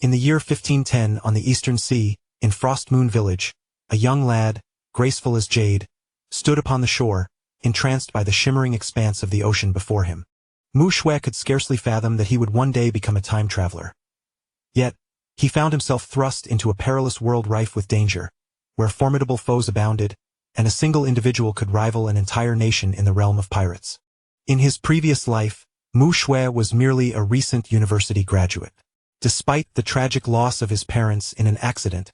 In the year 1510 on the Eastern Sea, in Frost Moon Village, a young lad, graceful as jade, stood upon the shore, entranced by the shimmering expanse of the ocean before him. Mu Shui could scarcely fathom that he would one day become a time traveler. Yet, he found himself thrust into a perilous world rife with danger, where formidable foes abounded, and a single individual could rival an entire nation in the realm of pirates. In his previous life, Mu Shui was merely a recent university graduate. Despite the tragic loss of his parents in an accident,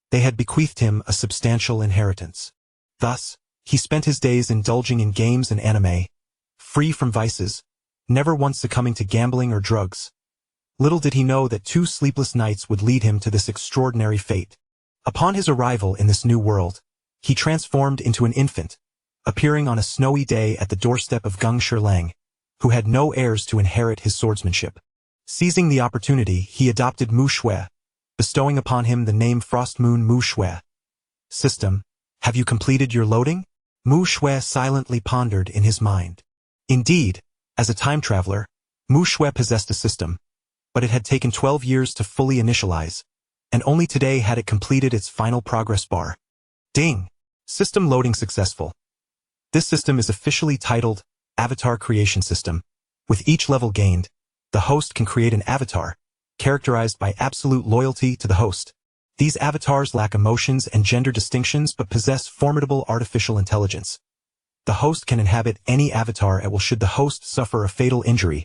they had bequeathed him a substantial inheritance. Thus, he spent his days indulging in games and anime, free from vices, never once succumbing to gambling or drugs. Little did he know that 2 sleepless nights would lead him to this extraordinary fate. Upon his arrival in this new world, he transformed into an infant, appearing on a snowy day at the doorstep of Gung Shilang, who had no heirs to inherit his swordsmanship. Seizing the opportunity, he adopted Mu Shui, bestowing upon him the name Frost Moon Mu Shui. System, have you completed your loading? Mu Shui silently pondered in his mind. Indeed, as a time traveler, Mu Shui possessed a system, but it had taken 12 years to fully initialize, and only today had it completed its final progress bar. Ding! System loading successful. This system is officially titled Avatar Creation System. With each level gained, the host can create an avatar, characterized by absolute loyalty to the host. These avatars lack emotions and gender distinctions but possess formidable artificial intelligence. The host can inhabit any avatar at will should the host suffer a fatal injury.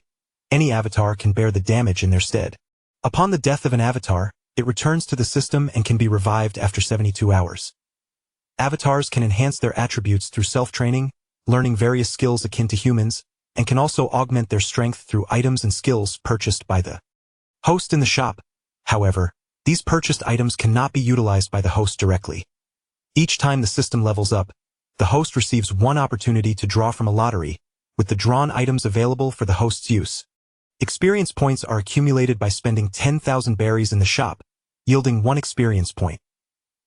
Any avatar can bear the damage in their stead. Upon the death of an avatar, it returns to the system and can be revived after 72 hours. Avatars can enhance their attributes through self-training, learning various skills akin to humans, and can also augment their strength through items and skills purchased by the host in the shop. However, these purchased items cannot be utilized by the host directly. Each time the system levels up, the host receives one opportunity to draw from a lottery, with the drawn items available for the host's use. Experience points are accumulated by spending 10,000 berries in the shop, yielding 1 experience point.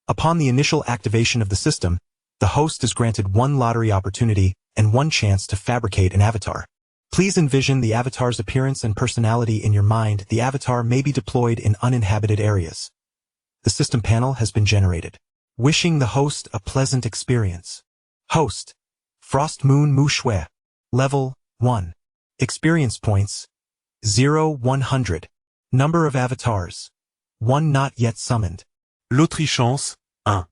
Upon the initial activation of the system, the host is granted 1 lottery opportunity and 1 chance to fabricate an avatar. Please envision the avatar's appearance and personality in your mind. The avatar may be deployed in uninhabited areas. The system panel has been generated. Wishing the host a pleasant experience. Host, Frost Moon Mu Shui. Level 1. Experience points, 0-100. Number of avatars, 1 not yet summoned. L'Autrichance, 1.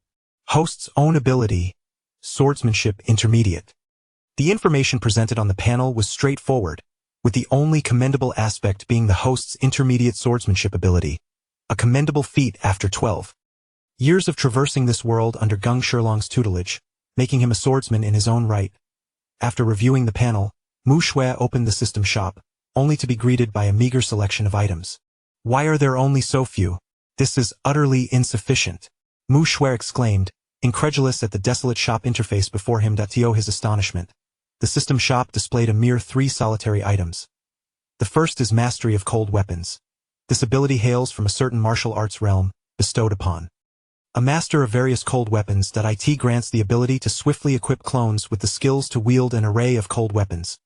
Host's own ability, Swordsmanship Intermediate. The information presented on the panel was straightforward, with the only commendable aspect being the host's intermediate swordsmanship ability, a commendable feat after 12 years of traversing this world under Gung Shilang's tutelage, making him a swordsman in his own right. After reviewing the panel, Mu Shui opened the system shop, only to be greeted by a meager selection of items. Why are there only so few? This is utterly insufficient, Mu Shui exclaimed, incredulous at the desolate shop interface before him. To his astonishment, the system shop displayed a mere 3 solitary items. The first is Mastery of Cold Weapons. This ability hails from a certain martial arts realm, bestowed upon a master of various cold weapons. It grants the ability to swiftly equip clones with the skills to wield an array of cold weapons,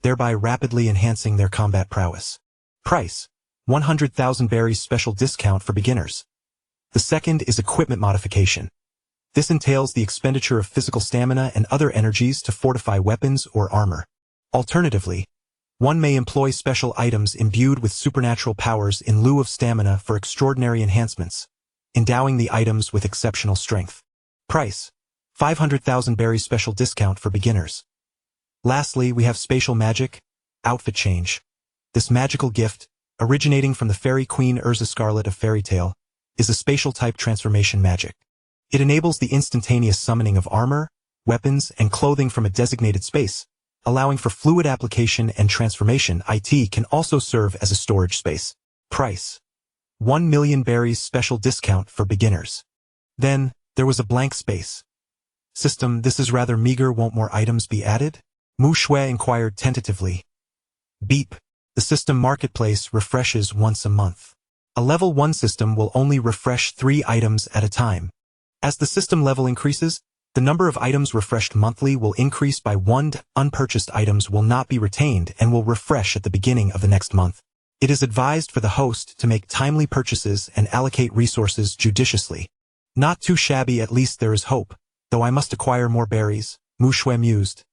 thereby rapidly enhancing their combat prowess. Price, 100,000 berries special discount for beginners. The second is Equipment Modification. This entails the expenditure of physical stamina and other energies to fortify weapons or armor. Alternatively, one may employ special items imbued with supernatural powers in lieu of stamina for extraordinary enhancements, endowing the items with exceptional strength. Price, 500,000 berries special discount for beginners. Lastly, we have Spatial Magic, Outfit Change. This magical gift, originating from the fairy queen Urza Scarlet of Fairy Tale, is a spatial type transformation magic. It enables the instantaneous summoning of armor, weapons, and clothing from a designated space, allowing for fluid application and transformation. It can also serve as a storage space. Price, 1 million berries special discount for beginners. Then, there was a blank space. System, this is rather meager. Won't more items be added? Mu Shui inquired tentatively. Beep. The system marketplace refreshes once a month. A level 1 system will only refresh 3 items at a time. As the system level increases, the number of items refreshed monthly will increase by 1. Unpurchased items will not be retained and will refresh at the beginning of the next month. It is advised for the host to make timely purchases and allocate resources judiciously. Not too shabby, at least there is hope, though I must acquire more berries, Mu Shui mused.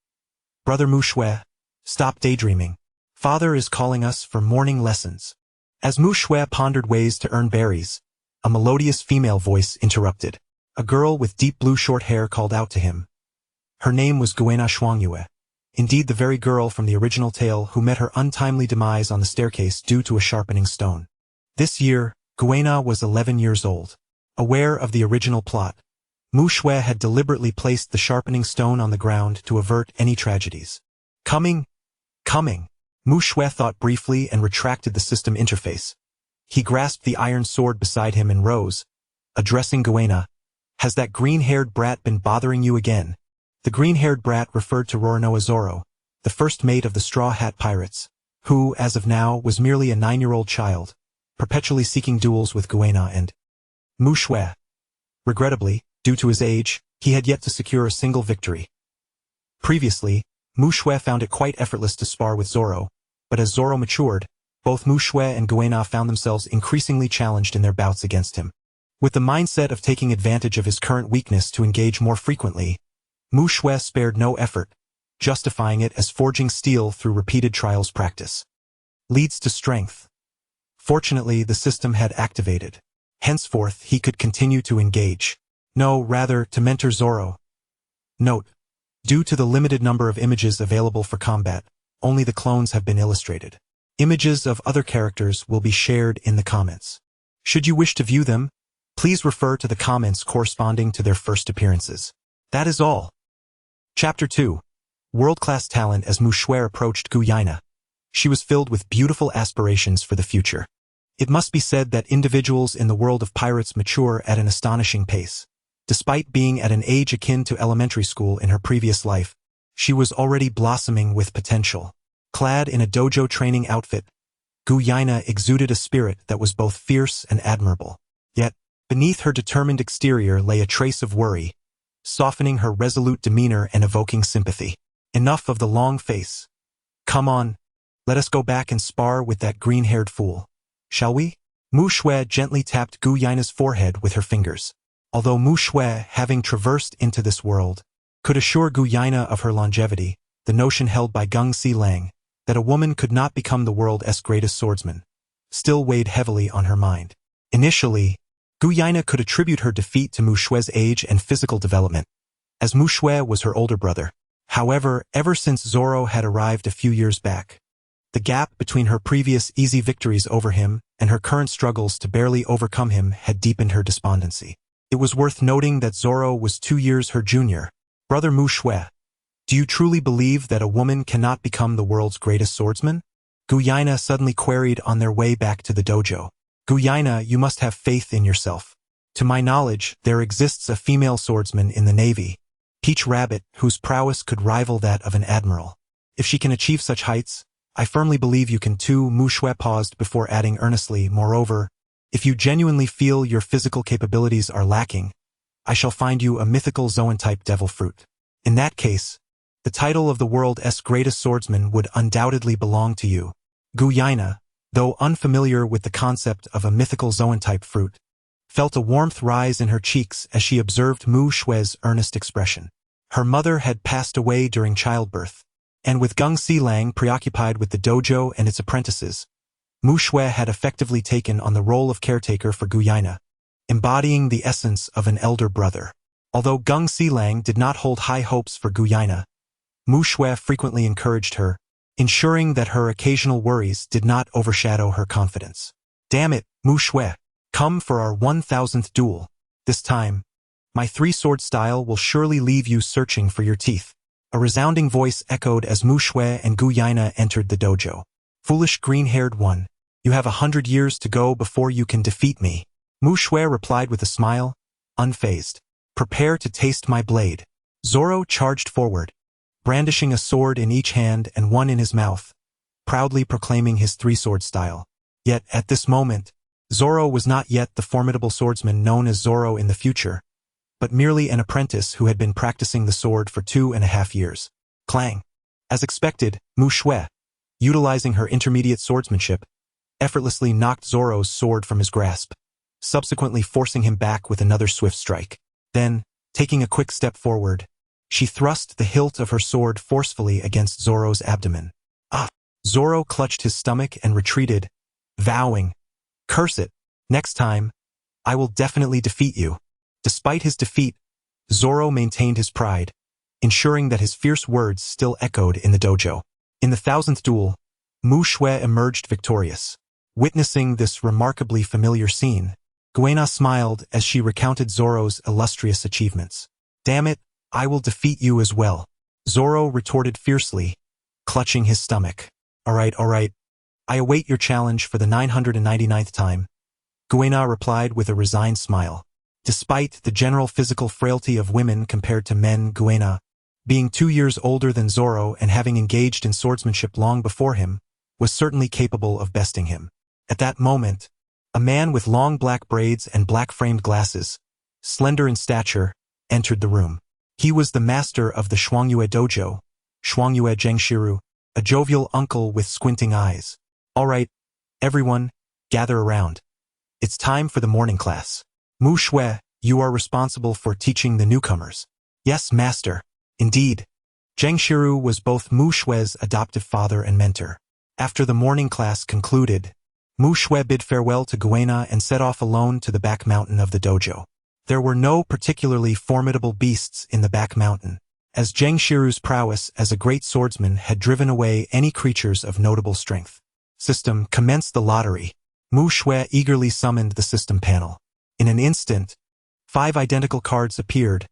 Brother Mu Shui, stop daydreaming. Father is calling us for morning lessons. As Mu Shui pondered ways to earn berries, a melodious female voice interrupted. A girl with deep blue short hair called out to him. Her name was Guena Shuangyue. Indeed, the very girl from the original tale who met her untimely demise on the staircase due to a sharpening stone. This year, Guena was 11 years old. Aware of the original plot, Mu Shui had deliberately placed the sharpening stone on the ground to avert any tragedies. Coming. Mu Shui thought briefly and retracted the system interface. He grasped the iron sword beside him and rose, addressing Guena. Has that green-haired brat been bothering you again? The green-haired brat referred to Roronoa Zoro, the first mate of the Straw Hat Pirates, who, as of now, was merely a 9-year-old child, perpetually seeking duels with Guena and Mu Shui. Regrettably, due to his age, he had yet to secure a single victory. Previously, Mu Shui found it quite effortless to spar with Zoro, but as Zoro matured, both Mu Shui and Guena found themselves increasingly challenged in their bouts against him. With the mindset of taking advantage of his current weakness to engage more frequently, Mu Shui spared no effort, justifying it as forging steel through repeated trials practice. Leads to strength. Fortunately, the system had activated. Henceforth, he could continue to engage. No, rather, to mentor Zoro. Note: due to the limited number of images available for combat, only the clones have been illustrated. Images of other characters will be shared in the comments. Should you wish to view them, please refer to the comments corresponding to their first appearances. That is all. Chapter 2. World-class talent. As Mu Shui approached Guena, she was filled with beautiful aspirations for the future. It must be said that individuals in the world of pirates mature at an astonishing pace. Despite being at an age akin to elementary school in her previous life, she was already blossoming with potential. Clad in a dojo training outfit, Guena exuded a spirit that was both fierce and admirable. Yet, beneath her determined exterior lay a trace of worry, softening her resolute demeanor and evoking sympathy. Enough of the long face. Come on, let us go back and spar with that green-haired fool. Shall we? Mu Shui gently tapped Guyena's forehead with her fingers. Although Mu Shui, having traversed into this world, could assure Guyena of her longevity, the notion held by Gung Si Lang, that a woman could not become the world's greatest swordsman, still weighed heavily on her mind. Initially, Guyena could attribute her defeat to Mu Shui's age and physical development, as Mu Shui was her older brother. However, ever since Zoro had arrived a few years back, the gap between her previous easy victories over him and her current struggles to barely overcome him had deepened her despondency. It was worth noting that Zoro was 2 years her junior. Brother Mu Shui, do you truly believe that a woman cannot become the world's greatest swordsman? Guyena suddenly queried on their way back to the dojo. Guyena, you must have faith in yourself. To my knowledge, there exists a female swordsman in the Navy, Peach Rabbit, whose prowess could rival that of an admiral. If she can achieve such heights, I firmly believe you can too. Mu Shui paused before adding earnestly, moreover, if you genuinely feel your physical capabilities are lacking, I shall find you a mythical Zoan-type devil fruit. In that case, the title of the world's greatest swordsman would undoubtedly belong to you. Guyena, though unfamiliar with the concept of a mythical Zoan-type fruit, felt a warmth rise in her cheeks as she observed Mu Shui's earnest expression. Her mother had passed away during childbirth, and with Gung Si Lang preoccupied with the dojo and its apprentices, Mu Shui had effectively taken on the role of caretaker for Guyena, embodying the essence of an elder brother. Although Gung Si Lang did not hold high hopes for Guyena, Mu Shui frequently encouraged her, ensuring that her occasional worries did not overshadow her confidence. Damn it, Mu Shui, come for our 1000th duel. This time, my three-sword style will surely leave you searching for your teeth. A resounding voice echoed as Mu Shui and Guyena entered the dojo. Foolish green-haired one, you have 100 years to go before you can defeat me. Mu Shui replied with a smile, unfazed. Prepare to taste my blade. Zoro charged forward, brandishing a sword in each hand and one in his mouth, proudly proclaiming his three-sword style. Yet, at this moment, Zoro was not yet the formidable swordsman known as Zoro in the future, but merely an apprentice who had been practicing the sword for 2.5 years. Clang. As expected, Mu Shui, utilizing her intermediate swordsmanship, effortlessly knocked Zoro's sword from his grasp, subsequently forcing him back with another swift strike. Then, taking a quick step forward, she thrust the hilt of her sword forcefully against Zoro's abdomen. Ah! Zoro clutched his stomach and retreated, vowing, "Curse it! Next time, I will definitely defeat you." Despite his defeat, Zoro maintained his pride, ensuring that his fierce words still echoed in the dojo. In the 1000th duel, Mu Shui emerged victorious. Witnessing this remarkably familiar scene, Guena smiled as she recounted Zoro's illustrious achievements. "Damn it, I will defeat you as well," Zoro retorted fiercely, clutching his stomach. All right. I await your challenge for the 999th time," Guena replied with a resigned smile. Despite the general physical frailty of women compared to men, Guena, being 2 years older than Zoro and having engaged in swordsmanship long before him, was certainly capable of besting him. At that moment, a man with long black braids and black-framed glasses, slender in stature, entered the room. He was the master of the Shuangyue dojo, Shuangyue Zhengshiru, a jovial uncle with squinting eyes. "All right, everyone, gather around. It's time for the morning class. Mu Shui, you are responsible for teaching the newcomers." "Yes, master." Indeed, Zhengshiru was both Mu Shui's adoptive father and mentor. After the morning class concluded, Mu Shui bid farewell to Guena and set off alone to the back mountain of the dojo. There were no particularly formidable beasts in the back mountain, as Zhengshiru's prowess as a great swordsman had driven away any creatures of notable strength. System commenced the lottery. Mu Shui eagerly summoned the system panel. In an instant, 5 identical cards appeared,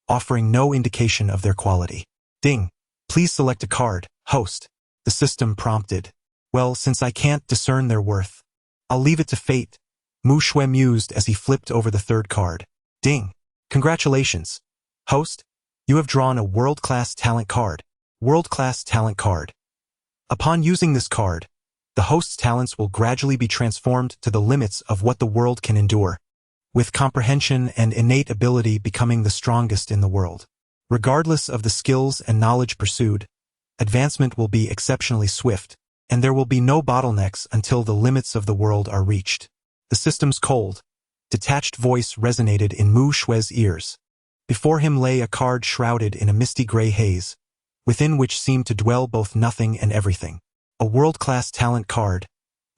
offering no indication of their quality. "Ding! Please select a card, host," the system prompted. "Well, since I can't discern their worth, I'll leave it to fate," Mu Shui mused as he flipped over the 3rd card. "Ding! Congratulations, host! You have drawn a world-class talent card." World-class talent card. Upon using this card, the host's talents will gradually be transformed to the limits of what the world can endure, with comprehension and innate ability becoming the strongest in the world. Regardless of the skills and knowledge pursued, advancement will be exceptionally swift, and there will be no bottlenecks until the limits of the world are reached. The system's cold, detached voice resonated in Mu Shui's ears. Before him lay a card shrouded in a misty gray haze, within which seemed to dwell both nothing and everything. A world-class talent card.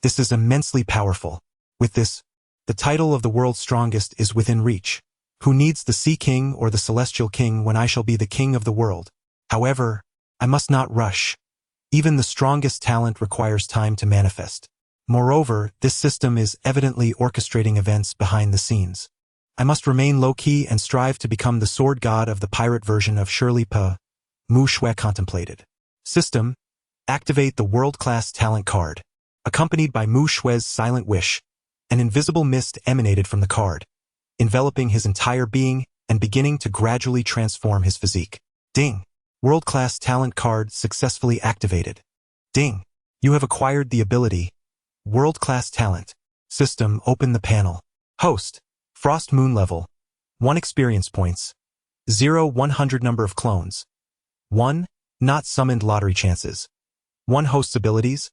This is immensely powerful. With this, the title of the world's strongest is within reach. Who needs the Sea King or the Celestial King when I shall be the king of the world? However, I must not rush. Even the strongest talent requires time to manifest. Moreover, this system is evidently orchestrating events behind the scenes. I must remain low-key and strive to become the sword god of the pirate version of Shirley Pe, Mu Shui contemplated. System, activate the world-class talent card. Accompanied by Mu Shui's silent wish, an invisible mist emanated from the card, enveloping his entire being and beginning to gradually transform his physique. Ding! World-class talent card successfully activated. Ding! You have acquired the ability. World-class talent. System, open the panel. Host. Frost Moon level. 1 experience points. 0-100 number of clones. 1. Not summoned lottery chances. 1 host's abilities.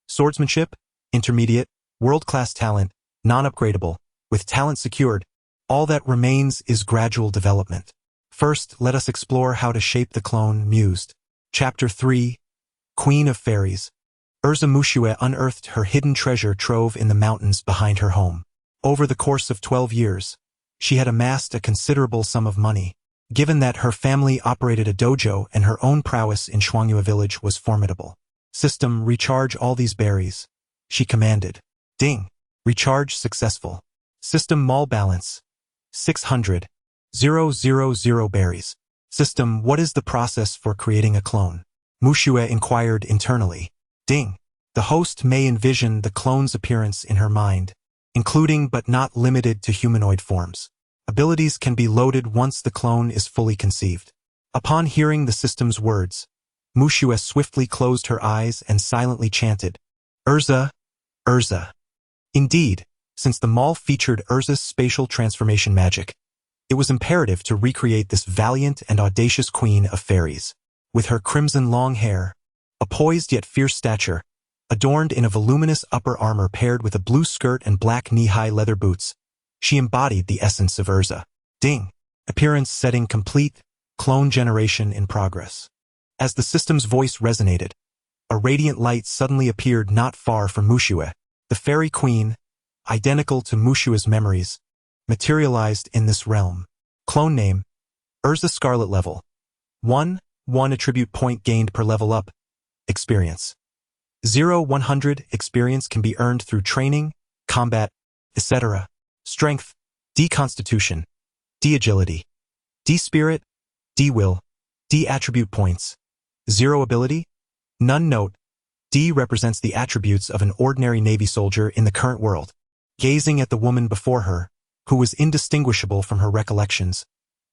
Swordsmanship, intermediate, world-class talent, non-upgradable. With talent secured, all that remains is gradual development. First, let us explore how to shape the clone, mused. Chapter 3. Queen of Fairies. Urza Mu Shui unearthed her hidden treasure trove in the mountains behind her home. Over the course of 12 years, she had amassed a considerable sum of money. Given that her family operated a dojo and her own prowess in Shuangyue village was formidable. System, recharge all these berries, she commanded. Ding! Recharge successful. System mall balance. 600. 000 berries. System, what is the process for creating a clone? Mu Shui inquired internally. Ding! The host may envision the clone's appearance in her mind, including but not limited to humanoid forms. Abilities can be loaded once the clone is fully conceived. Upon hearing the system's words, Mu Shui swiftly closed her eyes and silently chanted, Urza, Urza. Indeed, since the mall featured Urza's spatial transformation magic, it was imperative to recreate this valiant and audacious queen of fairies. With her crimson long hair, a poised yet fierce stature, Adorned in a voluminous upper armor paired with a blue skirt and black knee-high leather boots, she embodied the essence of Urza. Ding. Appearance setting complete, clone generation in progress. As the system's voice resonated, a radiant light suddenly appeared not far from Mushue. The fairy queen, identical to Mushue's memories, materialized in this realm. Clone name, Urza Scarlet level. 1 attribute point gained per level up. Experience. 0-100 experience can be earned through training, combat, etc. Strength, D constitution, D agility, D spirit, D will, D attribute points. 0 ability, none. Note, D represents the attributes of an ordinary Navy soldier in the current world. Gazing at the woman before her, who was indistinguishable from her recollections,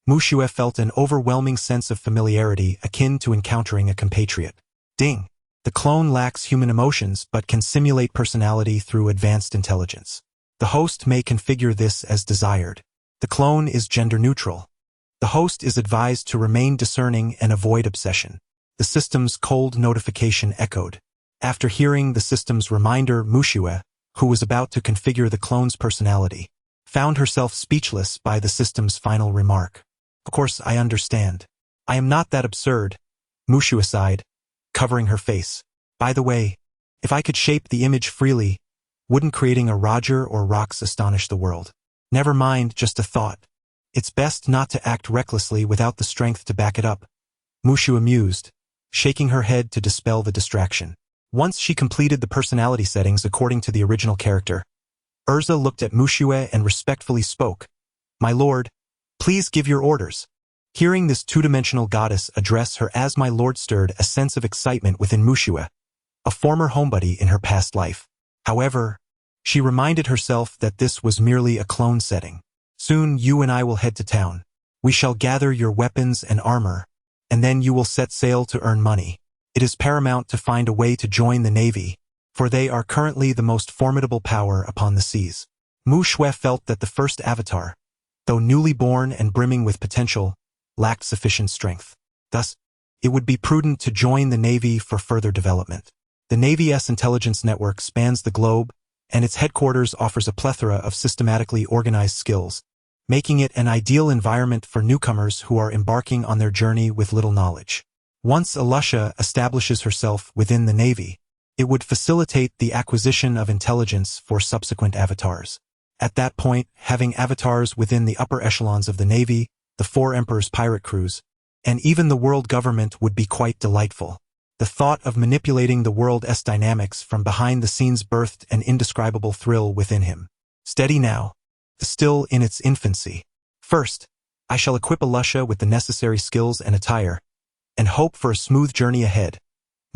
Mushue felt an overwhelming sense of familiarity akin to encountering a compatriot. Ding. The clone lacks human emotions but can simulate personality through advanced intelligence. The host may configure this as desired. The clone is gender neutral. The host is advised to remain discerning and avoid obsession. The system's cold notification echoed. After hearing the system's reminder, Mushue, who was about to configure the clone's personality, found herself speechless by the system's final remark. Of course, I understand. I am not that absurd, Mushue sighed, covering her face. By the way, if I could shape the image freely, wouldn't creating a Roger or Rox astonish the world? Never mind, just a thought. It's best not to act recklessly without the strength to back it up. Mushue mused, shaking her head to dispel the distraction. Once she completed the personality settings according to the original character, Urza looked at Mushue and respectfully spoke. My lord, please give your orders. Hearing this two-dimensional goddess address her as my lord stirred a sense of excitement within Mushue, a former homebody in her past life. However, she reminded herself that this was merely a clone setting. Soon you and I will head to town. We shall gather your weapons and armor, and then you will set sail to earn money. It is paramount to find a way to join the Navy, for they are currently the most formidable power upon the seas. Mushue felt that the first avatar, though newly born and brimming with potential, lacked sufficient strength. Thus, it would be prudent to join the Navy for further development. The Navy's intelligence network spans the globe, and its headquarters offers a plethora of systematically organized skills, making it an ideal environment for newcomers who are embarking on their journey with little knowledge. Once Alusha establishes herself within the Navy, it would facilitate the acquisition of intelligence for subsequent avatars. At that point, having avatars within the upper echelons of the Navy, the Four Emperors' pirate crews, and even the world government would be quite delightful. The thought of manipulating the world's dynamics from behind the scenes birthed an indescribable thrill within him. Steady now, still in its infancy. First, I shall equip Alusha with the necessary skills and attire, and hope for a smooth journey ahead.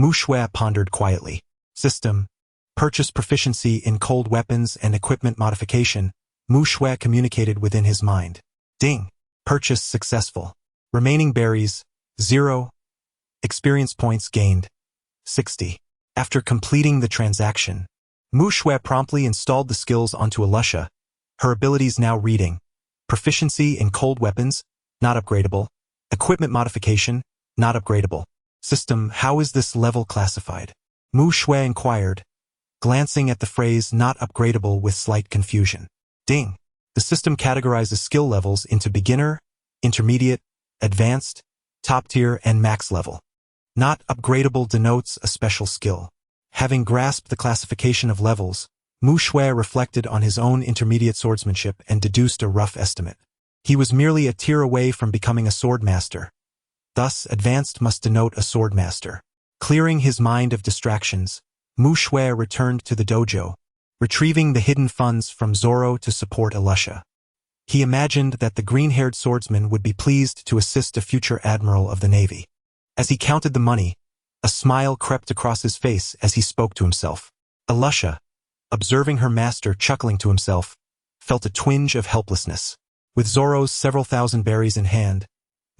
Mushue pondered quietly. System. Purchase proficiency in cold weapons and equipment modification. Mushue communicated within his mind. Ding. Purchase successful. Remaining berries, 0. Experience points gained, 60. After completing the transaction, Mushue promptly installed the skills onto Alusha, her abilities now reading. Proficiency in cold weapons, not upgradable. Equipment modification, not upgradable. System, how is this level classified? Mushue inquired, glancing at the phrase not upgradable with slight confusion. Ding. The system categorizes skill levels into beginner, intermediate, advanced, top tier, and max level. Not upgradable denotes a special skill. Having grasped the classification of levels, Mushue reflected on his own intermediate swordsmanship and deduced a rough estimate. He was merely a tier away from becoming a swordmaster. Thus, advanced must denote a swordmaster. Clearing his mind of distractions, Mushue returned to the dojo, retrieving the hidden funds from Zoro to support Alusha. He imagined that the green-haired swordsman would be pleased to assist a future admiral of the Navy. As he counted the money, a smile crept across his face as he spoke to himself. Alusha, observing her master chuckling to himself, felt a twinge of helplessness. With Zoro's several thousand berries in hand,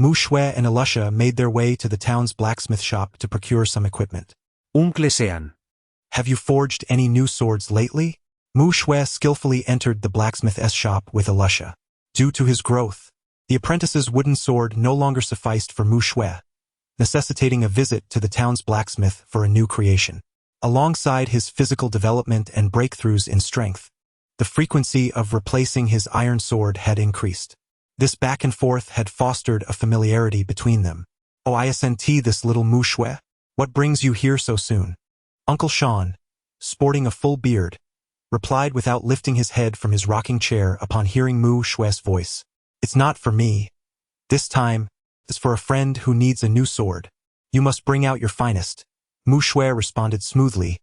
Mushue and Alusha made their way to the town's blacksmith shop to procure some equipment. Uncle Sean. Have you forged any new swords lately? Mushue skillfully entered the blacksmith's shop with Alusha. Due to his growth, the apprentice's wooden sword no longer sufficed for Mushue, necessitating a visit to the town's blacksmith for a new creation. Alongside his physical development and breakthroughs in strength, the frequency of replacing his iron sword had increased. This back and forth had fostered a familiarity between them. "Oh, isn't this little Mu Shui? What brings you here so soon?" Uncle Sean, sporting a full beard, replied without lifting his head from his rocking chair upon hearing Mu Shui's voice. "It's not for me. This time, it's for a friend who needs a new sword. You must bring out your finest." Mu Shui responded smoothly,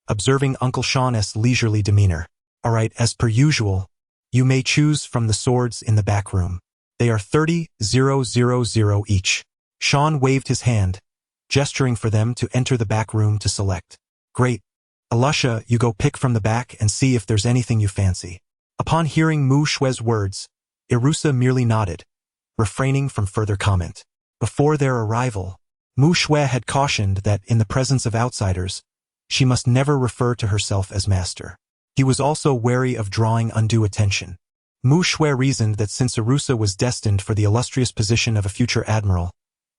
observing Uncle Sean's leisurely demeanor. "All right, as per usual, you may choose from the swords in the back room. They are 30,000 each." Sean waved his hand, gesturing for them to enter the back room to select. "Great. Alusha, you go pick from the back and see if there's anything you fancy." Upon hearing Mu Shui's words, Irusa merely nodded, refraining from further comment. Before their arrival, Mu Shui had cautioned that in the presence of outsiders, she must never refer to herself as master. He was also wary of drawing undue attention. Mu Shui reasoned that since Irusa was destined for the illustrious position of a future admiral,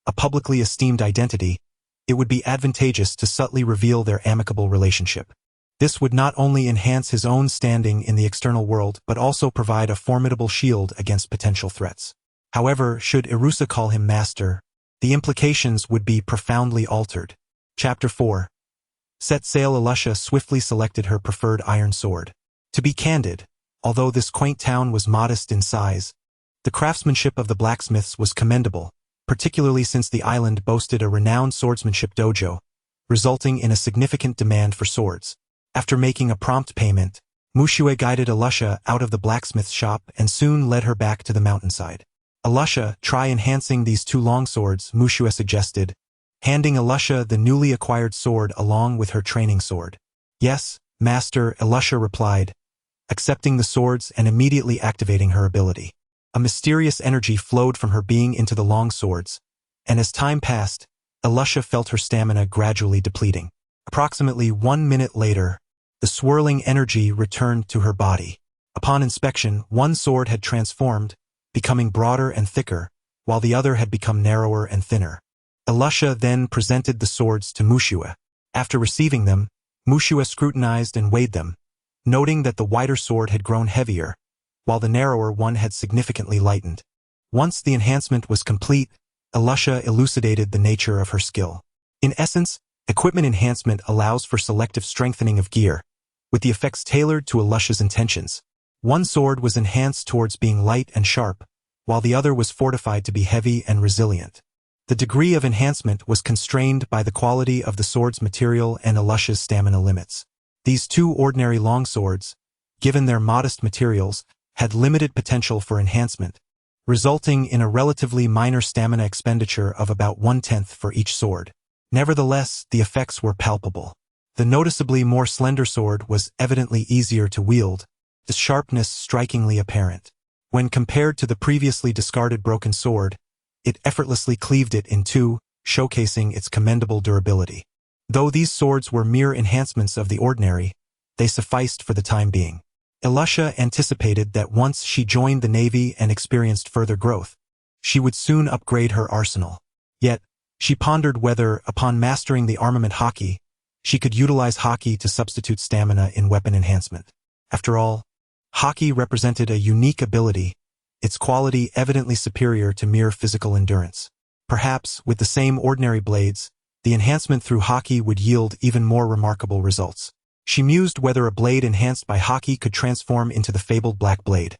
a publicly esteemed identity, it would be advantageous to subtly reveal their amicable relationship. This would not only enhance his own standing in the external world but also provide a formidable shield against potential threats. However, should Irusa call him master, the implications would be profoundly altered. Chapter 4. Set sail. Alusha swiftly selected her preferred iron sword. To be candid, although this quaint town was modest in size, the craftsmanship of the blacksmiths was commendable, particularly since the island boasted a renowned swordsmanship dojo, resulting in a significant demand for swords. After making a prompt payment, Mu Shui guided Alusha out of the blacksmith's shop and soon led her back to the mountainside. "Alusha, try enhancing these two longswords," Mu Shui suggested, handing Alusha the newly acquired sword along with her training sword. "Yes, master," Alusha replied, accepting the swords and immediately activating her ability. A mysterious energy flowed from her being into the long swords, and as time passed, Alusha felt her stamina gradually depleting. Approximately 1 minute later, the swirling energy returned to her body. Upon inspection, one sword had transformed, becoming broader and thicker, while the other had become narrower and thinner. Alusha then presented the swords to Mu Shui. After receiving them, Mu Shui scrutinized and weighed them, noting that the wider sword had grown heavier, while the narrower one had significantly lightened. Once the enhancement was complete, Alusha elucidated the nature of her skill. In essence, equipment enhancement allows for selective strengthening of gear, with the effects tailored to Alusha's intentions. One sword was enhanced towards being light and sharp, while the other was fortified to be heavy and resilient. The degree of enhancement was constrained by the quality of the sword's material and Alusha's stamina limits. These two ordinary longswords, given their modest materials, had limited potential for enhancement, resulting in a relatively minor stamina expenditure of about 1/10 for each sword. Nevertheless, the effects were palpable. The noticeably more slender sword was evidently easier to wield, the sharpness strikingly apparent. When compared to the previously discarded broken sword, it effortlessly cleaved it in two, showcasing its commendable durability. Though these swords were mere enhancements of the ordinary, they sufficed for the time being. Alusha anticipated that once she joined the Navy and experienced further growth, she would soon upgrade her arsenal. Yet, she pondered whether, upon mastering the armament Haki, she could utilize Haki to substitute stamina in weapon enhancement. After all, Haki represented a unique ability, its quality evidently superior to mere physical endurance. Perhaps, with the same ordinary blades, the enhancement through Haki would yield even more remarkable results. She mused whether a blade enhanced by Haki could transform into the fabled Black Blade.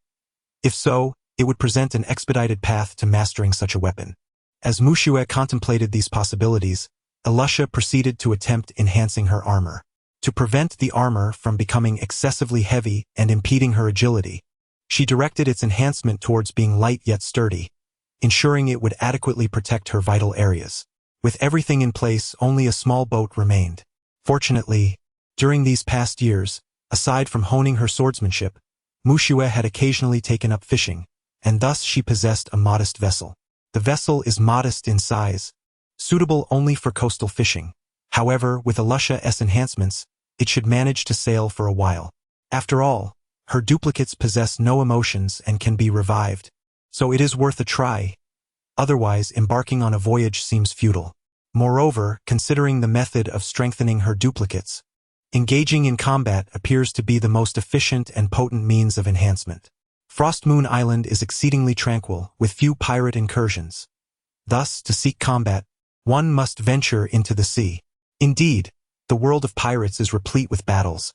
If so, it would present an expedited path to mastering such a weapon. As Mu Shui contemplated these possibilities, Alusha proceeded to attempt enhancing her armor. To prevent the armor from becoming excessively heavy and impeding her agility, she directed its enhancement towards being light yet sturdy, ensuring it would adequately protect her vital areas. With everything in place, only a small boat remained. Fortunately, during these past years, aside from honing her swordsmanship, Mu Shui had occasionally taken up fishing, and thus she possessed a modest vessel. The vessel is modest in size, suitable only for coastal fishing. However, with Alusha's enhancements, it should manage to sail for a while. After all, her duplicates possess no emotions and can be revived, so it is worth a try. Otherwise, embarking on a voyage seems futile. Moreover, considering the method of strengthening her duplicates, Engaging in combat appears to be the most efficient and potent means of enhancement. Frost Moon Island is exceedingly tranquil, with few pirate incursions. Thus, to seek combat, one must venture into the sea. Indeed, the world of pirates is replete with battles,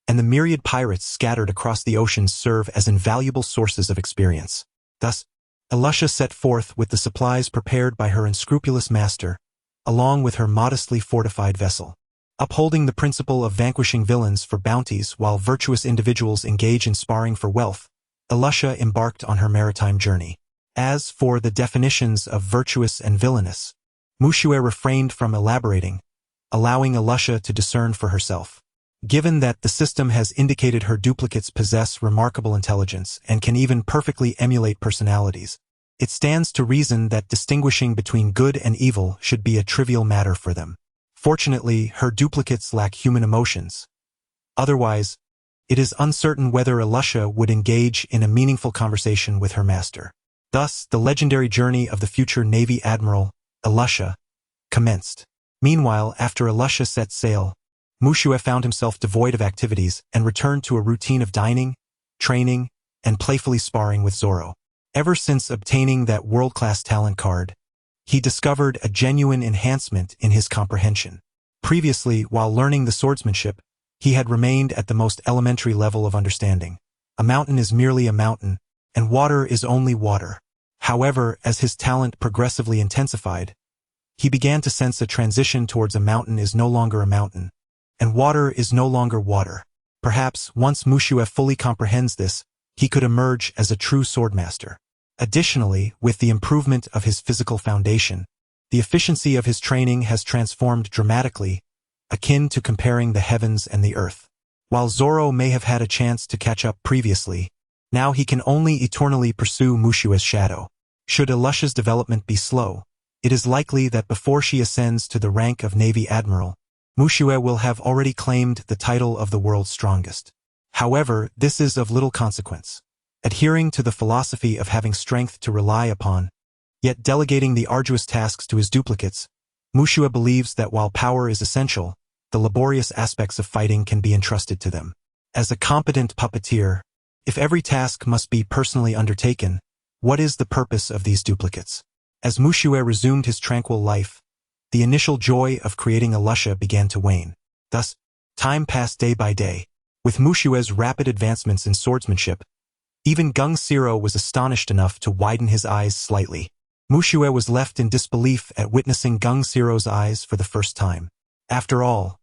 and the myriad pirates scattered across the oceans serve as invaluable sources of experience. Thus, Alusha set forth with the supplies prepared by her unscrupulous master, along with her modestly fortified vessel. Upholding the principle of vanquishing villains for bounties while virtuous individuals engage in sparring for wealth, Alusha embarked on her maritime journey. As for the definitions of virtuous and villainous, Mushue refrained from elaborating, allowing Alusha to discern for herself. Given that the system has indicated her duplicates possess remarkable intelligence and can even perfectly emulate personalities, it stands to reason that distinguishing between good and evil should be a trivial matter for them. Fortunately, her duplicates lack human emotions. Otherwise, it is uncertain whether Alusha would engage in a meaningful conversation with her master. Thus, the legendary journey of the future Navy Admiral, Alusha, commenced. Meanwhile, after Alusha set sail, Mushue found himself devoid of activities and returned to a routine of dining, training, and playfully sparring with Zoro. Ever since obtaining that world-class talent card, he discovered a genuine enhancement in his comprehension. Previously, while learning the swordsmanship, he had remained at the most elementary level of understanding. A mountain is merely a mountain, and water is only water. However, as his talent progressively intensified, he began to sense a transition towards a mountain is no longer a mountain, and water is no longer water. Perhaps, once Mushue fully comprehends this, he could emerge as a true swordmaster. Additionally, with the improvement of his physical foundation, the efficiency of his training has transformed dramatically, akin to comparing the heavens and the earth. While Zoro may have had a chance to catch up previously, now he can only eternally pursue Mushue's shadow. Should Alusha's development be slow, it is likely that before she ascends to the rank of Navy Admiral, Mushue will have already claimed the title of the world's strongest. However, this is of little consequence. Adhering to the philosophy of having strength to rely upon, yet delegating the arduous tasks to his duplicates, Mushue believes that while power is essential, the laborious aspects of fighting can be entrusted to them. As a competent puppeteer, if every task must be personally undertaken, what is the purpose of these duplicates? As Mushue resumed his tranquil life, the initial joy of creating Alusha began to wane. Thus, time passed day by day. With Mushue's rapid advancements in swordsmanship, even Gung Siro was astonished enough to widen his eyes slightly. Mushue was left in disbelief at witnessing Gung Siro's eyes for the first time. After all,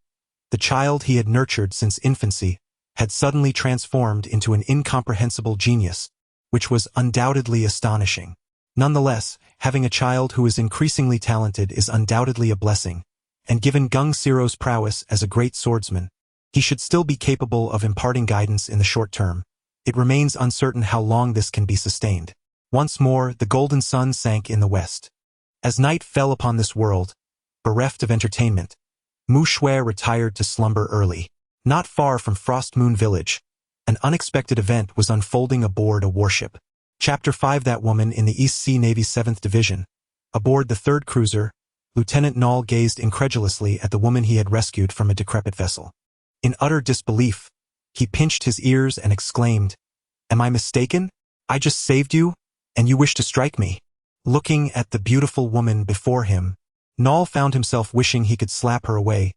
the child he had nurtured since infancy had suddenly transformed into an incomprehensible genius, which was undoubtedly astonishing. Nonetheless, having a child who is increasingly talented is undoubtedly a blessing, and given Gung Siro's prowess as a great swordsman, he should still be capable of imparting guidance in the short term. It remains uncertain how long this can be sustained. Once more, the golden sun sank in the west. As night fell upon this world, bereft of entertainment, Mushue retired to slumber early. Not far from Frost Moon Village, an unexpected event was unfolding aboard a warship. Chapter 5. That woman in the East Sea Navy's 7th Division. Aboard the 3rd cruiser, Lieutenant Nall gazed incredulously at the woman he had rescued from a decrepit vessel. In utter disbelief, he pinched his ears and exclaimed, "Am I mistaken? I just saved you, and you wish to strike me?" Looking at the beautiful woman before him, Nall found himself wishing he could slap her away,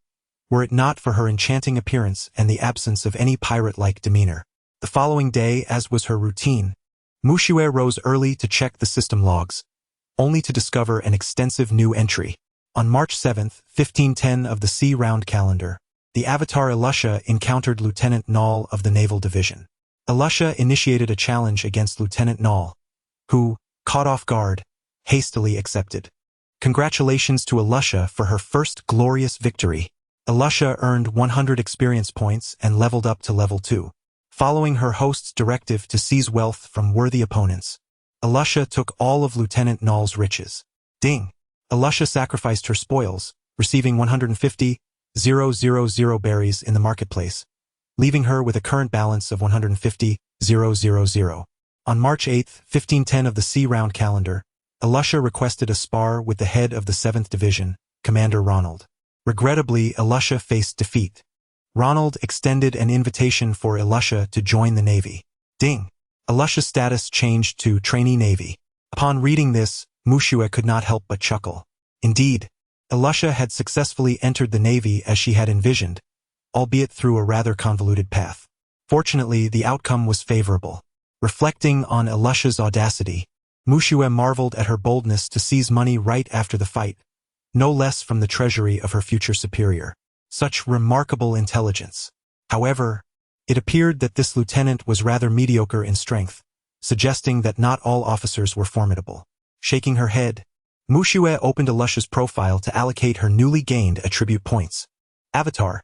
were it not for her enchanting appearance and the absence of any pirate-like demeanor. The following day, as was her routine, Mushue rose early to check the system logs, only to discover an extensive new entry. On March 7, 1510 of the Sea-Round calendar, the Avatar Alusha encountered Lieutenant Nall of the Naval Division. Alusha initiated a challenge against Lieutenant Nall, who, caught off guard, hastily accepted. Congratulations to Alusha for her first glorious victory. Alusha earned 100 experience points and leveled up to level 2. Following her host's directive to seize wealth from worthy opponents, Alusha took all of Lieutenant Nall's riches. Ding! Alusha sacrificed her spoils, receiving 150,000 berries in the marketplace, leaving her with a current balance of 150,000. On March 8, 1510 of the Sea-Round calendar, Alusha requested a spar with the head of the 7th Division, Commander Ronald. Regrettably, Alusha faced defeat. Ronald extended an invitation for Elusha to join the Navy. Ding! Elusha's status changed to trainee Navy. Upon reading this, Mushue could not help but chuckle. Indeed, Elusha had successfully entered the Navy as she had envisioned, albeit through a rather convoluted path. Fortunately, the outcome was favorable. Reflecting on Elusha's audacity, Mushue marveled at her boldness to seize money right after the fight, no less from the treasury of her future superior. Such remarkable intelligence. However, it appeared that this lieutenant was rather mediocre in strength, suggesting that not all officers were formidable. Shaking her head, Mushue opened Elusha's profile to allocate her newly gained attribute points. Avatar,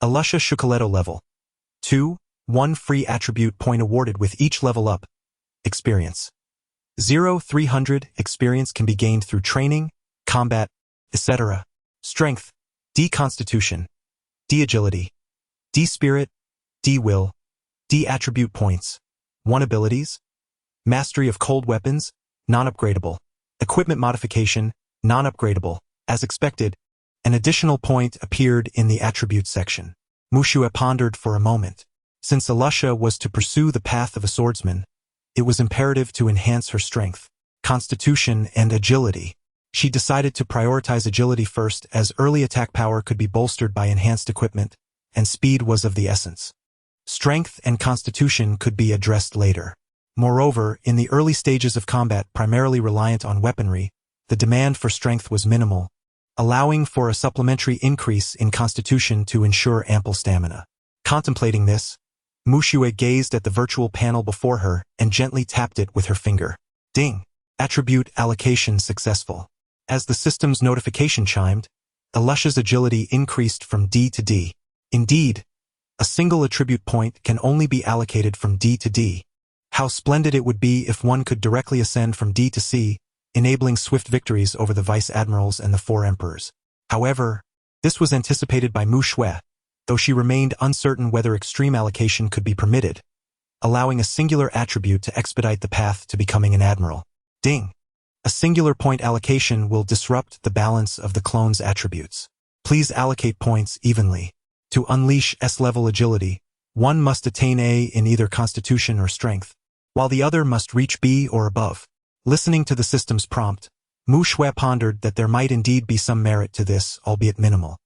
Elusha Shukuleto level 2, 1 free attribute point awarded with each level up. Experience 0-300 experience can be gained through training, combat, etc. Strength, D Constitution, D Agility, D Spirit, D Will, D Attribute points. 1 abilities, Mastery of cold weapons, non-upgradable. Equipment modification, non-upgradable. As expected, an additional point appeared in the attribute section. Mushue pondered for a moment. Since Elusha was to pursue the path of a swordsman, it was imperative to enhance her strength, constitution, and agility. She decided to prioritize agility first, as early attack power could be bolstered by enhanced equipment, and speed was of the essence. Strength and constitution could be addressed later. Moreover, in the early stages of combat primarily reliant on weaponry, the demand for strength was minimal, allowing for a supplementary increase in constitution to ensure ample stamina. Contemplating this, Mushue gazed at the virtual panel before her and gently tapped it with her finger. Ding! Attribute allocation successful. As the system's notification chimed, Elusha's agility increased from D to D. Indeed, a single attribute point can only be allocated from D to D. How splendid it would be if one could directly ascend from D to C, enabling swift victories over the vice-admirals and the 4 emperors. However, this was anticipated by Mushue, though she remained uncertain whether extreme allocation could be permitted, allowing a singular attribute to expedite the path to becoming an admiral. Ding! A singular point allocation will disrupt the balance of the clone's attributes. Please allocate points evenly. To unleash S-level agility, one must attain A in either constitution or strength, while the other must reach B or above. Listening to the system's prompt, Mushue pondered that there might indeed be some merit to this, albeit minimal.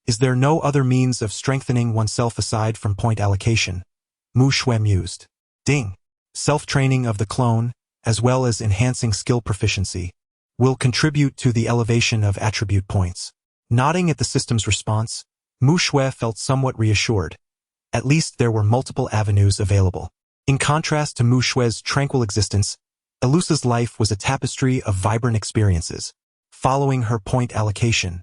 Is there no other means of strengthening oneself aside from point allocation? Mushue mused. Ding! Self-training of the clone, as well as enhancing skill proficiency, will contribute to the elevation of attribute points. Nodding at the system's response, Mushue felt somewhat reassured. At least there were multiple avenues available. In contrast to Mushue's tranquil existence, Elusa's life was a tapestry of vibrant experiences. Following her point allocation,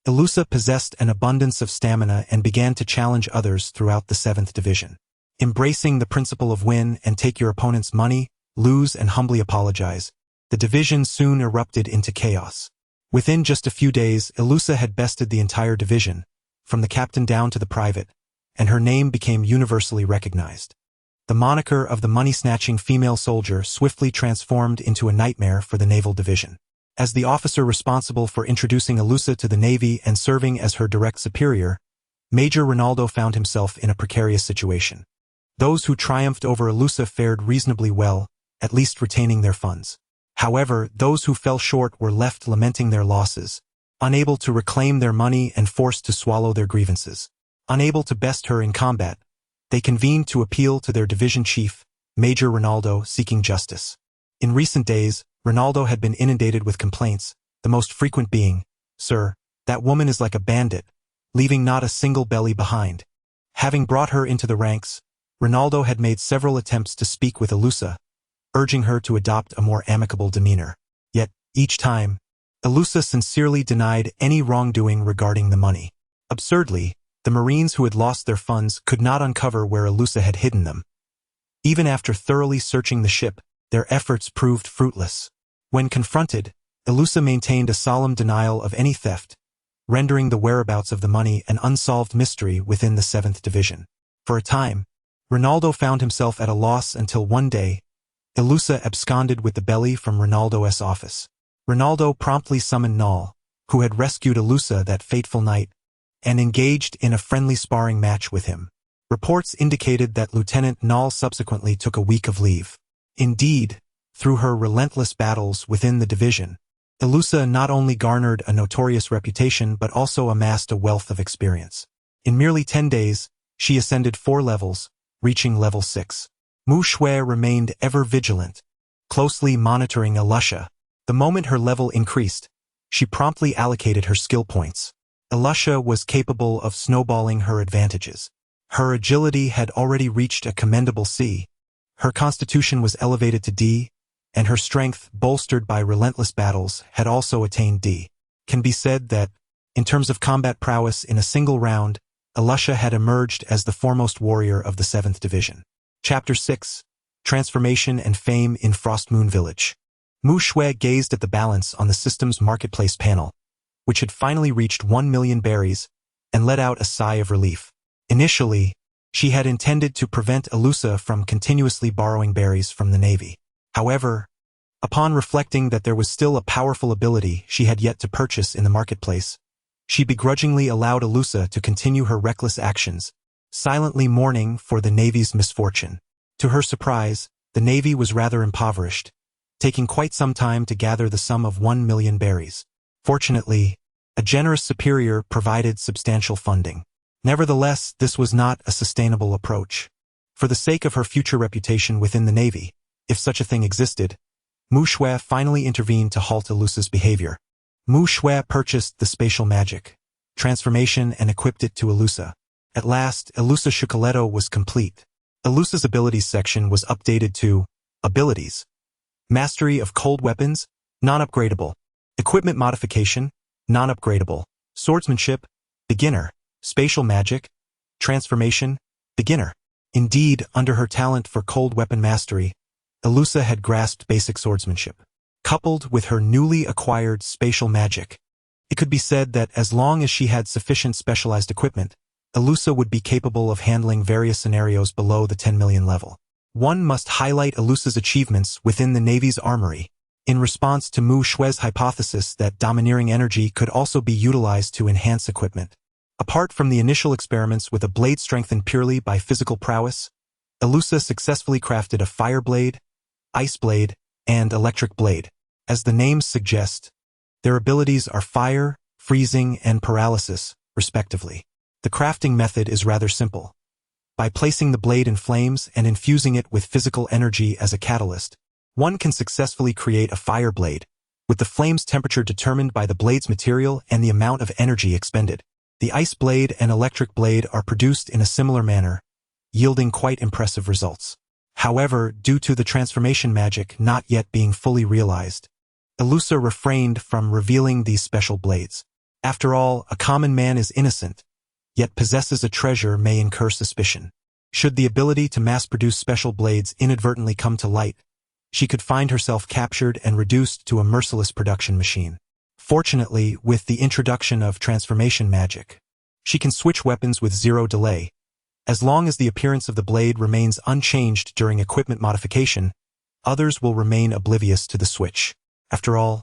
Elusa possessed an abundance of stamina and began to challenge others throughout the 7th Division. Embracing the principle of win and take your opponent's money, lose and humbly apologize, the division soon erupted into chaos. Within just a few days, Elusa had bested the entire division, from the captain down to the private, and her name became universally recognized. The moniker of the money-snatching female soldier swiftly transformed into a nightmare for the naval division. As the officer responsible for introducing Elusa to the Navy and serving as her direct superior, Major Ronaldo found himself in a precarious situation. Those who triumphed over Elusa fared reasonably well, at least retaining their funds. However, those who fell short were left lamenting their losses, unable to reclaim their money and forced to swallow their grievances. Unable to best her in combat, they convened to appeal to their division chief, Major Ronaldo, seeking justice. In recent days, Ronaldo had been inundated with complaints, the most frequent being, "Sir, that woman is like a bandit, leaving not a single belly behind." Having brought her into the ranks, Ronaldo had made several attempts to speak with Elusa, urging her to adopt a more amicable demeanor. Yet, each time, Elusa sincerely denied any wrongdoing regarding the money. Absurdly, the Marines who had lost their funds could not uncover where Elusa had hidden them. Even after thoroughly searching the ship, their efforts proved fruitless. When confronted, Elusa maintained a solemn denial of any theft, rendering the whereabouts of the money an unsolved mystery within the 7th Division. For a time, Ronaldo found himself at a loss until one day, Elusa absconded with the belly from Ronaldo's office. Ronaldo promptly summoned Nal, who had rescued Elusa that fateful night, and engaged in a friendly sparring match with him. Reports indicated that Lieutenant Nall subsequently took a week of leave. Indeed, through her relentless battles within the division, Ilusa not only garnered a notorious reputation but also amassed a wealth of experience. In merely 10 days, she ascended 4 levels, reaching level 6. Mu Shui remained ever vigilant, closely monitoring Ilusha. The moment her level increased, she promptly allocated her skill points. Ilusha was capable of snowballing her advantages. Her agility had already reached a commendable C, her constitution was elevated to D, and her strength, bolstered by relentless battles, had also attained D. Can be said that, in terms of combat prowess in a single round, Ilusha had emerged as the foremost warrior of the 7th Division. Chapter 6. Transformation and Fame in Frostmoon Village. Mu Shui gazed at the balance on the system's marketplace panel, which had finally reached 1 million berries, and let out a sigh of relief. Initially, she had intended to prevent Ilusa from continuously borrowing berries from the Navy. However, upon reflecting that there was still a powerful ability she had yet to purchase in the marketplace, she begrudgingly allowed Ilusa to continue her reckless actions, silently mourning for the Navy's misfortune. To her surprise, the Navy was rather impoverished, taking quite some time to gather the sum of 1 million berries. Fortunately, a generous superior provided substantial funding. Nevertheless, this was not a sustainable approach. For the sake of her future reputation within the Navy, if such a thing existed, Mu Shui finally intervened to halt Ilusa's behavior. Mu Shui purchased the spatial magic, transformation, and equipped it to Ilusa. At last, Ilusa Chocolatto was complete. Ilusa's abilities section was updated to Abilities. Mastery of cold weapons, non-upgradable. Equipment modification, non-upgradable. Swordsmanship, beginner. Spatial magic, transformation, beginner. Indeed, under her talent for cold weapon mastery, Ilusa had grasped basic swordsmanship. Coupled with her newly acquired spatial magic, it could be said that as long as she had sufficient specialized equipment, Ilusa would be capable of handling various scenarios below the 10 million level. One must highlight Ilusa's achievements within the Navy's armory, in response to Mu Shui's hypothesis that domineering energy could also be utilized to enhance equipment. Apart from the initial experiments with a blade strengthened purely by physical prowess, Ilusa successfully crafted a fire blade, ice blade, and electric blade. As the names suggest, their abilities are fire, freezing, and paralysis, respectively. The crafting method is rather simple. By placing the blade in flames and infusing it with physical energy as a catalyst, one can successfully create a fire blade, with the flame's temperature determined by the blade's material and the amount of energy expended. The ice blade and electric blade are produced in a similar manner, yielding quite impressive results. However, due to the transformation magic not yet being fully realized, Ilusa refrained from revealing these special blades. After all, a common man is innocent, yet possesses a treasure may incur suspicion. Should the ability to mass-produce special blades inadvertently come to light, she could find herself captured and reduced to a merciless production machine. Fortunately, with the introduction of transformation magic, she can switch weapons with zero delay. As long as the appearance of the blade remains unchanged during equipment modification, others will remain oblivious to the switch. After all,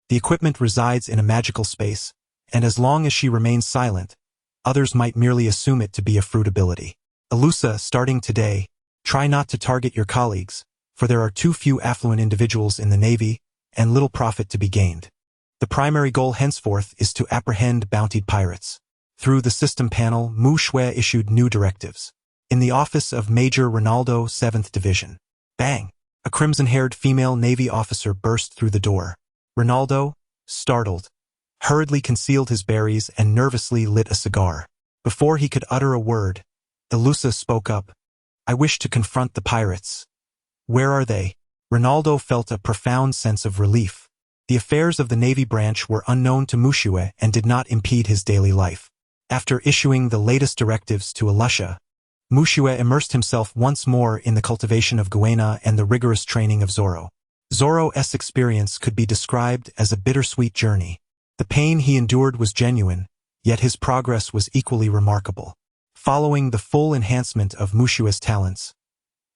the equipment resides in a magical space, and as long as she remains silent, others might merely assume it to be a fruit ability. Ilusa, starting today, try not to target your colleagues, for there are too few affluent individuals in the Navy, and little profit to be gained. The primary goal henceforth is to apprehend bountied pirates. Through the system panel, Mu Shui issued new directives. In the office of Major Ronaldo, 7th Division. Bang! A crimson-haired female Navy officer burst through the door. Ronaldo, startled, hurriedly concealed his berries and nervously lit a cigar. Before he could utter a word, Ilusa spoke up. "I wish to confront the pirates." "Where are they?" Ronaldo felt a profound sense of relief. The affairs of the Navy branch were unknown to Mu Shui and did not impede his daily life. After issuing the latest directives to Ilusha, Mu Shui immersed himself once more in the cultivation of Guena and the rigorous training of Zoro. Zoro's experience could be described as a bittersweet journey. The pain he endured was genuine, yet his progress was equally remarkable. Following the full enhancement of Mu Shui's talents,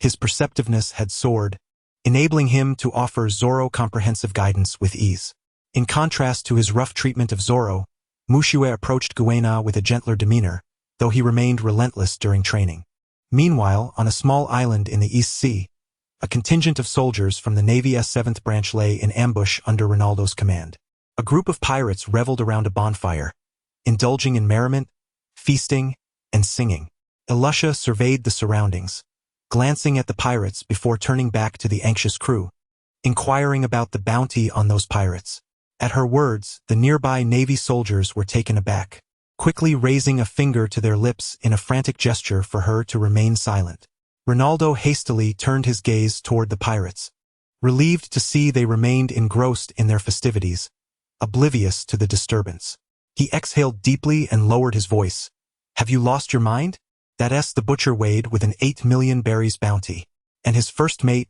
his perceptiveness had soared, enabling him to offer Zoro comprehensive guidance with ease. In contrast to his rough treatment of Zoro, Mushue approached Guena with a gentler demeanor, though he remained relentless during training. Meanwhile, on a small island in the East Sea, a contingent of soldiers from the Navy's 7th branch lay in ambush under Ronaldo's command. A group of pirates reveled around a bonfire, indulging in merriment, feasting, and singing. Elusha surveyed the surroundings, glancing at the pirates before turning back to the anxious crew, inquiring about the bounty on those pirates. At her words, the nearby Navy soldiers were taken aback, quickly raising a finger to their lips in a frantic gesture for her to remain silent. Ronaldo hastily turned his gaze toward the pirates, relieved to see they remained engrossed in their festivities, oblivious to the disturbance. He exhaled deeply and lowered his voice. "Have you lost your mind? That's the butcher Wade with an 8 million berries bounty, and his first mate,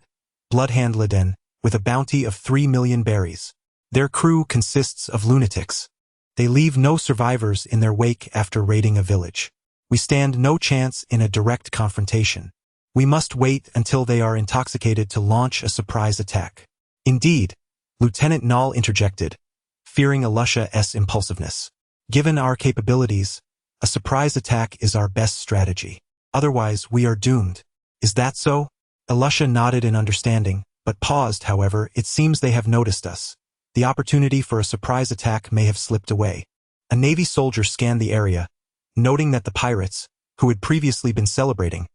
Bloodhand Liden, with a bounty of 3 million berries. Their crew consists of lunatics. They leave no survivors in their wake after raiding a village. We stand no chance in a direct confrontation. We must wait until they are intoxicated to launch a surprise attack." "Indeed," Lieutenant Nall interjected, fearing Elusha's impulsiveness. "Given our capabilities, a surprise attack is our best strategy. Otherwise, we are doomed. Is that so?" Elusha nodded in understanding, but paused. "However, it seems they have noticed us. The opportunity for a surprise attack may have slipped away." A Navy soldier scanned the area, noting that the pirates, who had previously been celebrating,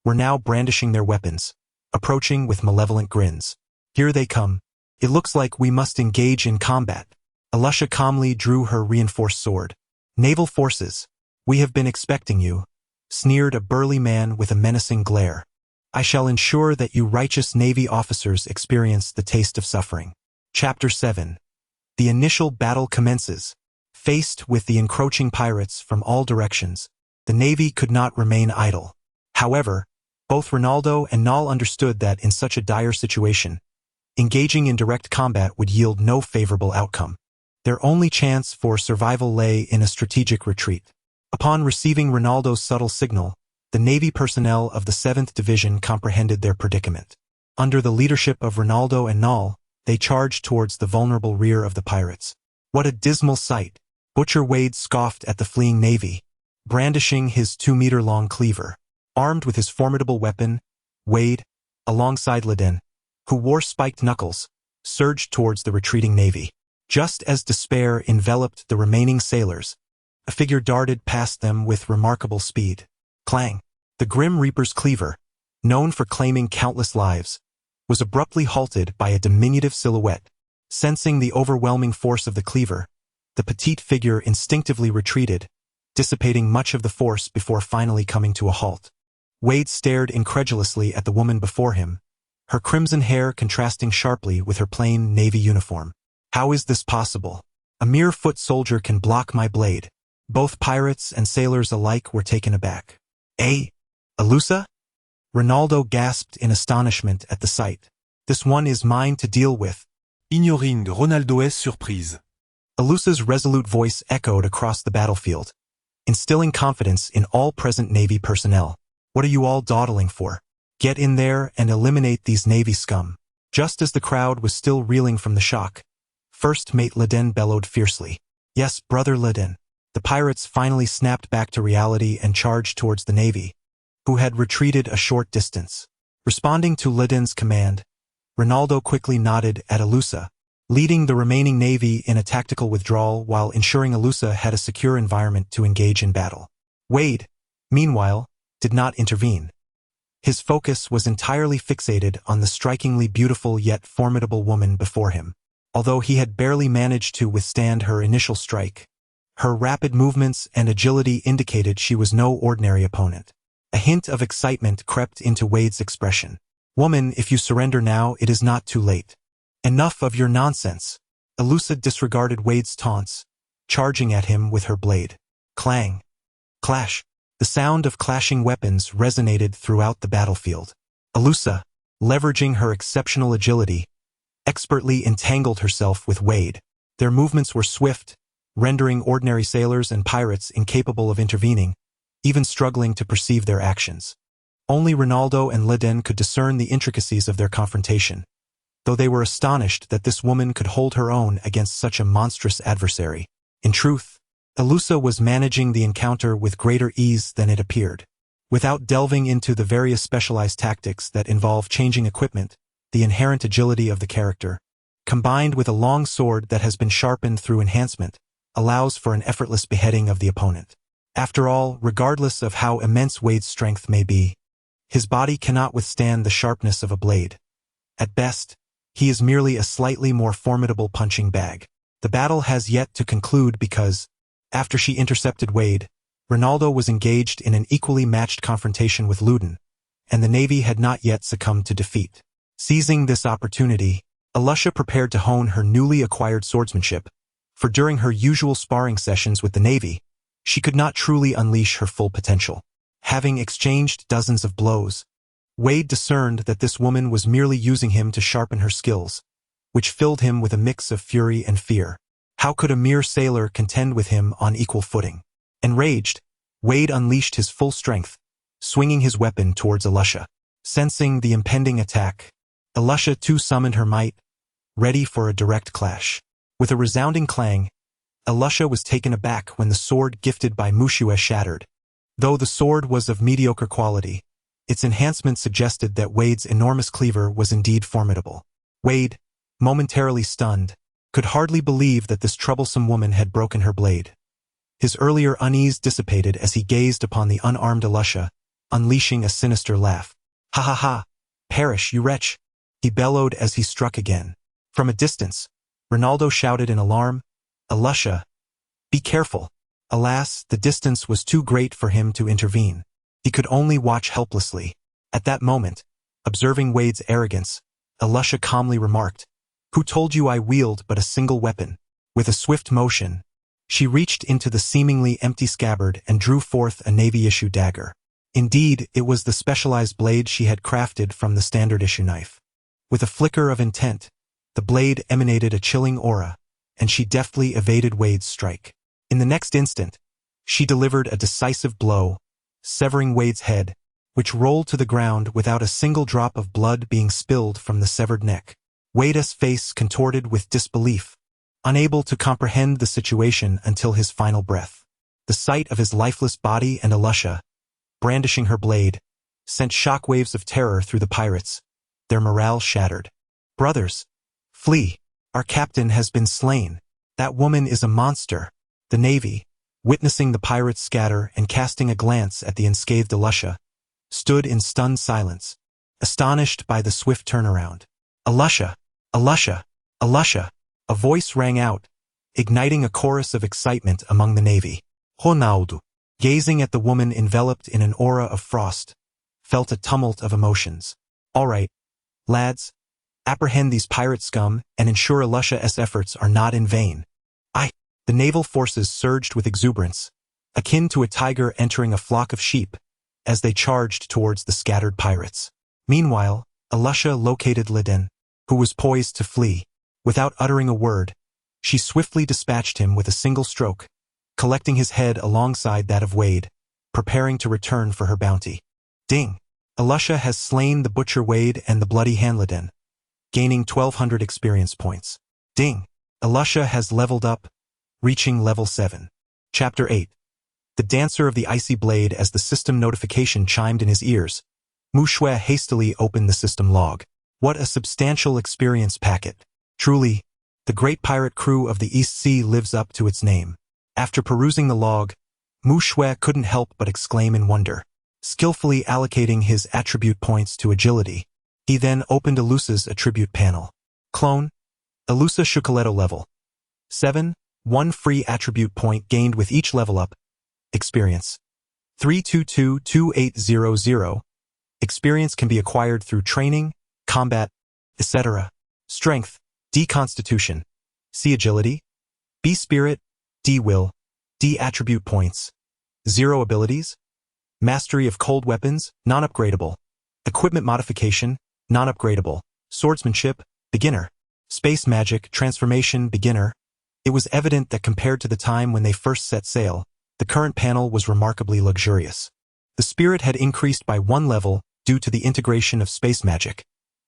were now brandishing their weapons, approaching with malevolent grins. "Here they come. It looks like we must engage in combat." Elusha calmly drew her reinforced sword. "Naval forces, we have been expecting you," sneered a burly man with a menacing glare. "I shall ensure that you righteous Navy officers experience the taste of suffering." Chapter 7. The initial battle commences. Faced with the encroaching pirates from all directions, the Navy could not remain idle. However, both Ronaldo and Nall understood that in such a dire situation, engaging in direct combat would yield no favorable outcome. Their only chance for survival lay in a strategic retreat. Upon receiving Ronaldo's subtle signal, the Navy personnel of the 7th Division comprehended their predicament. Under the leadership of Ronaldo and Nall, they charged towards the vulnerable rear of the pirates. What a dismal sight! Butcher Wade scoffed at the fleeing Navy, brandishing his 2-meter-long cleaver. Armed with his formidable weapon, Wade, alongside Liden, who wore spiked knuckles, surged towards the retreating Navy. Just as despair enveloped the remaining sailors, a figure darted past them with remarkable speed. Clang! The Grim Reaper's cleaver, known for claiming countless lives, was abruptly halted by a diminutive silhouette. Sensing the overwhelming force of the cleaver, the petite figure instinctively retreated, dissipating much of the force before finally coming to a halt. Wade stared incredulously at the woman before him, her crimson hair contrasting sharply with her plain Navy uniform. "How is this possible? A mere foot soldier can block my blade." Both pirates and sailors alike were taken aback. Elusa?" Ronaldo gasped in astonishment at the sight. "This one is mine to deal with." Ignoring Ronaldo's surprise. Elusa's resolute voice echoed across the battlefield, instilling confidence in all present Navy personnel. "What are you all dawdling for? Get in there and eliminate these Navy scum." Just as the crowd was still reeling from the shock, First Mate Liden bellowed fiercely. "Yes, Brother Liden." The pirates finally snapped back to reality and charged towards the Navy, who had retreated a short distance. Responding to Liden's command, Ronaldo quickly nodded at Elusa, leading the remaining Navy in a tactical withdrawal while ensuring Elusa had a secure environment to engage in battle. Wade, meanwhile, did not intervene. His focus was entirely fixated on the strikingly beautiful yet formidable woman before him. Although he had barely managed to withstand her initial strike, her rapid movements and agility indicated she was no ordinary opponent. A hint of excitement crept into Wade's expression. "Woman, if you surrender now, it is not too late." "Enough of your nonsense." Elusa disregarded Wade's taunts, charging at him with her blade. Clang! Clash! The sound of clashing weapons resonated throughout the battlefield. Elusa, leveraging her exceptional agility, expertly entangled herself with Wade. Their movements were swift, rendering ordinary sailors and pirates incapable of intervening, even struggling to perceive their actions. Only Ronaldo and Liden could discern the intricacies of their confrontation, though they were astonished that this woman could hold her own against such a monstrous adversary. In truth, Elusa was managing the encounter with greater ease than it appeared. Without delving into the various specialized tactics that involve changing equipment, the inherent agility of the character, combined with a long sword that has been sharpened through enhancement, allows for an effortless beheading of the opponent. After all, regardless of how immense Wade's strength may be, his body cannot withstand the sharpness of a blade. At best, he is merely a slightly more formidable punching bag. The battle has yet to conclude because, after she intercepted Wade, Ronaldo was engaged in an equally matched confrontation with Luden, and the Navy had not yet succumbed to defeat. Seizing this opportunity, Elusha prepared to hone her newly acquired swordsmanship, for during her usual sparring sessions with the Navy, she could not truly unleash her full potential. Having exchanged dozens of blows, Wade discerned that this woman was merely using him to sharpen her skills, which filled him with a mix of fury and fear. How could a mere sailor contend with him on equal footing? Enraged, Wade unleashed his full strength, swinging his weapon towards Elusha. Sensing the impending attack, Elusha too summoned her might, ready for a direct clash. With a resounding clang, Elusha was taken aback when the sword gifted by Mushue shattered. Though the sword was of mediocre quality, its enhancement suggested that Wade's enormous cleaver was indeed formidable. Wade, momentarily stunned, could hardly believe that this troublesome woman had broken her blade. His earlier unease dissipated as he gazed upon the unarmed Elusha, unleashing a sinister laugh. "Ha ha ha! Perish, you wretch!" he bellowed as he struck again. From a distance, Ronaldo shouted in alarm, "Elusha, be careful!" Alas, the distance was too great for him to intervene. He could only watch helplessly. At that moment, observing Wade's arrogance, Elusha calmly remarked, "Who told you I wield but a single weapon?" With a swift motion, she reached into the seemingly empty scabbard and drew forth a Navy-issue dagger. Indeed, it was the specialized blade she had crafted from the standard-issue knife. With a flicker of intent, the blade emanated a chilling aura, and she deftly evaded Wade's strike. In the next instant, she delivered a decisive blow, severing Wade's head, which rolled to the ground without a single drop of blood being spilled from the severed neck. Wade's face contorted with disbelief, unable to comprehend the situation until his final breath. The sight of his lifeless body and Elusha, brandishing her blade, sent shockwaves of terror through the pirates, their morale shattered. "Brothers, flee! Our captain has been slain. That woman is a monster." The Navy, witnessing the pirates scatter and casting a glance at the unscathed Elusha, stood in stunned silence, astonished by the swift turnaround. "Elusha! Elusha! Elusha!" A voice rang out, igniting a chorus of excitement among the Navy. Ronaldo, gazing at the woman enveloped in an aura of frost, felt a tumult of emotions. "All right, lads, apprehend these pirate scum and ensure Elusha's efforts are not in vain." The naval forces surged with exuberance, akin to a tiger entering a flock of sheep, as they charged towards the scattered pirates. Meanwhile, Elusha located Luden, who was poised to flee. Without uttering a word, she swiftly dispatched him with a single stroke, collecting his head alongside that of Wade, preparing to return for her bounty. Ding! Elusha has slain the butcher Wade and the bloody hand Luden, gaining 1,200 experience points. Ding! Elusha has leveled up, reaching level 7. Chapter 8. The Dancer of the Icy Blade. As the system notification chimed in his ears, Mushue hastily opened the system log. What a substantial experience packet. Truly, the great pirate crew of the East Sea lives up to its name. After perusing the log, Mushue couldn't help but exclaim in wonder. Skillfully allocating his attribute points to agility, he then opened Elusa's attribute panel. Clone, Elusa Shukaletto level 7. 1 free attribute point gained with each level up. Experience 3222800. Experience can be acquired through training, combat, etc. Strength, D Constitution, C Agility, B Spirit, D Will, D Attribute points. 0 abilities. Mastery of cold weapons, non-upgradable. Equipment modification, non-upgradable. Swordsmanship, beginner. Space magic, transformation, beginner. It was evident that compared to the time when they first set sail, the current panel was remarkably luxurious. The spirit had increased by 1 level due to the integration of space magic,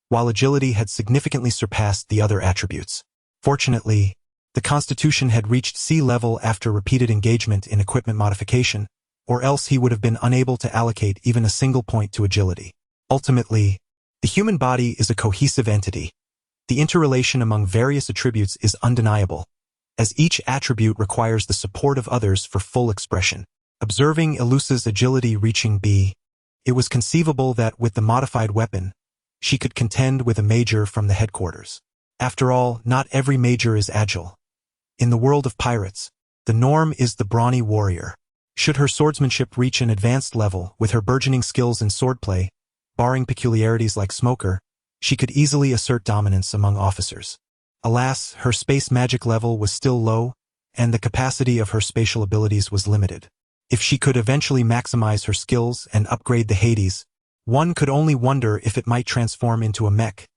while agility had significantly surpassed the other attributes. Fortunately, The Constitution had reached sea level after repeated engagement in equipment modification, or else he would have been unable to allocate even a single point to agility. Ultimately, the human body is a cohesive entity. The interrelation among various attributes is undeniable, as each attribute requires the support of others for full expression. Observing Elusa's agility reaching B, it was conceivable that with the modified weapon, she could contend with a major from the headquarters. After all, not every major is agile. In the world of pirates, the norm is the brawny warrior. Should her swordsmanship reach an advanced level with her burgeoning skills in swordplay, barring peculiarities like smoker, she could easily assert dominance among officers. Alas, her space magic level was still low, and the capacity of her spatial abilities was limited. If she could eventually maximize her skills and upgrade the Hades, one could only wonder if it might transform into a mech,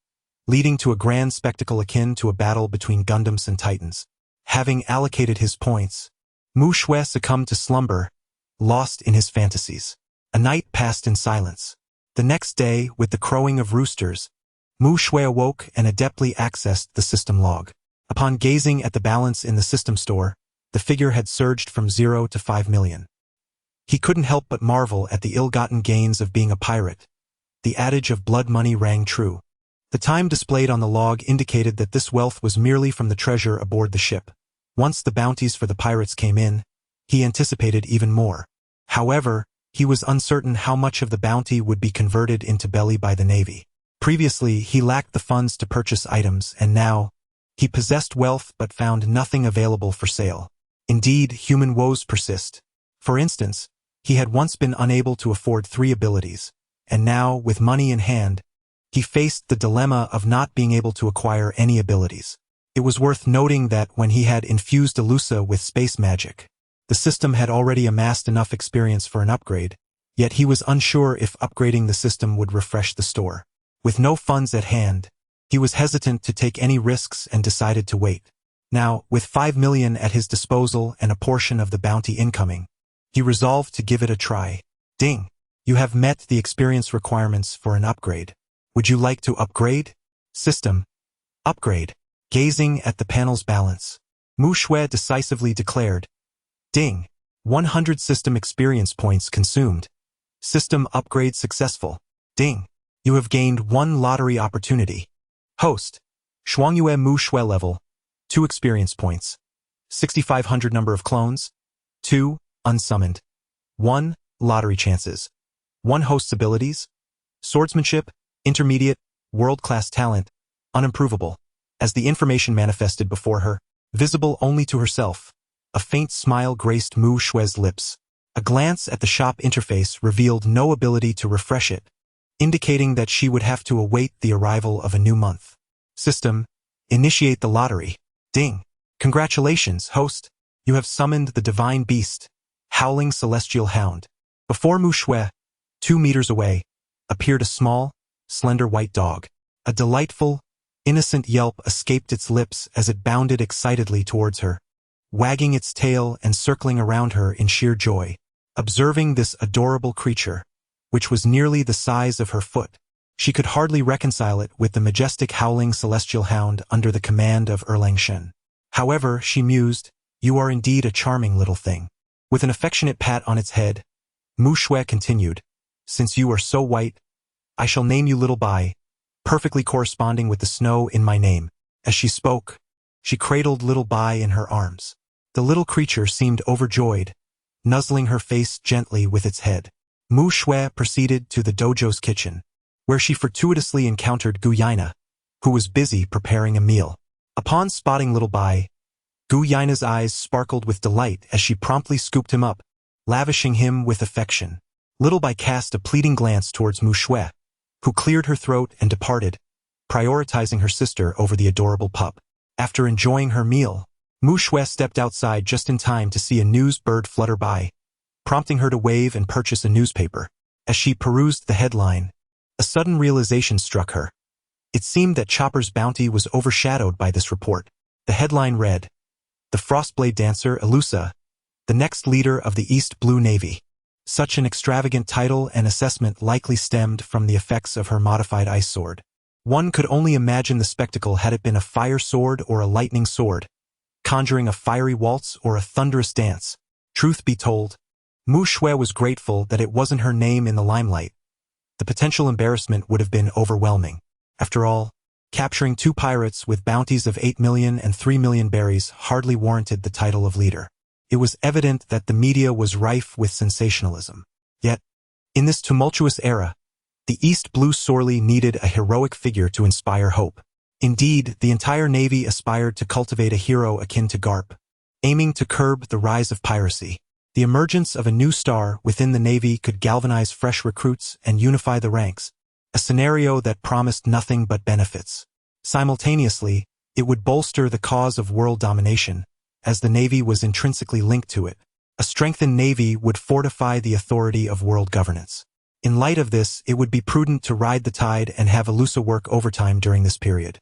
leading to a grand spectacle akin to a battle between Gundams and Titans. Having allocated his points, Mu Shui succumbed to slumber, lost in his fantasies. A night passed in silence. The next day, with the crowing of roosters, Mu Shui awoke and adeptly accessed the system log. Upon gazing at the balance in the system store, the figure had surged from 0 to 5 million. He couldn't help but marvel at the ill-gotten gains of being a pirate. The adage of blood money rang true. The time displayed on the log indicated that this wealth was merely from the treasure aboard the ship. Once the bounties for the pirates came in, he anticipated even more. However, he was uncertain how much of the bounty would be converted into belly by the Navy. Previously, he lacked the funds to purchase items, and now, he possessed wealth but found nothing available for sale. Indeed, human woes persist. For instance, he had once been unable to afford 3 abilities, and now, with money in hand, he faced the dilemma of not being able to acquire any abilities. It was worth noting that when he had infused Elusa with space magic, the system had already amassed enough experience for an upgrade, yet he was unsure if upgrading the system would refresh the store. With no funds at hand, he was hesitant to take any risks and decided to wait. Now, with 5 million at his disposal and a portion of the bounty incoming, he resolved to give it a try. Ding! You have met the experience requirements for an upgrade. Would you like to upgrade? System. Upgrade. Gazing at the panel's balance, Mu Shui decisively declared, Ding! 100 system experience points consumed. System upgrade successful. Ding! You have gained 1 lottery opportunity. Host. Shuangyue Mu Shui level. 2 experience points. 6,500 number of clones. 2. Unsummoned. 1. Lottery chances. 1 host's abilities. Swordsmanship, intermediate, world-class talent, unimprovable. As the information manifested before her, visible only to herself, a faint smile graced Mu Shui's lips. A glance at the shop interface revealed no ability to refresh it, indicating that she would have to await the arrival of a new month. System. Initiate the lottery. Ding! Congratulations, host. You have summoned the divine beast, Howling Celestial Hound. Before Mu Shui, 2 meters away, appeared a small, slender white dog. A delightful, innocent yelp escaped its lips as it bounded excitedly towards her, wagging its tail and circling around her in sheer joy. Observing this adorable creature, which was nearly the size of her foot, she could hardly reconcile it with the majestic howling celestial hound under the command of Erlang Shen. However, she mused, you are indeed a charming little thing. With an affectionate pat on its head, Mu Shui continued, since you are so white, I shall name you Little Bai, perfectly corresponding with the snow in my name. As she spoke, she cradled Little Bai in her arms. The little creature seemed overjoyed, nuzzling her face gently with its head. Mu Shui proceeded to the dojo's kitchen, where she fortuitously encountered Gu Yaina, who was busy preparing a meal. Upon spotting Little Bai, Gu Yaina's eyes sparkled with delight as she promptly scooped him up, lavishing him with affection. Little Bai cast a pleading glance towards Mu Shui, who cleared her throat and departed, prioritizing her sister over the adorable pup. After enjoying her meal, Mu Shui stepped outside just in time to see a news bird flutter by, prompting her to wave and purchase a newspaper. As she perused the headline, a sudden realization struck her. It seemed that Chopper's bounty was overshadowed by this report. The headline read, The Frostblade Dancer Elusa, the next leader of the East Blue Navy. Such an extravagant title and assessment likely stemmed from the effects of her modified ice sword. One could only imagine the spectacle had it been a fire sword or a lightning sword. conjuring a fiery waltz or a thunderous dance. Truth be told, Mu Shui was grateful that it wasn't her name in the limelight. The potential embarrassment would have been overwhelming. After all, capturing 2 pirates with bounties of 8 million and 3 million berries hardly warranted the title of leader. It was evident that the media was rife with sensationalism. Yet, in this tumultuous era, the East Blue sorely needed a heroic figure to inspire hope. Indeed, the entire Navy aspired to cultivate a hero akin to Garp, aiming to curb the rise of piracy. The emergence of a new star within the Navy could galvanize fresh recruits and unify the ranks, a scenario that promised nothing but benefits. Simultaneously, it would bolster the cause of world domination, as the Navy was intrinsically linked to it. A strengthened Navy would fortify the authority of world governance. In light of this, it would be prudent to ride the tide and have Alusa work overtime during this period.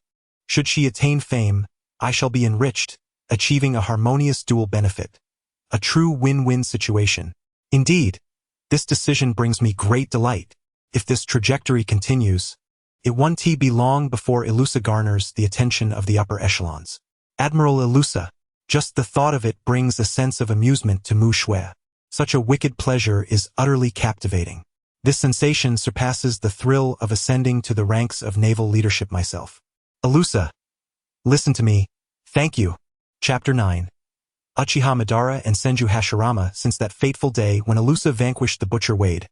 Should she attain fame, I shall be enriched, achieving a harmonious dual benefit. A true win-win situation. Indeed, this decision brings me great delight. If this trajectory continues, it won't be long before Alusa garners the attention of the upper echelons. Admiral Alusa, just the thought of it brings a sense of amusement to Mu Shui. Such a wicked pleasure is utterly captivating. This sensation surpasses the thrill of ascending to the ranks of naval leadership myself. Alusa, listen to me. Thank you. Chapter 9. Uchiha Madara and Senju Hashirama. Since that fateful day when Alusa vanquished the Butcher Wade,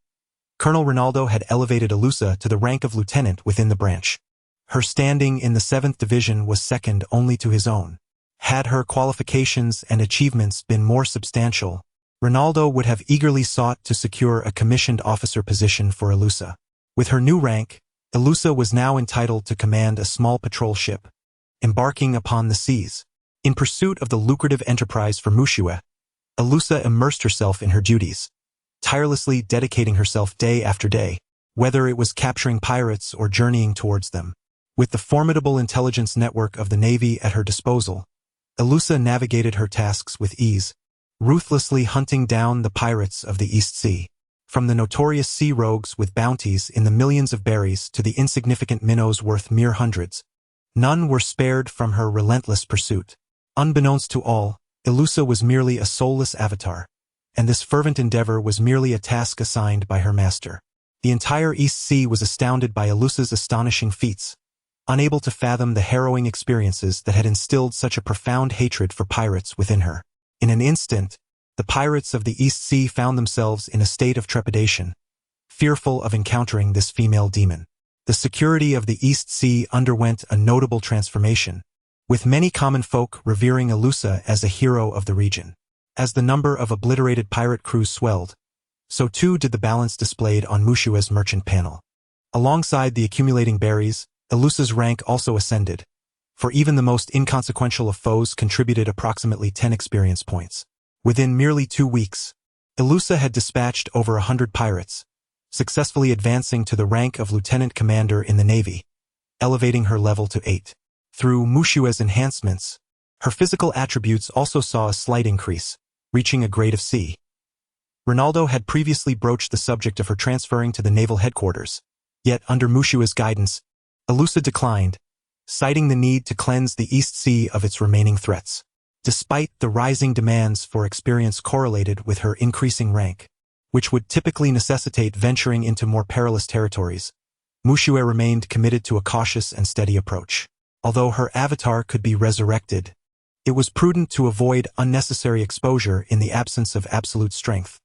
Colonel Ronaldo had elevated Alusa to the rank of lieutenant within the branch. Her standing in the 7th Division was second only to his own. Had her qualifications and achievements been more substantial, Ronaldo would have eagerly sought to secure a commissioned officer position for Alusa. With her new rank, Alusa was now entitled to command a small patrol ship, embarking upon the seas. In pursuit of the lucrative enterprise for Mu Shui, Alusa immersed herself in her duties, tirelessly dedicating herself day after day, whether it was capturing pirates or journeying towards them. With the formidable intelligence network of the Navy at her disposal, Alusa navigated her tasks with ease, ruthlessly hunting down the pirates of the East Sea. From the notorious sea rogues with bounties in the millions of berries to the insignificant minnows worth mere hundreds, none were spared from her relentless pursuit. Unbeknownst to all, Alusa was merely a soulless avatar, and this fervent endeavor was merely a task assigned by her master. The entire East Sea was astounded by Alusa's astonishing feats, unable to fathom the harrowing experiences that had instilled such a profound hatred for pirates within her. In an instant, the pirates of the East Sea found themselves in a state of trepidation, fearful of encountering this female demon. The security of the East Sea underwent a notable transformation, with many common folk revering Alusa as a hero of the region. As the number of obliterated pirate crews swelled, so too did the balance displayed on Mu Shui's merchant panel. Alongside the accumulating berries, Alusa's rank also ascended, for even the most inconsequential of foes contributed approximately 10 experience points. Within merely 2 weeks, Alusa had dispatched over 100 pirates, successfully advancing to the rank of lieutenant commander in the Navy, elevating her level to 8. Through Mu Shui's enhancements, her physical attributes also saw a slight increase, reaching a grade of C. Ronaldo had previously broached the subject of her transferring to the naval headquarters, yet under Mu Shui's guidance, Alusa declined, citing the need to cleanse the East Sea of its remaining threats. Despite the rising demands for experience correlated with her increasing rank, which would typically necessitate venturing into more perilous territories, Mu Shui remained committed to a cautious and steady approach. Although her avatar could be resurrected, it was prudent to avoid unnecessary exposure in the absence of absolute strength,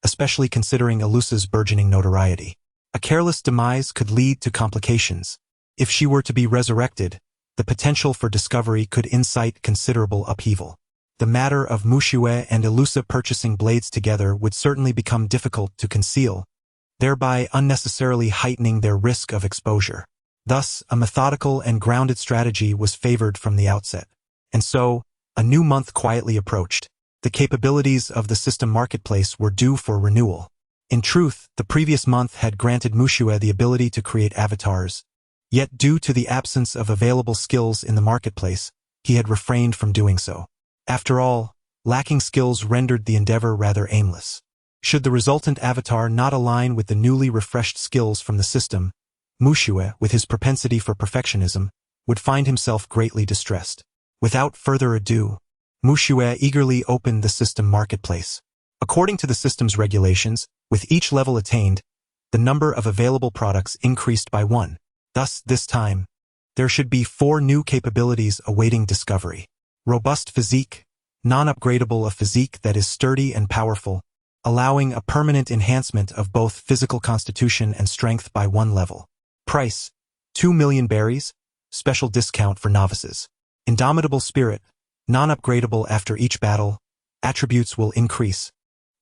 especially considering Alusa's burgeoning notoriety. A careless demise could lead to complications. If she were to be resurrected, the potential for discovery could incite considerable upheaval. The matter of Mu Shui and Alusa purchasing blades together would certainly become difficult to conceal, thereby unnecessarily heightening their risk of exposure. Thus, a methodical and grounded strategy was favored from the outset. And so, a new month quietly approached. The capabilities of the system marketplace were due for renewal. In truth, the previous month had granted Mu Shui the ability to create avatars, yet due to the absence of available skills in the marketplace, he had refrained from doing so. After all, lacking skills rendered the endeavor rather aimless. Should the resultant avatar not align with the newly refreshed skills from the system, Mu Shui, with his propensity for perfectionism, would find himself greatly distressed. Without further ado, Mushue eagerly opened the system marketplace. According to the system's regulations, with each level attained, the number of available products increased by 1. Thus, this time, there should be 4 new capabilities awaiting discovery. Robust physique, non-upgradable, a physique that is sturdy and powerful, allowing a permanent enhancement of both physical constitution and strength by 1 level. Price, 2 million berries, special discount for novices. Indomitable spirit, non-upgradable after each battle, attributes will increase,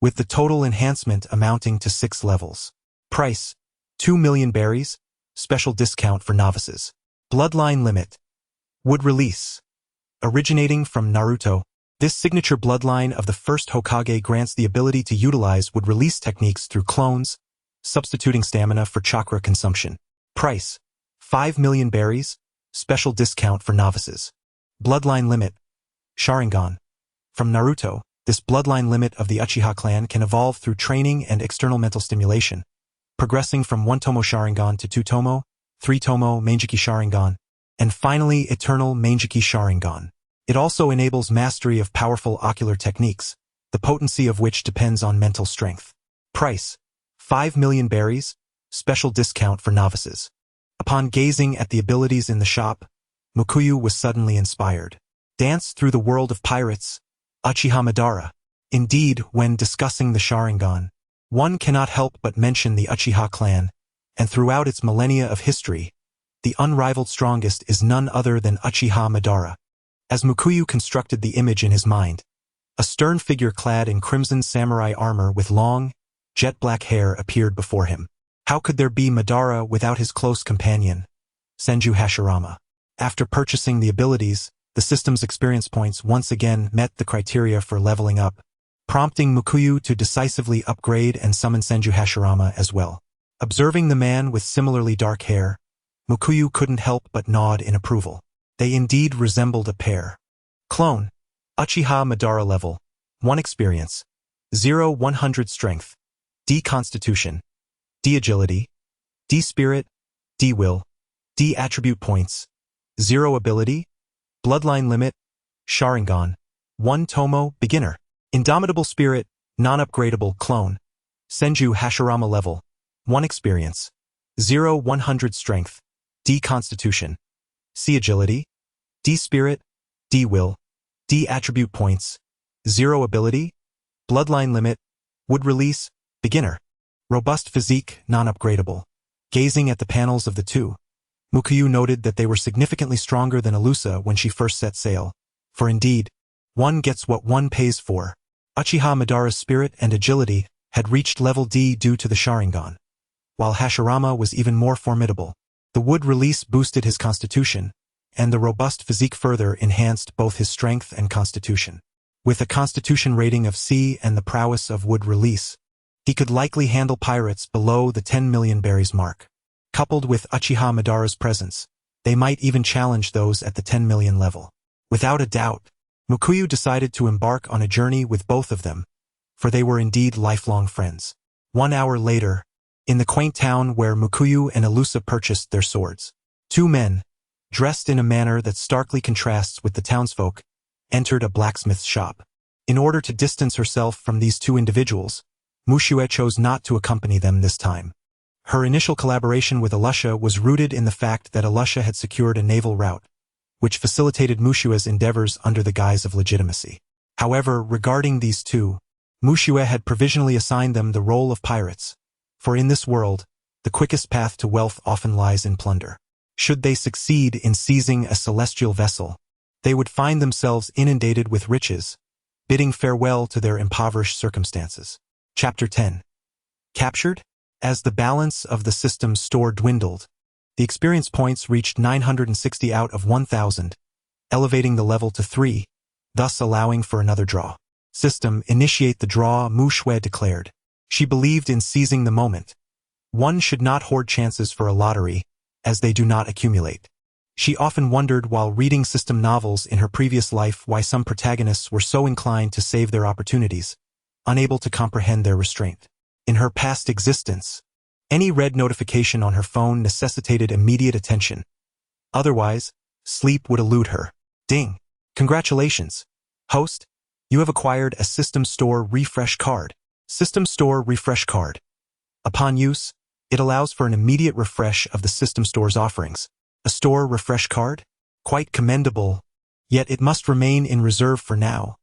with the total enhancement amounting to 6 levels. Price, 2 million berries, special discount for novices. Bloodline limit. Would release. Originating from Naruto, this signature bloodline of the first Hokage grants the ability to utilize would release techniques through clones, substituting stamina for chakra consumption. Price, 5 million berries, special discount for novices. Bloodline limit. Sharingan. From Naruto, this bloodline limit of the Uchiha clan can evolve through training and external mental stimulation, progressing from 1-tomo Sharingan to 2-tomo, 3-tomo Manjiki Sharingan, and finally Eternal Manjiki Sharingan. It also enables mastery of powerful ocular techniques, the potency of which depends on mental strength. Price, 5 million berries, special discount for novices. Upon gazing at the abilities in the shop, Mukuyu was suddenly inspired. Dance through the world of pirates, Uchiha Madara. Indeed, when discussing the Sharingan, one cannot help but mention the Uchiha clan, and throughout its millennia of history, the unrivaled strongest is none other than Uchiha Madara. As Mukuyu constructed the image in his mind, a stern figure clad in crimson samurai armor with long, jet-black hair appeared before him. How could there be Madara without his close companion, Senju Hashirama? After purchasing the abilities, the system's experience points once again met the criteria for leveling up, prompting Mukuyu to decisively upgrade and summon Senju Hashirama as well. Observing the man with similarly dark hair, Mukuyu couldn't help but nod in approval. They indeed resembled a pair. Clone. Uchiha Madara level. 1 experience. 0-100 strength. D constitution. D agility. D spirit. D will. D attribute points. 0 ability. Bloodline limit. Sharingan. 1-tomo beginner. Indomitable spirit. Non-upgradable clone. Senju Hashirama level. 1 experience. 0-100 strength. D constitution. C agility. D spirit. D will. D attribute points. 0 ability. Bloodline limit. Would release. Beginner. Robust physique, non-upgradable. Gazing at the panels of the two, Mukuyu noted that they were significantly stronger than Alusa when she first set sail. For indeed, one gets what one pays for. Uchiha Madara's spirit and agility had reached level D due to the Sharingan, while Hashirama was even more formidable. The wood release boosted his constitution, and the robust physique further enhanced both his strength and constitution. With a constitution rating of C and the prowess of wood release, he could likely handle pirates below the 10 million berries mark. Coupled with Uchiha Madara's presence, they might even challenge those at the 10 million level. Without a doubt, Mukuyu decided to embark on a journey with both of them, for they were indeed lifelong friends. 1 hour later, in the quaint town where Mukuyu and Alusa purchased their swords, 2 men, dressed in a manner that starkly contrasts with the townsfolk, entered a blacksmith's shop. In order to distance herself from these 2 individuals, Mushue chose not to accompany them this time. Her initial collaboration with Alusha was rooted in the fact that Alusha had secured a naval route, which facilitated Mushue's endeavors under the guise of legitimacy. However, regarding these 2, Mushue had provisionally assigned them the role of pirates, for in this world, the quickest path to wealth often lies in plunder. Should they succeed in seizing a celestial vessel, they would find themselves inundated with riches, bidding farewell to their impoverished circumstances. Chapter 10. Captured? As the balance of the system's store dwindled, the experience points reached 960 out of 1,000, elevating the level to 3, thus allowing for another draw. System, initiate the draw, Mushue declared. She believed in seizing the moment. One should not hoard chances for a lottery, as they do not accumulate. She often wondered while reading system novels in her previous life why some protagonists were so inclined to save their opportunities, unable to comprehend their restraint. In her past existence, any red notification on her phone necessitated immediate attention. Otherwise, sleep would elude her. Ding! Congratulations! Host, you have acquired a System Store Refresh Card. System Store Refresh Card. Upon use, it allows for an immediate refresh of the System Store's offerings. A Store Refresh Card? Quite commendable, yet it must remain in reserve for now,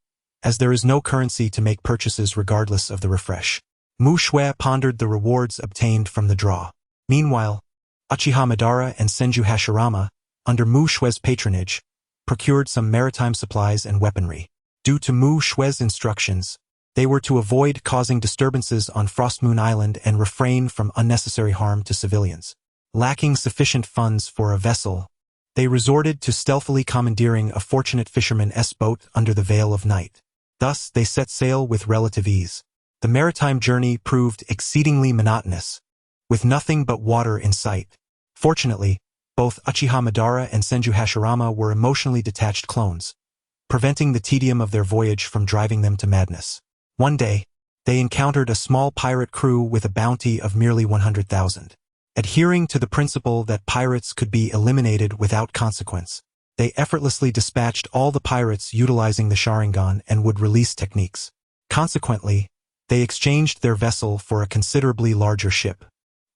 as there is no currency to make purchases regardless of the refresh. Mu Shui pondered the rewards obtained from the draw. Meanwhile, Uchiha Madara and Senju Hashirama, under Mu Shui's patronage, procured some maritime supplies and weaponry. Due to Mu Shui's instructions, they were to avoid causing disturbances on Frostmoon Island and refrain from unnecessary harm to civilians. Lacking sufficient funds for a vessel, they resorted to stealthily commandeering a fortunate fisherman's boat under the veil of night. Thus, they set sail with relative ease. The maritime journey proved exceedingly monotonous, with nothing but water in sight. Fortunately, both Uchiha Madara and Senju Hashirama were emotionally detached clones, preventing the tedium of their voyage from driving them to madness. One day, they encountered a small pirate crew with a bounty of merely 100,000. Adhering to the principle that pirates could be eliminated without consequence, they effortlessly dispatched all the pirates utilizing the Sharingan and would release techniques. Consequently, they exchanged their vessel for a considerably larger ship.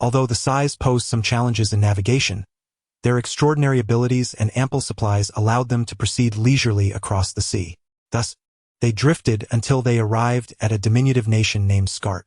Although the size posed some challenges in navigation, their extraordinary abilities and ample supplies allowed them to proceed leisurely across the sea. Thus, they drifted until they arrived at a diminutive nation named Skart.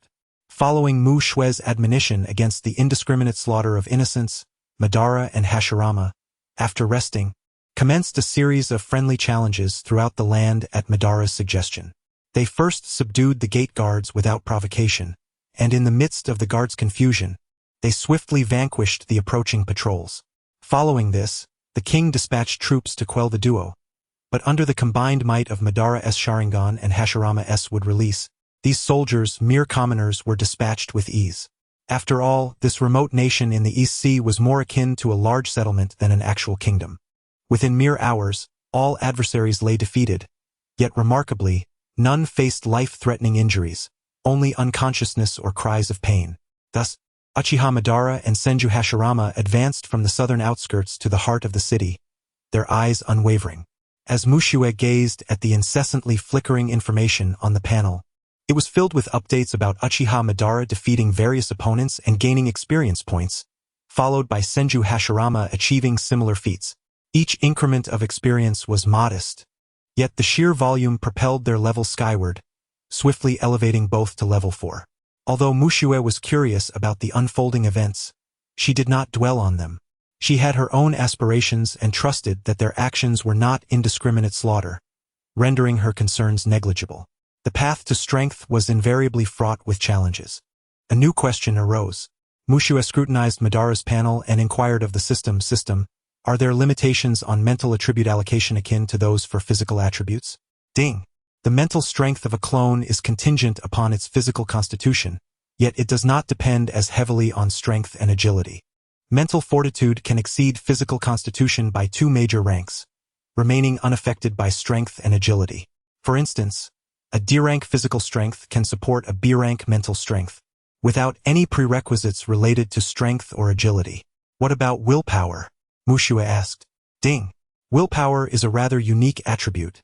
Following Mu Shui's admonition against the indiscriminate slaughter of innocents, Madara and Hashirama, after resting, commenced a series of friendly challenges throughout the land at Madara's suggestion. They first subdued the gate guards without provocation, and in the midst of the guards' confusion, they swiftly vanquished the approaching patrols. Following this, the king dispatched troops to quell the duo, but under the combined might of Madara's Sharingan and Hashirama's would release, these soldiers, mere commoners, were dispatched with ease. After all, this remote nation in the East Sea was more akin to a large settlement than an actual kingdom. Within mere hours, all adversaries lay defeated, yet remarkably, none faced life-threatening injuries, only unconsciousness or cries of pain. Thus, Uchiha Madara and Senju Hashirama advanced from the southern outskirts to the heart of the city, their eyes unwavering. As Mu Shui gazed at the incessantly flickering information on the panel, it was filled with updates about Uchiha Madara defeating various opponents and gaining experience points, followed by Senju Hashirama achieving similar feats. Each increment of experience was modest, yet the sheer volume propelled their level skyward, swiftly elevating both to level 4. Although Mu Shui was curious about the unfolding events, she did not dwell on them. She had her own aspirations and trusted that their actions were not indiscriminate slaughter, rendering her concerns negligible. The path to strength was invariably fraught with challenges. A new question arose. Mu Shui scrutinized Madara's panel and inquired of the system, are there limitations on mental attribute allocation akin to those for physical attributes? Ding. The mental strength of a clone is contingent upon its physical constitution, yet it does not depend as heavily on strength and agility. Mental fortitude can exceed physical constitution by 2 major ranks, remaining unaffected by strength and agility. For instance, a D-rank physical strength can support a B-rank mental strength, without any prerequisites related to strength or agility. What about willpower? Mu Shui asked. Ding. Willpower is a rather unique attribute,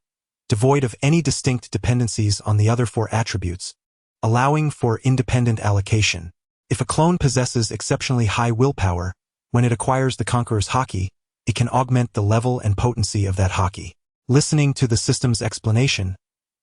devoid of any distinct dependencies on the other 4 attributes, allowing for independent allocation. If a clone possesses exceptionally high willpower, when it acquires the Conqueror's Haki, it can augment the level and potency of that Haki. Listening to the system's explanation,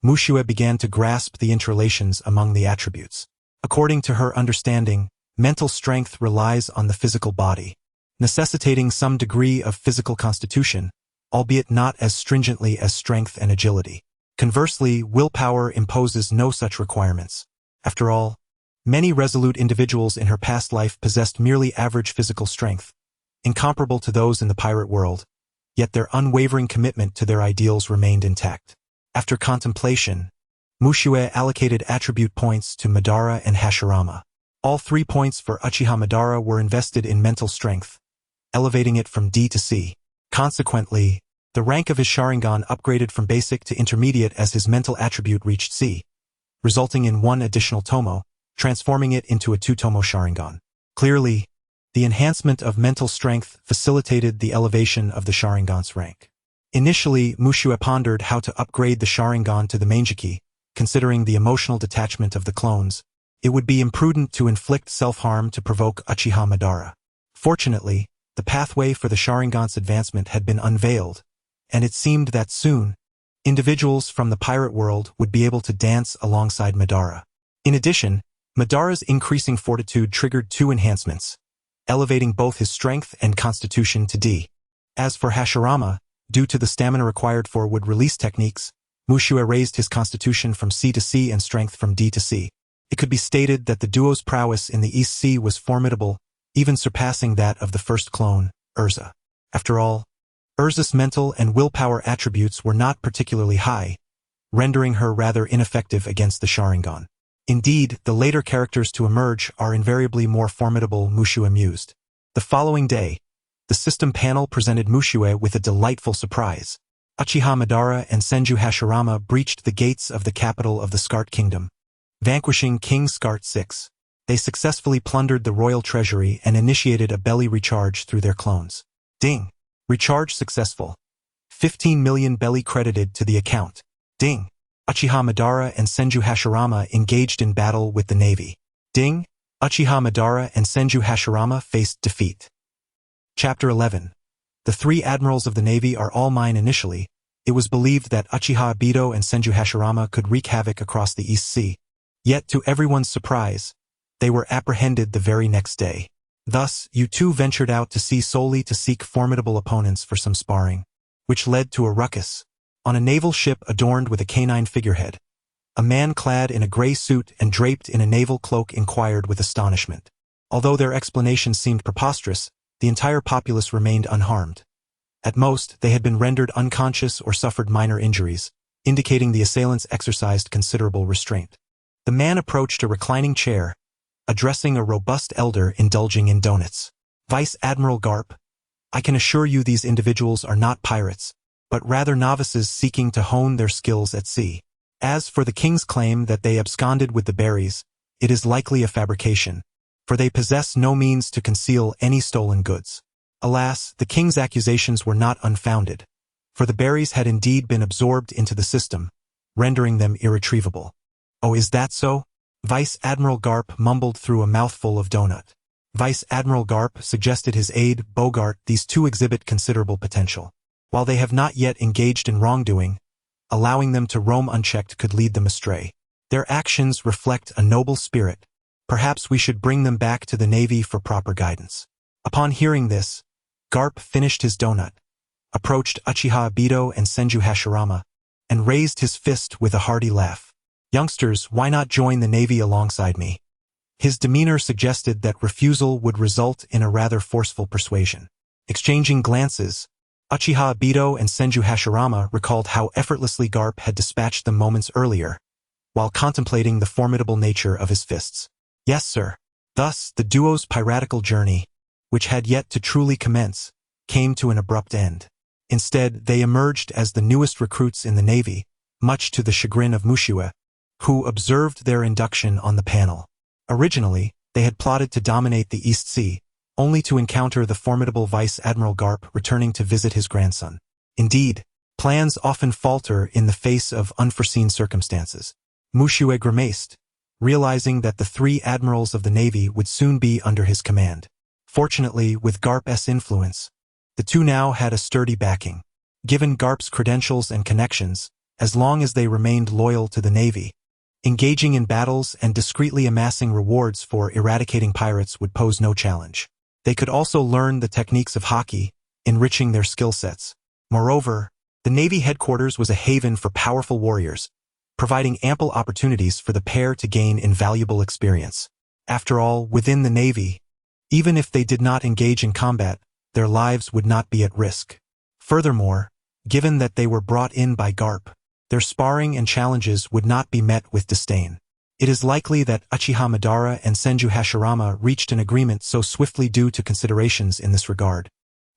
Mu Shui began to grasp the interrelations among the attributes. According to her understanding, mental strength relies on the physical body, necessitating some degree of physical constitution, albeit not as stringently as strength and agility. Conversely, willpower imposes no such requirements. After all, many resolute individuals in her past life possessed merely average physical strength, incomparable to those in the pirate world, yet their unwavering commitment to their ideals remained intact. After contemplation, Mu Shui allocated attribute points to Madara and Hashirama. All 3 points for Uchiha Madara were invested in mental strength, elevating it from D to C. Consequently, the rank of his Sharingan upgraded from basic to intermediate as his mental attribute reached C, resulting in 1 additional tomo, transforming it into a 2-tomo Sharingan. Clearly, the enhancement of mental strength facilitated the elevation of the Sharingan's rank. Initially, Mushue pondered how to upgrade the Sharingan to the Mangekyou, considering the emotional detachment of the clones. It would be imprudent to inflict self-harm to provoke Uchiha Madara. Fortunately, the pathway for the Sharingan's advancement had been unveiled, and it seemed that soon, individuals from the pirate world would be able to dance alongside Madara. In addition, Madara's increasing fortitude triggered two enhancements, elevating both his strength and constitution to D. As for Hashirama, due to the stamina required for would-release techniques, Mushue raised his constitution from C to C and strength from D to C. It could be stated that the duo's prowess in the East Sea was formidable, even surpassing that of the first clone, Erza. After all, Erza's mental and willpower attributes were not particularly high, rendering her rather ineffective against the Sharingan. Indeed, the later characters to emerge are invariably more formidable, Mushue mused. The following day, the system panel presented Mushue with a delightful surprise. Uchiha Madara and Senju Hashirama breached the gates of the capital of the Skart Kingdom, vanquishing King Skart VI. They successfully plundered the royal treasury and initiated a belly recharge through their clones. Ding! Recharge successful. 15 million belly credited to the account. Ding! Uchiha Madara and Senju Hashirama engaged in battle with the navy. Ding! Uchiha Madara and Senju Hashirama faced defeat. Chapter 11. The three admirals of the navy are all mine. Initially, it was believed that Uchiha Obito and Senju Hashirama could wreak havoc across the East Sea. Yet, to everyone's surprise, they were apprehended the very next day. Thus, you two ventured out to sea solely to seek formidable opponents for some sparring, which led to a ruckus. On a naval ship adorned with a canine figurehead, a man clad in a gray suit and draped in a naval cloak inquired with astonishment. Although their explanation seemed preposterous, the entire populace remained unharmed. At most, they had been rendered unconscious or suffered minor injuries, indicating the assailants exercised considerable restraint. The man approached a reclining chair, addressing a robust elder indulging in donuts. Vice Admiral Garp, I can assure you these individuals are not pirates, but rather novices seeking to hone their skills at sea. As for the king's claim that they absconded with the berries, it is likely a fabrication, for they possess no means to conceal any stolen goods. Alas, the king's accusations were not unfounded, for the berries had indeed been absorbed into the system, rendering them irretrievable. Oh, is that so? Vice Admiral Garp mumbled through a mouthful of donut. Vice Admiral Garp suggested his aide, Bogart. These two exhibit considerable potential. While they have not yet engaged in wrongdoing, allowing them to roam unchecked could lead them astray. Their actions reflect a noble spirit. Perhaps we should bring them back to the Navy for proper guidance. Upon hearing this, Garp finished his donut, approached Uchiha Obito and Senju Hashirama, and raised his fist with a hearty laugh. Youngsters, why not join the Navy alongside me? His demeanor suggested that refusal would result in a rather forceful persuasion. Exchanging glances, Uchiha Obito and Senju Hashirama recalled how effortlessly Garp had dispatched them moments earlier, while contemplating the formidable nature of his fists. Yes, sir. Thus, the duo's piratical journey, which had yet to truly commence, came to an abrupt end. Instead, they emerged as the newest recruits in the Navy, much to the chagrin of Mushue, who observed their induction on the panel. Originally, they had plotted to dominate the East Sea, only to encounter the formidable Vice Admiral Garp returning to visit his grandson. Indeed, plans often falter in the face of unforeseen circumstances. Mushue grimaced, realizing that the three admirals of the Navy would soon be under his command. Fortunately, with Garp's influence, the two now had a sturdy backing. Given Garp's credentials and connections, as long as they remained loyal to the Navy, engaging in battles and discreetly amassing rewards for eradicating pirates would pose no challenge. They could also learn the techniques of hockey, enriching their skill sets. Moreover, the Navy headquarters was a haven for powerful warriors, providing ample opportunities for the pair to gain invaluable experience. After all, within the Navy, even if they did not engage in combat, their lives would not be at risk. Furthermore, given that they were brought in by Garp, their sparring and challenges would not be met with disdain. It is likely that Uchiha Madara and Senju Hashirama reached an agreement so swiftly due to considerations in this regard.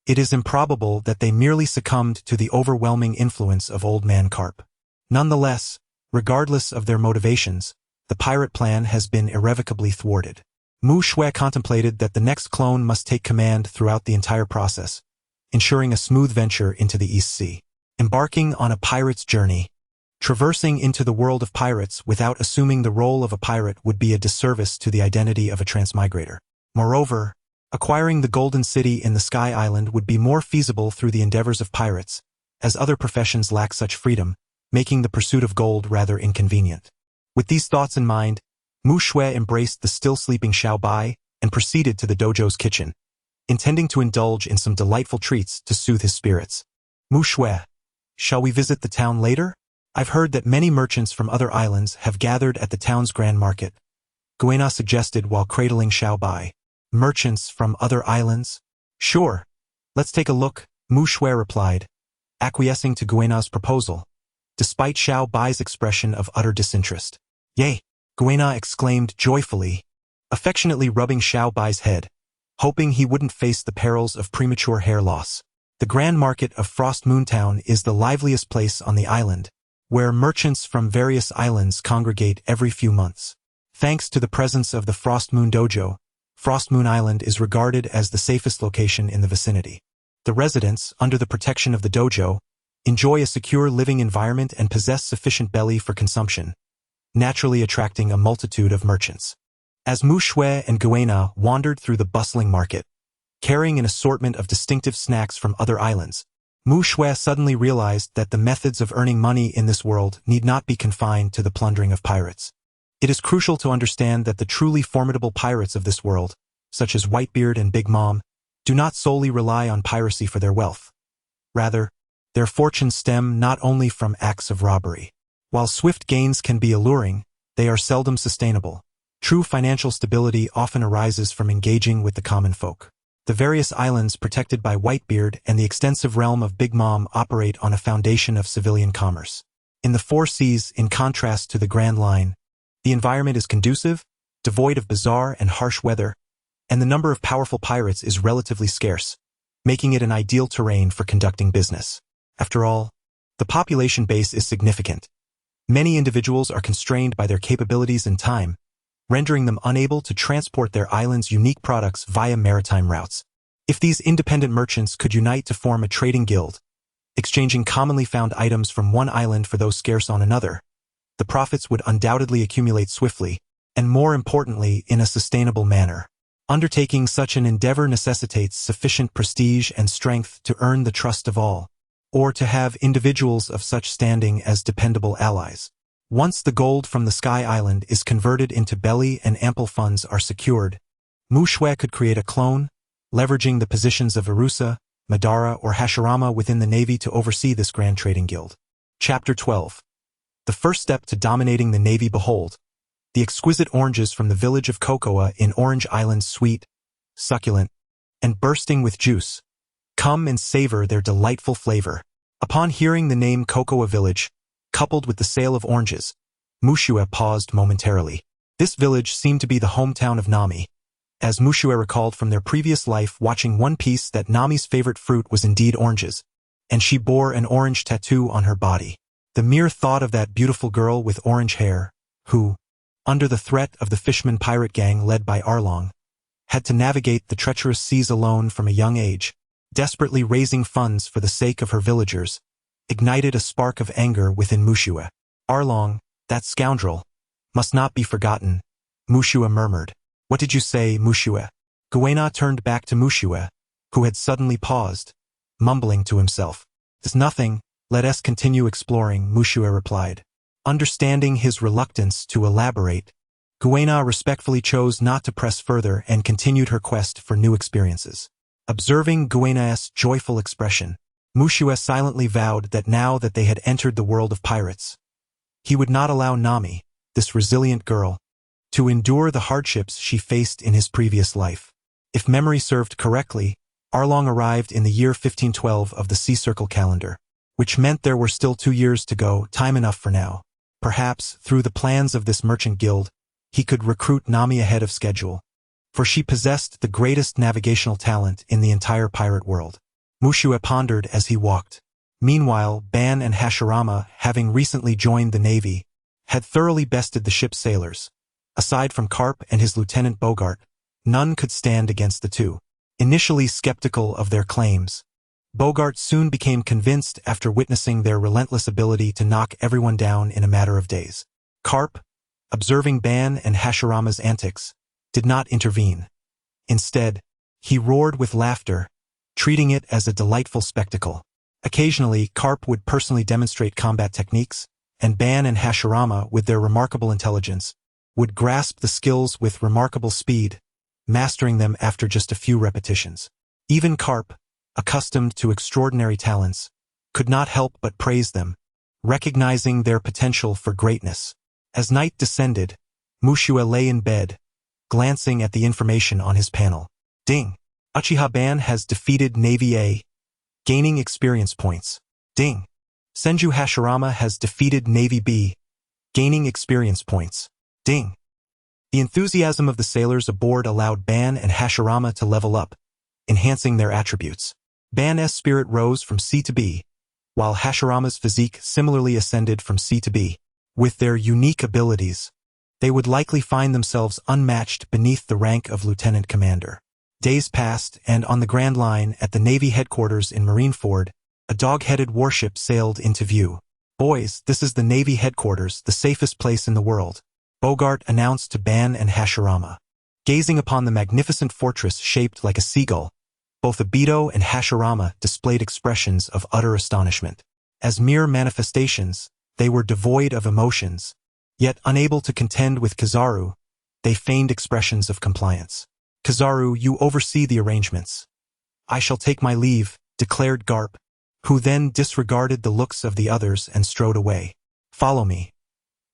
It is improbable that they merely succumbed to the overwhelming influence of Old Man Garp. Nonetheless, regardless of their motivations, the pirate plan has been irrevocably thwarted. Mushue contemplated that the next clone must take command throughout the entire process, ensuring a smooth venture into the East Sea. embarking on a pirate's journey. Traversing into the world of pirates without assuming the role of a pirate would be a disservice to the identity of a transmigrator. Moreover, acquiring the Golden City in the Sky Island would be more feasible through the endeavors of pirates, as other professions lack such freedom, making the pursuit of gold rather inconvenient. With these thoughts in mind, Mu Shui embraced the still sleeping Xiao Bai and proceeded to the dojo's kitchen, intending to indulge in some delightful treats to soothe his spirits. Mu Shui, shall we visit the town later? I've heard that many merchants from other islands have gathered at the town's grand market, Guena suggested while cradling Xiao Bai. Merchants from other islands? Sure. Let's take a look, Mu Shui replied, acquiescing to Guena's proposal, despite Xiao Bai's expression of utter disinterest. Yay! Guena exclaimed joyfully, affectionately rubbing Xiao Bai's head, hoping he wouldn't face the perils of premature hair loss. The Grand Market of Frost Moon Town is the liveliest place on the island, where merchants from various islands congregate every few months. Thanks to the presence of the Frost Moon Dojo, Frost Moon Island is regarded as the safest location in the vicinity. The residents, under the protection of the dojo, enjoy a secure living environment and possess sufficient belly for consumption, naturally attracting a multitude of merchants. As Mu Shui and Guena wandered through the bustling market, carrying an assortment of distinctive snacks from other islands, Mu Shui suddenly realized that the methods of earning money in this world need not be confined to the plundering of pirates. It is crucial to understand that the truly formidable pirates of this world, such as Whitebeard and Big Mom, do not solely rely on piracy for their wealth. Rather, their fortunes stem not only from acts of robbery. While swift gains can be alluring, they are seldom sustainable. True financial stability often arises from engaging with the common folk. The various islands protected by Whitebeard and the extensive realm of Big Mom operate on a foundation of civilian commerce. In the Four Seas, in contrast to the Grand Line, the environment is conducive, devoid of bizarre and harsh weather, and the number of powerful pirates is relatively scarce, making it an ideal terrain for conducting business. After all, the population base is significant. Many individuals are constrained by their capabilities and time, rendering them unable to transport their island's unique products via maritime routes. If these independent merchants could unite to form a trading guild, exchanging commonly found items from one island for those scarce on another, the profits would undoubtedly accumulate swiftly, and more importantly, in a sustainable manner. Undertaking such an endeavor necessitates sufficient prestige and strength to earn the trust of all, or to have individuals of such standing as dependable allies. Once the gold from the Sky Island is converted into belly and ample funds are secured, Mu Shui could create a clone, leveraging the positions of Irusa, Madara, or Hashirama within the Navy to oversee this grand trading guild. Chapter 12. The first step to dominating the Navy. Behold, the exquisite oranges from the village of Cocoa in Orange Island, sweet, succulent, and bursting with juice. Come and savor their delightful flavor. Upon hearing the name Cocoa Village, coupled with the sale of oranges, Mu Shui paused momentarily. This village seemed to be the hometown of Nami, as Mu Shui recalled from their previous life watching One Piece that Nami's favorite fruit was indeed oranges, and she bore an orange tattoo on her body. The mere thought of that beautiful girl with orange hair, who, under the threat of the Fishman pirate gang led by Arlong, had to navigate the treacherous seas alone from a young age, desperately raising funds for the sake of her villagers, ignited a spark of anger within Mu Shui. Arlong, that scoundrel, must not be forgotten, Mu Shui murmured. What did you say, Mu Shui? Guena turned back to Mu Shui, who had suddenly paused, mumbling to himself. It's nothing, let us continue exploring, Mu Shui replied. Understanding his reluctance to elaborate, Guena respectfully chose not to press further and continued her quest for new experiences. Observing Guena's joyful expression, Mu Shui silently vowed that now that they had entered the world of pirates, he would not allow Nami, this resilient girl, to endure the hardships she faced in his previous life. If memory served correctly, Arlong arrived in the year 1512 of the Sea Circle calendar, which meant there were still 2 years to go, time enough for now. Perhaps, through the plans of this merchant guild, he could recruit Nami ahead of schedule, for she possessed the greatest navigational talent in the entire pirate world. Mu Shui pondered as he walked. Meanwhile, Ban and Hashirama, having recently joined the Navy, had thoroughly bested the ship's sailors. Aside from Carp and his Lieutenant Bogart, none could stand against the two. Initially skeptical of their claims, Bogart soon became convinced after witnessing their relentless ability to knock everyone down in a matter of days. Karp, observing Ban and Hashirama's antics, did not intervene. Instead, he roared with laughter, treating it as a delightful spectacle. Occasionally, Karp would personally demonstrate combat techniques, and Ban and Hashirama, with their remarkable intelligence, would grasp the skills with remarkable speed, mastering them after just a few repetitions. Even Karp, accustomed to extraordinary talents, could not help but praise them, recognizing their potential for greatness. As night descended, Mushua lay in bed, glancing at the information on his panel. Ding! Uchiha Ban has defeated Navy A, gaining experience points. Ding! Senju Hashirama has defeated Navy B, gaining experience points. Ding! The enthusiasm of the sailors aboard allowed Ban and Hashirama to level up, enhancing their attributes. Ban's spirit rose from C to B, while Hashirama's physique similarly ascended from C to B. With their unique abilities, they would likely find themselves unmatched beneath the rank of lieutenant commander. Days passed, and on the Grand Line at the Navy headquarters in Marineford, a dog-headed warship sailed into view. "Boys, this is the Navy headquarters, the safest place in the world," Bogart announced to Ban and Hashirama. Gazing upon the magnificent fortress shaped like a seagull, both Obito and Hashirama displayed expressions of utter astonishment. As mere manifestations, they were devoid of emotions, yet unable to contend with Kizaru, they feigned expressions of compliance. "Kizaru, you oversee the arrangements." "I shall take my leave," declared Garp, who then disregarded the looks of the others and strode away. "Follow me.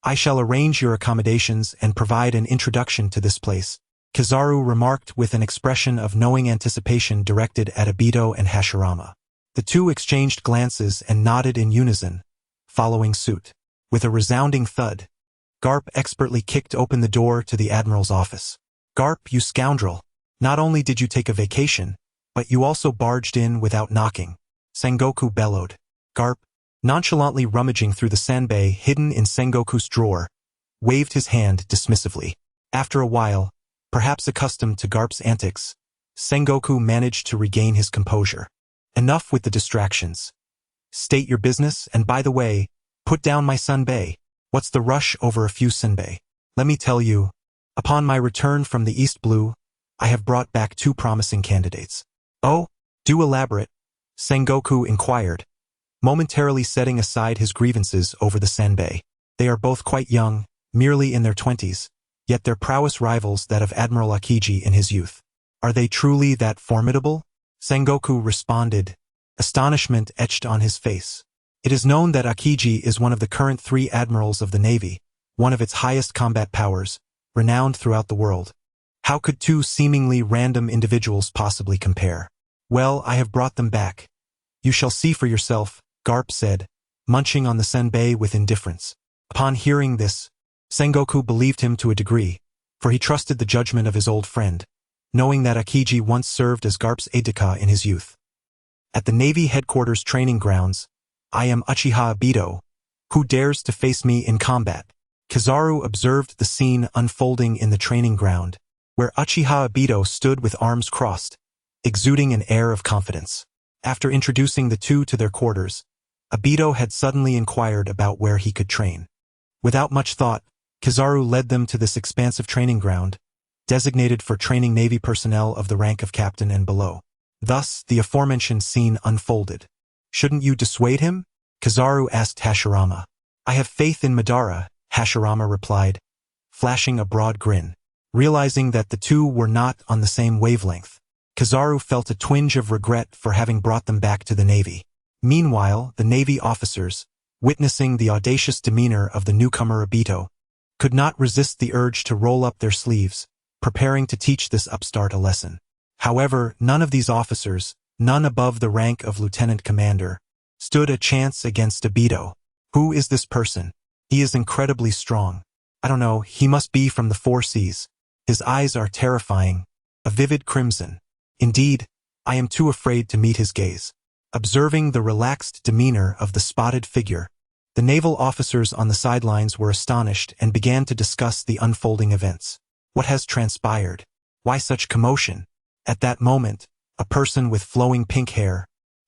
I shall arrange your accommodations and provide an introduction to this place," Kizaru remarked with an expression of knowing anticipation directed at Obito and Hashirama. The two exchanged glances and nodded in unison, following suit. With a resounding thud, Garp expertly kicked open the door to the Admiral's office. "Garp, you scoundrel! Not only did you take a vacation, but you also barged in without knocking," Sengoku bellowed. Garp, nonchalantly rummaging through the senbei hidden in Sengoku's drawer, waved his hand dismissively. After a while, perhaps accustomed to Garp's antics, Sengoku managed to regain his composure. "Enough with the distractions. State your business, and by the way, put down my senbei. What's the rush over a few senbei? Let me tell you, upon my return from the East Blue, I have brought back two promising candidates." "Oh, do elaborate," Sengoku inquired, momentarily setting aside his grievances over the senbei. "They are both quite young, merely in their 20s, yet their prowess rivals that of Admiral Akiji in his youth." "Are they truly that formidable?" Sengoku responded, astonishment etched on his face. "It is known that Akiji is one of the current 3 admirals of the Navy, one of its highest combat powers, renowned throughout the world. How could 2 seemingly random individuals possibly compare? Well, I have brought them back. You shall see for yourself," Garp said, munching on the senbei with indifference. Upon hearing this, Sengoku believed him to a degree, for he trusted the judgment of his old friend, knowing that Akiji once served as Garp's aide-de-camp in his youth. "At the Navy headquarters training grounds, I am Uchiha Obito. Who dares to face me in combat?" Kizaru observed the scene unfolding in the training ground, where Uchiha Obito stood with arms crossed, exuding an air of confidence. After introducing the two to their quarters, Obito had suddenly inquired about where he could train. Without much thought, Kizaru led them to this expansive training ground, designated for training Navy personnel of the rank of captain and below. Thus, the aforementioned scene unfolded. "Shouldn't you dissuade him?" Kizaru asked Hashirama. "I have faith in Madara," Hashirama replied, flashing a broad grin. Realizing that the two were not on the same wavelength, Kizaru felt a twinge of regret for having brought them back to the Navy. Meanwhile, the Navy officers, witnessing the audacious demeanor of the newcomer Obito, could not resist the urge to roll up their sleeves, preparing to teach this upstart a lesson. However, none of these officers, none above the rank of lieutenant commander, stood a chance against Obito. "Who is this person? He is incredibly strong. I don't know, he must be from the 4 seas. His eyes are terrifying, a vivid crimson. Indeed, I am too afraid to meet his gaze." Observing the relaxed demeanor of the spotted figure, the naval officers on the sidelines were astonished and began to discuss the unfolding events. What has transpired? Why such commotion? At that moment, a person with flowing pink hair,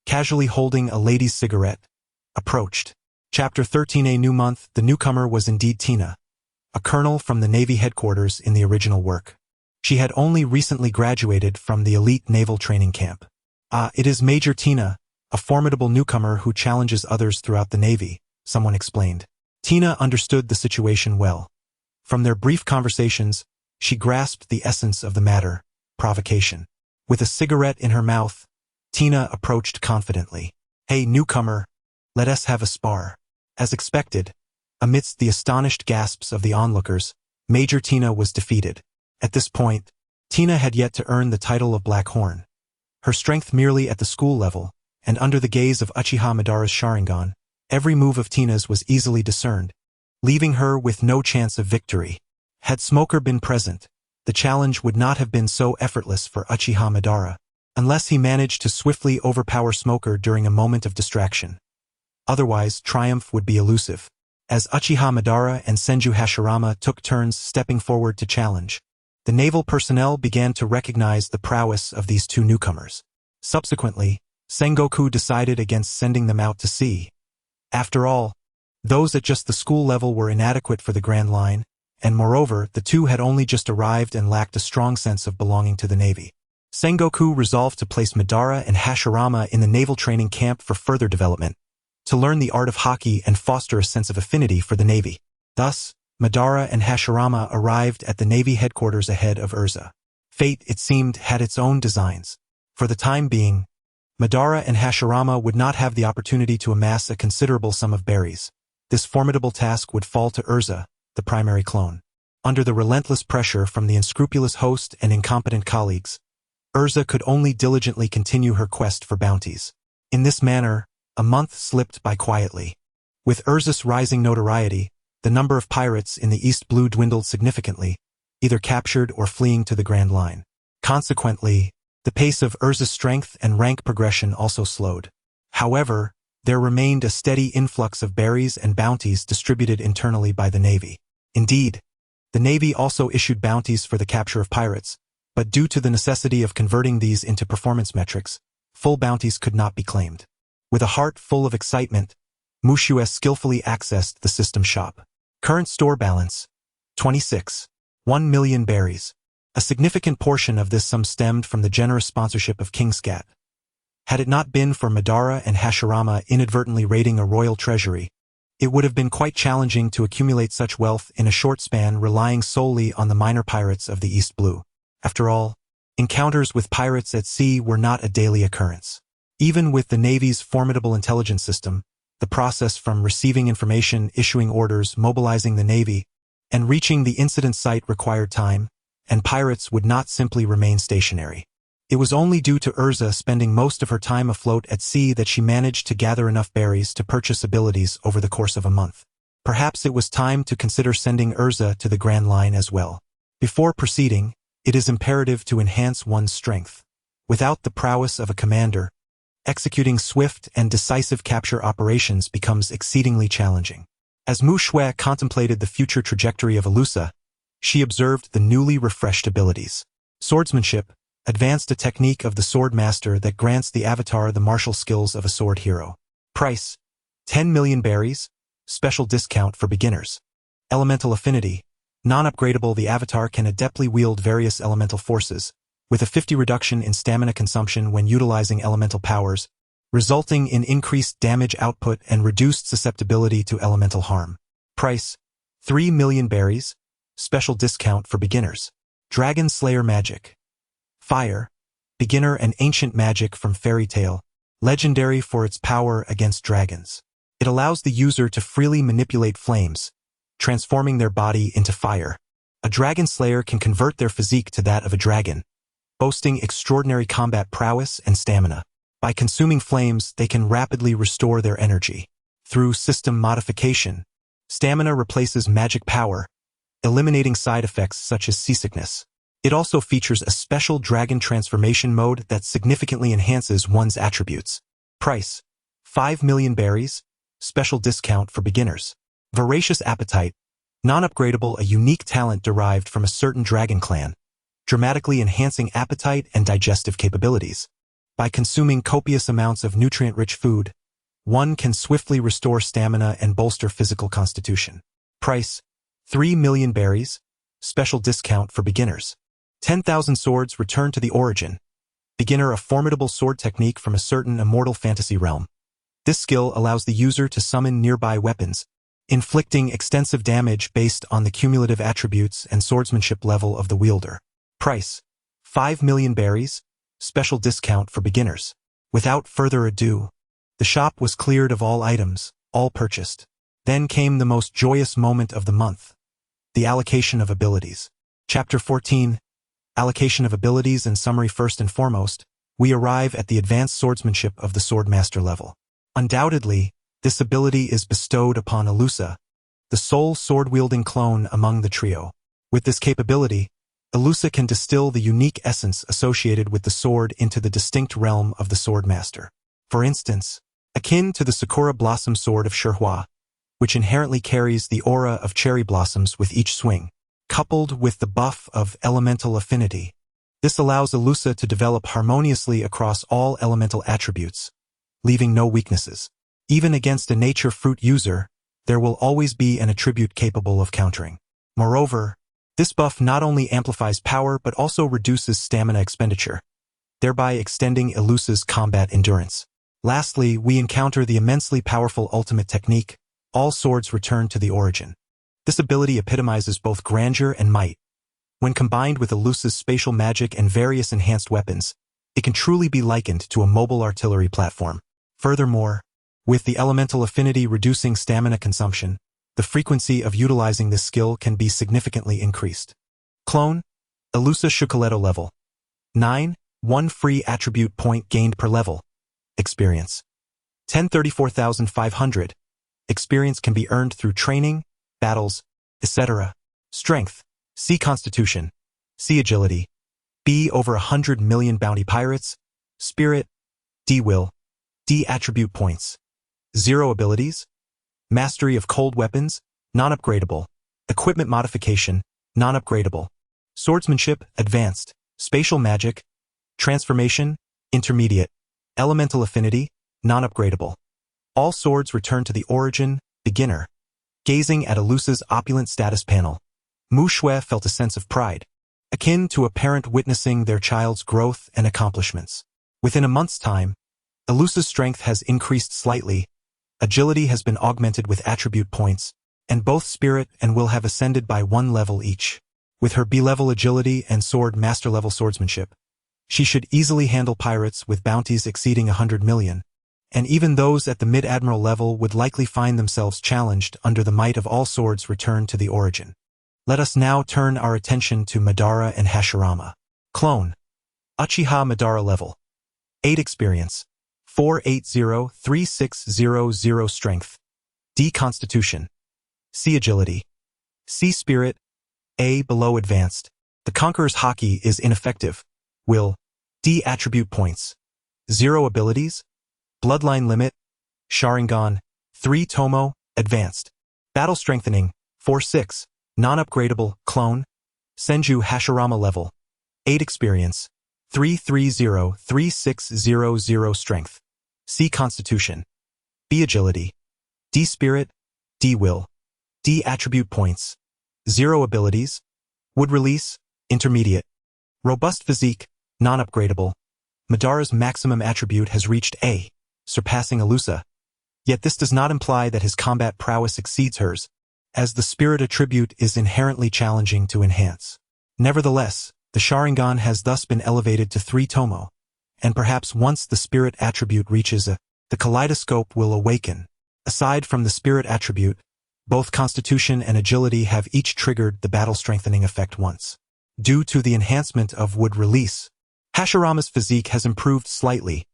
casually holding a lady's cigarette, approached. Chapter 13. A new month. The newcomer was indeed Tina, a colonel from the Navy headquarters in the original work. She had only recently graduated from the elite naval training camp. It is Major Tina, a formidable newcomer who challenges others throughout the Navy, someone explained. Tina understood the situation well. From their brief conversations, she grasped the essence of the matter: provocation. With a cigarette in her mouth, Tina approached confidently. "Hey, newcomer, let us have a spar." As expected, amidst the astonished gasps of the onlookers, Major Tina was defeated. At this point, Tina had yet to earn the title of Black Horn. Her strength merely at the school level, and under the gaze of Uchiha Madara's Sharingan, every move of Tina's was easily discerned, leaving her with no chance of victory. Had Smoker been present, the challenge would not have been so effortless for Uchiha Madara, unless he managed to swiftly overpower Smoker during a moment of distraction. Otherwise, triumph would be elusive. As Uchiha Madara and Senju Hashirama took turns stepping forward to challenge, the naval personnel began to recognize the prowess of these two newcomers. Subsequently, Sengoku decided against sending them out to sea. After all, those at just the school level were inadequate for the Grand Line, and moreover, the two had only just arrived and lacked a strong sense of belonging to the Navy. Sengoku resolved to place Madara and Hashirama in the naval training camp for further development, to learn the art of hockey and foster a sense of affinity for the Navy. Thus, Madara and Hashirama arrived at the Navy headquarters ahead of Urza. Fate, it seemed, had its own designs. For the time being, Madara and Hashirama would not have the opportunity to amass a considerable sum of berries. This formidable task would fall to Urza, the primary clone. Under the relentless pressure from the unscrupulous host and incompetent colleagues, Urza could only diligently continue her quest for bounties. In this manner, a month slipped by quietly. With Urza's rising notoriety, the number of pirates in the East Blue dwindled significantly, either captured or fleeing to the Grand Line. Consequently, the pace of Urza's strength and rank progression also slowed. However, there remained a steady influx of berries and bounties distributed internally by the Navy. Indeed, the Navy also issued bounties for the capture of pirates, but due to the necessity of converting these into performance metrics, full bounties could not be claimed. With a heart full of excitement, Mushue skillfully accessed the system shop. Current store balance: 26. 1 million berries. A significant portion of this sum stemmed from the generous sponsorship of King Scat. Had it not been for Madara and Hashirama inadvertently raiding a royal treasury, it would have been quite challenging to accumulate such wealth in a short span relying solely on the minor pirates of the East Blue. After all, encounters with pirates at sea were not a daily occurrence. Even with the Navy's formidable intelligence system, the process from receiving information, issuing orders, mobilizing the Navy, and reaching the incident site required time, and pirates would not simply remain stationary. It was only due to Urza spending most of her time afloat at sea that she managed to gather enough berries to purchase abilities over the course of a month. Perhaps it was time to consider sending Urza to the Grand Line as well. Before proceeding, it is imperative to enhance one's strength. Without the prowess of a commander, executing swift and decisive capture operations becomes exceedingly challenging. As Mu Shui contemplated the future trajectory of Alusa, she observed the newly refreshed abilities. Swordsmanship, advanced, a technique of the sword master that grants the avatar the martial skills of a sword hero. Price: 10 million berries, special discount for beginners. Elemental affinity: non-upgradable, the avatar can adeptly wield various elemental forces, with a 50 reduction in stamina consumption when utilizing elemental powers, resulting in increased damage output and reduced susceptibility to elemental harm. Price: 3 million berries, special discount for beginners. Dragon Slayer magic. Fire, beginner and ancient magic from fairy tale, legendary for its power against dragons. It allows the user to freely manipulate flames, transforming their body into fire. A dragon slayer can convert their physique to that of a dragon, boasting extraordinary combat prowess and stamina. By consuming flames, they can rapidly restore their energy. Through system modification, stamina replaces magic power, eliminating side effects such as seasickness. It also features a special dragon transformation mode that significantly enhances one's attributes. Price: 5 million berries, special discount for beginners. Voracious appetite, non-upgradable, a unique talent derived from a certain dragon clan, dramatically enhancing appetite and digestive capabilities. By consuming copious amounts of nutrient-rich food, one can swiftly restore stamina and bolster physical constitution. Price: 3 million berries, special discount for beginners. 10,000 swords return to the origin. Beginner: a formidable sword technique from a certain immortal fantasy realm. This skill allows the user to summon nearby weapons, inflicting extensive damage based on the cumulative attributes and swordsmanship level of the wielder. Price: 5 million berries, special discount for beginners. Without further ado, the shop was cleared of all items, all purchased. Then came the most joyous moment of the month: the allocation of abilities. Chapter 14. Allocation of abilities and summary. First and foremost, we arrive at the advanced swordsmanship of the Swordmaster level. Undoubtedly, this ability is bestowed upon Elusa, the sole sword-wielding clone among the trio. With this capability, Elusa can distill the unique essence associated with the sword into the distinct realm of the Swordmaster. For instance, akin to the Sakura Blossom Sword of Shihua, which inherently carries the aura of cherry blossoms with each swing, coupled with the buff of elemental affinity. This allows Elusa to develop harmoniously across all elemental attributes, leaving no weaknesses. Even against a nature fruit user, there will always be an attribute capable of countering. Moreover, this buff not only amplifies power but also reduces stamina expenditure, thereby extending Elusa's combat endurance. Lastly, we encounter the immensely powerful ultimate technique, All Swords Return to the Origin. This ability epitomizes both grandeur and might. When combined with Elusa's spatial magic and various enhanced weapons, it can truly be likened to a mobile artillery platform. Furthermore, with the elemental affinity reducing stamina consumption, the frequency of utilizing this skill can be significantly increased. Clone: Elusa Shukuleto level 9, 1 free attribute point gained per level. Experience: 1034,500. Experience can be earned through training, battles, etc. Strength: C Constitution, C Agility, B over 100 million bounty pirates, Spirit, D Will, D Attribute points. 0 abilities: Mastery of cold weapons, non-upgradable. Equipment modification, non-upgradable. Swordsmanship, advanced. Spatial magic, transformation, intermediate. Elemental affinity, non-upgradable. All Swords Return to the Origin, beginner. Gazing at Elusa's opulent status panel, Mu Shui felt a sense of pride, akin to a parent witnessing their child's growth and accomplishments. Within a month's time, Elusa's strength has increased slightly, agility has been augmented with attribute points, and both spirit and will have ascended by 1 level each. With her B-level agility and sword master-level swordsmanship, she should easily handle pirates with bounties exceeding 100 million, and even those at the mid-admiral level would likely find themselves challenged under the might of All Swords Return to the Origin. Let us now turn our attention to Madara and Hashirama. Clone: Uchiha Madara level 8 experience, 4803600 strength, D Constitution, C Agility, C Spirit, A below advanced. The Conqueror's Haki is ineffective. Will, D Attribute points. 0 abilities: Bloodline limit, Sharingan, 3 Tomo, advanced. Battle strengthening, 4-6, non-upgradable. Clone: Senju Hashirama level 8 experience, 3303600 strength, C Constitution, B Agility, D Spirit, D Will, D Attribute points. 0 abilities: Wood release, intermediate. Robust physique, non-upgradable. Madara's maximum attribute has reached A, surpassing Elusa. Yet this does not imply that his combat prowess exceeds hers, as the spirit attribute is inherently challenging to enhance. Nevertheless, the Sharingan has thus been elevated to 3 Tomo, and perhaps once the spirit attribute reaches A, the kaleidoscope will awaken. Aside from the spirit attribute, both Constitution and Agility have each triggered the battle strengthening effect once. Due to the enhancement of Wood release, Hashirama's physique has improved slightly,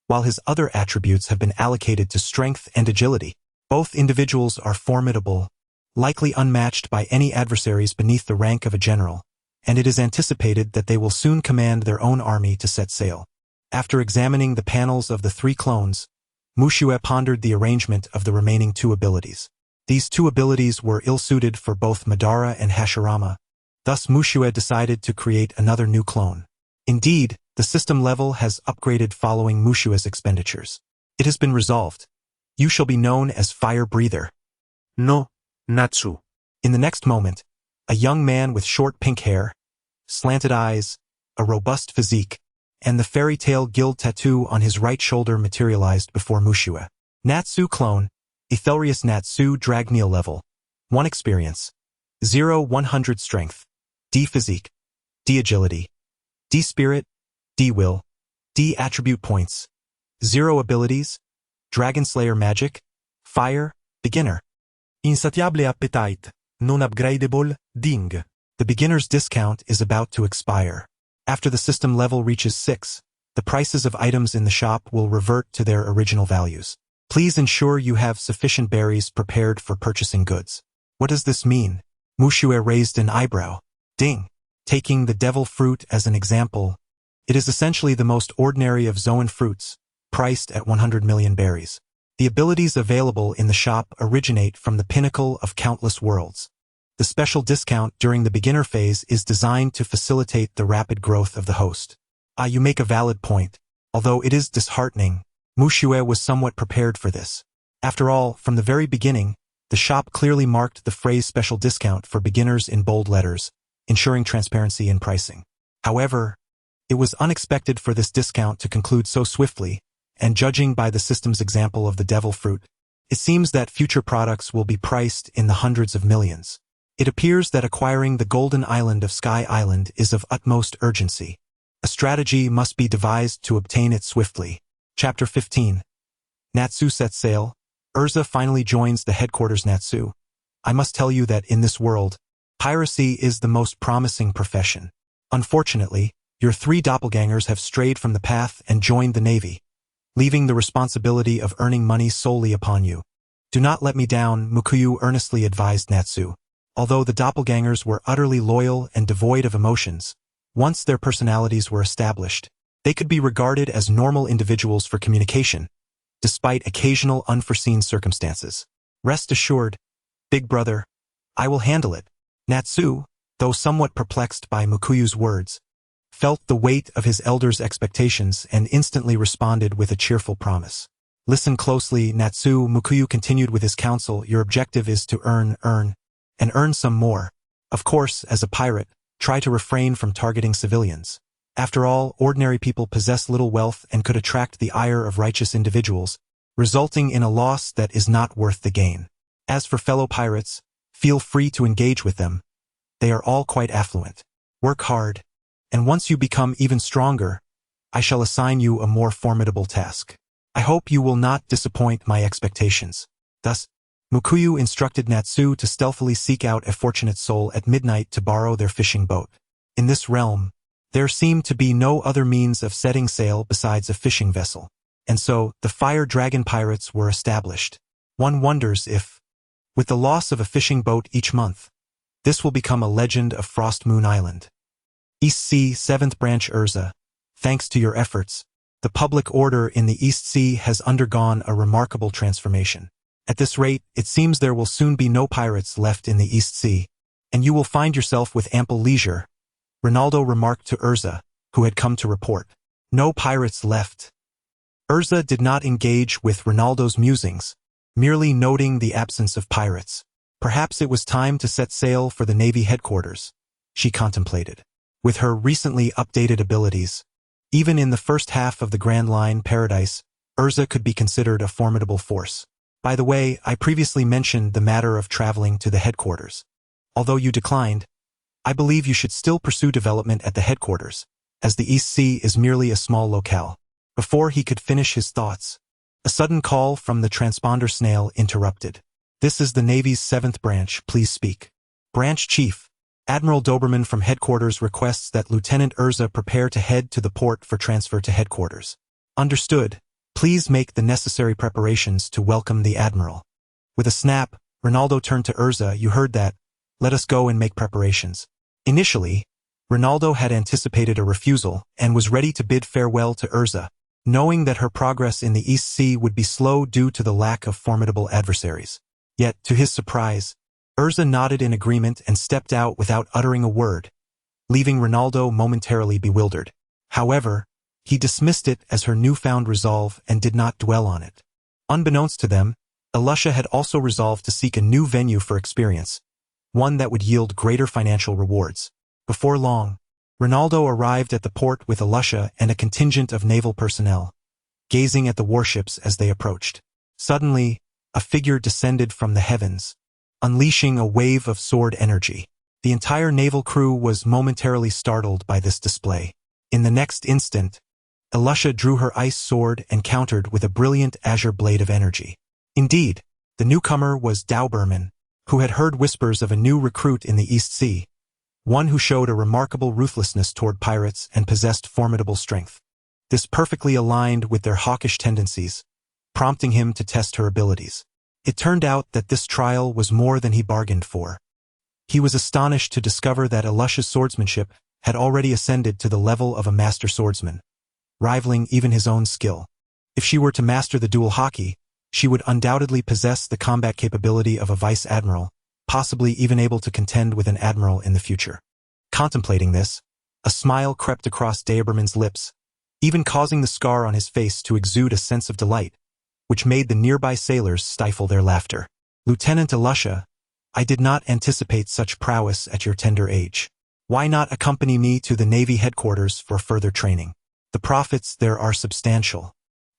while his other attributes have been allocated to strength and agility. Both individuals are formidable, likely unmatched by any adversaries beneath the rank of a general, and it is anticipated that they will soon command their own army to set sail. After examining the panels of the 3 clones, Mushue pondered the arrangement of the remaining 2 abilities. These 2 abilities were ill-suited for both Madara and Hashirama. Thus Mushue decided to create another new clone. Indeed, The system level has upgraded following Mushua's expenditures. It has been resolved. You shall be known as Fire Breather. No, Natsu. In the next moment, a young man with short pink hair, slanted eyes, a robust physique, and the fairy tale guild tattoo on his right shoulder materialized before Mushua. Natsu clone, Etherius Natsu Dragneel level. 1 experience. 0-100 strength. D physique. D agility. D spirit. D will. D attribute points. 0 abilities. Dragon Slayer magic. Fire. Beginner. Insatiable appetite. Non upgradable. Ding. The beginner's discount is about to expire. After the system level reaches 6, the prices of items in the shop will revert to their original values. Please ensure you have sufficient berries prepared for purchasing goods. What does this mean? Mushue raised an eyebrow. Ding. Taking the devil fruit as an example, it is essentially the most ordinary of Zoan fruits, priced at 100 million berries. The abilities available in the shop originate from the pinnacle of countless worlds. The special discount during the beginner phase is designed to facilitate the rapid growth of the host. You make a valid point. Although it is disheartening, Mushue was somewhat prepared for this. After all, from the very beginning, the shop clearly marked the phrase special discount for beginners in bold letters, ensuring transparency in pricing. However, it was unexpected for this discount to conclude so swiftly, and judging by the system's example of the devil fruit, it seems that future products will be priced in the hundreds of millions. It appears that acquiring the golden island of Sky Island is of utmost urgency. A strategy must be devised to obtain it swiftly. Chapter 15. Natsu sets sail. Urza finally joins the headquarters Natsu. I must tell you that in this world, piracy is the most promising profession. Unfortunately, your 3 doppelgangers have strayed from the path and joined the navy, leaving the responsibility of earning money solely upon you. Do not let me down, Mukuyu earnestly advised Natsu. Although the doppelgangers were utterly loyal and devoid of emotions, once their personalities were established, they could be regarded as normal individuals for communication, despite occasional unforeseen circumstances. Rest assured, big brother, I will handle it. Natsu, though somewhat perplexed by Mukuyu's words, felt the weight of his elder's expectations and instantly responded with a cheerful promise. Listen closely, Natsu, Mukuyu continued with his counsel. Your objective is to earn some more. Of course, as a pirate, try to refrain from targeting civilians. After all, ordinary people possess little wealth and could attract the ire of righteous individuals, resulting in a loss that is not worth the gain. As for fellow pirates, feel free to engage with them. They are all quite affluent. Work hard, and once you become even stronger, I shall assign you a more formidable task. I hope you will not disappoint my expectations. Thus, Mukuyu instructed Natsu to stealthily seek out a fortunate soul at midnight to borrow their fishing boat. In this realm, there seemed to be no other means of setting sail besides a fishing vessel, and so the Fire Dragon pirates were established. One wonders if, with the loss of a fishing boat each month, this will become a legend of Frost Moon Island. East Sea 7th Branch Urza, thanks to your efforts, the public order in the East Sea has undergone a remarkable transformation. At this rate, it seems there will soon be no pirates left in the East Sea, and you will find yourself with ample leisure, Ronaldo remarked to Urza, who had come to report. No pirates left. Urza did not engage with Ronaldo's musings, merely noting the absence of pirates. Perhaps it was time to set sail for the Navy headquarters, she contemplated. With her recently updated abilities, even in the first half of the Grand Line Paradise, Urza could be considered a formidable force. By the way, I previously mentioned the matter of traveling to the headquarters. Although you declined, I believe you should still pursue development at the headquarters, as the East Sea is merely a small locale. Before he could finish his thoughts, a sudden call from the transponder snail interrupted. This is the Navy's 7th branch, please speak. Branch Chief, Admiral Doberman from headquarters requests that Lieutenant Urza prepare to head to the port for transfer to headquarters. Understood. Please make the necessary preparations to welcome the Admiral. With a snap, Ronaldo turned to Urza. You heard that. Let us go and make preparations. Initially, Ronaldo had anticipated a refusal and was ready to bid farewell to Urza, knowing that her progress in the East Sea would be slow due to the lack of formidable adversaries. Yet, to his surprise, Urza nodded in agreement and stepped out without uttering a word, leaving Ronaldo momentarily bewildered. However, He dismissed it as her newfound resolve and did not dwell on it. Unbeknownst to them, Alusha had also resolved to seek a new venue for experience, one that would yield greater financial rewards. Before long, Ronaldo arrived at the port with Alusha and a contingent of naval personnel, gazing at the warships as they approached. Suddenly, a figure descended from the heavens, unleashing a wave of sword energy. The entire naval crew was momentarily startled by this display. In the next instant, Alusha drew her ice sword and countered with a brilliant azure blade of energy. Indeed, the newcomer was Dauberman, who had heard whispers of a new recruit in the East Sea, one who showed a remarkable ruthlessness toward pirates and possessed formidable strength. This perfectly aligned with their hawkish tendencies, prompting him to test her abilities. It turned out that this trial was more than he bargained for. He was astonished to discover that Alusha's swordsmanship had already ascended to the level of a master swordsman, rivaling even his own skill. If she were to master the dual hockey, she would undoubtedly possess the combat capability of a vice admiral, possibly even able to contend with an admiral in the future. Contemplating this, a smile crept across Dauberman's lips, even causing the scar on his face to exude a sense of delight, which made the nearby sailors stifle their laughter. "Lieutenant Alusha, I did not anticipate such prowess at your tender age. Why not accompany me to the Navy headquarters for further training? The profits there are substantial."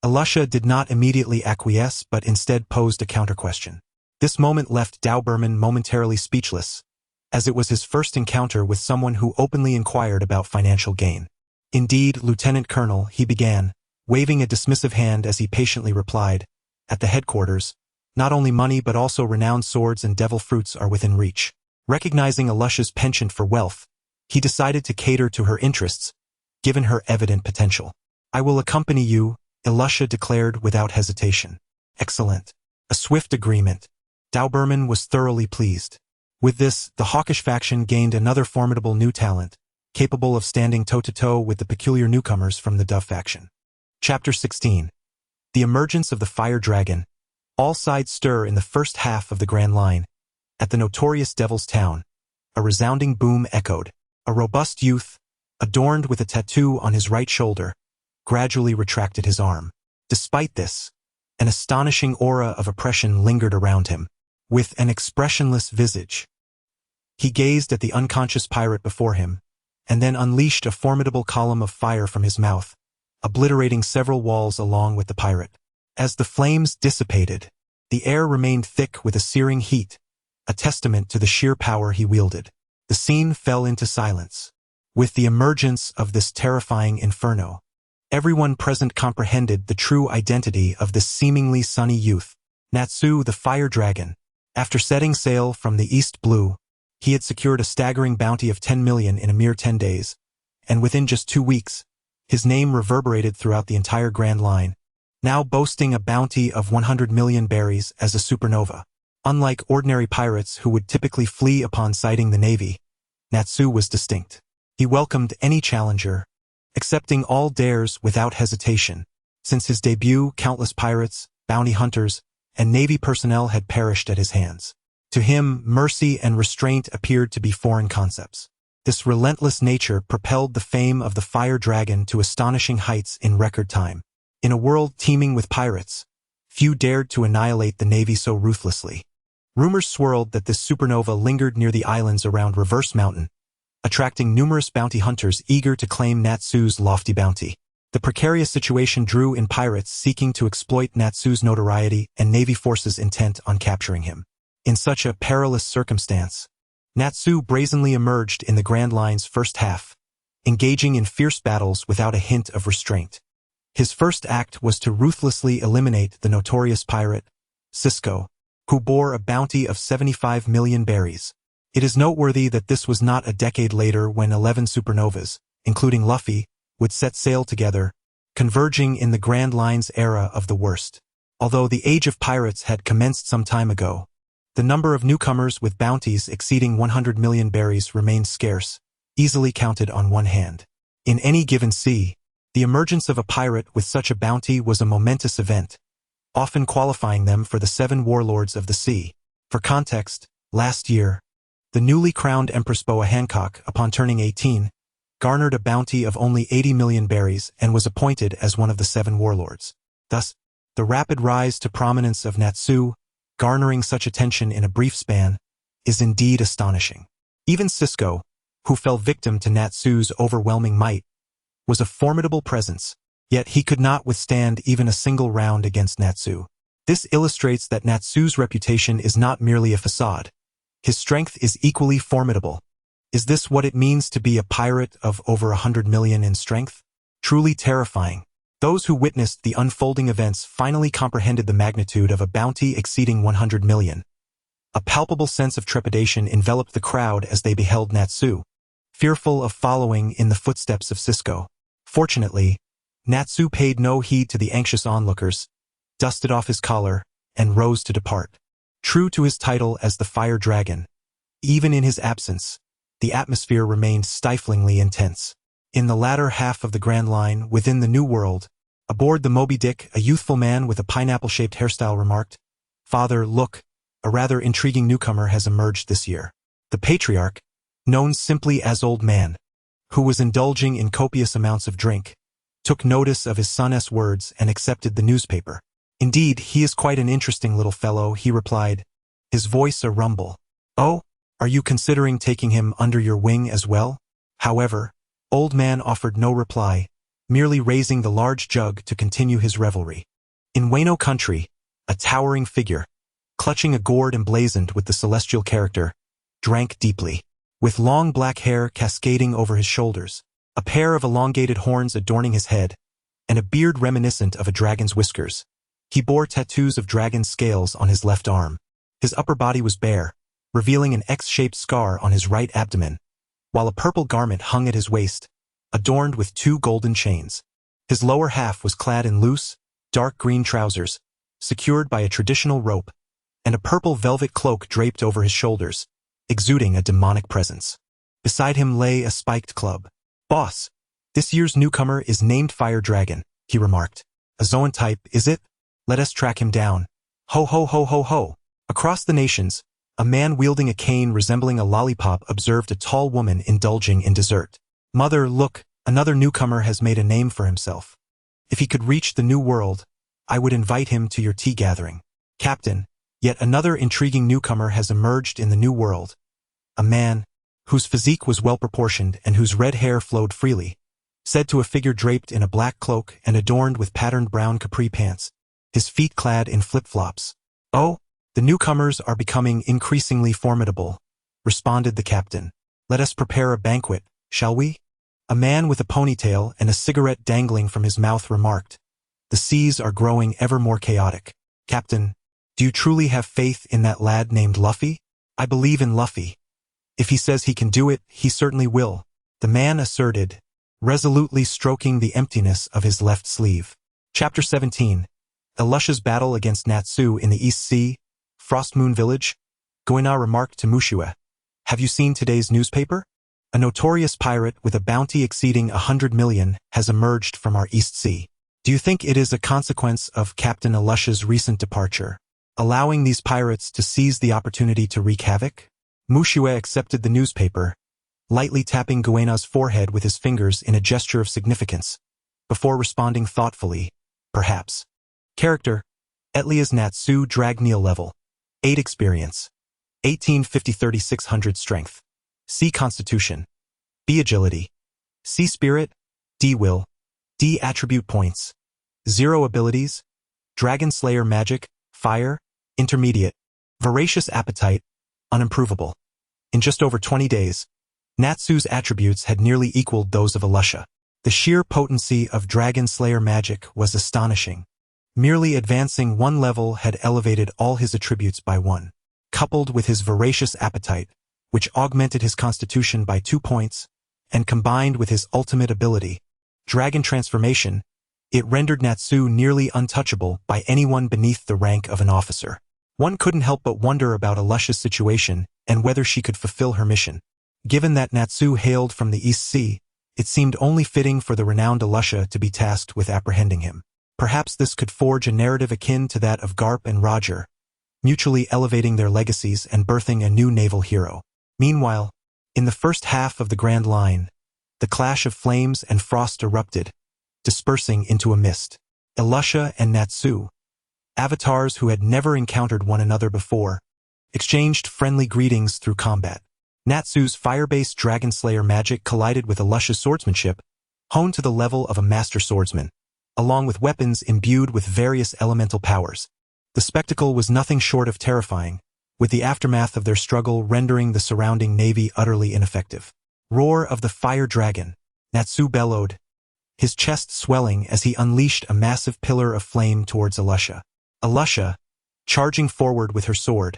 Alusha did not immediately acquiesce but instead posed a counter-question. This moment left Dauberman momentarily speechless, as it was his first encounter with someone who openly inquired about financial gain. "Indeed, Lieutenant Colonel," he began, waving a dismissive hand as he patiently replied, "at the headquarters, not only money but also renowned swords and devil fruits are within reach." Recognizing Alusha's penchant for wealth, he decided to cater to her interests, given her evident potential. "I will accompany you," Alusha declared without hesitation. "Excellent. A swift agreement." Dauberman was thoroughly pleased. With this, the hawkish faction gained another formidable new talent, capable of standing toe-to-toe with the peculiar newcomers from the Dove faction. Chapter 16. The emergence of the Fire Dragon. All sides stir in the first half of the Grand Line. At the notorious Devil's Town, a resounding boom echoed. A robust youth, adorned with a tattoo on his right shoulder, gradually retracted his arm. Despite this, an astonishing aura of oppression lingered around him. With an expressionless visage, he gazed at the unconscious pirate before him, and then unleashed a formidable column of fire from his mouth, obliterating several walls along with the pirate. As the flames dissipated, the air remained thick with a searing heat, a testament to the sheer power he wielded. The scene fell into silence. With the emergence of this terrifying inferno, everyone present comprehended the true identity of this seemingly sunny youth. Natsu, the Fire Dragon. After setting sail from the East Blue, he had secured a staggering bounty of 10 million in a mere 10 days, and within just 2 weeks, his name reverberated throughout the entire Grand Line, now boasting a bounty of 100 million berries as a supernova. Unlike ordinary pirates who would typically flee upon sighting the Navy, Natsu was distinct. He welcomed any challenger, accepting all dares without hesitation. Since his debut, countless pirates, bounty hunters, and Navy personnel had perished at his hands. To him, mercy and restraint appeared to be foreign concepts. This relentless nature propelled the fame of the Fire Dragon to astonishing heights in record time. In a world teeming with pirates, few dared to annihilate the Navy so ruthlessly. Rumors swirled that this supernova lingered near the islands around Reverse Mountain, attracting numerous bounty hunters eager to claim Natsu's lofty bounty. The precarious situation drew in pirates seeking to exploit Natsu's notoriety and Navy forces intent on capturing him. In such a perilous circumstance, Natsu brazenly emerged in the Grand Line's first half, engaging in fierce battles without a hint of restraint. His first act was to ruthlessly eliminate the notorious pirate, Cisco, who bore a bounty of 75 million berries. It is noteworthy that this was not a decade later when 11 supernovas, including Luffy, would set sail together, converging in the Grand Line's era of the worst. Although the age of pirates had commenced some time ago, the number of newcomers with bounties exceeding 100 million berries remained scarce, easily counted on one hand. In any given sea, the emergence of a pirate with such a bounty was a momentous event, often qualifying them for the 7 warlords of the sea. For context, last year, the newly crowned Empress Boa Hancock, upon turning 18, garnered a bounty of only 80 million berries and was appointed as one of the 7 warlords. Thus, the rapid rise to prominence of Natsu, garnering such attention in a brief span, is indeed astonishing. Even Cisco, who fell victim to Natsu's overwhelming might, was a formidable presence, yet he could not withstand even a single round against Natsu. This illustrates that Natsu's reputation is not merely a facade. His strength is equally formidable. Is this what it means to be a pirate of over 100 million in strength? Truly terrifying. Those who witnessed the unfolding events finally comprehended the magnitude of a bounty exceeding 100 million. A palpable sense of trepidation enveloped the crowd as they beheld Natsu, fearful of following in the footsteps of Cisco. Fortunately, Natsu paid no heed to the anxious onlookers, dusted off his collar, and rose to depart. True to his title as the Fire Dragon, even in his absence, the atmosphere remained stiflingly intense. In the latter half of the Grand Line, within the New World, aboard the Moby Dick, a youthful man with a pineapple-shaped hairstyle remarked, "Father, look, a rather intriguing newcomer has emerged this year." The patriarch, known simply as Old Man, who was indulging in copious amounts of drink, took notice of his son's words and accepted the newspaper. "Indeed, he is quite an interesting little fellow," he replied, his voice a rumble. "Oh, are you considering taking him under your wing as well?" However, Old Man offered no reply, merely raising the large jug to continue his revelry. In Wano country, a towering figure, clutching a gourd emblazoned with the celestial character, drank deeply. With long black hair cascading over his shoulders, a pair of elongated horns adorning his head, and a beard reminiscent of a dragon's whiskers, he bore tattoos of dragon scales on his left arm. His upper body was bare, revealing an X-shaped scar on his right abdomen, while a purple garment hung at his waist, adorned with 2 golden chains. His lower half was clad in loose, dark green trousers, secured by a traditional rope, and a purple velvet cloak draped over his shoulders, exuding a demonic presence. Beside him lay a spiked club. "Boss, this year's newcomer is named Fire Dragon," he remarked. "A Zoan type, is it? Let us track him down. Ho ho ho ho ho." Across the nations, a man wielding a cane resembling a lollipop observed a tall woman indulging in dessert. "Mother, look, another newcomer has made a name for himself. If he could reach the New World, I would invite him to your tea gathering." "Captain, yet another intriguing newcomer has emerged in the New World. A man, whose physique was well-proportioned and whose red hair flowed freely, said to a figure draped in a black cloak and adorned with patterned brown capri pants, his feet clad in flip-flops. "Oh, the newcomers are becoming increasingly formidable," responded the captain. "Let us prepare a banquet, shall we?" A man with a ponytail and a cigarette dangling from his mouth remarked, "The seas are growing ever more chaotic. Captain, do you truly have faith in that lad named Luffy?" "I believe in Luffy. If he says he can do it, he certainly will," the man asserted, resolutely stroking the emptiness of his left sleeve. Chapter 17. Elusha's battle against Natsu in the East Sea, Frostmoon Village. Goina remarked to Mushue, "Have you seen today's newspaper? A notorious pirate with a bounty exceeding 100 million has emerged from our East Sea. Do you think it is a consequence of Captain Elusha's recent departure, allowing these pirates to seize the opportunity to wreak havoc?" Mushue accepted the newspaper, lightly tapping Goena's forehead with his fingers in a gesture of significance, before responding thoughtfully, "Perhaps." Character: Etlia's Natsu Dragneel level. 8 experience. 1850-3600 strength. C constitution. B agility. C spirit. D will. D attribute points. 0 abilities. Dragon Slayer magic, fire, intermediate. Voracious appetite, unimprovable. In just over 20 days, Natsu's attributes had nearly equaled those of Elusha. The sheer potency of Dragon Slayer magic was astonishing. Merely advancing 1 level had elevated all his attributes by 1. Coupled with his voracious appetite, which augmented his constitution by 2 points, and combined with his ultimate ability, Dragon Transformation, it rendered Natsu nearly untouchable by anyone beneath the rank of an officer. One couldn't help but wonder about Elusha's situation and whether she could fulfill her mission. Given that Natsu hailed from the East Sea, it seemed only fitting for the renowned Elusha to be tasked with apprehending him. Perhaps this could forge a narrative akin to that of Garp and Roger, mutually elevating their legacies and birthing a new naval hero. Meanwhile, in the first half of the Grand Line, The clash of flames and frost erupted, dispersing into a mist. Elusha and Natsu, avatars who had never encountered one another before, exchanged friendly greetings through combat. Natsu's fire-based Dragon Slayer magic collided with Elusha's swordsmanship, honed to the level of a master swordsman, along with weapons imbued with various elemental powers. The spectacle was nothing short of terrifying, with the aftermath of their struggle rendering the surrounding navy utterly ineffective. Roar of the fire dragon, Natsu bellowed, his chest swelling as he unleashed a massive pillar of flame towards Elusha. Elusha, charging forward with her sword,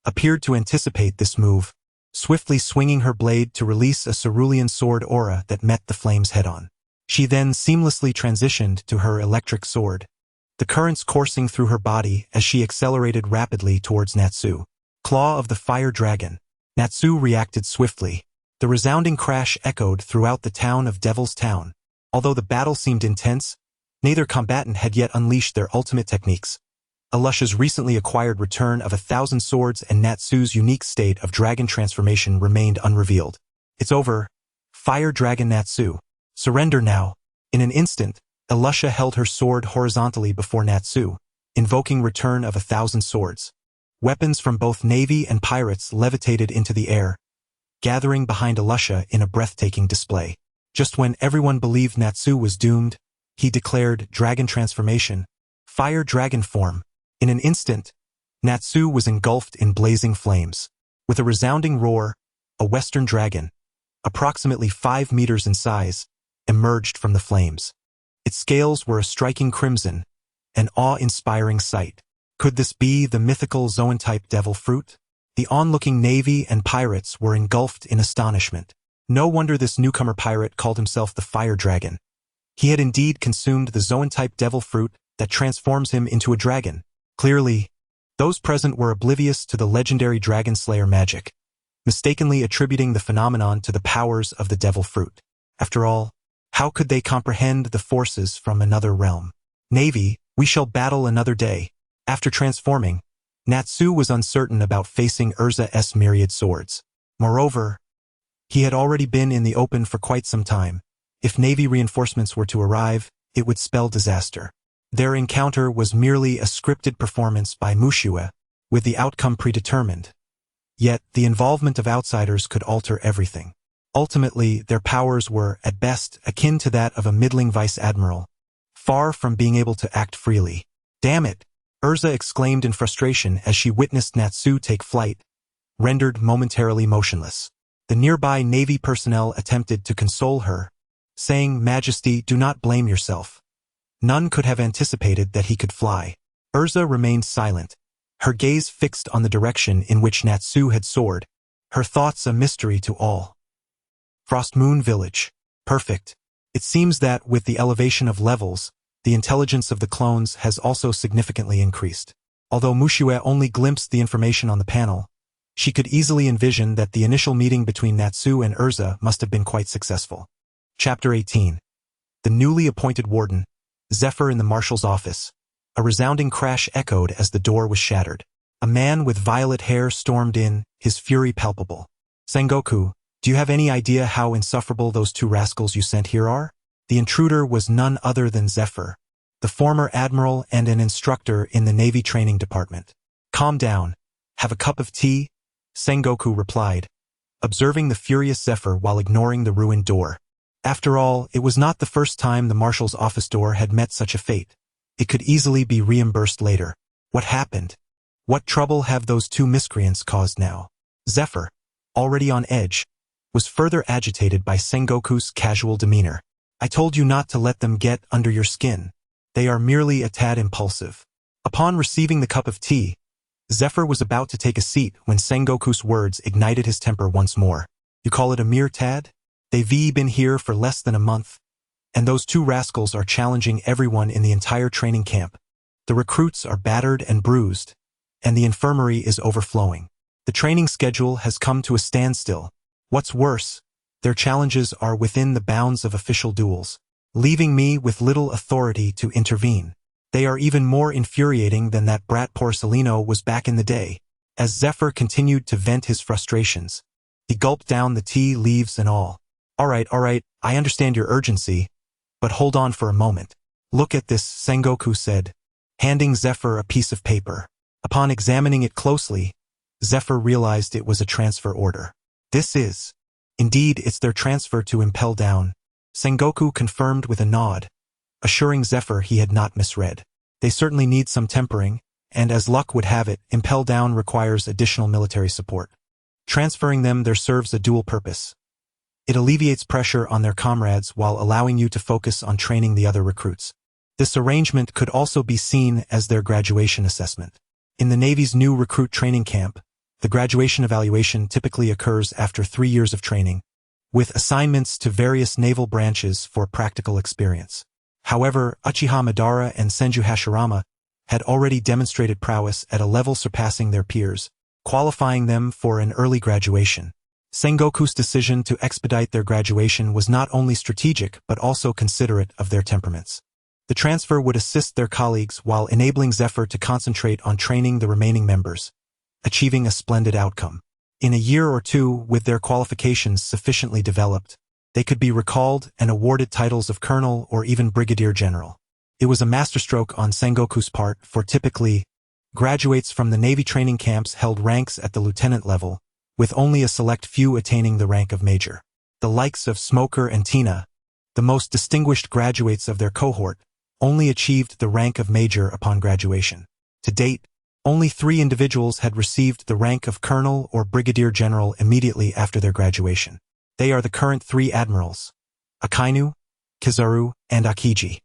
appeared to anticipate this move, swiftly swinging her blade to release a cerulean sword aura that met the flames head-on. She then seamlessly transitioned to her electric sword, the currents coursing through her body as she accelerated rapidly towards Natsu. Claw of the fire dragon. Natsu reacted swiftly. The resounding crash echoed throughout the town of Devil's Town. Although the battle seemed intense, neither combatant had yet unleashed their ultimate techniques. Elusha's recently acquired return of 1,000 swords and Natsu's unique state of dragon transformation remained unrevealed. It's over. Fire Dragon Natsu. Surrender now. In an instant, Elusha held her sword horizontally before Natsu, invoking return of 1,000 swords. Weapons from both navy and pirates levitated into the air, gathering behind Elusha in a breathtaking display. Just when everyone believed Natsu was doomed, he declared dragon transformation, fire dragon form. In an instant, Natsu was engulfed in blazing flames. With a resounding roar, a western dragon, approximately 5 meters in size, emerged from the flames. Its scales were a striking crimson, an awe-inspiring sight. Could this be the mythical Zoan-type devil fruit? The onlooking navy and pirates were engulfed in astonishment. No wonder this newcomer pirate called himself the Fire Dragon. He had indeed consumed the Zoan-type devil fruit that transforms him into a dragon. Clearly, those present were oblivious to the legendary Dragon Slayer magic, mistakenly attributing the phenomenon to the powers of the devil fruit. After all, how could they comprehend the forces from another realm? Navy, we shall battle another day. After transforming, Natsu was uncertain about facing Urza's myriad swords. Moreover, he had already been in the open for quite some time. If navy reinforcements were to arrive, it would spell disaster. Their encounter was merely a scripted performance by Mushue, with the outcome predetermined. Yet, the involvement of outsiders could alter everything. Ultimately, their powers were, at best, akin to that of a middling vice-admiral, far from being able to act freely. Damn it! Urza exclaimed in frustration as she witnessed Natsu take flight, rendered momentarily motionless. The nearby navy personnel attempted to console her, saying, "Majesty, do not blame yourself. None could have anticipated that he could fly." Urza remained silent, her gaze fixed on the direction in which Natsu had soared, her thoughts a mystery to all. Frostmoon Village. Perfect. It seems that, with the elevation of levels, the intelligence of the clones has also significantly increased. Although Mushue only glimpsed the information on the panel, she could easily envision that the initial meeting between Natsu and Urza must have been quite successful. Chapter 18. The newly appointed warden, Zephyr in the marshal's office. A resounding crash echoed as the door was shattered. A man with violet hair stormed in, his fury palpable. "Sengoku, do you have any idea how insufferable those two rascals you sent here are?" The intruder was none other than Zephyr, the former admiral and an instructor in the Navy training department. "Calm down. Have a cup of tea?" Sengoku replied, observing the furious Zephyr while ignoring the ruined door. After all, it was not the first time the marshal's office door had met such a fate. It could easily be reimbursed later. What happened? What trouble have those two miscreants caused now? Zephyr, already on edge, was further agitated by Sengoku's casual demeanor. "I told you not to let them get under your skin. They are merely a tad impulsive." Upon receiving the cup of tea, Zephyr was about to take a seat when Sengoku's words ignited his temper once more. "You call it a mere tad? They've been here for less than a month, and those two rascals are challenging everyone in the entire training camp. The recruits are battered and bruised, and the infirmary is overflowing. The training schedule has come to a standstill. What's worse, their challenges are within the bounds of official duels, leaving me with little authority to intervene. They are even more infuriating than that brat Porcelino was back in the day." As Zephyr continued to vent his frustrations, he gulped down the tea, leaves and all. Alright, I understand your urgency, but hold on for a moment. Look at this, Sengoku said, handing Zephyr a piece of paper. Upon examining it closely, Zephyr realized it was a transfer order. Indeed, it's their transfer to Impel Down. Sengoku confirmed with a nod, assuring Zephyr he had not misread. They certainly need some tempering, and as luck would have it, Impel Down requires additional military support. Transferring them there serves a dual purpose. It alleviates pressure on their comrades while allowing you to focus on training the other recruits. This arrangement could also be seen as their graduation assessment. In the Navy's new recruit training camp, the graduation evaluation typically occurs after 3 years of training, with assignments to various naval branches for practical experience. However, Uchiha Madara and Senju Hashirama had already demonstrated prowess at a level surpassing their peers, qualifying them for an early graduation. Sengoku's decision to expedite their graduation was not only strategic but also considerate of their temperaments. The transfer would assist their colleagues while enabling Zephyr to concentrate on training the remaining members, achieving a splendid outcome. In a year or two, with their qualifications sufficiently developed, they could be recalled and awarded titles of colonel or even brigadier general. It was a masterstroke on Sengoku's part, for typically, graduates from the Navy training camps held ranks at the lieutenant level, with only a select few attaining the rank of major. The likes of Smoker and Tina, the most distinguished graduates of their cohort, only achieved the rank of major upon graduation. To date, only 3 individuals had received the rank of colonel or brigadier general immediately after their graduation. They are the current 3 admirals, Akainu, Kizaru, and Akiji.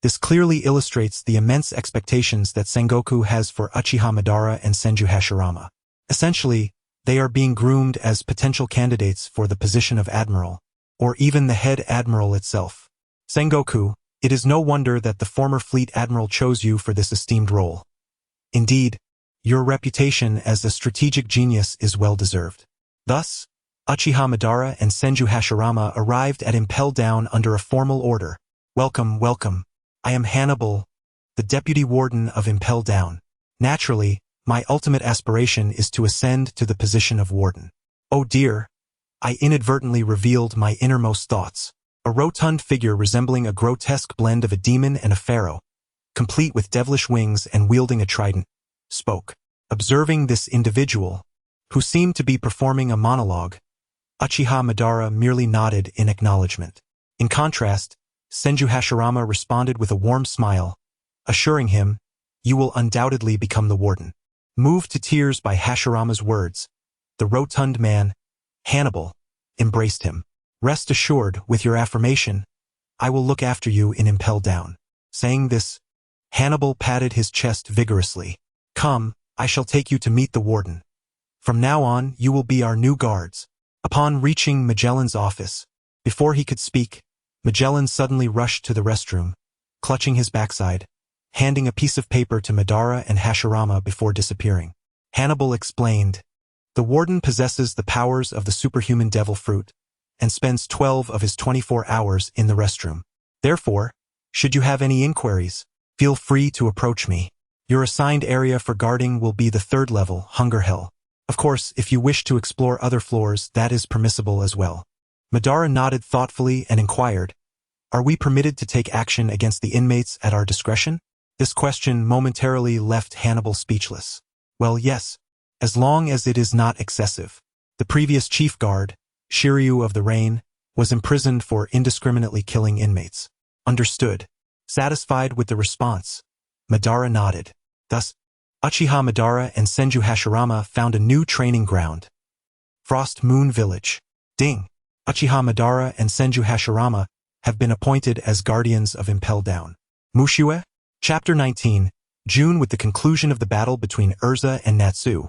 This clearly illustrates the immense expectations that Sengoku has for Uchiha Madara and Senju Hashirama. Essentially, they are being groomed as potential candidates for the position of admiral, or even the head admiral itself. Sengoku, it is no wonder that the former fleet admiral chose you for this esteemed role. Indeed, your reputation as a strategic genius is well deserved. Thus, Uchiha Madara and Senju Hashirama arrived at Impel Down under a formal order. Welcome. I am Hannibal, the deputy warden of Impel Down. Naturally, my ultimate aspiration is to ascend to the position of warden. Oh dear, I inadvertently revealed my innermost thoughts. A rotund figure resembling a grotesque blend of a demon and a pharaoh, complete with devilish wings and wielding a trident, spoke. Observing this individual, who seemed to be performing a monologue, Uchiha Madara merely nodded in acknowledgement. In contrast, Senju Hashirama responded with a warm smile, assuring him, "You will undoubtedly become the warden." Moved to tears by Hashirama's words, the rotund man, Hannibal, embraced him. "Rest assured, with your affirmation, I will look after you in Impel Down." Saying this, Hannibal patted his chest vigorously. "Come, I shall take you to meet the warden. From now on, you will be our new guards." Upon reaching Magellan's office, before he could speak, Magellan suddenly rushed to the restroom, clutching his backside, handing a piece of paper to Madara and Hashirama before disappearing. Hannibal explained, "The warden possesses the powers of the superhuman devil fruit, and spends 12 of his 24 hours in the restroom. Therefore, should you have any inquiries, feel free to approach me. Your assigned area for guarding will be the 3rd level, Hunger Hell. Of course, if you wish to explore other floors, that is permissible as well." Madara nodded thoughtfully and inquired, "Are we permitted to take action against the inmates at our discretion?" This question momentarily left Hannibal speechless. "Well, yes, as long as it is not excessive. The previous chief guard, Shiryu of the Rain, was imprisoned for indiscriminately killing inmates." "Understood." Satisfied with the response, Madara nodded. Thus, Uchiha Madara and Senju Hashirama found a new training ground. Frost Moon Village. Ding! Uchiha Madara and Senju Hashirama have been appointed as guardians of Impel Down. Mushue? Chapter 19, June. With the conclusion of the battle between Urza and Natsu,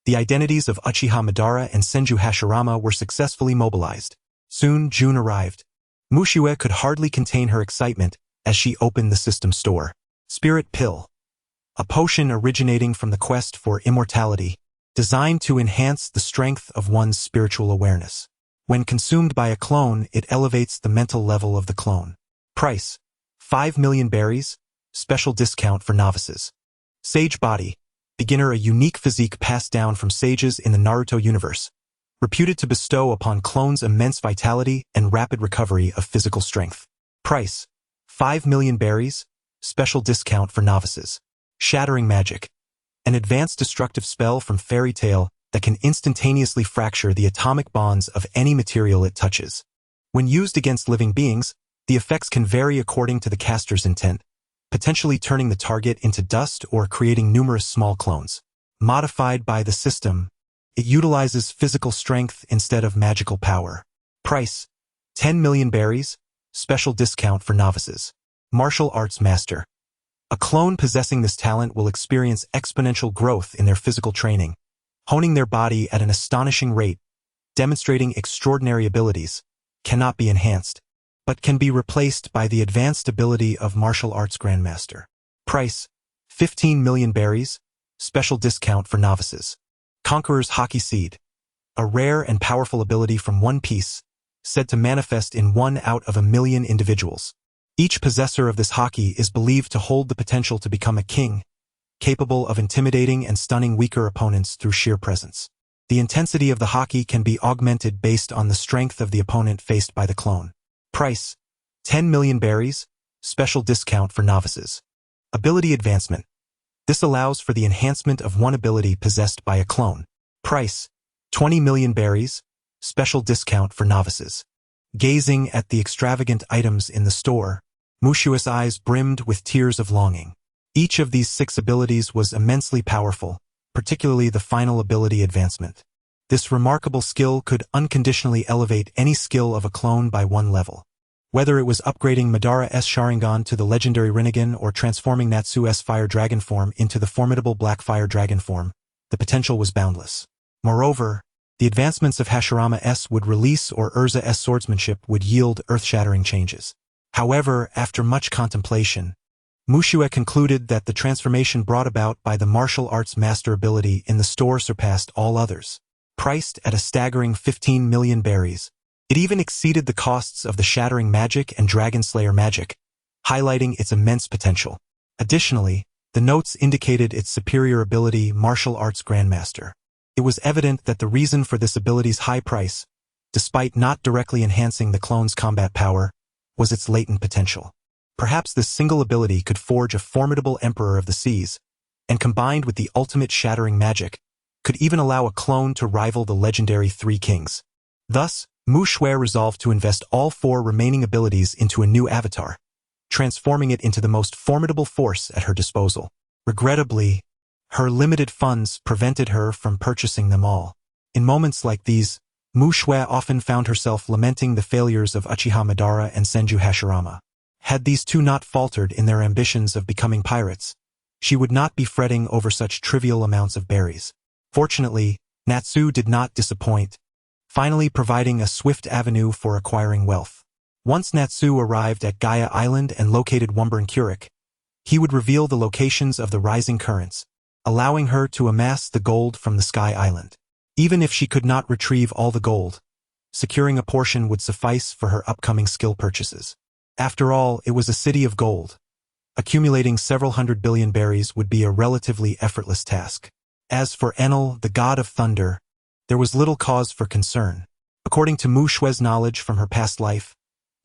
the identities of Uchiha Madara and Senju Hashirama were successfully mobilized. Soon June arrived. Mushue could hardly contain her excitement as she opened the system store. Spirit Pill. A potion originating from the quest for immortality, designed to enhance the strength of one's spiritual awareness. When consumed by a clone, it elevates the mental level of the clone. Price: 5 million berries, special discount for novices. Sage Body. Beginner, a unique physique passed down from sages in the Naruto universe. reputed to bestow upon clones immense vitality and rapid recovery of physical strength. Price: 5 million berries, special discount for novices. Shattering magic: an advanced destructive spell from Fairy Tale that can instantaneously fracture the atomic bonds of any material it touches. When used against living beings, the effects can vary according to the caster's intent, potentially turning the target into dust or creating numerous small clones. Modified by the system, it utilizes physical strength instead of magical power. Price: 10 million berries, special discount for novices. Martial arts master: a clone possessing this talent will experience exponential growth in their physical training, honing their body at an astonishing rate, demonstrating extraordinary abilities, cannot be enhanced, but can be replaced by the advanced ability of martial arts grandmaster. Price: 15 million berries, special discount for novices. Conqueror's Hockey Seed: a rare and powerful ability from One Piece, said to manifest in 1 out of 1,000,000 individuals. Each possessor of this hockey is believed to hold the potential to become a king, capable of intimidating and stunning weaker opponents through sheer presence. The intensity of the hockey can be augmented based on the strength of the opponent faced by the clone. Price: 10 million berries, special discount for novices. Ability advancement: this allows for the enhancement of one ability possessed by a clone. Price: 20 million berries, special discount for novices. Gazing at the extravagant items in the store, Mushua's eyes brimmed with tears of longing. Each of these 6 abilities was immensely powerful, particularly the final ability advancement. This remarkable skill could unconditionally elevate any skill of a clone by 1 level. Whether it was upgrading Madara's Sharingan to the legendary Rinnegan or transforming Natsu's Fire Dragon form into the formidable Black Fire Dragon form, the potential was boundless. Moreover, the advancements of Hashirama-S would release or Urza-S swordsmanship would yield earth-shattering changes. However, after much contemplation, Mushua concluded that the transformation brought about by the martial arts master ability in the store surpassed all others. Priced at a staggering 15 million berries, it even exceeded the costs of the Shattering Magic and Dragon Slayer Magic, highlighting its immense potential. Additionally, the notes indicated its superior ability, Martial Arts Grandmaster. It was evident that the reason for this ability's high price, despite not directly enhancing the clone's combat power, was its latent potential. Perhaps this single ability could forge a formidable Emperor of the Seas, and combined with the ultimate Shattering Magic, could even allow a clone to rival the legendary Three Kings. Thus, Mu Shui resolved to invest all 4 remaining abilities into a new avatar, transforming it into the most formidable force at her disposal. Regrettably, her limited funds prevented her from purchasing them all. In moments like these, Mu Shui often found herself lamenting the failures of Uchiha Madara and Senju Hashirama. Had these 2 not faltered in their ambitions of becoming pirates, she would not be fretting over such trivial amounts of berries. Fortunately, Natsu did not disappoint, finally providing a swift avenue for acquiring wealth. Once Natsu arrived at Gaia Island and located Wumburn Kurik, he would reveal the locations of the rising currents, allowing her to amass the gold from the Sky Island. Even if she could not retrieve all the gold, securing a portion would suffice for her upcoming skill purchases. After all, it was a city of gold. Accumulating several hundred billion berries would be a relatively effortless task. As for Enel, the god of thunder, there was little cause for concern. According to Mu Shui's knowledge from her past life,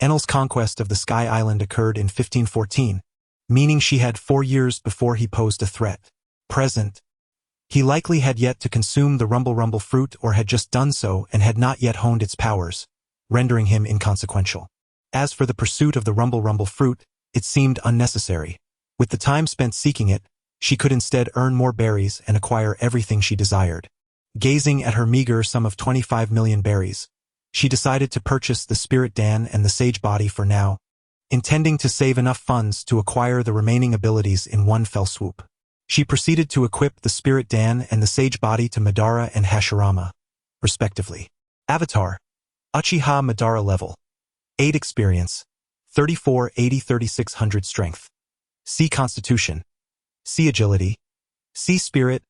Enel's conquest of the Sky Island occurred in 1514, meaning she had 4 years before he posed a threat. Present, he likely had yet to consume the Rumble fruit or had just done so and had not yet honed its powers, rendering him inconsequential. As for the pursuit of the Rumble fruit, it seemed unnecessary. With the time spent seeking it, she could instead earn more berries and acquire everything she desired. Gazing at her meager sum of 25 million berries, she decided to purchase the Spirit Dan and the Sage Body for now, intending to save enough funds to acquire the remaining abilities in one fell swoop. She proceeded to equip the Spirit Dan and the Sage Body to Madara and Hashirama, respectively. Avatar: Uchiha Madara level. 8 experience, 3480-3600 strength. C constitution. C agility. C spirit.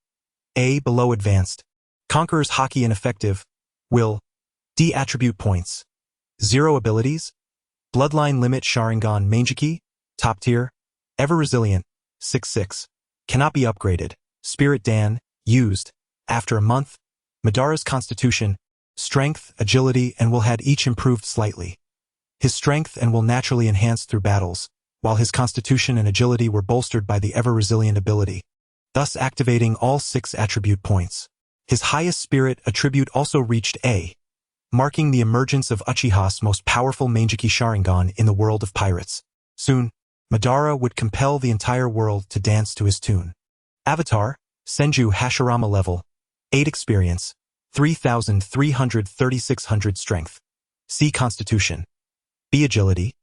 A below advanced. Conqueror's Hockey ineffective. Will. D attribute points. 0 abilities. Bloodline limit Sharingan Manjiki. Top tier. Ever resilient. 6-6. Cannot be upgraded. Spirit Dan. Used. After a month. Madara's constitution. Strength, agility, and will had each improved slightly. His strength and will naturally enhanced through battles, while his constitution and agility were bolstered by the ever-resilient ability, thus activating all 6 attribute points. His highest spirit attribute also reached A, marking the emergence of Uchiha's most powerful Mangekyou Sharingan in the world of pirates. Soon, Madara would compel the entire world to dance to his tune. Avatar, Senju Hashirama level, 8 experience, 3,336 strength. C constitution. B agility.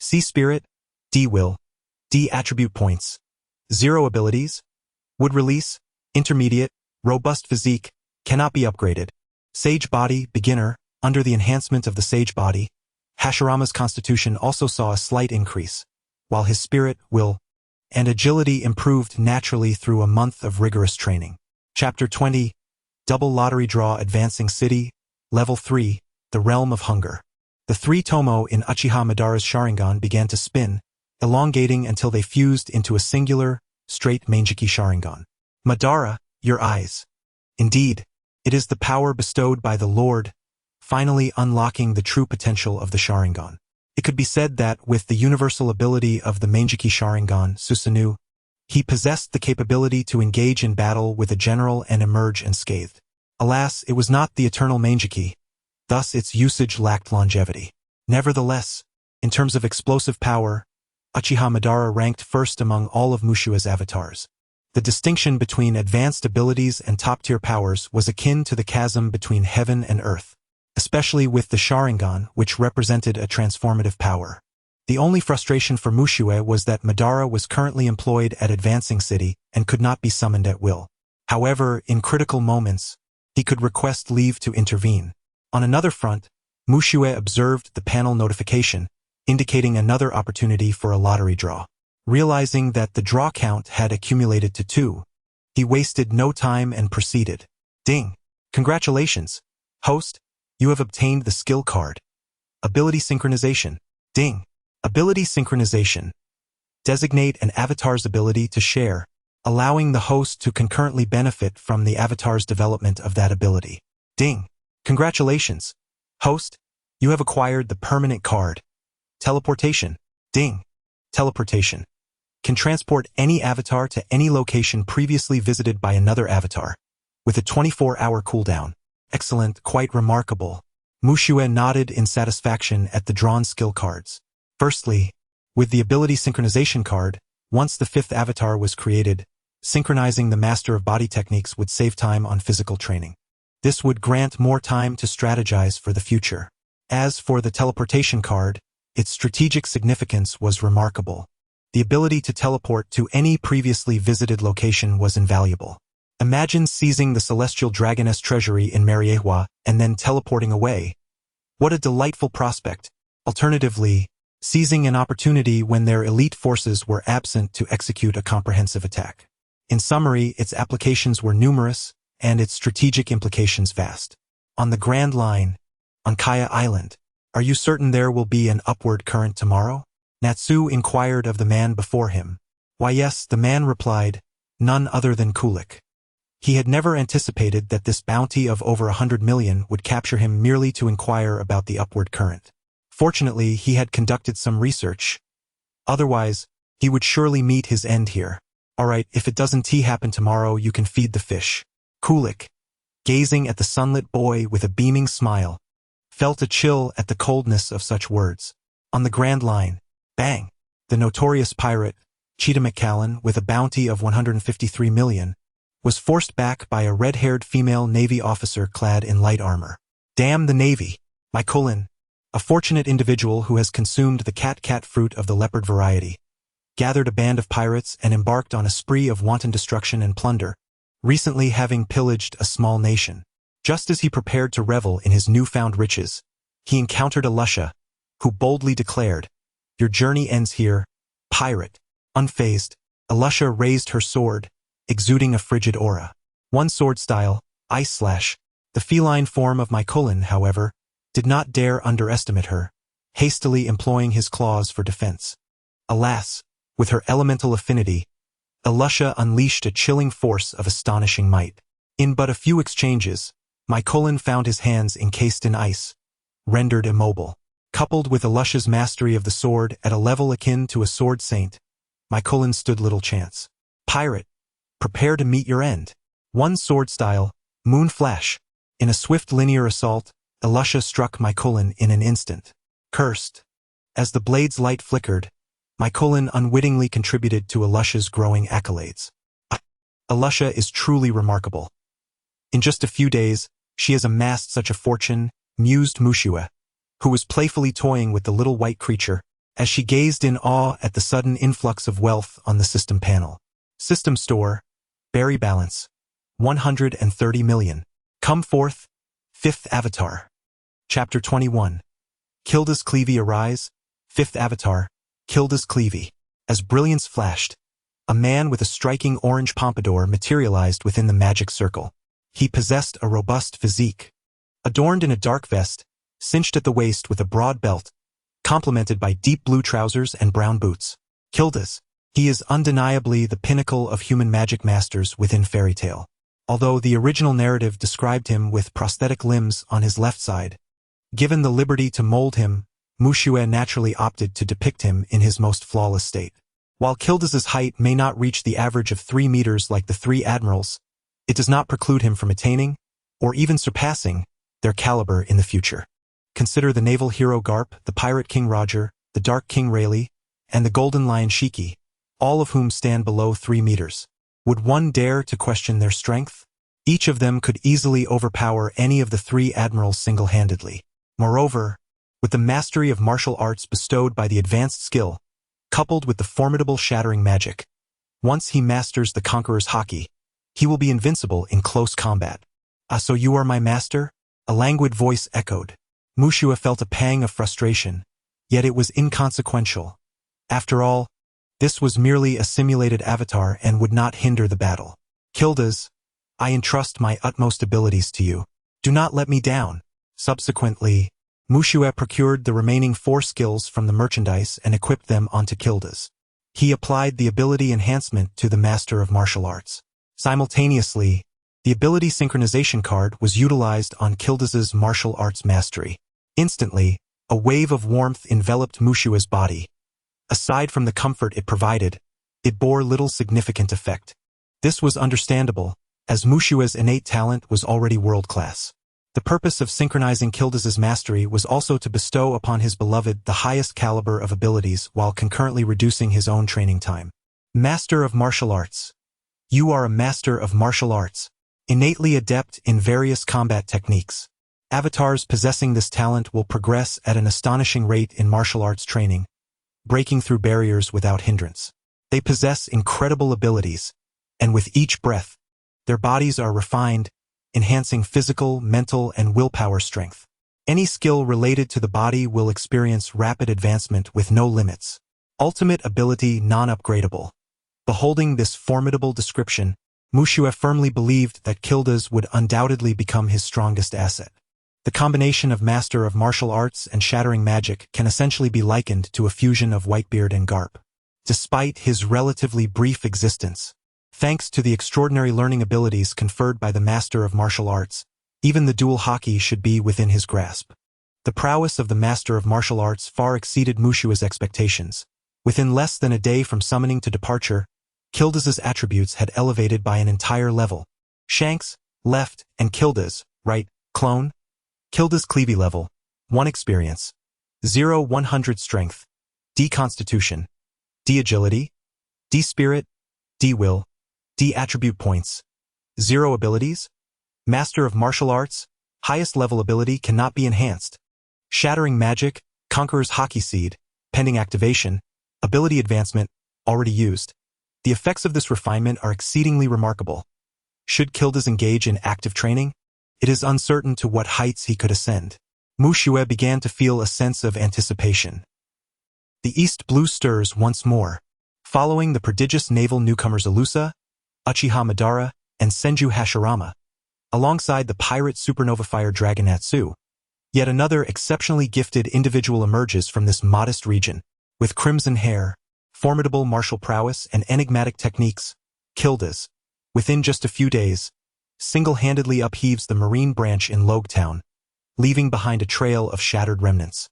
C spirit. D will. D attribute points. 0 abilities. Would release, intermediate, robust physique, cannot be upgraded. Sage body, beginner, under the enhancement of the sage body, Hashirama's constitution also saw a slight increase, while his spirit, will, and agility improved naturally through a month of rigorous training. Chapter 20, Double Lottery Draw Advancing City, Level 3, The Realm of Hunger. The 3 tomo in Uchiha Madara's Sharingan began to spin, elongating until they fused into a singular, straight Mangekyou Sharingan. Madara, your eyes. Indeed, it is the power bestowed by the Lord, finally unlocking the true potential of the Sharingan. It could be said that, with the universal ability of the Mangekyou Sharingan, Susanoo, he possessed the capability to engage in battle with a general and emerge unscathed. Alas, it was not the eternal Mangekyou, thus its usage lacked longevity. Nevertheless, in terms of explosive power, Uchiha Madara ranked first among all of Mushua's avatars. The distinction between advanced abilities and top-tier powers was akin to the chasm between heaven and earth, especially with the Sharingan, which represented a transformative power. The only frustration for Mushue was that Madara was currently employed at Advancing City and could not be summoned at will. However, in critical moments, he could request leave to intervene. On another front, Mushue observed the panel notification, indicating another opportunity for a lottery draw. Realizing that the draw count had accumulated to 2, he wasted no time and proceeded. Ding! Congratulations, host! You have obtained the skill card. Ability synchronization. Ding! Ability synchronization. Designate an avatar's ability to share, allowing the host to concurrently benefit from the avatar's development of that ability. Ding! Congratulations, host! You have acquired the permanent card. Teleportation. Ding! Teleportation. Can transport any avatar to any location previously visited by another avatar, with a 24-hour cooldown. Excellent, quite remarkable. Mushue nodded in satisfaction at the drawn skill cards. Firstly, with the ability synchronization card, once the 5th avatar was created, synchronizing the master of body techniques would save time on physical training. This would grant more time to strategize for the future. As for the teleportation card, its strategic significance was remarkable. The ability to teleport to any previously visited location was invaluable. Imagine seizing the Celestial Dragoness treasury in Mariehua and then teleporting away. What a delightful prospect. Alternatively, seizing an opportunity when their elite forces were absent to execute a comprehensive attack. In summary, its applications were numerous, and its strategic implications vast. On the Grand Line, on Kaya Island, are you certain there will be an upward current tomorrow? Natsu inquired of the man before him. Why yes, the man replied, none other than Kulik. He had never anticipated that this bounty of over 100 million would capture him merely to inquire about the upward current. Fortunately, he had conducted some research. Otherwise, he would surely meet his end here. Alright, if it doesn't happen tomorrow, you can feed the fish. Kulik, gazing at the sunlit boy with a beaming smile, felt a chill at the coldness of such words. On the Grand Line, bang! The notorious pirate, Cheetah McCallan, with a bounty of 153 million, was forced back by a red-haired female Navy officer clad in light armor. Damn the Navy! My Cullen, a fortunate individual who has consumed the cat fruit of the leopard variety, gathered a band of pirates and embarked on a spree of wanton destruction and plunder, recently having pillaged a small nation. Just as he prepared to revel in his newfound riches, he encountered Alusha, who boldly declared, your journey ends here, pirate. Unfazed, Alusha raised her sword, exuding a frigid aura. One sword style, Ice Slash. The feline form of my Cullen, however, did not dare underestimate her, hastily employing his claws for defense. Alas, with her elemental affinity, Alusha unleashed a chilling force of astonishing might. In but a few exchanges, My Cullen found his hands encased in ice, rendered immobile. Coupled with Alusha's mastery of the sword at a level akin to a sword saint, my Cullen stood little chance. Pirate, prepare to meet your end. One sword style, Moon Flash. In a swift linear assault, Alusha struck my Cullen in an instant. Cursed. As the blade's light flickered, my Cullen unwittingly contributed to Alusha's growing accolades. Alusha is truly remarkable. In just a few days, she has amassed such a fortune, mused Mushua, who was playfully toying with the little white creature, as she gazed in awe at the sudden influx of wealth on the system panel. System store, Berry balance, 130 million. Come forth, fifth avatar. Chapter 21. Kilda's Cleavy arise, fifth avatar, Kilda's Cleavy. As brilliance flashed, a man with a striking orange pompadour materialized within the magic circle. He possessed a robust physique, adorned in a dark vest, cinched at the waist with a broad belt, complemented by deep blue trousers and brown boots. Kilda's. He is undeniably the pinnacle of human magic masters within fairy tale. Although the original narrative described him with prosthetic limbs on his left side, given the liberty to mold him, Mushua naturally opted to depict him in his most flawless state. While Kilda's height may not reach the average of 3 meters like the three admirals, it does not preclude him from attaining, or even surpassing, their caliber in the future. Consider the naval hero Garp, the pirate King Roger, the dark King Rayleigh, and the golden lion Shiki, all of whom stand below 3 meters. Would one dare to question their strength? Each of them could easily overpower any of the three admirals single-handedly. Moreover, with the mastery of martial arts bestowed by the advanced skill, coupled with the formidable shattering magic, once he masters the Conqueror's Haki, he will be invincible in close combat. Ah, so you are my master? A languid voice echoed. Mushua felt a pang of frustration, yet it was inconsequential. After all, this was merely a simulated avatar and would not hinder the battle. Kilda's, I entrust my utmost abilities to you. Do not let me down. Subsequently, Mushua procured the remaining 4 skills from the merchandise and equipped them onto Kilda's. He applied the ability enhancement to the Master of Martial Arts. Simultaneously, the ability synchronization card was utilized on Kilda's martial arts mastery. Instantly, a wave of warmth enveloped Mushua's body. Aside from the comfort it provided, it bore little significant effect. This was understandable, as Mushua's innate talent was already world-class. The purpose of synchronizing Kilda's mastery was also to bestow upon his beloved the highest caliber of abilities while concurrently reducing his own training time. Master of Martial Arts. You are a master of martial arts, innately adept in various combat techniques. Avatars possessing this talent will progress at an astonishing rate in martial arts training, breaking through barriers without hindrance. They possess incredible abilities, and with each breath, their bodies are refined, enhancing physical, mental, and willpower strength. Any skill related to the body will experience rapid advancement with no limits. Ultimate ability non-upgradable. Beholding this formidable description, Mushua firmly believed that Kilda's would undoubtedly become his strongest asset. The combination of Master of Martial Arts and Shattering Magic can essentially be likened to a fusion of Whitebeard and Garp. Despite his relatively brief existence, thanks to the extraordinary learning abilities conferred by the Master of Martial Arts, even the dual Haki should be within his grasp. The prowess of the Master of Martial Arts far exceeded Mushua's expectations. Within less than a day from summoning to departure, Kilda's attributes had elevated by an entire level. Shanks, left, and Kilda's, right, clone. Kilda's Cleavy level, 1 experience, 0 100 strength, D constitution, D agility, D spirit, D will, D attribute points, 0 abilities, Master of Martial Arts, highest level ability cannot be enhanced. Shattering Magic, Conqueror's Haki Seed, pending activation, ability advancement, already used. The effects of this refinement are exceedingly remarkable. Should Kilda's engage in active training, it is uncertain to what heights he could ascend. Mushua began to feel a sense of anticipation. The East Blue stirs once more. Following the prodigious naval newcomers Alusa, Uchiha Madara, and Senju Hashirama, alongside the pirate supernova fire dragon Natsu, yet another exceptionally gifted individual emerges from this modest region. With crimson hair, formidable martial prowess, and enigmatic techniques, Kilda's, within just a few days, single-handedly upheaves the marine branch in Logetown, leaving behind a trail of shattered remnants.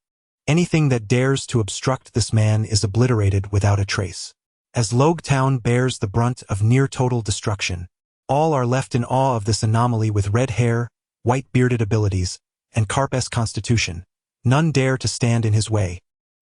Anything that dares to obstruct this man is obliterated without a trace. As Logetown bears the brunt of near-total destruction, all are left in awe of this anomaly with red hair, white-bearded abilities, and Karp-esque constitution. None dare to stand in his way.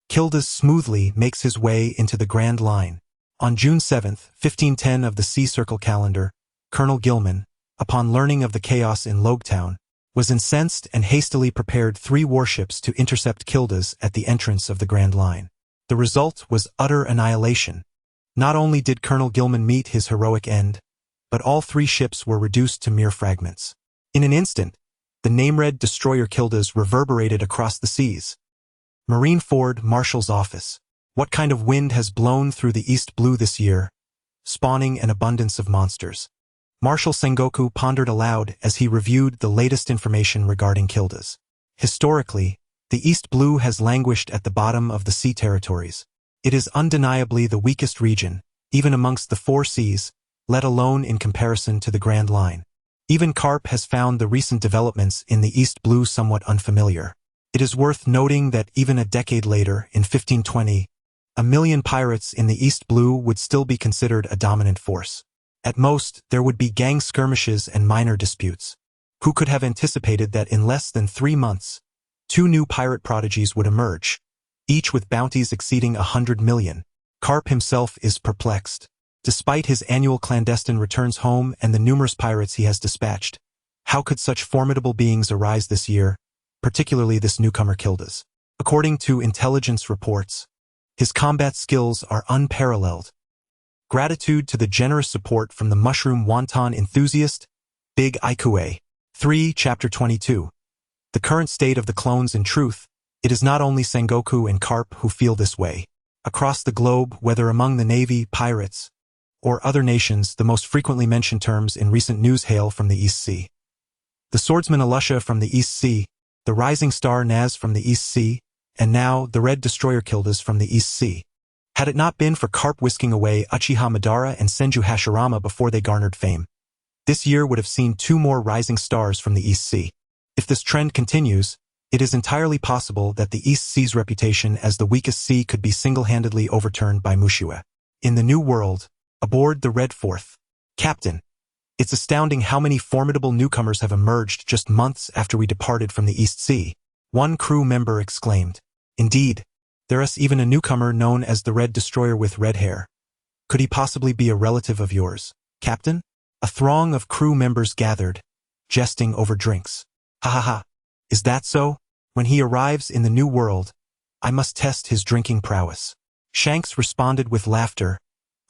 Kildas smoothly makes his way into the Grand Line. On June 7, 1510 of the Sea Circle calendar, Colonel Gilman, upon learning of the chaos in Logetown, was incensed and hastily prepared 3 warships to intercept Kildas at the entrance of the Grand Line. The result was utter annihilation. Not only did Colonel Gilman meet his heroic end, but all 3 ships were reduced to mere fragments. In an instant, the name-red destroyer Kildas reverberated across the seas. Marineford Marshal's Office. What kind of wind has blown through the East Blue this year, spawning an abundance of monsters? Marshal Sengoku pondered aloud as he reviewed the latest information regarding Kildas. Historically, the East Blue has languished at the bottom of the sea territories. It is undeniably the weakest region, even amongst the 4 seas, let alone in comparison to the Grand Line. Even Karp has found the recent developments in the East Blue somewhat unfamiliar. It is worth noting that even a decade later, in 1520, 1,000,000 pirates in the East Blue would still be considered a dominant force. At most, there would be gang skirmishes and minor disputes. Who could have anticipated that in less than 3 months, 2 new pirate prodigies would emerge, each with bounties exceeding 100 million? Karp himself is perplexed. Despite his annual clandestine returns home and the numerous pirates he has dispatched, how could such formidable beings arise this year, particularly this newcomer Kildas? According to intelligence reports, his combat skills are unparalleled. Gratitude to the generous support from the mushroom wonton enthusiast, Big Ikue. 3. Chapter 22. The current state of the clones. In truth, it is not only Sengoku and Karp who feel this way. Across the globe, whether among the Navy, pirates, or other nations, the most frequently mentioned terms in recent news hail from the East Sea. The swordsman Alusha from the East Sea, the rising star Naz from the East Sea, and now the red destroyer Kildas from the East Sea. Had it not been for Karp whisking away Uchiha Madara and Senju Hashirama before they garnered fame, this year would have seen 2 more rising stars from the East Sea. If this trend continues, it is entirely possible that the East Sea's reputation as the weakest sea could be single-handedly overturned by Mushua. In the New World, aboard the Red Fourth. Captain, it's astounding how many formidable newcomers have emerged just months after we departed from the East Sea. One crew member exclaimed. Indeed, there is even a newcomer known as the Red Destroyer with red hair. Could he possibly be a relative of yours, Captain? A throng of crew members gathered, jesting over drinks. Ha ha ha. Is that so? When he arrives in the New World, I must test his drinking prowess. Shanks responded with laughter,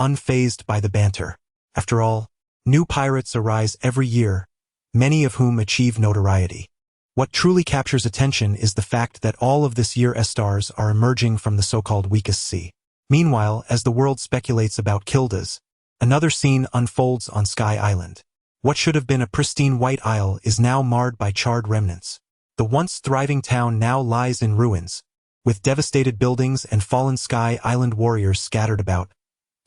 unfazed by the banter. After all, new pirates arise every year, many of whom achieve notoriety. What truly captures attention is the fact that all of this year's stars are emerging from the so-called weakest sea. Meanwhile, as the world speculates about Kildas, another scene unfolds on Sky Island. What should have been a pristine white isle is now marred by charred remnants. The once thriving town now lies in ruins, with devastated buildings and fallen Sky Island warriors scattered about,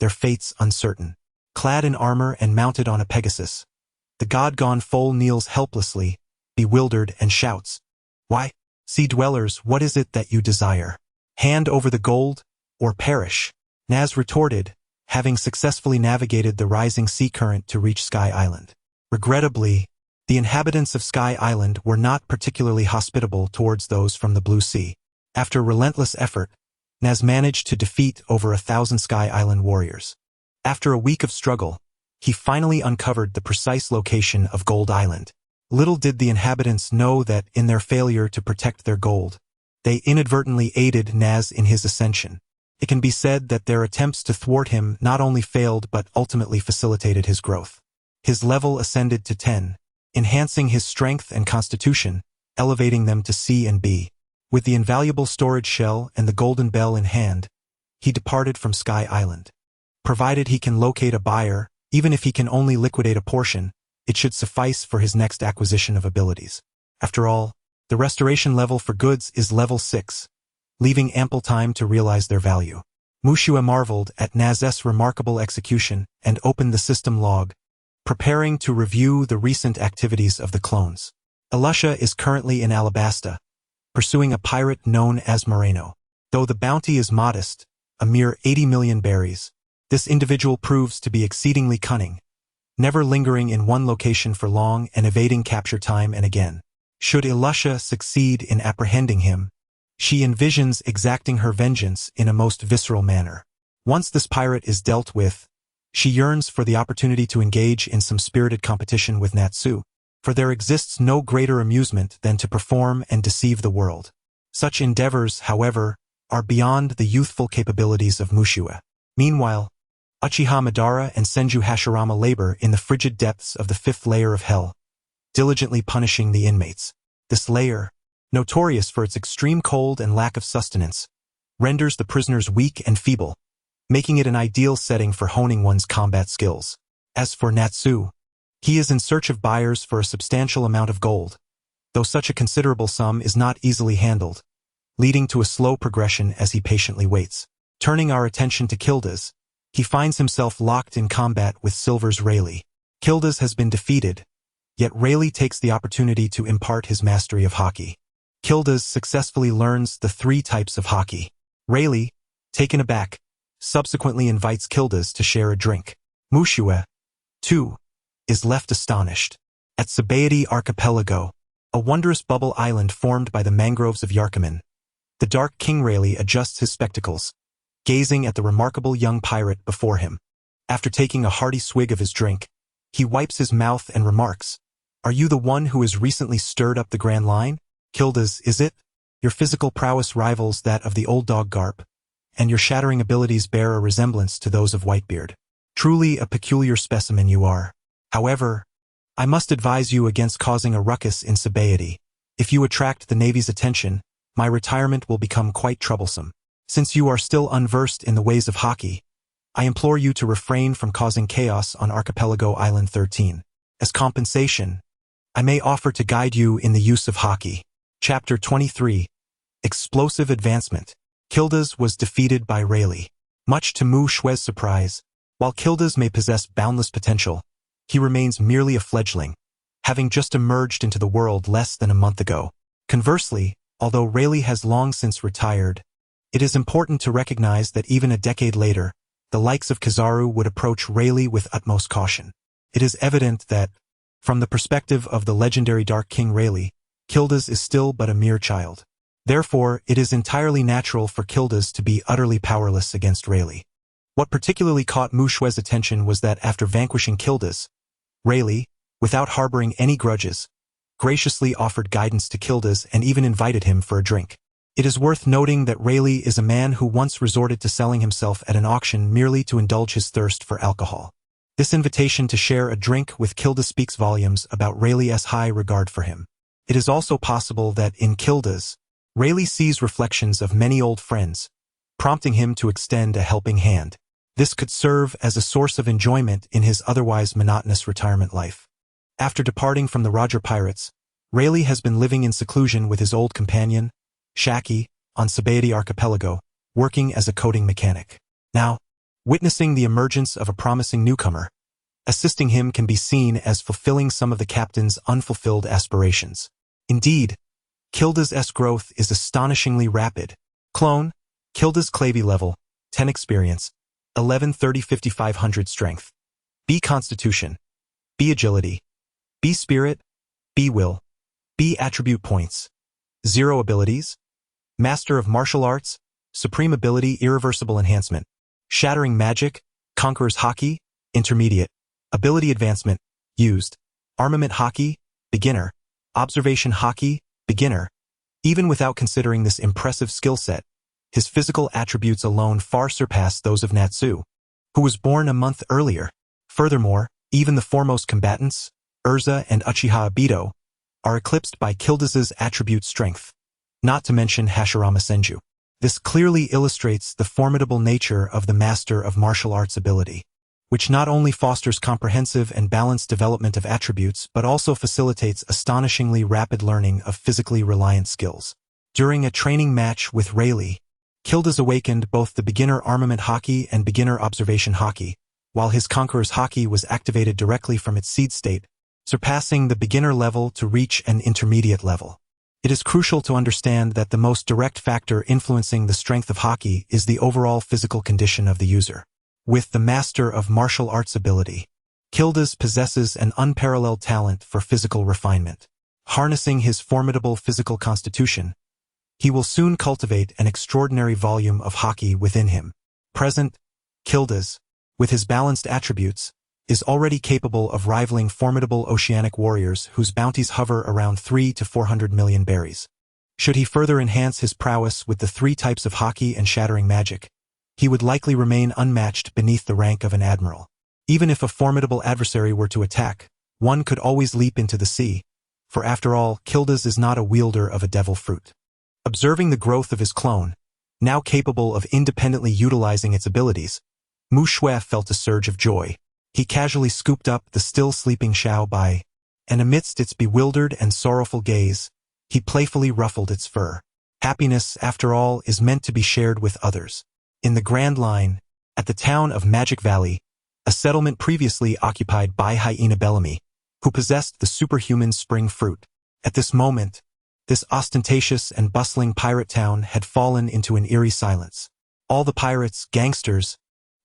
their fates uncertain. Clad in armor and mounted on a Pegasus, the god-gone foal kneels helplessly, bewildered, and shouts, "Why, sea dwellers, what is it that you desire? Hand over the gold, or perish." Naz retorted, having successfully navigated the rising sea current to reach Sky Island. Regrettably, the inhabitants of Sky Island were not particularly hospitable towards those from the Blue Sea. After relentless effort, Naz managed to defeat over 1,000 Sky Island warriors. After a week of struggle, he finally uncovered the precise location of Gold Island. Little did the inhabitants know that, in their failure to protect their gold, they inadvertently aided Naz in his ascension. It can be said that their attempts to thwart him not only failed but ultimately facilitated his growth. His level ascended to 10, enhancing his strength and constitution, elevating them to C and B. With the invaluable storage shell and the golden bell in hand, he departed from Sky Island. Provided he can locate a buyer, even if he can only liquidate a portion, it should suffice for his next acquisition of abilities. After all, the restoration level for goods is level 6, leaving ample time to realize their value. Mushua marveled at Naz's remarkable execution and opened the system log, preparing to review the recent activities of the clones. Alusha is currently in Alabasta, pursuing a pirate known as Moreno. Though the bounty is modest, a mere 80 million berries, this individual proves to be exceedingly cunning, never lingering in one location for long and evading capture time and again. Should Alusha succeed in apprehending him, she envisions exacting her vengeance in a most visceral manner. Once this pirate is dealt with, she yearns for the opportunity to engage in some spirited competition with Natsu, for there exists no greater amusement than to perform and deceive the world. Such endeavors, however, are beyond the youthful capabilities of Mushua. Meanwhile, Uchiha Madara and Senju Hashirama labor in the frigid depths of the 5th layer of hell, diligently punishing the inmates. This layer, notorious for its extreme cold and lack of sustenance, renders the prisoners weak and feeble, making it an ideal setting for honing one's combat skills. As for Natsu, he is in search of buyers for a substantial amount of gold, though such a considerable sum is not easily handled, leading to a slow progression as he patiently waits. Turning our attention to Kildas, he finds himself locked in combat with Silver's Rayleigh. Kildas has been defeated, yet Rayleigh takes the opportunity to impart his mastery of haki. Kildas successfully learns the 3 types of haki. Rayleigh, taken aback, subsequently invites Kildas to share a drink. Mushua, too, is left astonished. At Sabaody Archipelago, a wondrous bubble island formed by the mangroves of Yarkaman, the Dark King Rayleigh adjusts his spectacles, gazing at the remarkable young pirate before him. After taking a hearty swig of his drink, he wipes his mouth and remarks, "Are you the one who has recently stirred up the Grand Line? Kildas, is it? Your physical prowess rivals that of the old dog Garp, and your shattering abilities bear a resemblance to those of Whitebeard. Truly a peculiar specimen you are. However, I must advise you against causing a ruckus in Sabaody. If you attract the Navy's attention, my retirement will become quite troublesome. Since you are still unversed in the ways of haki, I implore you to refrain from causing chaos on Archipelago Island 13. As compensation, I may offer to guide you in the use of haki." Chapter 23. Explosive Advancement. Kildas was defeated by Rayleigh. Much to Mu Shue's surprise, while Kildas may possess boundless potential, he remains merely a fledgling, having just emerged into the world less than a month ago. Conversely, although Rayleigh has long since retired, it is important to recognize that even a decade later, the likes of Kizaru would approach Rayleigh with utmost caution. It is evident that, from the perspective of the legendary Dark King Rayleigh, Kildas is still but a mere child. Therefore, it is entirely natural for Kildas to be utterly powerless against Rayleigh. What particularly caught Mu Shue's attention was that after vanquishing Kildas, Rayleigh, without harboring any grudges, graciously offered guidance to Kildas and even invited him for a drink. It is worth noting that Rayleigh is a man who once resorted to selling himself at an auction merely to indulge his thirst for alcohol. This invitation to share a drink with Kildas speaks volumes about Rayleigh's high regard for him. It is also possible that in Kildas, Rayleigh sees reflections of many old friends, prompting him to extend a helping hand. This could serve as a source of enjoyment in his otherwise monotonous retirement life. After departing from the Roger Pirates, Rayleigh has been living in seclusion with his old companion, Shaki, on Sabaody Archipelago, working as a coating mechanic. Now, witnessing the emergence of a promising newcomer, assisting him can be seen as fulfilling some of the captain's unfulfilled aspirations. Indeed, Kildas' growth is astonishingly rapid. Clone, Kildas Clavey level, 10 experience, 11 30 5500 strength. B constitution, B agility, B spirit, B will, B attribute points. 0 abilities, Master of Martial Arts, Supreme Ability Irreversible Enhancement, Shattering Magic, Conqueror's Haki, Intermediate, Ability Advancement, Used, Armament Haki, Beginner, Observation Haki, Beginner. Even without considering this impressive skill set, his physical attributes alone far surpass those of Natsu, who was born a month earlier. Furthermore, even the foremost combatants, Urza and Uchiha Obito, are eclipsed by Kildas' attribute strength, not to mention Hashirama Senju. This clearly illustrates the formidable nature of the Master of Martial Arts ability, which not only fosters comprehensive and balanced development of attributes but also facilitates astonishingly rapid learning of physically reliant skills. During a training match with Rayleigh, Kildas awakened both the beginner armament haki and beginner observation haki, while his conqueror's haki was activated directly from its seed state, surpassing the beginner level to reach an intermediate level. It is crucial to understand that the most direct factor influencing the strength of haki is the overall physical condition of the user. With the master of martial arts ability, Kildas possesses an unparalleled talent for physical refinement. Harnessing his formidable physical constitution, he will soon cultivate an extraordinary volume of haki within him. Present, Kildas, with his balanced attributes, is already capable of rivaling formidable oceanic warriors whose bounties hover around 3 to 400 million berries. Should he further enhance his prowess with the 3 types of haki and shattering magic, he would likely remain unmatched beneath the rank of an admiral. Even if a formidable adversary were to attack, one could always leap into the sea, for after all, Kildas is not a wielder of a devil fruit. Observing the growth of his clone, now capable of independently utilizing its abilities, Mu Shui felt a surge of joy. He casually scooped up the still sleeping Xiao Bai, and amidst its bewildered and sorrowful gaze, he playfully ruffled its fur. Happiness, after all, is meant to be shared with others. In the Grand Line, at the town of Magic Valley, a settlement previously occupied by Hyena Bellamy, who possessed the superhuman spring fruit. At this moment, this ostentatious and bustling pirate town had fallen into an eerie silence. All the pirates, gangsters,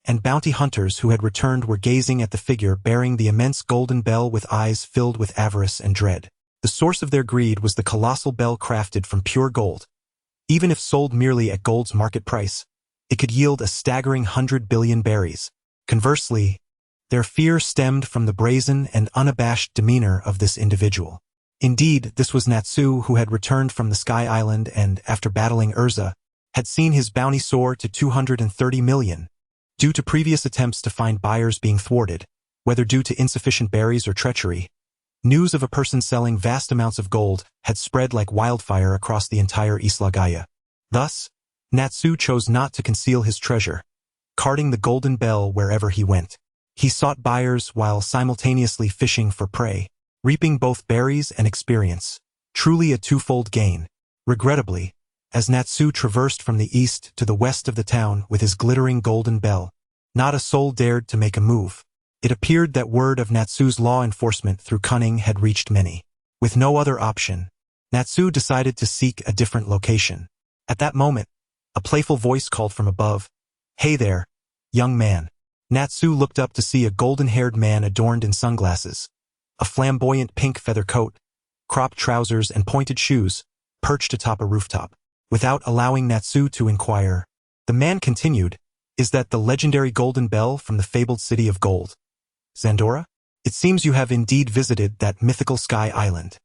and bounty hunters who had returned were gazing at the figure bearing the immense golden bell with eyes filled with avarice and dread. The source of their greed was the colossal bell crafted from pure gold. Even if sold merely at gold's market price, it could yield a staggering 100 billion berries. Conversely, their fear stemmed from the brazen and unabashed demeanor of this individual. Indeed, this was Natsu, who had returned from the Sky Island and, after battling Urza, had seen his bounty soar to 230 million. Due to previous attempts to find buyers being thwarted, whether due to insufficient berries or treachery, news of a person selling vast amounts of gold had spread like wildfire across the entire Isla Gaia. Thus, Natsu chose not to conceal his treasure, carting the golden bell wherever he went. He sought buyers while simultaneously fishing for prey, reaping both berries and experience, truly a twofold gain. Regrettably, as Natsu traversed from the east to the west of the town with his glittering golden bell, not a soul dared to make a move. It appeared that word of Natsu's law enforcement through cunning had reached many. With no other option, Natsu decided to seek a different location. At that moment, a playful voice called from above, "Hey there, young man." Natsu looked up to see a golden-haired man adorned in sunglasses, a flamboyant pink feather coat, cropped trousers and pointed shoes, perched atop a rooftop. Without allowing Natsu to inquire, the man continued, "Is that the legendary golden bell from the fabled city of gold, Zandora? It seems you have indeed visited that mythical Sky Island."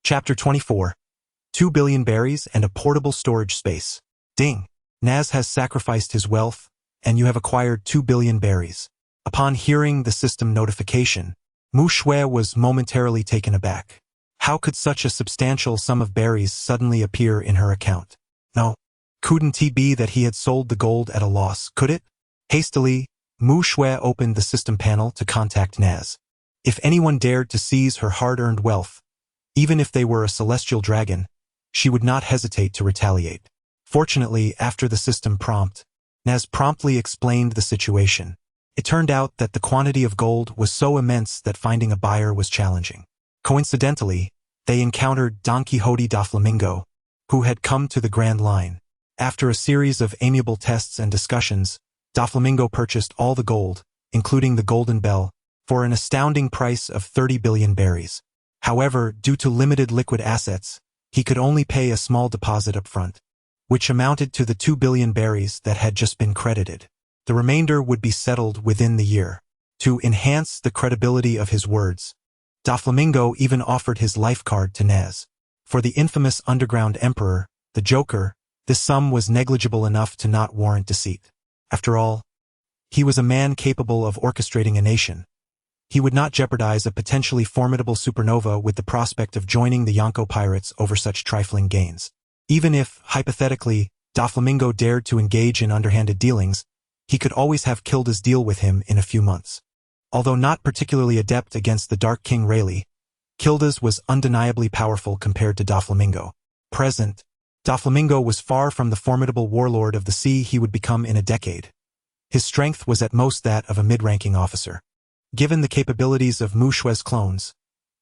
Chapter 24. 2 billion berries and a portable storage space. Ding! Naz has sacrificed his wealth, and you have acquired 2 billion berries. Upon hearing the system notification, Mu Shui was momentarily taken aback. How could such a substantial sum of berries suddenly appear in her account? No, couldn't it be that he had sold the gold at a loss, could it? Hastily, Mu Shui opened the system panel to contact Naz. If anyone dared to seize her hard-earned wealth, even if they were a celestial dragon, she would not hesitate to retaliate. Fortunately, after the system prompt, Naz promptly explained the situation. It turned out that the quantity of gold was so immense that finding a buyer was challenging. Coincidentally, they encountered Don Quixote da Flamingo, who had come to the Grand Line. After a series of amiable tests and discussions, da Flamingo purchased all the gold, including the golden bell, for an astounding price of 30 billion berries. However, due to limited liquid assets, he could only pay a small deposit up front, which amounted to the 2 billion berries that had just been credited. The remainder would be settled within the year. To enhance the credibility of his words, da Flamingo even offered his life card to Naz. For the infamous underground emperor, the Joker, this sum was negligible enough to not warrant deceit. After all, he was a man capable of orchestrating a nation. He would not jeopardize a potentially formidable supernova with the prospect of joining the Yonko pirates over such trifling gains. Even if, hypothetically, da Flamingo dared to engage in underhanded dealings, he could always have Kilda's deal with him in a few months. Although not particularly adept against the Dark King Rayleigh, Kilda's was undeniably powerful compared to da Flamingo. Da Flamingo was far from the formidable warlord of the sea he would become in a decade. His strength was at most that of a mid-ranking officer. Given the capabilities of Mu Xue's clones,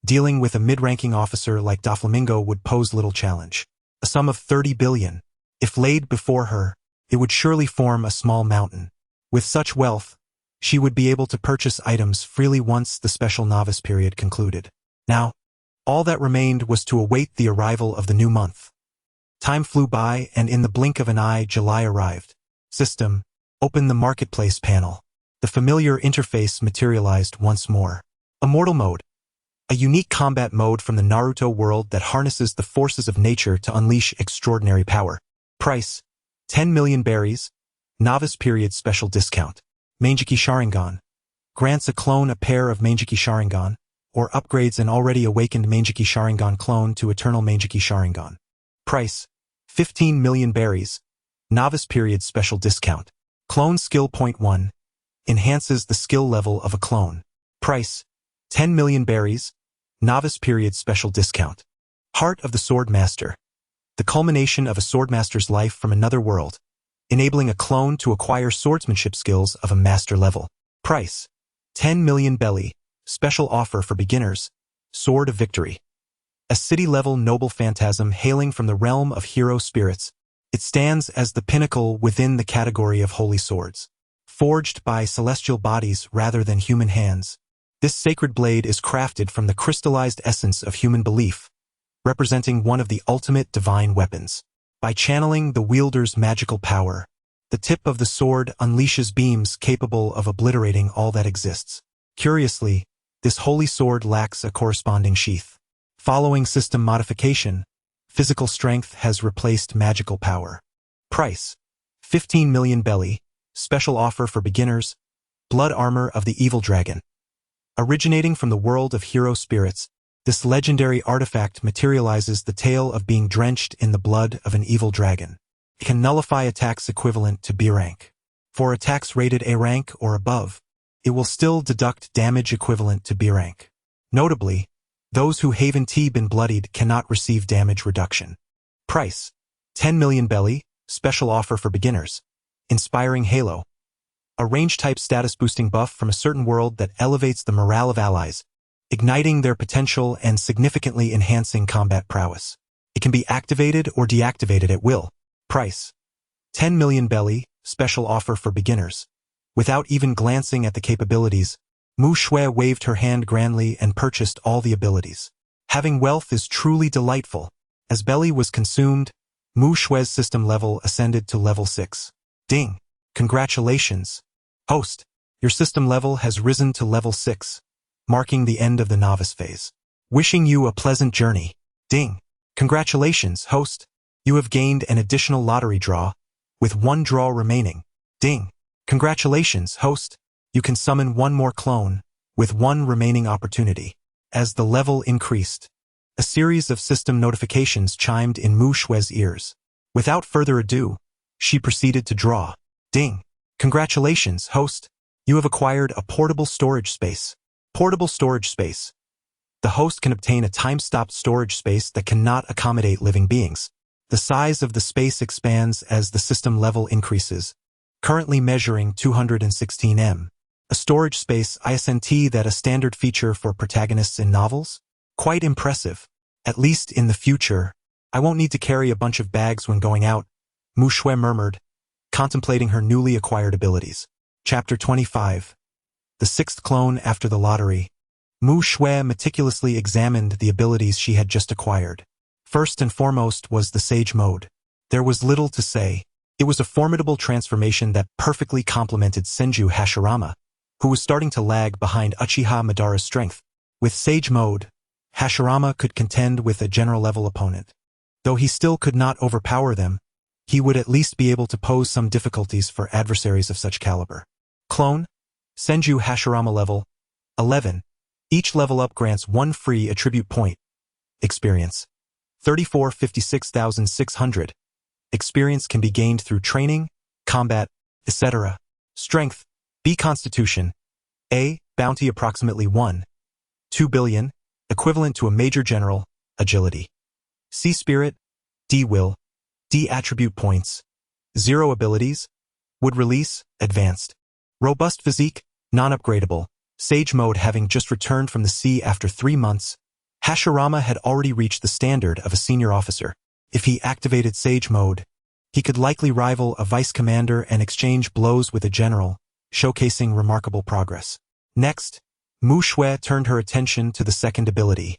dealing with a mid-ranking officer like Doflamingo would pose little challenge. A sum of 30 billion. If laid before her, it would surely form a small mountain. With such wealth, she would be able to purchase items freely once the special novice period concluded. Now, all that remained was to await the arrival of the new month. Time flew by, and in the blink of an eye July arrived. System, open the marketplace panel. The familiar interface materialized once more. Immortal mode. A unique combat mode from the Naruto world that harnesses the forces of nature to unleash extraordinary power. Price, 10 million berries. Novice period special discount. Manjiki Sharingan. Grants a clone a pair of Manjiki Sharingan, or upgrades an already awakened Manjiki Sharingan clone to Eternal Manjiki Sharingan. Price, 15 million berries. Novice period special discount. Clone skill point 1. Enhances the skill level of a clone. Price, 10 million berries. Novice period special discount. Heart of the Sword Master. The culmination of a swordmaster's life from another world, enabling a clone to acquire swordsmanship skills of a master level. Price, 10 million belly. Special offer for beginners. Sword of Victory. A city-level noble phantasm hailing from the realm of hero spirits, it stands as the pinnacle within the category of holy swords. Forged by celestial bodies rather than human hands, this sacred blade is crafted from the crystallized essence of human belief, representing one of the ultimate divine weapons. By channeling the wielder's magical power, the tip of the sword unleashes beams capable of obliterating all that exists. Curiously, this holy sword lacks a corresponding sheath. Following system modification, physical strength has replaced magical power. Price, 15 million belly. Special offer for beginners. Blood armor of the evil dragon. Originating from the world of hero spirits, this legendary artifact materializes the tale of being drenched in the blood of an evil dragon. It can nullify attacks equivalent to B rank. For attacks rated A rank or above, it will still deduct damage equivalent to B rank. Notably, those who haven't been bloodied cannot receive damage reduction. Price, 10 million belly. Special offer for beginners. Inspiring Halo. A range-type status-boosting buff from a certain world that elevates the morale of allies, igniting their potential and significantly enhancing combat prowess. It can be activated or deactivated at will. Price, 10 million belly. Special offer for beginners. Without even glancing at the capabilities, Mu Xue waved her hand grandly and purchased all the abilities. Having wealth is truly delightful. As belly was consumed, Mu Xue's system level ascended to level 6. Ding! Congratulations, host. Your system level has risen to level 6, marking the end of the novice phase. Wishing you a pleasant journey. Ding! Congratulations, host. You have gained an additional lottery draw, with 1 draw remaining. Ding! Congratulations, host. You can summon 1 more clone, with 1 remaining opportunity. As the level increased, a series of system notifications chimed in Mu Xue's ears. Without further ado, she proceeded to draw. Ding! Congratulations, host. You have acquired a portable storage space. Portable storage space. The host can obtain a time-stopped storage space that cannot accommodate living beings. The size of the space expands as the system level increases, currently measuring 216 m. A storage space ISNT that a standard feature for protagonists in novels? Quite impressive. At least in the future, I won't need to carry a bunch of bags when going out, Mu Xue murmured, contemplating her newly acquired abilities. Chapter 25. The 6th clone after the lottery. Mu Xue meticulously examined the abilities she had just acquired. First and foremost was the Sage mode. There was little to say. It was a formidable transformation that perfectly complemented Senju Hashirama, who was starting to lag behind Uchiha Madara's strength. With Sage mode, Hashirama could contend with a general-level opponent. Though he still could not overpower them, he would at least be able to pose some difficulties for adversaries of such caliber. Clone, Senju Hashirama level 11. Each level up grants 1 free attribute point. Experience 34,56,600. Experience can be gained through training, combat, etc. Strength, B. Constitution, A. Bounty approximately 1.2 billion, equivalent to a major general. Agility, C. Spirit, D. Will, D. Attribute points, 0 abilities, would release, advanced. Robust physique, non-upgradable. Sage mode having just returned from the sea after 3 months, Hashirama had already reached the standard of a senior officer. If he activated Sage mode, he could likely rival a vice commander and exchange blows with a general, showcasing remarkable progress. Next, Mu Shui turned her attention to the second ability,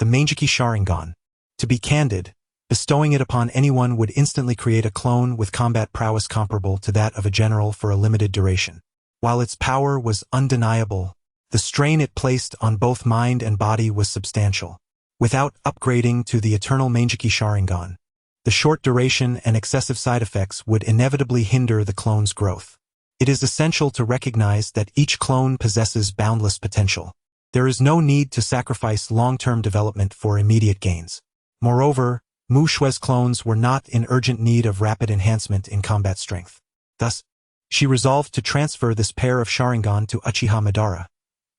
the Manjiki Sharingan. To be candid, bestowing it upon anyone would instantly create a clone with combat prowess comparable to that of a general for a limited duration. While its power was undeniable, the strain it placed on both mind and body was substantial. Without upgrading to the eternal Manjiki Sharingan, the short duration and excessive side effects would inevitably hinder the clone's growth. It is essential to recognize that each clone possesses boundless potential. There is no need to sacrifice long-term development for immediate gains. Moreover, Mu Shui's clones were not in urgent need of rapid enhancement in combat strength. Thus, she resolved to transfer this pair of Sharingan to Uchiha Madara,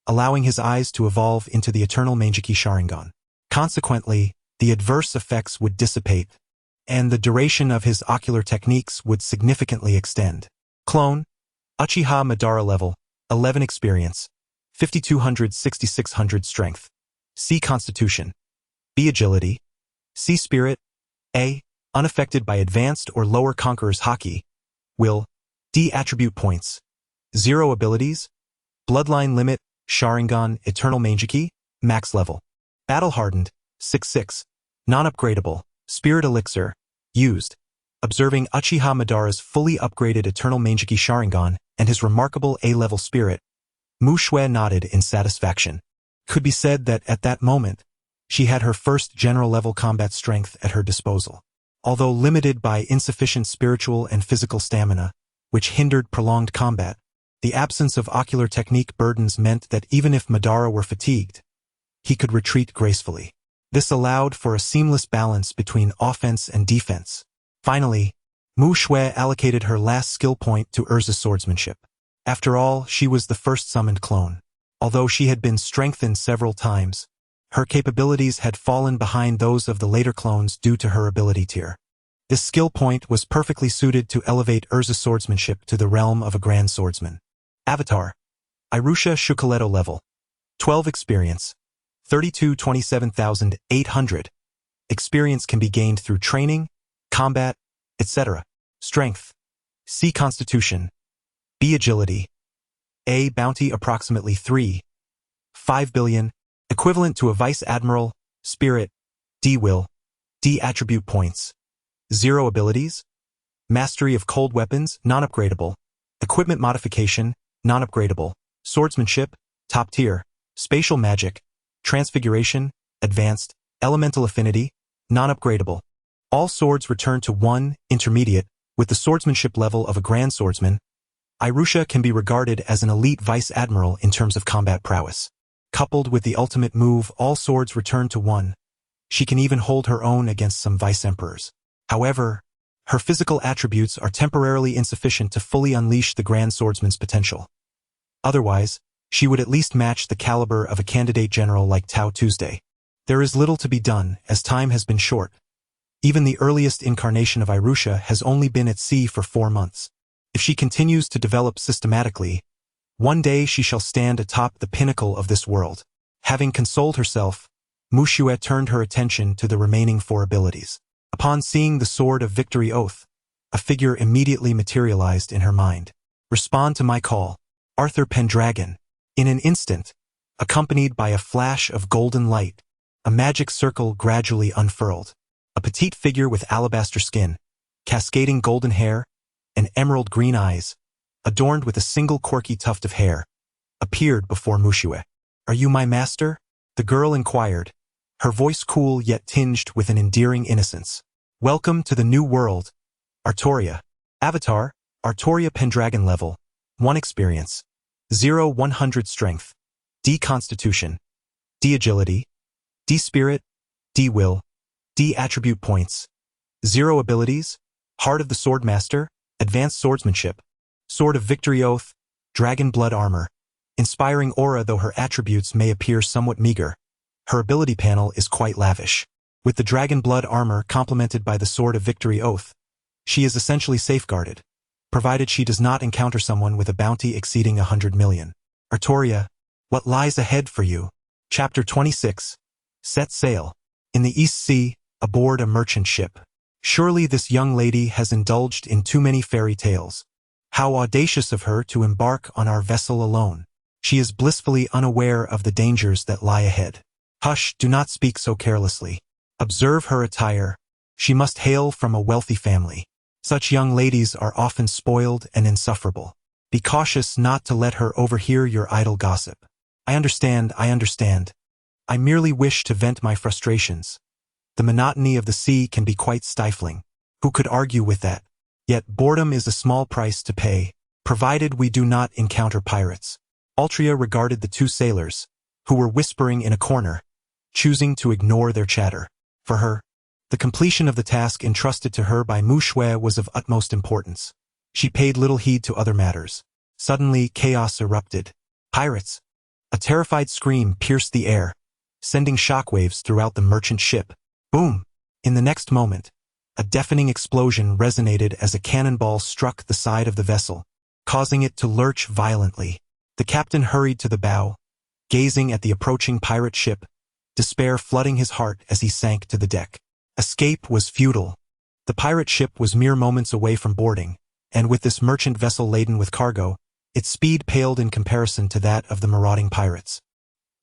allowing his eyes to evolve into the eternal Manjiki Sharingan. Consequently, the adverse effects would dissipate, and the duration of his ocular techniques would significantly extend. Clone, Uchiha Madara level, 11 experience, 5200-6600 strength, C constitution, B agility, C spirit, A, unaffected by advanced or lower conqueror's haki, will, D attribute points, 0 abilities, bloodline limit, Sharingan, eternal Manjiki, max level. Battle hardened, 6-6, non-upgradable, spirit elixir, used. Observing Uchiha Madara's fully upgraded eternal Manjiki Sharingan and his remarkable A-level spirit, Mu Shui nodded in satisfaction. Could be said that at that moment, she had her first general-level combat strength at her disposal. Although limited by insufficient spiritual and physical stamina, which hindered prolonged combat, the absence of ocular technique burdens meant that even if Madara were fatigued, he could retreat gracefully. This allowed for a seamless balance between offense and defense. Finally, Mu Shui allocated her last skill point to Urza's swordsmanship. After all, she was the first summoned clone. Although she had been strengthened several times, her capabilities had fallen behind those of the later clones due to her ability tier. This skill point was perfectly suited to elevate Urza's swordsmanship to the realm of a grand swordsman. Avatar, Irusha Shukaletto level, 12 experience, 32,27,800. Experience can be gained through training, combat, etc. Strength, C constitution, B agility, A bounty approximately 3.5 billion, equivalent to a vice admiral, spirit, D will, D attribute points, 0 abilities, mastery of cold weapons, non-upgradable, equipment modification, non-upgradable, swordsmanship, top tier, spatial magic, transfiguration, advanced, elemental affinity, non-upgradable. All swords return to 1, intermediate, with the swordsmanship level of a grand swordsman. Irusha can be regarded as an elite vice admiral in terms of combat prowess. Coupled with the ultimate move, all swords return to 1. She can even hold her own against some vice emperors. However, her physical attributes are temporarily insufficient to fully unleash the grand swordsman's potential. Otherwise, she would at least match the caliber of a candidate general like Tao Tuesday. There is little to be done, as time has been short. Even the earliest incarnation of Irusha has only been at sea for 4 months. If she continues to develop systematically, one day she shall stand atop the pinnacle of this world. Having consoled herself, Mu Shui turned her attention to the remaining 4 abilities. Upon seeing the Sword of Victory Oath, a figure immediately materialized in her mind. Respond to my call, Arthur Pendragon. In an instant, accompanied by a flash of golden light, a magic circle gradually unfurled. A petite figure with alabaster skin, cascading golden hair, and emerald green eyes, adorned with a single quirky tuft of hair, appeared before Mu Shui. Are you my master? The girl inquired, her voice cool yet tinged with an endearing innocence. Welcome to the new world, Artoria. Avatar, Artoria Pendragon level, 1 experience, 0-100 strength, D constitution, D agility, D spirit, D will, D attribute points, 0 abilities, Heart of the Swordmaster, advanced swordsmanship, Sword of Victory Oath, dragon blood armor, inspiring aura. Though her attributes may appear somewhat meager, her ability panel is quite lavish. With the dragon blood armor complemented by the Sword of Victory Oath, she is essentially safeguarded. provided she does not encounter someone with a bounty exceeding 100 million. Artoria, what lies ahead for you? Chapter 26. Set sail. In the East Sea, aboard a merchant ship. Surely this young lady has indulged in too many fairy tales. How audacious of her to embark on our vessel alone. She is blissfully unaware of the dangers that lie ahead. Hush, do not speak so carelessly. Observe her attire. She must hail from a wealthy family. Such young ladies are often spoiled and insufferable. Be cautious not to let her overhear your idle gossip. I understand. I merely wish to vent my frustrations. The monotony of the sea can be quite stifling. Who could argue with that? Yet boredom is a small price to pay, provided we do not encounter pirates. Altria regarded the two sailors, who were whispering in a corner, choosing to ignore their chatter. For her, the completion of the task entrusted to her by Mu Shui was of utmost importance. She paid little heed to other matters. Suddenly, chaos erupted. Pirates! A terrified scream pierced the air, sending shockwaves throughout the merchant ship. Boom! In the next moment, a deafening explosion resonated as a cannonball struck the side of the vessel, causing it to lurch violently. The captain hurried to the bow, gazing at the approaching pirate ship, despair flooding his heart as he sank to the deck. Escape was futile. The pirate ship was mere moments away from boarding, and with this merchant vessel laden with cargo, its speed paled in comparison to that of the marauding pirates.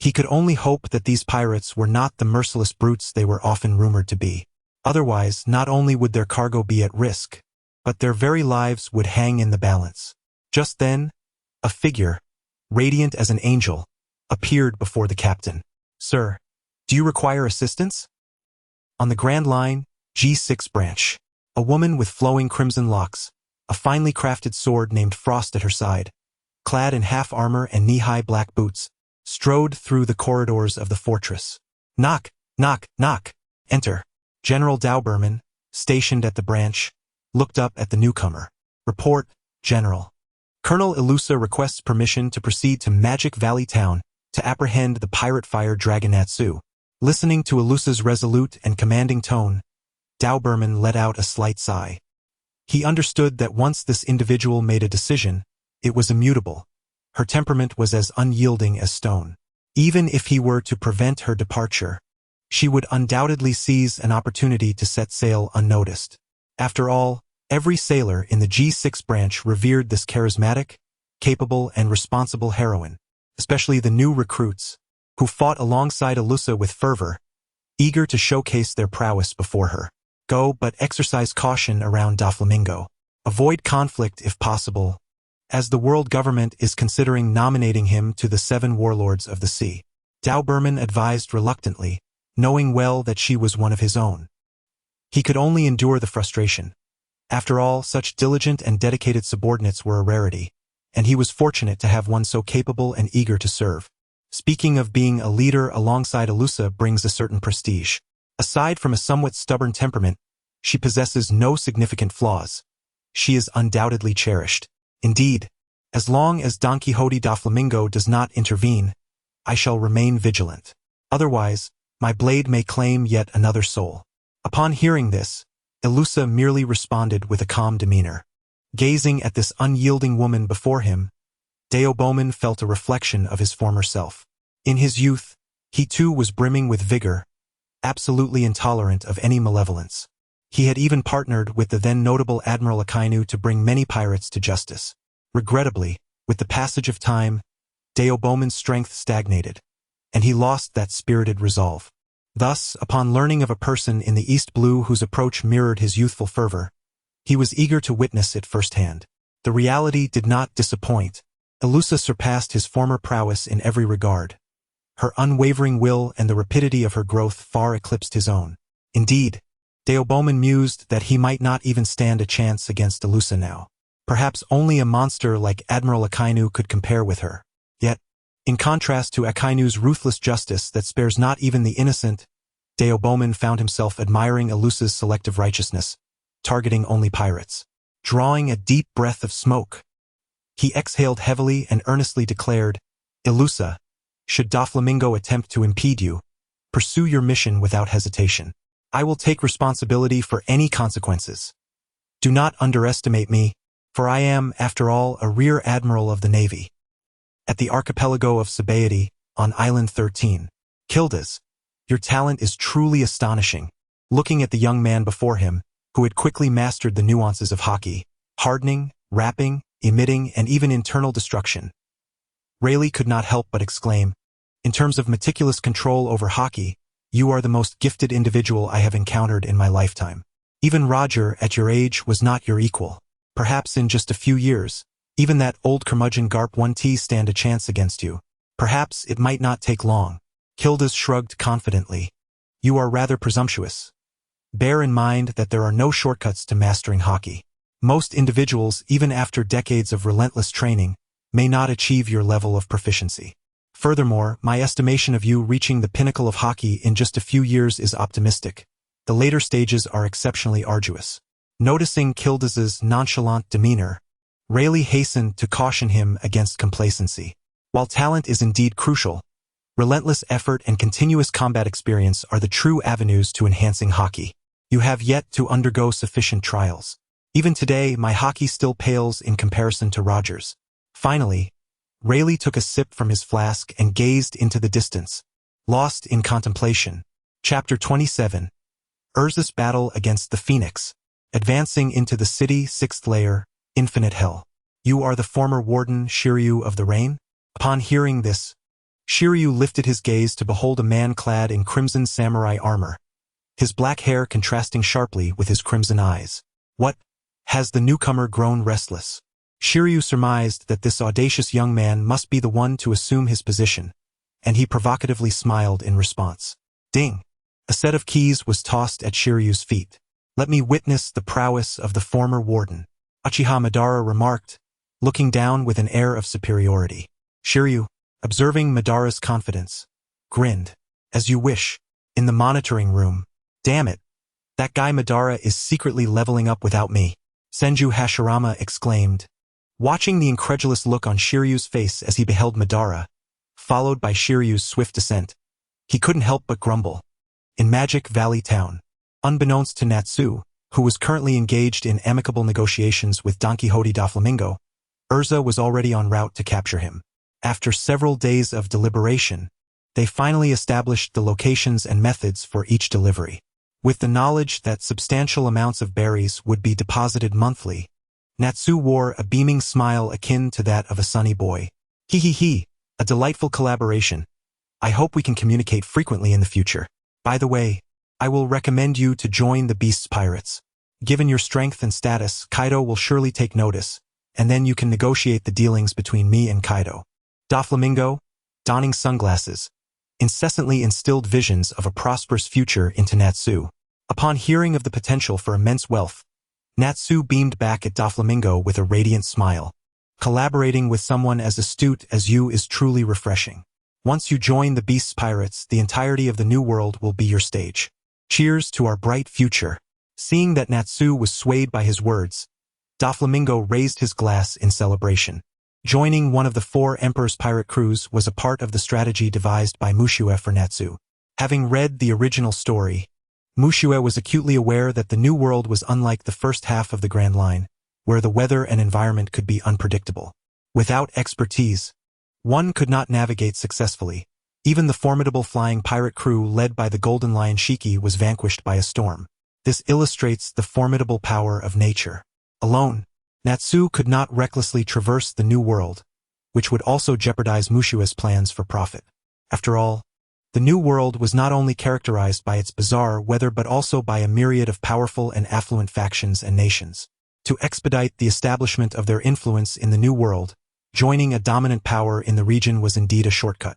He could only hope that these pirates were not the merciless brutes they were often rumored to be. Otherwise, not only would their cargo be at risk, but their very lives would hang in the balance. Just then, a figure, radiant as an angel, appeared before the captain. Sir, do you require assistance? On the Grand Line, G6 branch, a woman with flowing crimson locks, a finely crafted sword named Frost at her side, clad in half-armor and knee-high black boots, strode through the corridors of the fortress. Knock, knock, knock. Enter. General Dauberman, stationed at the branch, looked up at the newcomer. Report, General. Colonel Ilusa requests permission to proceed to Magic Valley Town to apprehend the pirate fire dragon Natsu. Listening to Ilusa's resolute and commanding tone, Dauberman let out a slight sigh. He understood that once this individual made a decision, it was immutable. Her temperament was as unyielding as stone. Even if he were to prevent her departure, she would undoubtedly seize an opportunity to set sail unnoticed. After all, every sailor in the G6 branch revered this charismatic, capable, and responsible heroine, especially the new recruits, who fought alongside Ilusa with fervor, eager to showcase their prowess before her. Go, but exercise caution around Doflamingo. Avoid conflict if possible, as the world government is considering nominating him to the 7 warlords of the sea. Dauberman advised reluctantly, knowing well that she was one of his own. He could only endure the frustration. After all, such diligent and dedicated subordinates were a rarity, and he was fortunate to have one so capable and eager to serve. Speaking of being a leader alongside Ilusa brings a certain prestige. Aside from a somewhat stubborn temperament, she possesses no significant flaws. She is undoubtedly cherished. Indeed, as long as Don Quixote Doflamingo does not intervene, I shall remain vigilant. Otherwise, my blade may claim yet another soul. Upon hearing this, Ilusa merely responded with a calm demeanor. Gazing at this unyielding woman before him, Dauberman felt a reflection of his former self. In his youth, he too was brimming with vigor, absolutely intolerant of any malevolence. He had even partnered with the then notable Admiral Akainu to bring many pirates to justice. Regrettably, with the passage of time, Dauberman's strength stagnated, and he lost that spirited resolve. Thus, upon learning of a person in the East Blue whose approach mirrored his youthful fervor, he was eager to witness it firsthand. The reality did not disappoint. Ilusa surpassed his former prowess in every regard. Her unwavering will and the rapidity of her growth far eclipsed his own. Indeed, Dauberman mused that he might not even stand a chance against Ilusa now. Perhaps only a monster like Admiral Akainu could compare with her. Yet, in contrast to Akainu's ruthless justice that spares not even the innocent, Dauberman found himself admiring Ilusa's selective righteousness, targeting only pirates. Drawing a deep breath of smoke, he exhaled heavily and earnestly declared, Ilusa, should Doflamingo attempt to impede you, pursue your mission without hesitation. I will take responsibility for any consequences. Do not underestimate me. For I am, after all, a rear admiral of the Navy. At the archipelago of Sabaody, on Island 13. Kildas, your talent is truly astonishing. Looking at the young man before him, who had quickly mastered the nuances of hockey, hardening, wrapping, emitting, and even internal destruction, Rayleigh could not help but exclaim, in terms of meticulous control over hockey, you are the most gifted individual I have encountered in my lifetime. Even Roger, at your age, was not your equal. Perhaps in just a few years, even that old curmudgeon Garp 1T stand a chance against you. Perhaps it might not take long. Kildas shrugged confidently. You are rather presumptuous. Bear in mind that there are no shortcuts to mastering hockey. Most individuals, even after decades of relentless training, may not achieve your level of proficiency. Furthermore, my estimation of you reaching the pinnacle of hockey in just a few years is optimistic. The later stages are exceptionally arduous. Noticing Kildas's nonchalant demeanor, Rayleigh hastened to caution him against complacency. While talent is indeed crucial, relentless effort and continuous combat experience are the true avenues to enhancing hockey. You have yet to undergo sufficient trials. Even today, my hockey still pales in comparison to Roger's. Finally, Rayleigh took a sip from his flask and gazed into the distance, lost in contemplation. Chapter 27. Urza's Battle Against the Phoenix. Advancing into the city, 6th layer, Infinite Hell. You are the former warden Shiryu of the Rain? Upon hearing this, Shiryu lifted his gaze to behold a man clad in crimson samurai armor, his black hair contrasting sharply with his crimson eyes. What? Has the newcomer grown restless? Shiryu surmised that this audacious young man must be the one to assume his position, and he provocatively smiled in response. Ding! A set of keys was tossed at Shiryu's feet. Let me witness the prowess of the former warden, Uchiha Madara remarked, looking down with an air of superiority. Shiryu, observing Madara's confidence, grinned. As you wish. In the monitoring room. Damn it! That guy Madara is secretly leveling up without me, Senju Hashirama exclaimed. Watching the incredulous look on Shiryu's face as he beheld Madara, followed by Shiryu's swift descent, he couldn't help but grumble. In Magic Valley Town, unbeknownst to Natsu, who was currently engaged in amicable negotiations with Don Quixote da Flamingo, Urza was already en route to capture him. After several days of deliberation, they finally established the locations and methods for each delivery. With the knowledge that substantial amounts of berries would be deposited monthly, Natsu wore a beaming smile akin to that of a sunny boy. He, a delightful collaboration. I hope we can communicate frequently in the future. By the way, I will recommend you to join the Beast's Pirates. Given your strength and status, Kaido will surely take notice, and then you can negotiate the dealings between me and Kaido. Doflamingo, donning sunglasses, incessantly instilled visions of a prosperous future into Natsu. Upon hearing of the potential for immense wealth, Natsu beamed back at Doflamingo with a radiant smile. Collaborating with someone as astute as you is truly refreshing. Once you join the Beast's Pirates, the entirety of the New World will be your stage. Cheers to our bright future. Seeing that Natsu was swayed by his words, Doflamingo raised his glass in celebration. Joining one of the 4 Emperor's pirate crews was a part of the strategy devised by Mushue for Natsu. Having read the original story, Mushue was acutely aware that the New World was unlike the first half of the Grand Line, where the weather and environment could be unpredictable. Without expertise, one could not navigate successfully. Even the formidable flying pirate crew led by the Golden Lion Shiki was vanquished by a storm. This illustrates the formidable power of nature. Alone, Natsu could not recklessly traverse the New World, which would also jeopardize Mushue's plans for profit. After all, the New World was not only characterized by its bizarre weather but also by a myriad of powerful and affluent factions and nations. To expedite the establishment of their influence in the New World, joining a dominant power in the region was indeed a shortcut.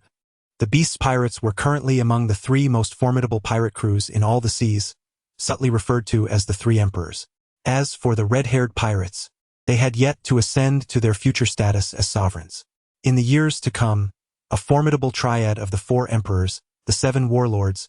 The Beast's Pirates were currently among the 3 most formidable pirate crews in all the seas, subtly referred to as the 3 Emperors. As for the red-haired pirates, they had yet to ascend to their future status as sovereigns. In the years to come, a formidable triad of the 4 Emperors, the 7 Warlords,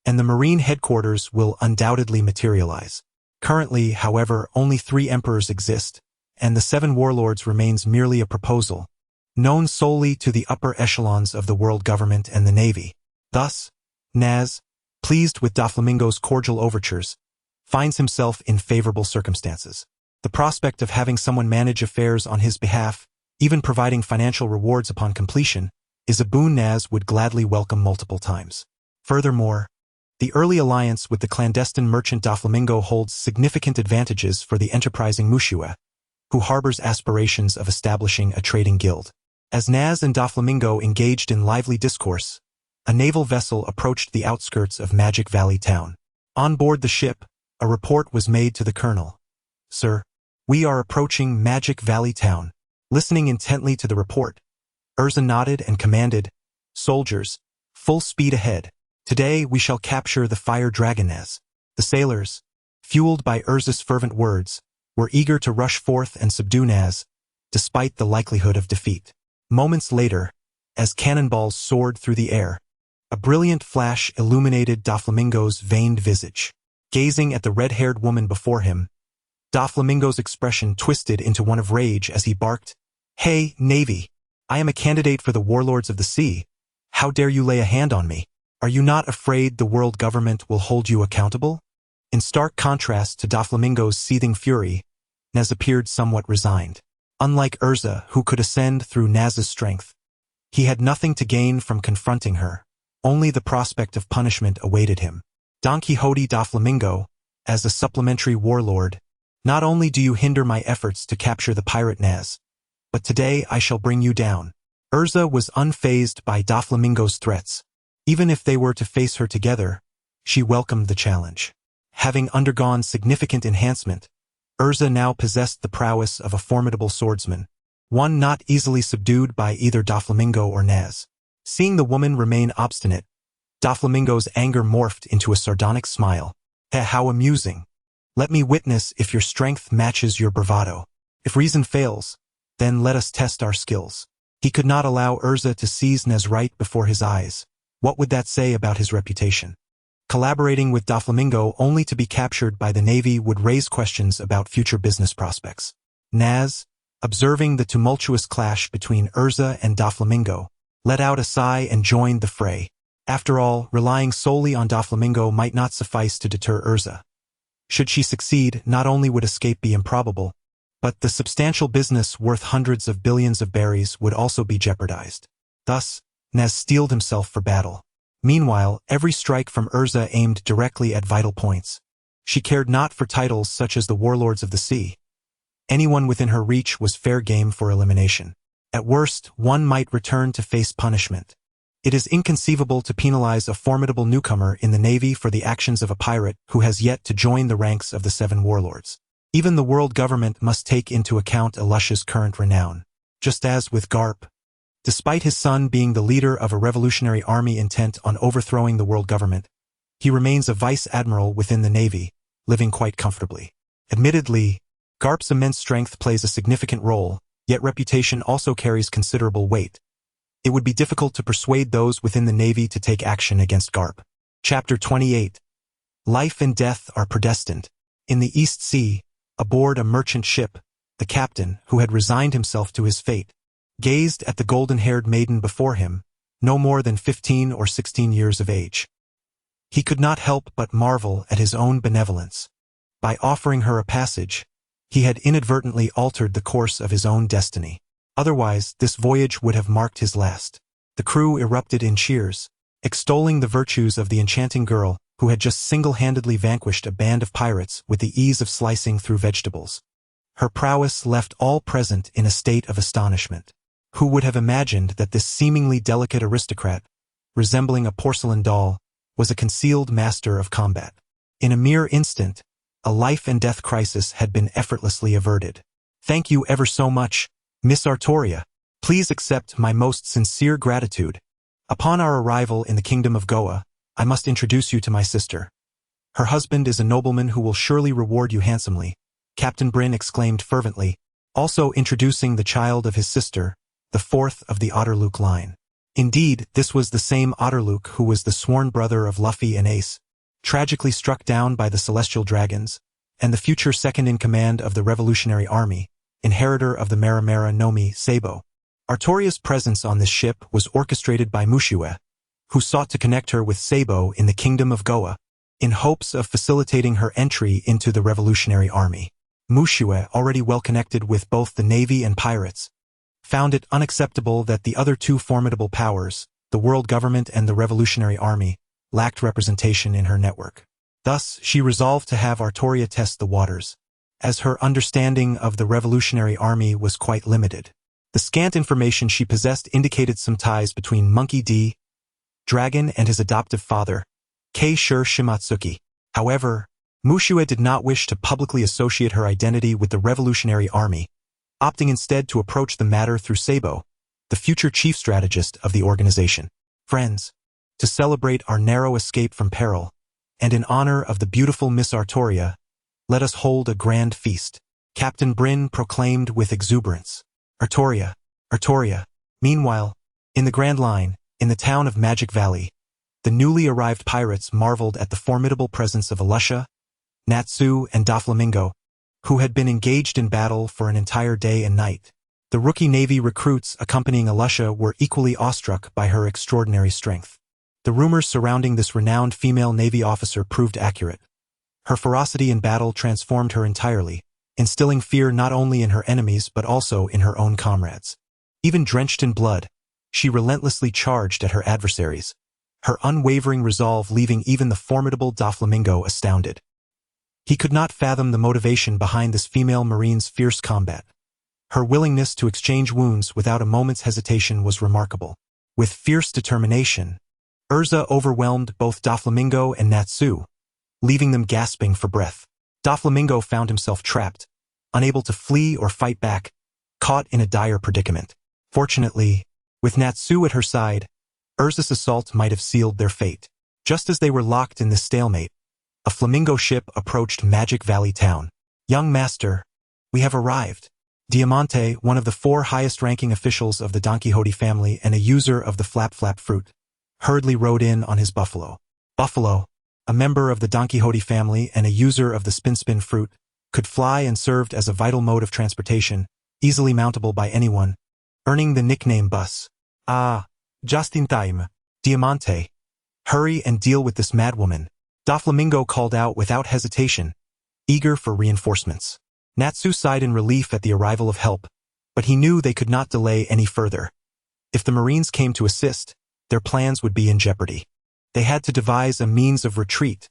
and the Marine headquarters will undoubtedly materialize. Currently, however, only 3 Emperors exist, and the 7 Warlords remains merely a proposal, known solely to the upper echelons of the world government and the Navy. Thus, Naz, pleased with Doflamingo's cordial overtures, finds himself in favorable circumstances. The prospect of having someone manage affairs on his behalf, even providing financial rewards upon completion, is a boon Naz would gladly welcome multiple times. Furthermore, the early alliance with the clandestine merchant Doflamingo holds significant advantages for the enterprising Mushua, who harbors aspirations of establishing a trading guild. As Naz and Doflamingo engaged in lively discourse, a naval vessel approached the outskirts of Magic Valley town. On board the ship, a report was made to the colonel. "Sir, we are approaching Magic Valley town." Listening intently to the report, Urza nodded and commanded, "Soldiers, full speed ahead. Today we shall capture the fire dragon Naz." The sailors, fueled by Urza's fervent words, were eager to rush forth and subdue Naz, despite the likelihood of defeat. Moments later, as cannonballs soared through the air, a brilliant flash illuminated Doflamingo's veined visage. Gazing at the red-haired woman before him, Doflamingo's expression twisted into one of rage as he barked, "Hey, Navy! I am a candidate for the warlords of the sea. How dare you lay a hand on me? Are you not afraid the world government will hold you accountable?" In stark contrast to Doflamingo's seething fury, Naz appeared somewhat resigned. Unlike Urza, who could ascend through Naz's strength, he had nothing to gain from confronting her. Only the prospect of punishment awaited him. "Don Quixote Doflamingo, as a supplementary warlord, not only do you hinder my efforts to capture the pirate Naz, but today I shall bring you down." Urza was unfazed by Doflamingo's threats. Even if they were to face her together, she welcomed the challenge. Having undergone significant enhancement, Urza now possessed the prowess of a formidable swordsman, one not easily subdued by either Doflamingo or Naz. Seeing the woman remain obstinate, Doflamingo's anger morphed into a sardonic smile. "How amusing. Let me witness if your strength matches your bravado. If reason fails, then let us test our skills." He could not allow Urza to seize Naz right before his eyes. What would that say about his reputation? Collaborating with Doflamingo only to be captured by the Navy would raise questions about future business prospects. Naz, observing the tumultuous clash between Urza and Doflamingo, let out a sigh and joined the fray. After all, relying solely on Doflamingo might not suffice to deter Urza. Should she succeed, not only would escape be improbable, but the substantial business worth hundreds of billions of berries would also be jeopardized. Thus, Naz steeled himself for battle. Meanwhile, every strike from Urza aimed directly at vital points. She cared not for titles such as the warlords of the sea. Anyone within her reach was fair game for elimination. At worst, one might return to face punishment. It is inconceivable to penalize a formidable newcomer in the Navy for the actions of a pirate who has yet to join the ranks of the 7 warlords. Even the world government must take into account Elush's current renown. Just as with Garp, despite his son being the leader of a revolutionary army intent on overthrowing the world government, he remains a vice admiral within the Navy, living quite comfortably. Admittedly, Garp's immense strength plays a significant role, yet reputation also carries considerable weight. It would be difficult to persuade those within the Navy to take action against Garp. Chapter 28. Life and death are predestined. In the East Sea, aboard a merchant ship, the captain, who had resigned himself to his fate, gazed at the golden-haired maiden before him, no more than 15 or 16 years of age. He could not help but marvel at his own benevolence. By offering her a passage, he had inadvertently altered the course of his own destiny. Otherwise, this voyage would have marked his last. The crew erupted in cheers, extolling the virtues of the enchanting girl who had just single-handedly vanquished a band of pirates with the ease of slicing through vegetables. Her prowess left all present in a state of astonishment. Who would have imagined that this seemingly delicate aristocrat, resembling a porcelain doll, was a concealed master of combat? In a mere instant, a life-and-death crisis had been effortlessly averted. "Thank you ever so much, Miss Artoria. Please accept my most sincere gratitude. Upon our arrival in the Kingdom of Goa, I must introduce you to my sister. Her husband is a nobleman who will surely reward you handsomely," Captain Bryn exclaimed fervently, also introducing the child of his sister, the 4th of the Otterluke line. Indeed, this was the same Otterluke who was the sworn brother of Luffy and Ace, tragically struck down by the celestial dragons, and the future second-in-command of the Revolutionary Army, inheritor of the Maramara Nomi Sabo. Artoria's presence on this ship was orchestrated by Mushua, who sought to connect her with Sabo in the Kingdom of Goa, in hopes of facilitating her entry into the Revolutionary Army. Mushue, already well connected with both the navy and pirates, found it unacceptable that the other two formidable powers, the world government and the Revolutionary Army, lacked representation in her network. Thus, she resolved to have Artoria test the waters, as her understanding of the Revolutionary Army was quite limited. The scant information she possessed indicated some ties between Monkey D. Dragon and his adoptive father, Kei Shimatsuki. However, Mushue did not wish to publicly associate her identity with the Revolutionary Army, opting instead to approach the matter through Sabo, the future chief strategist of the organization. Friends, to celebrate our narrow escape from peril, and in honor of the beautiful Miss Artoria, let us hold a grand feast, Captain Bryn proclaimed with exuberance. Artoria, Artoria. Meanwhile, in the Grand Line, in the town of Magic Valley, the newly arrived pirates marveled at the formidable presence of Alusha, Natsu, and Doflamingo, who had been engaged in battle for an entire day and night. The rookie Navy recruits accompanying Alusha were equally awestruck by her extraordinary strength. The rumors surrounding this renowned female Navy officer proved accurate. Her ferocity in battle transformed her entirely, instilling fear not only in her enemies but also in her own comrades. Even drenched in blood, she relentlessly charged at her adversaries, her unwavering resolve leaving even the formidable Doflamingo astounded. He could not fathom the motivation behind this female marine's fierce combat. Her willingness to exchange wounds without a moment's hesitation was remarkable. With fierce determination, Urza overwhelmed both Doflamingo and Natsu, leaving them gasping for breath. Doflamingo found himself trapped, unable to flee or fight back, caught in a dire predicament. Fortunately, with Natsu at her side, Urza's assault might have sealed their fate. Just as they were locked in this stalemate, a flamingo ship approached Magic Valley Town. "Young master, we have arrived." Diamante, one of the 4 highest-ranking officials of the Don Quixote family and a user of the Flap Flap fruit, hurriedly rode in on his buffalo. Buffalo, a member of the Don Quixote family and a user of the Spin Spin fruit, could fly and served as a vital mode of transportation, easily mountable by anyone, earning the nickname Bus. "Ah, just in time. Diamante, hurry and deal with this madwoman," Doflamingo called out without hesitation, eager for reinforcements. Natsu sighed in relief at the arrival of help, but he knew they could not delay any further. If the Marines came to assist, their plans would be in jeopardy. They had to devise a means of retreat,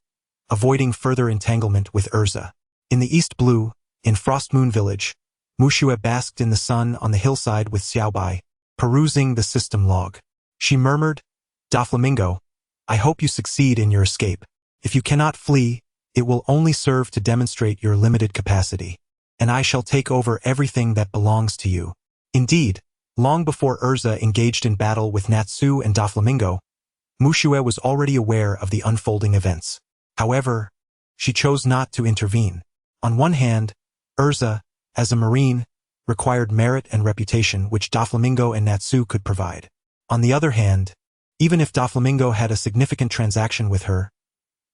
avoiding further entanglement with Urza. In the East Blue, in Frost Moon Village, Mushue basked in the sun on the hillside with Xiaobai, perusing the system log. She murmured, "Doflamingo, I hope you succeed in your escape. If you cannot flee, it will only serve to demonstrate your limited capacity, and I shall take over everything that belongs to you." Indeed, long before Urza engaged in battle with Natsu and Doflamingo, Mushue was already aware of the unfolding events. However, she chose not to intervene. On one hand, Urza, as a Marine, required merit and reputation which Doflamingo and Natsu could provide. On the other hand, even if Doflamingo had a significant transaction with her,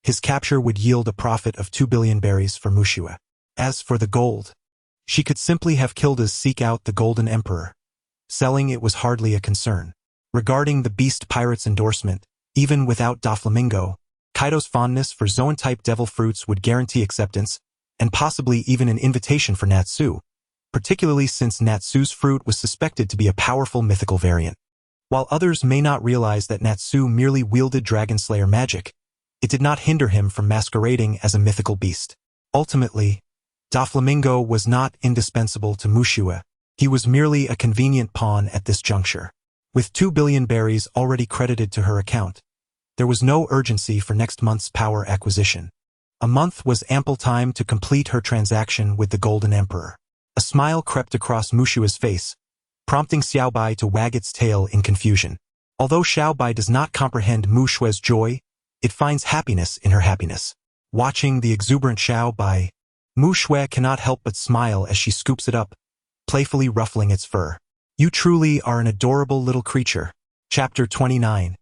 his capture would yield a profit of 2 billion berries for Mushue. As for the gold, she could simply have Kildas seek out the Golden Emperor. Selling it was hardly a concern. Regarding the Beast Pirate's endorsement, even without Doflamingo, Kaido's fondness for Zoan-type devil fruits would guarantee acceptance, and possibly even an invitation for Natsu, particularly since Natsu's fruit was suspected to be a powerful mythical variant. While others may not realize that Natsu merely wielded Dragon Slayer magic, it did not hinder him from masquerading as a mythical beast. Ultimately, Doflamingo was not indispensable to Mushue. He was merely a convenient pawn at this juncture. With 2 billion berries already credited to her account, there was no urgency for next month's power acquisition. A month was ample time to complete her transaction with the Golden Emperor. A smile crept across Mushue's face, prompting Xiaobai to wag its tail in confusion. Although Xiaobai does not comprehend Mushue's joy, it finds happiness in her happiness. Watching the exuberant Xiaobai, Mushue cannot help but smile as she scoops it up, playfully ruffling its fur. "You truly are an adorable little creature." Chapter 29.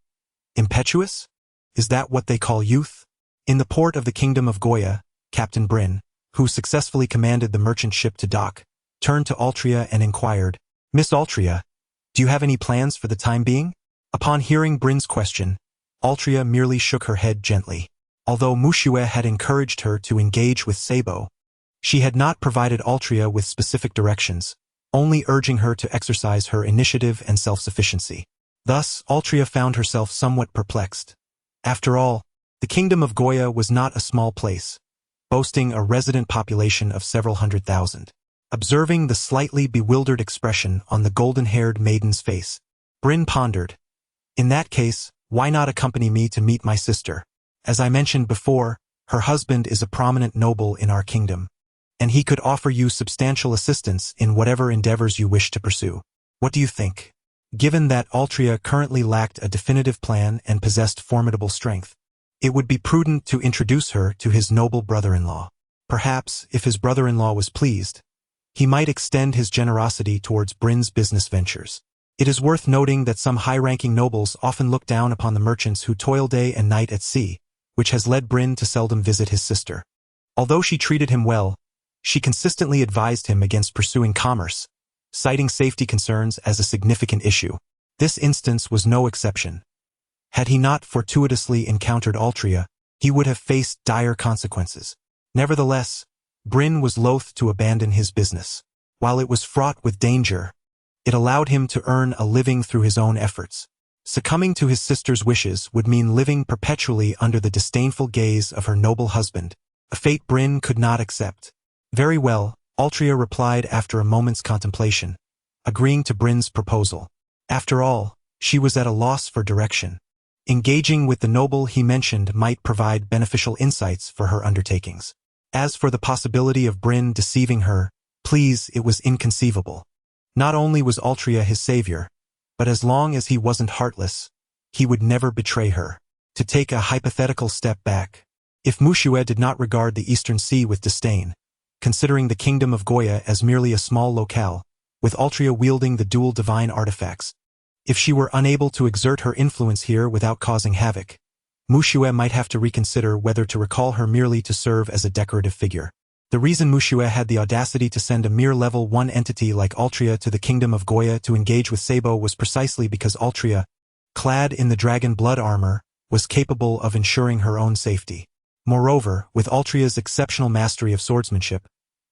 Impetuous? Is that what they call youth? In the port of the Kingdom of Goya, Captain Bryn, who successfully commanded the merchant ship to dock, turned to Altria and inquired, "Miss Altria, do you have any plans for the time being?" Upon hearing Bryn's question, Altria merely shook her head gently. Although Mushue had encouraged her to engage with Sabo, She had not provided Altria with specific directions, only urging her to exercise her initiative and self-sufficiency. Thus, Altria found herself somewhat perplexed. After all, the kingdom of Goya was not a small place, boasting a resident population of several 100,000. Observing the slightly bewildered expression on the golden-haired maiden's face, Brynn pondered, "In that case, why not accompany me to meet my sister? As I mentioned before, her husband is a prominent noble in our kingdom, and he could offer you substantial assistance in whatever endeavors you wish to pursue. What do you think?" Given that Altria currently lacked a definitive plan and possessed formidable strength, it would be prudent to introduce her to his noble brother-in-law. Perhaps, if his brother-in-law was pleased, he might extend his generosity towards Brynn's business ventures. It is worth noting that some high-ranking nobles often look down upon the merchants who toil day and night at sea, which has led Brynn to seldom visit his sister. Although she treated him well, she consistently advised him against pursuing commerce, citing safety concerns as a significant issue. This instance was no exception. Had he not fortuitously encountered Altria, he would have faced dire consequences. Nevertheless, Brynn was loath to abandon his business. While it was fraught with danger, it allowed him to earn a living through his own efforts. Succumbing to his sister's wishes would mean living perpetually under the disdainful gaze of her noble husband, a fate Brynn could not accept. "Very well," Altria replied after a moment's contemplation, agreeing to Brynn's proposal. After all, she was at a loss for direction. Engaging with the noble he mentioned might provide beneficial insights for her undertakings. As for the possibility of Brynn deceiving her, it was inconceivable. Not only was Altria his savior, but as long as he wasn't heartless, he would never betray her. To take a hypothetical step back, if Mushue did not regard the Eastern Sea with disdain, considering the kingdom of Goya as merely a small locale, with Altria wielding the dual divine artifacts, if she were unable to exert her influence here without causing havoc, Mushue might have to reconsider whether to recall her merely to serve as a decorative figure. The reason Mushue had the audacity to send a mere level 1 entity like Altria to the kingdom of Goya to engage with Sabo was precisely because Altria, clad in the dragon blood armor, was capable of ensuring her own safety. Moreover, with Altria's exceptional mastery of swordsmanship,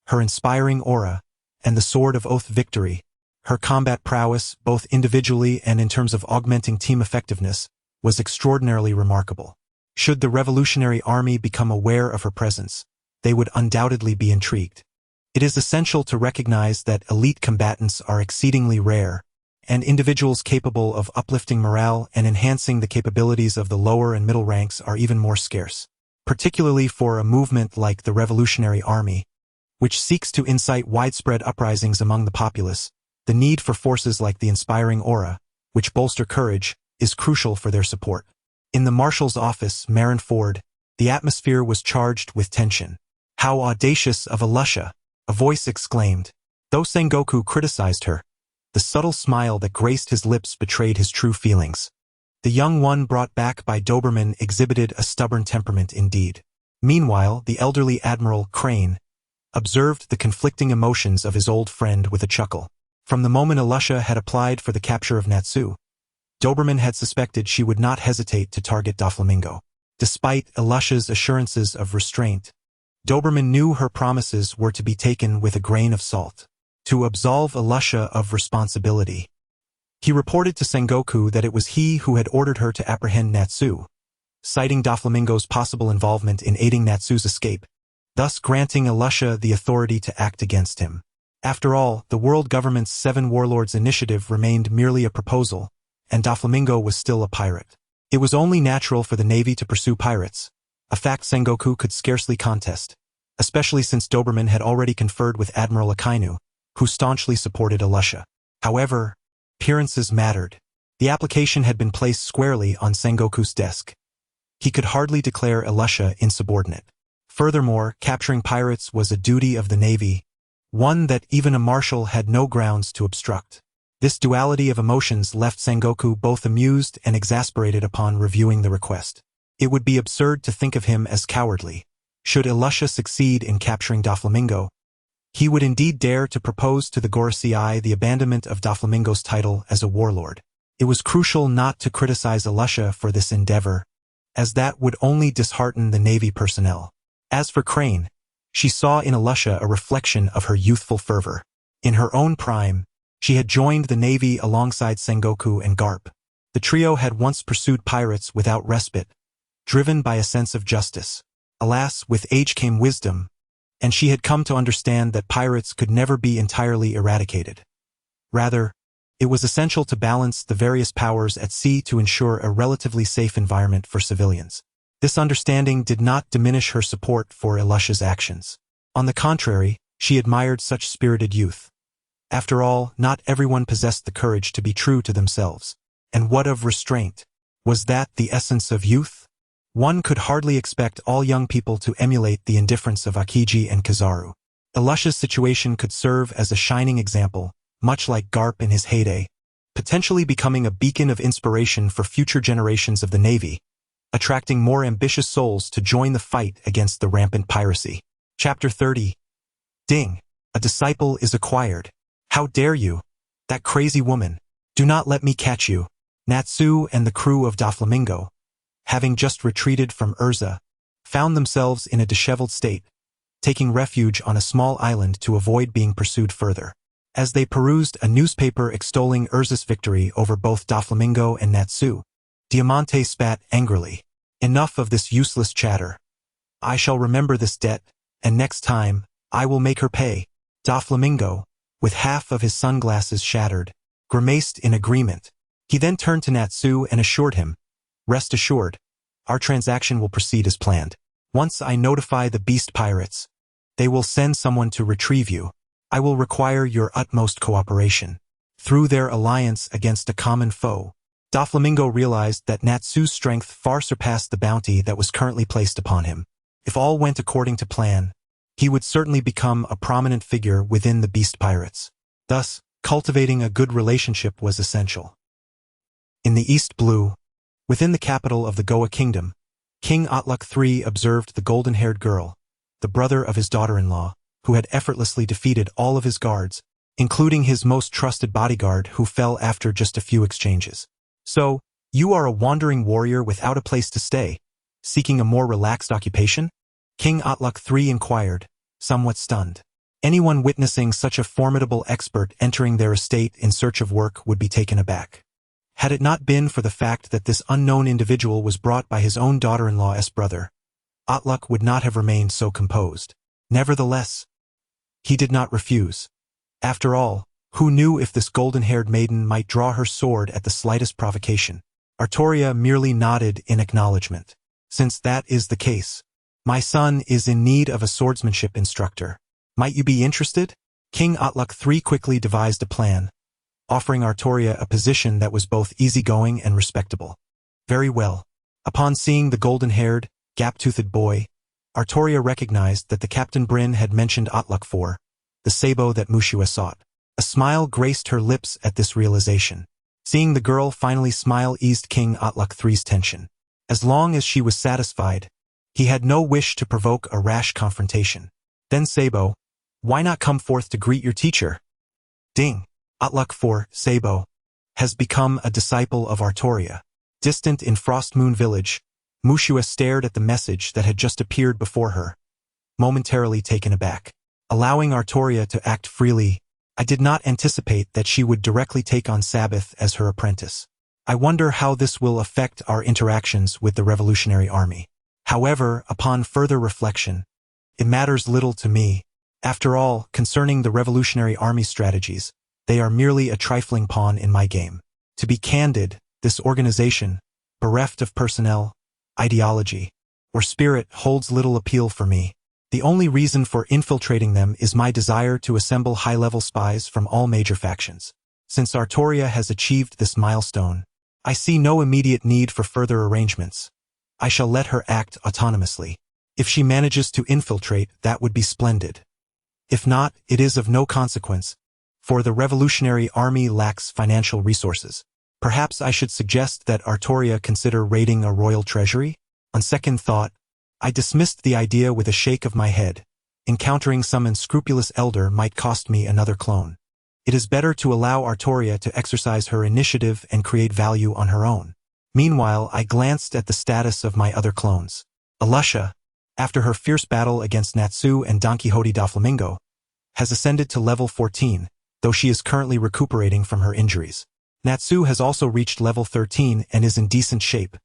her inspiring aura, and the Sword of Oath victory, her combat prowess, both individually and in terms of augmenting team effectiveness, was extraordinarily remarkable. Should the revolutionary army become aware of her presence, they would undoubtedly be intrigued. It is essential to recognize that elite combatants are exceedingly rare, and individuals capable of uplifting morale and enhancing the capabilities of the lower and middle ranks are even more scarce. Particularly for a movement like the Revolutionary Army, which seeks to incite widespread uprisings among the populace, the need for forces like the inspiring aura, which bolster courage, is crucial for their support. In the marshal's office, Marineford, the atmosphere was charged with tension. "How audacious of Alusha!" a voice exclaimed. Though Sengoku criticized her, the subtle smile that graced his lips betrayed his true feelings. The young one brought back by Doberman exhibited a stubborn temperament indeed. Meanwhile, the elderly Admiral Crane observed the conflicting emotions of his old friend with a chuckle. From the moment Alusha had applied for the capture of Natsu, Doberman had suspected she would not hesitate to target Doflamingo. Despite Alusha's assurances of restraint, Doberman knew her promises were to be taken with a grain of salt. To absolve Alusha of responsibility, he reported to Sengoku that it was he who had ordered her to apprehend Natsu, citing Doflamingo's possible involvement in aiding Natsu's escape, thus granting Alusha the authority to act against him. After all, the world government's 7 warlords initiative remained merely a proposal, and Doflamingo was still a pirate. It was only natural for the Navy to pursue pirates, a fact Sengoku could scarcely contest, especially since Doberman had already conferred with Admiral Akainu, who staunchly supported Alusha. However, appearances mattered. The application had been placed squarely on Sengoku's desk. He could hardly declare Alusha insubordinate. Furthermore, capturing pirates was a duty of the Navy, one that even a marshal had no grounds to obstruct. This duality of emotions left Sengoku both amused and exasperated upon reviewing the request. It would be absurd to think of him as cowardly. Should Alusha succeed in capturing Doflamingo, he would indeed dare to propose to the Gorosei the abandonment of Doflamingo's title as a warlord. It was crucial not to criticize Alusha for this endeavor, as that would only dishearten the Navy personnel. As for Crane, She saw in Alusha a reflection of her youthful fervor. In her own prime, she had joined the navy alongside Sengoku and Garp. The trio had once pursued pirates without respite, driven by a sense of justice. Alas, with age came wisdom, and she had come to understand that pirates could never be entirely eradicated. Rather, it was essential to balance the various powers at sea to ensure a relatively safe environment for civilians. This understanding did not diminish her support for Alusha's actions. On the contrary, she admired such spirited youth. After all, not everyone possessed the courage to be true to themselves. And what of restraint? Was that the essence of youth? One could hardly expect all young people to emulate the indifference of Akiji and Kizaru. Alusha's situation could serve as a shining example, much like Garp in his heyday, potentially becoming a beacon of inspiration for future generations of the Navy, attracting more ambitious souls to join the fight against the rampant piracy. Chapter 30. Ding! A disciple is acquired. How dare you? That crazy woman. Do not let me catch you. Natsu and the crew of Doflamingo, having just retreated from Urza, found themselves in a disheveled state, taking refuge on a small island to avoid being pursued further. As they perused a newspaper extolling Urza's victory over both Doflamingo and Natsu, Diamante spat angrily. Enough of this useless chatter. I shall remember this debt, and next time, I will make her pay. Doflamingo, with half of his sunglasses shattered, grimaced in agreement. He then turned to Natsu and assured him, "Rest assured, our transaction will proceed as planned. Once I notify the beast pirates, they will send someone to retrieve you. I will require your utmost cooperation." Through their alliance against a common foe, Doflamingo realized that Natsu's strength far surpassed the bounty that was currently placed upon him. If all went according to plan, he would certainly become a prominent figure within the beast pirates. Thus, cultivating a good relationship was essential. In the East Blue, within the capital of the Goa Kingdom, King Otluk III observed the golden-haired girl, the brother of his daughter-in-law, who had effortlessly defeated all of his guards, including his most trusted bodyguard who fell after just a few exchanges. "So, you are a wandering warrior without a place to stay, seeking a more relaxed occupation?" King Otluk III inquired, somewhat stunned. Anyone witnessing such a formidable expert entering their estate in search of work would be taken aback. Had it not been for the fact that this unknown individual was brought by his own daughter-in-law's brother, Otluk would not have remained so composed. Nevertheless, he did not refuse. After all, who knew if this golden-haired maiden might draw her sword at the slightest provocation? Artoria merely nodded in acknowledgement. "Since that is the case, my son is in need of a swordsmanship instructor. Might you be interested?" King Otluk III quickly devised a plan, offering Artoria a position that was both easygoing and respectable. Very well. Upon seeing the golden-haired, gap-toothed boy, Artoria recognized that the Captain Bryn had mentioned Otluk for, the sabo that Mushua sought. A smile graced her lips at this realization. Seeing the girl finally smile eased King Otluk III's tension. As long as she was satisfied, he had no wish to provoke a rash confrontation. "Then Sabo, why not come forth to greet your teacher?" Ding! Otluk IV, Sabo, has become a disciple of Artoria. Distant in Frost Moon Village, Mushua stared at the message that had just appeared before her, momentarily taken aback. Allowing Artoria to act freely, I did not anticipate that she would directly take on Sabbath as her apprentice. I wonder how this will affect our interactions with the Revolutionary Army. However, upon further reflection, it matters little to me. After all, concerning the Revolutionary Army strategies, they are merely a trifling pawn in my game. To be candid, this organization, bereft of personnel, ideology, or spirit, holds little appeal for me. The only reason for infiltrating them is my desire to assemble high-level spies from all major factions. Since Artoria has achieved this milestone, I see no immediate need for further arrangements. I shall let her act autonomously. If she manages to infiltrate, that would be splendid. If not, it is of no consequence, for the Revolutionary Army lacks financial resources. Perhaps I should suggest that Artoria consider raiding a royal treasury? On second thought, I dismissed the idea with a shake of my head. Encountering some unscrupulous elder might cost me another clone. It is better to allow Artoria to exercise her initiative and create value on her own. Meanwhile, I glanced at the status of my other clones. Alusha, after her fierce battle against Natsu and Don Quixote da Flamingo, has ascended to level 14, though she is currently recuperating from her injuries. Natsu has also reached level 13 and is in decent shape.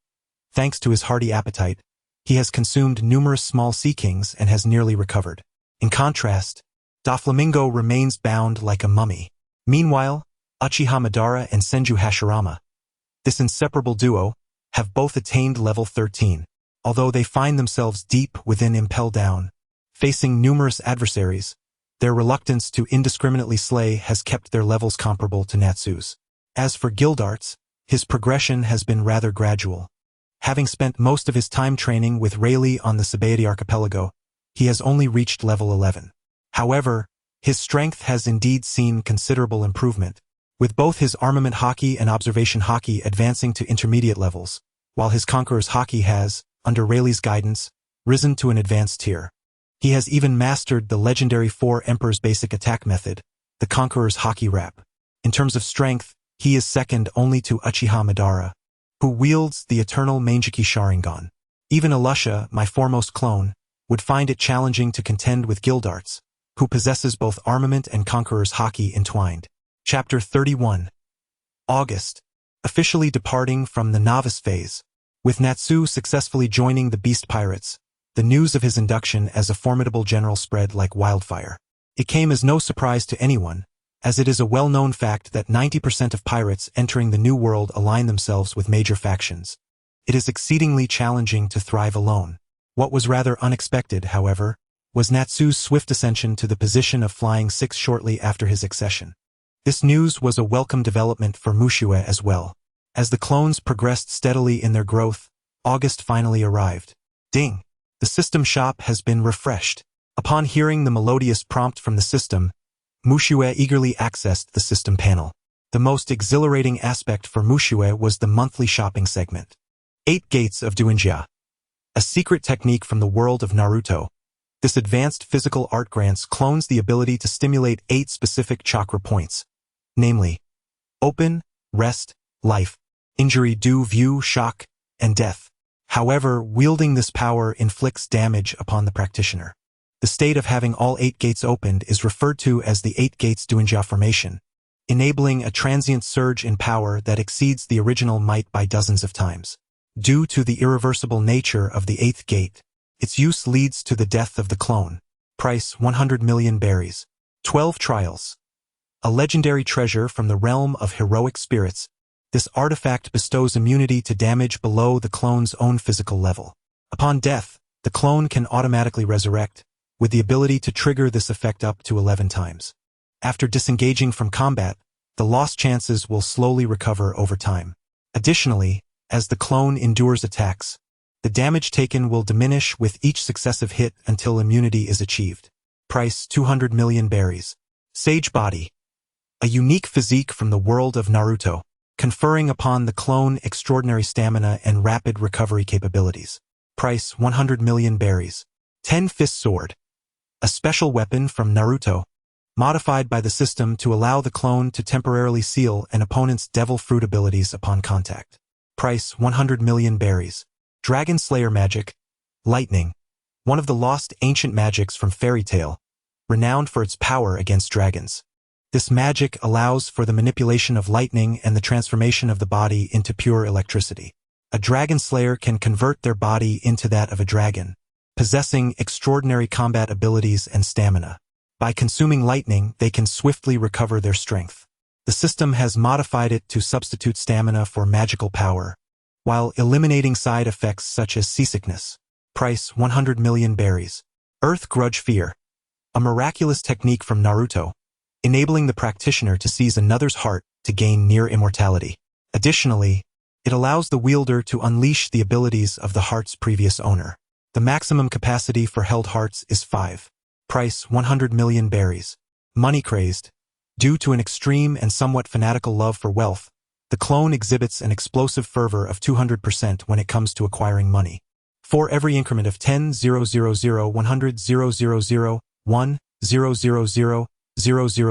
Thanks to his hearty appetite, he has consumed numerous small sea kings and has nearly recovered. In contrast, Doflamingo remains bound like a mummy. Meanwhile, Uchiha Madara and Senju Hashirama, this inseparable duo, have both attained level 13, although they find themselves deep within Impel Down. Facing numerous adversaries, their reluctance to indiscriminately slay has kept their levels comparable to Natsu's. As for Gildarts, his progression has been rather gradual. Having spent most of his time training with Rayleigh on the Sabaody archipelago, he has only reached level 11. However, his strength has indeed seen considerable improvement, with both his armament haki and observation haki advancing to intermediate levels, while his Conqueror's haki has, under Rayleigh's guidance, risen to an advanced tier. He has even mastered the legendary 4 Emperor's basic attack method, the Conqueror's haki wrap. In terms of strength, he is second only to Uchiha Madara, who wields the eternal Mangeki Sharingan. Even Alusha, my foremost clone, would find it challenging to contend with Gildarts, who possesses both armament and Conqueror's haki entwined. Chapter 31. August. Officially departing from the novice phase. With Natsu successfully joining the Beast Pirates, the news of his induction as a formidable general spread like wildfire. It came as no surprise to anyone, as it is a well-known fact that 90% of pirates entering the New World align themselves with major factions. It is exceedingly challenging to thrive alone. What was rather unexpected, however, was Natsu's swift ascension to the position of Flying Six shortly after his accession. This news was a welcome development for Mushue as well. As the clones progressed steadily in their growth, August finally arrived. Ding! The system shop has been refreshed. Upon hearing the melodious prompt from the system, Mushue eagerly accessed the system panel. The most exhilarating aspect for Mushue was the monthly shopping segment. 8 Gates of Duinjia. A secret technique from the world of Naruto. This advanced physical art grants clones the ability to stimulate 8 specific chakra points, namely, open, rest, life, injury, do, view, shock, and death. However, wielding this power inflicts damage upon the practitioner. The state of having all 8 gates opened is referred to as the 8 Gates Duinjia formation, enabling a transient surge in power that exceeds the original might by dozens of times. Due to the irreversible nature of the 8th gate, its use leads to the death of the clone. Price 100 million berries. 12 trials. A legendary treasure from the realm of heroic spirits, this artifact bestows immunity to damage below the clone's own physical level. Upon death, the clone can automatically resurrect, with the ability to trigger this effect up to 11 times. After disengaging from combat, the lost chances will slowly recover over time. Additionally, as the clone endures attacks, the damage taken will diminish with each successive hit until immunity is achieved. Price 200 million berries. Sage Body. A unique physique from the world of Naruto, conferring upon the clone extraordinary stamina and rapid recovery capabilities. Price 100 million berries. 10 Fist Sword. A special weapon from Naruto, modified by the system to allow the clone to temporarily seal an opponent's Devil Fruit abilities upon contact. Price 100 million berries. Dragon Slayer Magic. Lightning. One of the lost ancient magics from Fairy Tail, renowned for its power against dragons. This magic allows for the manipulation of lightning and the transformation of the body into pure electricity. A dragon slayer can convert their body into that of a dragon, possessing extraordinary combat abilities and stamina. By consuming lightning, they can swiftly recover their strength. The system has modified it to substitute stamina for magical power, while eliminating side effects such as seasickness. Price 100 million berries. Earth Grudge Fear. A miraculous technique from Naruto, enabling the practitioner to seize another's heart to gain near immortality. Additionally, it allows the wielder to unleash the abilities of the heart's previous owner. The maximum capacity for held hearts is 5. Price 100 million berries. Money Crazed. Due to an extreme and somewhat fanatical love for wealth, the clone exhibits an explosive fervor of 200% when it comes to acquiring money. For every increment of 10, 000, 100, 000, 1, 000,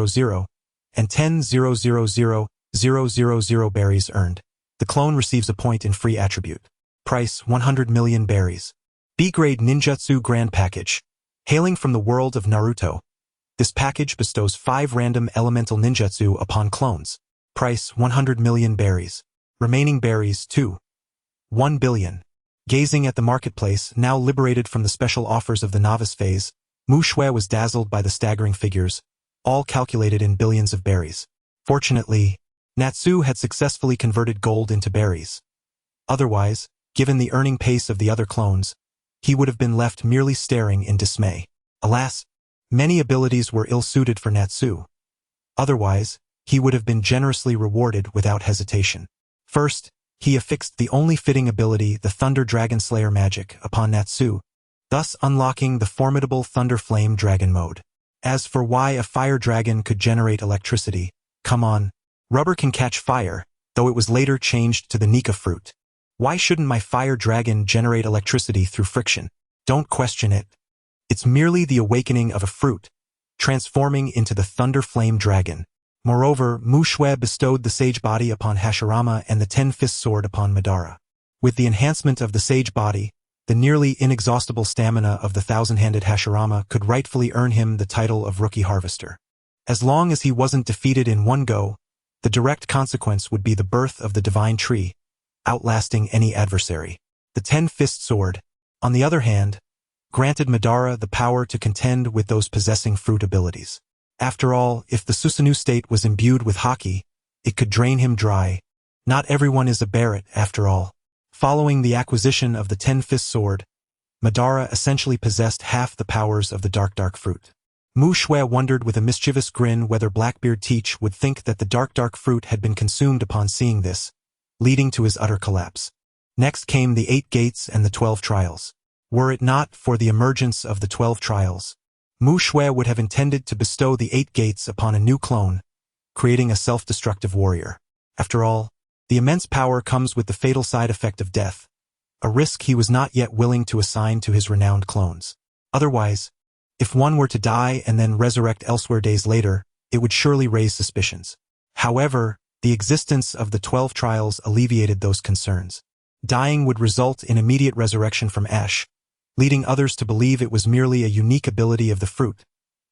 000, and 10 000, 000 berries earned, the clone receives a point in free attribute. Price 100 million berries. B-Grade Ninjutsu Grand Package. Hailing from the world of Naruto, this package bestows 5 random elemental ninjutsu upon clones. Price 100 million berries. Remaining berries 1 billion. Gazing at the marketplace, now liberated from the special offers of the novice phase, Mu Shui was dazzled by the staggering figures, all calculated in billions of berries. Fortunately, Natsu had successfully converted gold into berries. Otherwise, given the earning pace of the other clones, he would have been left merely staring in dismay. Alas, many abilities were ill-suited for Natsu. Otherwise, he would have been generously rewarded without hesitation. First, he affixed the only fitting ability, the Thunder Dragon Slayer magic, upon Natsu, thus unlocking the formidable Thunder Flame Dragon mode. As for why a fire dragon could generate electricity, come on, rubber can catch fire, though it was later changed to the Nika fruit. Why shouldn't my fire dragon generate electricity through friction? Don't question it. It's merely the awakening of a fruit, transforming into the Thunder Flame Dragon. Moreover, Mu Shui bestowed the Sage Body upon Hashirama and the Ten-Fist Sword upon Madara. With the enhancement of the Sage Body, the nearly inexhaustible stamina of the thousand-handed Hashirama could rightfully earn him the title of Rookie Harvester. As long as he wasn't defeated in one go, the direct consequence would be the birth of the Divine Tree, outlasting any adversary. The Ten-Fist Sword, on the other hand, granted Madara the power to contend with those possessing fruit abilities. After all, if the Susanoo state was imbued with haki, it could drain him dry. Not everyone is a Barret, after all. Following the acquisition of the Ten-Fist Sword, Madara essentially possessed half the powers of the dark fruit. Mu Shui wondered with a mischievous grin whether Blackbeard Teach would think that the dark fruit had been consumed upon seeing this, leading to his utter collapse. Next came the 8 gates and the 12 trials. Were it not for the emergence of the 12 trials, Mu Shui would have intended to bestow the 8 gates upon a new clone, creating a self-destructive warrior. After all, the immense power comes with the fatal side effect of death, a risk he was not yet willing to assign to his renowned clones. Otherwise, if one were to die and then resurrect elsewhere days later, it would surely raise suspicions. However, the existence of the 12 trials alleviated those concerns. Dying would result in immediate resurrection from ash, leading others to believe it was merely a unique ability of the fruit,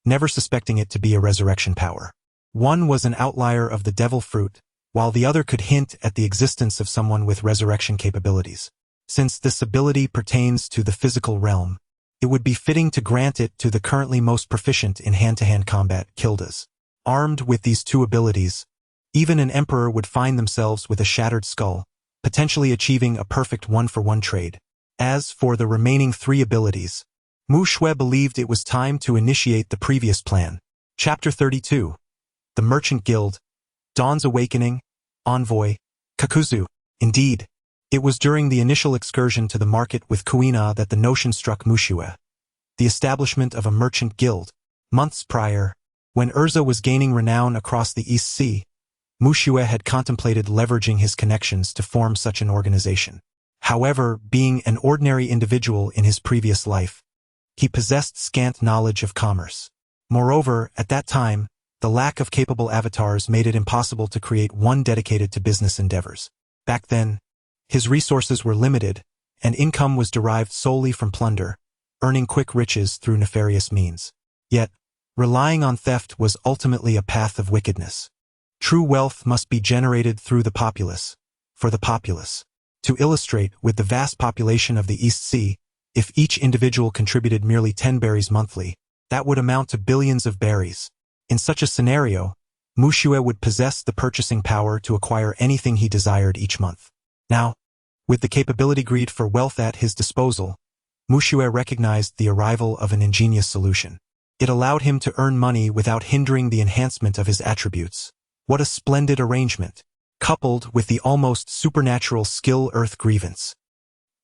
never suspecting it to be a resurrection power. One was an outlier of the devil fruit, while the other could hint at the existence of someone with resurrection capabilities. Since this ability pertains to the physical realm, it would be fitting to grant it to the currently most proficient in hand-to-hand combat, Kildas. Armed with these 2 abilities, even an emperor would find themselves with a shattered skull, potentially achieving a perfect one-for-one trade. As for the remaining 3 abilities, Mu Shui believed it was time to initiate the previous plan. Chapter 32. The Merchant Guild, Dawn's Awakening, Envoy, Kakuzu. Indeed, it was during the initial excursion to the market with Kuina that the notion struck Mu Shui. The establishment of a merchant guild. Months prior, when Urza was gaining renown across the East Sea, Mu Shui had contemplated leveraging his connections to form such an organization. However, being an ordinary individual in his previous life, he possessed scant knowledge of commerce. Moreover, at that time, the lack of capable avatars made it impossible to create one dedicated to business endeavors. Back then, his resources were limited, and income was derived solely from plunder, earning quick riches through nefarious means. Yet, relying on theft was ultimately a path of wickedness. True wealth must be generated through the populace, for the populace. To illustrate, with the vast population of the East Sea, if each individual contributed merely 10 berries monthly, that would amount to billions of berries. In such a scenario, Mu Shui would possess the purchasing power to acquire anything he desired each month. Now, with the capability greed for wealth at his disposal, Mu Shui recognized the arrival of an ingenious solution. It allowed him to earn money without hindering the enhancement of his attributes. What a splendid arrangement! Coupled with the almost supernatural skill Earth Grievance,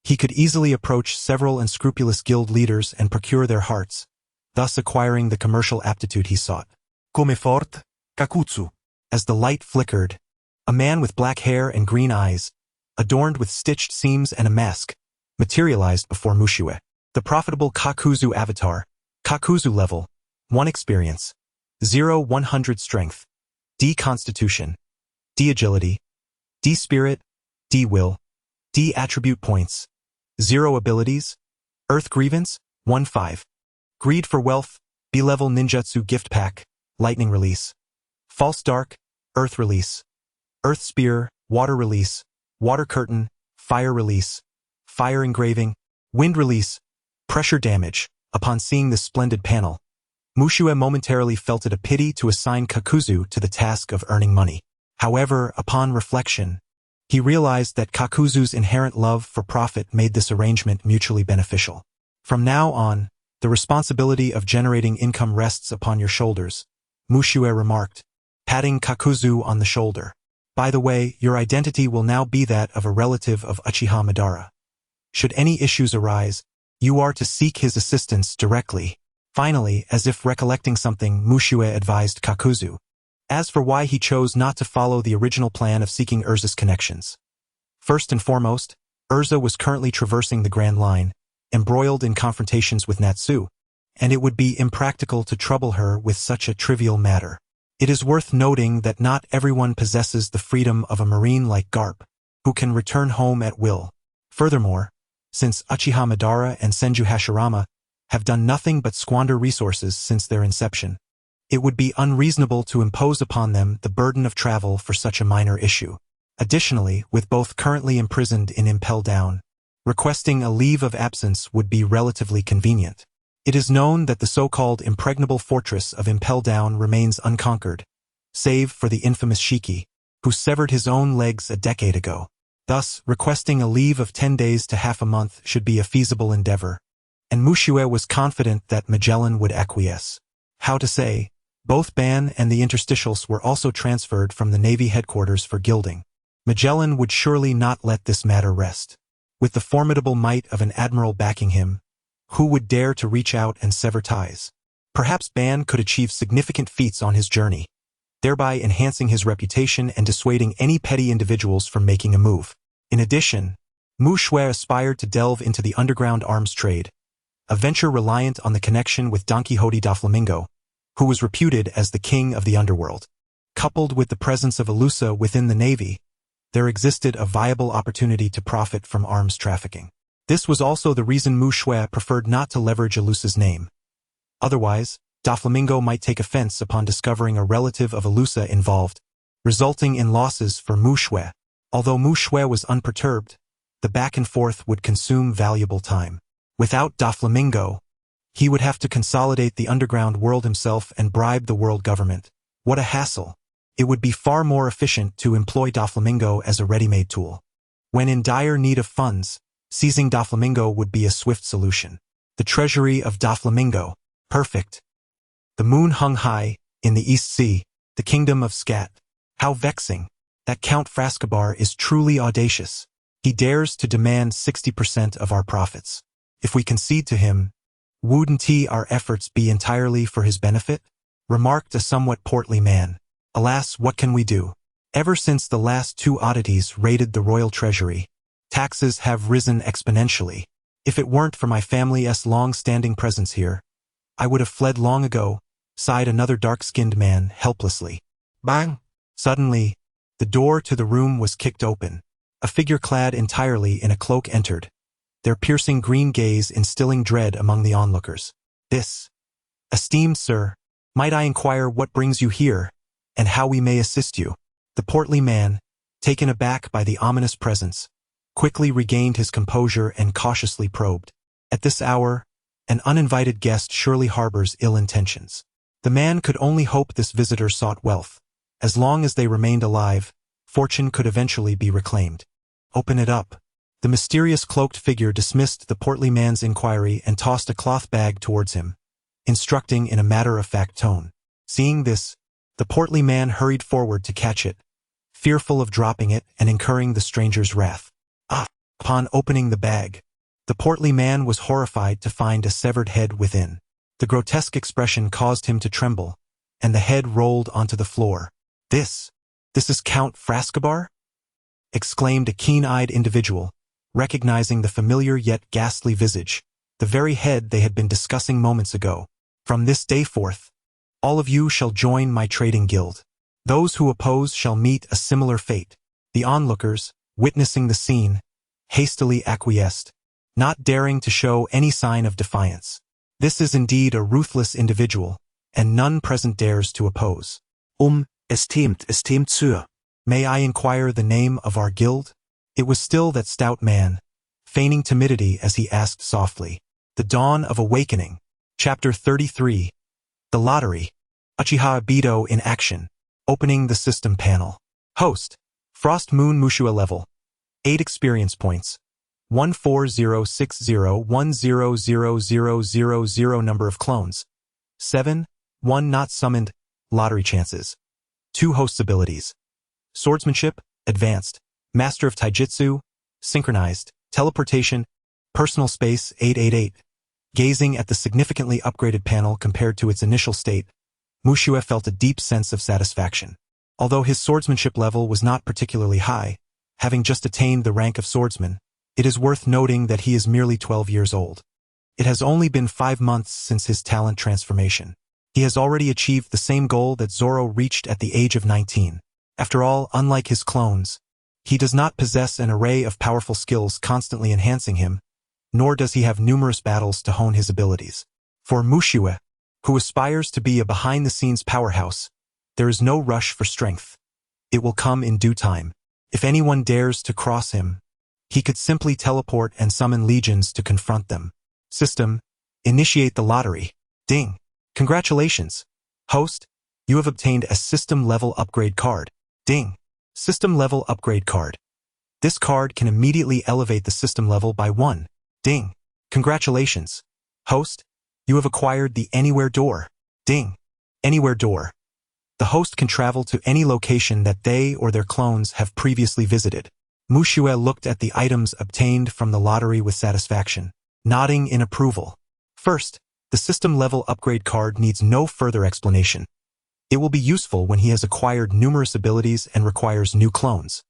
he could easily approach several unscrupulous guild leaders and procure their hearts, thus acquiring the commercial aptitude he sought. Come fort, Kakutsu. As the light flickered, a man with black hair and green eyes, adorned with stitched seams and a mask, materialized before Mu Shui. The profitable Kakuzu avatar, Kakuzu level, 1 experience, 0-100 strength, D constitution, D agility, D spirit, D will, D attribute points, 0 abilities, Earth Grievance, 1-5. Greed for Wealth, B-Level Ninjutsu Gift Pack, Lightning Release. False Dark, Earth Release. Earth Spear, Water Release. Water Curtain, Fire Release. Fire Engraving, Wind Release. Pressure Damage. Upon seeing this splendid panel, Mushue momentarily felt it a pity to assign Kakuzu to the task of earning money. However, upon reflection, he realized that Kakuzu's inherent love for profit made this arrangement mutually beneficial. From now on, the responsibility of generating income rests upon your shoulders, Mushue remarked, patting Kakuzu on the shoulder. By the way, your identity will now be that of a relative of Uchiha Madara. Should any issues arise, you are to seek his assistance directly. Finally, as if recollecting something, Mushue advised Kakuzu. As for why he chose not to follow the original plan of seeking Urza's connections. First and foremost, Urza was currently traversing the Grand Line, embroiled in confrontations with Natsu, and it would be impractical to trouble her with such a trivial matter. It is worth noting that not everyone possesses the freedom of a marine like Garp, who can return home at will. Furthermore, since Uchiha Madara and Senju Hashirama have done nothing but squander resources since their inception, it would be unreasonable to impose upon them the burden of travel for such a minor issue. Additionally, with both currently imprisoned in Impel Down, requesting a leave of absence would be relatively convenient. It is known that the so-called impregnable fortress of Impel Down remains unconquered, save for the infamous Shiki, who severed his own legs a decade ago. Thus, requesting a leave of 10 days to half a month should be a feasible endeavor, and Mushue was confident that Magellan would acquiesce. How to say, both Ban and the interstitials were also transferred from the Navy headquarters for gilding. Magellan would surely not let this matter rest. With the formidable might of an admiral backing him, who would dare to reach out and sever ties? Perhaps Ban could achieve significant feats on his journey, thereby enhancing his reputation and dissuading any petty individuals from making a move. In addition, Mushue aspired to delve into the underground arms trade, a venture reliant on the connection with Don Quixote da Flamingo, who was reputed as the king of the underworld. Coupled with the presence of Alusa within the Navy, there existed a viable opportunity to profit from arms trafficking. This was also the reason Mushue preferred not to leverage Alusa's name. Otherwise, da Flamingo might take offense upon discovering a relative of Alusa involved, resulting in losses for Mushue. Although Mushue was unperturbed, the back and forth would consume valuable time. Without da Flamingo, he would have to consolidate the underground world himself and bribe the world government. What a hassle! It would be far more efficient to employ da Flamingo as a ready-made tool. When in dire need of funds, seizing da Flamingo would be a swift solution. The treasury of da Flamingo. Perfect. The moon hung high, in the East Sea, the kingdom of Scat. How vexing. That Count Frascabar is truly audacious. He dares to demand 60% of our profits. If we concede to him, wouldn't our efforts be entirely for his benefit? Remarked a somewhat portly man. Alas, what can we do? Ever since the last two oddities raided the royal treasury, taxes have risen exponentially. If it weren't for my family's long-standing presence here, I would have fled long ago, sighed another dark-skinned man helplessly. Bang! Suddenly, the door to the room was kicked open. A figure clad entirely in a cloak entered, their piercing green gaze instilling dread among the onlookers. This, esteemed sir, might I inquire what brings you here, and how we may assist you? The portly man, taken aback by the ominous presence, quickly regained his composure and cautiously probed. At this hour, an uninvited guest surely harbors ill intentions. The man could only hope this visitor sought wealth. As long as they remained alive, fortune could eventually be reclaimed. Open it up. The mysterious cloaked figure dismissed the portly man's inquiry and tossed a cloth bag towards him, instructing in a matter-of-fact tone. Seeing this, the portly man hurried forward to catch it, fearful of dropping it and incurring the stranger's wrath. Upon opening the bag, the portly man was horrified to find a severed head within. The grotesque expression caused him to tremble, and the head rolled onto the floor. This is Count Frascabar? Exclaimed a keen-eyed individual, recognizing the familiar yet ghastly visage, the very head they had been discussing moments ago. From this day forth, all of you shall join my trading guild. Those who oppose shall meet a similar fate. The onlookers, witnessing the scene, hastily acquiesced, not daring to show any sign of defiance. This is indeed a ruthless individual, and none present dares to oppose. Es temt Sir. May I inquire the name of our guild? It was still that stout man, feigning timidity as he asked softly. The Dawn of Awakening. Chapter 33. The Lottery. Uchiha Ibito in action. Opening the system panel. Host. Frost Moon Mushua level. 8 experience points. 14060100000 number of clones. 7. 1 not summoned. Lottery chances. 2 hosts abilities. Swordsmanship, Advanced. Master of Taijutsu, Synchronized. Teleportation, Personal Space 888. Gazing at the significantly upgraded panel compared to its initial state, Mushua felt a deep sense of satisfaction. Although his swordsmanship level was not particularly high, having just attained the rank of swordsman, it is worth noting that he is merely 12 years old. It has only been 5 months since his talent transformation. He has already achieved the same goal that Zoro reached at the age of 19. After all, unlike his clones, he does not possess an array of powerful skills constantly enhancing him, nor does he have numerous battles to hone his abilities. For Mushua, who aspires to be a behind-the-scenes powerhouse, there is no rush for strength. It will come in due time. If anyone dares to cross him, he could simply teleport and summon legions to confront them. System, initiate the lottery. Ding. Congratulations. Host, you have obtained a system-level upgrade card. Ding. System-level upgrade card. This card can immediately elevate the system level by 1. Ding. Congratulations. Host, you have acquired the Anywhere Door. Ding. Anywhere Door. The host can travel to any location that they or their clones have previously visited. Mushua looked at the items obtained from the lottery with satisfaction, nodding in approval. First, the system-level upgrade card needs no further explanation. It will be useful when he has acquired numerous abilities and requires new clones.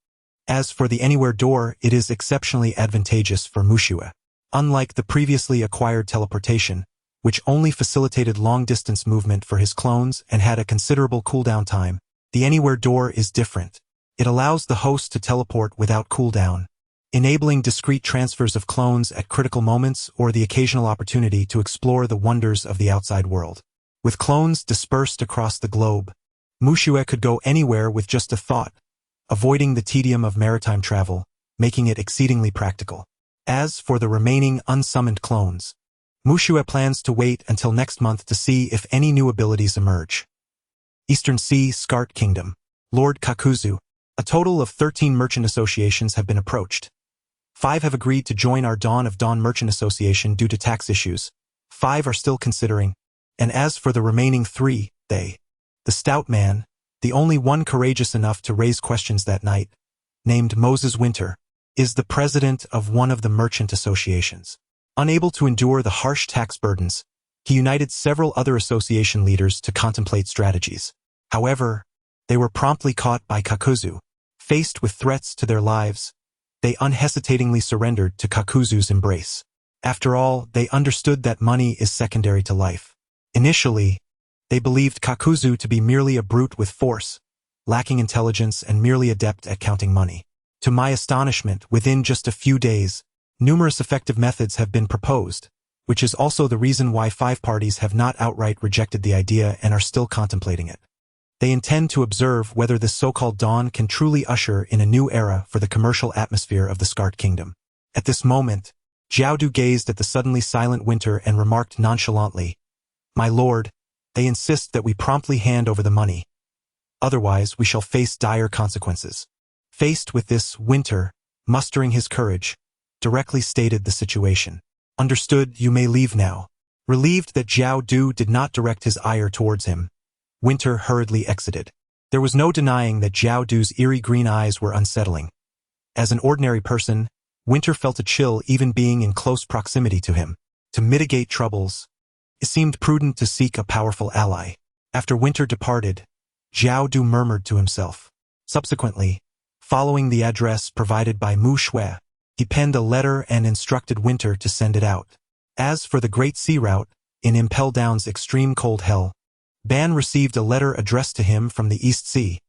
As for the Anywhere Door, it is exceptionally advantageous for Mushua. Unlike the previously acquired teleportation, which only facilitated long-distance movement for his clones and had a considerable cooldown time, the Anywhere Door is different. It allows the host to teleport without cooldown, enabling discrete transfers of clones at critical moments or the occasional opportunity to explore the wonders of the outside world. With clones dispersed across the globe, Mushua could go anywhere with just a thought, avoiding the tedium of maritime travel, making it exceedingly practical. As for the remaining unsummoned clones, Mushua plans to wait until next month to see if any new abilities emerge. Eastern Sea Skart Kingdom. Lord Kakuzu. A total of 13 merchant associations have been approached. 5 have agreed to join our Dawn of Dawn Merchant Association due to tax issues. 5 are still considering. And as for the remaining 3, the stout man, the only one courageous enough to raise questions that night, named Moses Winter, is the president of one of the merchant associations. Unable to endure the harsh tax burdens, he united several other association leaders to contemplate strategies. However, they were promptly caught by Kakuzu. Faced with threats to their lives, they unhesitatingly surrendered to Kakuzu's embrace. After all, they understood that money is secondary to life. Initially, they believed Kakuzu to be merely a brute with force, lacking intelligence and merely adept at counting money. To my astonishment, within just a few days, numerous effective methods have been proposed, which is also the reason why 5 parties have not outright rejected the idea and are still contemplating it. They intend to observe whether this so-called dawn can truly usher in a new era for the commercial atmosphere of the Skart Kingdom. At this moment, Jiaodu gazed at the suddenly silent Winter and remarked nonchalantly, "My lord, they insist that we promptly hand over the money. Otherwise, we shall face dire consequences." Faced with this, Winter, mustering his courage, directly stated the situation. "Understood, you may leave now." Relieved that Jiaodu did not direct his ire towards him, Winter hurriedly exited. There was no denying that Jiaodu's eerie green eyes were unsettling. As an ordinary person, Winter felt a chill even being in close proximity to him. To mitigate troubles, it seemed prudent to seek a powerful ally. After Winter departed, Jiaodu murmured to himself. Subsequently, following the address provided by Mu Shui, he penned a letter and instructed Winter to send it out. As for the Great Sea Route, in Impel Down's extreme cold hell, Ban received a letter addressed to him from the East Sea,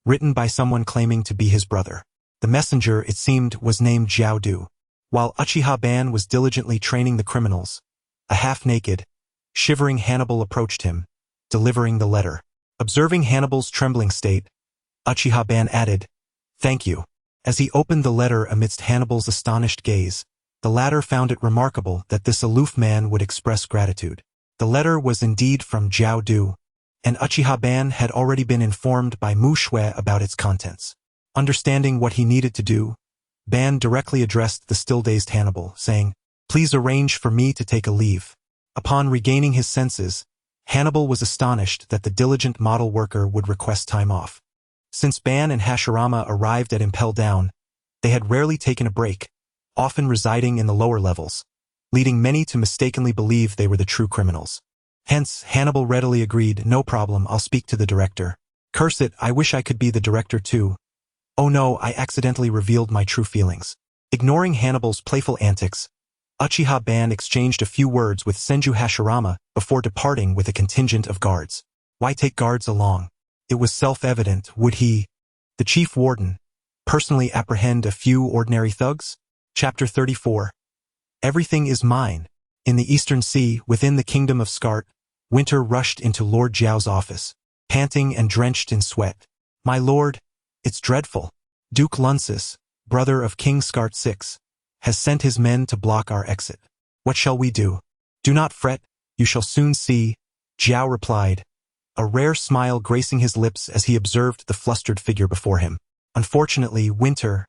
written by someone claiming to be his brother. The messenger, it seemed, was named Jiaodu. While Uchiha Ban was diligently training the criminals, a half-naked, shivering Hannibal approached him, delivering the letter. Observing Hannibal's trembling state, Uchiha Ban added, "Thank you." As he opened the letter amidst Hannibal's astonished gaze, the latter found it remarkable that this aloof man would express gratitude. The letter was indeed from Jiao Du, and Uchiha Ban had already been informed by Mu Shui about its contents. Understanding what he needed to do, Ban directly addressed the still-dazed Hannibal, saying, "Please arrange for me to take a leave." Upon regaining his senses, Hannibal was astonished that the diligent model worker would request time off. Since Ban and Hashirama arrived at Impel Down, they had rarely taken a break, often residing in the lower levels, leading many to mistakenly believe they were the true criminals. Hence, Hannibal readily agreed, "No problem, I'll speak to the director." "Curse it, I wish I could be the director too. Oh no, I accidentally revealed my true feelings." Ignoring Hannibal's playful antics, Uchiha Ban exchanged a few words with Senju Hashirama before departing with a contingent of guards. Why take guards along? It was self-evident, would he, the chief warden, personally apprehend a few ordinary thugs? Chapter 34. Everything is mine. In the Eastern Sea, within the kingdom of Skart, Winter rushed into Lord Jiao's office, panting and drenched in sweat. "My lord, it's dreadful. Duke Lunsus, brother of King Skart VI, has sent his men to block our exit. What shall we do?" "Do not fret, you shall soon see," Jiao replied, a rare smile gracing his lips as he observed the flustered figure before him. Unfortunately, Winter,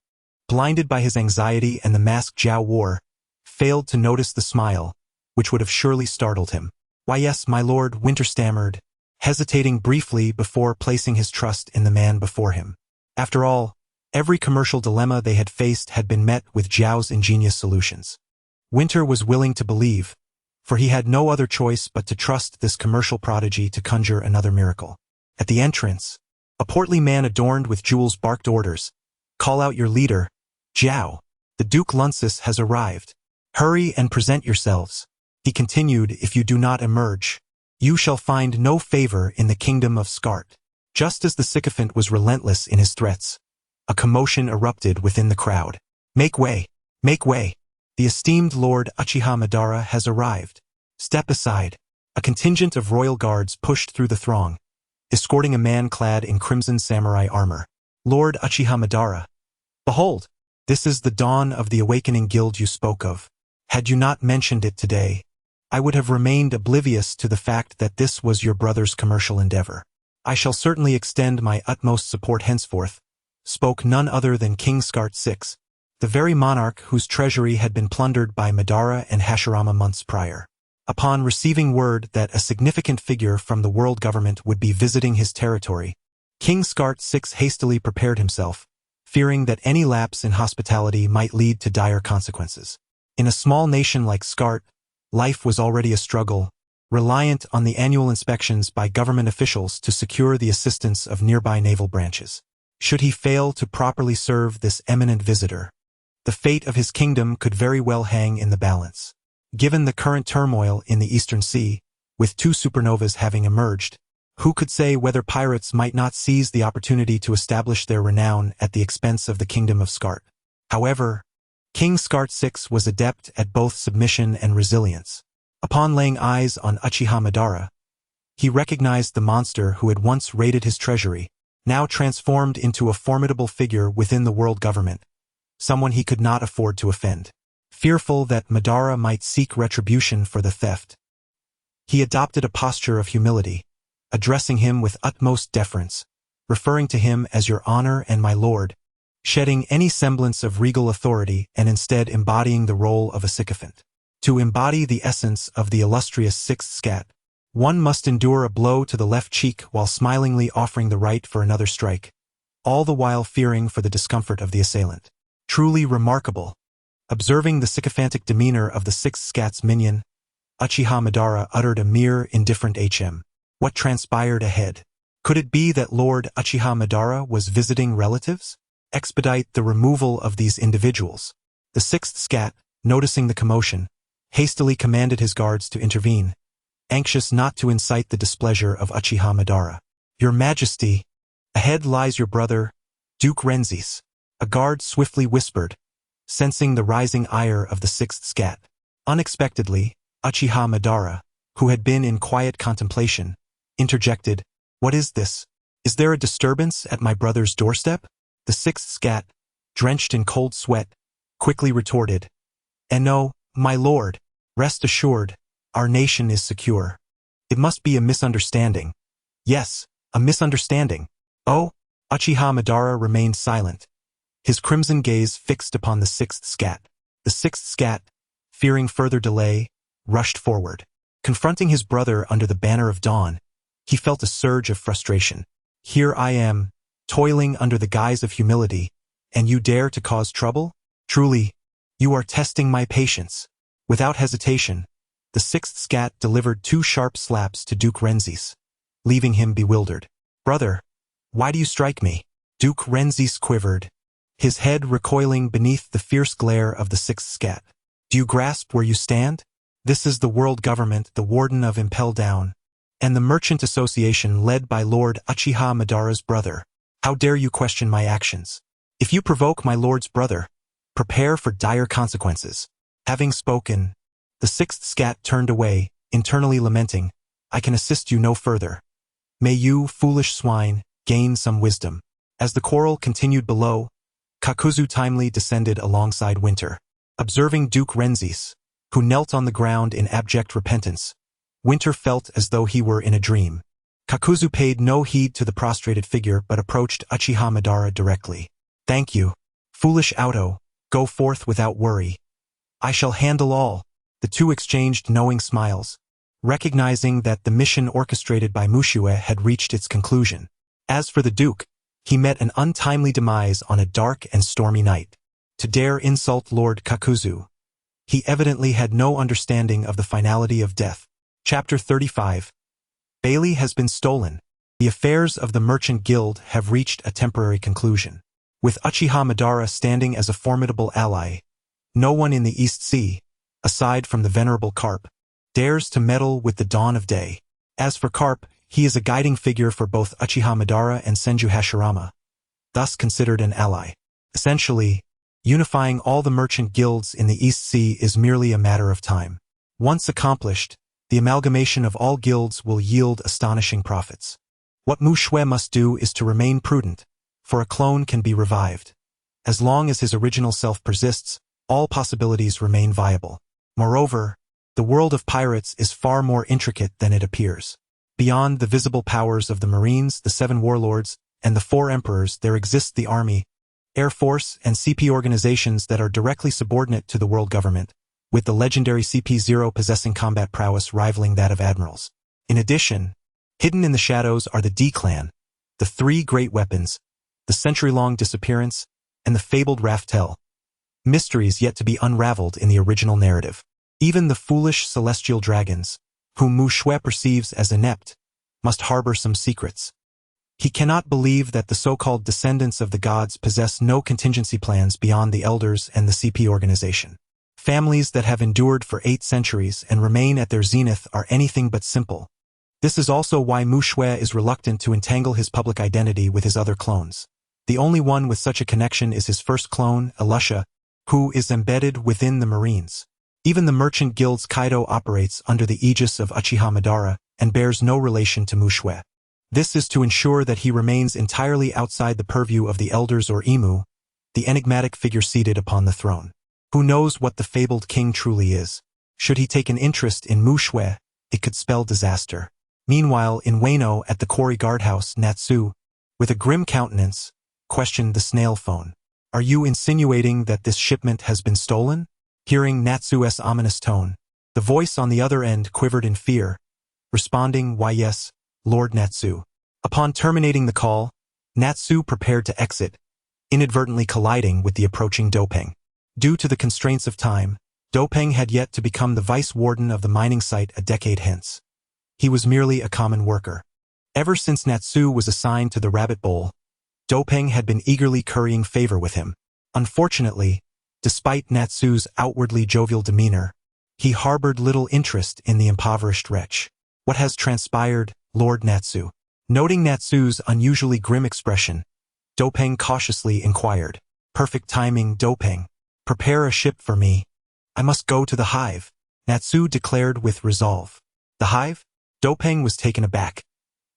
blinded by his anxiety and the mask Jiao wore, failed to notice the smile, which would have surely startled him. "Why yes, my lord," Winter stammered, hesitating briefly before placing his trust in the man before him. After all, every commercial dilemma they had faced had been met with Jiao's ingenious solutions. Winter was willing to believe, for he had no other choice but to trust this commercial prodigy to conjure another miracle. At the entrance, a portly man adorned with jewels barked orders, "Call out your leader, Jiao. The Duke Lunsus has arrived. Hurry and present yourselves." He continued, "If you do not emerge, you shall find no favor in the kingdom of Skart." Just as the sycophant was relentless in his threats, a commotion erupted within the crowd. "Make way! Make way! The esteemed Lord Uchiha Madara has arrived. Step aside." A contingent of royal guards pushed through the throng, escorting a man clad in crimson samurai armor. "Lord Uchiha Madara, behold, this is the dawn of the awakening guild you spoke of. Had you not mentioned it today, I would have remained oblivious to the fact that this was your brother's commercial endeavor. I shall certainly extend my utmost support henceforth," spoke none other than King Skart VI, the very monarch whose treasury had been plundered by Madara and Hashirama months prior. Upon receiving word that a significant figure from the world government would be visiting his territory, King Skart VI hastily prepared himself, fearing that any lapse in hospitality might lead to dire consequences. In a small nation like Skart, life was already a struggle, reliant on the annual inspections by government officials to secure the assistance of nearby naval branches. Should he fail to properly serve this eminent visitor, the fate of his kingdom could very well hang in the balance. Given the current turmoil in the Eastern Sea, with two supernovas having emerged, who could say whether pirates might not seize the opportunity to establish their renown at the expense of the kingdom of Skart? However, King Skart VI was adept at both submission and resilience. Upon laying eyes on Uchiha Madara, he recognized the monster who had once raided his treasury, now transformed into a formidable figure within the world government, someone he could not afford to offend. Fearful that Madara might seek retribution for the theft, he adopted a posture of humility, addressing him with utmost deference, referring to him as "Your Honor and my Lord," shedding any semblance of regal authority and instead embodying the role of a sycophant. To embody the essence of the illustrious sixth scat, one must endure a blow to the left cheek while smilingly offering the right for another strike, all the while fearing for the discomfort of the assailant. Truly remarkable. Observing the sycophantic demeanor of the sixth scat's minion, Uchiha Madara uttered a mere indifferent "Hm." What transpired ahead? Could it be that Lord Uchiha Madara was visiting relatives? Expedite the removal of these individuals. The sixth scat, noticing the commotion, hastily commanded his guards to intervene, anxious not to incite the displeasure of Uchiha Madara. "Your Majesty, ahead lies your brother, Duke Renzis," a guard swiftly whispered, sensing the rising ire of the sixth scat. Unexpectedly, Uchiha Madara, who had been in quiet contemplation, interjected, "What is this? Is there a disturbance at my brother's doorstep?" The sixth scat, drenched in cold sweat, quickly retorted, "No, my lord. Rest assured, our nation is secure. It must be a misunderstanding." "Yes, a misunderstanding." "Oh?" Uchiha Madara remained silent, his crimson gaze fixed upon the sixth scat. The sixth scat, fearing further delay, rushed forward. Confronting his brother under the banner of dawn, he felt a surge of frustration. "Here I am, toiling under the guise of humility, and you dare to cause trouble? Truly, you are testing my patience." Without hesitation, the sixth scat delivered 2 sharp slaps to Duke Renzis, leaving him bewildered. "Brother, why do you strike me?" Duke Renzis quivered, his head recoiling beneath the fierce glare of the sixth scat. "Do you grasp where you stand? This is the world government, the warden of Impel Down, and the merchant association led by Lord Uchiha Madara's brother. How dare you question my actions? If you provoke my lord's brother, prepare for dire consequences." Having spoken, the sixth scat turned away, internally lamenting, "I can assist you no further. May you, foolish swine, gain some wisdom." As the quarrel continued below, Kakuzu timely descended alongside Winter. Observing Duke Renzis, who knelt on the ground in abject repentance, Winter felt as though he were in a dream. Kakuzu paid no heed to the prostrated figure but approached Uchiha Madara directly. "Thank you. Foolish Auto, go forth without worry. I shall handle all." The two exchanged knowing smiles, recognizing that the mission orchestrated by Mushue had reached its conclusion. As for the Duke, he met an untimely demise on a dark and stormy night. To dare insult Lord Kakuzu, he evidently had no understanding of the finality of death. Chapter 35. Bailey has been stolen. The affairs of the Merchant Guild have reached a temporary conclusion. With Uchiha Madara standing as a formidable ally, no one in the East Sea, aside from the venerable Carp, dares to meddle with the dawn of day. As for Carp, he is a guiding figure for both Uchiha Madara and Senju Hashirama, thus considered an ally. Essentially, unifying all the merchant guilds in the East Sea is merely a matter of time. Once accomplished, the amalgamation of all guilds will yield astonishing profits. What Mushue must do is to remain prudent, for a clone can be revived. As long as his original self persists, all possibilities remain viable. Moreover, the world of pirates is far more intricate than it appears. Beyond the visible powers of the Marines, the 7 warlords, and the 4 emperors, there exists the Army, Air Force, and CP organizations that are directly subordinate to the world government, with the legendary CP-0 possessing combat prowess rivaling that of admirals. In addition, hidden in the shadows are the D-Clan, the 3 great weapons, the century-long disappearance, and the fabled Raftel, mysteries yet to be unraveled in the original narrative. Even the foolish celestial dragons, whom Mushue perceives as inept, must harbor some secrets. He cannot believe that the so-called descendants of the gods possess no contingency plans beyond the elders and the CP organization. Families that have endured for 8 centuries and remain at their zenith are anything but simple. This is also why Mushue is reluctant to entangle his public identity with his other clones. The only one with such a connection is his first clone, Elusha, who is embedded within the Marines. Even the Merchant Guild's Kaido operates under the aegis of Uchiha Madara and bears no relation to Mushue. This is to ensure that he remains entirely outside the purview of the elders or Imu, the enigmatic figure seated upon the throne. Who knows what the fabled king truly is? Should he take an interest in Mushue, it could spell disaster. Meanwhile, in Wano at the quarry guardhouse, Natsu, with a grim countenance, questioned the snail phone. "Are you insinuating that this shipment has been stolen?" Hearing Natsu's ominous tone, the voice on the other end quivered in fear, responding, "Why yes, Lord Natsu." Upon terminating the call, Natsu prepared to exit, inadvertently colliding with the approaching Dopeng. Due to the constraints of time, Dopeng had yet to become the vice warden of the mining site a decade hence. He was merely a common worker. Ever since Natsu was assigned to the Rabbit Bowl, Dopeng had been eagerly currying favor with him. Unfortunately, despite Natsu's outwardly jovial demeanor, he harbored little interest in the impoverished wretch. "What has transpired, Lord Natsu?" Noting Natsu's unusually grim expression, Dopeng cautiously inquired. "Perfect timing, Dopeng. Prepare a ship for me. I must go to the hive, Natsu declared with resolve. The hive? Dopeng was taken aback.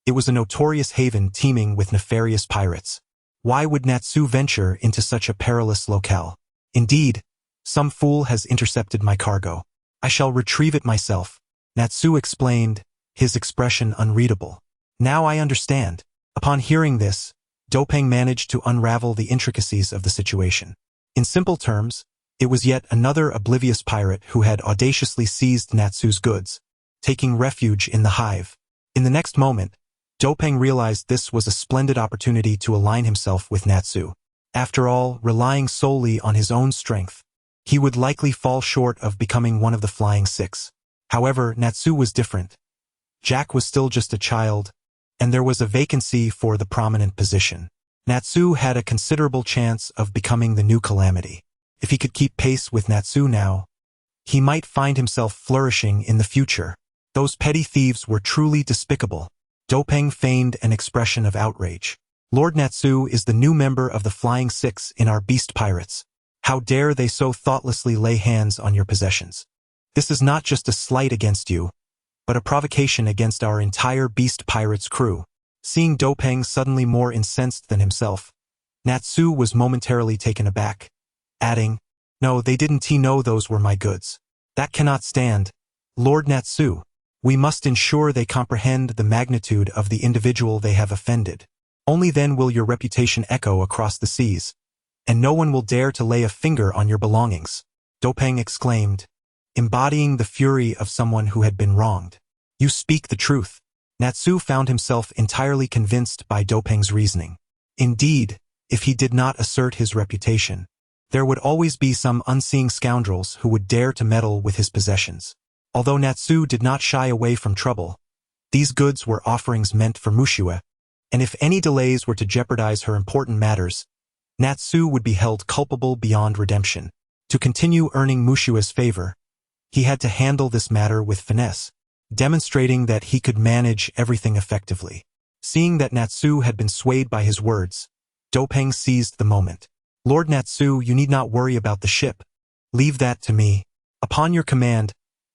It was a notorious haven teeming with nefarious pirates. Why would Natsu venture into such a perilous locale? Indeed, some fool has intercepted my cargo. I shall retrieve it myself, Natsu explained, his expression unreadable. Now I understand. Upon hearing this, Dopeng managed to unravel the intricacies of the situation. In simple terms, it was yet another oblivious pirate who had audaciously seized Natsu's goods, taking refuge in the hive. In the next moment, Dopeng realized this was a splendid opportunity to align himself with Natsu. After all, relying solely on his own strength, he would likely fall short of becoming one of the Flying Six. However, Natsu was different. Jack was still just a child, and there was a vacancy for the prominent position. Natsu had a considerable chance of becoming the new calamity. If he could keep pace with Natsu now, he might find himself flourishing in the future. Those petty thieves were truly despicable. Dopeng feigned an expression of outrage. Lord Natsu is the new member of the Flying Six in our beast pirates. How dare they so thoughtlessly lay hands on your possessions? This is not just a slight against you, but a provocation against our entire beast pirates crew. Seeing Dopeng suddenly more incensed than himself, Natsu was momentarily taken aback, adding, "No, they didn't know those were my goods. That cannot stand. Lord Natsu, we must ensure they comprehend the magnitude of the individual they have offended. Only then will your reputation echo across the seas, and no one will dare to lay a finger on your belongings," Dopeng exclaimed, embodying the fury of someone who had been wronged. "You speak the truth." Natsu found himself entirely convinced by Dopeng's reasoning. Indeed, if he did not assert his reputation, there would always be some unseeing scoundrels who would dare to meddle with his possessions. Although Natsu did not shy away from trouble, these goods were offerings meant for Mushue, and if any delays were to jeopardize her important matters, Natsu would be held culpable beyond redemption. To continue earning Mushue's favor, he had to handle this matter with finesse, demonstrating that he could manage everything effectively. Seeing that Natsu had been swayed by his words, Dopeng seized the moment. "Lord Natsu, you need not worry about the ship. Leave that to me. Upon your command,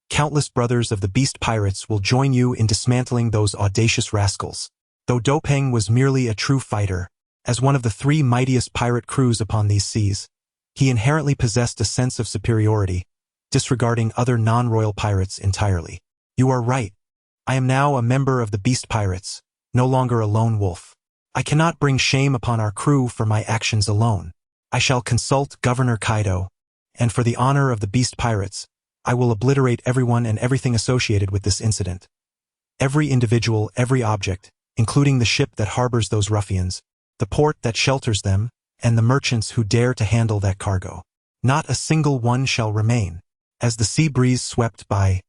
countless brothers of the beast pirates will join you in dismantling those audacious rascals." Though Dopeng was merely a true fighter, as one of the three mightiest pirate crews upon these seas, he inherently possessed a sense of superiority, disregarding other non-royal pirates entirely. "You are right. I am now a member of the beast pirates, no longer a lone wolf. I cannot bring shame upon our crew for my actions alone. I shall consult Governor Kaido, and for the honor of the beast pirates, I will obliterate everyone and everything associated with this incident. Every individual, every object, including the ship that harbors those ruffians, the port that shelters them, and the merchants who dare to handle that cargo. Not a single one shall remain." As the sea breeze swept by,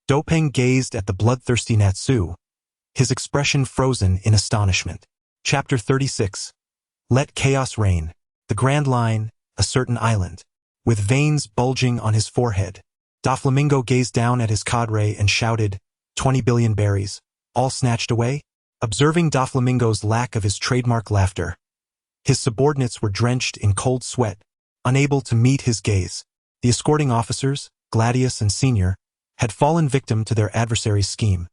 Dopeng gazed at the bloodthirsty Natsu, his expression frozen in astonishment. Chapter 36. Let Chaos Reign. The Grand Line, a certain island. With veins bulging on his forehead, Doflamingo gazed down at his cadre and shouted, 20 billion berries, all snatched away? Observing Doflamingo's lack of his trademark laughter, his subordinates were drenched in cold sweat, unable to meet his gaze. The escorting officers, Gladius and Senior, had fallen victim to their adversary's scheme,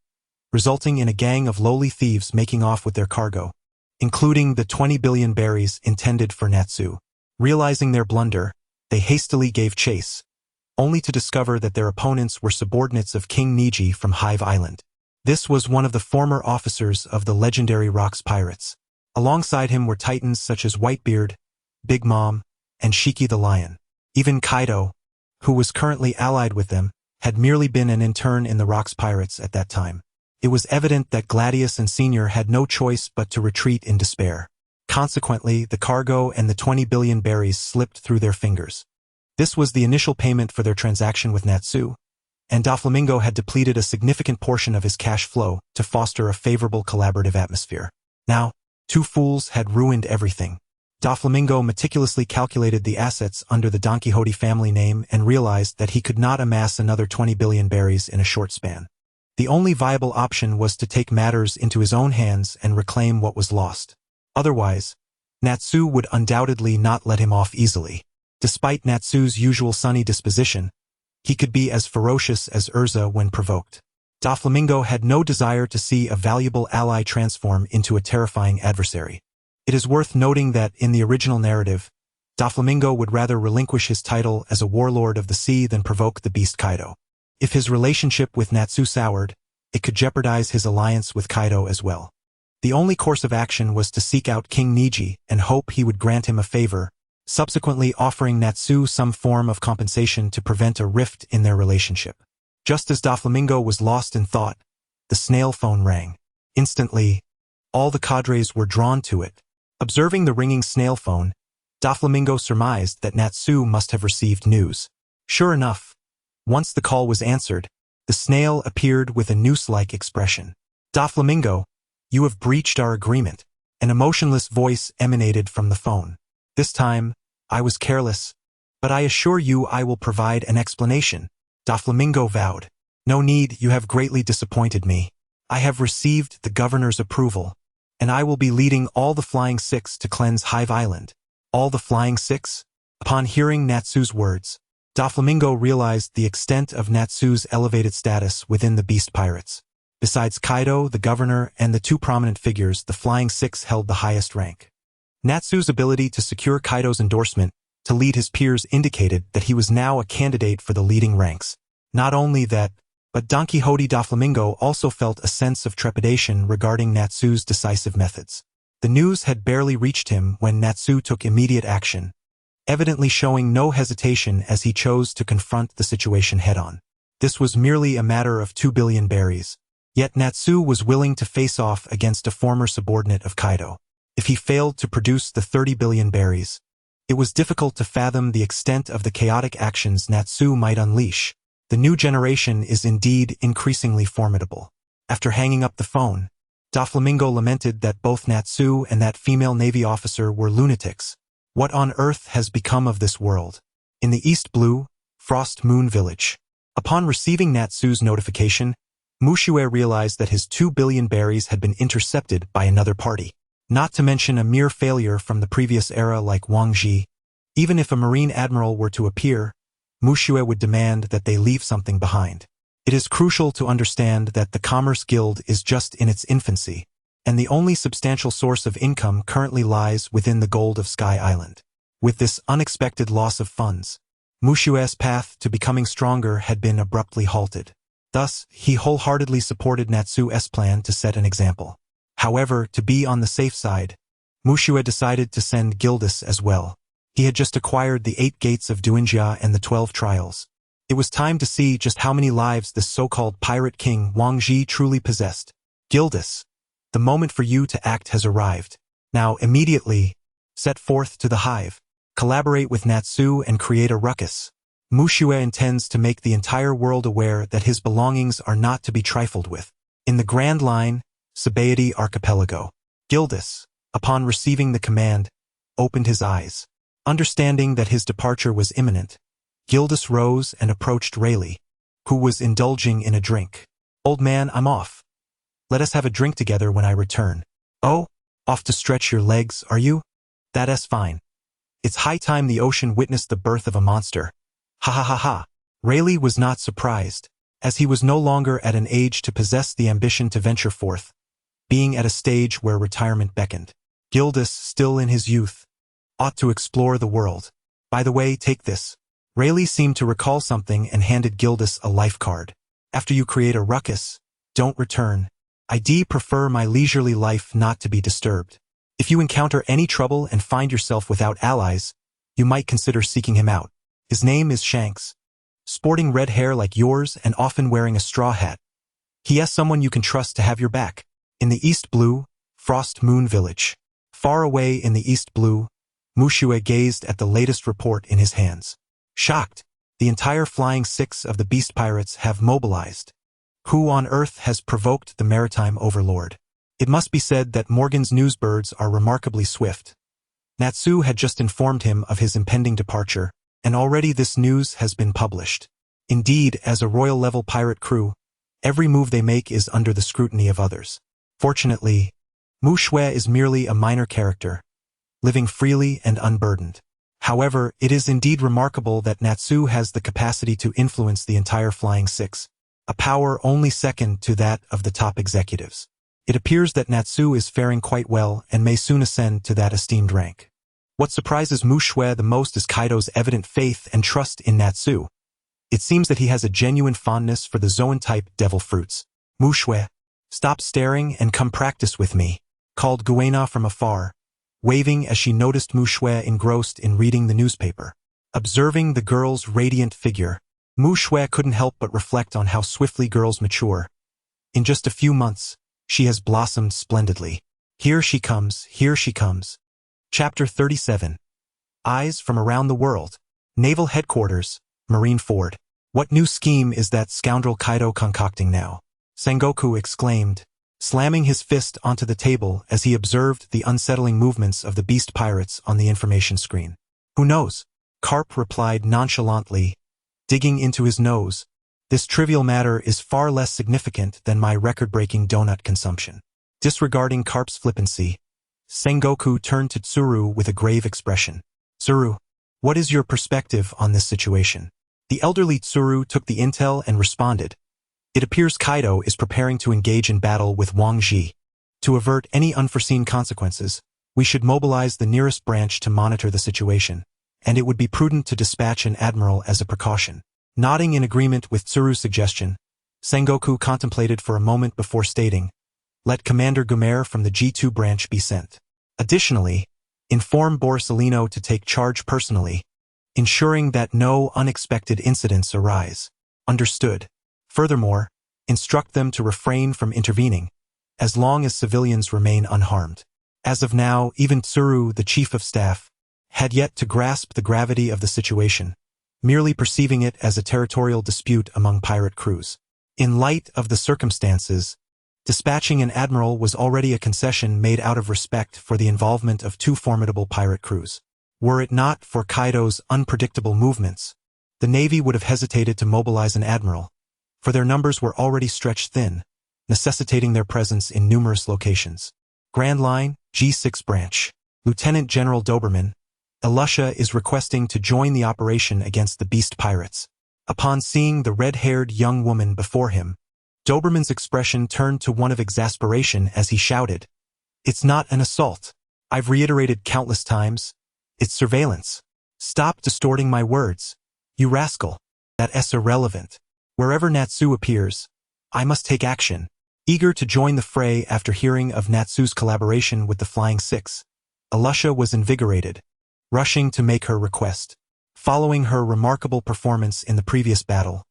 resulting in a gang of lowly thieves making off with their cargo, including the 20 billion berries intended for Natsu. Realizing their blunder, they hastily gave chase, only to discover that their opponents were subordinates of King Niji from Hive Island. This was one of the former officers of the legendary Rocks Pirates. Alongside him were titans such as Whitebeard, Big Mom, and Shiki the Lion. Even Kaido, who was currently allied with them, had merely been an intern in the Rocks Pirates at that time. It was evident that Gladius and Senior had no choice but to retreat in despair. Consequently, the cargo and the 20 billion berries slipped through their fingers. This was the initial payment for their transaction with Natsu, and Doflamingo had depleted a significant portion of his cash flow to foster a favorable collaborative atmosphere. Now, two fools had ruined everything. Doflamingo meticulously calculated the assets under the Don Quixote family name and realized that he could not amass another 20 billion berries in a short span. The only viable option was to take matters into his own hands and reclaim what was lost. Otherwise, Natsu would undoubtedly not let him off easily. Despite Natsu's usual sunny disposition, he could be as ferocious as Urza when provoked. Doflamingo had no desire to see a valuable ally transform into a terrifying adversary. It is worth noting that in the original narrative, Doflamingo would rather relinquish his title as a warlord of the sea than provoke the beast Kaido. If his relationship with Natsu soured, it could jeopardize his alliance with Kaido as well. The only course of action was to seek out King Niji and hope he would grant him a favor, subsequently offering Natsu some form of compensation to prevent a rift in their relationship. Just as Doflamingo was lost in thought, the snail phone rang. Instantly, all the cadres were drawn to it. Observing the ringing snail phone, Doflamingo surmised that Natsu must have received news. Sure enough, once the call was answered, the snail appeared with a noose-like expression. "Doflamingo, you have breached our agreement." An emotionless voice emanated from the phone. "This time, I was careless, but I assure you I will provide an explanation." Doflamingo vowed. "No need, you have greatly disappointed me. I have received the governor's approval, and I will be leading all the Flying Six to cleanse Hive Island." All the Flying Six? Upon hearing Natsu's words, Doflamingo realized the extent of Natsu's elevated status within the Beast Pirates. Besides Kaido, the governor, and the two prominent figures, the Flying Six held the highest rank. Natsu's ability to secure Kaido's endorsement to lead his peers indicated that he was now a candidate for the leading ranks. Not only that, but Don Quixote Doflamingo also felt a sense of trepidation regarding Natsu's decisive methods. The news had barely reached him when Natsu took immediate action, evidently showing no hesitation as he chose to confront the situation head-on. This was merely a matter of 2 billion berries. Yet Natsu was willing to face off against a former subordinate of Kaido. If he failed to produce the 30 billion berries, it was difficult to fathom the extent of the chaotic actions Natsu might unleash. The new generation is indeed increasingly formidable. After hanging up the phone, Doflamingo lamented that both Natsu and that female Navy officer were lunatics. What on earth has become of this world? In the East Blue, Frost Moon Village. Upon receiving Natsu's notification, Mushue realized that his 2 billion berries had been intercepted by another party. Not to mention a mere failure from the previous era like Wang Ji. Even if a Marine Admiral were to appear, Mushue would demand that they leave something behind. It is crucial to understand that the Commerce Guild is just in its infancy, and the only substantial source of income currently lies within the gold of Sky Island. With this unexpected loss of funds, Mushue's path to becoming stronger had been abruptly halted. Thus, he wholeheartedly supported Natsu's plan to set an example. However, to be on the safe side, Mushue decided to send Gildas as well. He had just acquired the 8 gates of Duinjia and the 12 trials. It was time to see just how many lives this so-called pirate king Wang Ji truly possessed. "Gildas, the moment for you to act has arrived. Now immediately, set forth to the hive. Collaborate with Natsu and create a ruckus. Mushue intends to make the entire world aware that his belongings are not to be trifled with. In the Grand Line, Sabaody Archipelago." Gildas, upon receiving the command, opened his eyes. Understanding that his departure was imminent, Gildas rose and approached Rayleigh, who was indulging in a drink. "Old man, I'm off. Let us have a drink together when I return." "Oh, off to stretch your legs, are you? That's fine. It's high time the ocean witnessed the birth of a monster. Ha ha ha ha." Rayleigh was not surprised, as he was no longer at an age to possess the ambition to venture forth, being at a stage where retirement beckoned. Gildas, still in his youth, ought to explore the world. "By the way, take this." Rayleigh seemed to recall something and handed Gildas a life card. "After you create a ruckus, don't return. I'd prefer my leisurely life not to be disturbed. If you encounter any trouble and find yourself without allies, you might consider seeking him out. His name is Shanks. Sporting red hair like yours and often wearing a straw hat. He is someone you can trust to have your back." In the East Blue, Frost Moon Village. Far away in the East Blue, Mushue gazed at the latest report in his hands. Shocked, the entire Flying Six of the Beast Pirates have mobilized. Who on earth has provoked the maritime overlord? It must be said that Morgan's newsbirds are remarkably swift. Natsu had just informed him of his impending departure, and already this news has been published. Indeed, as a royal-level pirate crew, every move they make is under the scrutiny of others. Fortunately, Mushue is merely a minor character, living freely and unburdened. However, it is indeed remarkable that Natsu has the capacity to influence the entire Flying Six, a power only second to that of the top executives. It appears that Natsu is faring quite well and may soon ascend to that esteemed rank. What surprises Mu Shui the most is Kaido's evident faith and trust in Natsu. It seems that he has a genuine fondness for the Zoan-type devil fruits. Mu Shui, stop staring and come practice with me, called Guena from afar, waving as she noticed Mu Shui engrossed in reading the newspaper. Observing the girl's radiant figure, Mu Shui couldn't help but reflect on how swiftly girls mature. In just a few months, she has blossomed splendidly. Here she comes, here she comes. Chapter 37. Eyes from Around the World. Naval Headquarters, Marine Ford. What new scheme is that scoundrel Kaido concocting now? Sengoku exclaimed, slamming his fist onto the table as he observed the unsettling movements of the beast pirates on the information screen. Who knows? Carp replied nonchalantly, digging into his nose. This trivial matter is far less significant than my record-breaking donut consumption. Disregarding Carp's flippancy, Sengoku turned to Tsuru with a grave expression. Tsuru, what is your perspective on this situation? The elderly Tsuru took the intel and responded. It appears Kaido is preparing to engage in battle with Wang Ji. To avert any unforeseen consequences, we should mobilize the nearest branch to monitor the situation, and it would be prudent to dispatch an admiral as a precaution. Nodding in agreement with Tsuru's suggestion, Sengoku contemplated for a moment before stating, let Commander Gumer from the G2 branch be sent. Additionally, inform Borsalino to take charge personally, ensuring that no unexpected incidents arise. Understood. Furthermore, instruct them to refrain from intervening, as long as civilians remain unharmed. As of now, even Tsuru, the chief of staff, had yet to grasp the gravity of the situation, merely perceiving it as a territorial dispute among pirate crews. In light of the circumstances, dispatching an admiral was already a concession made out of respect for the involvement of two formidable pirate crews. Were it not for Kaido's unpredictable movements, the Navy would have hesitated to mobilize an admiral, for their numbers were already stretched thin, necessitating their presence in numerous locations. Grand Line, G6 Branch. Lieutenant General Doberman, Elusha is requesting to join the operation against the beast pirates. Upon seeing the red-haired young woman before him, Doberman's expression turned to one of exasperation as he shouted, it's not an assault. I've reiterated countless times. It's surveillance. Stop distorting my words. You rascal. That's irrelevant. Wherever Natsu appears, I must take action. Eager to join the fray after hearing of Natsu's collaboration with the Flying Six, Elusha was invigorated, rushing to make her request. Following her remarkable performance in the previous battle,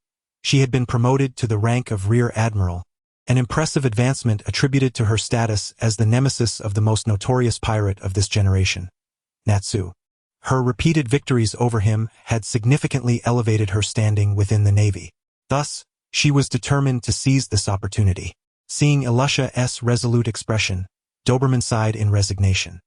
she had been promoted to the rank of Rear Admiral, an impressive advancement attributed to her status as the nemesis of the most notorious pirate of this generation, Natsu. Her repeated victories over him had significantly elevated her standing within the Navy. Thus, she was determined to seize this opportunity. Seeing Elusha's resolute expression, Doberman sighed in resignation.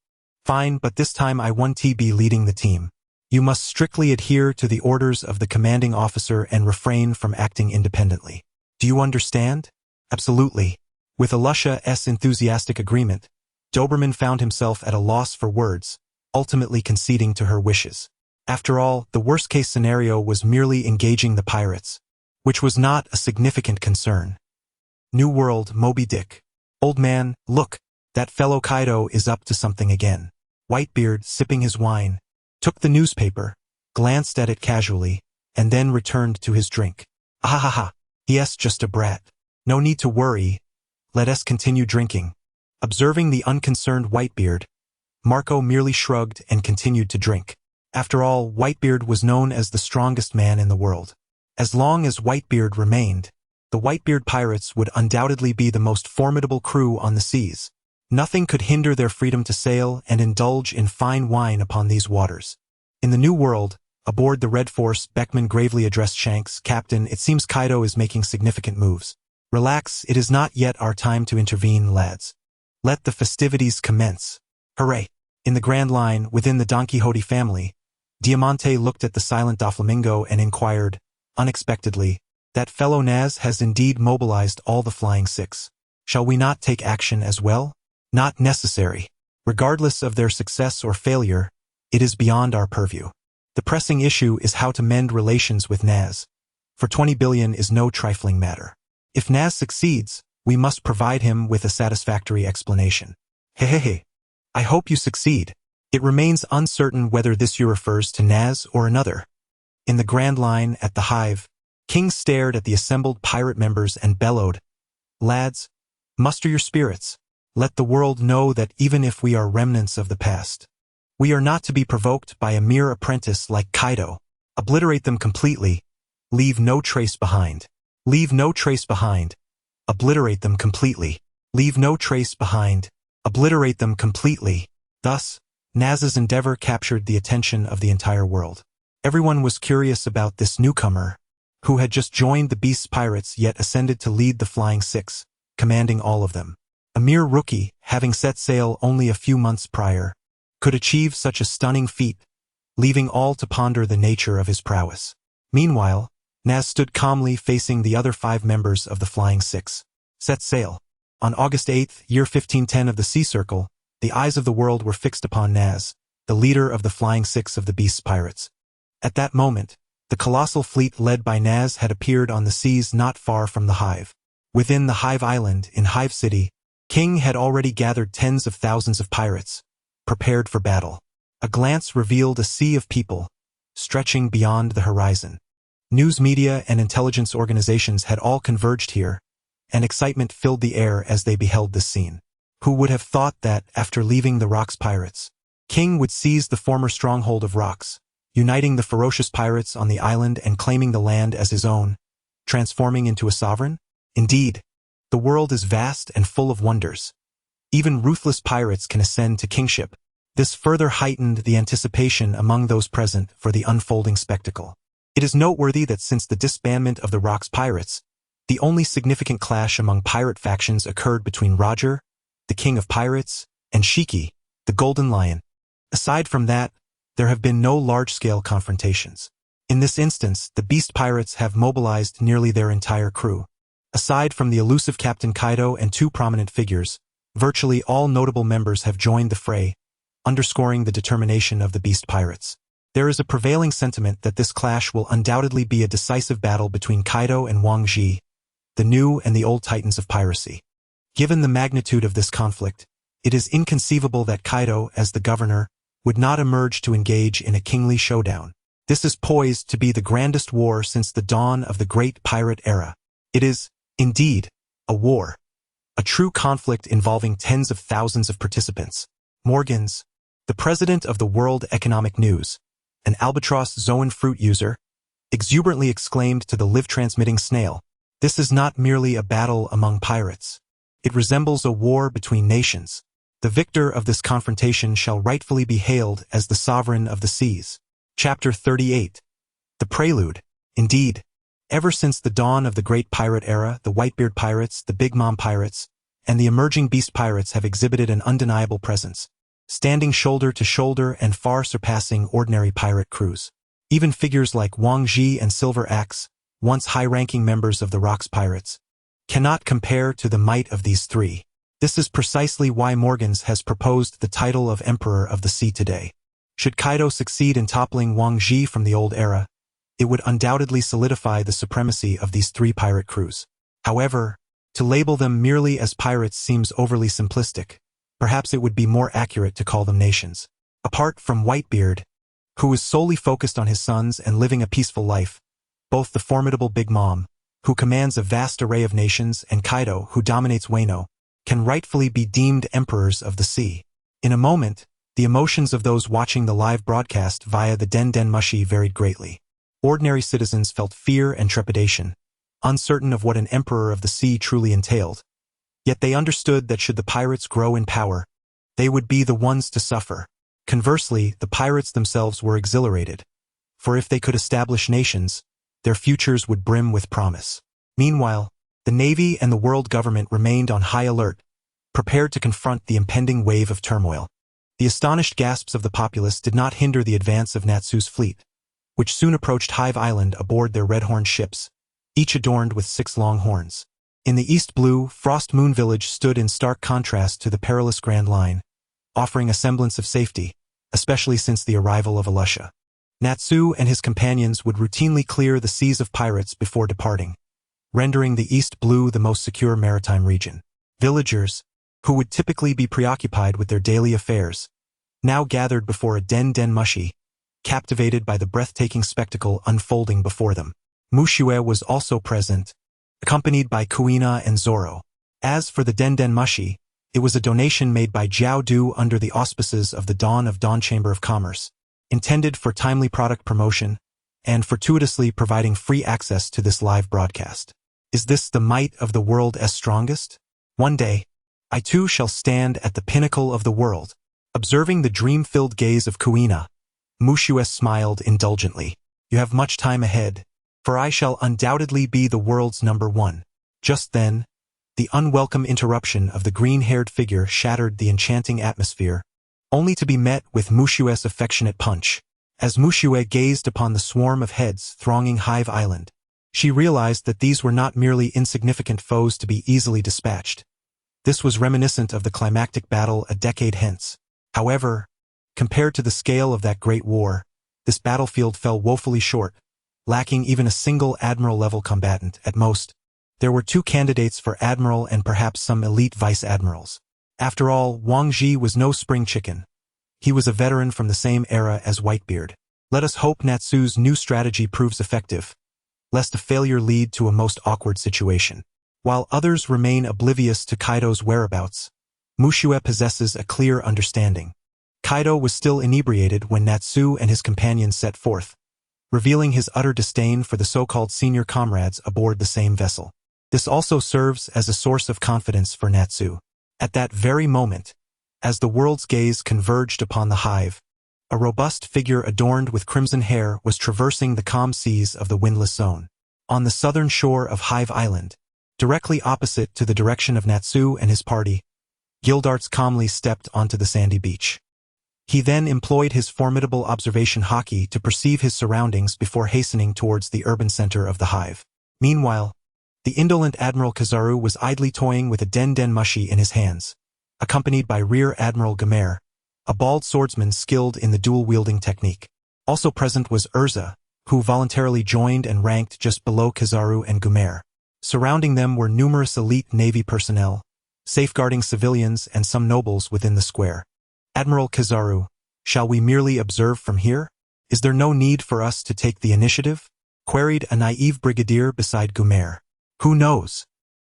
Fine, but this time I want to be leading the team. You must strictly adhere to the orders of the commanding officer and refrain from acting independently. Do you understand? Absolutely. With Elusha's enthusiastic agreement, Doberman found himself at a loss for words, ultimately conceding to her wishes. After all, the worst-case scenario was merely engaging the pirates, which was not a significant concern. New World, Moby Dick. Old man, look, that fellow Kaido is up to something again. Whitebeard, sipping his wine, took the newspaper, glanced at it casually, and then returned to his drink. Ahaha, he's just a brat. No need to worry. Let us continue drinking. Observing the unconcerned Whitebeard, Marco merely shrugged and continued to drink. After all, Whitebeard was known as the strongest man in the world. As long as Whitebeard remained, the Whitebeard pirates would undoubtedly be the most formidable crew on the seas. Nothing could hinder their freedom to sail and indulge in fine wine upon these waters. In the New World, aboard the Red Force, Beckman gravely addressed Shanks, Captain, it seems Kaido is making significant moves. Relax, it is not yet our time to intervene, lads. Let the festivities commence. Hooray! In the Grand Line, within the Don Quixote family, Diamante looked at the silent Doflamingo and inquired, unexpectedly, that fellow Naz has indeed mobilized all the Flying Six. Shall we not take action as well? Not necessary. Regardless of their success or failure, it is beyond our purview. The pressing issue is how to mend relations with Naz. For 20 billion is no trifling matter. If Naz succeeds, we must provide him with a satisfactory explanation. Hehehe. I hope you succeed. It remains uncertain whether this year refers to Naz or another. In the Grand Line at the Hive, King stared at the assembled pirate members and bellowed, "Lads, muster your spirits. Let the world know that even if we are remnants of the past, we are not to be provoked by a mere apprentice like Kaido. Obliterate them completely. Leave no trace behind. Leave no trace behind. Obliterate them completely. Leave no trace behind. Obliterate them completely." Thus, Naz's endeavor captured the attention of the entire world. Everyone was curious about this newcomer, who had just joined the Beast's pirates yet ascended to lead the Flying Six, commanding all of them. A mere rookie, having set sail only a few months prior, could achieve such a stunning feat, leaving all to ponder the nature of his prowess. Meanwhile, Naz stood calmly facing the other 5 members of the Flying Six. Set sail. On August 8, year 1510 of the Sea Circle, the eyes of the world were fixed upon Naz, the leader of the Flying Six of the Beast's pirates. At that moment, the colossal fleet led by Naz had appeared on the seas not far from the Hive. Within the Hive Island, in Hive City, King had already gathered tens of thousands of pirates, prepared for battle. A glance revealed a sea of people, stretching beyond the horizon. News media and intelligence organizations had all converged here, and excitement filled the air as they beheld this scene. Who would have thought that, after leaving the Rocks pirates, King would seize the former stronghold of Rocks, uniting the ferocious pirates on the island and claiming the land as his own, transforming into a sovereign? Indeed, the world is vast and full of wonders. Even ruthless pirates can ascend to kingship. This further heightened the anticipation among those present for the unfolding spectacle. It is noteworthy that since the disbandment of the Rocks pirates, the only significant clash among pirate factions occurred between Roger, the King of Pirates, and Shiki, the Golden Lion. Aside from that, there have been no large-scale confrontations. In this instance, the Beast Pirates have mobilized nearly their entire crew. Aside from the elusive Captain Kaido and 2 prominent figures, virtually all notable members have joined the fray, underscoring the determination of the Beast Pirates. There is a prevailing sentiment that this clash will undoubtedly be a decisive battle between Kaido and Wang Ji, the new and the old titans of piracy. Given the magnitude of this conflict, it is inconceivable that Kaido, as the governor, would not emerge to engage in a kingly showdown. This is poised to be the grandest war since the dawn of the great pirate era. It is, indeed, a war. A true conflict involving tens of thousands of participants. Morgans, the president of the World Economic News, an albatross zoan fruit user, exuberantly exclaimed to the live-transmitting snail, "This is not merely a battle among pirates. It resembles a war between nations. The victor of this confrontation shall rightfully be hailed as the sovereign of the seas." Chapter 38. The Prelude. Indeed, ever since the dawn of the great pirate era, the Whitebeard pirates, the Big Mom pirates, and the emerging Beast pirates have exhibited an undeniable presence, standing shoulder to shoulder and far surpassing ordinary pirate crews. Even figures like Wang Ji and Silver Axe, once high-ranking members of the Rocks pirates, cannot compare to the might of these 3. This is precisely why Morgans has proposed the title of Emperor of the Sea today. Should Kaido succeed in toppling Wang Ji from the old era, it would undoubtedly solidify the supremacy of these 3 pirate crews. However, to label them merely as pirates seems overly simplistic. Perhaps it would be more accurate to call them nations. Apart from Whitebeard, who is solely focused on his sons and living a peaceful life, both the formidable Big Mom, who commands a vast array of nations, and Kaido, who dominates Wano, can rightfully be deemed emperors of the sea. In a moment, the emotions of those watching the live broadcast via the Den Den Mushi varied greatly. Ordinary citizens felt fear and trepidation, uncertain of what an emperor of the sea truly entailed. Yet they understood that should the pirates grow in power, they would be the ones to suffer. Conversely, the pirates themselves were exhilarated, for if they could establish nations, their futures would brim with promise. Meanwhile, the Navy and the world government remained on high alert, prepared to confront the impending wave of turmoil. The astonished gasps of the populace did not hinder the advance of Natsu's fleet, which soon approached Hive Island aboard their red-horned ships, each adorned with 6 long horns. In the East Blue, Frost Moon Village stood in stark contrast to the perilous Grand Line, offering a semblance of safety, especially since the arrival of Alusha. Natsu and his companions would routinely clear the seas of pirates before departing, rendering the East Blue the most secure maritime region. Villagers, who would typically be preoccupied with their daily affairs, now gathered before a den mushi, captivated by the breathtaking spectacle unfolding before them. Mushue was also present, accompanied by Kuina and Zoro. As for the den mushi, it was a donation made by Jiao Du under the auspices of the Dawn Chamber of Commerce, intended for timely product promotion and fortuitously providing free access to this live broadcast. Is this the might of the world as strongest? One day, I too shall stand at the pinnacle of the world. Observing the dream-filled gaze of Kuina, Mushue smiled indulgently. You have much time ahead, for I shall undoubtedly be the world's #1. Just then, the unwelcome interruption of the green-haired figure shattered the enchanting atmosphere, only to be met with Mushue's affectionate punch. As Mushue gazed upon the swarm of heads thronging Hive Island, she realized that these were not merely insignificant foes to be easily dispatched. This was reminiscent of the climactic battle a decade hence. However, compared to the scale of that great war, this battlefield fell woefully short, lacking even a single admiral-level combatant at most. There were 2 candidates for admiral and perhaps some elite vice-admirals. After all, Wang Ji was no spring chicken. He was a veteran from the same era as Whitebeard. Let us hope Natsu's new strategy proves effective, lest a failure lead to a most awkward situation. While others remain oblivious to Kaido's whereabouts, Mushue possesses a clear understanding. Kaido was still inebriated when Natsu and his companions set forth, revealing his utter disdain for the so-called senior comrades aboard the same vessel. This also serves as a source of confidence for Natsu. At that very moment, as the world's gaze converged upon the Hive, a robust figure adorned with crimson hair was traversing the calm seas of the windless zone. On the southern shore of Hive Island, directly opposite to the direction of Natsu and his party, Gildarts calmly stepped onto the sandy beach. He then employed his formidable observation haki to perceive his surroundings before hastening towards the urban center of the Hive. Meanwhile, the indolent Admiral Kizaru was idly toying with a den mushi in his hands, accompanied by Rear Admiral Gumer, a bald swordsman skilled in the dual-wielding technique. Also present was Urza, who voluntarily joined and ranked just below Kizaru and Gumer. Surrounding them were numerous elite Navy personnel, safeguarding civilians and some nobles within the square. Admiral Kizaru, shall we merely observe from here? Is there no need for us to take the initiative? Queried a naive brigadier beside Gumer. Who knows?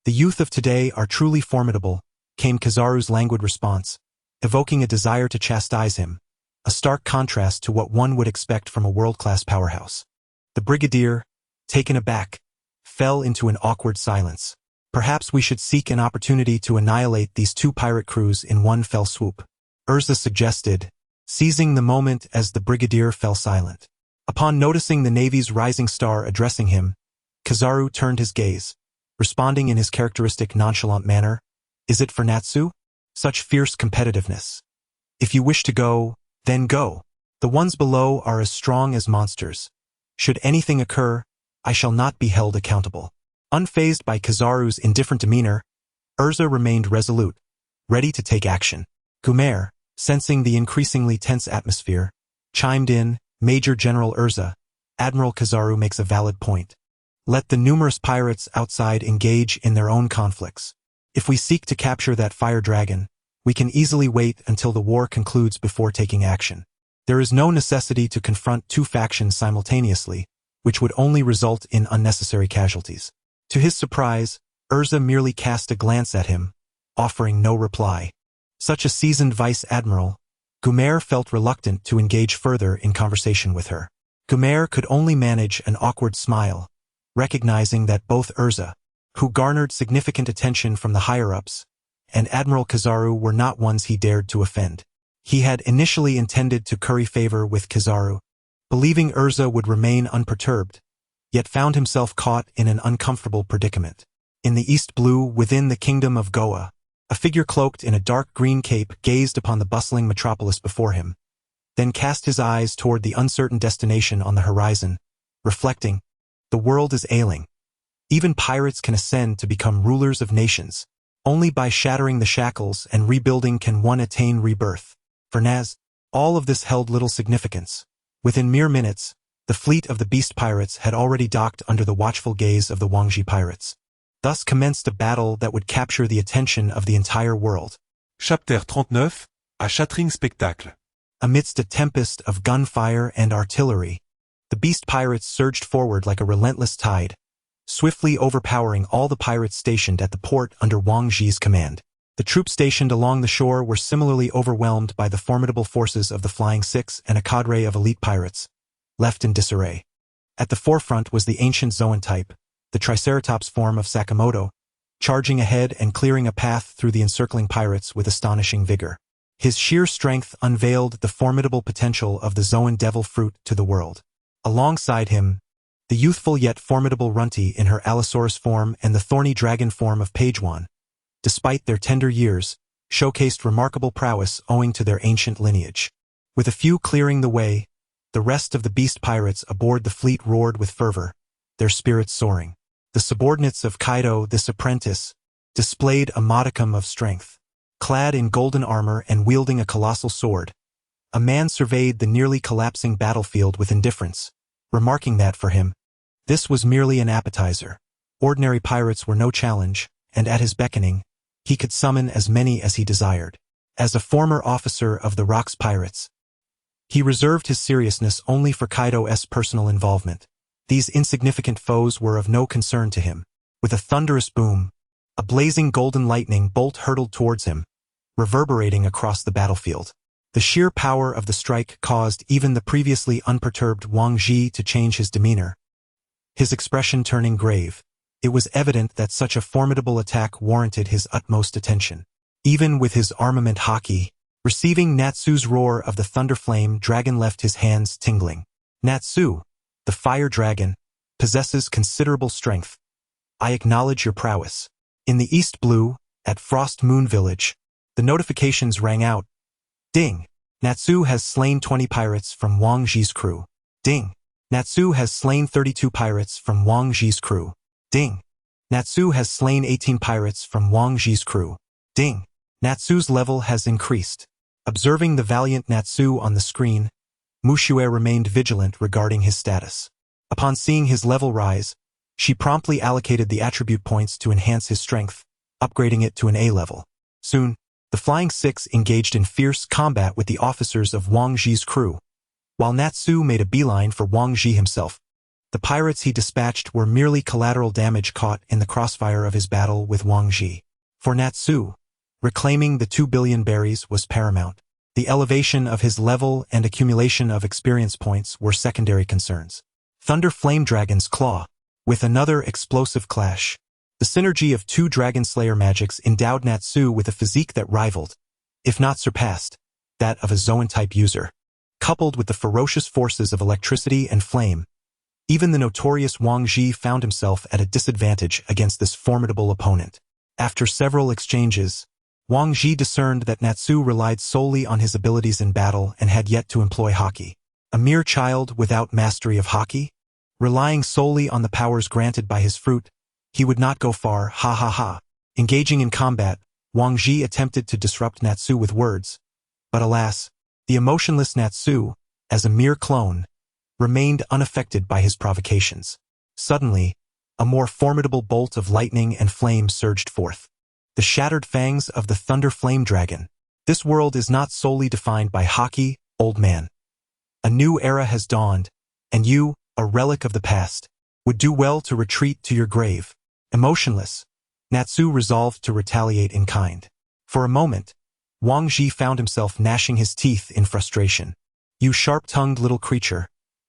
The youth of today are truly formidable, came Kizaru's languid response, evoking a desire to chastise him, a stark contrast to what one would expect from a world-class powerhouse. The brigadier, taken aback, fell into an awkward silence. Perhaps we should seek an opportunity to annihilate these 2 pirate crews in one fell swoop, Urza suggested, seizing the moment as the brigadier fell silent. Upon noticing the Navy's rising star addressing him, Kizaru turned his gaze, responding in his characteristic nonchalant manner. Is it for Natsu? Such fierce competitiveness. If you wish to go, then go. The ones below are as strong as monsters. Should anything occur, I shall not be held accountable. Unfazed by Kizaru's indifferent demeanor, Urza remained resolute, ready to take action. Gumer, sensing the increasingly tense atmosphere, chimed in, Major General Urza, Admiral Kizaru makes a valid point. Let the numerous pirates outside engage in their own conflicts. If we seek to capture that fire dragon, we can easily wait until the war concludes before taking action. There is no necessity to confront 2 factions simultaneously, which would only result in unnecessary casualties. To his surprise, Urza merely cast a glance at him, offering no reply. Such a seasoned vice-admiral, Gumer felt reluctant to engage further in conversation with her. Gumer could only manage an awkward smile, recognizing that both Urza, who garnered significant attention from the higher-ups, and Admiral Kizaru were not ones he dared to offend. He had initially intended to curry favor with Kizaru, believing Urza would remain unperturbed, yet found himself caught in an uncomfortable predicament. In the East Blue, within the kingdom of Goa, a figure cloaked in a dark green cape gazed upon the bustling metropolis before him, then cast his eyes toward the uncertain destination on the horizon, reflecting, the world is ailing. Even pirates can ascend to become rulers of nations. Only by shattering the shackles and rebuilding can one attain rebirth. For Naz, all of this held little significance. Within mere minutes, the fleet of the beast pirates had already docked under the watchful gaze of the Wangji pirates. Thus commenced a battle that would capture the attention of the entire world. Chapitre 39, un shattering spectacle. Amidst a tempest of gunfire and artillery, the beast pirates surged forward like a relentless tide, swiftly overpowering all the pirates stationed at the port under Wang Ji's command. The troops stationed along the shore were similarly overwhelmed by the formidable forces of the Flying Six and a cadre of elite pirates, left in disarray. At the forefront was the ancient Zoan type, the Triceratops form of Sakamoto, charging ahead and clearing a path through the encircling pirates with astonishing vigor. His sheer strength unveiled the formidable potential of the Zoan devil fruit to the world. Alongside him, the youthful yet formidable Runti in her Allosaurus form and the thorny dragon form of Pagewan, despite their tender years, showcased remarkable prowess owing to their ancient lineage. With a few clearing the way, the rest of the beast pirates aboard the fleet roared with fervor, their spirits soaring. The subordinates of Kaido, this apprentice, displayed a modicum of strength. Clad in golden armor and wielding a colossal sword, a man surveyed the nearly collapsing battlefield with indifference, remarking that for him, this was merely an appetizer. Ordinary pirates were no challenge, and at his beckoning, he could summon as many as he desired. As a former officer of the Rocks Pirates, he reserved his seriousness only for Kaido's personal involvement. These insignificant foes were of no concern to him. With a thunderous boom, a blazing golden lightning bolt hurtled towards him, reverberating across the battlefield. The sheer power of the strike caused even the previously unperturbed Wang Ji to change his demeanor, his expression turning grave. It was evident that such a formidable attack warranted his utmost attention. Even with his armament haki, receiving Natsu's roar of the thunderflame dragon left his hands tingling. Natsu, the fire dragon, possesses considerable strength. I acknowledge your prowess. In the East Blue, at Frost Moon Village, the notifications rang out. Ding! Natsu has slain 20 pirates from Wang Ji's crew. Ding! Natsu has slain 32 pirates from Wang Ji's crew. Ding! Natsu has slain 18 pirates from Wang Ji's crew. Ding! Natsu's level has increased. Observing the valiant Natsu on the screen, Mushue remained vigilant regarding his status. Upon seeing his level rise, she promptly allocated the attribute points to enhance his strength, upgrading it to an A level. Soon, the Flying Six engaged in fierce combat with the officers of Wang Ji's crew. While Natsu made a beeline for Wang Ji himself, the pirates he dispatched were merely collateral damage caught in the crossfire of his battle with Wang Ji. For Natsu, reclaiming the 2 billion berries was paramount. The elevation of his level and accumulation of experience points were secondary concerns. Thunder Flame Dragon's Claw. With another explosive clash, the synergy of 2 Dragon Slayer magics endowed Natsu with a physique that rivaled, if not surpassed, that of a Zoan-type user. Coupled with the ferocious forces of electricity and flame, even the notorious Wang Ji found himself at a disadvantage against this formidable opponent. After several exchanges, Wang Ji discerned that Natsu relied solely on his abilities in battle and had yet to employ haki. A mere child without mastery of haki? Relying solely on the powers granted by his fruit, he would not go far, ha ha ha. Engaging in combat, Wang Ji attempted to disrupt Natsu with words, but alas, the emotionless Natsu, as a mere clone, remained unaffected by his provocations. Suddenly, a more formidable bolt of lightning and flame surged forth. The shattered fangs of the Thunder Flame Dragon. This world is not solely defined by haki, old man. A new era has dawned, and you, a relic of the past, would do well to retreat to your grave. Emotionless, Natsu resolved to retaliate in kind. For a moment, Wang Ji found himself gnashing his teeth in frustration. You sharp-tongued little creature,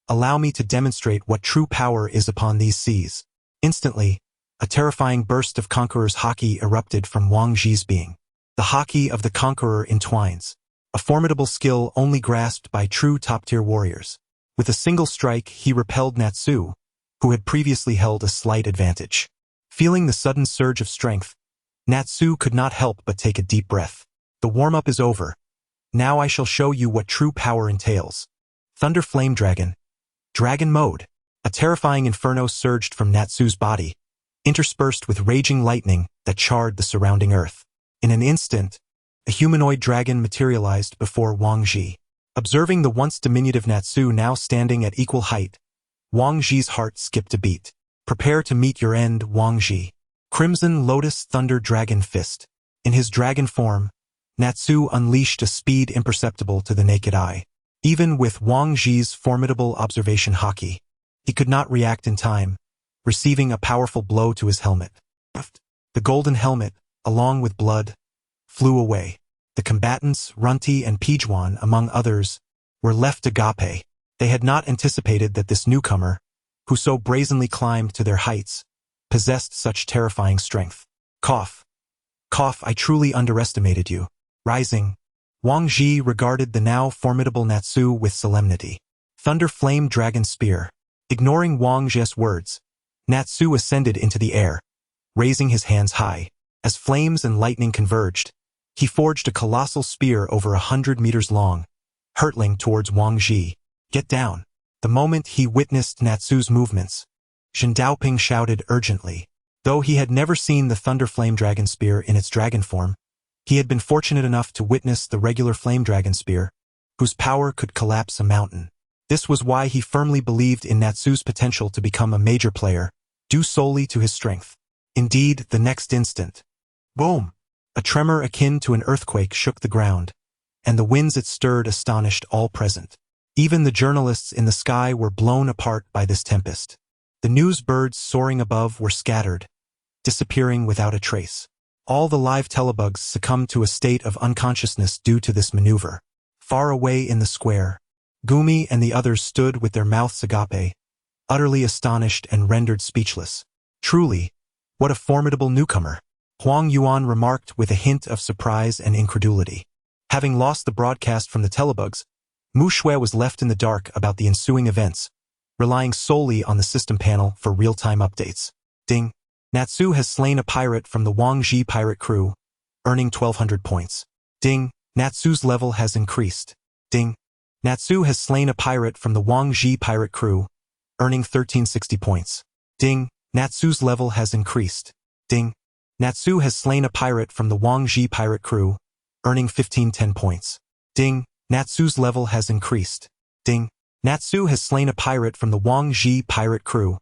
allow me to demonstrate what true power is upon these seas. Instantly, a terrifying burst of Conqueror's haki erupted from Wang Ji's being. The haki of the Conqueror entwines, a formidable skill only grasped by true top-tier warriors. With a single strike, he repelled Natsu, who had previously held a slight advantage. Feeling the sudden surge of strength, Natsu could not help but take a deep breath. The warm-up is over. Now I shall show you what true power entails. Thunder Flame Dragon. Dragon Mode. A terrifying inferno surged from Natsu's body, interspersed with raging lightning that charred the surrounding earth. In an instant, a humanoid dragon materialized before Wang Ji. Observing the once diminutive Natsu now standing at equal height, Wang Ji's heart skipped a beat. Prepare to meet your end, Wang Ji. Crimson Lotus Thunder Dragon Fist. In his dragon form, Natsu unleashed a speed imperceptible to the naked eye. Even with Wang Ji's formidable observation haki, he could not react in time, receiving a powerful blow to his helmet. The golden helmet, along with blood, flew away. The combatants, Runti and Pijuan, among others, were left agape. They had not anticipated that this newcomer, who so brazenly climbed to their heights, possessed such terrifying strength. Cough. Cough, I truly underestimated you. Rising, Wang Ji regarded the now formidable Natsu with solemnity. Thunder Flame Dragon Spear. Ignoring Wang Ji's words, Natsu ascended into the air, raising his hands high. As flames and lightning converged, he forged a colossal spear over 100 meters long, hurtling towards Wang Ji. Get down. The moment he witnessed Natsu's movements, Zhen Daoping shouted urgently. Though he had never seen the Thunder Flame Dragon Spear in its dragon form, he had been fortunate enough to witness the regular Flame Dragon Spear, whose power could collapse a mountain. This was why he firmly believed in Natsu's potential to become a major player, due solely to his strength. Indeed, the next instant, boom! A tremor akin to an earthquake shook the ground, and the winds it stirred astonished all present. Even the journalists in the sky were blown apart by this tempest. The news birds soaring above were scattered, disappearing without a trace. All the live telebugs succumbed to a state of unconsciousness due to this maneuver. Far away in the square, Gumi and the others stood with their mouths agape, utterly astonished and rendered speechless. Truly, what a formidable newcomer! Huang Yuan remarked with a hint of surprise and incredulity. Having lost the broadcast from the telebugs, Mu Shui was left in the dark about the ensuing events, relying solely on the system panel for real-time updates. Ding! Natsu has slain a pirate from the Wang Ji pirate crew, earning 1,200 points. Ding! Natsu's level has increased. Ding! Natsu has slain a pirate from the Wang Ji pirate crew, earning 1,360 points. Ding! Natsu's level has increased. Ding! Natsu has slain a pirate from the Wang Ji pirate crew, earning 1,510 points. Ding! Natsu's level has increased. Ding! Natsu has slain a pirate from the Wang Ji pirate crew,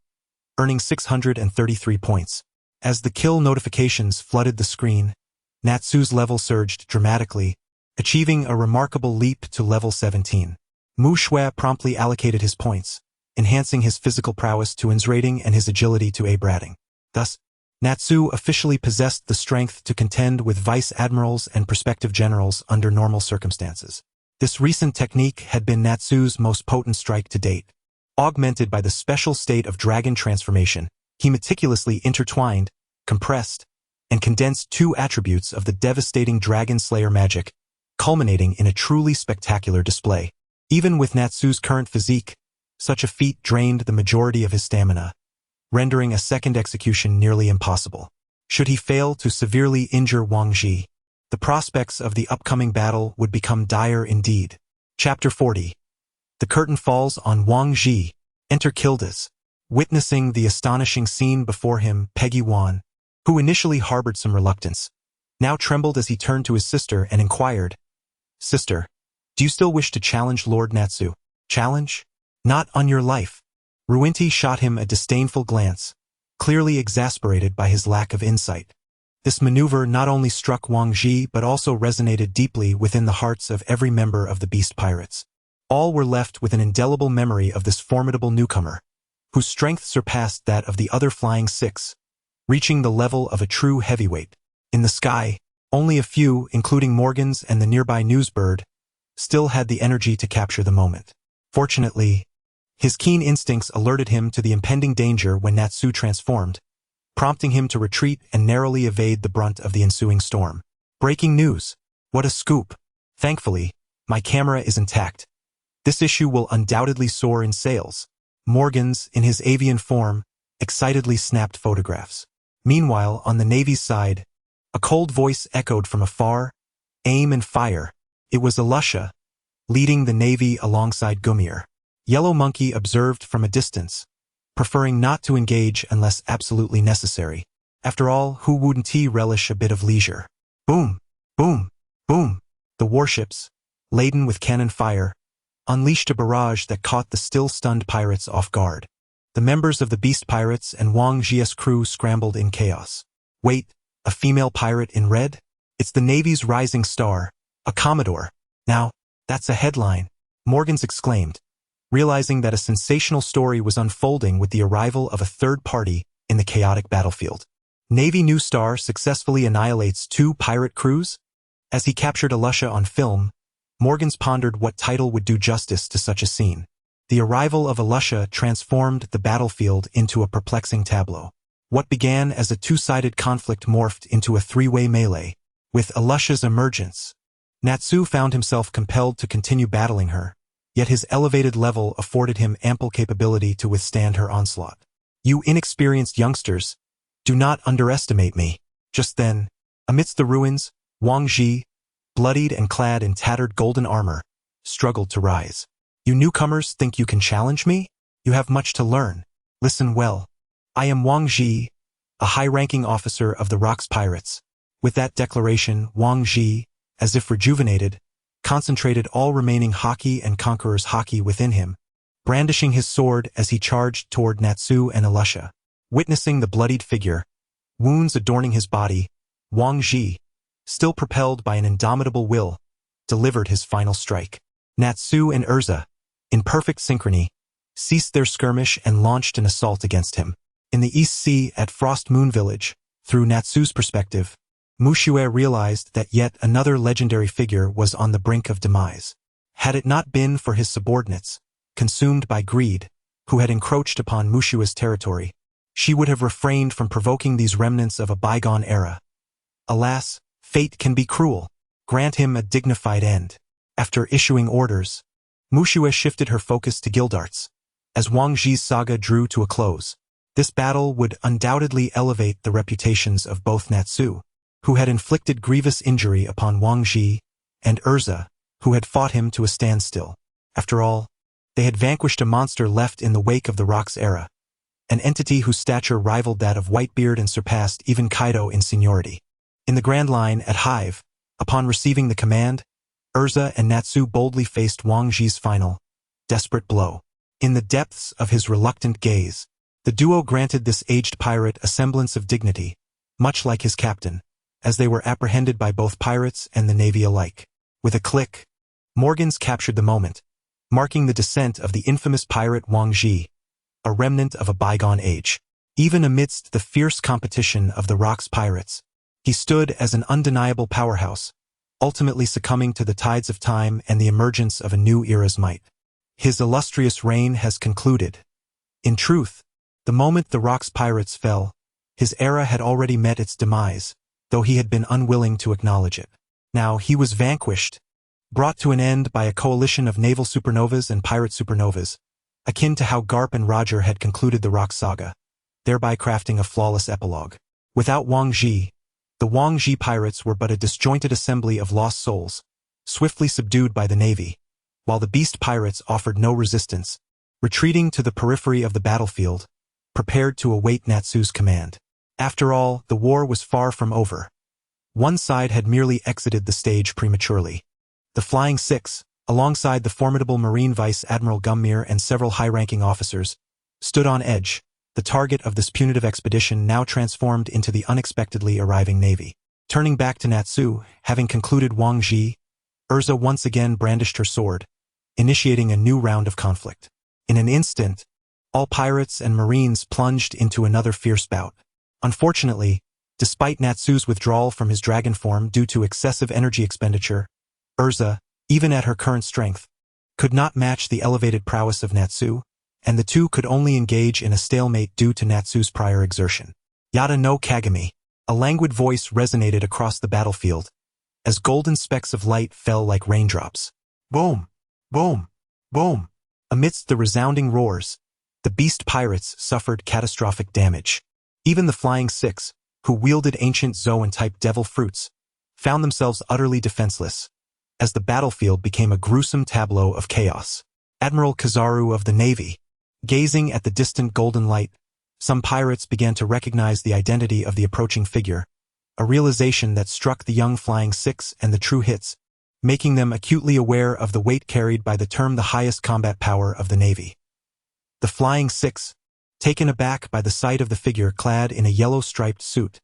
earning 633 points. As the kill notifications flooded the screen, Natsu's level surged dramatically, achieving a remarkable leap to level 17. Mu Shui promptly allocated his points, enhancing his physical prowess to N's rating and his agility to A rating. Thus, Natsu officially possessed the strength to contend with vice admirals and prospective generals under normal circumstances. This recent technique had been Natsu's most potent strike to date. Augmented by the special state of dragon transformation, he meticulously intertwined, compressed, and condensed two attributes of the devastating Dragon Slayer magic, culminating in a truly spectacular display. Even with Natsu's current physique, such a feat drained the majority of his stamina, rendering a second execution nearly impossible. Should he fail to severely injure Wang Ji, the prospects of the upcoming battle would become dire indeed. Chapter 40. The curtain falls on Wang Ji. Enter Kildas. Witnessing the astonishing scene before him, Peggy Wan, who initially harbored some reluctance, now trembled as he turned to his sister and inquired, "Sister, do you still wish to challenge Lord Natsu?" "Challenge? Not on your life." Ruinti shot him a disdainful glance, clearly exasperated by his lack of insight. This maneuver not only struck Wang Ji but also resonated deeply within the hearts of every member of the Beast Pirates. All were left with an indelible memory of this formidable newcomer, whose strength surpassed that of the other Flying Six, reaching the level of a true heavyweight. In the sky, only a few, including Morgans and the nearby newsbird, still had the energy to capture the moment. Fortunately, his keen instincts alerted him to the impending danger when Natsu transformed, prompting him to retreat and narrowly evade the brunt of the ensuing storm. Breaking news! What a scoop! Thankfully, my camera is intact. This issue will undoubtedly soar in sales. Morgans, in his avian form, excitedly snapped photographs. Meanwhile, on the Navy's side, a cold voice echoed from afar, "Aim and fire." It was Alusha, leading the Navy alongside Gumir. Yellow Monkey observed from a distance, preferring not to engage unless absolutely necessary. After all, who wouldn't he relish a bit of leisure? Boom! Boom! Boom! The warships, laden with cannon fire, unleashed a barrage that caught the still-stunned pirates off guard. The members of the Beast Pirates and Wang Ji's crew scrambled in chaos. Wait, a female pirate in red? It's the Navy's rising star, a Commodore. Now, that's a headline, Morgans exclaimed, realizing that a sensational story was unfolding with the arrival of a third party in the chaotic battlefield. Navy New Star successfully annihilates 2 pirate crews? As he captured Alusha on film, Morgans pondered what title would do justice to such a scene. The arrival of Alusha transformed the battlefield into a perplexing tableau. What began as a 2-sided conflict morphed into a 3-way melee. With Alusha's emergence, Natsu found himself compelled to continue battling her, yet his elevated level afforded him ample capability to withstand her onslaught. You inexperienced youngsters, do not underestimate me. Just then, amidst the ruins, Wang Ji, bloodied and clad in tattered golden armor, struggled to rise. You newcomers think you can challenge me? You have much to learn. Listen well. I am Wang Ji, a high-ranking officer of the Rocks Pirates. With that declaration, Wang Ji, as if rejuvenated, concentrated all remaining Haki and Conqueror's Haki within him, brandishing his sword as he charged toward Natsu and Alusha. Witnessing the bloodied figure, wounds adorning his body, Wang Ji, still propelled by an indomitable will, delivered his final strike. Natsu and Urza, in perfect synchrony, ceased their skirmish and launched an assault against him. In the East Sea at Frost Moon Village, through Natsu's perspective, Mushue realized that yet another legendary figure was on the brink of demise. Had it not been for his subordinates, consumed by greed, who had encroached upon Mushue's territory, she would have refrained from provoking these remnants of a bygone era. Alas, fate can be cruel. Grant him a dignified end. After issuing orders, Mushue shifted her focus to Gildarts. As Wang Ji's saga drew to a close, this battle would undoubtedly elevate the reputations of both Natsu, who had inflicted grievous injury upon Wang Ji, and Urza, who had fought him to a standstill. After all, they had vanquished a monster left in the wake of the Rocks era, an entity whose stature rivaled that of Whitebeard and surpassed even Kaido in seniority. In the Grand Line at Hive, upon receiving the command, Urza and Natsu boldly faced Wang Ji's final, desperate blow. In the depths of his reluctant gaze, the duo granted this aged pirate a semblance of dignity, much like his captain, as they were apprehended by both pirates and the Navy alike. With a click, Morgans captured the moment, marking the descent of the infamous pirate Wang Ji, a remnant of a bygone age. Even amidst the fierce competition of the Rocks Pirates, he stood as an undeniable powerhouse, ultimately succumbing to the tides of time and the emergence of a new era's might. His illustrious reign has concluded. In truth, the moment the Rocks Pirates fell, his era had already met its demise, though he had been unwilling to acknowledge it. Now he was vanquished, brought to an end by a coalition of naval supernovas and pirate supernovas, akin to how Garp and Roger had concluded the Rocks saga, thereby crafting a flawless epilogue. Without Wang Ji, the Wang Ji pirates were but a disjointed assembly of lost souls, swiftly subdued by the Navy, while the Beast Pirates offered no resistance, retreating to the periphery of the battlefield, prepared to await Natsu's command. After all, the war was far from over. One side had merely exited the stage prematurely. The Flying Six, alongside the formidable Marine Vice Admiral Gummir and several high-ranking officers, stood on edge, the target of this punitive expedition now transformed into the unexpectedly arriving Navy. Turning back to Natsu, having concluded Wang Ji, Urza once again brandished her sword, initiating a new round of conflict. In an instant, all pirates and Marines plunged into another fierce bout. Unfortunately, despite Natsu's withdrawal from his dragon form due to excessive energy expenditure, Urza, even at her current strength, could not match the elevated prowess of Natsu, and the two could only engage in a stalemate due to Natsu's prior exertion. Yada no Kagami, a languid voice resonated across the battlefield, as golden specks of light fell like raindrops. Boom! Boom! Boom! Amidst the resounding roars, the Beast Pirates suffered catastrophic damage. Even the Flying Six, who wielded ancient Zoan-type devil fruits, found themselves utterly defenseless, as the battlefield became a gruesome tableau of chaos. Admiral Kizaru of the Navy, gazing at the distant golden light, some pirates began to recognize the identity of the approaching figure, a realization that struck the young Flying Six and the true hits, making them acutely aware of the weight carried by the term the highest combat power of the Navy. The Flying Six, taken aback by the sight of the figure clad in a yellow-striped suit,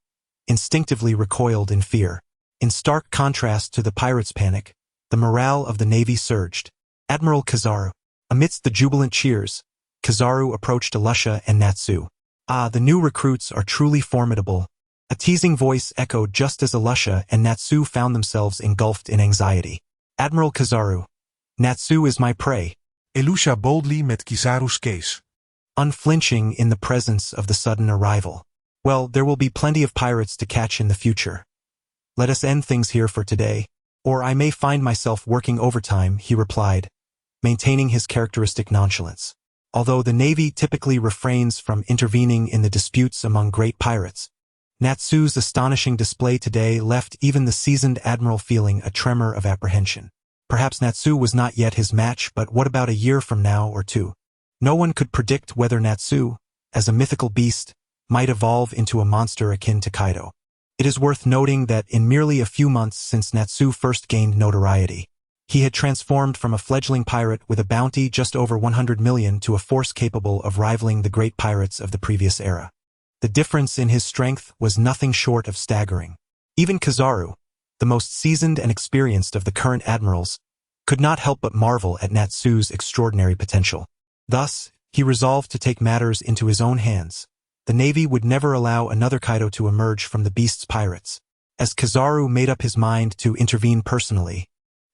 instinctively recoiled in fear. In stark contrast to the pirates' panic, the morale of the Navy surged. Admiral Kizaru. Amidst the jubilant cheers, Kizaru approached Alusha and Natsu. "Ah, the new recruits are truly formidable." A teasing voice echoed just as Alusha and Natsu found themselves engulfed in anxiety. "Admiral Kizaru, Natsu is my prey." Alusha boldly met Kizaru's case. Unflinching in the presence of the sudden arrival. "Well, there will be plenty of pirates to catch in the future. Let us end things here for today, or I may find myself working overtime," he replied, maintaining his characteristic nonchalance. Although the Navy typically refrains from intervening in the disputes among great pirates, Natsu's astonishing display today left even the seasoned admiral feeling a tremor of apprehension. Perhaps Natsu was not yet his match, but what about a year from now or two? No one could predict whether Natsu, as a mythical beast, might evolve into a monster akin to Kaido. It is worth noting that in merely a few months since Natsu first gained notoriety, he had transformed from a fledgling pirate with a bounty just over 100 million to a force capable of rivaling the great pirates of the previous era. The difference in his strength was nothing short of staggering. Even Kizaru, the most seasoned and experienced of the current admirals, could not help but marvel at Natsu's extraordinary potential. Thus, he resolved to take matters into his own hands. The Navy would never allow another Kaido to emerge from the beast's pirates. As Kizaru made up his mind to intervene personally,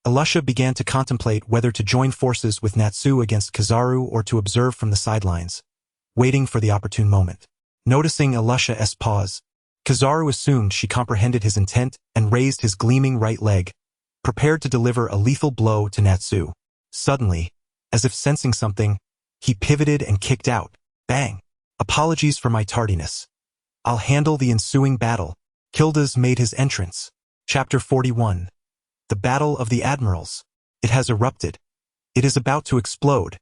Alusha began to contemplate whether to join forces with Natsu against Kizaru or to observe from the sidelines, waiting for the opportune moment. Noticing Alusha's pause, Kizaru assumed she comprehended his intent and raised his gleaming right leg, prepared to deliver a lethal blow to Natsu. Suddenly, as if sensing something, he pivoted and kicked out. Bang! "Apologies for my tardiness. I'll handle the ensuing battle." Kildas made his entrance. Chapter 41. The Battle of the Admirals. It has erupted. It is about to explode.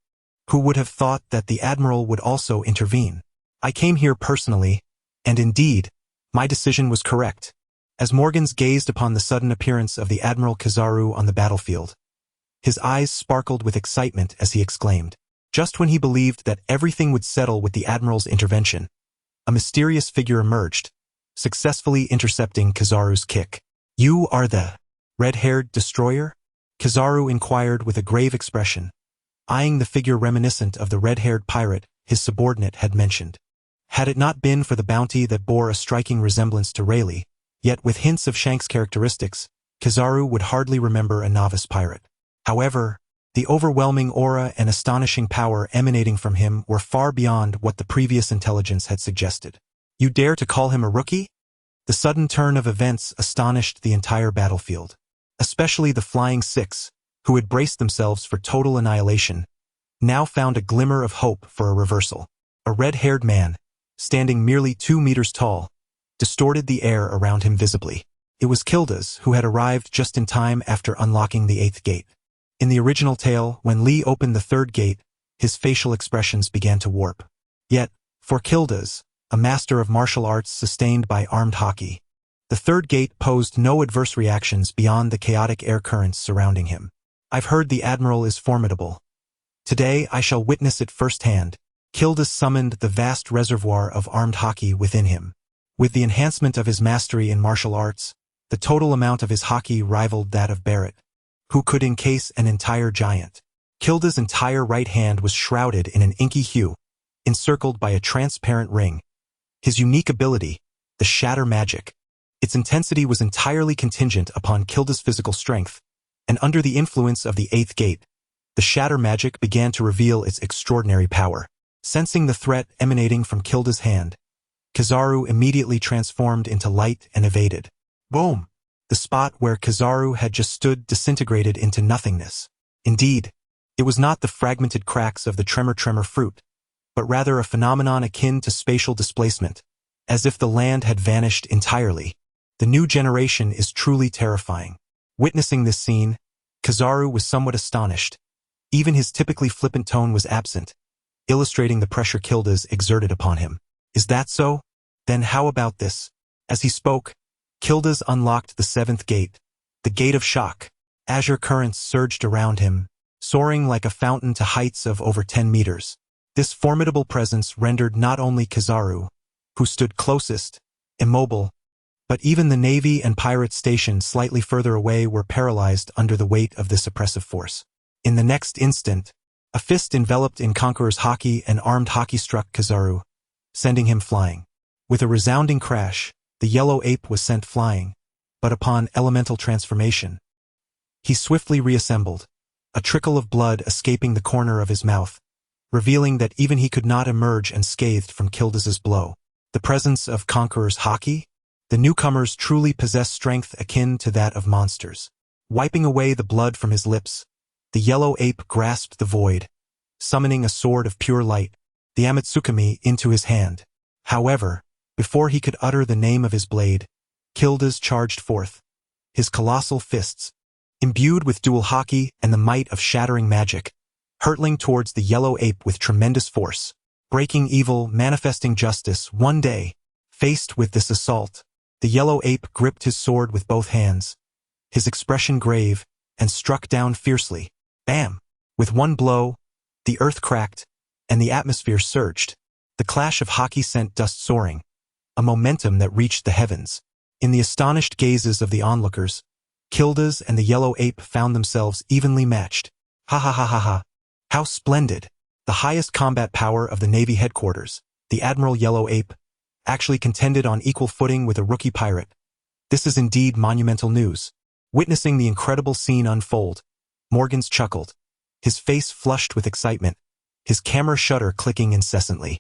Who would have thought that the Admiral would also intervene? I came here personally, and indeed, my decision was correct. As Morgans gazed upon the sudden appearance of the Admiral Kizaru on the battlefield, his eyes sparkled with excitement as he exclaimed. Just when he believed that everything would settle with the Admiral's intervention, a mysterious figure emerged, successfully intercepting Kizaru's kick. "You are the red-haired destroyer?" Kizaru inquired with a grave expression, eyeing the figure reminiscent of the red-haired pirate his subordinate had mentioned. Had it not been for the bounty that bore a striking resemblance to Rayleigh, yet with hints of Shank's characteristics, Kizaru would hardly remember a novice pirate. However, the overwhelming aura and astonishing power emanating from him were far beyond what the previous intelligence had suggested. "You dare to call him a rookie?" The sudden turn of events astonished the entire battlefield. Especially the Flying Six, who had braced themselves for total annihilation, now found a glimmer of hope for a reversal. A red-haired man, standing merely 2 meters tall, distorted the air around him visibly. It was Kildas, who had arrived just in time after unlocking the 8th gate. In the original tale, when Lee opened the 3rd gate, his facial expressions began to warp. Yet, for Kildas, a master of martial arts sustained by armed hockey, the 3rd gate posed no adverse reactions beyond the chaotic air currents surrounding him. "I've heard the Admiral is formidable. Today I shall witness it firsthand." Kildas summoned the vast reservoir of armed hockey within him. With the enhancement of his mastery in martial arts, the total amount of his hockey rivaled that of Barrett, who could encase an entire giant. Kilda's entire right hand was shrouded in an inky hue, encircled by a transparent ring. His unique ability, the Shatter Magic. Its intensity was entirely contingent upon Kilda's physical strength, and under the influence of the 8th gate, the Shatter Magic began to reveal its extraordinary power. Sensing the threat emanating from Kilda's hand, Kizaru immediately transformed into light and evaded. Boom! The spot where Kizaru had just stood disintegrated into nothingness. Indeed, it was not the fragmented cracks of the tremor fruit, but rather a phenomenon akin to spatial displacement, as if the land had vanished entirely. The new generation is truly terrifying. Witnessing this scene, Kizaru was somewhat astonished. Even his typically flippant tone was absent, illustrating the pressure Kildas exerted upon him. "Is that so? Then how about this?" As he spoke, Kildas unlocked the 7th gate, the Gate of Shock. Azure currents surged around him, soaring like a fountain to heights of over 10 meters. This formidable presence rendered not only Kizaru, who stood closest, immobile, but even the Navy and pirates stationed slightly further away were paralyzed under the weight of this oppressive force. In the next instant, a fist enveloped in Conqueror's haki and armed haki struck Kizaru, sending him flying. With a resounding crash, the yellow ape was sent flying, but upon elemental transformation, he swiftly reassembled, a trickle of blood escaping the corner of his mouth, revealing that even he could not emerge unscathed from Kildas's blow. The presence of Conqueror's haki? The newcomers truly possessed strength akin to that of monsters. Wiping away the blood from his lips, the yellow ape grasped the void, summoning a sword of pure light, the Amatsukami, into his hand. However, before he could utter the name of his blade, Kildas charged forth, his colossal fists, imbued with dual haki and the might of shattering magic, hurtling towards the yellow ape with tremendous force. Breaking evil, manifesting justice. One day, faced with this assault, the yellow ape gripped his sword with both hands, his expression grave, and struck down fiercely. Bam! With one blow, the earth cracked, and the atmosphere surged. The clash of haki sent dust soaring, a momentum that reached the heavens. In the astonished gazes of the onlookers, Kildas and the yellow ape found themselves evenly matched. Ha ha ha ha ha! How splendid! The highest combat power of the Navy headquarters, the Admiral Yellow Ape, actually contended on equal footing with a rookie pirate. This is indeed monumental news. Witnessing the incredible scene unfold, Morgans chuckled, his face flushed with excitement, his camera shutter clicking incessantly.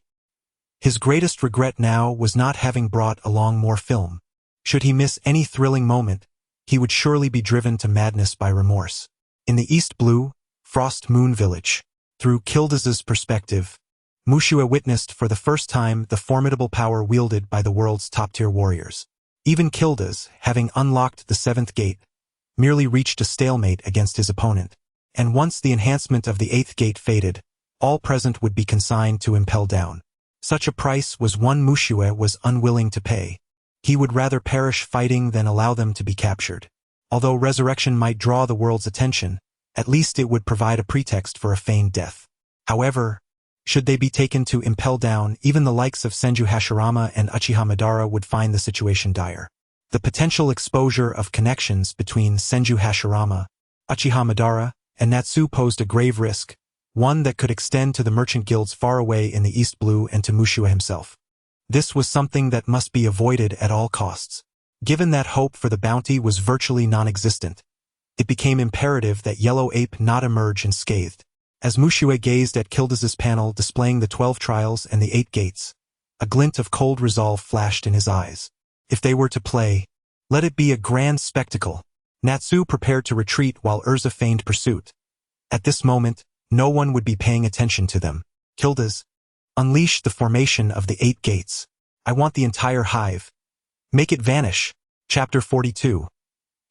His greatest regret now was not having brought along more film. Should he miss any thrilling moment, he would surely be driven to madness by remorse. In the East Blue, Frost Moon Village, through Kildas's perspective, Mushua witnessed for the first time the formidable power wielded by the world's top-tier warriors. Even Kildas, having unlocked the seventh gate, merely reached a stalemate against his opponent. And once the enhancement of the eighth gate faded, all present would be consigned to impel down. Such a price was one Mushua was unwilling to pay. He would rather perish fighting than allow them to be captured. Although resurrection might draw the world's attention, at least it would provide a pretext for a feigned death. However, should they be taken to impel down, even the likes of Senju Hashirama and Uchiha Madara would find the situation dire. The potential exposure of connections between Senju Hashirama, Uchiha Madara, and Natsu posed a grave risk, one that could extend to the merchant guilds far away in the East Blue and to Mushua himself. This was something that must be avoided at all costs. Given that hope for the bounty was virtually non-existent, it became imperative that Yellow Ape not emerge unscathed. As Mushua gazed at Kildas's panel displaying the 12 trials and the 8 gates, a glint of cold resolve flashed in his eyes. If they were to play, let it be a grand spectacle. Natsu prepared to retreat while Urza feigned pursuit. At this moment, no one would be paying attention to them. Kildas, unleash the formation of the 8 gates. I want the entire hive. Make it vanish. Chapter 42.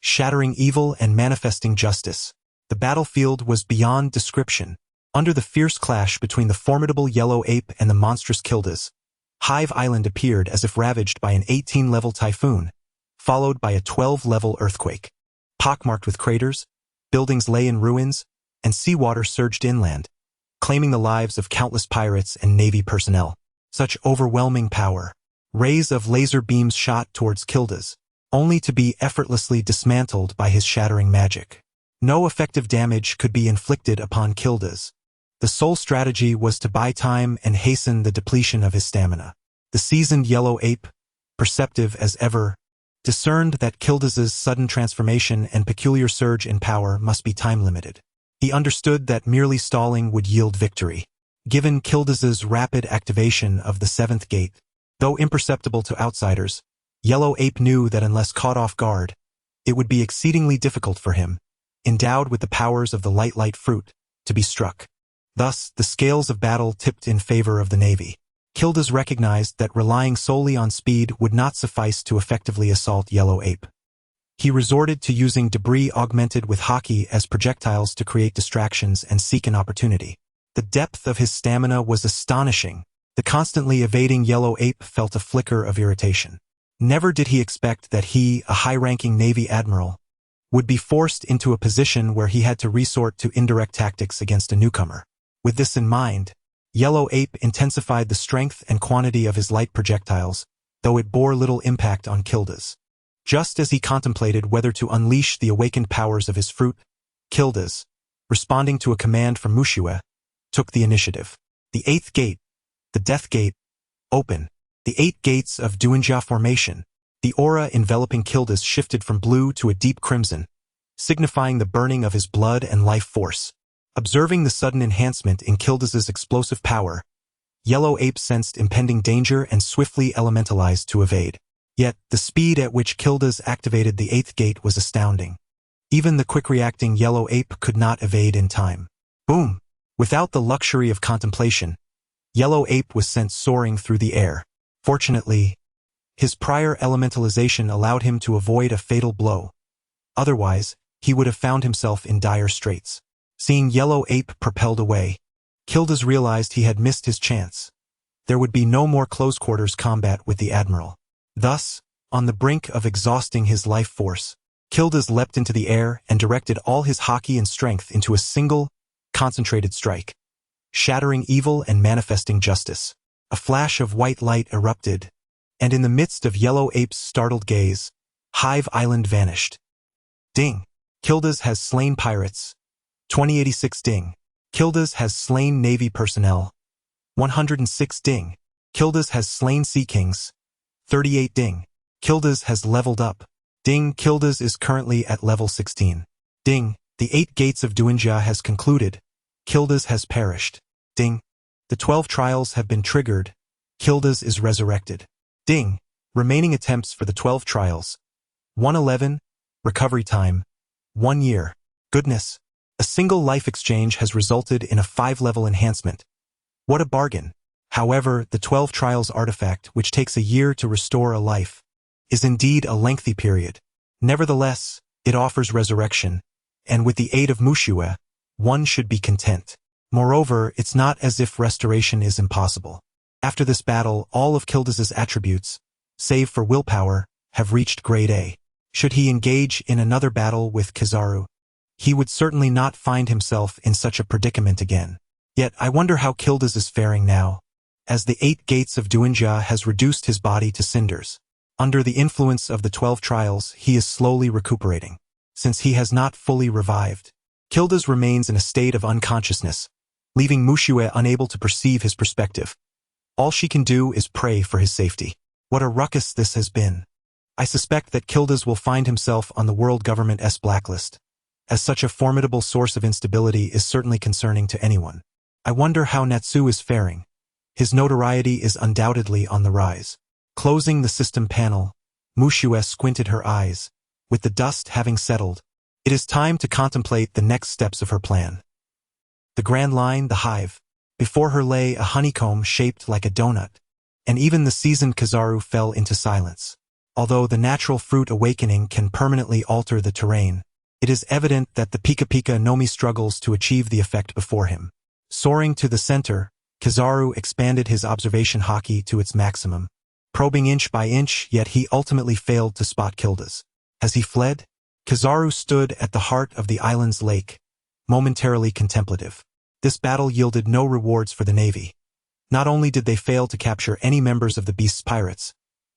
Shattering evil and manifesting justice. The battlefield was beyond description. Under the fierce clash between the formidable Yellow Ape and the monstrous Kildas, Hive Island appeared as if ravaged by an 18-level typhoon, followed by a 12-level earthquake. Pockmarked with craters, buildings lay in ruins, and seawater surged inland, claiming the lives of countless pirates and Navy personnel. Such overwhelming power. Rays of laser beams shot towards Kildas, only to be effortlessly dismantled by his shattering magic. No effective damage could be inflicted upon Kildas. The sole strategy was to buy time and hasten the depletion of his stamina. The seasoned Yellow Ape, perceptive as ever, discerned that Kildas's sudden transformation and peculiar surge in power must be time-limited. He understood that merely stalling would yield victory. Given Kildas's rapid activation of the seventh gate, though imperceptible to outsiders, Yellow Ape knew that unless caught off guard, it would be exceedingly difficult for him, endowed with the powers of the light fruit, to be struck. Thus, the scales of battle tipped in favor of the Navy. Kildas recognized that relying solely on speed would not suffice to effectively assault Yellow Ape. He resorted to using debris augmented with haki as projectiles to create distractions and seek an opportunity. The depth of his stamina was astonishing. The constantly evading Yellow Ape felt a flicker of irritation. Never did he expect that he, a high-ranking Navy admiral, would be forced into a position where he had to resort to indirect tactics against a newcomer. With this in mind, Yellow Ape intensified the strength and quantity of his light projectiles, though it bore little impact on Kildas. Just as he contemplated whether to unleash the awakened powers of his fruit, Kildas, responding to a command from Mushue, took the initiative. The 8th gate, the Death Gate, open. The 8 gates of Duinja formation. The aura enveloping Kildas shifted from blue to a deep crimson, signifying the burning of his blood and life force. Observing the sudden enhancement in Kildas's explosive power, Yellow Ape sensed impending danger and swiftly elementalized to evade. Yet, the speed at which Kildas activated the 8th gate was astounding. Even the quick-reacting Yellow Ape could not evade in time. Boom! Without the luxury of contemplation, Yellow Ape was sent soaring through the air. Fortunately, his prior elementalization allowed him to avoid a fatal blow. Otherwise, he would have found himself in dire straits. Seeing Yellow Ape propelled away, Kildas realized he had missed his chance. There would be no more close-quarters combat with the Admiral. Thus, on the brink of exhausting his life force, Kildas leapt into the air and directed all his haki and strength into a single, concentrated strike, shattering evil and manifesting justice. A flash of white light erupted, and in the midst of Yellow Ape's startled gaze, Hive Island vanished. Ding! Kildas has slain pirates. 2086 ding. Kildas has slain Navy personnel. 106 ding. Kildas has slain Sea Kings. 38 ding. Kildas has leveled up. Ding. Kildas is currently at level 16. Ding. The 8 gates of Duinja has concluded. Kildas has perished. Ding. The 12 trials have been triggered. Kildas is resurrected. Ding. Remaining attempts for the 12 trials. 111. Recovery time. 1 year. Goodness. A single life exchange has resulted in a 5-level enhancement. What a bargain. However, the 12 trials artifact, which takes a year to restore a life, is indeed a lengthy period. Nevertheless, it offers resurrection, and with the aid of Mushue, one should be content. Moreover, it's not as if restoration is impossible. After this battle, all of Kildas's attributes, save for willpower, have reached grade A. Should he engage in another battle with Kizaru, he would certainly not find himself in such a predicament again. Yet I wonder how Kildas is faring now, as the 8 gates of Duinja has reduced his body to cinders. Under the influence of the 12 trials, he is slowly recuperating. Since he has not fully revived, Kildas remains in a state of unconsciousness, leaving Mushue unable to perceive his perspective. All she can do is pray for his safety. What a ruckus this has been. I suspect that Kildas will find himself on the world government's blacklist, as such a formidable source of instability is certainly concerning to anyone. I wonder how Natsu is faring. His notoriety is undoubtedly on the rise. Closing the system panel, Mushue squinted her eyes. With the dust having settled, it is time to contemplate the next steps of her plan. The Grand Line, the hive. Before her lay a honeycomb shaped like a donut, and even the seasoned Kizaru fell into silence. Although the natural fruit awakening can permanently alter the terrain, it is evident that the Pika Pika Nomi struggles to achieve the effect before him. Soaring to the center, Kizaru expanded his observation haki to its maximum, probing inch by inch, yet he ultimately failed to spot Kildas. Has he fled? Kizaru stood at the heart of the island's lake, momentarily contemplative. This battle yielded no rewards for the Navy. Not only did they fail to capture any members of the Beast's pirates,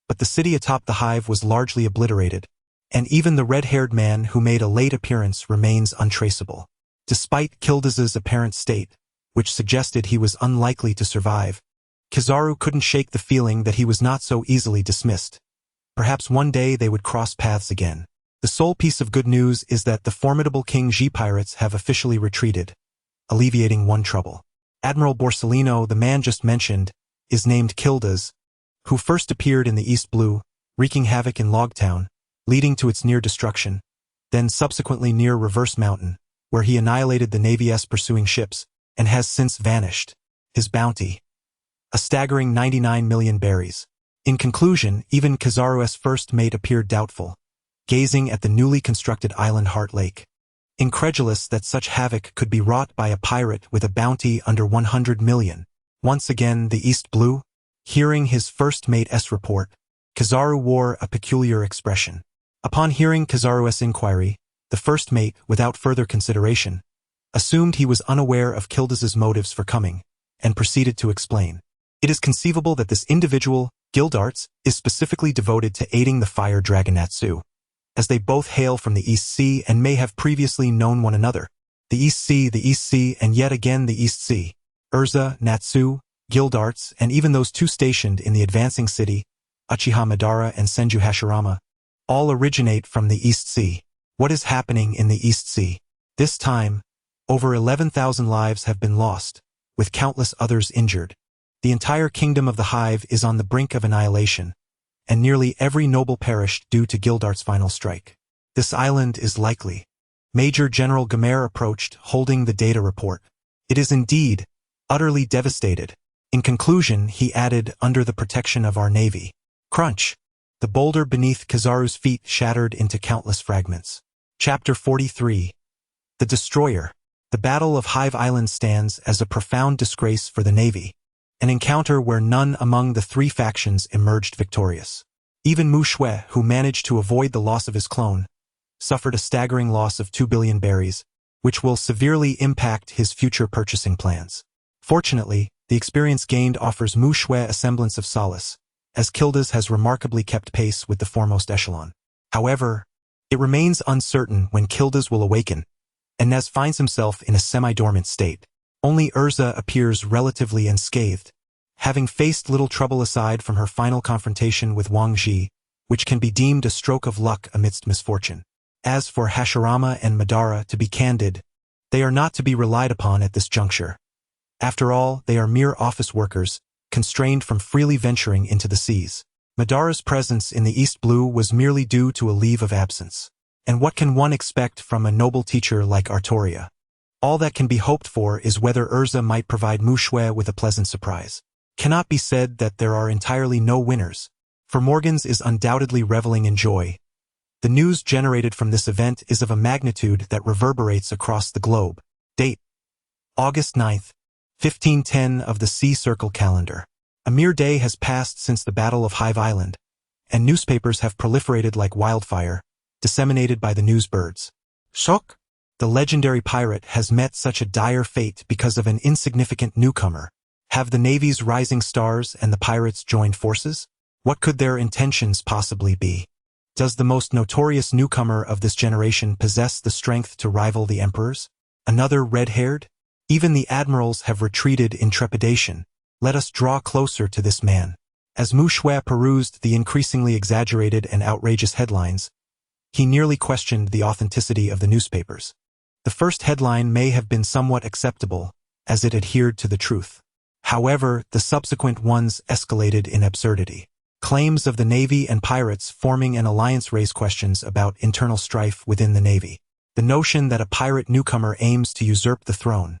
but the city atop the hive was largely obliterated, and even the red-haired man who made a late appearance remains untraceable. Despite Kildas's apparent state, which suggested he was unlikely to survive, Kizaru couldn't shake the feeling that he was not so easily dismissed. Perhaps one day they would cross paths again. The sole piece of good news is that the formidable King Ji pirates have officially retreated, alleviating one trouble. Admiral Borsellino, the man just mentioned, is named Kildas, who first appeared in the East Blue, wreaking havoc in Logtown, leading to its near destruction, then subsequently near Reverse Mountain, where he annihilated the Navy's pursuing ships, and has since vanished. His bounty: a staggering 99 million berries. In conclusion, even Kizaru's first mate appeared doubtful, gazing at the newly constructed island Heart Lake. Incredulous that such havoc could be wrought by a pirate with a bounty under 100 million. Once again the East Blue? Hearing his first mate's report, Kizaru wore a peculiar expression. Upon hearing Kizaru's inquiry, The first mate, without further consideration, assumed he was unaware of Kildas's motives for coming, and proceeded to explain. It is conceivable that this individual, Gildarts, is specifically devoted to aiding the fire dragon Natsu, as they both hail from the East Sea and may have previously known one another. The East Sea, and yet again the East Sea. Urza, Natsu, Gildarts, and even those two stationed in the advancing city, Uchiha Madara and Senju Hashirama, all originate from the East Sea. What is happening in the East Sea? This time, over 11,000 lives have been lost, with countless others injured. The entire kingdom of the Hive is on the brink of annihilation, and nearly every noble perished due to Gildart's final strike. This island is likely. Major General Gamer approached, holding the data report. It is indeed utterly devastated. In conclusion, he added, under the protection of our navy. Crunch! The boulder beneath Kizaru's feet shattered into countless fragments. Chapter 43. The Destroyer. The Battle of Hive Island stands as a profound disgrace for the navy. An encounter where none among the three factions emerged victorious. Even Mu Shui, who managed to avoid the loss of his clone, suffered a staggering loss of 2 billion berries, which will severely impact his future purchasing plans. Fortunately, the experience gained offers Mu Shui a semblance of solace, as Kildas has remarkably kept pace with the foremost echelon. However, it remains uncertain when Kildas will awaken, and Nez finds himself in a semi-dormant state. Only Urza appears relatively unscathed, having faced little trouble aside from her final confrontation with Wang Ji, which can be deemed a stroke of luck amidst misfortune. As for Hashirama and Madara, to be candid, they are not to be relied upon at this juncture. After all, they are mere office workers, constrained from freely venturing into the seas. Madara's presence in the East Blue was merely due to a leave of absence. And what can one expect from a noble teacher like Artoria? All that can be hoped for is whether Urza might provide Mu Shui with a pleasant surprise. Cannot be said that there are entirely no winners, for Morgans is undoubtedly reveling in joy. The news generated from this event is of a magnitude that reverberates across the globe. Date: August 9th, 1510 of the Sea Circle calendar. A mere day has passed since the Battle of Hive Island, and newspapers have proliferated like wildfire, disseminated by the newsbirds. Shock! The legendary pirate has met such a dire fate because of an insignificant newcomer. Have the Navy's rising stars and the pirates joined forces? What could their intentions possibly be? Does the most notorious newcomer of this generation possess the strength to rival the emperors? Another red-haired? Even the admirals have retreated in trepidation. Let us draw closer to this man. As Mu Shui perused the increasingly exaggerated and outrageous headlines, he nearly questioned the authenticity of the newspapers. The first headline may have been somewhat acceptable, as it adhered to the truth. However, the subsequent ones escalated in absurdity. Claims of the Navy and pirates forming an alliance raise questions about internal strife within the Navy. The notion that a pirate newcomer aims to usurp the throne.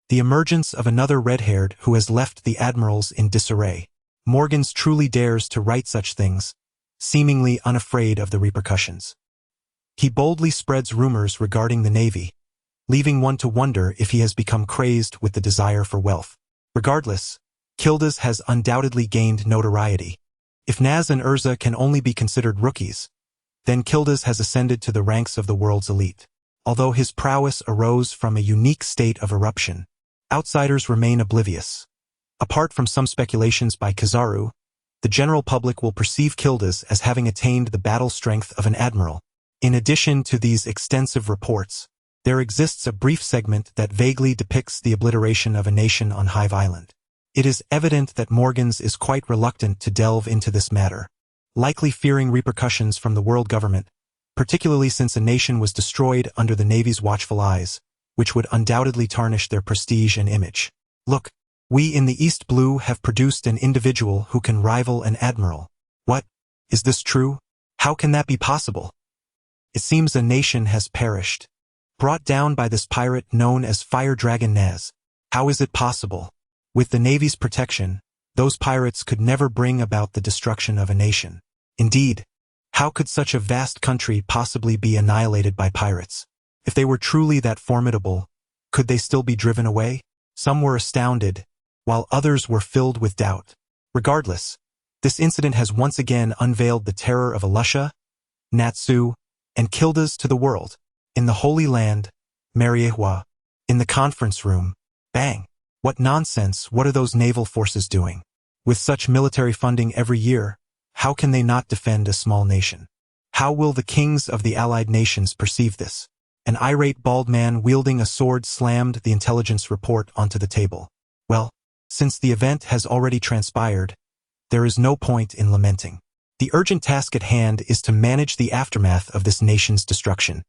The emergence of another red-haired who has left the admirals in disarray. Morgans truly dares to write such things, seemingly unafraid of the repercussions. He boldly spreads rumors regarding the Navy, leaving one to wonder if he has become crazed with the desire for wealth. Regardless, Kildas has undoubtedly gained notoriety. If Naz and Urza can only be considered rookies, then Kildas has ascended to the ranks of the world's elite. Although his prowess arose from a unique state of eruption, outsiders remain oblivious. Apart from some speculations by Kizaru, the general public will perceive Kildas as having attained the battle strength of an admiral. In addition to these extensive reports, there exists a brief segment that vaguely depicts the obliteration of a nation on Hive Island. It is evident that Morgans is quite reluctant to delve into this matter, likely fearing repercussions from the world government, particularly since a nation was destroyed under the Navy's watchful eyes, which would undoubtedly tarnish their prestige and image. Look, we in the East Blue have produced an individual who can rival an admiral. What? Is this true? How can that be possible? It seems a nation has perished, brought down by this pirate known as Fire Dragon Naz. How is it possible? With the Navy's protection, those pirates could never bring about the destruction of a nation. Indeed, how could such a vast country possibly be annihilated by pirates? If they were truly that formidable, could they still be driven away? Some were astounded, while others were filled with doubt. Regardless, this incident has once again unveiled the terror of Alusha, Natsu, and Kildas to the world. In the Holy Land, Mariehua. In the conference room, bang. What nonsense, what are those naval forces doing? With such military funding every year, how can they not defend a small nation? How will the kings of the allied nations perceive this? An irate bald man wielding a sword slammed the intelligence report onto the table. Well, since the event has already transpired, there is no point in lamenting. The urgent task at hand is to manage the aftermath of this nation's destruction.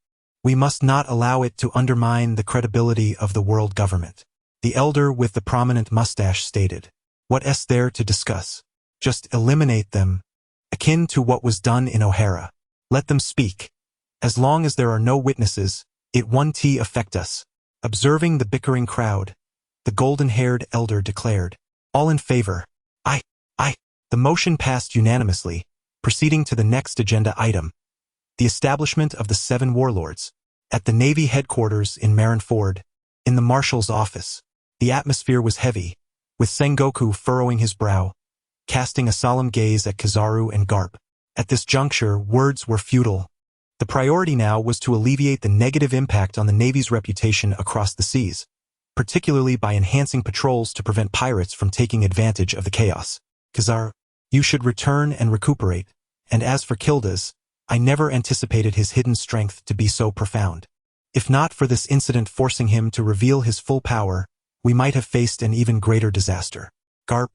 We must not allow it to undermine the credibility of the world government. The elder with the prominent mustache stated, "What is there to discuss? Just eliminate them, akin to what was done in O'Hara. Let them speak. As long as there are no witnesses, it won't affect us." Observing the bickering crowd, the golden-haired elder declared, "All in favor? Aye, aye." The motion passed unanimously, proceeding to the next agenda item, the establishment of the 7 warlords. At the Navy headquarters in Marineford, in the Marshal's office, the atmosphere was heavy, with Sengoku furrowing his brow, casting a solemn gaze at Kizaru and Garp. At this juncture, words were futile. The priority now was to alleviate the negative impact on the Navy's reputation across the seas, particularly by enhancing patrols to prevent pirates from taking advantage of the chaos. "Kizaru, you should return and recuperate, and as for Kildas, I never anticipated his hidden strength to be so profound. If not for this incident forcing him to reveal his full power, we might have faced an even greater disaster. Garp,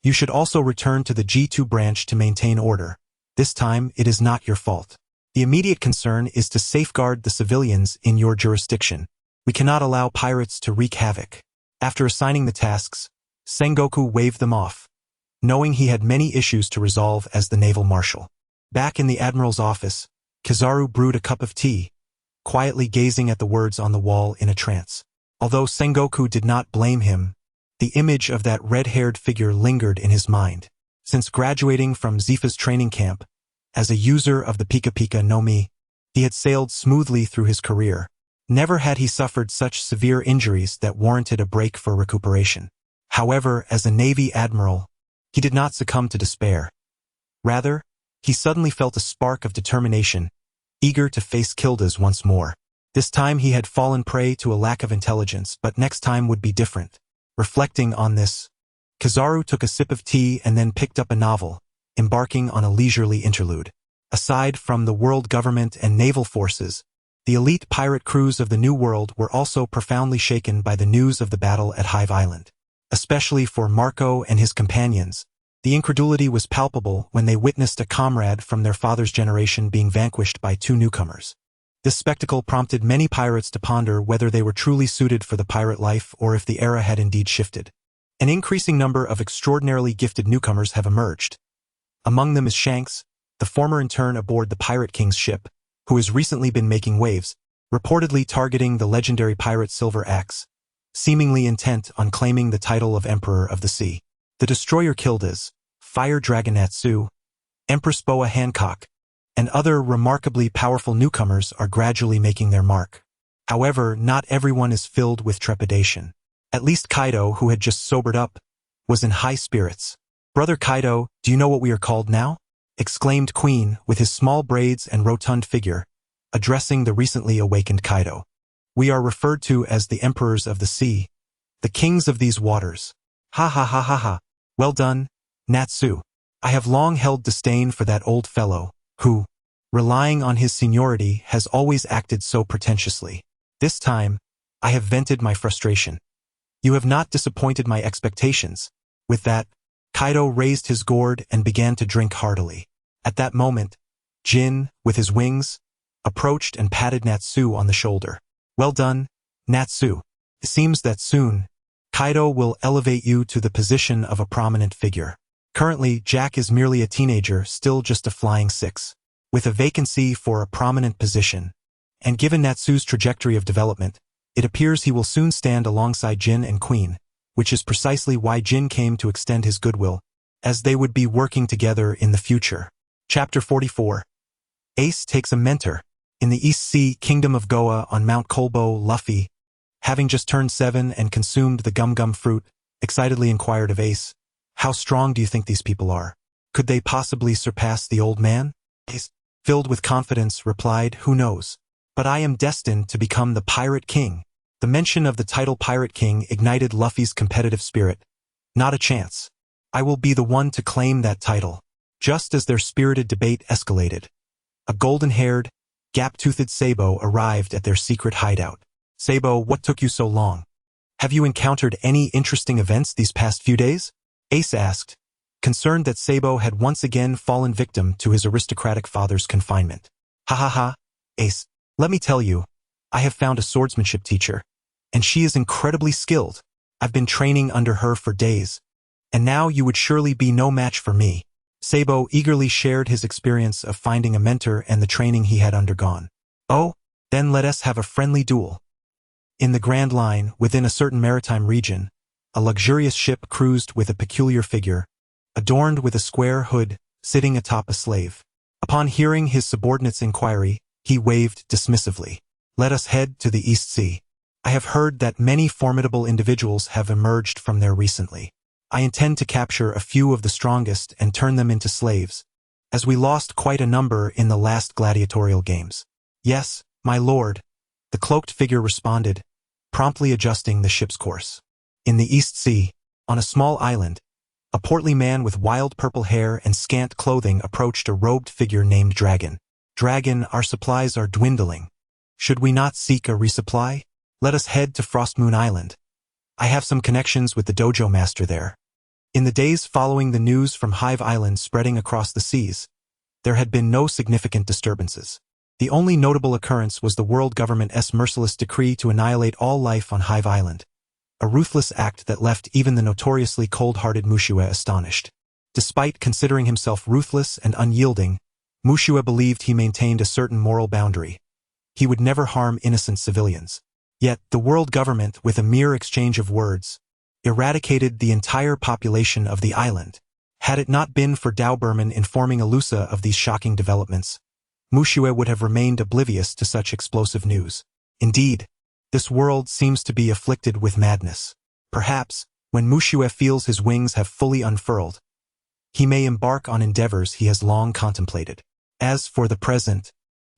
you should also return to the G2 branch to maintain order. This time, it is not your fault. The immediate concern is to safeguard the civilians in your jurisdiction. We cannot allow pirates to wreak havoc." After assigning the tasks, Sengoku waved them off, knowing he had many issues to resolve as the naval marshal. Back in the admiral's office, Kizaru brewed a cup of tea, quietly gazing at the words on the wall in a trance. Although Sengoku did not blame him, the image of that red-haired figure lingered in his mind. Since graduating from Zifa's training camp, as a user of the Pika Pika no Mi, he had sailed smoothly through his career. Never had he suffered such severe injuries that warranted a break for recuperation. However, as a Navy admiral, he did not succumb to despair. Rather, he suddenly felt a spark of determination, eager to face Kildas once more. This time he had fallen prey to a lack of intelligence, but next time would be different. Reflecting on this, Kizaru took a sip of tea and then picked up a novel, embarking on a leisurely interlude. Aside from the world government and naval forces, the elite pirate crews of the New World were also profoundly shaken by the news of the battle at Hive Island. Especially for Marco and his companions, the incredulity was palpable when they witnessed a comrade from their father's generation being vanquished by 2 newcomers. This spectacle prompted many pirates to ponder whether they were truly suited for the pirate life or if the era had indeed shifted. An increasing number of extraordinarily gifted newcomers have emerged. Among them is Shanks, the former intern aboard the Pirate King's ship, who has recently been making waves, reportedly targeting the legendary pirate Silver Axe, seemingly intent on claiming the title of Emperor of the Sea. The destroyer Kildas, Fire Dragon Natsu, Empress Boa Hancock, and other remarkably powerful newcomers are gradually making their mark. However, not everyone is filled with trepidation. At least Kaido, who had just sobered up, was in high spirits. "Brother Kaido, do you know what we are called now?" exclaimed Queen with his small braids and rotund figure, addressing the recently awakened Kaido. "We are referred to as the Emperors of the Sea, the kings of these waters." "Ha ha ha ha ha. Well done, Natsu. I have long held disdain for that old fellow, who, relying on his seniority, has always acted so pretentiously. This time, I have vented my frustration. You have not disappointed my expectations." With that, Kaido raised his gourd and began to drink heartily. At that moment, Jin, with his wings, approached and patted Natsu on the shoulder. "Well done, Natsu. It seems that soon, Kaido will elevate you to the position of a prominent figure. Currently, Jack is merely a teenager, still just a flying 6. With a vacancy for a prominent position, and given Natsu's trajectory of development, it appears he will soon stand alongside Jin and Queen, which is precisely why Jin came to extend his goodwill, as they would be working together in the future." Chapter 44. Ace takes a mentor. In the East Sea Kingdom of Goa on Mount Kolbo, Luffy, having just turned 7 and consumed the gum-gum fruit, excitedly inquired of Ace, "How strong do you think these people are? Could they possibly surpass the old man?" Ace, filled with confidence, replied, "Who knows? But I am destined to become the Pirate King. The mention of the title Pirate King ignited Luffy's competitive spirit. Not a chance. I will be the one to claim that title. Just as their spirited debate escalated, a golden-haired, gap-toothed Sabo arrived at their secret hideout. Sabo, what took you so long? Have you encountered any interesting events these past few days? Ace asked, concerned that Sabo had once again fallen victim to his aristocratic father's confinement. Ha ha ha, Ace, let me tell you, I have found a swordsmanship teacher, and she is incredibly skilled. I've been training under her for days, and now you would surely be no match for me. Sabo eagerly shared his experience of finding a mentor and the training he had undergone. Oh, then let us have a friendly duel. In the Grand Line, within a certain maritime region, a luxurious ship cruised with a peculiar figure, adorned with a square hood, sitting atop a slave. Upon hearing his subordinate's inquiry, he waved dismissively. Let us head to the East Sea. I have heard that many formidable individuals have emerged from there recently. I intend to capture a few of the strongest and turn them into slaves, as we lost quite a number in the last gladiatorial games. Yes, my lord, the cloaked figure responded, promptly adjusting the ship's course. In the East Sea, on a small island, a portly man with wild purple hair and scant clothing approached a robed figure named Dragon. Dragon, our supplies are dwindling. Should we not seek a resupply? Let us head to Frostmoon Island. I have some connections with the dojo master there. In the days following the news from Hive Island spreading across the seas, there had been no significant disturbances. The only notable occurrence was the world government's merciless decree to annihilate all life on Hive Island, a ruthless act that left even the notoriously cold-hearted Mushue astonished. Despite considering himself ruthless and unyielding, Mushue believed he maintained a certain moral boundary. He would never harm innocent civilians. Yet, the world government, with a mere exchange of words, eradicated the entire population of the island. Had it not been for Dauberman informing Alusa of these shocking developments, Mushue would have remained oblivious to such explosive news. Indeed, this world seems to be afflicted with madness. Perhaps, when Mushue feels his wings have fully unfurled, he may embark on endeavors he has long contemplated. As for the present,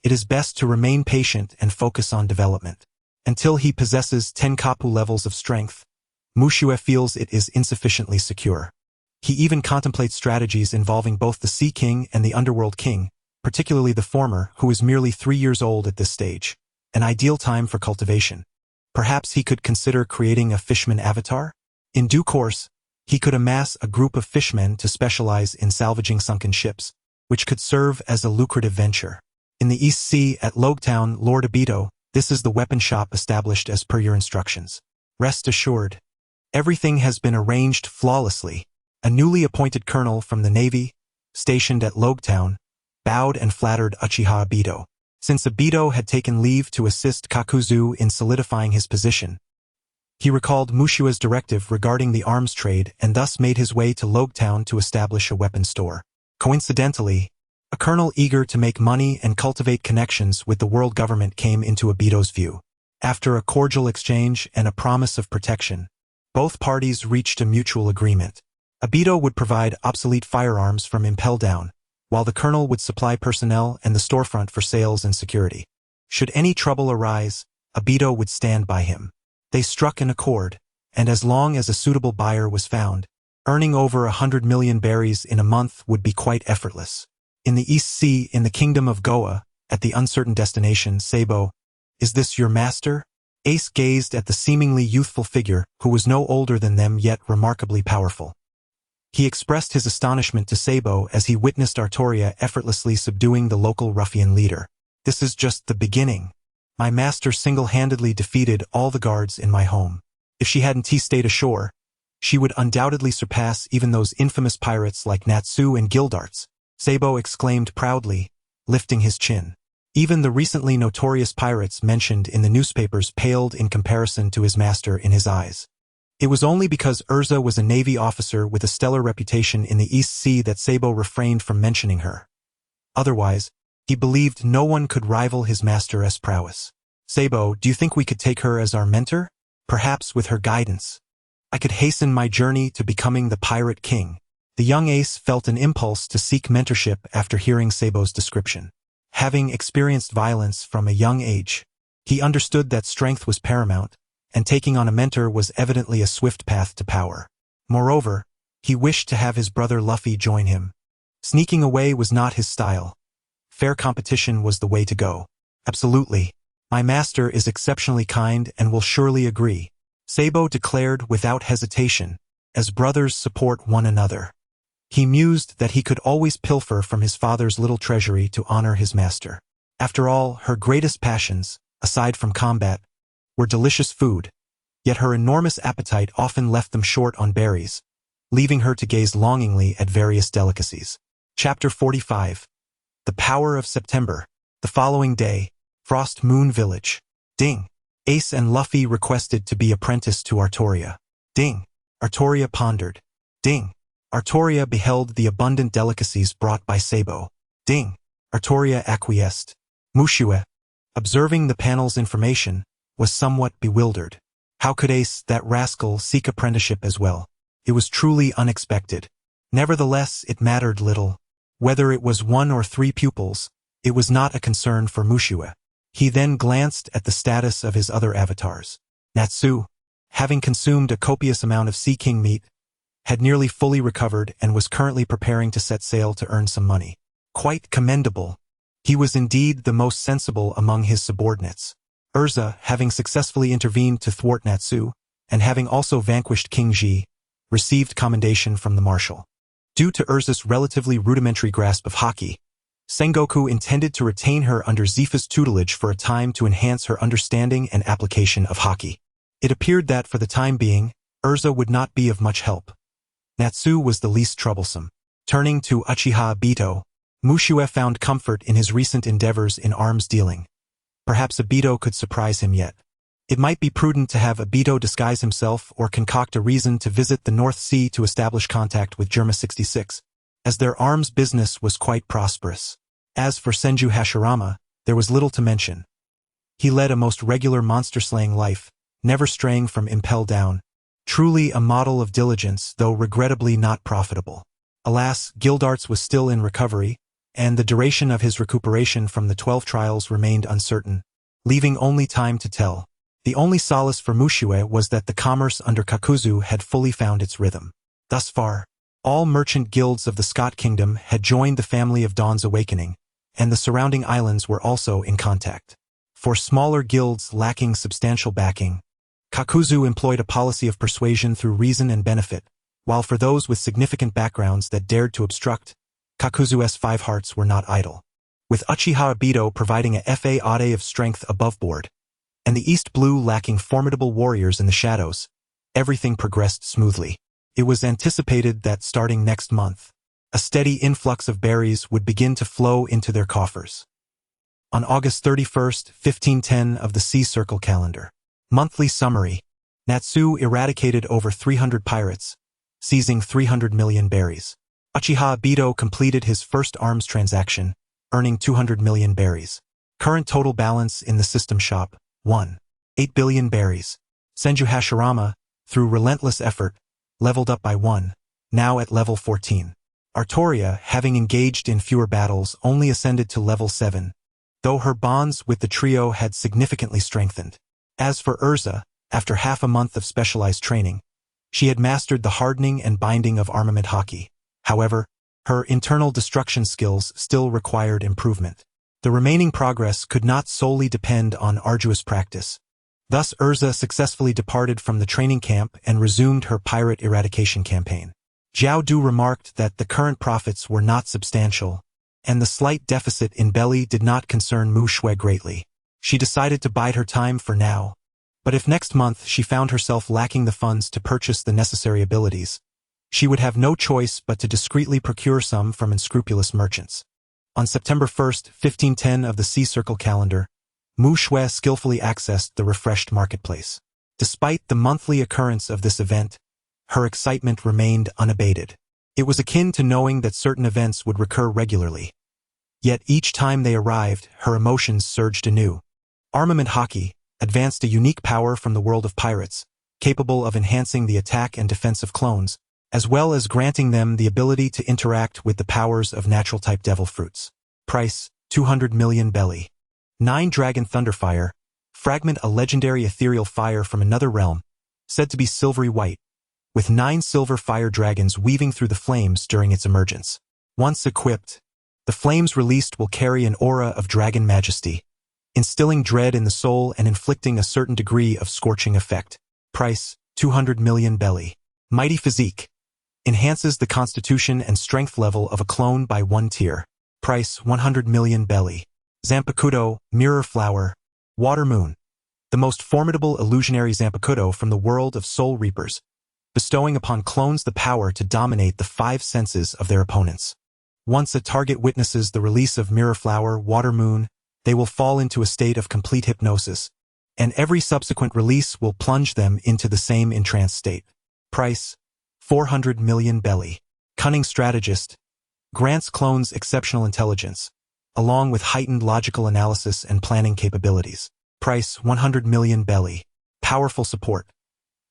it is best to remain patient and focus on development. Until he possesses Tenkapu levels of strength, Mushue feels it is insufficiently secure. He even contemplates strategies involving both the Sea King and the Underworld King, particularly the former, who is merely 3 years old at this stage, an ideal time for cultivation. Perhaps he could consider creating a fishman avatar? In due course, he could amass a group of fishmen to specialize in salvaging sunken ships, which could serve as a lucrative venture. In the East Sea at Logetown, Lord Abito, this is the weapon shop established as per your instructions. Rest assured, everything has been arranged flawlessly. A newly appointed colonel from the Navy, stationed at Logetown, bowed and flattered Uchiha Abito. Since Abito had taken leave to assist Kakuzu in solidifying his position, he recalled Mushue's directive regarding the arms trade and thus made his way to Logetown to establish a weapon store. Coincidentally, a colonel eager to make money and cultivate connections with the world government came into Abito's view. After a cordial exchange and a promise of protection, both parties reached a mutual agreement. Abito would provide obsolete firearms from Impel Down, while the colonel would supply personnel and the storefront for sales and security. Should any trouble arise, Abito would stand by him. They struck an accord, and as long as a suitable buyer was found, earning over 100 million berries in a month would be quite effortless. In the East Sea, in the kingdom of Goa, at the uncertain destination, Sabo, is this your master? Ace gazed at the seemingly youthful figure, who was no older than them yet remarkably powerful. He expressed his astonishment to Sabo as he witnessed Artoria effortlessly subduing the local ruffian leader. This is just the beginning. My master single-handedly defeated all the guards in my home. If she hadn't stayed ashore, she would undoubtedly surpass even those infamous pirates like Natsu and Gildarts, Sabo exclaimed proudly, lifting his chin. Even the recently notorious pirates mentioned in the newspapers paled in comparison to his master in his eyes. It was only because Urza was a Navy officer with a stellar reputation in the East Sea that Sabo refrained from mentioning her. Otherwise, he believed no one could rival his master's prowess. Sabo, do you think we could take her as our mentor? Perhaps with her guidance, I could hasten my journey to becoming the Pirate King. The young ace felt an impulse to seek mentorship after hearing Sabo's description. having experienced violence from a young age. He understood that strength was paramount, and taking on a mentor was evidently a swift path to power. Moreover, he wished to have his brother Luffy join him. Sneaking away was not his style. Fair competition was the way to go. Absolutely. My master is exceptionally kind and will surely agree, Sabo declared without hesitation, as brothers support one another. He mused that he could always pilfer from his father's little treasury to honor his master. After all, her greatest passions, aside from combat, were delicious food, yet her enormous appetite often left them short on berries, leaving her to gaze longingly at various delicacies. Chapter 45. The Power of September. The following day, Frost Moon Village. Ding. Ace and Luffy requested to be apprenticed to Artoria. Ding. Artoria pondered. Ding. Artoria beheld the abundant delicacies brought by Sabo. Ding. Artoria acquiesced. Mushue, observing the panel's information, was somewhat bewildered. How could Ace, that rascal, seek apprenticeship as well? It was truly unexpected. Nevertheless, it mattered little. Whether it was 1 or 3 pupils, it was not a concern for Mushue. He then glanced at the status of his other avatars. Natsu, having consumed a copious amount of Sea King meat, had nearly fully recovered and was currently preparing to set sail to earn some money. Quite commendable. He was indeed the most sensible among his subordinates. Urza, having successfully intervened to thwart Natsu, and having also vanquished King Ji, received commendation from the marshal. Due to Urza's relatively rudimentary grasp of Haki, Sengoku intended to retain her under Zifa's tutelage for a time to enhance her understanding and application of Haki. It appeared that, for the time being, Urza would not be of much help. Natsu was the least troublesome. Turning to Uchiha Obito, Mushue found comfort in his recent endeavors in arms dealing. Perhaps Obito could surprise him yet. It might be prudent to have Obito disguise himself or concoct a reason to visit the North Sea to establish contact with Germa 66, as their arms business was quite prosperous. As for Senju Hashirama, there was little to mention. He led a most regular monster-slaying life, never straying from Impel Down. Truly a model of diligence, though regrettably not profitable. Alas, Gildarts was still in recovery, and the duration of his recuperation from the 12 trials remained uncertain, leaving only time to tell. The only solace for Mushue was that the commerce under Kakuzu had fully found its rhythm. Thus far, all merchant guilds of the Scott Kingdom had joined the family of Dawn's Awakening, and the surrounding islands were also in contact. For smaller guilds lacking substantial backing, Kakuzu employed a policy of persuasion through reason and benefit, while for those with significant backgrounds that dared to obstruct, Kakuzu's 5 hearts were not idle. With Uchiha Obito providing a fa ade of strength above board, and the East Blue lacking formidable warriors in the shadows, everything progressed smoothly. It was anticipated that starting next month, a steady influx of berries would begin to flow into their coffers. On August 31st, 1510 of the Sea Circle calendar. Monthly summary. Natsu eradicated over 300 pirates, seizing 300 million berries. Uchiha Obito completed his first arms transaction, earning 200 million berries. Current total balance in the system shop, 1.8 billion berries. Senju Hashirama, through relentless effort, leveled up by 1, now at level 14. Artoria, having engaged in fewer battles, only ascended to level 7, though her bonds with the trio had significantly strengthened. As for Urza, after half a month of specialized training, she had mastered the hardening and binding of armament Haki. However, her internal destruction skills still required improvement. The remaining progress could not solely depend on arduous practice. Thus Urza successfully departed from the training camp and resumed her pirate eradication campaign. Jiao Du remarked that the current profits were not substantial, and the slight deficit in belly did not concern Mu Shui greatly. She decided to bide her time for now, but if next month she found herself lacking the funds to purchase the necessary abilities, she would have no choice but to discreetly procure some from unscrupulous merchants. On September 1st, 1510 of the Sea Circle calendar, Mu Shui skillfully accessed the refreshed marketplace. Despite the monthly occurrence of this event, her excitement remained unabated. It was akin to knowing that certain events would recur regularly. Yet each time they arrived, her emotions surged anew. Armament Haki advanced a unique power from the world of pirates, capable of enhancing the attack and defense of clones, as well as granting them the ability to interact with the powers of natural-type devil fruits. Price, 200 million belly. 9 Dragon Thunderfire. Fragment, a legendary ethereal fire from another realm, said to be silvery white, with 9 silver fire dragons weaving through the flames during its emergence. Once equipped, the flames released will carry an aura of dragon majesty, instilling dread in the soul and inflicting a certain degree of scorching effect. Price, 200 million belly. Mighty Physique. Enhances the constitution and strength level of a clone by 1 tier. Price, 100 million belly. Zanpakuto, Mirror Flower. Water Moon. The most formidable illusionary Zanpakuto from the world of Soul Reapers, bestowing upon clones the power to dominate the 5 senses of their opponents. Once a target witnesses the release of Mirror Flower, Water Moon, they will fall into a state of complete hypnosis, and every subsequent release will plunge them into the same entranced state. Price, 400 million belly. Cunning Strategist. Grants clones exceptional intelligence, along with heightened logical analysis and planning capabilities. Price, 100 million belly. Powerful Support.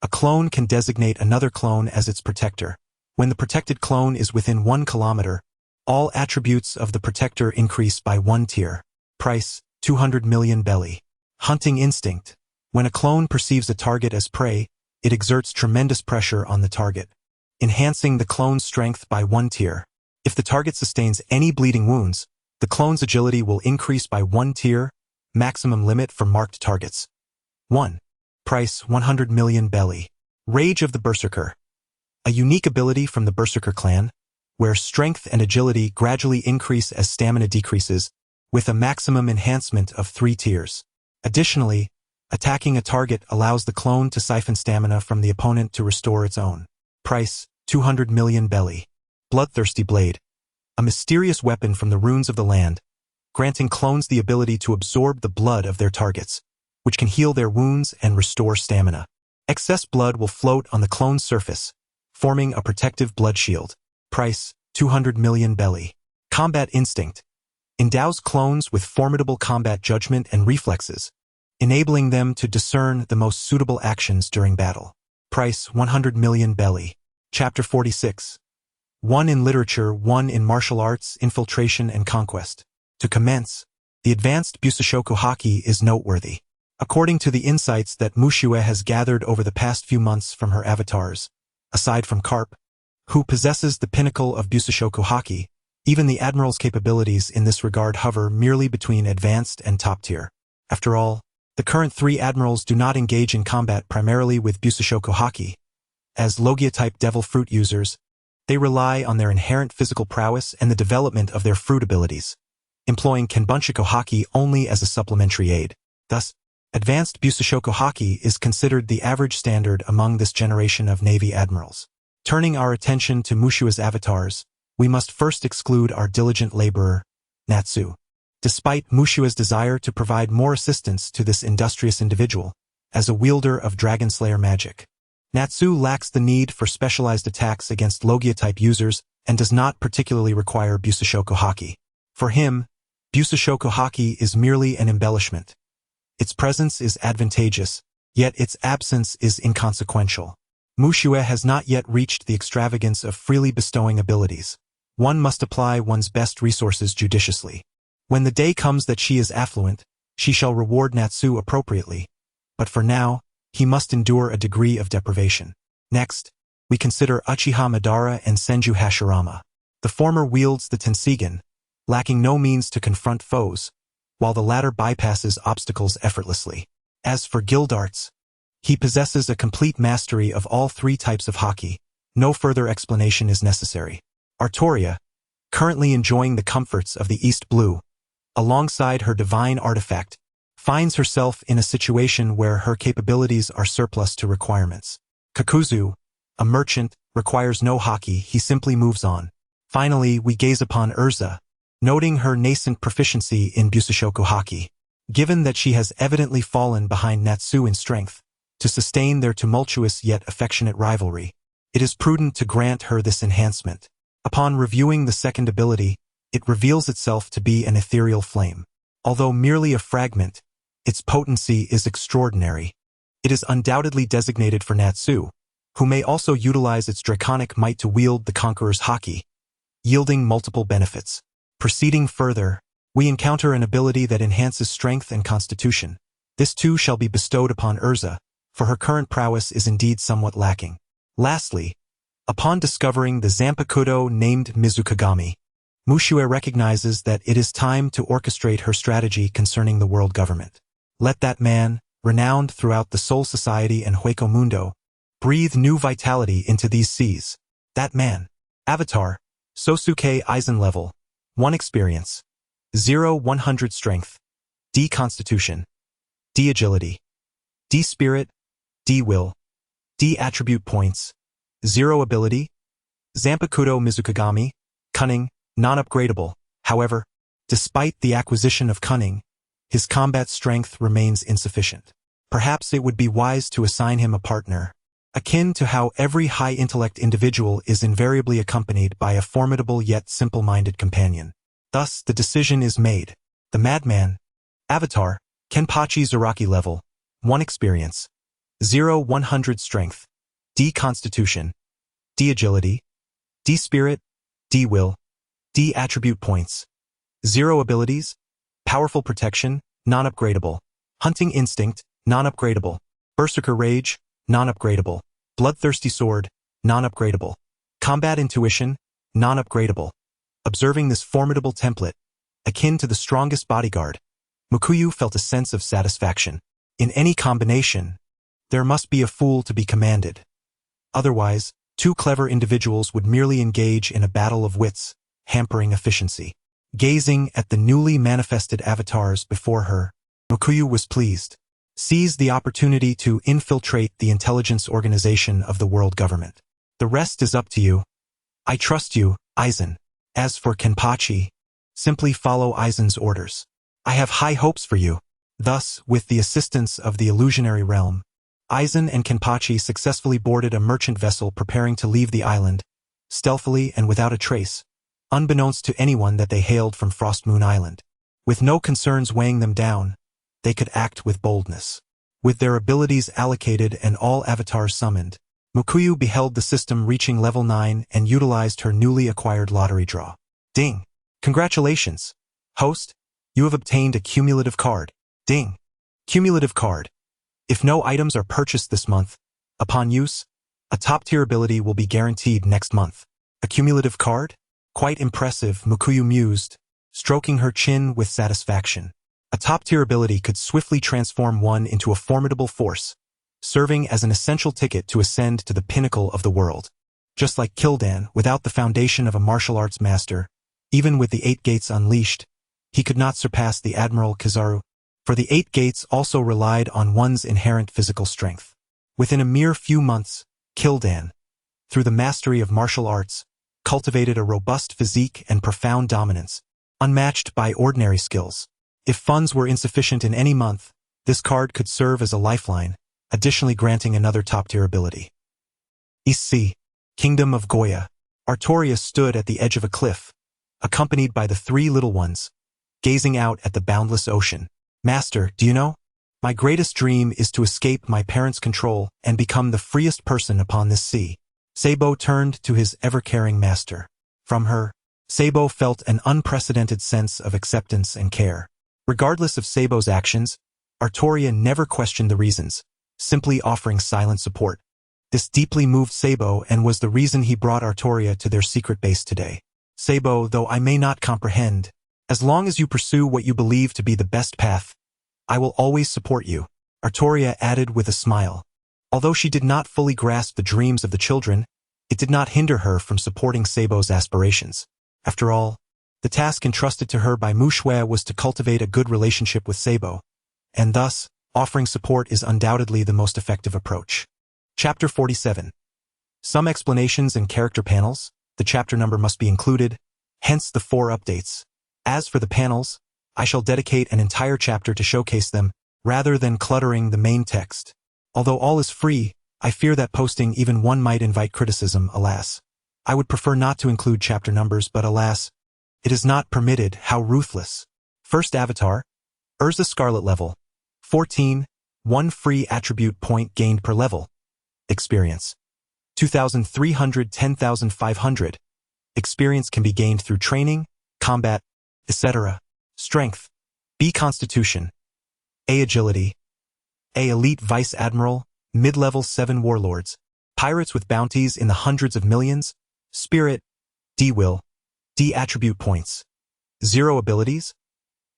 A clone can designate another clone as its protector. When the protected clone is within 1 kilometer, all attributes of the protector increase by 1 tier. Price, 200 million belly. Hunting Instinct. When a clone perceives a target as prey, it exerts tremendous pressure on the target, enhancing the clone's strength by 1 tier. If the target sustains any bleeding wounds, the clone's agility will increase by 1 tier, maximum limit for marked targets. 1. Price, 100 million belly. Rage of the Berserker. A unique ability from the Berserker clan, where strength and agility gradually increase as stamina decreases, with a maximum enhancement of 3 tiers. Additionally, attacking a target allows the clone to siphon stamina from the opponent to restore its own. Price, 200 million belly. Bloodthirsty Blade. A mysterious weapon from the runes of the land, granting clones the ability to absorb the blood of their targets, which can heal their wounds and restore stamina. Excess blood will float on the clone's surface, forming a protective blood shield. Price, 200 million belly. Combat Instinct. Endows clones with formidable combat judgment and reflexes, enabling them to discern the most suitable actions during battle. Price, 100 million belly. Chapter 46. 1 in Literature, 1 in Martial Arts, Infiltration and Conquest. To commence, the advanced Busoshoku Haki is noteworthy. According to the insights that Mushue has gathered over the past few months from her avatars, aside from Carp, who possesses the pinnacle of Busoshoku Haki, even the Admiral's capabilities in this regard hover merely between advanced and top tier. After all, the current 3 Admirals do not engage in combat primarily with Busoshoku Haki. As Logia-type Devil Fruit users, they rely on their inherent physical prowess and the development of their fruit abilities, employing Kenbunshoku Haki only as a supplementary aid. Thus, advanced Busoshoku Haki is considered the average standard among this generation of Navy admirals. Turning our attention to Mushue's avatars, we must first exclude our diligent laborer, Natsu. Despite Mushue's desire to provide more assistance to this industrious individual, as a wielder of Dragon Slayer magic, Natsu lacks the need for specialized attacks against Logia-type users and does not particularly require Busoshoku Haki. For him, Busoshoku Haki is merely an embellishment. Its presence is advantageous, yet its absence is inconsequential. Mushue has not yet reached the extravagance of freely bestowing abilities. One must apply one's best resources judiciously. When the day comes that she is affluent, she shall reward Natsu appropriately. But for now, he must endure a degree of deprivation. Next, we consider Uchiha Madara and Senju Hashirama. The former wields the Tensigen, lacking no means to confront foes, while the latter bypasses obstacles effortlessly. As for Gildarts, he possesses a complete mastery of all 3 types of Haki. No further explanation is necessary. Artoria, currently enjoying the comforts of the East Blue, alongside her divine artifact, finds herself in a situation where her capabilities are surplus to requirements. Kakuzu, a merchant, requires no Haki, he simply moves on. Finally, we gaze upon Urza, noting her nascent proficiency in Busoshoku Haki. Given that she has evidently fallen behind Natsu in strength, to sustain their tumultuous yet affectionate rivalry, it is prudent to grant her this enhancement. Upon reviewing the second ability, it reveals itself to be an ethereal flame. Although merely a fragment, its potency is extraordinary. It is undoubtedly designated for Natsu, who may also utilize its draconic might to wield the Conqueror's Haki, yielding multiple benefits. Proceeding further, we encounter an ability that enhances strength and constitution. This too shall be bestowed upon Urza, for her current prowess is indeed somewhat lacking. Lastly, upon discovering the Zanpakuto named Mizukagami, Mushue recognizes that it is time to orchestrate her strategy concerning the world government. Let that man, renowned throughout the Soul Society and Hueco Mundo, breathe new vitality into these seas. That man. Avatar, Sosuke Aizen level, 1 experience, 0-100 strength, D constitution, D agility, D spirit, D will, D attribute points, 0 ability, Zanpakuto Mizukagami, cunning, non-upgradable. However, despite the acquisition of cunning, his combat strength remains insufficient. Perhaps it would be wise to assign him a partner, akin to how every high-intellect individual is invariably accompanied by a formidable yet simple-minded companion. Thus, the decision is made. The madman, Avatar, Kenpachi Zaraki level, 1 experience, 0-100 strength, D constitution, D agility, D spirit, D will, D attribute points, 0 abilities, powerful protection, non-upgradable, hunting instinct, non-upgradable, berserker rage, non-upgradable, bloodthirsty sword, non-upgradable, combat intuition, non-upgradable. Observing this formidable template, akin to the strongest bodyguard, Mukuyu felt a sense of satisfaction. In any combination, there must be a fool to be commanded. Otherwise, 2 clever individuals would merely engage in a battle of wits, hampering efficiency. Gazing at the newly manifested avatars before her, Mukuyu was pleased. Seize the opportunity to infiltrate the intelligence organization of the world government. The rest is up to you. I trust you, Aizen. As for Kenpachi, simply follow Aizen's orders. I have high hopes for you. Thus, with the assistance of the illusionary realm, Aizen and Kenpachi successfully boarded a merchant vessel preparing to leave the island, stealthily and without a trace, unbeknownst to anyone that they hailed from Frostmoon Island. With no concerns weighing them down, they could act with boldness. With their abilities allocated and all avatars summoned, Mukuyu beheld the system reaching level 9 and utilized her newly acquired lottery draw. Ding! Congratulations! Host, you have obtained a cumulative card. Ding! Cumulative card. If no items are purchased this month, upon use, a top-tier ability will be guaranteed next month. A cumulative card? Quite impressive, Mukuyu mused, stroking her chin with satisfaction. A top-tier ability could swiftly transform one into a formidable force, serving as an essential ticket to ascend to the pinnacle of the world. Just like Kil'dan, without the foundation of a martial arts master, even with the 8 gates unleashed, he could not surpass the Admiral Kizaru, for the 8 gates also relied on one's inherent physical strength. Within a mere few months, Kil'dan, through the mastery of martial arts, cultivated a robust physique and profound dominance, unmatched by ordinary skills. If funds were insufficient in any month, this card could serve as a lifeline, additionally granting another top-tier ability. East Sea, Kingdom of Goya. Artoria stood at the edge of a cliff, accompanied by the 3 little ones, gazing out at the boundless ocean. Master, do you know? My greatest dream is to escape my parents' control and become the freest person upon this sea. Sabo turned to his ever-caring master. From her, Sabo felt an unprecedented sense of acceptance and care. Regardless of Sabo's actions, Artoria never questioned the reasons, simply offering silent support. This deeply moved Sabo and was the reason he brought Artoria to their secret base today. Sabo, though I may not comprehend, as long as you pursue what you believe to be the best path, I will always support you, Artoria added with a smile. Although she did not fully grasp the dreams of the children, it did not hinder her from supporting Sabo's aspirations. After all, the task entrusted to her by Mushue was to cultivate a good relationship with Sabo, and thus, offering support is undoubtedly the most effective approach. Chapter 47. Some explanations and character panels, the chapter number must be included, hence the 4 updates. As for the panels, I shall dedicate an entire chapter to showcase them, rather than cluttering the main text. Although all is free, I fear that posting even one might invite criticism, alas. I would prefer not to include chapter numbers, but alas, it is not permitted. How ruthless. First avatar, Urza Scarlet level, 14, 1 free attribute point gained per level. Experience, 2,300 10,500. Experience can be gained through training, combat, etc. Strength. B. Constitution. A. Agility. A. Elite Vice Admiral, mid-level 7 warlords. Pirates with bounties in the hundreds of millions. Spirit. D. Will. D. Attribute points. 0 abilities.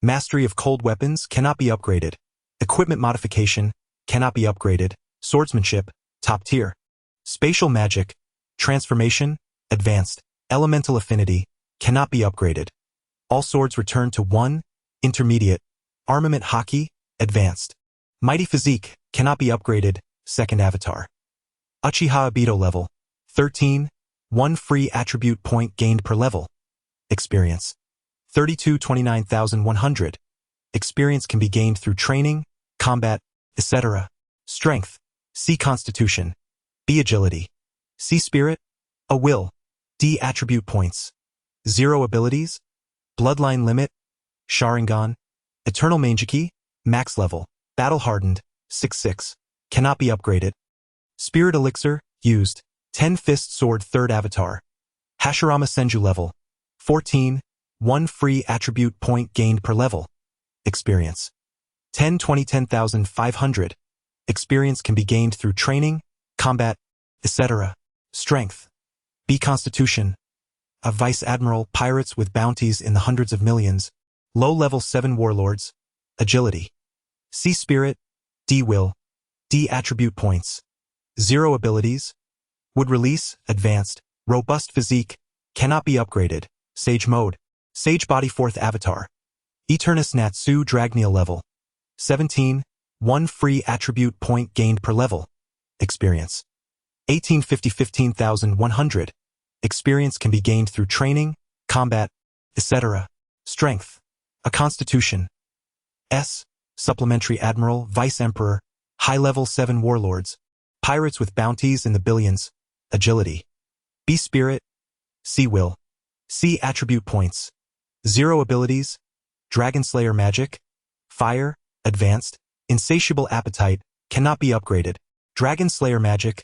Mastery of cold weapons cannot be upgraded. Equipment modification cannot be upgraded. Swordsmanship, top tier. Spatial magic, transformation, advanced. Elemental affinity cannot be upgraded. All swords return to 1, intermediate. Armament hockey, advanced. Mighty physique cannot be upgraded, second avatar. Uchiha Obito level, 13, 1 free attribute point gained per level. Experience. 32,29,100. Experience can be gained through training, combat, etc. Strength. C. Constitution. B. Agility. C. Spirit. A. Will. D. Attribute points. 0 abilities. Bloodline limit. Sharingan. Eternal Mangeki. Max level. Battle hardened. 6/6. Cannot be upgraded. Spirit elixir. Used. 10 fist sword 3rd avatar. Hashirama Senju level. 14. 1 free attribute point gained per level. Experience. 10,500. Experience can be gained through training, combat, etc. Strength. B. Constitution. A Vice Admiral, pirates with bounties in the hundreds of millions. Low-level 7 warlords. Agility. C. Spirit. D. Will. D. Attribute points. 0 abilities. Would release, advanced, robust physique, cannot be upgraded. Sage mode. Sage body 4th avatar. Eternus Natsu Dragneel level. 17, 1 free attribute point gained per level. Experience. 15,100. Experience can be gained through training, combat, etc. Strength. A Constitution. S. Supplementary Admiral, Vice Emperor, high-level 7 warlords. Pirates with bounties in the billions. Agility. B. Spirit. C. Will. C. Attribute points. 0 abilities. Dragon Slayer magic. Fire. Advanced. Insatiable appetite. Cannot be upgraded. Dragon Slayer magic.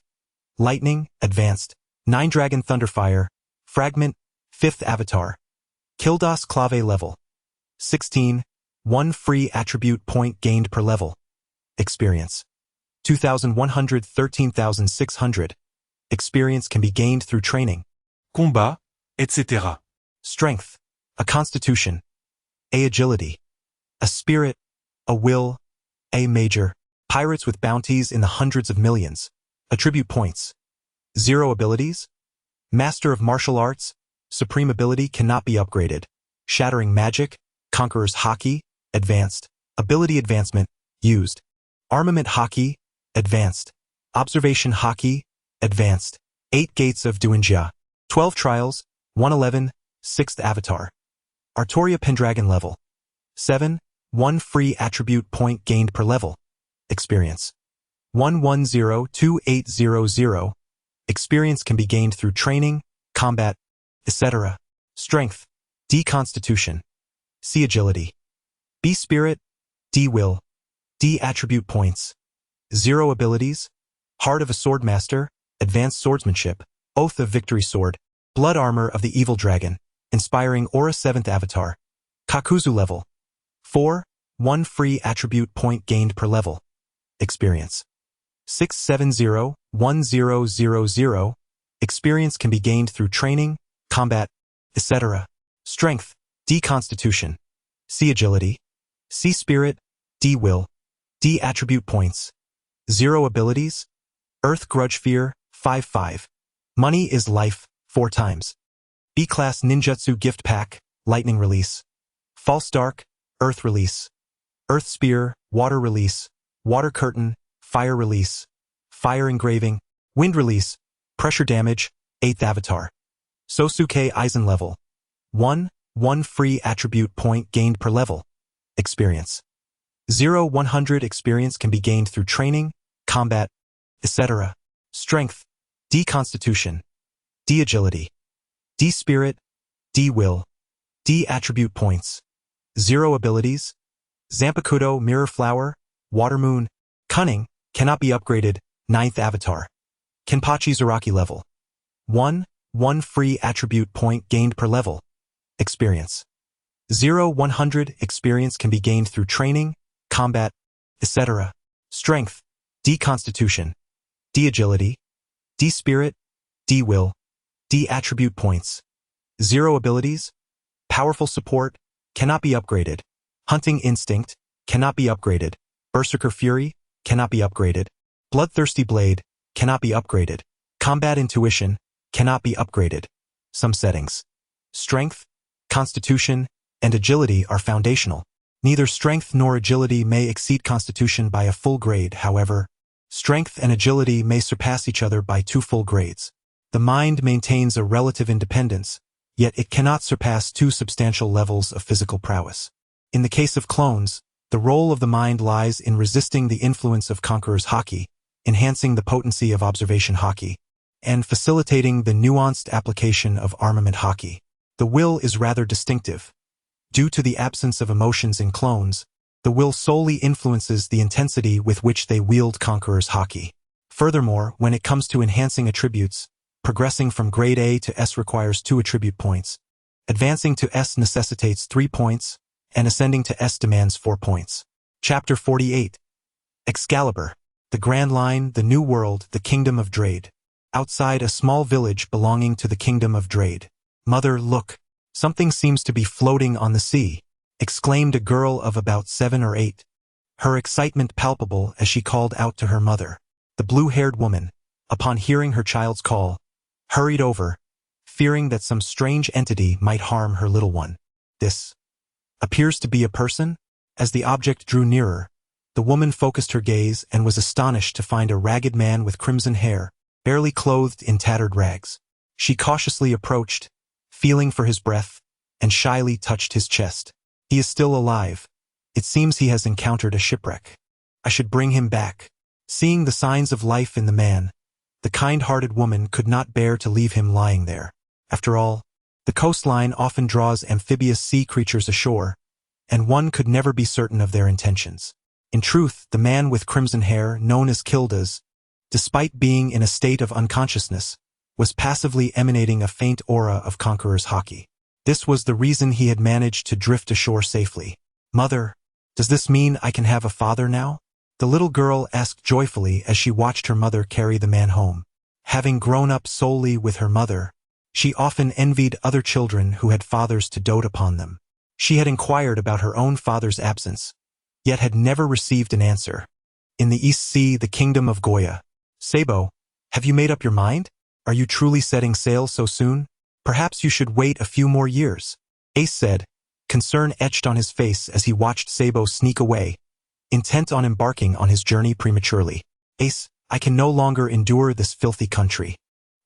Lightning. Advanced. 9 Dragon Thunderfire. Fragment. 5th avatar. Kildos Clave level. 16. 1 free attribute point gained per level. Experience. 2,100 13,600. Experience can be gained through training. Combat, etc. Strength. A Constitution. A. Agility. A Spirit. A Will. A. Major. Pirates with bounties in the hundreds of millions. Attribute points. 0 abilities. Master of Martial Arts. Supreme ability cannot be upgraded. Shattering Magic. Conqueror's Hockey. Advanced. Ability advancement. Used. Armament Hockey. Advanced. Observation Hockey. Advanced. 8 Gates of Duinjia. 12 Trials. 111. 6th avatar. Artoria Pendragon level. 7. 1 free attribute point gained per level. Experience. 1102800. Experience can be gained through training, combat, etc. Strength. D. Constitution. C. Agility. B. Spirit. D. Will. D. Attribute points. 0 abilities. Heart of a Swordmaster. Advanced Swordsmanship. Oath of Victory Sword. Blood Armor of the Evil Dragon. Inspiring Aura 7th avatar. Kakuzu level. 4. 1 free attribute point gained per level. Experience. 6701000. Experience can be gained through training, combat, etc. Strength. D. Constitution. C. Agility. C. Spirit. D. Will. D. Attribute points. 0 abilities. Earth Grudge Fear. 5/5. Money is life. 4 times. B-Class Ninjutsu Gift Pack. Lightning Release. False Dark. Earth Release. Earth Spear. Water Release. Water Curtain. Fire Release. Fire Engraving. Wind Release. Pressure Damage. 8th avatar. Sosuke Aizen level. 1. 1 free attribute point gained per level. Experience. 0-100. Experience can be gained through training, combat, etc. Strength. D. Constitution. D. Agility. D. Spirit. D. Will. D. Attribute points. 0 abilities. Zanpakuto Mirror Flower. Water Moon. Cunning. Cannot be upgraded. 9th avatar. Kenpachi Zaraki level. 1. 1 free attribute point gained per level. Experience. 0-100 experience can be gained through training, combat, etc. Strength, D constitution, D agility, D spirit, D will, D attribute points. 0 abilities, powerful support, cannot be upgraded. Hunting instinct, cannot be upgraded. Berserker fury, cannot be upgraded. Bloodthirsty blade, cannot be upgraded. Combat intuition, cannot be upgraded. Some settings. Strength, constitution, and agility are foundational. Neither strength nor agility may exceed constitution by a full grade, however, strength and agility may surpass each other by 2 full grades. The mind maintains a relative independence, yet it cannot surpass 2 substantial levels of physical prowess. In the case of clones, the role of the mind lies in resisting the influence of Conqueror's Haki, enhancing the potency of Observation Haki, and facilitating the nuanced application of Armament Haki. The will is rather distinctive. Due to the absence of emotions in clones, the will solely influences the intensity with which they wield Conqueror's Haki. Furthermore, when it comes to enhancing attributes, progressing from grade A to S requires 2 attribute points. Advancing to S necessitates 3 points, and ascending to S demands 4 points. Chapter 48. Excalibur. The Grand Line, the New World, the Kingdom of Drade. Outside a small village belonging to the Kingdom of Drade. Mother, look. Something seems to be floating on the sea, exclaimed a girl of about 7 or 8. Her excitement palpable as she called out to her mother. The blue-haired woman, upon hearing her child's call, hurried over, fearing that some strange entity might harm her little one. This appears to be a person? As the object drew nearer, the woman focused her gaze and was astonished to find a ragged man with crimson hair, barely clothed in tattered rags. She cautiously approached, feeling for his breath, and shyly touched his chest. He is still alive. It seems he has encountered a shipwreck. I should bring him back. Seeing the signs of life in the man, the kind-hearted woman could not bear to leave him lying there. After all, the coastline often draws amphibious sea creatures ashore, and one could never be certain of their intentions. In truth, the man with crimson hair, known as Kildas, despite being in a state of unconsciousness, was passively emanating a faint aura of Conqueror's Haki. This was the reason he had managed to drift ashore safely. Mother, does this mean I can have a father now? The little girl asked joyfully as she watched her mother carry the man home. Having grown up solely with her mother, she often envied other children who had fathers to dote upon them. She had inquired about her own father's absence, yet had never received an answer. In the East Sea, the Kingdom of Goya. Sabo, have you made up your mind? Are you truly setting sail so soon? Perhaps you should wait a few more years, Ace said, concern etched on his face as he watched Sabo sneak away, intent on embarking on his journey prematurely. Ace, I can no longer endure this filthy country.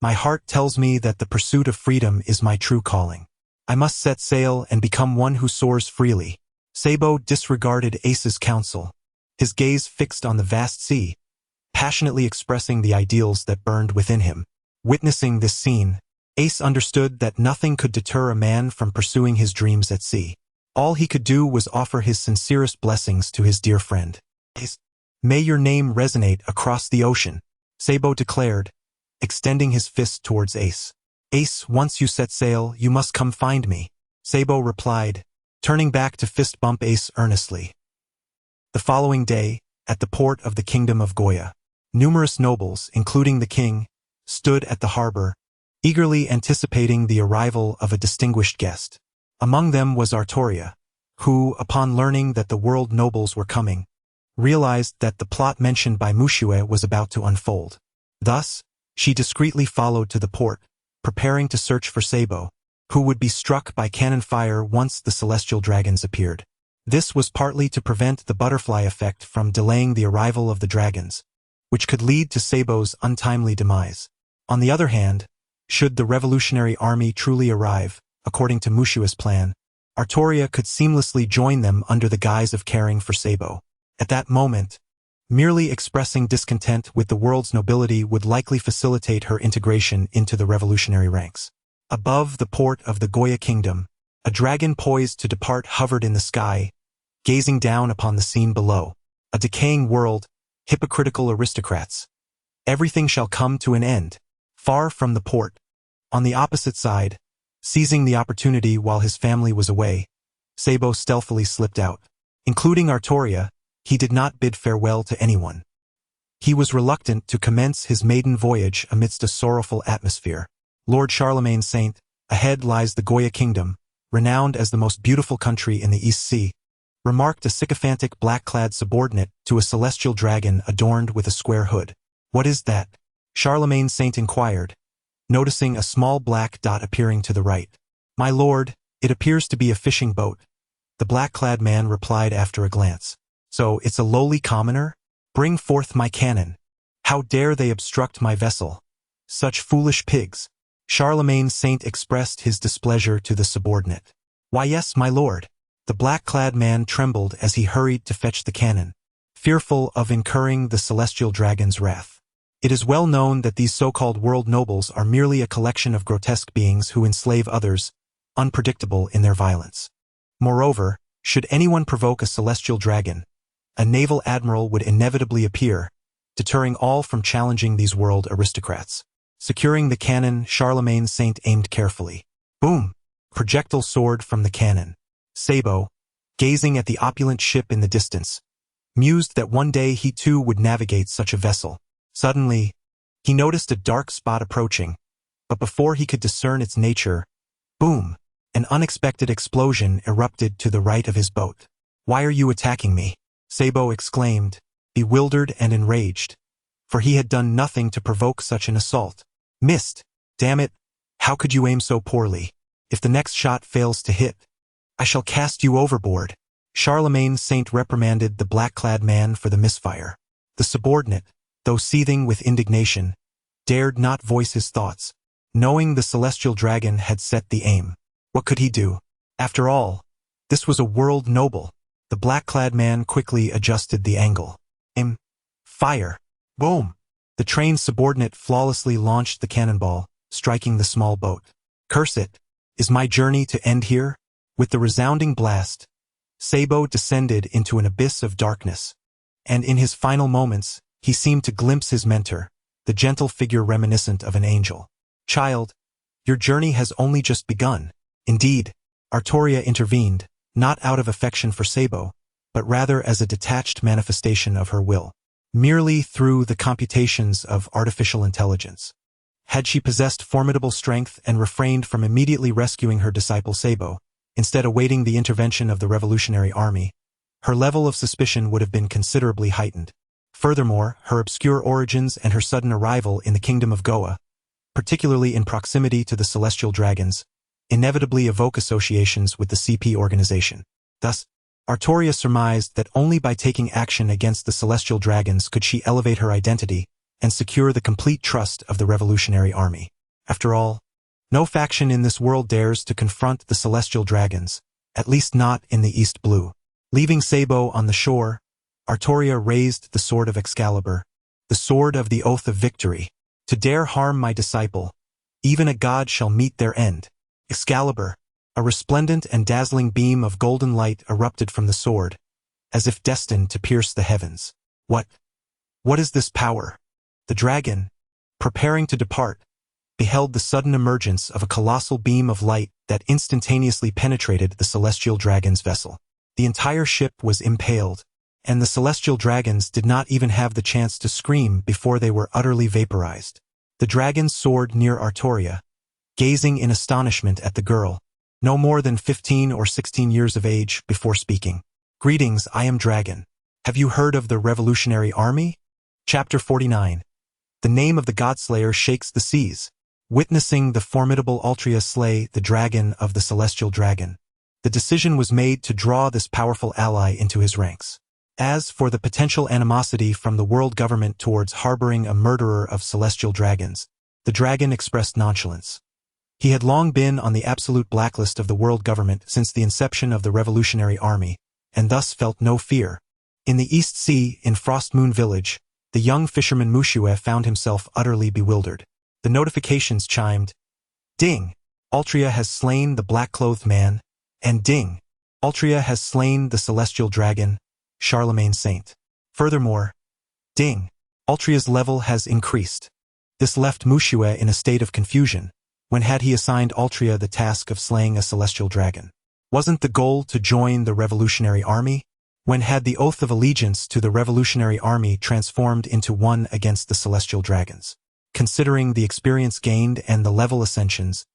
My heart tells me that the pursuit of freedom is my true calling. I must set sail and become one who soars freely. Sabo disregarded Ace's counsel, his gaze fixed on the vast sea, passionately expressing the ideals that burned within him. Witnessing this scene, Ace understood that nothing could deter a man from pursuing his dreams at sea. All he could do was offer his sincerest blessings to his dear friend. Ace, may your name resonate across the ocean, Sabo declared, extending his fist towards Ace. Ace, once you set sail, you must come find me, Sabo replied, turning back to fist bump Ace earnestly. The following day, at the port of the Kingdom of Goya, numerous nobles, including the king, stood at the harbor, eagerly anticipating the arrival of a distinguished guest. Among them was Artoria, who, upon learning that the world nobles were coming, realized that the plot mentioned by Mushue was about to unfold. Thus, she discreetly followed to the port, preparing to search for Sabo, who would be struck by cannon fire once the celestial dragons appeared. This was partly to prevent the butterfly effect from delaying the arrival of the dragons, which could lead to Sabo's untimely demise. On the other hand, should the revolutionary army truly arrive, according to Mushua's plan, Artoria could seamlessly join them under the guise of caring for Sabo. At that moment, merely expressing discontent with the world's nobility would likely facilitate her integration into the revolutionary ranks. Above the port of the Goya Kingdom, a dragon poised to depart hovered in the sky, gazing down upon the scene below. A decaying world, hypocritical aristocrats. Everything shall come to an end. Far from the port, on the opposite side, seizing the opportunity while his family was away, Sabo stealthily slipped out. Including Artoria, he did not bid farewell to anyone. He was reluctant to commence his maiden voyage amidst a sorrowful atmosphere. Lord Charlemagne Saint, ahead lies the Goya kingdom, renowned as the most beautiful country in the East Sea, remarked a sycophantic black-clad subordinate to a celestial dragon adorned with a square hood. What is that? Charlemagne Saint inquired, noticing a small black dot appearing to the right. My lord, it appears to be a fishing boat, the black-clad man replied after a glance. So it's a lowly commoner? Bring forth my cannon. How dare they obstruct my vessel? Such foolish pigs. Charlemagne Saint expressed his displeasure to the subordinate. Why yes, my lord. The black-clad man trembled as he hurried to fetch the cannon, fearful of incurring the celestial dragon's wrath. It is well known that these so-called world nobles are merely a collection of grotesque beings who enslave others, unpredictable in their violence. Moreover, should anyone provoke a celestial dragon, a naval admiral would inevitably appear, deterring all from challenging these world aristocrats. Securing the cannon, Charlemagne Saint aimed carefully. Boom! Projectile soared from the cannon. Sabo, gazing at the opulent ship in the distance, mused that one day he too would navigate such a vessel. Suddenly, he noticed a dark spot approaching, but before he could discern its nature, boom! An unexpected explosion erupted to the right of his boat. Why are you attacking me? Sabo exclaimed, bewildered and enraged, for he had done nothing to provoke such an assault. Missed! Damn it! How could you aim so poorly? If the next shot fails to hit, I shall cast you overboard. Charlemagne Saint reprimanded the black-clad man for the misfire. The subordinate, though seething with indignation, dared not voice his thoughts, knowing the celestial dragon had set the aim. What could he do? After all, this was a world noble. The black-clad man quickly adjusted the angle. Aim. Fire. Boom! The trained subordinate flawlessly launched the cannonball, striking the small boat. Curse it! Is my journey to end here? With the resounding blast, Sabo descended into an abyss of darkness, and in his final moments, he seemed to glimpse his mentor, the gentle figure reminiscent of an angel. Child, your journey has only just begun. Indeed, Artoria intervened, not out of affection for Sabo, but rather as a detached manifestation of her will, merely through the computations of artificial intelligence. Had she possessed formidable strength and refrained from immediately rescuing her disciple Sabo, instead awaiting the intervention of the Revolutionary Army, her level of suspicion would have been considerably heightened. Furthermore, her obscure origins and her sudden arrival in the kingdom of Goa, particularly in proximity to the celestial dragons, inevitably evoke associations with the CP organization. Thus, Artoria surmised that only by taking action against the celestial dragons could she elevate her identity and secure the complete trust of the Revolutionary Army. After all, no faction in this world dares to confront the celestial dragons, at least not in the East Blue. Leaving Sabo on the shore, Artoria raised the sword of Excalibur, the sword of the oath of victory. To dare harm my disciple, even a god shall meet their end. Excalibur, a resplendent and dazzling beam of golden light erupted from the sword, as if destined to pierce the heavens. What is this power? The dragon, preparing to depart, beheld the sudden emergence of a colossal beam of light that instantaneously penetrated the celestial dragon's vessel. The entire ship was impaled, and the celestial dragons did not even have the chance to scream before they were utterly vaporized. The dragon soared near Artoria, gazing in astonishment at the girl, no more than 15 or 16 years of age, before speaking. Greetings, I am Dragon. Have you heard of the Revolutionary Army? Chapter 49. The name of the Godslayer shakes the seas. Witnessing the formidable Altria slay the dragon of the celestial dragon, the decision was made to draw this powerful ally into his ranks. As for the potential animosity from the world government towards harboring a murderer of celestial dragons, the dragon expressed nonchalance. He had long been on the absolute blacklist of the world government since the inception of the Revolutionary Army, and thus felt no fear. In the East Sea, in Frost Moon Village, the young fisherman Mushue found himself utterly bewildered. The notifications chimed. Ding! Altria has slain the black-clothed man, and ding! Altria has slain the celestial dragon, Charlemagne Saint. Furthermore, ding! Altria's level has increased. This left Mushue in a state of confusion. When had he assigned Altria the task of slaying a celestial dragon? Wasn't the goal to join the Revolutionary Army? When had the oath of allegiance to the Revolutionary Army transformed into one against the Celestial Dragons? Considering the experience gained and the level ascensions,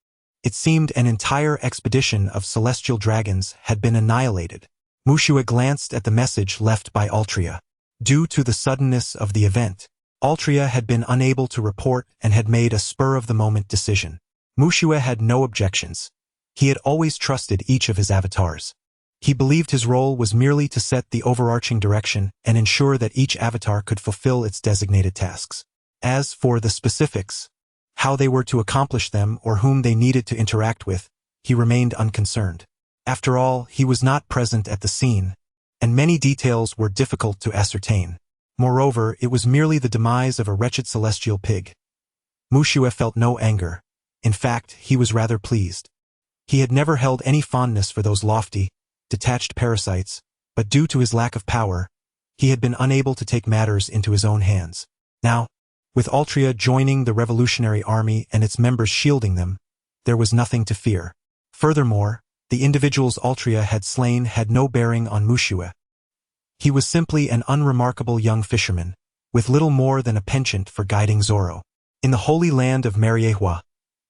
it seemed an entire expedition of Celestial Dragons had been annihilated. Mushua glanced at the message left by Altria. Due to the suddenness of the event, Altria had been unable to report and had made a spur-of-the-moment decision. Mushua had no objections. He had always trusted each of his avatars. He believed his role was merely to set the overarching direction and ensure that each avatar could fulfill its designated tasks. As for the specifics, how they were to accomplish them or whom they needed to interact with, he remained unconcerned. After all, he was not present at the scene, and many details were difficult to ascertain. Moreover, it was merely the demise of a wretched celestial pig. Mushua felt no anger. In fact, he was rather pleased. He had never held any fondness for those lofty, detached parasites, but due to his lack of power, he had been unable to take matters into his own hands. Now, with Altria joining the Revolutionary Army and its members shielding them, there was nothing to fear. Furthermore, the individuals Altria had slain had no bearing on Mushua. He was simply an unremarkable young fisherman, with little more than a penchant for guiding Zoro. In the holy land of Mariehua,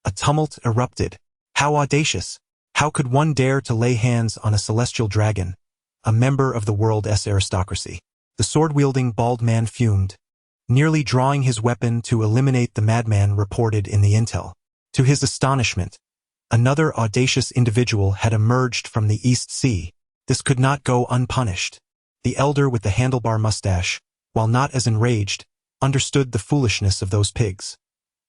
a tumult erupted. How audacious! How could one dare to lay hands on a celestial dragon, a member of the world's aristocracy? The sword-wielding bald man fumed, nearly drawing his weapon to eliminate the madman reported in the intel. To his astonishment, another audacious individual had emerged from the East Sea. This could not go unpunished. The elder with the handlebar mustache, while not as enraged, understood the foolishness of those pigs.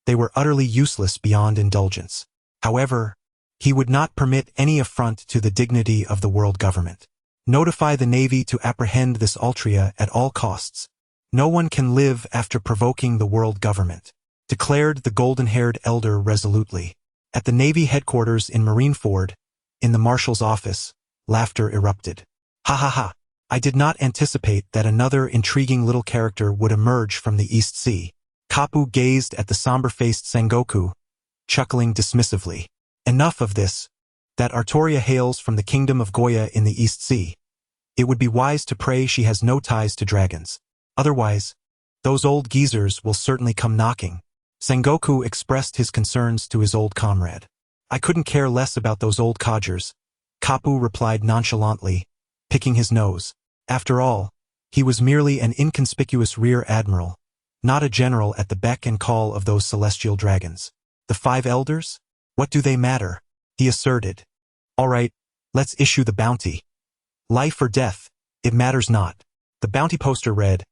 They were utterly useless beyond indulgence. However, he would not permit any affront to the dignity of the world government. Notify the Navy to apprehend this Altria at all costs. No one can live after provoking the world government, declared the golden-haired elder resolutely. At the Navy headquarters in Marineford, in the Marshal's office, laughter erupted. Ha ha ha! I did not anticipate that another intriguing little character would emerge from the East Sea. Kapu gazed at the somber-faced Sengoku, chuckling dismissively. Enough of this. That Artoria hails from the kingdom of Goya in the East Sea. It would be wise to pray she has no ties to dragons. Otherwise, those old geezers will certainly come knocking. Sengoku expressed his concerns to his old comrade. I couldn't care less about those old codgers, Kapu replied nonchalantly, picking his nose. After all, he was merely an inconspicuous rear admiral, not a general at the beck and call of those celestial dragons. The 5 elders? What do they matter? He asserted. All right, let's issue the bounty. Life or death, it matters not. The bounty poster read,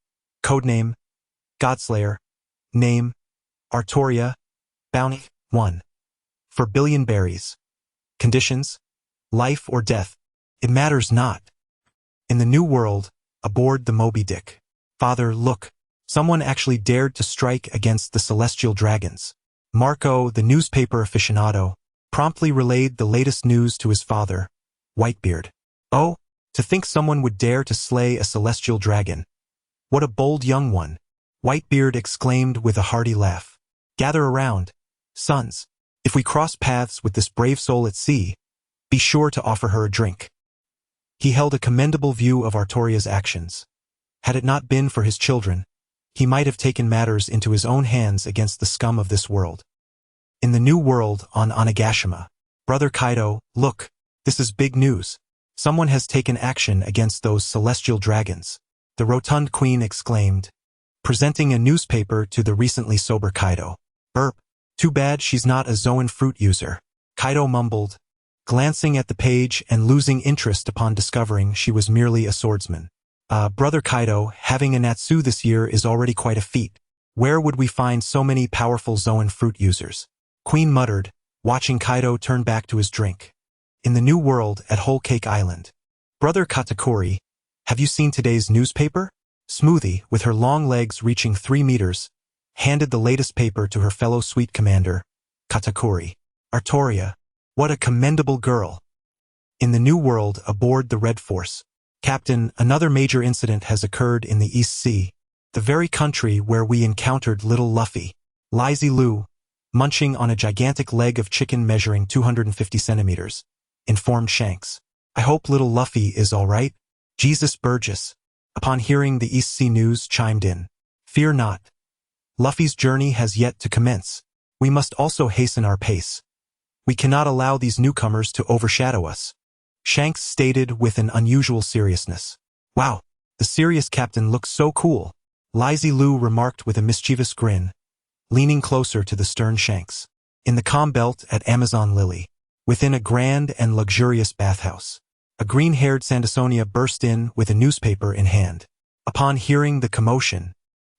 Codename, Godslayer, Name, Artoria, Bounty, 1. For billion berries. Conditions, life or death, it matters not. In the New World, aboard the Moby Dick. Father, look, someone actually dared to strike against the celestial dragons. Marco, the newspaper aficionado, promptly relayed the latest news to his father, Whitebeard. Oh, to think someone would dare to slay a celestial dragon. What a bold young one, Whitebeard exclaimed with a hearty laugh. Gather around, sons. If we cross paths with this brave soul at sea, be sure to offer her a drink. He held a commendable view of Artoria's actions. Had it not been for his children, he might have taken matters into his own hands against the scum of this world. In the New World on Onigashima, Brother Kaido, look, this is big news. Someone has taken action against those celestial dragons. The rotund queen exclaimed, presenting a newspaper to the recently sober Kaido. Burp. Too bad she's not a Zoan fruit user. Kaido mumbled, glancing at the page and losing interest upon discovering she was merely a swordsman. Brother Kaido, having a Natsu this year is already quite a feat. Where would we find so many powerful Zoan fruit users? Queen muttered, watching Kaido turn back to his drink. In the New World at Whole Cake Island. Brother Katakuri, have you seen today's newspaper? Smoothie, with her long legs reaching 3 meters, handed the latest paper to her fellow sweet commander, Katakuri. Artoria, what a commendable girl. In the New World aboard the Red Force. Captain, another major incident has occurred in the East Sea, the very country where we encountered little Luffy. Lazy Lu, munching on a gigantic leg of chicken measuring 250 centimeters, informed Shanks. I hope little Luffy is all right. Jesus Burgess, upon hearing the East Sea news, chimed in. Fear not. Luffy's journey has yet to commence. We must also hasten our pace. We cannot allow these newcomers to overshadow us. Shanks stated with an unusual seriousness. Wow, the serious captain looks so cool. Lazy Lu remarked with a mischievous grin, leaning closer to the stern Shanks. In the calm belt at Amazon Lily, within a grand and luxurious bathhouse, a green-haired Sandersonia burst in with a newspaper in hand. Upon hearing the commotion,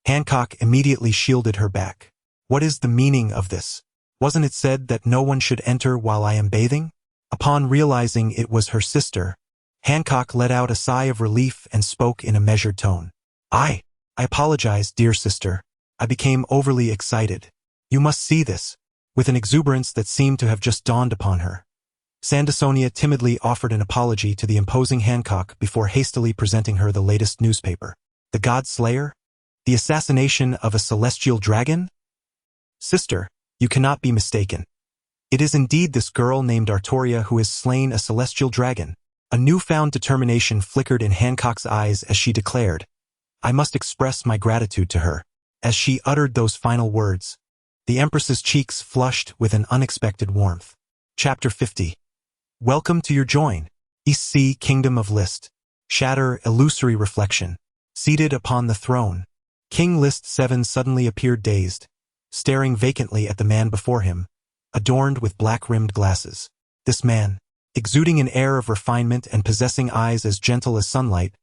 Hancock immediately shielded her back. What is the meaning of this? Wasn't it said that no one should enter while I am bathing? Upon realizing it was her sister, Hancock let out a sigh of relief and spoke in a measured tone. I apologize, dear sister. I became overly excited. You must see this. With an exuberance that seemed to have just dawned upon her, Sandersonia timidly offered an apology to the imposing Hancock before hastily presenting her the latest newspaper. The God Slayer? The assassination of a celestial dragon? Sister, you cannot be mistaken. It is indeed this girl named Artoria who has slain a celestial dragon. A newfound determination flickered in Hancock's eyes as she declared, I must express my gratitude to her. As she uttered those final words, the Empress's cheeks flushed with an unexpected warmth. Chapter 50. Welcome to your join, East Sea Kingdom of List. Shatter illusory reflection. Seated upon the throne, King List 7 suddenly appeared dazed, staring vacantly at the man before him, adorned with black-rimmed glasses. This man, exuding an air of refinement and possessing eyes as gentle as sunlight,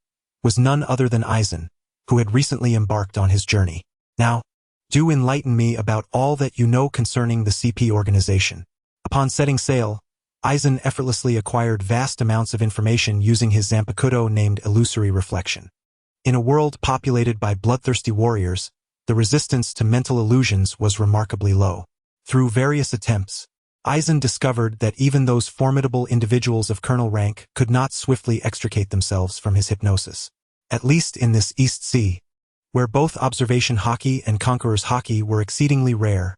was none other than Aizen, who had recently embarked on his journey. Now, do enlighten me about all that you know concerning the CP organization. Upon setting sail, Aizen effortlessly acquired vast amounts of information using his Zanpakuto named Illusory Reflection. In a world populated by bloodthirsty warriors, the resistance to mental illusions was remarkably low. Through various attempts, Aizen discovered that even those formidable individuals of colonel rank could not swiftly extricate themselves from his hypnosis. At least in this East Sea, where both observation hockey and conqueror's hockey were exceedingly rare,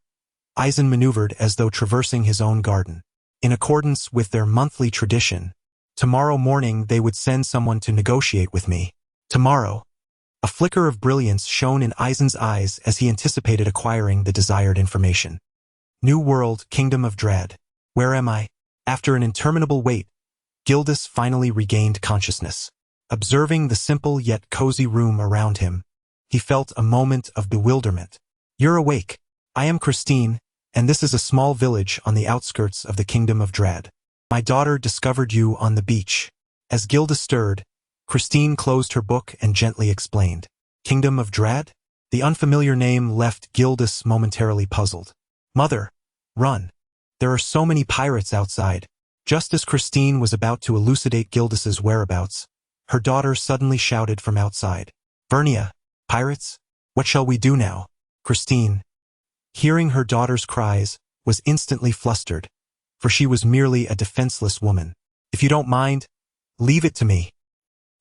Aizen maneuvered as though traversing his own garden. In accordance with their monthly tradition, tomorrow morning they would send someone to negotiate with me. Tomorrow. A flicker of brilliance shone in Aizen's eyes as he anticipated acquiring the desired information. New World, Kingdom of Dread. Where am I? After an interminable wait, Gildas finally regained consciousness. Observing the simple yet cozy room around him, he felt a moment of bewilderment. You're awake. I am Christine, and this is a small village on the outskirts of the Kingdom of Dread. My daughter discovered you on the beach. As Gildas stirred, Christine closed her book and gently explained. Kingdom of Dread? The unfamiliar name left Gildas momentarily puzzled. Mother, run. There are so many pirates outside. Just as Christine was about to elucidate Gildas's whereabouts, her daughter suddenly shouted from outside. Vernia, pirates? What shall we do now? Christine, hearing her daughter's cries, was instantly flustered, for she was merely a defenseless woman. If you don't mind, leave it to me.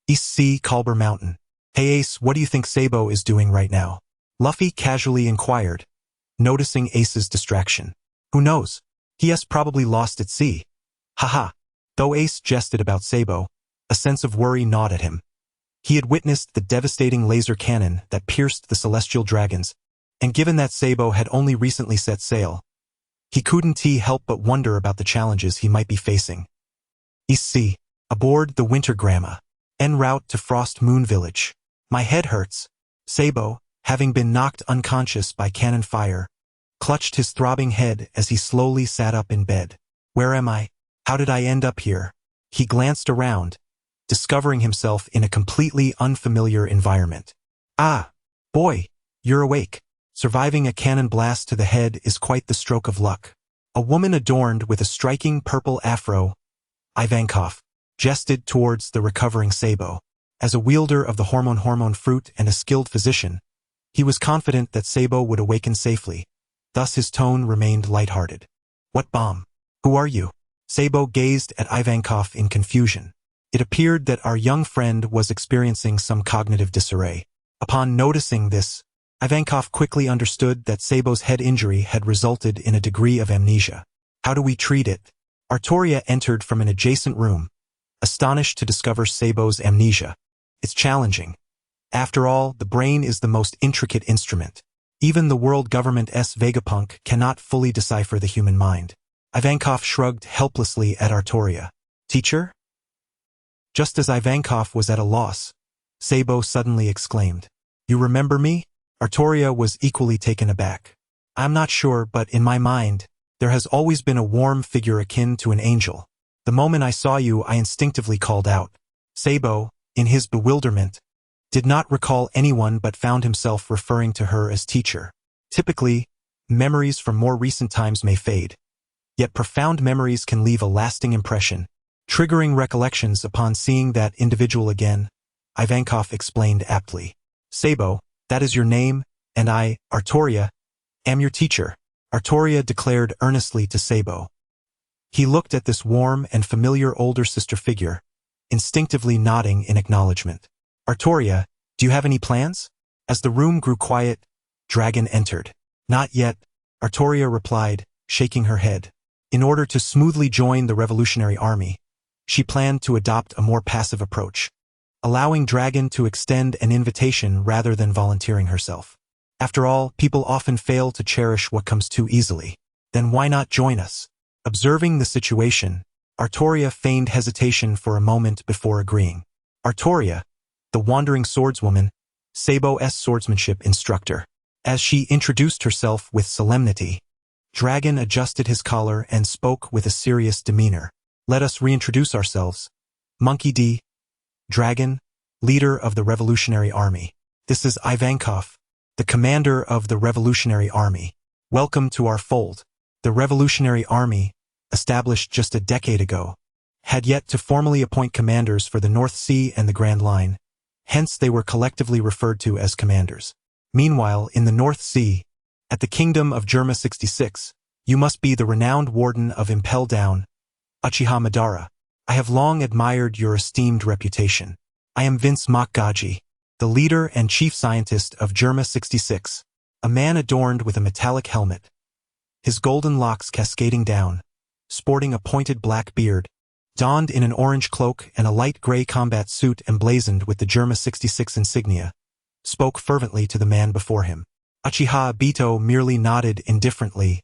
East Sea, Culber Mountain. Hey Ace, what do you think Sabo is doing right now? Luffy casually inquired, noticing Ace's distraction. Who knows? He has probably lost at sea. Haha. Though Ace jested about Sabo, a sense of worry gnawed at him. He had witnessed the devastating laser cannon that pierced the celestial dragons, and given that Sabo had only recently set sail, he couldn't help but wonder about the challenges he might be facing. East Sea, aboard the Winter Gramma, en route to Frost Moon Village. My head hurts. Sabo, having been knocked unconscious by cannon fire, clutched his throbbing head as he slowly sat up in bed. Where am I? How did I end up here? He glanced around, discovering himself in a completely unfamiliar environment. Ah, boy, you're awake. Surviving a cannon blast to the head is quite the stroke of luck. A woman adorned with a striking purple afro, Ivankov, jested towards the recovering Sabo. As a wielder of the hormone fruit and a skilled physician, he was confident that Sabo would awaken safely, thus his tone remained lighthearted. What bomb? Who are you? Sabo gazed at Ivankov in confusion. It appeared that our young friend was experiencing some cognitive disarray. Upon noticing this, Ivankov quickly understood that Sabo's head injury had resulted in a degree of amnesia. How do we treat it? Artoria entered from an adjacent room, astonished to discover Sabo's amnesia. It's challenging. After all, the brain is the most intricate instrument. Even the world government's Vegapunk cannot fully decipher the human mind. Ivankov shrugged helplessly at Artoria. Teacher? Just as Ivankov was at a loss, Sabo suddenly exclaimed, You remember me? Artoria was equally taken aback. I'm not sure, but in my mind, there has always been a warm figure akin to an angel. The moment I saw you, I instinctively called out. Sabo, in his bewilderment, did not recall anyone but found himself referring to her as teacher. Typically, memories from more recent times may fade, yet profound memories can leave a lasting impression, triggering recollections upon seeing that individual again, Ivankov explained aptly. Sabo, that is your name, and I, Artoria, am your teacher, Artoria declared earnestly to Sabo. He looked at this warm and familiar older sister figure, instinctively nodding in acknowledgement. Artoria, do you have any plans? As the room grew quiet, Dragon entered. Not yet, Artoria replied, shaking her head. In order to smoothly join the Revolutionary Army, she planned to adopt a more passive approach, allowing Dragon to extend an invitation rather than volunteering herself. After all, people often fail to cherish what comes too easily. Then why not join us? Observing the situation, Artoria feigned hesitation for a moment before agreeing. Artoria, the wandering swordswoman, Sabo's swordsmanship instructor. As she introduced herself with solemnity, Dragon adjusted his collar and spoke with a serious demeanor. Let us reintroduce ourselves. Monkey D. Dragon, leader of the Revolutionary Army. This is Ivankov, the commander of the Revolutionary Army. Welcome to our fold. The Revolutionary Army, established just a decade ago, had yet to formally appoint commanders for the North Sea and the Grand Line, hence they were collectively referred to as commanders. Meanwhile, in the North Sea, at the Kingdom of Germa 66, you must be the renowned warden of Impel Down, Uchiha Madara. I have long admired your esteemed reputation. I am Vince Mokgaji, the leader and chief scientist of Germa 66, a man adorned with a metallic helmet, his golden locks cascading down, sporting a pointed black beard, donned in an orange cloak and a light gray combat suit emblazoned with the Germa 66 insignia, spoke fervently to the man before him. Uchiha Obito merely nodded indifferently,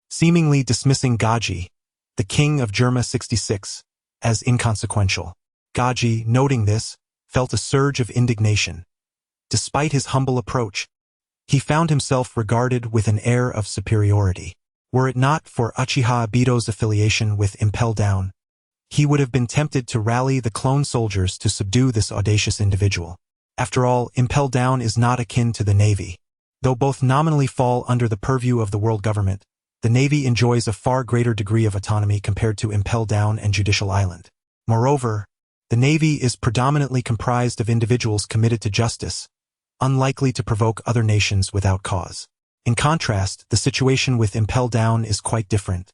seemingly dismissing Gaji, the king of Germa 66, as inconsequential. Gaji, noting this, felt a surge of indignation. Despite his humble approach, he found himself regarded with an air of superiority. Were it not for Uchiha Obito's affiliation with Impel Down, he would have been tempted to rally the clone soldiers to subdue this audacious individual. After all, Impel Down is not akin to the Navy. Though both nominally fall under the purview of the world government, the Navy enjoys a far greater degree of autonomy compared to Impel Down and Judicial Island. Moreover, the Navy is predominantly comprised of individuals committed to justice, unlikely to provoke other nations without cause. In contrast, the situation with Impel Down is quite different.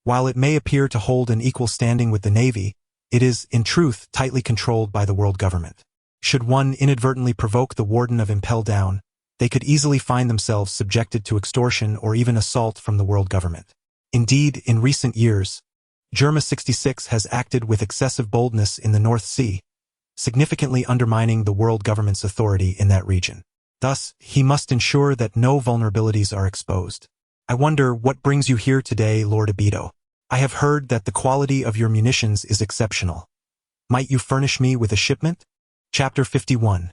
While it may appear to hold an equal standing with the Navy, it is, in truth, tightly controlled by the world government. Should one inadvertently provoke the warden of Impel Down, they could easily find themselves subjected to extortion or even assault from the world government. Indeed, in recent years, Germa 66 has acted with excessive boldness in the North Sea, significantly undermining the world government's authority in that region. Thus, he must ensure that no vulnerabilities are exposed. I wonder what brings you here today, Lord Obito. I have heard that the quality of your munitions is exceptional. Might you furnish me with a shipment? Chapter 51.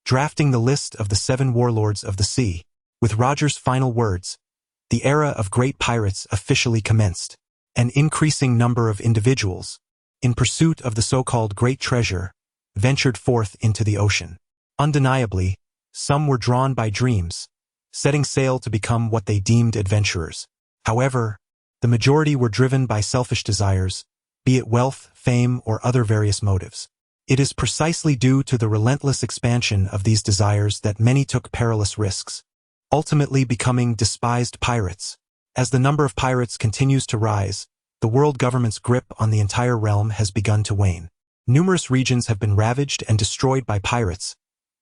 Drafting the list of the 7 warlords of the sea. With Roger's final words, the era of great pirates officially commenced. An increasing number of individuals, in pursuit of the so-called great treasure, ventured forth into the ocean. Undeniably, some were drawn by dreams, setting sail to become what they deemed adventurers. However, the majority were driven by selfish desires, be it wealth, fame, or other various motives. It is precisely due to the relentless expansion of these desires that many took perilous risks, ultimately becoming despised pirates. As the number of pirates continues to rise, the world government's grip on the entire realm has begun to wane. Numerous regions have been ravaged and destroyed by pirates,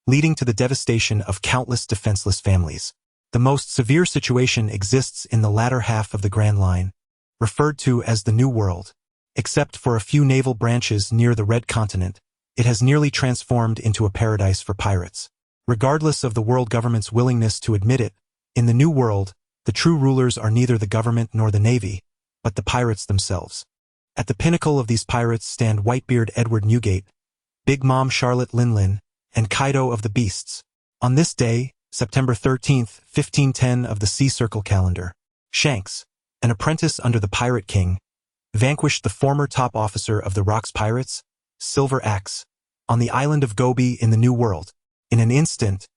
leading to the devastation of countless defenseless families. The most severe situation exists in the latter half of the Grand Line, referred to as the New World, Except for a few naval branches near the Red Continent, it has nearly transformed into a paradise for pirates. Regardless of the world government's willingness to admit it, in the New World, the true rulers are neither the government nor the navy, but the pirates themselves. At the pinnacle of these pirates stand Whitebeard Edward Newgate, Big Mom Charlotte Linlin, and Kaido of the Beasts. On this day, September 13th, 1510 of the Sea Circle calendar, Shanks, an apprentice under the Pirate King, vanquished the former top officer of the Rocks Pirates, Silver Axe, on the island of Gobi in the New World. In an instant,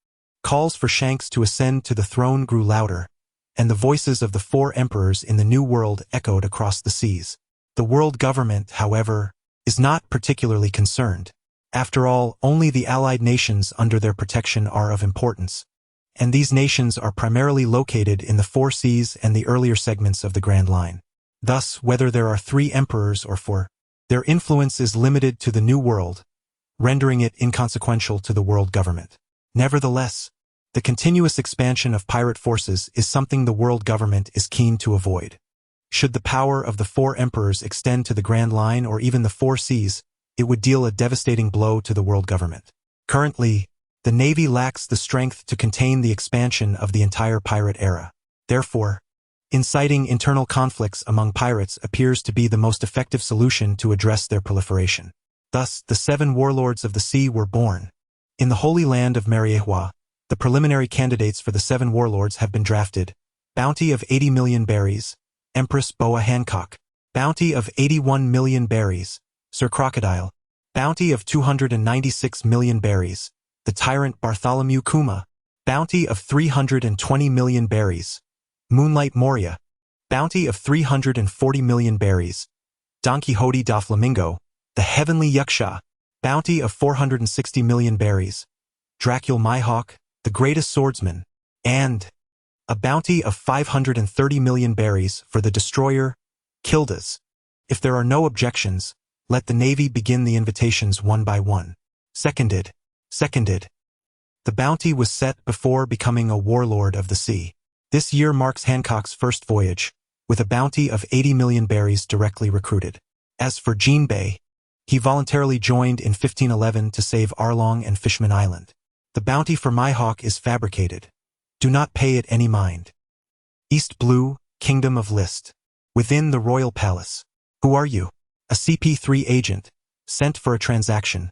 calls for Shanks to ascend to the throne grew louder, and the voices of the four emperors in the New World echoed across the seas. The world government, however, is not particularly concerned. After all, only the allied nations under their protection are of importance, and these nations are primarily located in the Four Seas and the earlier segments of the Grand Line. Thus, whether there are 3 emperors or 4, their influence is limited to the New World, rendering it inconsequential to the world government. Nevertheless, the continuous expansion of pirate forces is something the world government is keen to avoid. Should the power of the 4 emperors extend to the Grand Line or even the Four Seas, it would deal a devastating blow to the world government. Currently, the Navy lacks the strength to contain the expansion of the entire pirate era. Therefore, inciting internal conflicts among pirates appears to be the most effective solution to address their proliferation. Thus, the 7 warlords of the sea were born. In the Holy Land of Mariehua, the preliminary candidates for the 7 warlords have been drafted. Bounty of 80 million berries, Empress Boa Hancock. Bounty of 81 million berries, Sir Crocodile. Bounty of 296 million berries, the Tyrant Bartholomew Kuma. Bounty of 320 million berries, Moonlight Moria. Bounty of 340 million berries, Don Quixote da Flamingo, the Heavenly Yaksha. Bounty of 460 million berries, Dracul Mihawk, the Greatest Swordsman, and a bounty of 530 million berries for the destroyer, Kildas. If there are no objections, let the Navy begin the invitations one by one. Seconded. The bounty was set before becoming a warlord of the sea. This year marks Hancock's first voyage, with a bounty of 80 million berries directly recruited. As for Jinbei, he voluntarily joined in 1511 to save Arlong and Fishman Island. The bounty for Mihawk is fabricated. Do not pay it any mind. East Blue, Kingdom of List. Within the Royal Palace. Who are you? A CP3 agent, sent for a transaction,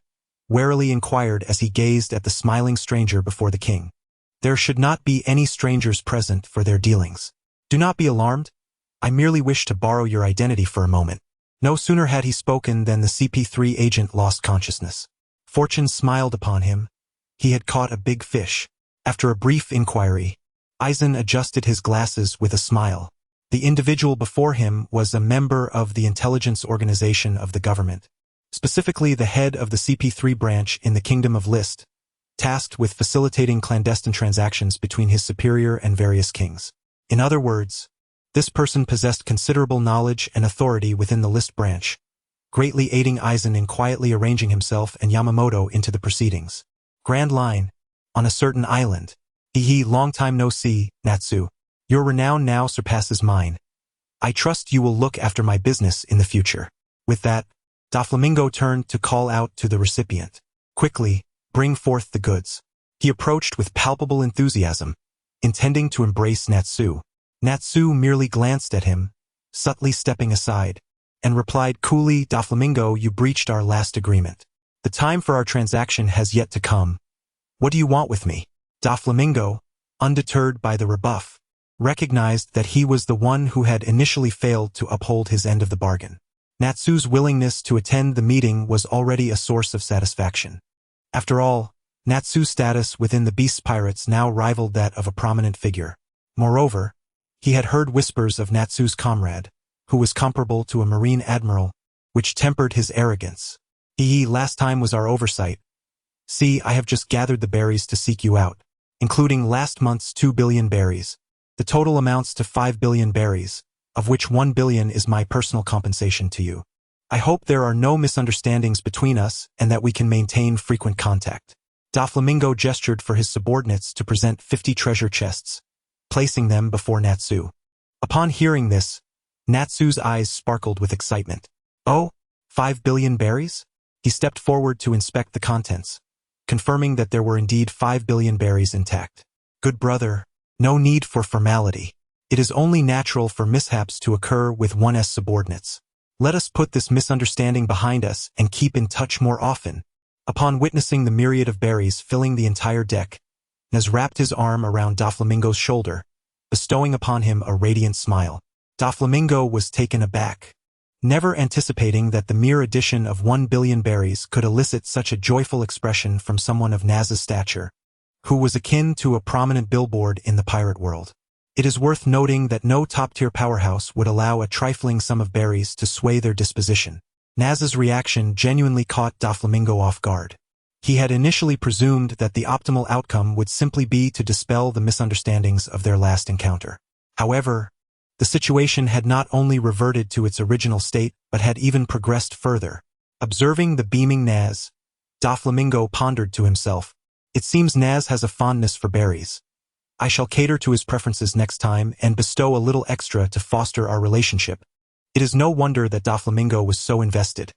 warily inquired as he gazed at the smiling stranger before the king. There should not be any strangers present for their dealings. Do not be alarmed. I merely wish to borrow your identity for a moment. No sooner had he spoken than the CP3 agent lost consciousness. Fortune smiled upon him. He had caught a big fish. After a brief inquiry, Eisen adjusted his glasses with a smile. The individual before him was a member of the intelligence organization of the government, specifically the head of the CP3 branch in the Kingdom of List, tasked with facilitating clandestine transactions between his superior and various kings. In other words, this person possessed considerable knowledge and authority within the List branch, greatly aiding Eisen in quietly arranging himself and Yamamoto into the proceedings. Grand Line, on a certain island. Long time no see, Natsu. Your renown now surpasses mine. I trust you will look after my business in the future. With that, Doflamingo turned to call out to the recipient. Quickly, bring forth the goods. He approached with palpable enthusiasm, intending to embrace Natsu. Natsu merely glanced at him, subtly stepping aside, and replied coolly, Doflamingo, you breached our last agreement. The time for our transaction has yet to come. What do you want with me? Doflamingo, undeterred by the rebuff, recognized that he was the one who had initially failed to uphold his end of the bargain. Natsu's willingness to attend the meeting was already a source of satisfaction. After all, Natsu's status within the Beast Pirates now rivaled that of a prominent figure. Moreover, he had heard whispers of Natsu's comrade, who was comparable to a marine admiral, which tempered his arrogance. Last time was our oversight. See, I have just gathered the berries to seek you out, including last month's 2 billion berries. The total amounts to 5 billion berries, of which 1 billion is my personal compensation to you. I hope there are no misunderstandings between us and that we can maintain frequent contact. Doflamingo gestured for his subordinates to present 50 treasure chests, placing them before Natsu. Upon hearing this, Natsu's eyes sparkled with excitement. Oh, 5 billion berries? He stepped forward to inspect the contents, confirming that there were indeed 5 billion berries intact. Good brother, no need for formality. It is only natural for mishaps to occur with one's subordinates. Let us put this misunderstanding behind us and keep in touch more often. Upon witnessing the myriad of berries filling the entire deck, Nez wrapped his arm around Doflamingo's shoulder, bestowing upon him a radiant smile. Doflamingo was taken aback, never anticipating that the mere addition of 1 billion berries could elicit such a joyful expression from someone of Naz's stature, who was akin to a prominent billboard in the pirate world. It is worth noting that no top-tier powerhouse would allow a trifling sum of berries to sway their disposition. Naz's reaction genuinely caught Doflamingo off guard. He had initially presumed that the optimal outcome would simply be to dispel the misunderstandings of their last encounter. However, the situation had not only reverted to its original state, but had even progressed further. Observing the beaming Naz, Doflamingo pondered to himself, "It seems Naz has a fondness for berries. I shall cater to his preferences next time and bestow a little extra to foster our relationship." It is no wonder that Doflamingo was so invested.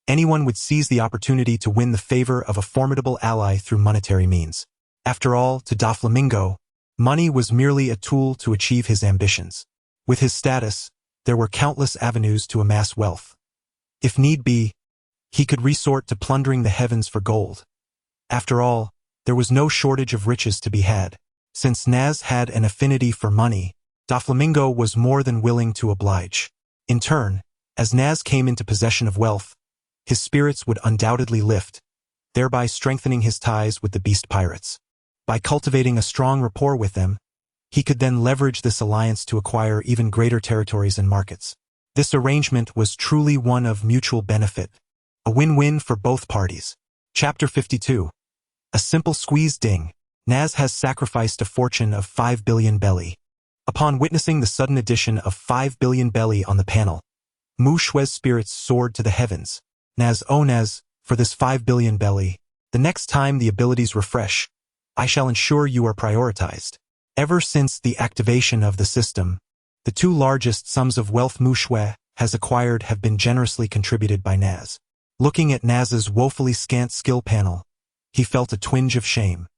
Anyone would seize the opportunity to win the favor of a formidable ally through monetary means. After all, to Doflamingo, money was merely a tool to achieve his ambitions. With his status, there were countless avenues to amass wealth. If need be, he could resort to plundering the heavens for gold. After all, there was no shortage of riches to be had. Since Naz had an affinity for money, Doflamingo was more than willing to oblige. In turn, as Naz came into possession of wealth, his spirits would undoubtedly lift, thereby strengthening his ties with the beast pirates. By cultivating a strong rapport with them, he could then leverage this alliance to acquire even greater territories and markets. This arrangement was truly one of mutual benefit, a win-win for both parties. Chapter 52. A simple squeeze ding. Naz has sacrificed a fortune of 5 billion belly. Upon witnessing the sudden addition of 5 billion belly on the panel, Mu Shui's spirits soared to the heavens. Naz, oh Naz, for this 5 billion belly, the next time the abilities refresh, I shall ensure you are prioritized. Ever since the activation of the system, the two largest sums of wealth Mu Shui has acquired have been generously contributed by Naz. Looking at Naz's woefully scant skill panel, he felt a twinge of shame.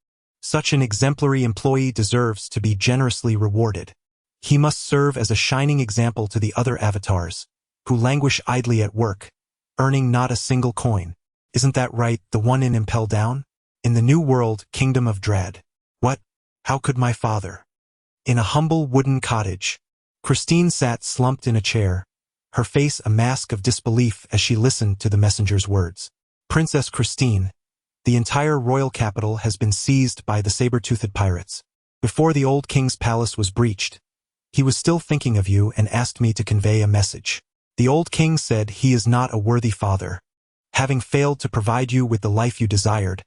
Such an exemplary employee deserves to be generously rewarded. He must serve as a shining example to the other avatars, who languish idly at work, earning not a single coin. Isn't that right, the one in Impel Down? In the New World, Kingdom of Dread. What? How could my father? In a humble wooden cottage, Christine sat slumped in a chair, her face a mask of disbelief as she listened to the messenger's words. Princess Christine, the entire royal capital has been seized by the saber-toothed pirates. Before the old king's palace was breached, he was still thinking of you and asked me to convey a message. The old king said he is not a worthy father, having failed to provide you with the life you desired,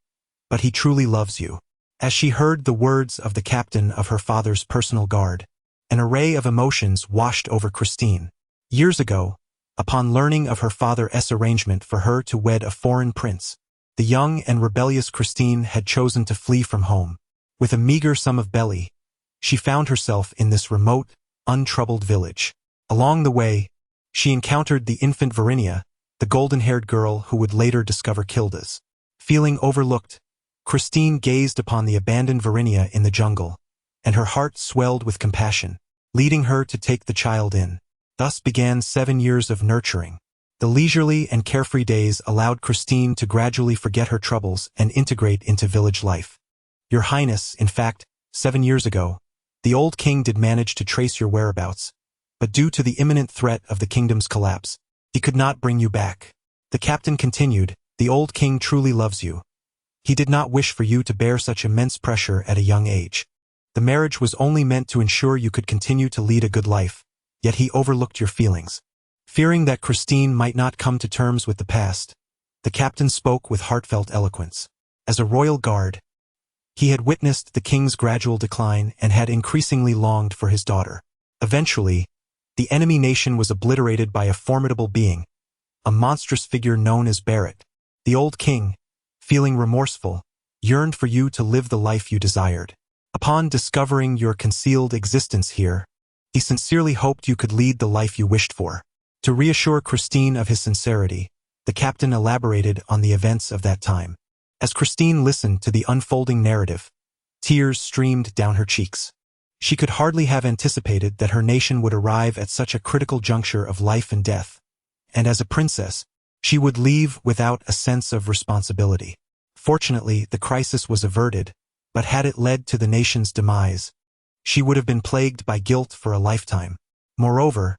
but he truly loves you. As she heard the words of the captain of her father's personal guard, an array of emotions washed over Christine. Years ago, upon learning of her father's arrangement for her to wed a foreign prince, the young and rebellious Christine had chosen to flee from home. With a meager sum of belly, she found herself in this remote, untroubled village. Along the way, she encountered the infant Varinia, the golden-haired girl who would later discover Kilda's. Feeling overlooked, Christine gazed upon the abandoned Varinia in the jungle, and her heart swelled with compassion, leading her to take the child in. Thus began 7 years of nurturing. The leisurely and carefree days allowed Christine to gradually forget her troubles and integrate into village life. Your Highness, in fact, 7 years ago, the old king did manage to trace your whereabouts, but due to the imminent threat of the kingdom's collapse, he could not bring you back. The captain continued, the old king truly loves you. He did not wish for you to bear such immense pressure at a young age. The marriage was only meant to ensure you could continue to lead a good life, yet he overlooked your feelings. Fearing that Christine might not come to terms with the past, the captain spoke with heartfelt eloquence. As a royal guard, he had witnessed the king's gradual decline and had increasingly longed for his daughter. Eventually, the enemy nation was obliterated by a formidable being, a monstrous figure known as Barrett. The old king, feeling remorseful, yearned for you to live the life you desired. Upon discovering your concealed existence here, he sincerely hoped you could lead the life you wished for. To reassure Christine of his sincerity, the captain elaborated on the events of that time. As Christine listened to the unfolding narrative, tears streamed down her cheeks. She could hardly have anticipated that her nation would arrive at such a critical juncture of life and death, and as a princess, she would leave without a sense of responsibility. Fortunately, the crisis was averted, but had it led to the nation's demise, she would have been plagued by guilt for a lifetime. Moreover,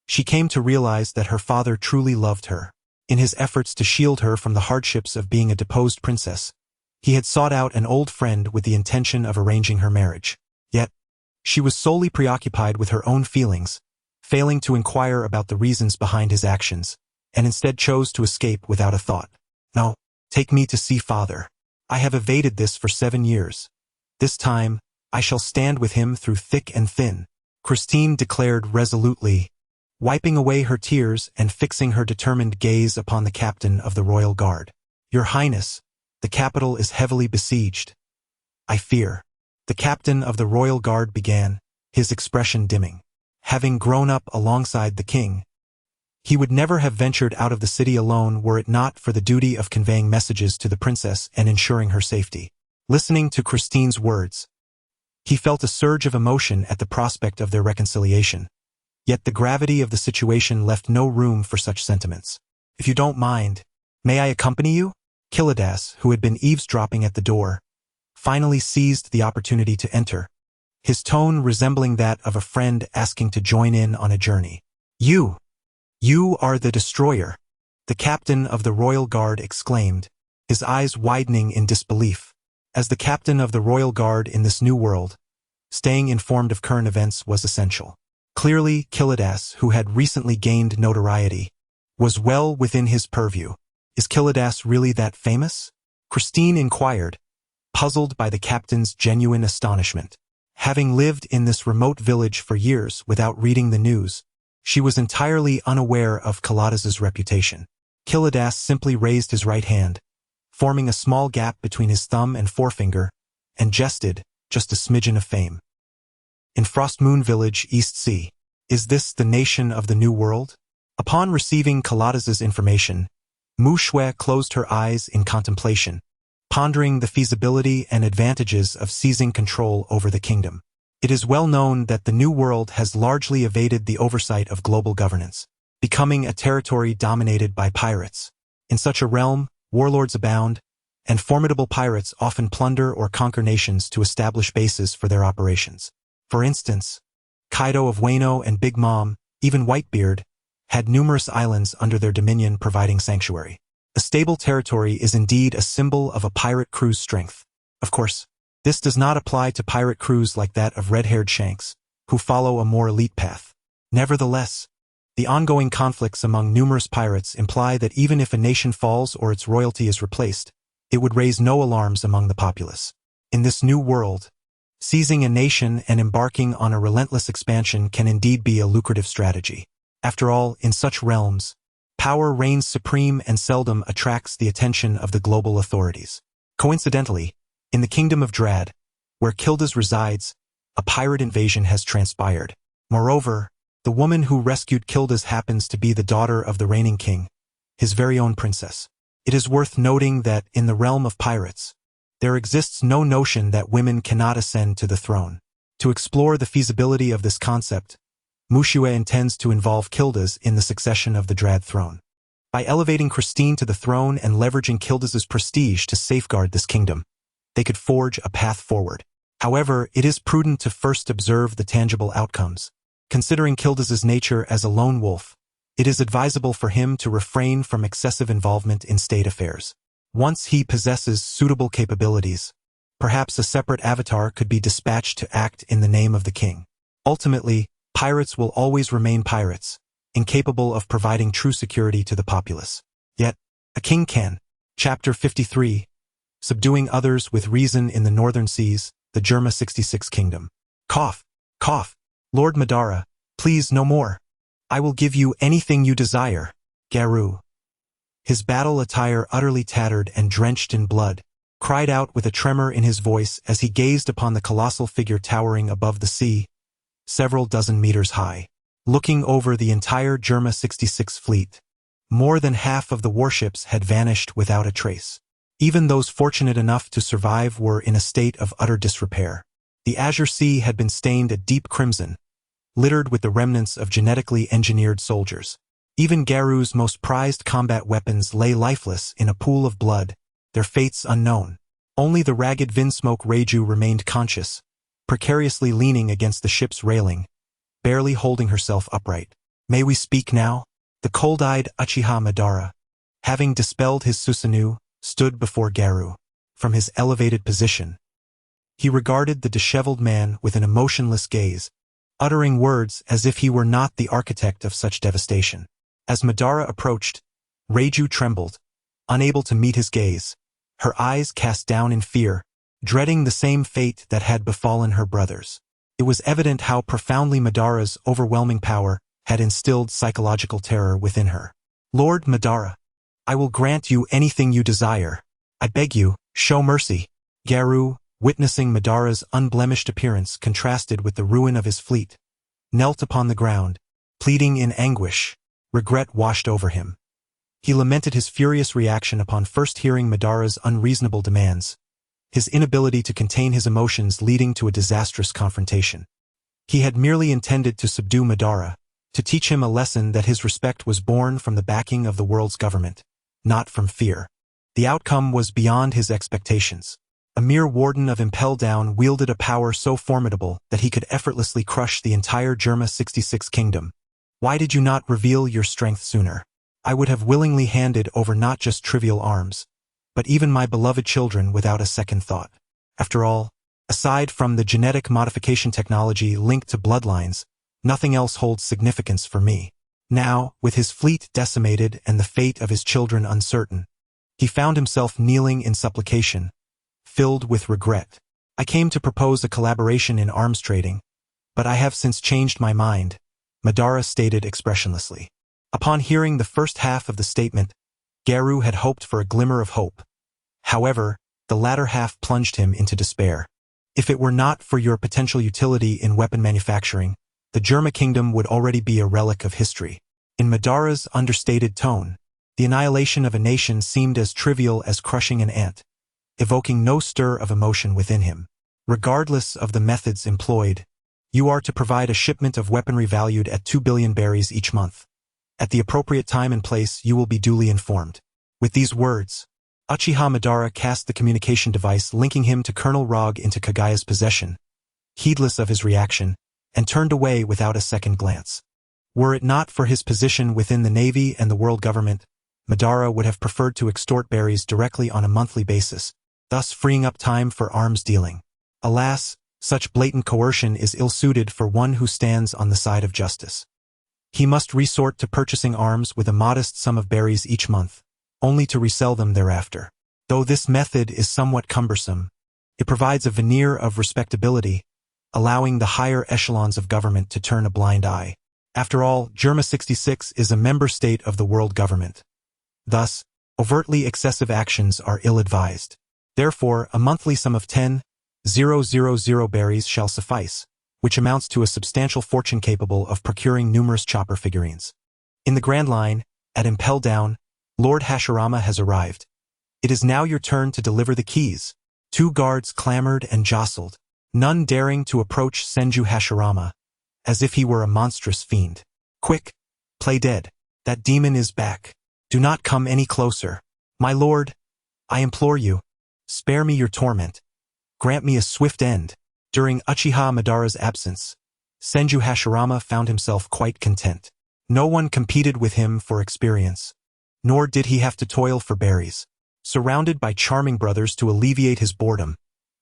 she came to realize that her father truly loved her. In his efforts to shield her from the hardships of being a deposed princess, he had sought out an old friend with the intention of arranging her marriage. Yet, she was solely preoccupied with her own feelings, failing to inquire about the reasons behind his actions, and instead chose to escape without a thought. No, take me to see father. I have evaded this for 7 years. This time, I shall stand with him through thick and thin, Christine declared resolutely, wiping away her tears and fixing her determined gaze upon the captain of the royal guard. Your Highness, the capital is heavily besieged. I fear. The captain of the royal guard began, his expression dimming. Having grown up alongside the king, he would never have ventured out of the city alone were it not for the duty of conveying messages to the princess and ensuring her safety. Listening to Christine's words, he felt a surge of emotion at the prospect of their reconciliation. Yet the gravity of the situation left no room for such sentiments. If you don't mind, may I accompany you? Kilidas, who had been eavesdropping at the door, finally seized the opportunity to enter, his tone resembling that of a friend asking to join in on a journey. You are the destroyer, the captain of the royal guard exclaimed, his eyes widening in disbelief. As the captain of the royal guard in this new world, staying informed of current events was essential. Clearly, Kilidas, who had recently gained notoriety, was well within his purview. Is Kilidas really that famous? Christine inquired, puzzled by the captain's genuine astonishment. Having lived in this remote village for years without reading the news, she was entirely unaware of Kilidas' reputation. Kilidas simply raised his right hand, forming a small gap between his thumb and forefinger, and jested, just a smidgen of fame. In Frostmoon Village, East Sea. Is this the nation of the New World? Upon receiving Kilidas' information, Mu Shui closed her eyes in contemplation, pondering the feasibility and advantages of seizing control over the kingdom. It is well known that the New World has largely evaded the oversight of global governance, becoming a territory dominated by pirates. In such a realm, warlords abound, and formidable pirates often plunder or conquer nations to establish bases for their operations. For instance, Kaido of Wano and Big Mom, even Whitebeard, had numerous islands under their dominion providing sanctuary. A stable territory is indeed a symbol of a pirate crew's strength. Of course, this does not apply to pirate crews like that of red-haired Shanks, who follow a more elite path. Nevertheless, the ongoing conflicts among numerous pirates imply that even if a nation falls or its royalty is replaced, it would raise no alarms among the populace. In this new world, seizing a nation and embarking on a relentless expansion can indeed be a lucrative strategy. After all, in such realms, power reigns supreme and seldom attracts the attention of the global authorities. Coincidentally, in the Kingdom of Dread, where Kilidas resides, a pirate invasion has transpired. Moreover, the woman who rescued Kilidas happens to be the daughter of the reigning king, his very own princess. It is worth noting that in the realm of pirates, there exists no notion that women cannot ascend to the throne. To explore the feasibility of this concept, Mu Shui intends to involve Kilidas in the succession of the Dread throne. By elevating Christine to the throne and leveraging Kilidas' prestige to safeguard this kingdom, they could forge a path forward. However, it is prudent to first observe the tangible outcomes. Considering Kilidas' nature as a lone wolf, it is advisable for him to refrain from excessive involvement in state affairs. Once he possesses suitable capabilities, perhaps a separate avatar could be dispatched to act in the name of the king. Ultimately, pirates will always remain pirates, incapable of providing true security to the populace. Yet, a king can. Chapter 53. Subduing others with reason in the northern seas, the Germa 66 kingdom. Cough, cough. Lord Madara, please no more. I will give you anything you desire. Garu, his battle attire utterly tattered and drenched in blood, cried out with a tremor in his voice as he gazed upon the colossal figure towering above the sea, several dozen meters high. looking over the entire Germa 66 fleet. More than half of the warships had vanished without a trace. Even those fortunate enough to survive were in a state of utter disrepair. The Azure Sea had been stained a deep crimson, littered with the remnants of genetically engineered soldiers. Even Garu's most prized combat weapons lay lifeless in a pool of blood, their fates unknown. Only the ragged Vinsmoke Reiju remained conscious, precariously leaning against the ship's railing, barely holding herself upright. May we speak now? The cold-eyed Uchiha Madara, having dispelled his Susanoo, stood before Garu. From his elevated position, he regarded the disheveled man with an emotionless gaze, uttering words as if he were not the architect of such devastation. As Madara approached, Reiju trembled, unable to meet his gaze, her eyes cast down in fear, dreading the same fate that had befallen her brothers. It was evident how profoundly Madara's overwhelming power had instilled psychological terror within her. Lord Madara, I will grant you anything you desire. I beg you, show mercy. Garu, witnessing Madara's unblemished appearance contrasted with the ruin of his fleet, knelt upon the ground, pleading in anguish. Regret washed over him. He lamented his furious reaction upon first hearing Madara's unreasonable demands, his inability to contain his emotions leading to a disastrous confrontation. He had merely intended to subdue Madara, to teach him a lesson that his respect was born from the backing of the world's government, not from fear. The outcome was beyond his expectations. A mere warden of Impel Down wielded a power so formidable that he could effortlessly crush the entire Germa 66 kingdom. Why did you not reveal your strength sooner? I would have willingly handed over not just trivial arms, but even my beloved children without a second thought. After all, aside from the genetic modification technology linked to bloodlines, nothing else holds significance for me. Now, with his fleet decimated and the fate of his children uncertain, he found himself kneeling in supplication, filled with regret. I came to propose a collaboration in arms trading, but I have since changed my mind, Madara stated expressionlessly. Upon hearing the first half of the statement, Garu had hoped for a glimmer of hope. However, the latter half plunged him into despair. If it were not for your potential utility in weapon manufacturing, the Germa kingdom would already be a relic of history. In Madara's understated tone, the annihilation of a nation seemed as trivial as crushing an ant, evoking no stir of emotion within him. Regardless of the methods employed, you are to provide a shipment of weaponry valued at 2 billion berries each month. At the appropriate time and place, you will be duly informed. With these words, Uchiha Madara cast the communication device linking him to Colonel Rog into Kagaya's possession, heedless of his reaction, and turned away without a second glance. Were it not for his position within the Navy and the world government, Madara would have preferred to extort berries directly on a monthly basis, thus freeing up time for arms dealing. Alas, such blatant coercion is ill-suited for one who stands on the side of justice. He must resort to purchasing arms with a modest sum of berries each month, only to resell them thereafter. Though this method is somewhat cumbersome, it provides a veneer of respectability, allowing the higher echelons of government to turn a blind eye. After all, Germa 66 is a member state of the world government. Thus, overtly excessive actions are ill-advised. Therefore, a monthly sum of 10,000 berries shall suffice, which amounts to a substantial fortune capable of procuring numerous chopper figurines. In the Grand Line, at Impel Down, Lord Hashirama has arrived. It is now your turn to deliver the keys. 2 guards clamored and jostled, none daring to approach Senju Hashirama, as if he were a monstrous fiend. Quick, play dead. That demon is back. Do not come any closer. My lord, I implore you, spare me your torment. Grant me a swift end. During Uchiha Madara's absence, Senju Hashirama found himself quite content. No one competed with him for experience, nor did he have to toil for berries. Surrounded by charming brothers to alleviate his boredom,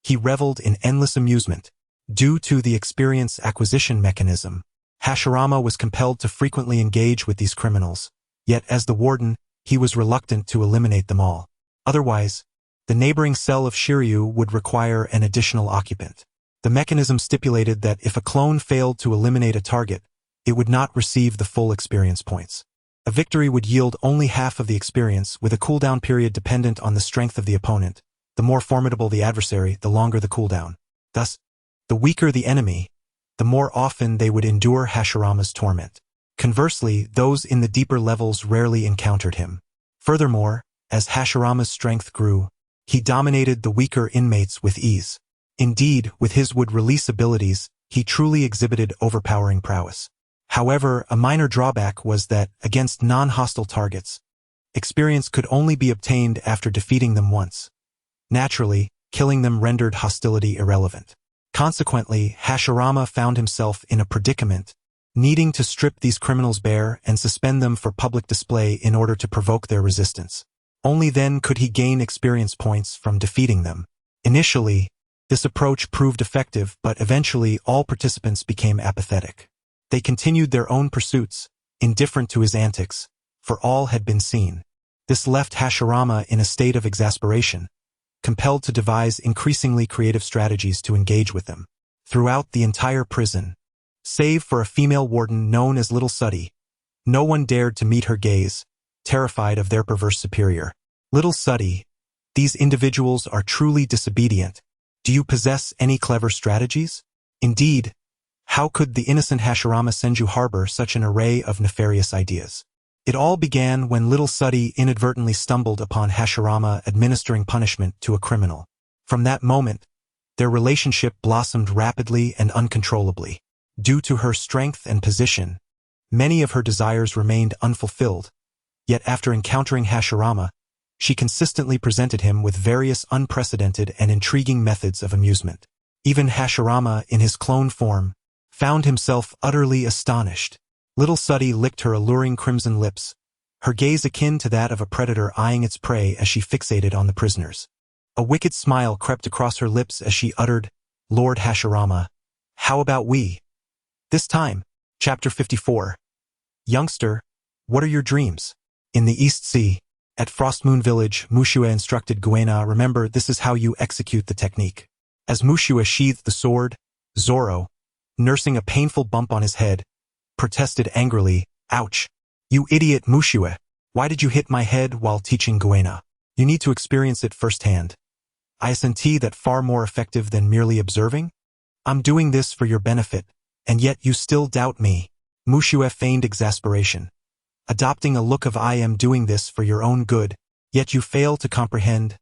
he reveled in endless amusement. Due to the experience acquisition mechanism, Hashirama was compelled to frequently engage with these criminals, yet as the warden, he was reluctant to eliminate them all. Otherwise, the neighboring cell of Shiryu would require an additional occupant. The mechanism stipulated that if a clone failed to eliminate a target, it would not receive the full experience points. A victory would yield only half of the experience, with a cooldown period dependent on the strength of the opponent. The more formidable the adversary, the longer the cooldown. Thus, the weaker the enemy, the more often they would endure Hashirama's torment. Conversely, those in the deeper levels rarely encountered him. Furthermore, as Hashirama's strength grew, he dominated the weaker inmates with ease. Indeed, with his would-release abilities, he truly exhibited overpowering prowess. However, a minor drawback was that, against non-hostile targets, experience could only be obtained after defeating them once. Naturally, killing them rendered hostility irrelevant. Consequently, Hashirama found himself in a predicament, needing to strip these criminals bare and suspend them for public display in order to provoke their resistance. Only then could he gain experience points from defeating them. Initially, this approach proved effective, but eventually all participants became apathetic. They continued their own pursuits, indifferent to his antics, for all had been seen. This left Hashirama in a state of exasperation, compelled to devise increasingly creative strategies to engage with them. Throughout the entire prison, save for a female warden known as Little Suddy, no one dared to meet her gaze, terrified of their perverse superior. Little Suddy, these individuals are truly disobedient. Do you possess any clever strategies? Indeed, how could the innocent Hashirama Senju harbor such an array of nefarious ideas? It all began when Little Suddy inadvertently stumbled upon Hashirama administering punishment to a criminal. From that moment, their relationship blossomed rapidly and uncontrollably. Due to her strength and position, many of her desires remained unfulfilled, yet after encountering Hashirama, she consistently presented him with various unprecedented and intriguing methods of amusement. Even Hashirama, in his clone form, found himself utterly astonished. Little Suddy licked her alluring crimson lips, her gaze akin to that of a predator eyeing its prey as she fixated on the prisoners. A wicked smile crept across her lips as she uttered, "Lord Hashirama, how about we?" This time, Chapter 54. Youngster, what are your dreams? In the East Sea, at Frostmoon Village, Mushue instructed Guena, remember, this is how you execute the technique. As Mushue sheathed the sword, Zoro, nursing a painful bump on his head, protested angrily, "Ouch! You idiot Mushue! Why did you hit my head while teaching Guena? You need to experience it firsthand. Isn't that far more effective than merely observing? I'm doing this for your benefit, and yet you still doubt me." Mushue feigned exasperation, adopting a look of "I am doing this for your own good, yet you fail to comprehend."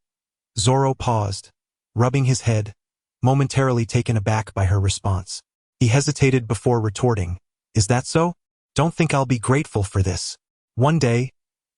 Zoro paused, rubbing his head, momentarily taken aback by her response. He hesitated before retorting, "Is that so? Don't think I'll be grateful for this. One day,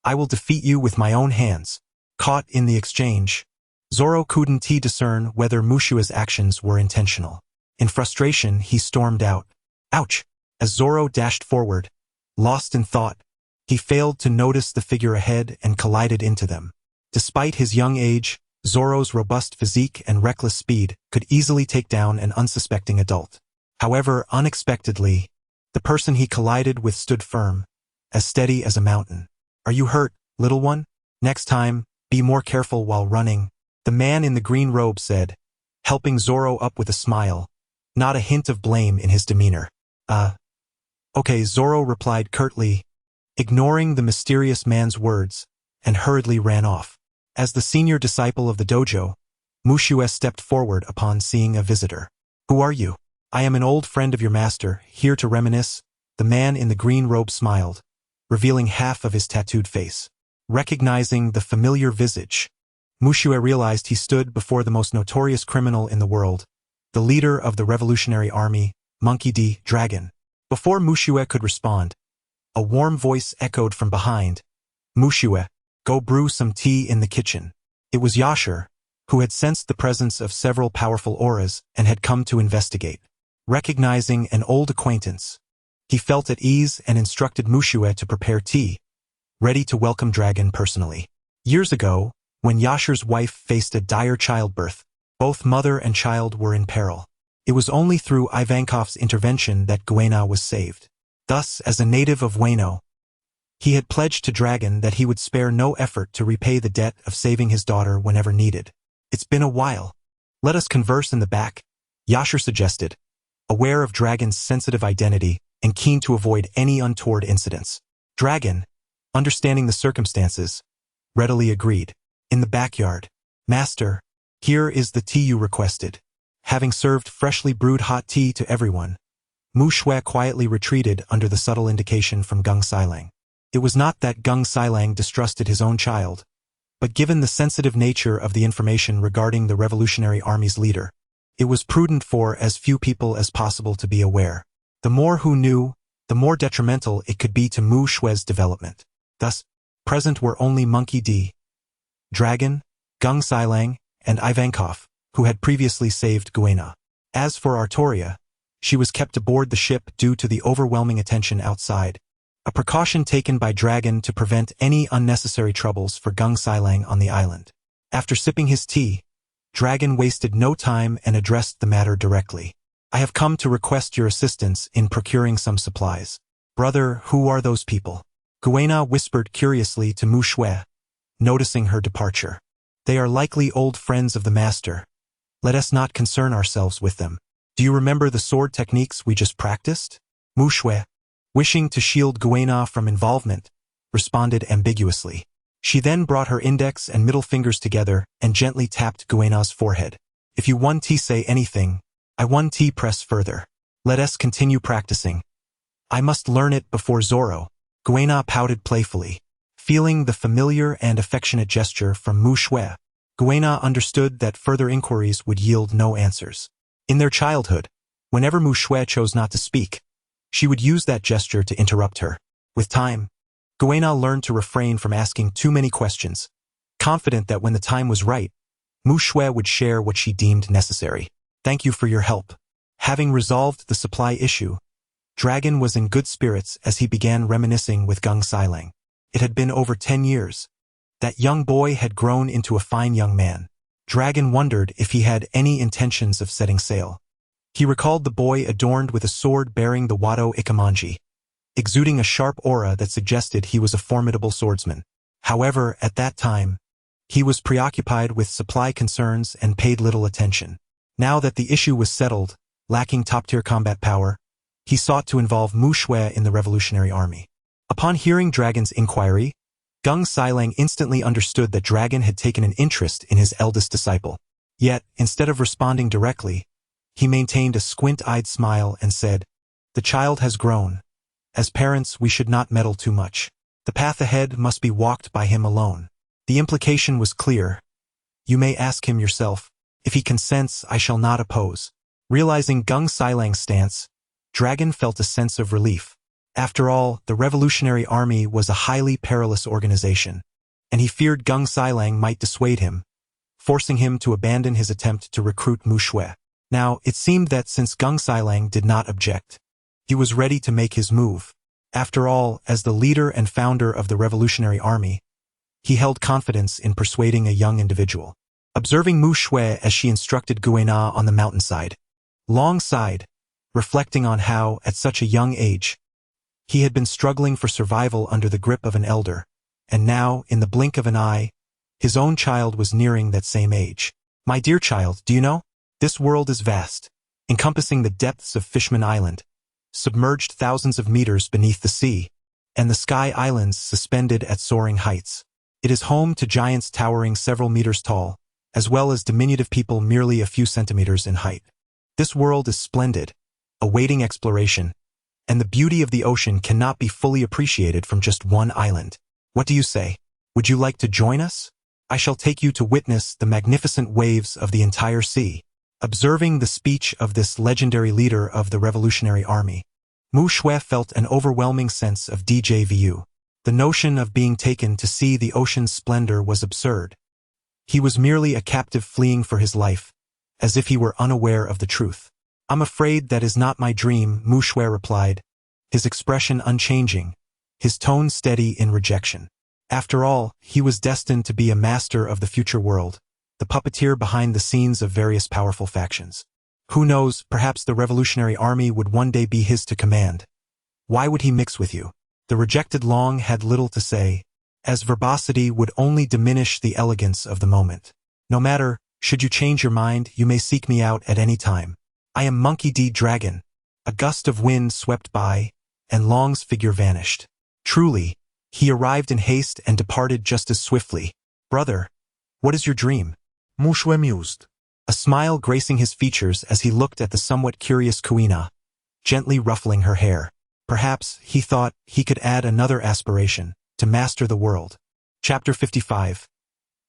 I will defeat you with my own hands." Caught in the exchange, Zoro couldn't discern whether Mushue's actions were intentional. In frustration, he stormed out, "Ouch!" As Zoro dashed forward, lost in thought, he failed to notice the figure ahead and collided into them. Despite his young age, Zoro's robust physique and reckless speed could easily take down an unsuspecting adult. However, unexpectedly, the person he collided with stood firm, as steady as a mountain. "Are you hurt, little one? Next time, be more careful while running," the man in the green robe said, helping Zoro up with a smile, not a hint of blame in his demeanor. Okay, Zoro replied curtly, ignoring the mysterious man's words, and hurriedly ran off. As the senior disciple of the dojo, Mushue stepped forward upon seeing a visitor. "Who are you?" "I am an old friend of your master, here to reminisce." The man in the green robe smiled, revealing half of his tattooed face. Recognizing the familiar visage, Mushue realized he stood before the most notorious criminal in the world, the leader of the Revolutionary Army, Monkey D. Dragon. Before Mushue could respond, a warm voice echoed from behind, "Mushue, go brew some tea in the kitchen." It was Yashir, who had sensed the presence of several powerful auras and had come to investigate. Recognizing an old acquaintance, he felt at ease and instructed Mushue to prepare tea, ready to welcome Dragon personally. Years ago, when Yashir's wife faced a dire childbirth, both mother and child were in peril. It was only through Ivankov's intervention that Guena was saved. Thus, as a native of Ueno, he had pledged to Dragon that he would spare no effort to repay the debt of saving his daughter whenever needed. "It's been a while. Let us converse in the back," Yashir suggested, aware of Dragon's sensitive identity and keen to avoid any untoward incidents. Dragon, understanding the circumstances, readily agreed. In the backyard, "Master, here is the tea you requested." Having served freshly brewed hot tea to everyone, Mu Shui quietly retreated under the subtle indication from Gung Sailang. It was not that Gung Sailang distrusted his own child, but given the sensitive nature of the information regarding the Revolutionary Army's leader, it was prudent for as few people as possible to be aware. The more who knew, the more detrimental it could be to Mu Shui's development. Thus, present were only Monkey D, Dragon, Gung Sailang, and Ivankov, who had previously saved Guena. As for Artoria, she was kept aboard the ship due to the overwhelming attention outside, a precaution taken by Dragon to prevent any unnecessary troubles for Gung Sailang on the island. After sipping his tea, Dragon wasted no time and addressed the matter directly. I have come to request your assistance in procuring some supplies. Brother, who are those people? Guena whispered curiously to Mu Shui, noticing her departure. They are likely old friends of the master. Let us not concern ourselves with them. Do you remember the sword techniques we just practiced? Mu Shui, wishing to shield Guena from involvement, responded ambiguously. She then brought her index and middle fingers together and gently tapped Guena's forehead. If you want to say anything, I want to press further. Let us continue practicing. I must learn it before Zoro. Guena pouted playfully. Feeling the familiar and affectionate gesture from Mu Shui, Guena understood that further inquiries would yield no answers. In their childhood, whenever Mu Shui chose not to speak, she would use that gesture to interrupt her. With time, Guena learned to refrain from asking too many questions, confident that when the time was right, Mu Shui would share what she deemed necessary. Thank you for your help. Having resolved the supply issue, Dragon was in good spirits as he began reminiscing with Gung Sailang. It had been over 10 years. That young boy had grown into a fine young man. Dragon wondered if he had any intentions of setting sail. He recalled the boy adorned with a sword bearing the Wado Ikamanji, exuding a sharp aura that suggested he was a formidable swordsman. However, at that time, he was preoccupied with supply concerns and paid little attention. Now that the issue was settled, lacking top-tier combat power, he sought to involve Mu Shui in the Revolutionary Army. Upon hearing Dragon's inquiry, Gung Sailang instantly understood that Dragon had taken an interest in his eldest disciple. Yet, instead of responding directly, he maintained a squint-eyed smile and said, "The child has grown. As parents, we should not meddle too much. The path ahead must be walked by him alone." The implication was clear. You may ask him yourself. If he consents, I shall not oppose. Realizing Gung Sailang's stance, Dragon felt a sense of relief. After all, the Revolutionary Army was a highly perilous organization, and he feared Gung Sailang might dissuade him, forcing him to abandon his attempt to recruit Mu Shui. Now, it seemed that since Gung Sailang did not object, he was ready to make his move. After all, as the leader and founder of the Revolutionary Army, he held confidence in persuading a young individual. Observing Mu Shui as she instructed Guena on the mountainside, Long sighed, reflecting on how, at such a young age, he had been struggling for survival under the grip of an elder, and now, in the blink of an eye, his own child was nearing that same age. My dear child, do you know? This world is vast, encompassing the depths of Fishman Island, submerged thousands of meters beneath the sea, and the sky islands suspended at soaring heights. It is home to giants towering several meters tall, as well as diminutive people merely a few centimeters in height. This world is splendid, awaiting exploration, and the beauty of the ocean cannot be fully appreciated from just one island. What do you say? Would you like to join us? I shall take you to witness the magnificent waves of the entire sea. Observing the speech of this legendary leader of the Revolutionary Army, Mu Shui felt an overwhelming sense of déjà vu. The notion of being taken to see the ocean's splendor was absurd. He was merely a captive fleeing for his life, as if he were unaware of the truth. I'm afraid that is not my dream, Mu Shui replied, his expression unchanging, his tone steady in rejection. After all, he was destined to be a master of the future world, the puppeteer behind the scenes of various powerful factions. Who knows, perhaps the Revolutionary Army would one day be his to command. Why would he mix with you? The rejected Long had little to say, as verbosity would only diminish the elegance of the moment. No matter, should you change your mind, you may seek me out at any time. I am Monkey D. Dragon. A gust of wind swept by, and Long's figure vanished. Truly, he arrived in haste and departed just as swiftly. Brother, what is your dream? Mu Shui mused. A smile gracing his features as he looked at the somewhat curious Kuina. gently ruffling her hair. Perhaps, he thought, he could add another aspiration, to master the world. Chapter 55.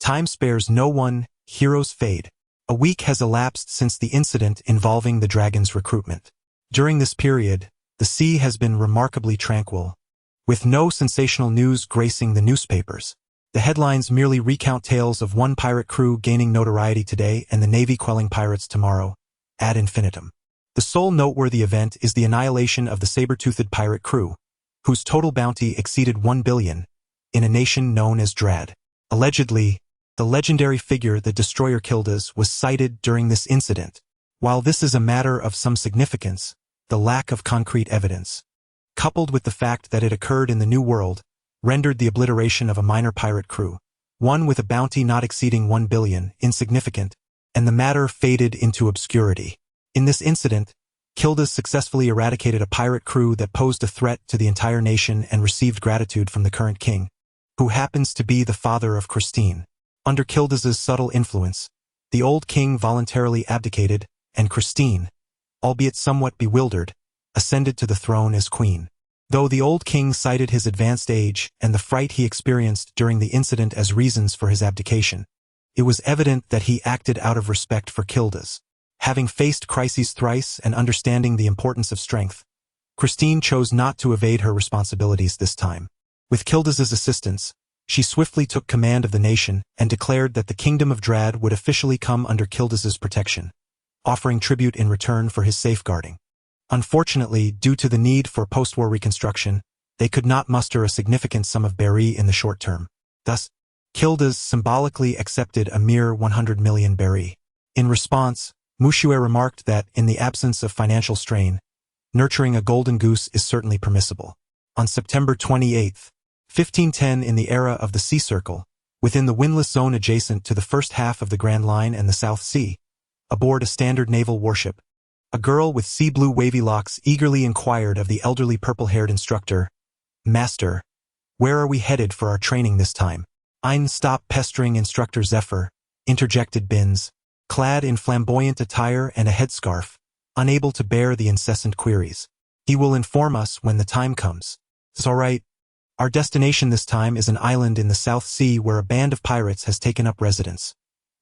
Time spares no one, heroes fade. A week has elapsed since the incident involving the dragon's recruitment. During this period, the sea has been remarkably tranquil, with no sensational news gracing the newspapers. The headlines merely recount tales of one pirate crew gaining notoriety today and the Navy quelling pirates tomorrow, ad infinitum. The sole noteworthy event is the annihilation of the saber-toothed pirate crew, whose total bounty exceeded 1 billion, in a nation known as Drad. Allegedly, the legendary figure the destroyer Kildas was sighted during this incident. While this is a matter of some significance, the lack of concrete evidence, coupled with the fact that it occurred in the New World, rendered the obliteration of a minor pirate crew, one with a bounty not exceeding 1 billion, insignificant, and the matter faded into obscurity. In this incident, Kildas successfully eradicated a pirate crew that posed a threat to the entire nation and received gratitude from the current king, who happens to be the father of Christine. Under Kildas's subtle influence, the old king voluntarily abdicated, and Christine, albeit somewhat bewildered, ascended to the throne as queen. Though the old king cited his advanced age and the fright he experienced during the incident as reasons for his abdication, it was evident that he acted out of respect for Kildas. Having faced crises thrice and understanding the importance of strength, Christine chose not to evade her responsibilities this time. With Kildas's assistance, she swiftly took command of the nation and declared that the kingdom of Drad would officially come under Kildas's protection, offering tribute in return for his safeguarding. Unfortunately, due to the need for post-war reconstruction, they could not muster a significant sum of berry in the short term. Thus, Kildas symbolically accepted a mere 100 million berry. In response, Mushue remarked that, in the absence of financial strain, nurturing a golden goose is certainly permissible. On September 28, 1510, in the era of the Sea Circle, within the windless zone adjacent to the first half of the Grand Line and the South Sea, aboard a standard naval warship, a girl with sea-blue wavy locks eagerly inquired of the elderly purple-haired instructor, "Master, where are we headed for our training this time?" "Stop pestering Instructor Zephyr," interjected Binns, clad in flamboyant attire and a headscarf, unable to bear the incessant queries. "He will inform us when the time comes." "It's all right. Our destination this time is an island in the South Sea where a band of pirates has taken up residence,"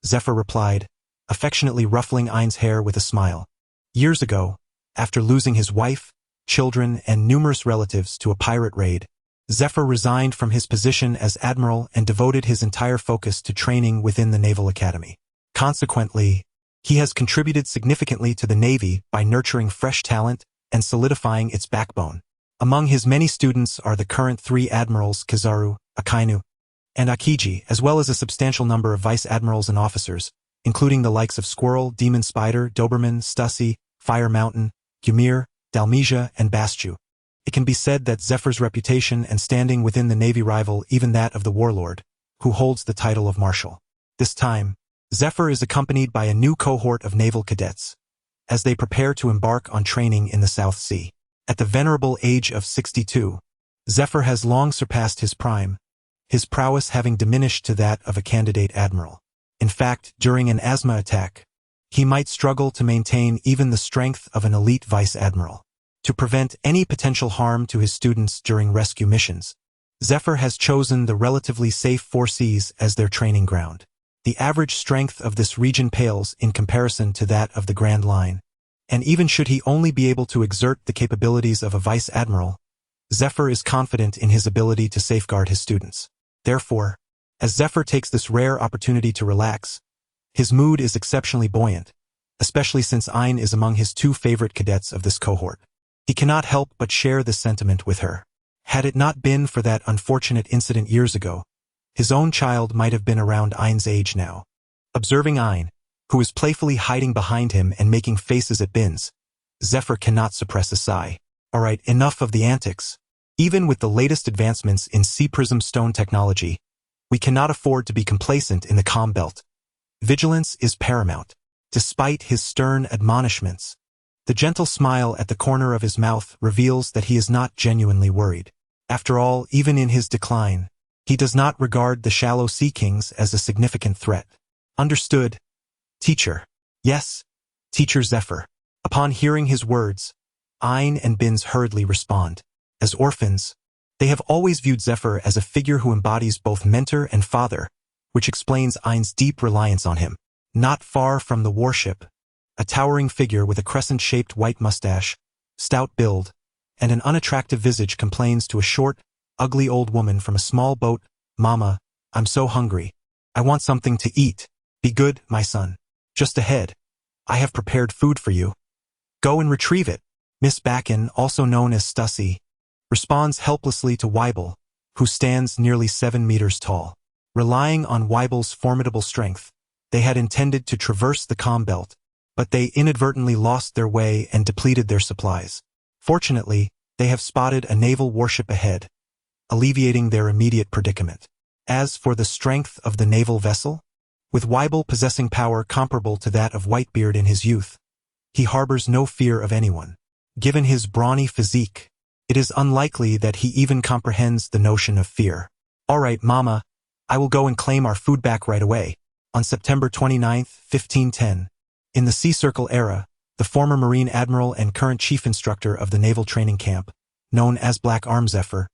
Zephyr replied, affectionately ruffling Ein's hair with a smile. Years ago, after losing his wife, children, and numerous relatives to a pirate raid, Zephyr resigned from his position as admiral and devoted his entire focus to training within the Naval Academy. Consequently, he has contributed significantly to the Navy by nurturing fresh talent and solidifying its backbone. Among his many students are the current 3 admirals Kizaru, Akainu, and Akiji, as well as a substantial number of vice admirals and officers, including the likes of Squirrel, Demon Spider, Doberman, Stussy, Fire Mountain, Ymir, Dalmesia, and Bastu. It can be said that Zephyr's reputation and standing within the Navy rival even that of the warlord, who holds the title of Marshal. This time, Zephyr is accompanied by a new cohort of naval cadets, as they prepare to embark on training in the South Sea. At the venerable age of 62, Zephyr has long surpassed his prime, his prowess having diminished to that of a candidate admiral. In fact, during an asthma attack, he might struggle to maintain even the strength of an elite vice admiral. To prevent any potential harm to his students during rescue missions, Zephyr has chosen the relatively safe 4 seas as their training ground. The average strength of this region pales in comparison to that of the Grand Line, and even should he only be able to exert the capabilities of a vice admiral, Zephyr is confident in his ability to safeguard his students. Therefore, as Zephyr takes this rare opportunity to relax, his mood is exceptionally buoyant, especially since Ein is among his 2 favorite cadets of this cohort. He cannot help but share this sentiment with her. Had it not been for that unfortunate incident years ago, his own child might have been around Ein's age now. Observing Ein, who is playfully hiding behind him and making faces at Binns, Zephyr cannot suppress a sigh. All right, enough of the antics. Even with the latest advancements in sea prism stone technology, we cannot afford to be complacent in the calm belt. Vigilance is paramount. Despite his stern admonishments, the gentle smile at the corner of his mouth reveals that he is not genuinely worried. After all, even in his decline, he does not regard the shallow sea kings as a significant threat. Understood, teacher. Yes, Teacher Zephyr. Upon hearing his words, Ayn and Binz hurriedly respond. As orphans, they have always viewed Zephyr as a figure who embodies both mentor and father, which explains Ayn's deep reliance on him. Not far from the warship, a towering figure with a crescent-shaped white mustache, stout build, and an unattractive visage complains to a short, ugly old woman from a small boat, "Mama, I'm so hungry. I want something to eat. Be good, my son. Just ahead. I have prepared food for you. Go and retrieve it." Miss Bakken, also known as Stussy, responds helplessly to Weibel, who stands nearly 7 meters tall. Relying on Weibel's formidable strength, they had intended to traverse the calm belt, but they inadvertently lost their way and depleted their supplies. Fortunately, they have spotted a naval warship ahead, alleviating their immediate predicament. As for the strength of the naval vessel, with Weibel possessing power comparable to that of Whitebeard in his youth, he harbors no fear of anyone. Given his brawny physique, it is unlikely that he even comprehends the notion of fear. "All right, Mama, I will go and claim our food back right away." On September 29, 1510, in the Sea Circle era, the former Marine Admiral and current Chief Instructor of the Naval Training Camp, known as Black Arm Zephyr,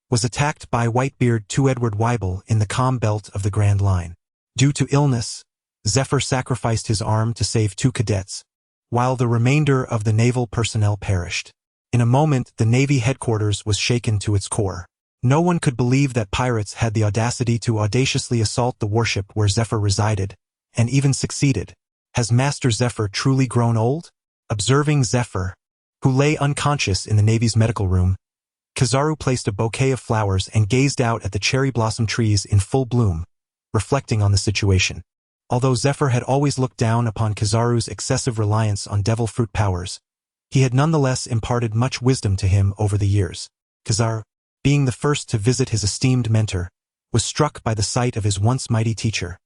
was attacked by Whitebeard to Edward Weibel in the calm belt of the Grand Line. Due to illness, Zephyr sacrificed his arm to save 2 cadets, while the remainder of the naval personnel perished. In a moment, the Navy headquarters was shaken to its core. No one could believe that pirates had the audacity to audaciously assault the warship where Zephyr resided, and even succeeded. Has Master Zephyr truly grown old? Observing Zephyr, who lay unconscious in the Navy's medical room, Kizaru placed a bouquet of flowers and gazed out at the cherry blossom trees in full bloom, reflecting on the situation. Although Zephyr had always looked down upon Kizaru's excessive reliance on devil fruit powers, he had nonetheless imparted much wisdom to him over the years. Kizaru, being the first to visit his esteemed mentor, was struck by the sight of his once mighty teacher,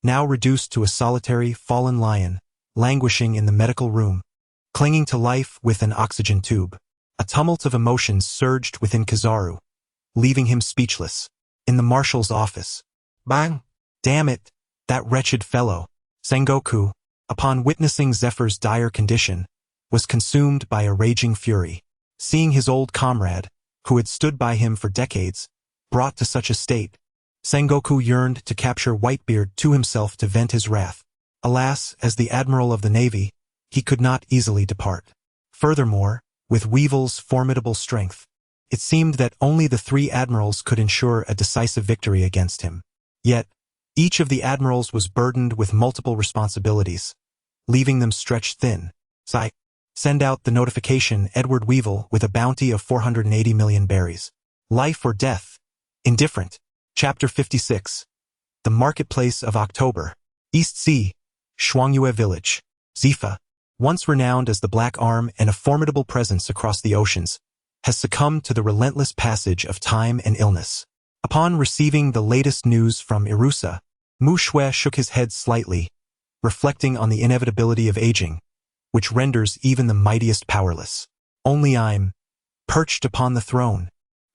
now reduced to a solitary, fallen lion, languishing in the medical room, clinging to life with an oxygen tube. A tumult of emotions surged within Kizaru, leaving him speechless. In the marshal's office, "Bang! Damn it! That wretched fellow!" Sengoku, upon witnessing Zephyr's dire condition, was consumed by a raging fury. Seeing his old comrade, who had stood by him for decades, brought to such a state, Sengoku yearned to capture Whitebeard to himself to vent his wrath. Alas, as the Admiral of the Navy, he could not easily depart. Furthermore, with Weevil's formidable strength, it seemed that only the 3 admirals could ensure a decisive victory against him. Yet, each of the admirals was burdened with multiple responsibilities, leaving them stretched thin. Send out the notification, Edward Weevil, with a bounty of 480 million berries. Life or death? Indifferent. Chapter 56. The Marketplace of October. East Sea, Shuangyue Village. Zifa, once renowned as the Black Arm and a formidable presence across the oceans, has succumbed to the relentless passage of time and illness. Upon receiving the latest news from Irusa, Mu Shui shook his head slightly, reflecting on the inevitability of aging, which renders even the mightiest powerless. Only I'm, perched upon the throne,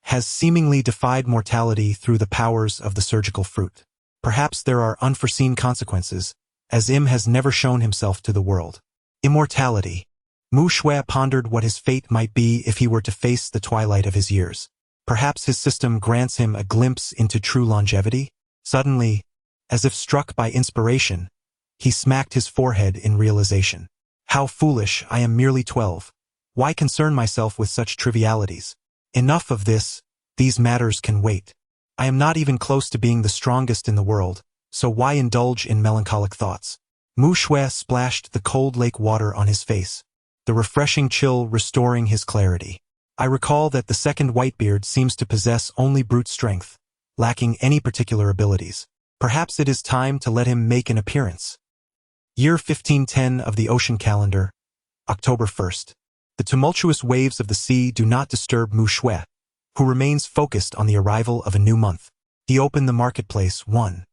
has seemingly defied mortality through the powers of the surgical fruit. Perhaps there are unforeseen consequences, as Im has never shown himself to the world. Immortality. Mu Shui pondered what his fate might be if he were to face the twilight of his years. Perhaps his system grants him a glimpse into true longevity? Suddenly, as if struck by inspiration, he smacked his forehead in realization. How foolish, I am merely 12. Why concern myself with such trivialities? Enough of this, these matters can wait. I am not even close to being the strongest in the world, so why indulge in melancholic thoughts? Mu Shui splashed the cold lake water on his face, the refreshing chill restoring his clarity. I recall that the second Whitebeard seems to possess only brute strength, lacking any particular abilities. Perhaps it is time to let him make an appearance. Year 1510 of the Ocean Calendar, October 1st. The tumultuous waves of the sea do not disturb Mu Shui, who remains focused on the arrival of a new month. He opened the marketplace. 1.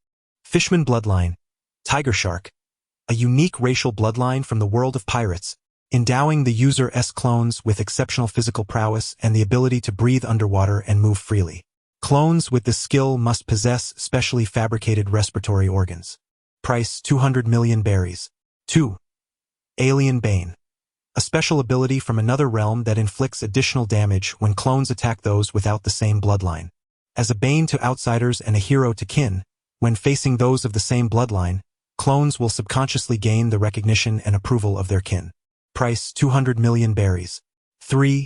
Fishman bloodline, tiger shark, a unique racial bloodline from the world of pirates, endowing the user's clones with exceptional physical prowess and the ability to breathe underwater and move freely. Clones with this skill must possess specially fabricated respiratory organs. Price 200 million berries. 2. Alien Bane, a special ability from another realm that inflicts additional damage when clones attack those without the same bloodline. As a bane to outsiders and a hero to kin, when facing those of the same bloodline, clones will subconsciously gain the recognition and approval of their kin. Price 200 million berries. 3.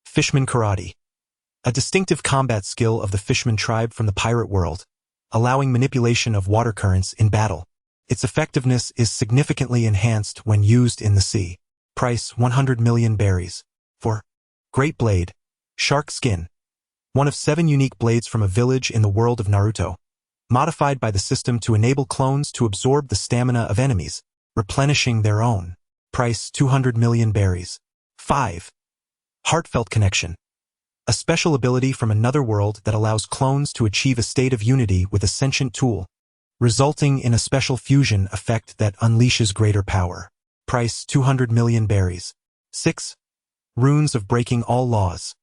Fishman Karate. A distinctive combat skill of the Fishman tribe from the pirate world, allowing manipulation of water currents in battle. Its effectiveness is significantly enhanced when used in the sea. Price 100 million berries. 4. Great Blade. Shark Skin. One of 7 unique blades from a village in the world of Naruto, modified by the system to enable clones to absorb the stamina of enemies, replenishing their own. Price 200 million berries. 5. Heartfelt Connection. A special ability from another world that allows clones to achieve a state of unity with a sentient tool, resulting in a special fusion effect that unleashes greater power. Price 200 million berries. 6. Runes of Breaking All Laws.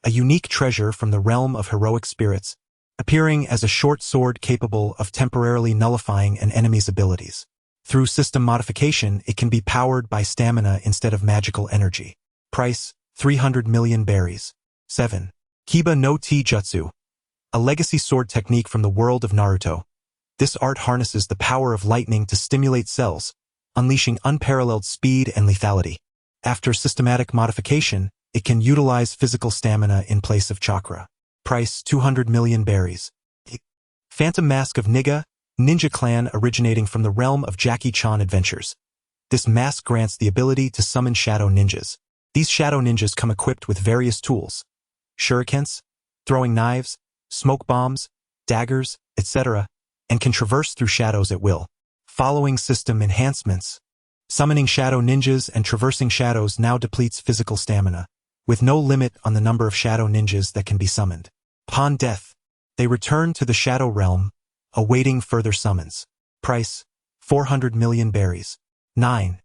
A unique treasure from the realm of heroic spirits, appearing as a short sword capable of temporarily nullifying an enemy's abilities. Through system modification, it can be powered by stamina instead of magical energy. Price 300 million berries. 7. Kiba no Jutsu. A legacy sword technique from the world of Naruto. This art harnesses the power of lightning to stimulate cells, unleashing unparalleled speed and lethality. After systematic modification, it can utilize physical stamina in place of chakra. Price 200 million berries. Phantom Mask of Niga, ninja clan originating from the realm of Jackie Chan adventures. This mask grants the ability to summon shadow ninjas. These shadow ninjas come equipped with various tools: shurikens, throwing knives, smoke bombs, daggers, etc., and can traverse through shadows at will. Following system enhancements. Summoning shadow ninjas and traversing shadows now depletes physical stamina, with no limit on the number of shadow ninjas that can be summoned. Upon death, they return to the shadow realm, awaiting further summons. Price 400 million berries. 9.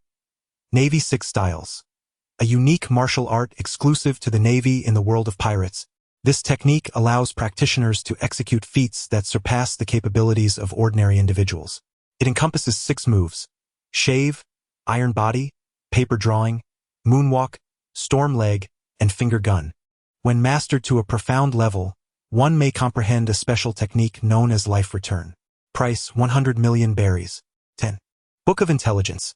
Navy 6 Styles. A unique martial art exclusive to the Navy in the world of pirates. This technique allows practitioners to execute feats that surpass the capabilities of ordinary individuals. It encompasses 6 moves: shave, iron body, paper drawing, moonwalk, storm leg, and finger gun. When mastered to a profound level, one may comprehend a special technique known as life return. Price 100 million berries. 10. Book of Intelligence.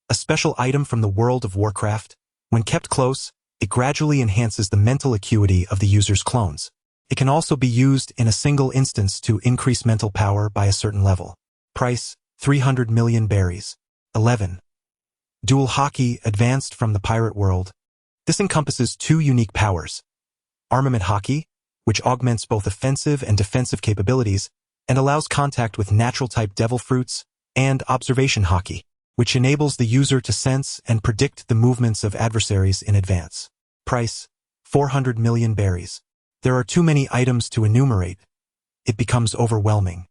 A special item from the world of Warcraft. When kept close, it gradually enhances the mental acuity of the user's clones. It can also be used in a single instance to increase mental power by a certain level. Price 300 million berries. 11. Dual Hockey advanced from the pirate world. This encompasses 2 unique powers: Armament Hockey, which augments both offensive and defensive capabilities and allows contact with natural-type devil fruits, and Observation Hockey, which enables the user to sense and predict the movements of adversaries in advance. Price 400 million berries. There are too many items to enumerate. It becomes overwhelming.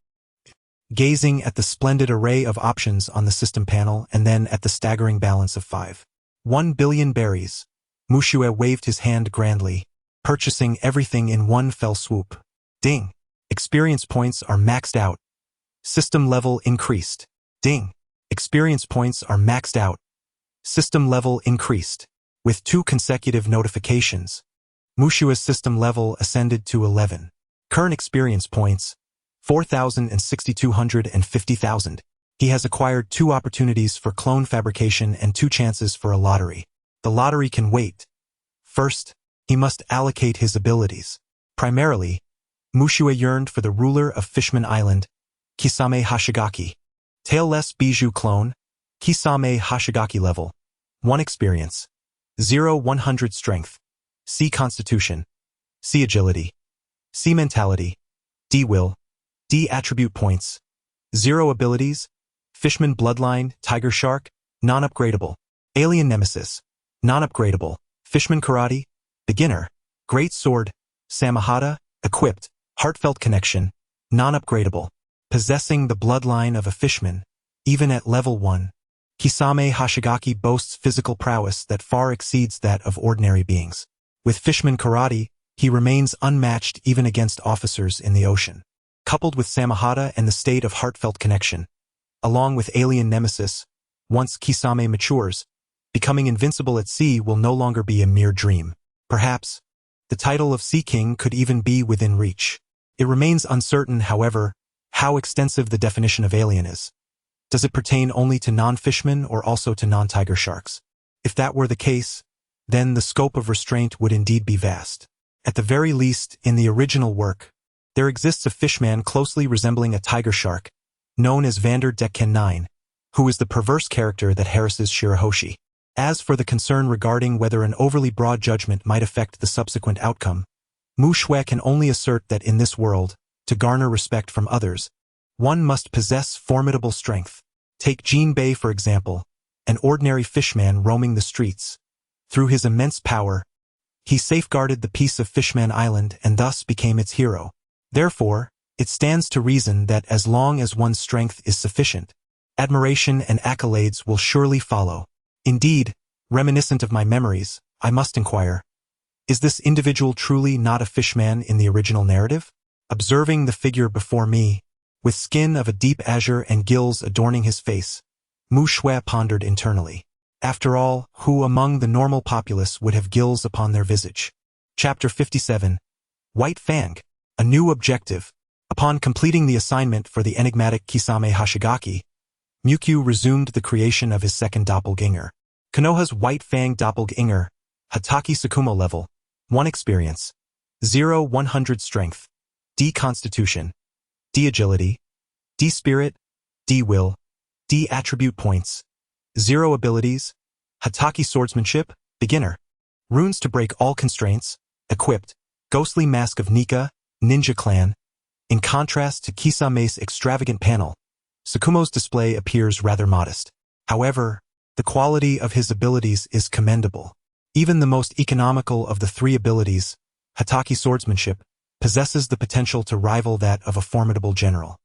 Gazing at the splendid array of options on the system panel and then at the staggering balance of 1 billion berries, Mushue waved his hand grandly, purchasing everything in one fell swoop. Ding! Experience points are maxed out. System level increased. Ding! Experience points are maxed out. System level increased. With 2 consecutive notifications, Mushue's system level ascended to 11. Current experience points, 4,000 and 6,250,000. He has acquired 2 opportunities for clone fabrication and 2 chances for a lottery. The lottery can wait. First, he must allocate his abilities. Primarily, Mushue yearned for the ruler of Fishman Island, Kisame Hashigaki. Tailless Bijou Clone, Kisame Hashigaki level. 1 experience. 0-100 strength. C constitution. C agility. C mentality. D will. D attribute points. 0 abilities. Fishman bloodline, tiger shark, non-upgradable. Alien nemesis, non-upgradable. Fishman karate, beginner. Great sword, Samahata, equipped. Heartfelt connection, non-upgradable. Possessing the bloodline of a fishman, even at level 1. Kisame Hashigaki boasts physical prowess that far exceeds that of ordinary beings. With Fishman Karate, he remains unmatched even against officers in the ocean. Coupled with Samahata and the state of heartfelt connection, along with alien nemesis, once Kisame matures, becoming invincible at sea will no longer be a mere dream. Perhaps, the title of Sea King could even be within reach. It remains uncertain, however, how extensive the definition of alien is. Does it pertain only to non-fishmen or also to non-tiger sharks? If that were the case, then the scope of restraint would indeed be vast. At the very least, in the original work, there exists a fishman closely resembling a tiger shark, known as Vander Decken 9, who is the perverse character that harasses Shirahoshi. As for the concern regarding whether an overly broad judgment might affect the subsequent outcome, Mu Shui can only assert that in this world, to garner respect from others, one must possess formidable strength. Take Jinbei for example, an ordinary fishman roaming the streets. Through his immense power, he safeguarded the peace of Fishman Island and thus became its hero. Therefore, it stands to reason that as long as one's strength is sufficient, admiration and accolades will surely follow. Indeed, reminiscent of my memories, I must inquire, is this individual truly not a fishman in the original narrative? Observing the figure before me, with skin of a deep azure and gills adorning his face, Mu Shui pondered internally. After all, who among the normal populace would have gills upon their visage? Chapter 57. White Fang. A new objective. Upon completing the assignment for the enigmatic Kisame Hashigaki, Mukyu resumed the creation of his second doppelganger. Konoha's White Fang doppelganger, Hataki Tsukumo level, 1 experience, 0-100 strength, D constitution, D agility, D spirit, D will, D attribute points, 0 abilities, Hataki swordsmanship, beginner. Runes to break all constraints, equipped, ghostly mask of Nika, ninja clan. In contrast to Kisame's extravagant panel, Tsukumo's display appears rather modest. However, the quality of his abilities is commendable. Even the most economical of the 3 abilities, Hataki swordsmanship, possesses the potential to rival that of a formidable general.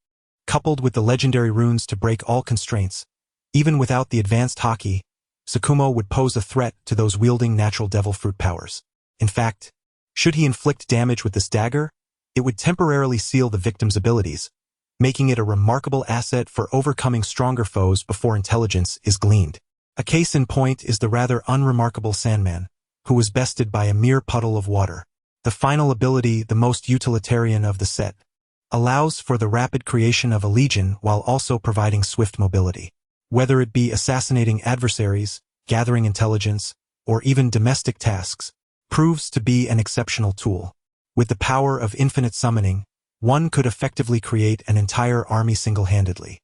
Coupled with the legendary runes to break all constraints, even without the advanced haki, Tsukumo would pose a threat to those wielding natural devil fruit powers. In fact, should he inflict damage with this dagger, it would temporarily seal the victim's abilities, making it a remarkable asset for overcoming stronger foes before intelligence is gleaned. A case in point is the rather unremarkable Sandman, who was bested by a mere puddle of water. The final ability, the most utilitarian of the set, allows for the rapid creation of a legion while also providing swift mobility. Whether it be assassinating adversaries, gathering intelligence, or even domestic tasks, proves to be an exceptional tool. With the power of infinite summoning, one could effectively create an entire army single-handedly.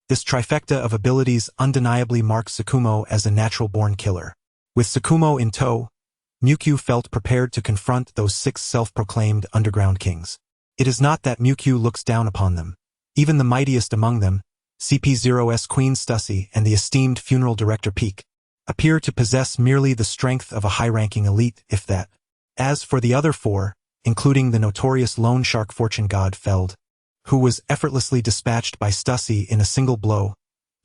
This trifecta of abilities undeniably marks Tsukumo as a natural-born killer. With Tsukumo in tow, Mukyu felt prepared to confront those 6 self-proclaimed underground kings. It is not that Mukyu looks down upon them. Even the mightiest among them, CP0's Queen Stussy and the esteemed funeral director Peak, appear to possess merely the strength of a high-ranking elite, if that. As for the other 4, including the notorious loan shark fortune god Feld, who was effortlessly dispatched by Stussy in a single blow,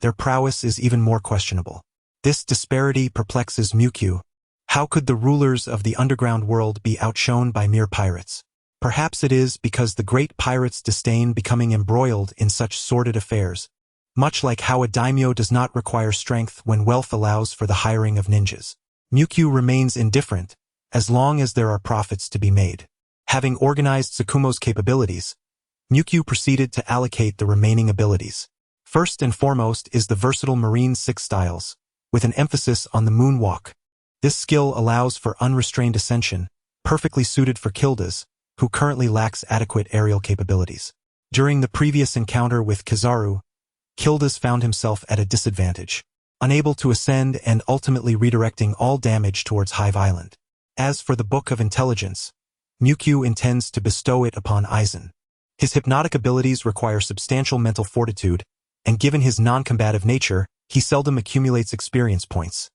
their prowess is even more questionable. This disparity perplexes Mukyu. How could the rulers of the underground world be outshone by mere pirates? Perhaps it is because the great pirates disdain becoming embroiled in such sordid affairs, much like how a daimyo does not require strength when wealth allows for the hiring of ninjas. Mukyu remains indifferent, as long as there are profits to be made. Having organized Tsukumo's capabilities, Mukyu proceeded to allocate the remaining abilities. First and foremost is the versatile Marine 6 styles, with an emphasis on the moonwalk. This skill allows for unrestrained ascension, perfectly suited for Kildas, who currently lacks adequate aerial capabilities. During the previous encounter with Kizaru, Kildas found himself at a disadvantage, unable to ascend and ultimately redirecting all damage towards Hive Island. As for the Book of Intelligence, Mukyu intends to bestow it upon Aizen. His hypnotic abilities require substantial mental fortitude, and given his non-combative nature, he seldom accumulates experience points.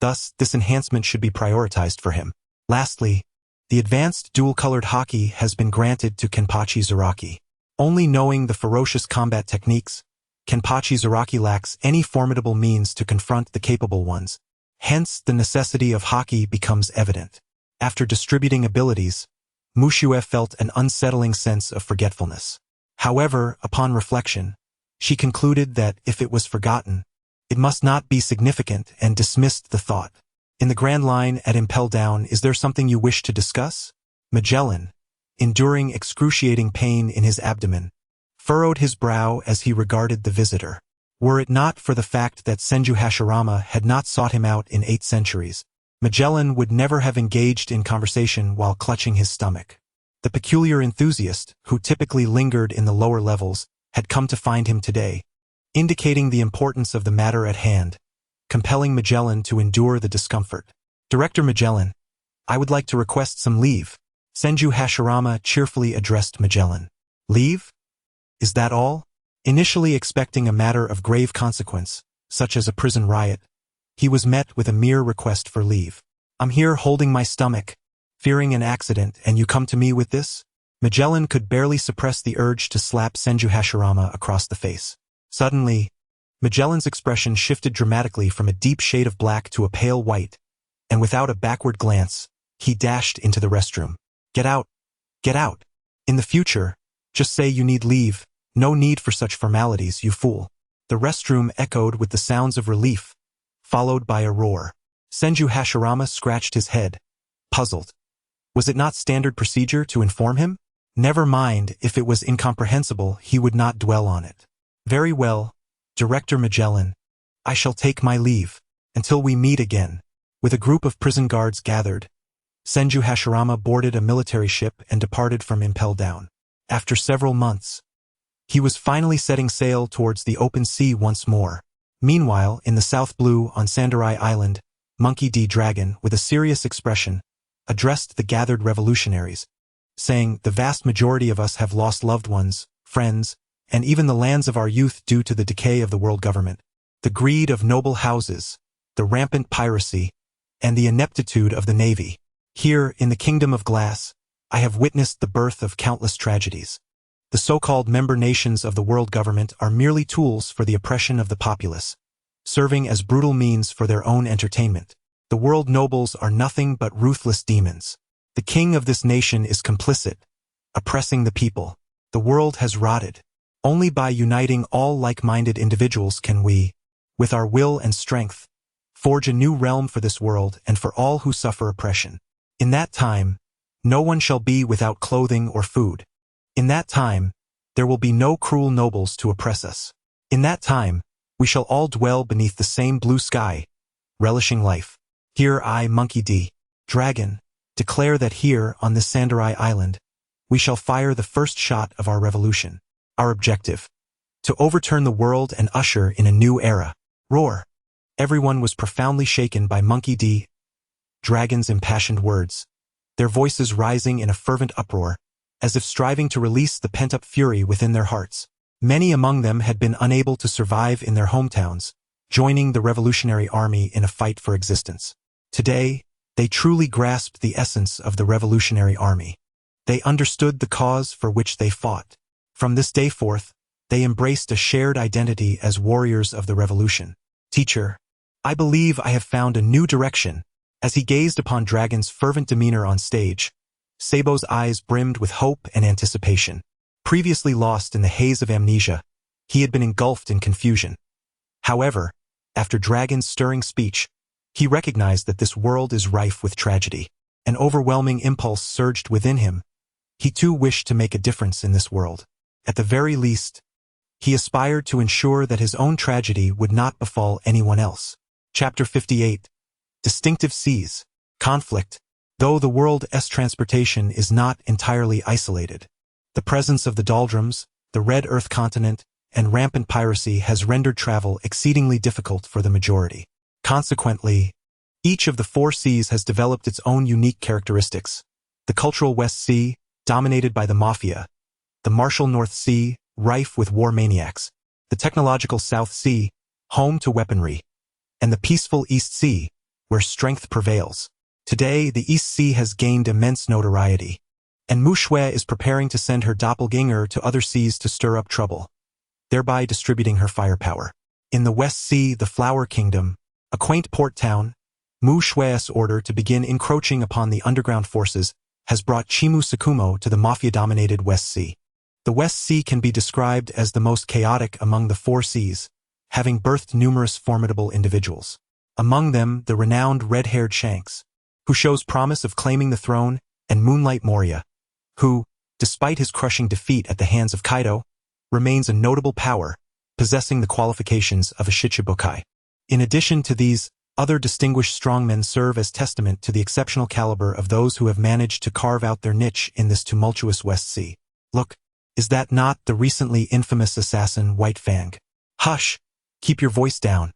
Thus, this enhancement should be prioritized for him. Lastly, the advanced dual-colored haki has been granted to Kenpachi Zaraki. Only knowing the ferocious combat techniques, Kenpachi Zaraki lacks any formidable means to confront the capable ones. Hence, the necessity of haki becomes evident. After distributing abilities, Mu Shui felt an unsettling sense of forgetfulness. However, upon reflection, she concluded that if it was forgotten, It must not be significant, and dismissed the thought. In the Grand Line at Impel Down, is there something you wish to discuss? Magellan, enduring excruciating pain in his abdomen, furrowed his brow as he regarded the visitor. Were it not for the fact that Senju Hashirama had not sought him out in 8 centuries, Magellan would never have engaged in conversation while clutching his stomach. The peculiar enthusiast, who typically lingered in the lower levels, had come to find him today, indicating the importance of the matter at hand, compelling Magellan to endure the discomfort. Director Magellan, I would like to request some leave. Senju Hashirama cheerfully addressed Magellan. Leave? Is that all? Initially expecting a matter of grave consequence, such as a prison riot, he was met with a mere request for leave. I'm here holding my stomach, fearing an accident, and you come to me with this? Magellan could barely suppress the urge to slap Senju Hashirama across the face. Suddenly, Magellan's expression shifted dramatically from a deep shade of black to a pale white, and without a backward glance, he dashed into the restroom. Get out! Get out! In the future, just say you need leave. No need for such formalities, you fool. The restroom echoed with the sounds of relief, followed by a roar. Senju Hashirama scratched his head, puzzled. Was it not standard procedure to inform him? Never mind, if it was incomprehensible, he would not dwell on it. Very well, Director Magellan. I shall take my leave. Until we meet again. With a group of prison guards gathered, Senju Hashirama boarded a military ship and departed from Impel Down. After several months, he was finally setting sail towards the open sea once more. Meanwhile, in the South Blue on Sandarai Island, Monkey D. Dragon, with a serious expression, addressed the gathered revolutionaries, saying, the vast majority of us have lost loved ones, friends, and even the lands of our youth due to the decay of the world government, the greed of noble houses, the rampant piracy, and the ineptitude of the navy. Here, in the Kingdom of Glass, I have witnessed the birth of countless tragedies. The so-called member nations of the world government are merely tools for the oppression of the populace, serving as brutal means for their own entertainment. The world nobles are nothing but ruthless demons. The king of this nation is complicit, oppressing the people. The world has rotted. Only by uniting all like-minded individuals can we, with our will and strength, forge a new realm for this world and for all who suffer oppression. In that time, no one shall be without clothing or food. In that time, there will be no cruel nobles to oppress us. In that time, we shall all dwell beneath the same blue sky, relishing life. Here I, Monkey D. Dragon, declare that here, on this Sandarai Island, we shall fire the first shot of our revolution. Our objective: to overturn the world and usher in a new era. Roar! Everyone was profoundly shaken by Monkey D. Dragon's impassioned words, their voices rising in a fervent uproar, as if striving to release the pent-up fury within their hearts. Many among them had been unable to survive in their hometowns, joining the Revolutionary Army in a fight for existence. Today, they truly grasped the essence of the Revolutionary Army. They understood the cause for which they fought. From this day forth, they embraced a shared identity as warriors of the revolution. Teacher, I believe I have found a new direction. As he gazed upon Dragon's fervent demeanor on stage, Sabo's eyes brimmed with hope and anticipation. Previously lost in the haze of amnesia, he had been engulfed in confusion. However, after Dragon's stirring speech, he recognized that this world is rife with tragedy. An overwhelming impulse surged within him. He too wished to make a difference in this world. At the very least, he aspired to ensure that his own tragedy would not befall anyone else. Chapter 58. Distinctive Seas. Conflict. Though the world's transportation is not entirely isolated, the presence of the doldrums, the Red Earth continent, and rampant piracy has rendered travel exceedingly difficult for the majority. Consequently, each of the 4 seas has developed its own unique characteristics. The cultural West Sea, dominated by the mafia, the martial North Sea, rife with war maniacs, the technological South Sea, home to weaponry, and the peaceful East Sea, where strength prevails. Today, the East Sea has gained immense notoriety, and Mushui is preparing to send her doppelganger to other seas to stir up trouble, thereby distributing her firepower. In the West Sea, the Flower Kingdom, a quaint port town, Mushui's order to begin encroaching upon the underground forces has brought Chimu Sakumo to the mafia-dominated West Sea. The West Sea can be described as the most chaotic among the 4 seas, having birthed numerous formidable individuals. Among them, the renowned red-haired Shanks, who shows promise of claiming the throne, and Moonlight Moria, who, despite his crushing defeat at the hands of Kaido, remains a notable power, possessing the qualifications of a Shichibukai. In addition to these, other distinguished strongmen serve as testament to the exceptional caliber of those who have managed to carve out their niche in this tumultuous West Sea. Look, is that not the recently infamous assassin White Fang? Hush! Keep your voice down.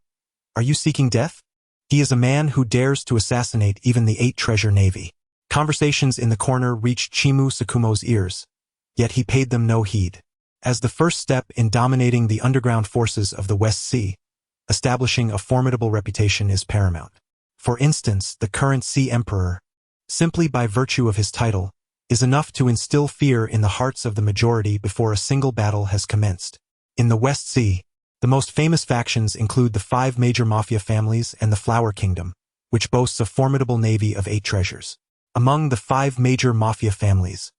Are you seeking death? He is a man who dares to assassinate even the 8 Treasure Navy. Conversations in the corner reached Chimu Sakumo's ears, yet he paid them no heed. As the first step in dominating the underground forces of the West Sea, establishing a formidable reputation is paramount. For instance, the current Sea Emperor, simply by virtue of his title, is enough to instill fear in the hearts of the majority before a single battle has commenced. In the West Sea, the most famous factions include the 5 major mafia families and the Flower Kingdom, which boasts a formidable navy of 8 treasures. Among the 5 major mafia families,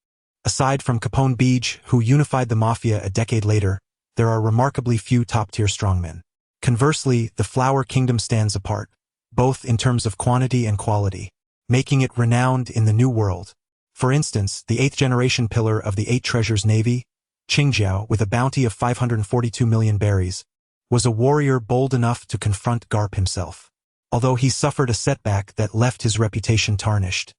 aside from Capone Beach, who unified the mafia a decade later, there are remarkably few top-tier strongmen. Conversely, the Flower Kingdom stands apart, both in terms of quantity and quality, making it renowned in the New World. For instance, the 8th-generation pillar of the 8 Treasures Navy, Qingjiao, with a bounty of 542 million berries, was a warrior bold enough to confront Garp himself, although he suffered a setback that left his reputation tarnished.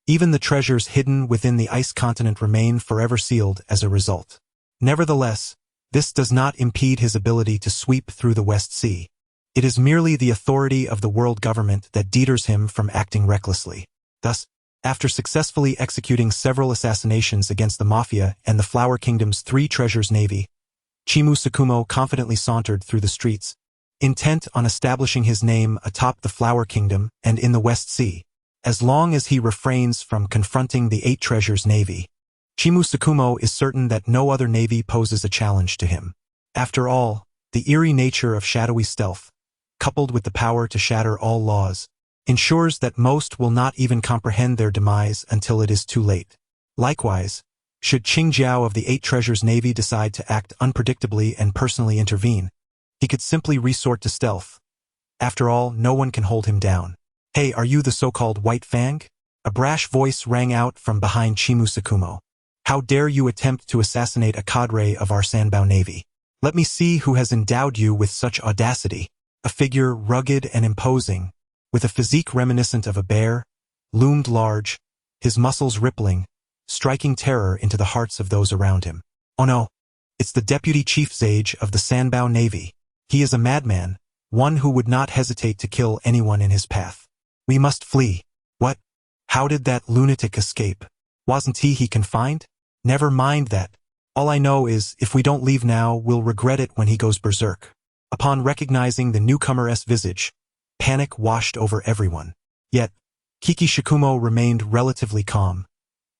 Even the treasures hidden within the ice continent remain forever sealed as a result. Nevertheless, this does not impede his ability to sweep through the West Sea. It is merely the authority of the world government that deters him from acting recklessly. Thus, after successfully executing several assassinations against the Mafia and the Flower Kingdom's 3 Treasures Navy, Chimu Sakumo confidently sauntered through the streets, intent on establishing his name atop the Flower Kingdom and in the West Sea. As long as he refrains from confronting the 8 Treasures Navy, Chimu Sakumo is certain that no other navy poses a challenge to him. After all, the eerie nature of shadowy stealth, coupled with the power to shatter all laws, ensures that most will not even comprehend their demise until it is too late. Likewise, should Qingjiao of the 8 Treasures Navy decide to act unpredictably and personally intervene, he could simply resort to stealth. After all, no one can hold him down. "Hey, are you the so-called White Fang?" A brash voice rang out from behind Chimu Sakumo. "How dare you attempt to assassinate a cadre of our Sanbao Navy? Let me see who has endowed you with such audacity." A figure rugged and imposing, with a physique reminiscent of a bear, loomed large, his muscles rippling, striking terror into the hearts of those around him. Oh no, it's the Deputy Chief Sage of the Sanbao Navy. He is a madman, one who would not hesitate to kill anyone in his path. We must flee. What? How did that lunatic escape? Wasn't he confined? Never mind that. All I know is, if we don't leave now, we'll regret it when he goes berserk. Upon recognizing the newcomer's visage, panic washed over everyone. Yet, Kiki Shikumo remained relatively calm.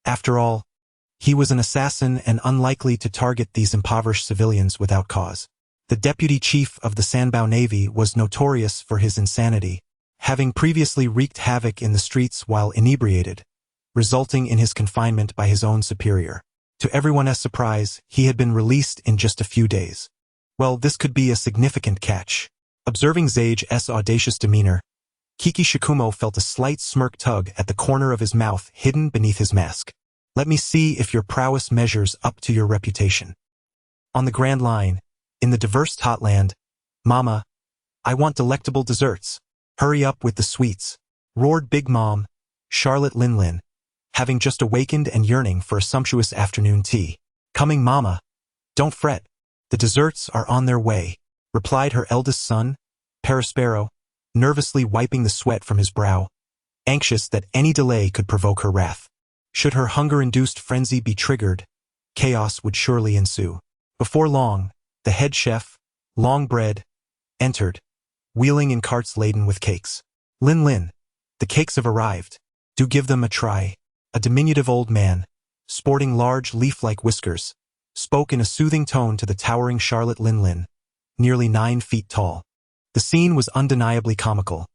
After all, he was an assassin and unlikely to target these impoverished civilians without cause. The deputy chief of the Sanbao Navy was notorious for his insanity, having previously wreaked havoc in the streets while inebriated, resulting in his confinement by his own superior. To everyone's surprise, he had been released in just a few days. Well, this could be a significant catch. Observing Sage's audacious demeanor, Kiki Shikumo felt a slight smirk tug at the corner of his mouth hidden beneath his mask. Let me see if your prowess measures up to your reputation. On the Grand Line, in the diverse Totland, "Mama, I want delectable desserts. Hurry up with the sweets," roared Big Mom, Charlotte Linlin, having just awakened and yearning for a sumptuous afternoon tea. "Coming, Mama. Don't fret. The desserts are on their way," replied her eldest son, Perispero, nervously wiping the sweat from his brow, anxious that any delay could provoke her wrath. Should her hunger-induced frenzy be triggered, chaos would surely ensue. Before long, the head chef, Longbread, entered, wheeling in carts laden with cakes. Lin, the cakes have arrived. Do give them a try." A diminutive old man, sporting large leaf-like whiskers, spoke in a soothing tone to the towering Charlotte Linlin, nearly 9 feet tall. The scene was undeniably comical,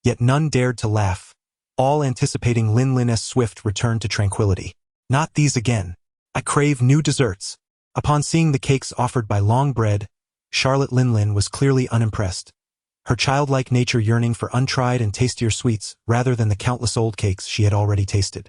yet none dared to laugh, all anticipating Linlin's swift return to tranquility. "Not these again. I crave new desserts." Upon seeing the cakes offered by Longbread, Charlotte Linlin was clearly unimpressed, her childlike nature yearning for untried and tastier sweets rather than the countless old cakes she had already tasted.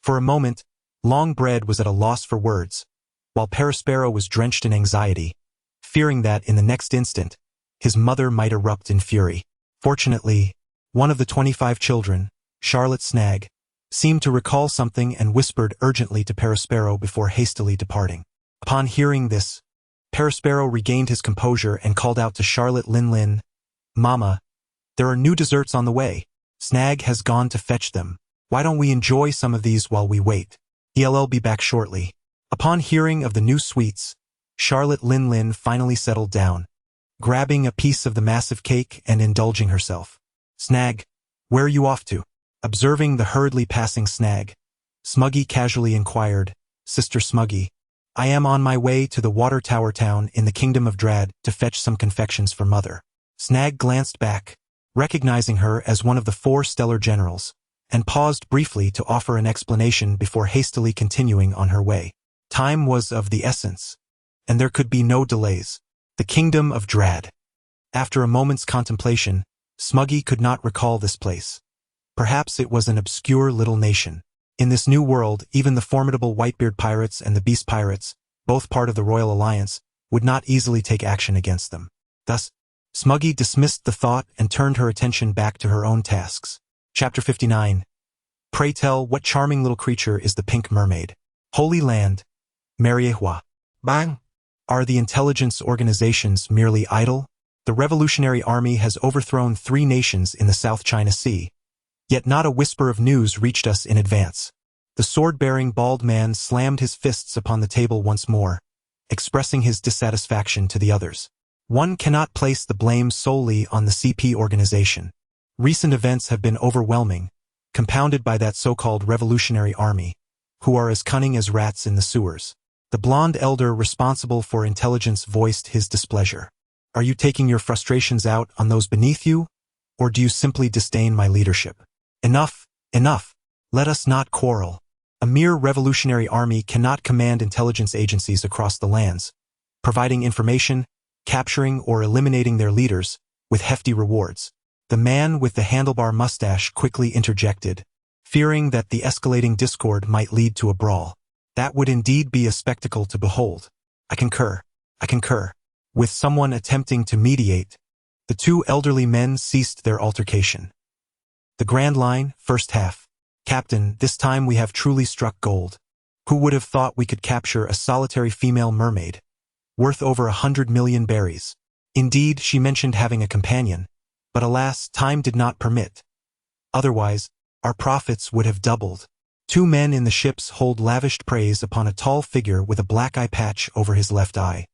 For a moment, Long Bread was at a loss for words, while Perispero was drenched in anxiety, fearing that in the next instant, his mother might erupt in fury. Fortunately, one of the 25 children, Charlotte Snag, seemed to recall something and whispered urgently to Perispero before hastily departing. Upon hearing this, Perispero regained his composure and called out to Charlotte Linlin, "Mama, there are new desserts on the way. Snag has gone to fetch them. Why don't we enjoy some of these while we wait? He'll be back shortly." Upon hearing of the new sweets, Charlotte Linlin finally settled down, grabbing a piece of the massive cake and indulging herself. "Snag, where are you off to?" Observing the hurriedly passing Snag, Smuggy casually inquired, "Sister Smuggy, I am on my way to the Water Tower town in the Kingdom of Drad to fetch some confections for Mother." Snag glanced back, recognizing her as one of the 4 stellar generals, and paused briefly to offer an explanation before hastily continuing on her way. Time was of the essence, and there could be no delays. The Kingdom of Drad. After a moment's contemplation, Smuggy could not recall this place. Perhaps it was an obscure little nation. In this new world, even the formidable Whitebeard pirates and the Beast pirates, both part of the Royal Alliance, would not easily take action against them. Thus, Smuggy dismissed the thought and turned her attention back to her own tasks. Chapter 59. Pray tell, what charming little creature is the Pink Mermaid? Holy Land. Mariehua. Bang! Are the intelligence organizations merely idle? The Revolutionary Army has overthrown 3 nations in the South China Sea, yet not a whisper of news reached us in advance. The sword-bearing bald man slammed his fists upon the table once more, expressing his dissatisfaction to the others. One cannot place the blame solely on the CP organization. Recent events have been overwhelming, compounded by that so-called Revolutionary Army, who are as cunning as rats in the sewers. The blonde elder responsible for intelligence voiced his displeasure. Are you taking your frustrations out on those beneath you, or do you simply disdain my leadership? Enough, enough. Let us not quarrel. A mere revolutionary army cannot command intelligence agencies across the lands, providing information, capturing or eliminating their leaders, with hefty rewards. The man with the handlebar mustache quickly interjected, fearing that the escalating discord might lead to a brawl. That would indeed be a spectacle to behold. I concur. With someone attempting to mediate, the 2 elderly men ceased their altercation. The Grand Line, first half. Captain, this time we have truly struck gold. Who would have thought we could capture a solitary female mermaid, worth over 100 million berries? Indeed, she mentioned having a companion, but alas, time did not permit. Otherwise, our profits would have doubled. 2 men in the ships hold lavished praise upon a tall figure with a black eye patch over his left eye.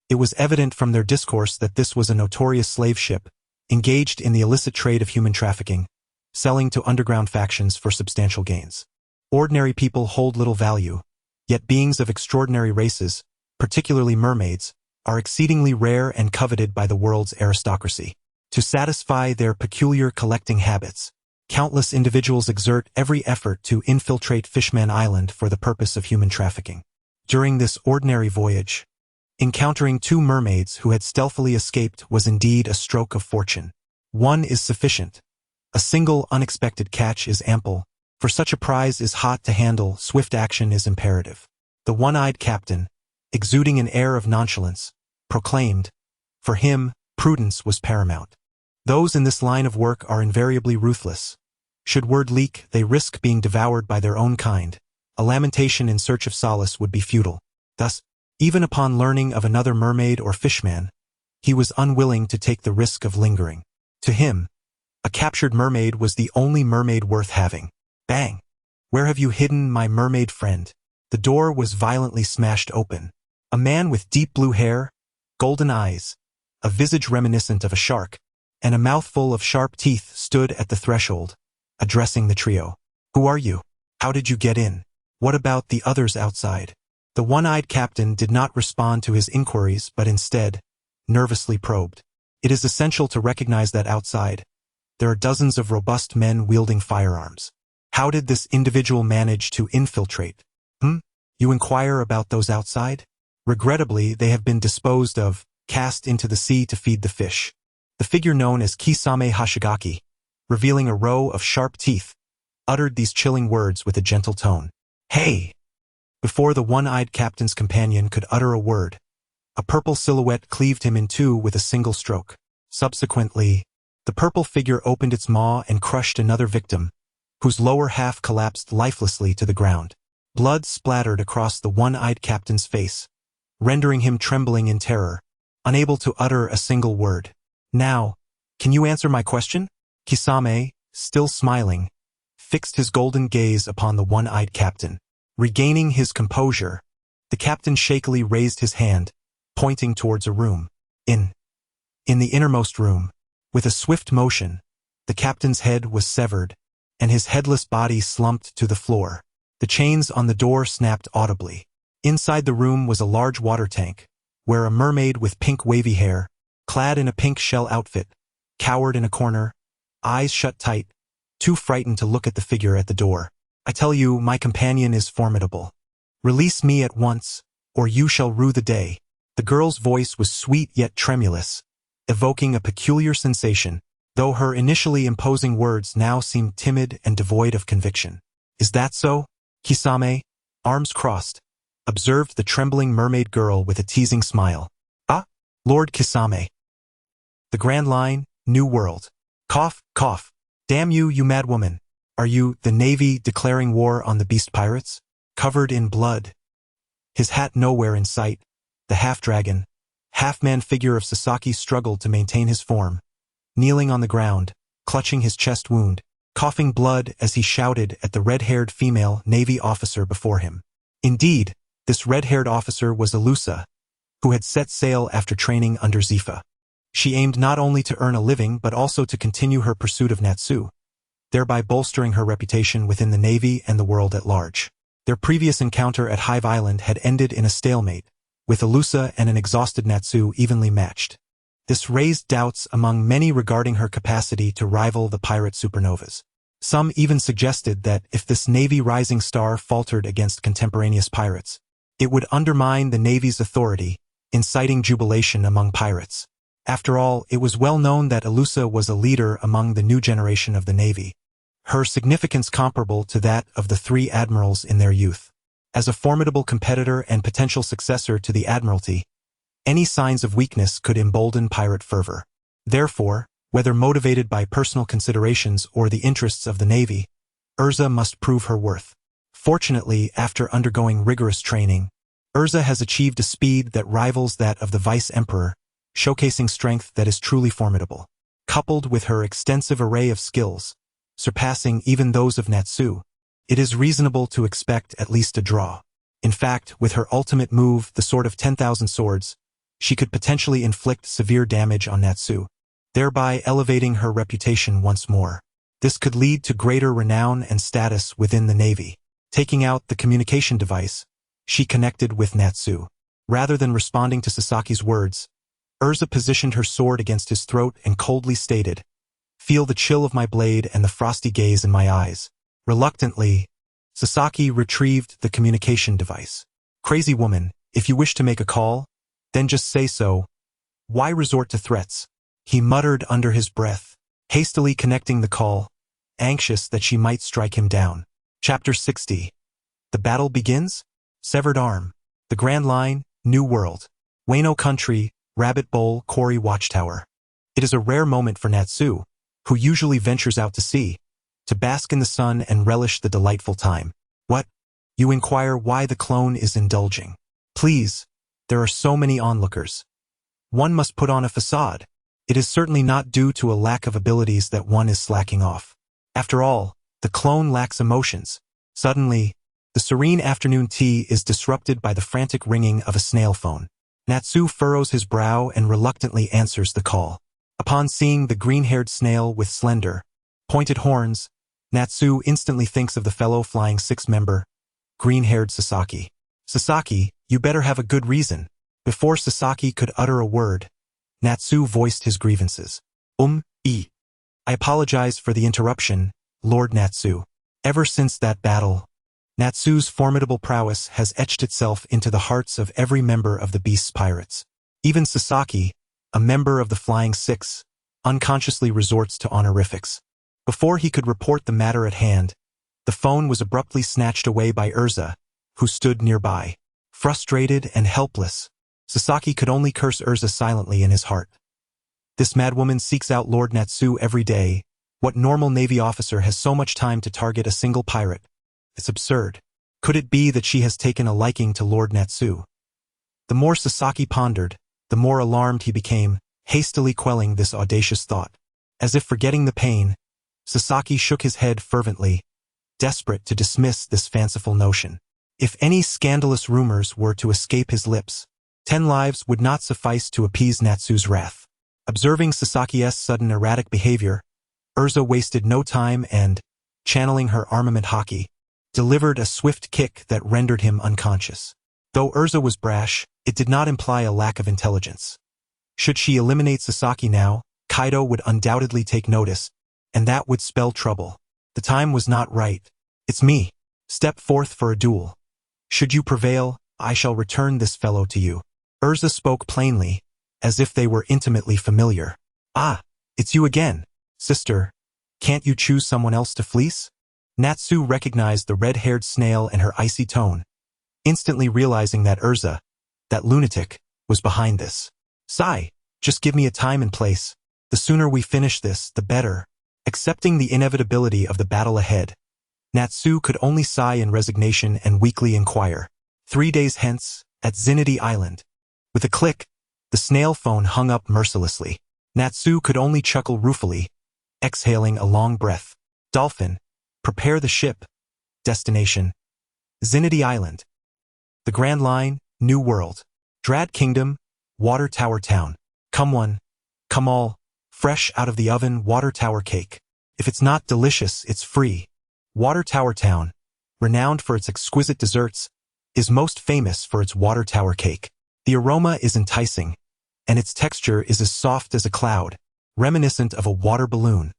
It was evident from their discourse that this was a notorious slave ship, engaged in the illicit trade of human trafficking, selling to underground factions for substantial gains. Ordinary people hold little value, yet beings of extraordinary races, particularly mermaids, are exceedingly rare and coveted by the world's aristocracy. To satisfy their peculiar collecting habits, countless individuals exert every effort to infiltrate Fishman Island for the purpose of human trafficking. During this ordinary voyage, encountering 2 mermaids who had stealthily escaped was indeed a stroke of fortune. One is sufficient. A single unexpected catch is ample. For such a prize is hot to handle, swift action is imperative. The one-eyed captain, exuding an air of nonchalance, proclaimed, for him, prudence was paramount. Those in this line of work are invariably ruthless. Should word leak, they risk being devoured by their own kind. A lamentation in search of solace would be futile. Thus, even upon learning of another mermaid or fishman, he was unwilling to take the risk of lingering. To him, a captured mermaid was the only mermaid worth having. Bang! Where have you hidden my mermaid friend? The door was violently smashed open. A man with deep blue hair, golden eyes, a visage reminiscent of a shark, and a mouthful of sharp teeth stood at the threshold, addressing the trio. Who are you? How did you get in? What about the others outside? The one-eyed captain did not respond to his inquiries but instead, nervously probed. It is essential to recognize that outside, there are dozens of robust men wielding firearms. How did this individual manage to infiltrate? You inquire about those outside? Regrettably, they have been disposed of, cast into the sea to feed the fish. The figure known as Kisame Hashigaki, revealing a row of sharp teeth, uttered these chilling words with a gentle tone. "Hey!" Before the one-eyed captain's companion could utter a word, a purple silhouette cleaved him in two with a single stroke. Subsequently, the purple figure opened its maw and crushed another victim, whose lower half collapsed lifelessly to the ground. Blood splattered across the one-eyed captain's face, rendering him trembling in terror, unable to utter a single word. "Now, can you answer my question?" Kisame, still smiling, fixed his golden gaze upon the one-eyed captain. Regaining his composure, the captain shakily raised his hand, pointing towards a room. In the innermost room, with a swift motion, the captain's head was severed, and his headless body slumped to the floor. The chains on the door snapped audibly. Inside the room was a large water tank, where a mermaid with pink wavy hair, clad in a pink shell outfit, cowered in a corner, eyes shut tight, too frightened to look at the figure at the door. "I tell you, my companion is formidable. Release me at once, or you shall rue the day." The girl's voice was sweet yet tremulous, evoking a peculiar sensation, though her initially imposing words now seemed timid and devoid of conviction. "Is that so?" Kisame, arms crossed, observed the trembling mermaid girl with a teasing smile. "Ah, Lord Kisame." The Grand Line, New World. Cough, cough. "Damn you, you mad woman. Are you the Navy declaring war on the beast pirates?" Covered in blood, his hat nowhere in sight, the half-dragon, half-man figure of Sasaki struggled to maintain his form, kneeling on the ground, clutching his chest wound, coughing blood as he shouted at the red-haired female Navy officer before him. Indeed, this red-haired officer was Alusa, who had set sail after training under Zifa. She aimed not only to earn a living but also to continue her pursuit of Natsu, thereby bolstering her reputation within the Navy and the world at large. Their previous encounter at Hive Island had ended in a stalemate, with Alusa and an exhausted Natsu evenly matched. This raised doubts among many regarding her capacity to rival the pirate supernovas. Some even suggested that if this Navy rising star faltered against contemporaneous pirates, it would undermine the Navy's authority, inciting jubilation among pirates. After all, it was well known that Alusa was a leader among the new generation of the Navy, her significance comparable to that of the three admirals in their youth. As a formidable competitor and potential successor to the Admiralty, any signs of weakness could embolden pirate fervor. Therefore, whether motivated by personal considerations or the interests of the Navy, Urza must prove her worth. Fortunately, after undergoing rigorous training, Urza has achieved a speed that rivals that of the Vice-Emperor, showcasing strength that is truly formidable. Coupled with her extensive array of skills, surpassing even those of Natsu, it is reasonable to expect at least a draw. In fact, with her ultimate move, the Sword of 10,000 Swords, she could potentially inflict severe damage on Natsu, thereby elevating her reputation once more. This could lead to greater renown and status within the Navy. Taking out the communication device, she connected with Natsu. Rather than responding to Sasaki's words, Urza positioned her sword against his throat and coldly stated, "Feel the chill of my blade and the frosty gaze in my eyes." Reluctantly, Sasaki retrieved the communication device. "Crazy woman, if you wish to make a call, then just say so. Why resort to threats?" he muttered under his breath, hastily connecting the call, anxious that she might strike him down. Chapter 60. The battle begins? Severed arm. The Grand Line, New World. Wano Country, Rabbit Bowl Quarry Watchtower. It is a rare moment for Natsu, who usually ventures out to sea, to bask in the sun and relish the delightful time. "What?" you inquire why the clone is indulging. "Please, there are so many onlookers. One must put on a facade. It is certainly not due to a lack of abilities that one is slacking off. After all, the clone lacks emotions." Suddenly, the serene afternoon tea is disrupted by the frantic ringing of a snail phone. Natsu furrows his brow and reluctantly answers the call. Upon seeing the green-haired snail with slender, pointed horns, Natsu instantly thinks of the fellow flying six-member, green-haired Sasaki. "Sasaki, you better have a good reason." Before Sasaki could utter a word, Natsu voiced his grievances. I apologize for the interruption, Lord Natsu. Ever since that battle, Natsu's formidable prowess has etched itself into the hearts of every member of the Beast's pirates. Even Sasaki, a member of the Flying Six, unconsciously resorts to honorifics. Before he could report the matter at hand, the phone was abruptly snatched away by Urza, who stood nearby. Frustrated and helpless, Sasaki could only curse Urza silently in his heart. This madwoman seeks out Lord Natsu every day. What normal Navy officer has so much time to target a single pirate? It's absurd. Could it be that she has taken a liking to Lord Natsu? The more Sasaki pondered, the more alarmed he became, hastily quelling this audacious thought. As if forgetting the pain, Sasaki shook his head fervently, desperate to dismiss this fanciful notion. If any scandalous rumors were to escape his lips, 10 lives would not suffice to appease Natsu's wrath. Observing Sasaki's sudden erratic behavior, Urza wasted no time and, channeling her armament haki, delivered a swift kick that rendered him unconscious. Though Urza was brash, it did not imply a lack of intelligence. Should she eliminate Sasaki now, Kaido would undoubtedly take notice, and that would spell trouble. The time was not right. It's me. Step forth for a duel. Should you prevail, I shall return this fellow to you. Urza spoke plainly, as if they were intimately familiar. Ah, it's you again. Sister, can't you choose someone else to fleece? Natsu recognized the red-haired snail and her icy tone, instantly realizing that Urza, that lunatic, was behind this. Sigh, just give me a time and place. The sooner we finish this, the better. Accepting the inevitability of the battle ahead, Natsu could only sigh in resignation and weakly inquire. 3 days hence, at Zinity Island. With a click, the snail phone hung up mercilessly. Natsu could only chuckle ruefully, exhaling a long breath. Dolphin, prepare the ship. Destination: Zinity Island. The Grand Line, New World. Drad Kingdom, Water Tower Town. Come one, come all, fresh out of the oven Water Tower cake. If it's not delicious, it's free. Water Tower Town, renowned for its exquisite desserts, is most famous for its water tower cake. The aroma is enticing, and its texture is as soft as a cloud, reminiscent of a water balloon,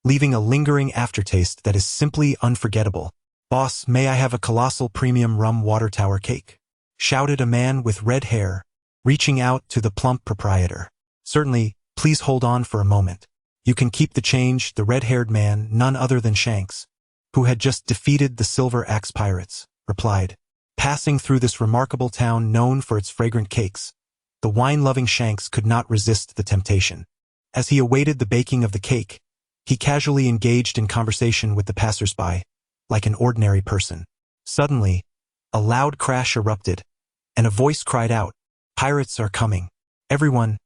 leaving a lingering aftertaste that is simply unforgettable. Boss, may I have a colossal premium rum water tower cake? Shouted a man with red hair, reaching out to the plump proprietor. Certainly, please hold on for a moment. You can keep the change. The red-haired man, none other than Shanks, who had just defeated the Silver Axe Pirates, replied. Passing through this remarkable town known for its fragrant cakes, the wine-loving Shanks could not resist the temptation. As he awaited the baking of the cake, he casually engaged in conversation with the passers-by, like an ordinary person. Suddenly, a loud crash erupted, and a voice cried out, "Pirates are coming. Everyone,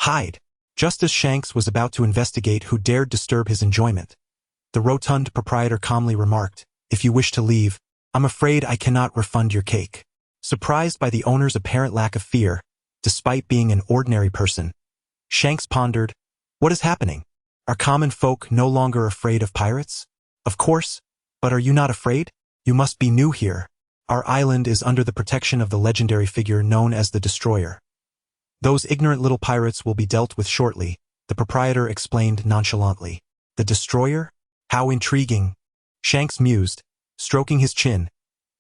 hide!" Just as Shanks was about to investigate who dared disturb his enjoyment, the rotund proprietor calmly remarked, "If you wish to leave, I'm afraid I cannot refund your cake." Surprised by the owner's apparent lack of fear, despite being an ordinary person, Shanks pondered, "What is happening? Are common folk no longer afraid of pirates?" "Of course, but are you not afraid? You must be new here. Our island is under the protection of the legendary figure known as the Destroyer. Those ignorant little pirates will be dealt with shortly," the proprietor explained nonchalantly. "The Destroyer? How intriguing," Shanks mused, stroking his chin,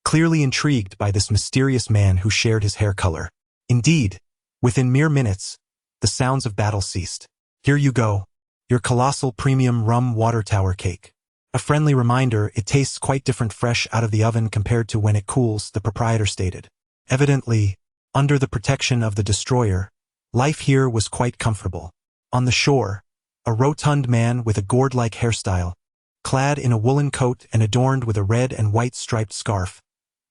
clearly intrigued by this mysterious man who shared his hair color. Indeed, within mere minutes, the sounds of battle ceased. "Here you go, your colossal premium rum water tower cake. A friendly reminder, it tastes quite different fresh out of the oven compared to when it cools," the proprietor stated. Evidently, under the protection of the Destroyer, life here was quite comfortable. On the shore, a rotund man with a gourd-like hairstyle, clad in a woolen coat and adorned with a red and white striped scarf,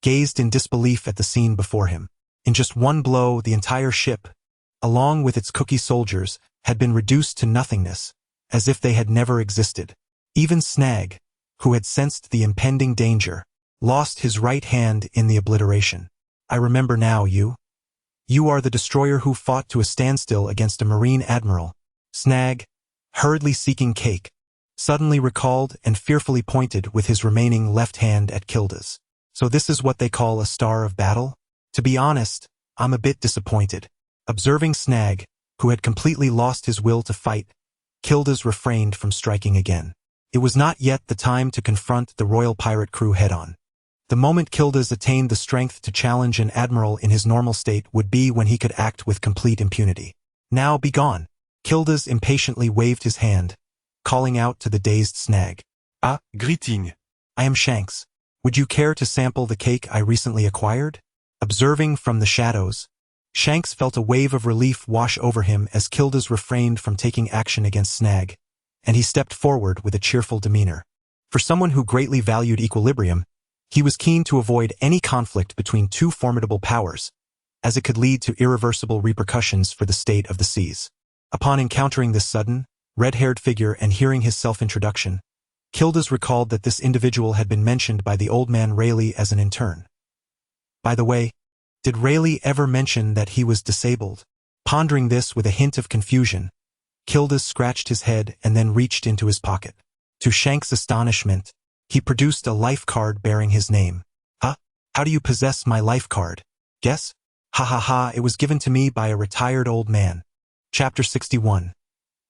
gazed in disbelief at the scene before him. In just one blow, the entire ship, along with its cookie soldiers, had been reduced to nothingness, as if they had never existed. Even Snag, who had sensed the impending danger, lost his right hand in the obliteration. "I remember now, You are the Destroyer who fought to a standstill against a marine admiral." Snag, hurriedly seeking cake, suddenly recalled and fearfully pointed with his remaining left hand at Kilda's. "So this is what they call a star of battle? To be honest, I'm a bit disappointed." Observing Snag, who had completely lost his will to fight, Kilda's refrained from striking again. It was not yet the time to confront the royal pirate crew head-on. The moment Kildas attained the strength to challenge an admiral in his normal state would be when he could act with complete impunity. Now be gone. Kildas impatiently waved his hand, calling out to the dazed Snag. Ah, greeting. I am Shanks. Would you care to sample the cake I recently acquired? Observing from the shadows, Shanks felt a wave of relief wash over him as Kildas refrained from taking action against Snag, and he stepped forward with a cheerful demeanor. For someone who greatly valued equilibrium, he was keen to avoid any conflict between two formidable powers, as it could lead to irreversible repercussions for the state of the seas. Upon encountering this sudden, red-haired figure and hearing his self-introduction, Kildas recalled that this individual had been mentioned by the old man Rayleigh as an intern. By the way, did Rayleigh ever mention that he was disabled? Pondering this with a hint of confusion, Kildas scratched his head and then reached into his pocket. To Shanks' astonishment, he produced a life card bearing his name. Huh? How do you possess my life card? Guess? Ha ha ha, it was given to me by a retired old man. Chapter 61.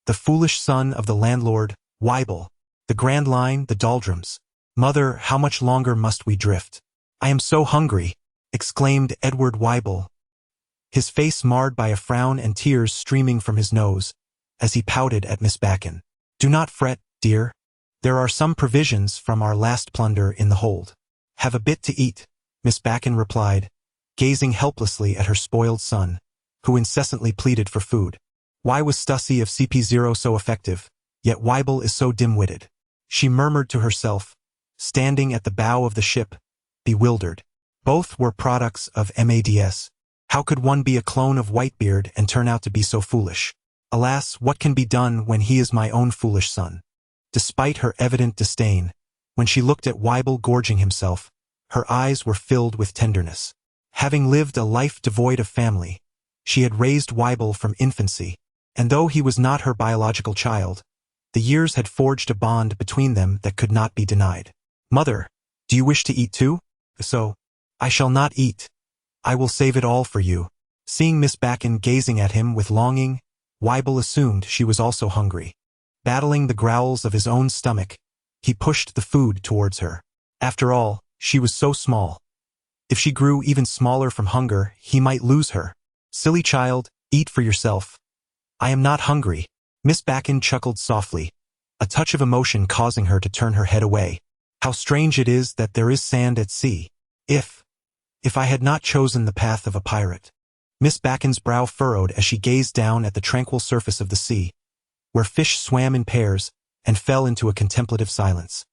The foolish son of the landlord, Weibel. The Grand Line, the doldrums. Mother, how much longer must we drift? I am so hungry, exclaimed Edward Weibel, his face marred by a frown and tears streaming from his nose, as he pouted at Miss Backen. Do not fret, dear. There are some provisions from our last plunder in the hold. Have a bit to eat, Miss Backen replied, gazing helplessly at her spoiled son, who incessantly pleaded for food. Why was Stussy of CP0 so effective, yet Weibel is so dim-witted? She murmured to herself, standing at the bow of the ship, bewildered. Both were products of MADS. How could one be a clone of Whitebeard and turn out to be so foolish? Alas, what can be done when he is my own foolish son? Despite her evident disdain, when she looked at Weibel gorging himself, her eyes were filled with tenderness. Having lived a life devoid of family, she had raised Weibel from infancy, and though he was not her biological child, the years had forged a bond between them that could not be denied. Mother, do you wish to eat too? So, I shall not eat. I will save it all for you. Seeing Miss Backen gazing at him with longing, Weibel assumed she was also hungry. Battling the growls of his own stomach, he pushed the food towards her. After all, she was so small. If she grew even smaller from hunger, he might lose her. Silly child, eat for yourself. I am not hungry. Miss Backen chuckled softly, a touch of emotion causing her to turn her head away. How strange it is that there is sand at sea. If I had not chosen the path of a pirate. Miss Backen's brow furrowed as she gazed down at the tranquil surface of the sea, where fish swam in pairs and fell into a contemplative silence.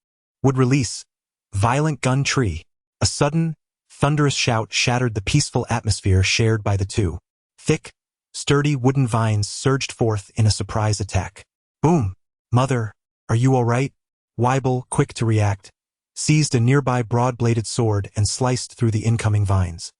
Would release. Violent gun tree. A sudden, thunderous shout shattered the peaceful atmosphere shared by the two. Thick, sturdy wooden vines surged forth in a surprise attack. Boom! Mother, are you all right? Weibel, quick to react, seized a nearby broad-bladed sword and sliced through the incoming vines.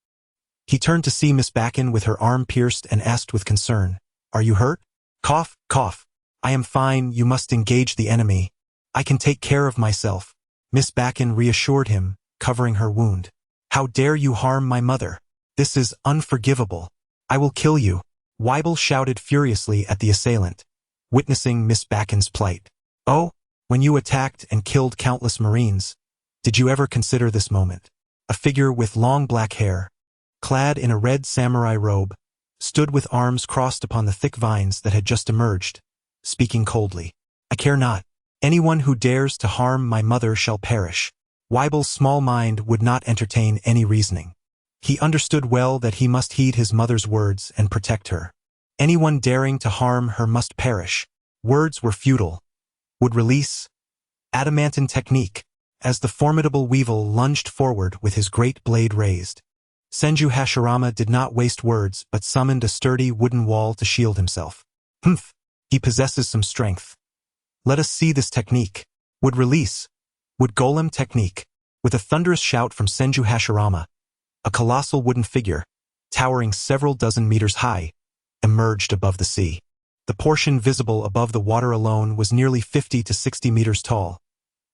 He turned to see Miss Backen with her arm pierced and asked with concern, Are you hurt? Cough, cough. I am fine, you must engage the enemy. I can take care of myself. Miss Backen reassured him, covering her wound. How dare you harm my mother? This is unforgivable. I will kill you. Weibel shouted furiously at the assailant, witnessing Miss Backen's plight. Oh, when you attacked and killed countless Marines, did you ever consider this moment? A figure with long black hair, clad in a red samurai robe, stood with arms crossed upon the thick vines that had just emerged, speaking coldly. I care not. Anyone who dares to harm my mother shall perish. Weibel's small mind would not entertain any reasoning. He understood well that he must heed his mother's words and protect her. Anyone daring to harm her must perish. Words were futile. Would release. Adamantine technique. As the formidable Weevil lunged forward with his great blade raised, Senju Hashirama did not waste words but summoned a sturdy wooden wall to shield himself. Humph! He possesses some strength. Let us see this technique. Would release. Would golem technique. With a thunderous shout from Senju Hashirama, a colossal wooden figure, towering several dozen meters high, emerged above the sea. The portion visible above the water alone was nearly 50 to 60 meters tall,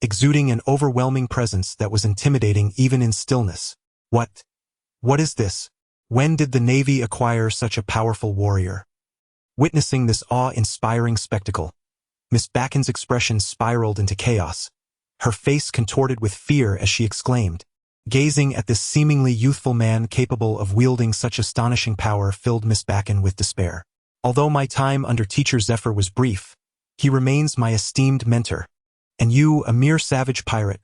exuding an overwhelming presence that was intimidating even in stillness. What is this? When did the Navy acquire such a powerful warrior? Witnessing this awe-inspiring spectacle, Miss Backen's expression spiraled into chaos, her face contorted with fear as she exclaimed, Gazing at this seemingly youthful man capable of wielding such astonishing power filled Miss Bakken with despair. Although my time under Teacher Zephyr was brief, he remains my esteemed mentor. And you, a mere savage pirate,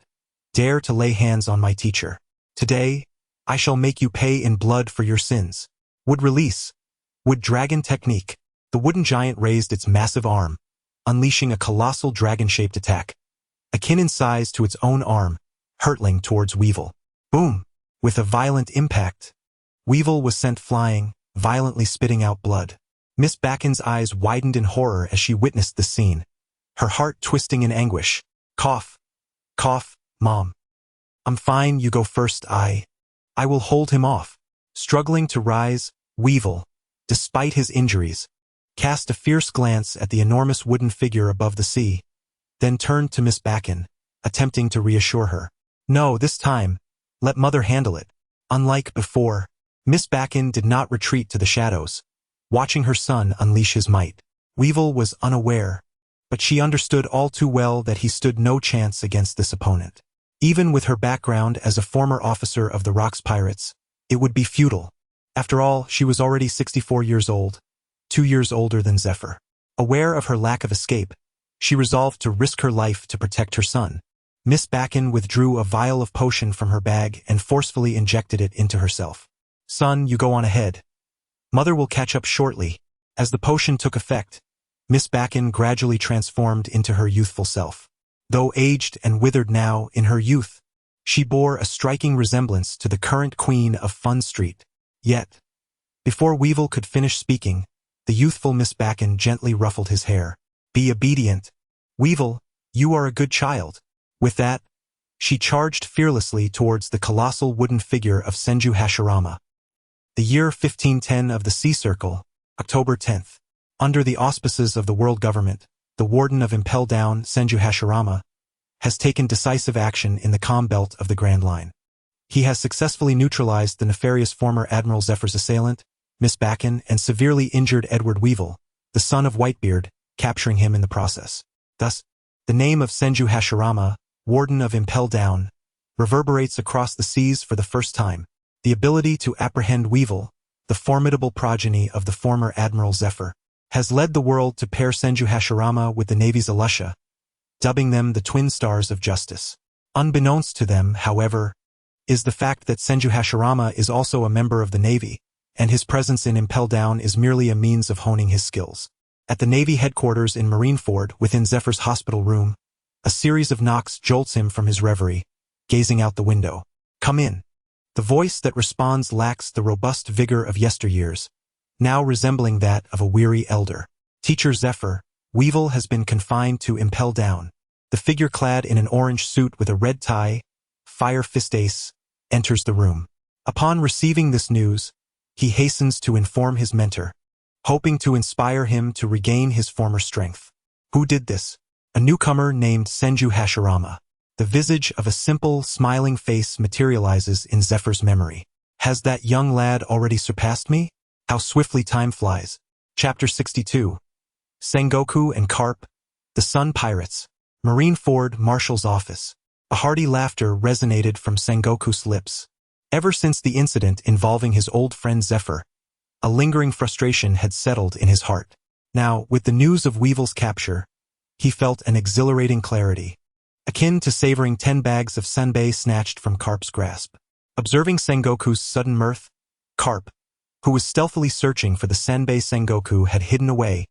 dare to lay hands on my teacher. Today, I shall make you pay in blood for your sins. Wood release. Wood dragon technique. The wooden giant raised its massive arm, unleashing a colossal dragon-shaped attack, akin in size to its own arm, hurtling towards Weevil. Boom! With a violent impact, Weevil was sent flying, violently spitting out blood. Miss Bakken's eyes widened in horror as she witnessed the scene, her heart twisting in anguish. Cough. Cough, Mom. I'm fine, you go first, I will hold him off. Struggling to rise, Weevil, despite his injuries, cast a fierce glance at the enormous wooden figure above the sea, then turned to Miss Bakken, attempting to reassure her. No, this time, let Mother handle it. Unlike before, Miss Bakken did not retreat to the shadows, watching her son unleash his might. Weevil was unaware, but she understood all too well that he stood no chance against this opponent. Even with her background as a former officer of the Rocks Pirates, it would be futile. After all, she was already 64 years old, 2 years older than Zephyr. Aware of her lack of escape, she resolved to risk her life to protect her son. Miss Bakken withdrew a vial of potion from her bag and forcefully injected it into herself. Son, you go on ahead. Mother will catch up shortly. As the potion took effect, Miss Bakken gradually transformed into her youthful self. Though aged and withered now in her youth, she bore a striking resemblance to the current queen of Fun Street. Yet, before Weevil could finish speaking, the youthful Miss Bakken gently ruffled his hair. Be obedient. Weevil, you are a good child. With that, she charged fearlessly towards the colossal wooden figure of Senju Hashirama. The year 1510 of the Sea Circle, October 10th. Under the auspices of the world government, the warden of Impel Down, Senju Hashirama, has taken decisive action in the calm belt of the Grand Line. He has successfully neutralized the nefarious former Admiral Zephyr's assailant, Miss Bakken, and severely injured Edward Weevil, the son of Whitebeard, capturing him in the process. Thus, the name of Senju Hashirama, warden of Impel Down, reverberates across the seas for the first time. The ability to apprehend Weevil, the formidable progeny of the former Admiral Zephyr, has led the world to pair Senju Hashirama with the Navy's Alusha, dubbing them the twin stars of justice. Unbeknownst to them, however, is the fact that Senju Hashirama is also a member of the Navy, and his presence in Impel Down is merely a means of honing his skills. At the Navy headquarters in Marineford, within Zephyr's hospital room, a series of knocks jolts him from his reverie, gazing out the window. Come in. The voice that responds lacks the robust vigor of yesteryears, now resembling that of a weary elder. Teacher Zephyr, Weevil has been confined to Impel Down. The figure clad in an orange suit with a red tie, fire fist ace, enters the room. Upon receiving this news, he hastens to inform his mentor, hoping to inspire him to regain his former strength. Who did this? A newcomer named Senju Hashirama. The visage of a simple, smiling face materializes in Zephyr's memory. Has that young lad already surpassed me? How swiftly time flies. Chapter 62. Sengoku and Carp, the Sun Pirates. Marineford Marshal's office. A hearty laughter resonated from Sengoku's lips. Ever since the incident involving his old friend Zephyr, a lingering frustration had settled in his heart. Now, with the news of Weevil's capture, he felt an exhilarating clarity, akin to savoring 10 bags of senbei snatched from Carp's grasp. Observing Sengoku's sudden mirth, Carp, who was stealthily searching for the senbei Sengoku had hidden away,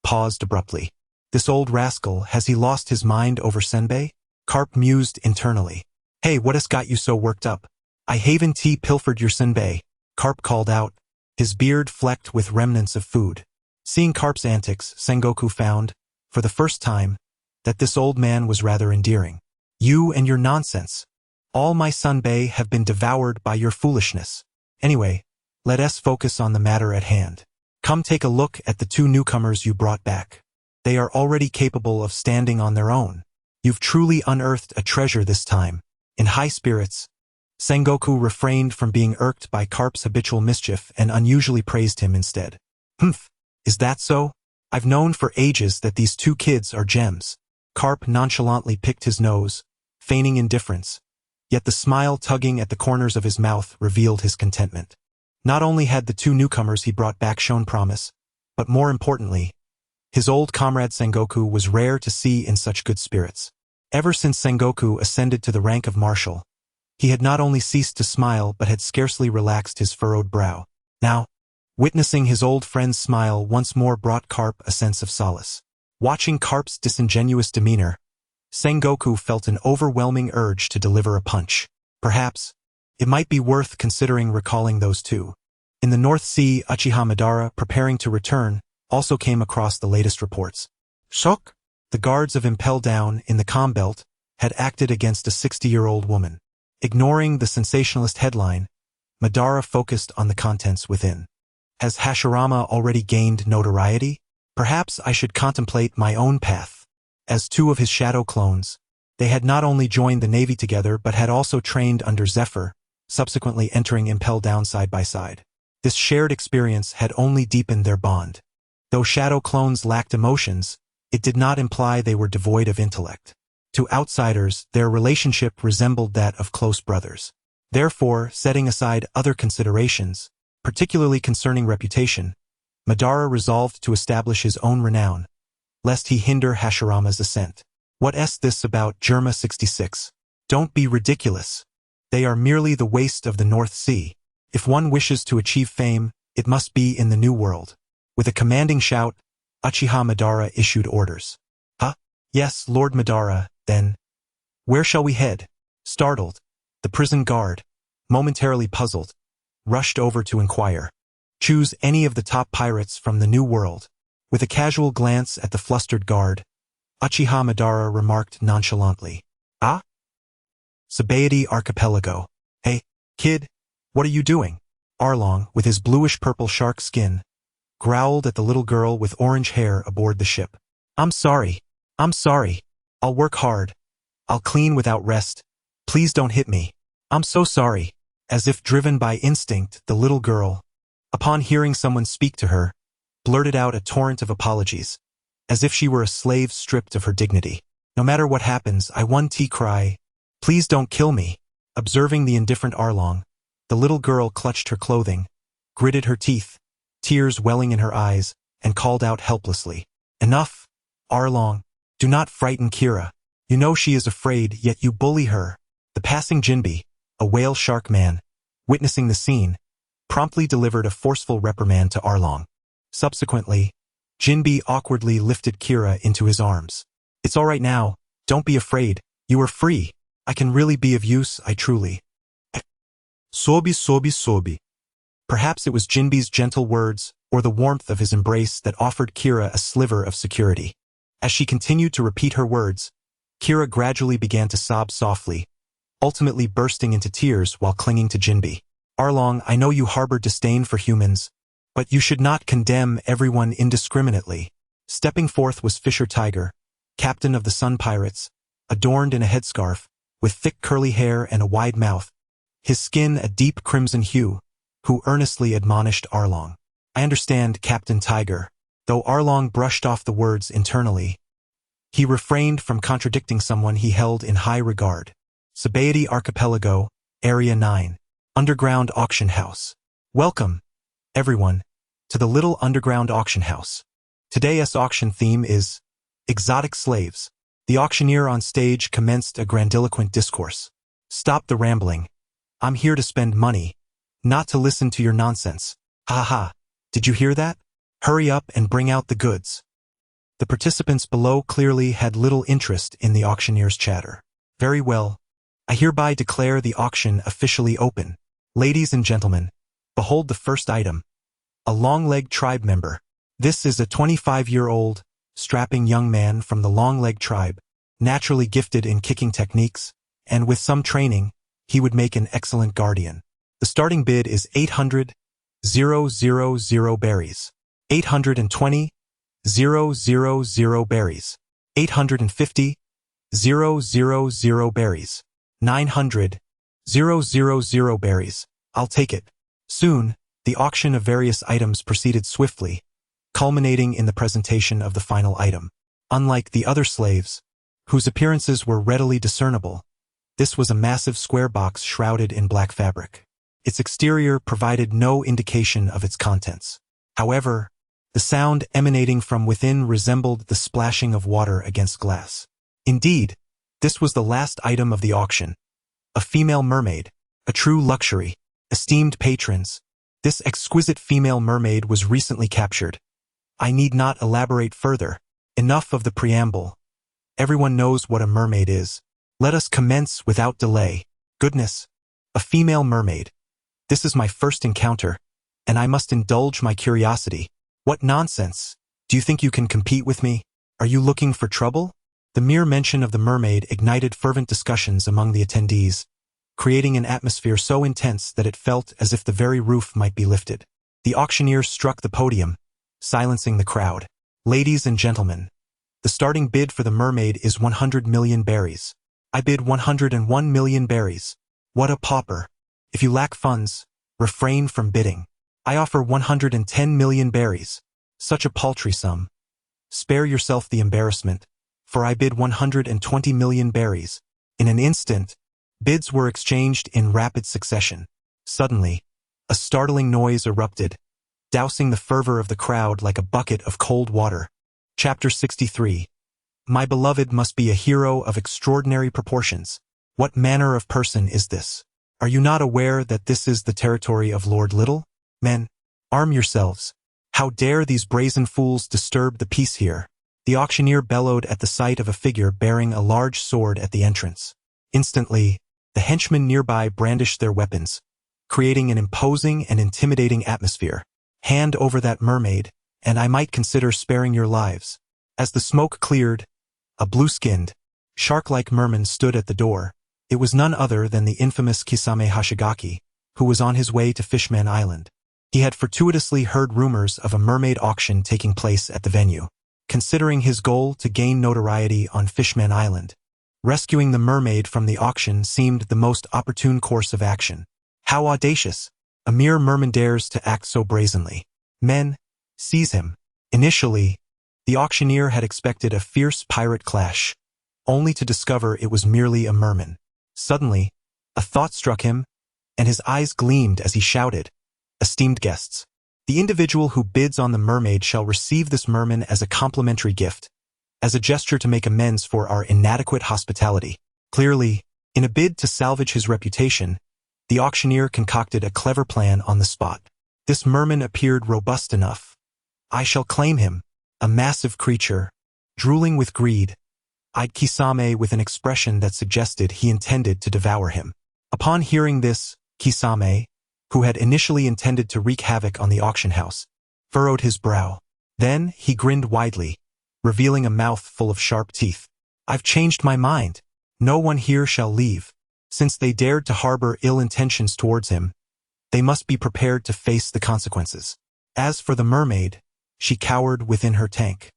paused abruptly. This old rascal, has he lost his mind over senbei? Carp mused internally. Hey, what has got you so worked up? I haven't pilfered your senbei, Carp called out, his beard flecked with remnants of food. Seeing Carp's antics, Sengoku found, for the first time, that this old man was rather endearing. You and your nonsense. All my senbei have been devoured by your foolishness. Anyway, let us focus on the matter at hand. Come take a look at the 2 newcomers you brought back. They are already capable of standing on their own. You've truly unearthed a treasure this time. In high spirits, Sengoku refrained from being irked by Carp's habitual mischief and unusually praised him instead. Humph, is that so? I've known for ages that these 2 kids are gems. Carp nonchalantly picked his nose, feigning indifference, yet the smile tugging at the corners of his mouth revealed his contentment. Not only had the two newcomers he brought back shown promise, but more importantly, his old comrade Sengoku was rare to see in such good spirits. Ever since Sengoku ascended to the rank of marshal, he had not only ceased to smile but had scarcely relaxed his furrowed brow. Now, witnessing his old friend's smile once more brought Carp a sense of solace. Watching Carp's disingenuous demeanor, Sengoku felt an overwhelming urge to deliver a punch. Perhaps, it might be worth considering recalling those two. In the North Sea, Uchiha Madara, preparing to return, also came across the latest reports. Shock! The guards of Impel Down in the Calm Belt had acted against a 60-year-old woman. Ignoring the sensationalist headline, Madara focused on the contents within. Has Hashirama already gained notoriety? Perhaps I should contemplate my own path. As two of his shadow clones, they had not only joined the Navy together but had also trained under Zephyr, subsequently entering Impel Down side by side. This shared experience had only deepened their bond. Though shadow clones lacked emotions, it did not imply they were devoid of intellect. To outsiders, their relationship resembled that of close brothers. Therefore, setting aside other considerations, particularly concerning reputation, Madara resolved to establish his own renown, lest he hinder Hashirama's ascent. What's this about Germa 66? Don't be ridiculous. They are merely the waste of the North Sea. If one wishes to achieve fame, it must be in the New World. With a commanding shout, Uchiha Madara issued orders. Huh? Yes, Lord Madara, then. Where shall we head? Startled, the prison guard, momentarily puzzled, rushed over to inquire. Choose any of the top pirates from the New World. With a casual glance at the flustered guard, Uchiha Madara remarked nonchalantly. Ah? Sabaody Archipelago. Hey, kid, what are you doing? Arlong, with his bluish-purple shark skin, growled at the little girl with orange hair aboard the ship. I'm sorry. I'll work hard. I'll clean without rest. Please don't hit me. I'm so sorry. As if driven by instinct, the little girl, upon hearing someone speak to her, blurted out a torrent of apologies, as if she were a slave stripped of her dignity. No matter what happens, I want to cry. Please don't kill me. Observing the indifferent Arlong, the little girl clutched her clothing, gritted her teeth, tears welling in her eyes, and called out helplessly. Enough, Arlong. Do not frighten Kira. You know she is afraid, yet you bully her. The passing Jinbe, a whale shark man, witnessing the scene, promptly delivered a forceful reprimand to Arlong. Subsequently, Jinbe awkwardly lifted Kira into his arms. It's all right now. Don't be afraid. You are free. I can really be of use, I truly. Sobi. Perhaps it was Jinbe's gentle words or the warmth of his embrace that offered Kira a sliver of security. As she continued to repeat her words, Kira gradually began to sob softly, ultimately bursting into tears while clinging to Jinbe. Arlong, I know you harbor disdain for humans, but you should not condemn everyone indiscriminately. Stepping forth was Fisher Tiger, captain of the Sun Pirates, adorned in a headscarf, with thick curly hair and a wide mouth, his skin a deep crimson hue, who earnestly admonished Arlong. I understand, Captain Tiger. Though Arlong brushed off the words internally, he refrained from contradicting someone he held in high regard. Sabaody Archipelago, Area 9. Underground Auction House. Welcome, everyone, to the little underground auction house. Today's auction theme is exotic slaves. The auctioneer on stage commenced a grandiloquent discourse. Stop the rambling. I'm here to spend money, not to listen to your nonsense. Ha ha. Did you hear that? Hurry up and bring out the goods. The participants below clearly had little interest in the auctioneer's chatter. Very well. I hereby declare the auction officially open. Ladies and gentlemen, behold the first item. A long-legged tribe member. This is a 25-year-old, strapping young man from the long-legged tribe, naturally gifted in kicking techniques, and with some training, he would make an excellent guardian. The starting bid is 800,000 berries. 820,000 berries. 850,000 berries. 900,000 berries. I'll take it. Soon, the auction of various items proceeded swiftly, culminating in the presentation of the final item. Unlike the other slaves, whose appearances were readily discernible, This was a massive square box shrouded in black fabric. Its exterior provided no indication of its contents. However, the sound emanating from within resembled the splashing of water against glass. Indeed, this was the last item of the auction. A female mermaid, a true luxury. Esteemed patrons, this exquisite female mermaid was recently captured. I need not elaborate further. Enough of the preamble. Everyone knows what a mermaid is. Let us commence without delay. Goodness, a female mermaid. This is my first encounter, and I must indulge my curiosity. What nonsense! Do you think you can compete with me? Are you looking for trouble? The mere mention of the mermaid ignited fervent discussions among the attendees, creating an atmosphere so intense that it felt as if the very roof might be lifted. The auctioneer struck the podium, silencing the crowd. Ladies and gentlemen, the starting bid for the mermaid is 100 million berries. I bid 101 million berries. What a pauper! If you lack funds, refrain from bidding. I offer 110 million berries. Such a paltry sum. Spare yourself the embarrassment, for I bid 120 million berries. In an instant, bids were exchanged in rapid succession. Suddenly, a startling noise erupted, dousing the fervor of the crowd like a bucket of cold water. Chapter 63. My beloved must be a hero of extraordinary proportions. What manner of person is this? Are you not aware that this is the territory of Lord Little? Men, arm yourselves. How dare these brazen fools disturb the peace here? The auctioneer bellowed at the sight of a figure bearing a large sword at the entrance. Instantly, the henchmen nearby brandished their weapons, creating an imposing and intimidating atmosphere. Hand over that mermaid, and I might consider sparing your lives. As the smoke cleared, a blue-skinned, shark-like merman stood at the door. It was none other than the infamous Kisame Hashigaki, who was on his way to Fishman Island. He had fortuitously heard rumors of a mermaid auction taking place at the venue. Considering his goal to gain notoriety on Fishman Island, rescuing the mermaid from the auction seemed the most opportune course of action. How audacious! A mere merman dares to act so brazenly. Men, seize him. Initially, the auctioneer had expected a fierce pirate clash, only to discover it was merely a merman. Suddenly, a thought struck him, and his eyes gleamed as he shouted, "Esteemed guests, the individual who bids on the mermaid shall receive this merman as a complimentary gift, as a gesture to make amends for our inadequate hospitality." Clearly, in a bid to salvage his reputation, the auctioneer concocted a clever plan on the spot. This merman appeared robust enough. I shall claim him. A massive creature, drooling with greed, eyed Kisame with an expression that suggested he intended to devour him. Upon hearing this, Kisame, who had initially intended to wreak havoc on the auction house, furrowed his brow. Then he grinned widely, revealing a mouth full of sharp teeth. I've changed my mind. No one here shall leave. Since they dared to harbor ill intentions towards him, they must be prepared to face the consequences. As for the mermaid, she cowered within her tank,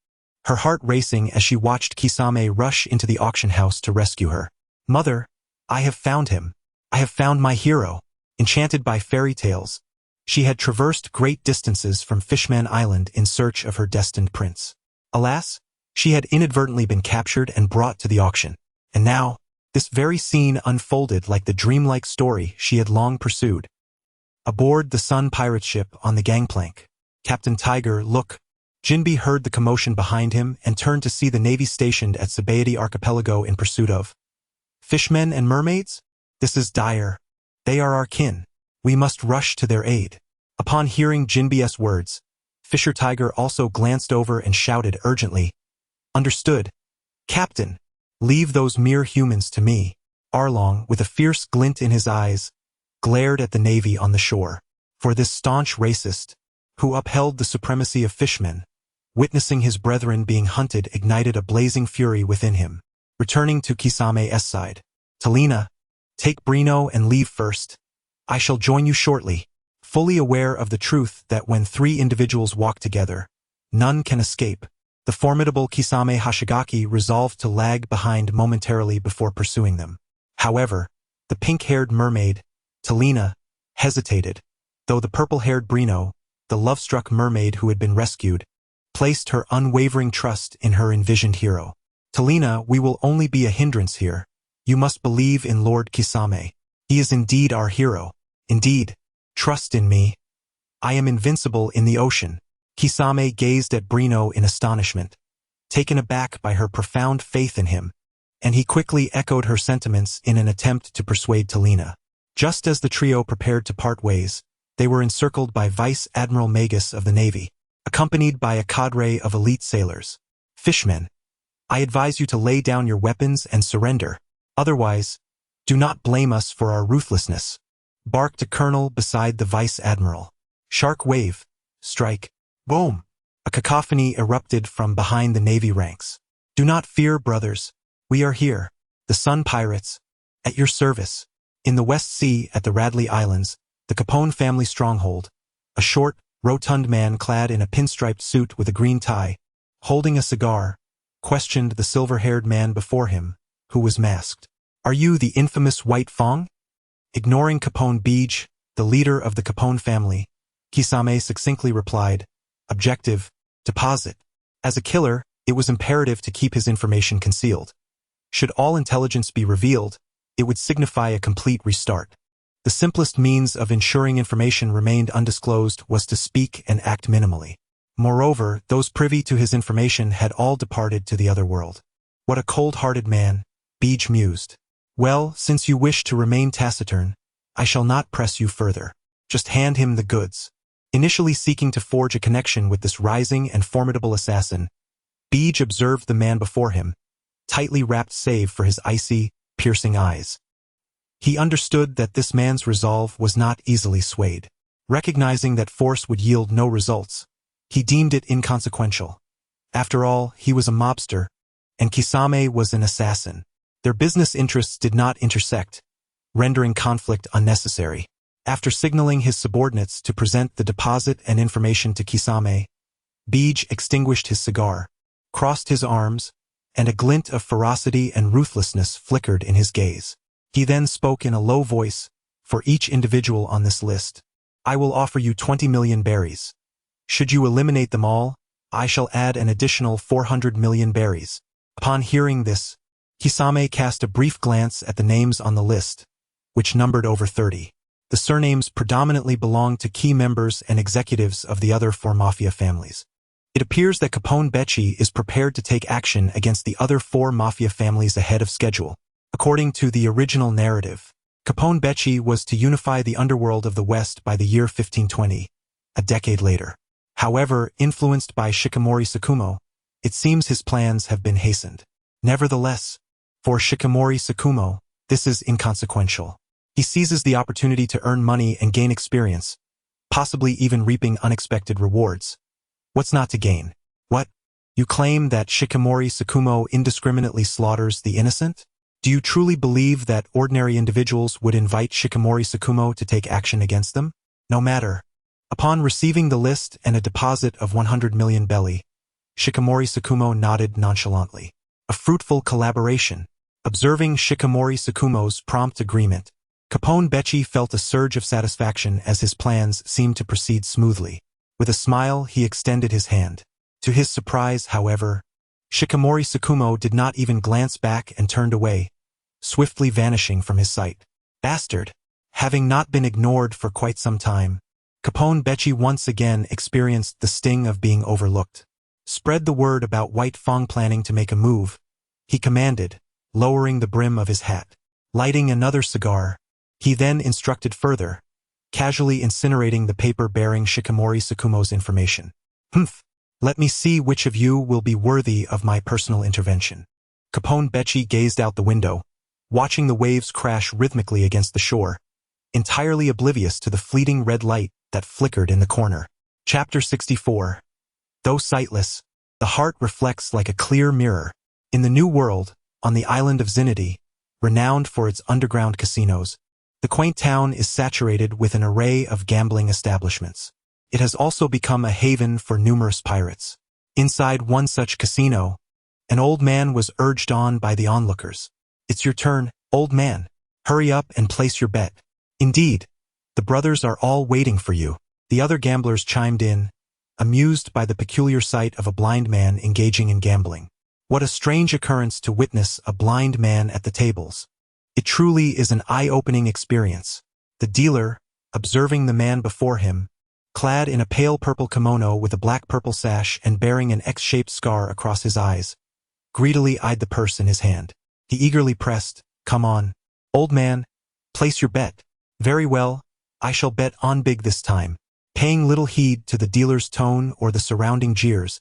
her heart racing as she watched Kisame rush into the auction house to rescue her. Mother, I have found him. I have found my hero. Enchanted by fairy tales, she had traversed great distances from Fishman Island in search of her destined prince. Alas, she had inadvertently been captured and brought to the auction. And now, this very scene unfolded like the dreamlike story she had long pursued. Aboard the Sun pirate ship on the gangplank, Captain Tiger, look. Jinbe heard the commotion behind him and turned to see the navy stationed at Sabaody Archipelago in pursuit of fishmen and mermaids? This is dire. They are our kin. We must rush to their aid. Upon hearing Jinbe's words, Fisher Tiger also glanced over and shouted urgently, Understood. Captain, leave those mere humans to me. Arlong, with a fierce glint in his eyes, glared at the navy on the shore. For this staunch racist, who upheld the supremacy of fishmen, witnessing his brethren being hunted ignited a blazing fury within him. Returning to Kisame's side, Talina, take Brino and leave first. I shall join you shortly, fully aware of the truth that when three individuals walk together, none can escape. The formidable Kisame Hashigaki resolved to lag behind momentarily before pursuing them. However, the pink-haired mermaid, Talina, hesitated, though the purple-haired Brino, the love-struck mermaid who had been rescued, placed her unwavering trust in her envisioned hero. Talina, we will only be a hindrance here. You must believe in Lord Kisame. He is indeed our hero. Indeed, trust in me. I am invincible in the ocean." Kisame gazed at Brino in astonishment, taken aback by her profound faith in him, and he quickly echoed her sentiments in an attempt to persuade Talina. Just as the trio prepared to part ways, they were encircled by Vice Admiral Magus of the Navy, accompanied by a cadre of elite sailors. "Fishmen, I advise you to lay down your weapons and surrender. Otherwise, do not blame us for our ruthlessness," barked a colonel beside the Vice Admiral. Shark wave, strike, boom! A cacophony erupted from behind the Navy ranks. "Do not fear, brothers. We are here, the Sun Pirates, at your service." In the West Sea at the Radley Islands, the Capone family stronghold, a short, rotund man clad in a pinstriped suit with a green tie, holding a cigar, questioned the silver-haired man before him, who was masked. "Are you the infamous White Fong?" Ignoring Capone Beej, the leader of the Capone family, Kisame succinctly replied, "Objective, deposit." As a killer, it was imperative to keep his information concealed. Should all intelligence be revealed, it would signify a complete restart. The simplest means of ensuring information remained undisclosed was to speak and act minimally. Moreover, those privy to his information had all departed to the other world. "What a cold-hearted man," Beej mused. "Well, since you wish to remain taciturn, I shall not press you further. Just hand him the goods." Initially seeking to forge a connection with this rising and formidable assassin, Beej observed the man before him, tightly wrapped save for his icy, piercing eyes. He understood that this man's resolve was not easily swayed. Recognizing that force would yield no results, he deemed it inconsequential. After all, he was a mobster, and Kisame was an assassin. Their business interests did not intersect, rendering conflict unnecessary. After signaling his subordinates to present the deposit and information to Kisame, Beej extinguished his cigar, crossed his arms, and a glint of ferocity and ruthlessness flickered in his gaze. He then spoke in a low voice, "For each individual on this list, I will offer you 20 million berries. Should you eliminate them all, I shall add an additional 400 million berries." Upon hearing this, Kisame cast a brief glance at the names on the list, which numbered over 30. The surnames predominantly belonged to key members and executives of the other four mafia families. It appears that Capone Becci is prepared to take action against the other four mafia families ahead of schedule. According to the original narrative, Capone Becci was to unify the underworld of the West by the year 1520, a decade later. However, influenced by Shikamori Sakumo, it seems his plans have been hastened. Nevertheless, for Shikamori Sakumo, this is inconsequential. He seizes the opportunity to earn money and gain experience, possibly even reaping unexpected rewards. What's not to gain? What? You claim that Shikamori Sakumo indiscriminately slaughters the innocent? Do you truly believe that ordinary individuals would invite Shikamori Sakumo to take action against them? No matter. Upon receiving the list and a deposit of 100 million belly, Shikamori Sakumo nodded nonchalantly. A fruitful collaboration. Observing Shikamori Sakumo's prompt agreement, Capone Becci felt a surge of satisfaction as his plans seemed to proceed smoothly. With a smile, he extended his hand. To his surprise, however, Shikamori Sakumo did not even glance back and turned away, swiftly vanishing from his sight. Bastard! Having not been ignored for quite some time, Capone Becci once again experienced the sting of being overlooked. "Spread the word about White Fong planning to make a move," he commanded, lowering the brim of his hat. Lighting another cigar, he then instructed further, casually incinerating the paper bearing Shikamori Sakumo's information. "Humph! Let me see which of you will be worthy of my personal intervention." Capone Becci gazed out the window, watching the waves crash rhythmically against the shore, entirely oblivious to the fleeting red light that flickered in the corner. Chapter 64. Though sightless, the heart reflects like a clear mirror. In the New World, on the island of Zinity, renowned for its underground casinos, the quaint town is saturated with an array of gambling establishments. It has also become a haven for numerous pirates. Inside one such casino, an old man was urged on by the onlookers. "It's your turn, old man. Hurry up and place your bet." "Indeed, the brothers are all waiting for you," the other gamblers chimed in, amused by the peculiar sight of a blind man engaging in gambling. What a strange occurrence to witness a blind man at the tables. It truly is an eye-opening experience. The dealer, observing the man before him, clad in a pale purple kimono with a black-purple sash and bearing an X-shaped scar across his eyes, greedily eyed the purse in his hand. He eagerly pressed, "Come on, old man, place your bet." "Very well, I shall bet on big this time." Paying little heed to the dealer's tone or the surrounding jeers,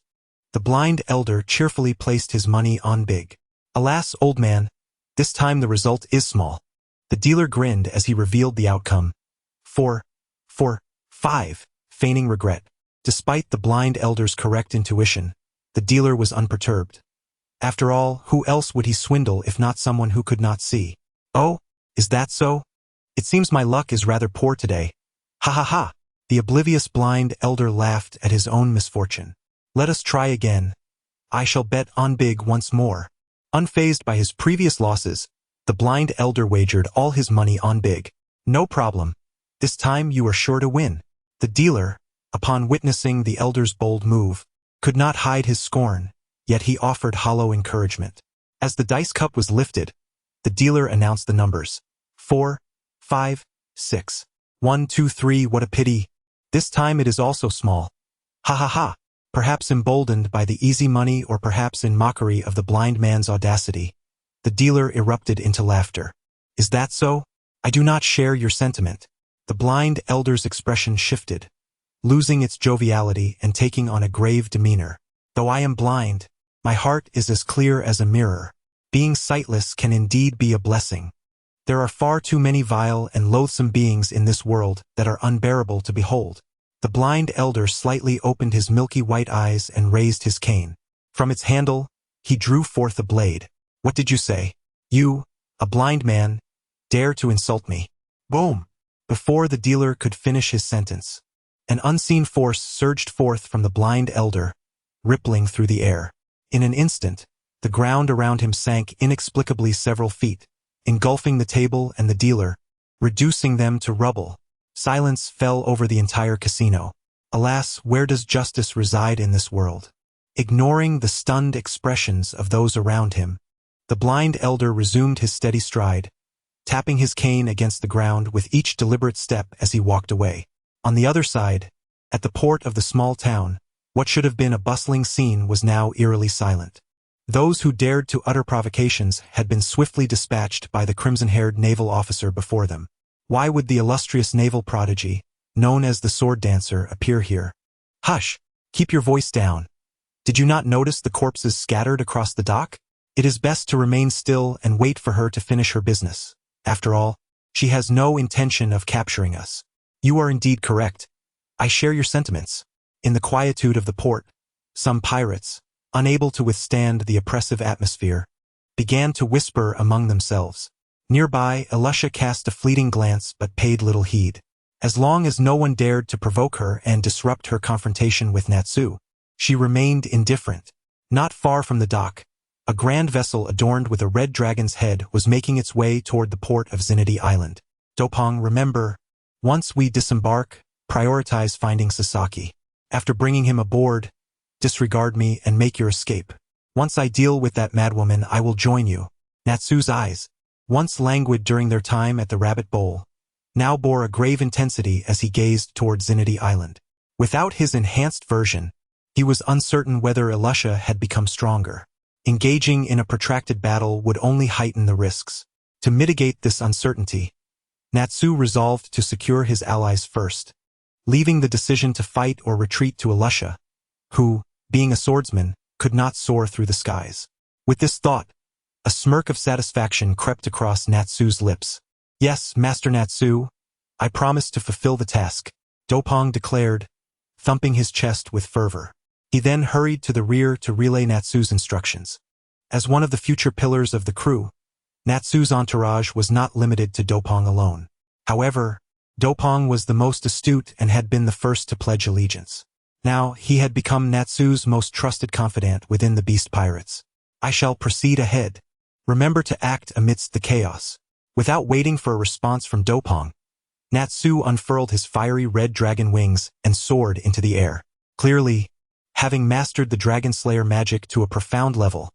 the blind elder cheerfully placed his money on big. "Alas, old man, this time the result is small." The dealer grinned as he revealed the outcome. 5, feigning regret. Despite the blind elder's correct intuition, the dealer was unperturbed. After all, who else would he swindle if not someone who could not see? "Oh, is that so? It seems my luck is rather poor today. Ha ha ha." The oblivious blind elder laughed at his own misfortune. "Let us try again. I shall bet on big once more." Unfazed by his previous losses, the blind elder wagered all his money on big. "No problem. This time you are sure to win." The dealer, upon witnessing the elder's bold move, could not hide his scorn, yet he offered hollow encouragement. As the dice cup was lifted, the dealer announced the numbers. 4, 5, 6. 1, 2, 3, what a pity. This time it is also small. Ha ha ha. Perhaps emboldened by the easy money or perhaps in mockery of the blind man's audacity, the dealer erupted into laughter. "Is that so? I do not share your sentiment." The blind elder's expression shifted, losing its joviality and taking on a grave demeanor. "Though I am blind, my heart is as clear as a mirror. Being sightless can indeed be a blessing. There are far too many vile and loathsome beings in this world that are unbearable to behold." The blind elder slightly opened his milky white eyes and raised his cane. From its handle, he drew forth a blade. "What did you say? You, a blind man, dare to insult me?" Boom! Before the dealer could finish his sentence, an unseen force surged forth from the blind elder, rippling through the air. In an instant, the ground around him sank inexplicably several feet, engulfing the table and the dealer, reducing them to rubble. Silence fell over the entire casino. Alas, where does justice reside in this world? Ignoring the stunned expressions of those around him, the blind elder resumed his steady stride, tapping his cane against the ground with each deliberate step as he walked away. On the other side, at the port of the small town, what should have been a bustling scene was now eerily silent. Those who dared to utter provocations had been swiftly dispatched by the crimson-haired naval officer before them. Why would the illustrious naval prodigy, known as the sword dancer, appear here? "Hush! Keep your voice down. Did you not notice the corpses scattered across the dock? It is best to remain still and wait for her to finish her business. After all, she has no intention of capturing us." "You are indeed correct. I share your sentiments." In the quietude of the port, some pirates, unable to withstand the oppressive atmosphere, began to whisper among themselves. Nearby, Elisha cast a fleeting glance but paid little heed. As long as no one dared to provoke her and disrupt her confrontation with Natsu, she remained indifferent. Not far from the dock, a grand vessel adorned with a red dragon's head was making its way toward the port of Zinity Island. "Dopong, remember, once we disembark, prioritize finding Sasaki. After bringing him aboard, disregard me and make your escape. Once I deal with that madwoman, I will join you." Natsu's eyes, once languid during their time at the rabbit bowl, now bore a grave intensity as he gazed toward Zinity Island. Without his enhanced version, he was uncertain whether Elisha had become stronger. Engaging in a protracted battle would only heighten the risks. To mitigate this uncertainty, Natsu resolved to secure his allies first, leaving the decision to fight or retreat to Elisha, who, being a swordsman, could not soar through the skies. With this thought, a smirk of satisfaction crept across Natsu's lips. "Yes, Master Natsu, I promise to fulfill the task," Dopong declared, thumping his chest with fervor. He then hurried to the rear to relay Natsu's instructions. As one of the future pillars of the crew, Natsu's entourage was not limited to Dopong alone. However, Dopong was the most astute and had been the first to pledge allegiance. Now, he had become Natsu's most trusted confidant within the Beast Pirates. "I shall proceed ahead. Remember to act amidst the chaos." Without waiting for a response from Dopong, Natsu unfurled his fiery red dragon wings and soared into the air. Clearly, having mastered the Dragon Slayer magic to a profound level,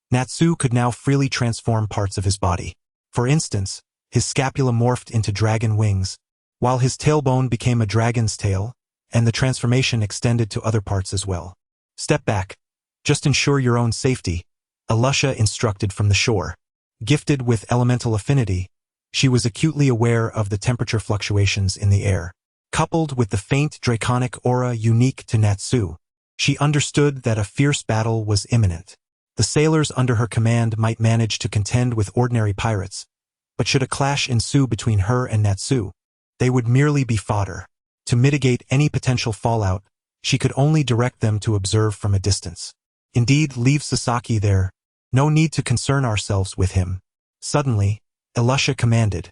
Natsu could now freely transform parts of his body. For instance, his scapula morphed into dragon wings, while his tailbone became a dragon's tail, and the transformation extended to other parts as well. Step back. Just ensure your own safety, Alusha instructed from the shore. Gifted with elemental affinity, she was acutely aware of the temperature fluctuations in the air. Coupled with the faint draconic aura unique to Natsu, she understood that a fierce battle was imminent. The sailors under her command might manage to contend with ordinary pirates, but should a clash ensue between her and Natsu, they would merely be fodder. To mitigate any potential fallout, she could only direct them to observe from a distance. Indeed, leave Sasaki there. No need to concern ourselves with him. Suddenly, Alusha commanded,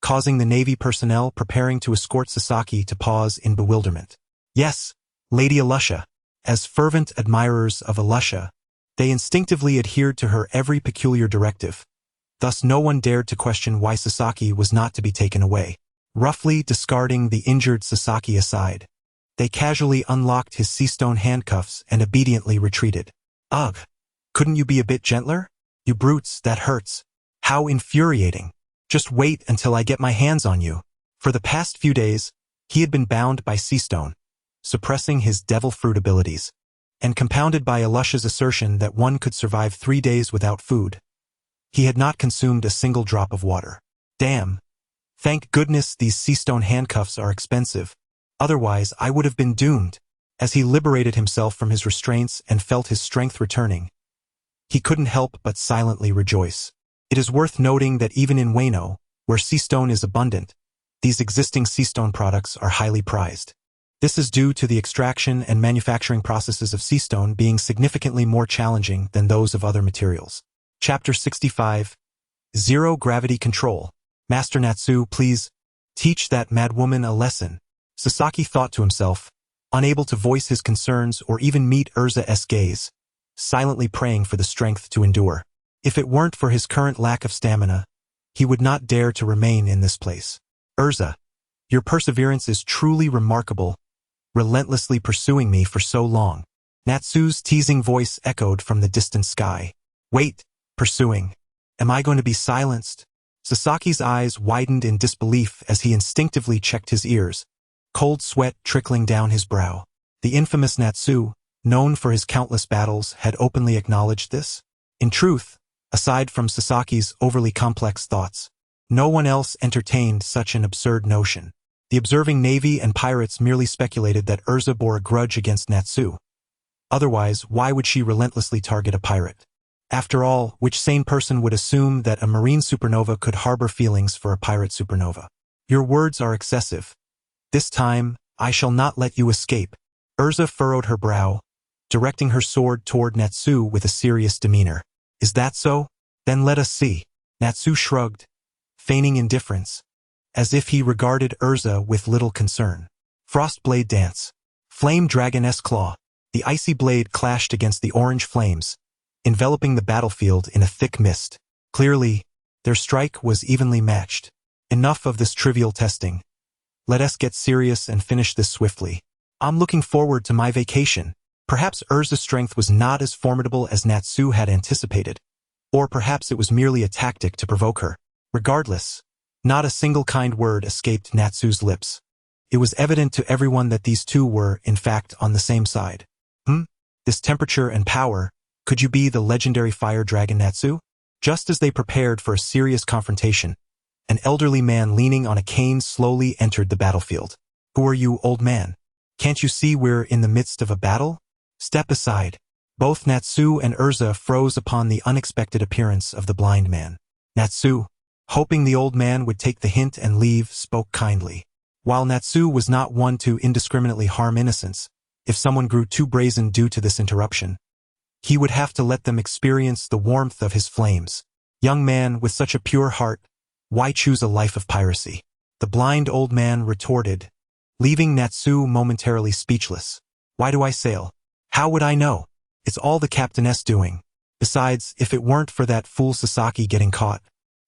causing the Navy personnel preparing to escort Sasaki to pause in bewilderment. Yes, Lady Alusha. As fervent admirers of Alusha, they instinctively adhered to her every peculiar directive. Thus no one dared to question why Sasaki was not to be taken away. Roughly discarding the injured Sasaki aside, they casually unlocked his sea-stone handcuffs and obediently retreated. Ugh! Couldn't you be a bit gentler? You brutes, that hurts. How infuriating. Just wait until I get my hands on you. For the past few days, he had been bound by sea-stone, suppressing his devil fruit abilities, and compounded by Alusha's assertion that one could survive 3 days without food. He had not consumed a single drop of water. Damn. Thank goodness these sea-stone handcuffs are expensive. Otherwise, I would have been doomed. As he liberated himself from his restraints and felt his strength returning, he couldn't help but silently rejoice. It is worth noting that even in Wano, where sea-stone is abundant, these existing sea-stone products are highly prized. This is due to the extraction and manufacturing processes of sea-stone being significantly more challenging than those of other materials. Chapter 65. Zero Gravity Control. Master Natsu, please, teach that madwoman a lesson. Sasaki thought to himself, unable to voice his concerns or even meet Urza's gaze, silently praying for the strength to endure. If it weren't for his current lack of stamina, he would not dare to remain in this place. Urza, your perseverance is truly remarkable, relentlessly pursuing me for so long. Natsu's teasing voice echoed from the distant sky. Wait, pursuing. Am I going to be silenced? Sasaki's eyes widened in disbelief as he instinctively checked his ears, cold sweat trickling down his brow. The infamous Natsu, known for his countless battles, had openly acknowledged this. In truth, aside from Sasaki's overly complex thoughts, no one else entertained such an absurd notion. The observing Navy and pirates merely speculated that Urza bore a grudge against Natsu. Otherwise, why would she relentlessly target a pirate? After all, which sane person would assume that a marine supernova could harbor feelings for a pirate supernova? Your words are excessive. This time, I shall not let you escape. Urza furrowed her brow, directing her sword toward Natsu with a serious demeanor. Is that so? Then let us see. Natsu shrugged, feigning indifference, as if he regarded Urza with little concern. Frost blade dance. Flame dragoness claw. The icy blade clashed against the orange flames, enveloping the battlefield in a thick mist. Clearly, their strike was evenly matched. Enough of this trivial testing. Let us get serious and finish this swiftly. I'm looking forward to my vacation. Perhaps Urza's strength was not as formidable as Natsu had anticipated, or perhaps it was merely a tactic to provoke her. Regardless, not a single kind word escaped Natsu's lips. It was evident to everyone that these two were, in fact, on the same side. This temperature and power, could you be the legendary fire dragon Natsu? Just as they prepared for a serious confrontation, an elderly man leaning on a cane slowly entered the battlefield. Who are you, old man? Can't you see we're in the midst of a battle? Step aside. Both Natsu and Urza froze upon the unexpected appearance of the blind man. Natsu, hoping the old man would take the hint and leave, spoke kindly. While Natsu was not one to indiscriminately harm innocents, if someone grew too brazen due to this interruption, he would have to let them experience the warmth of his flames. Young man with such a pure heart, why choose a life of piracy? The blind old man retorted, leaving Natsu momentarily speechless. Why do I sail? How would I know? It's all the captainess doing. Besides, if it weren't for that fool Sasaki getting caught,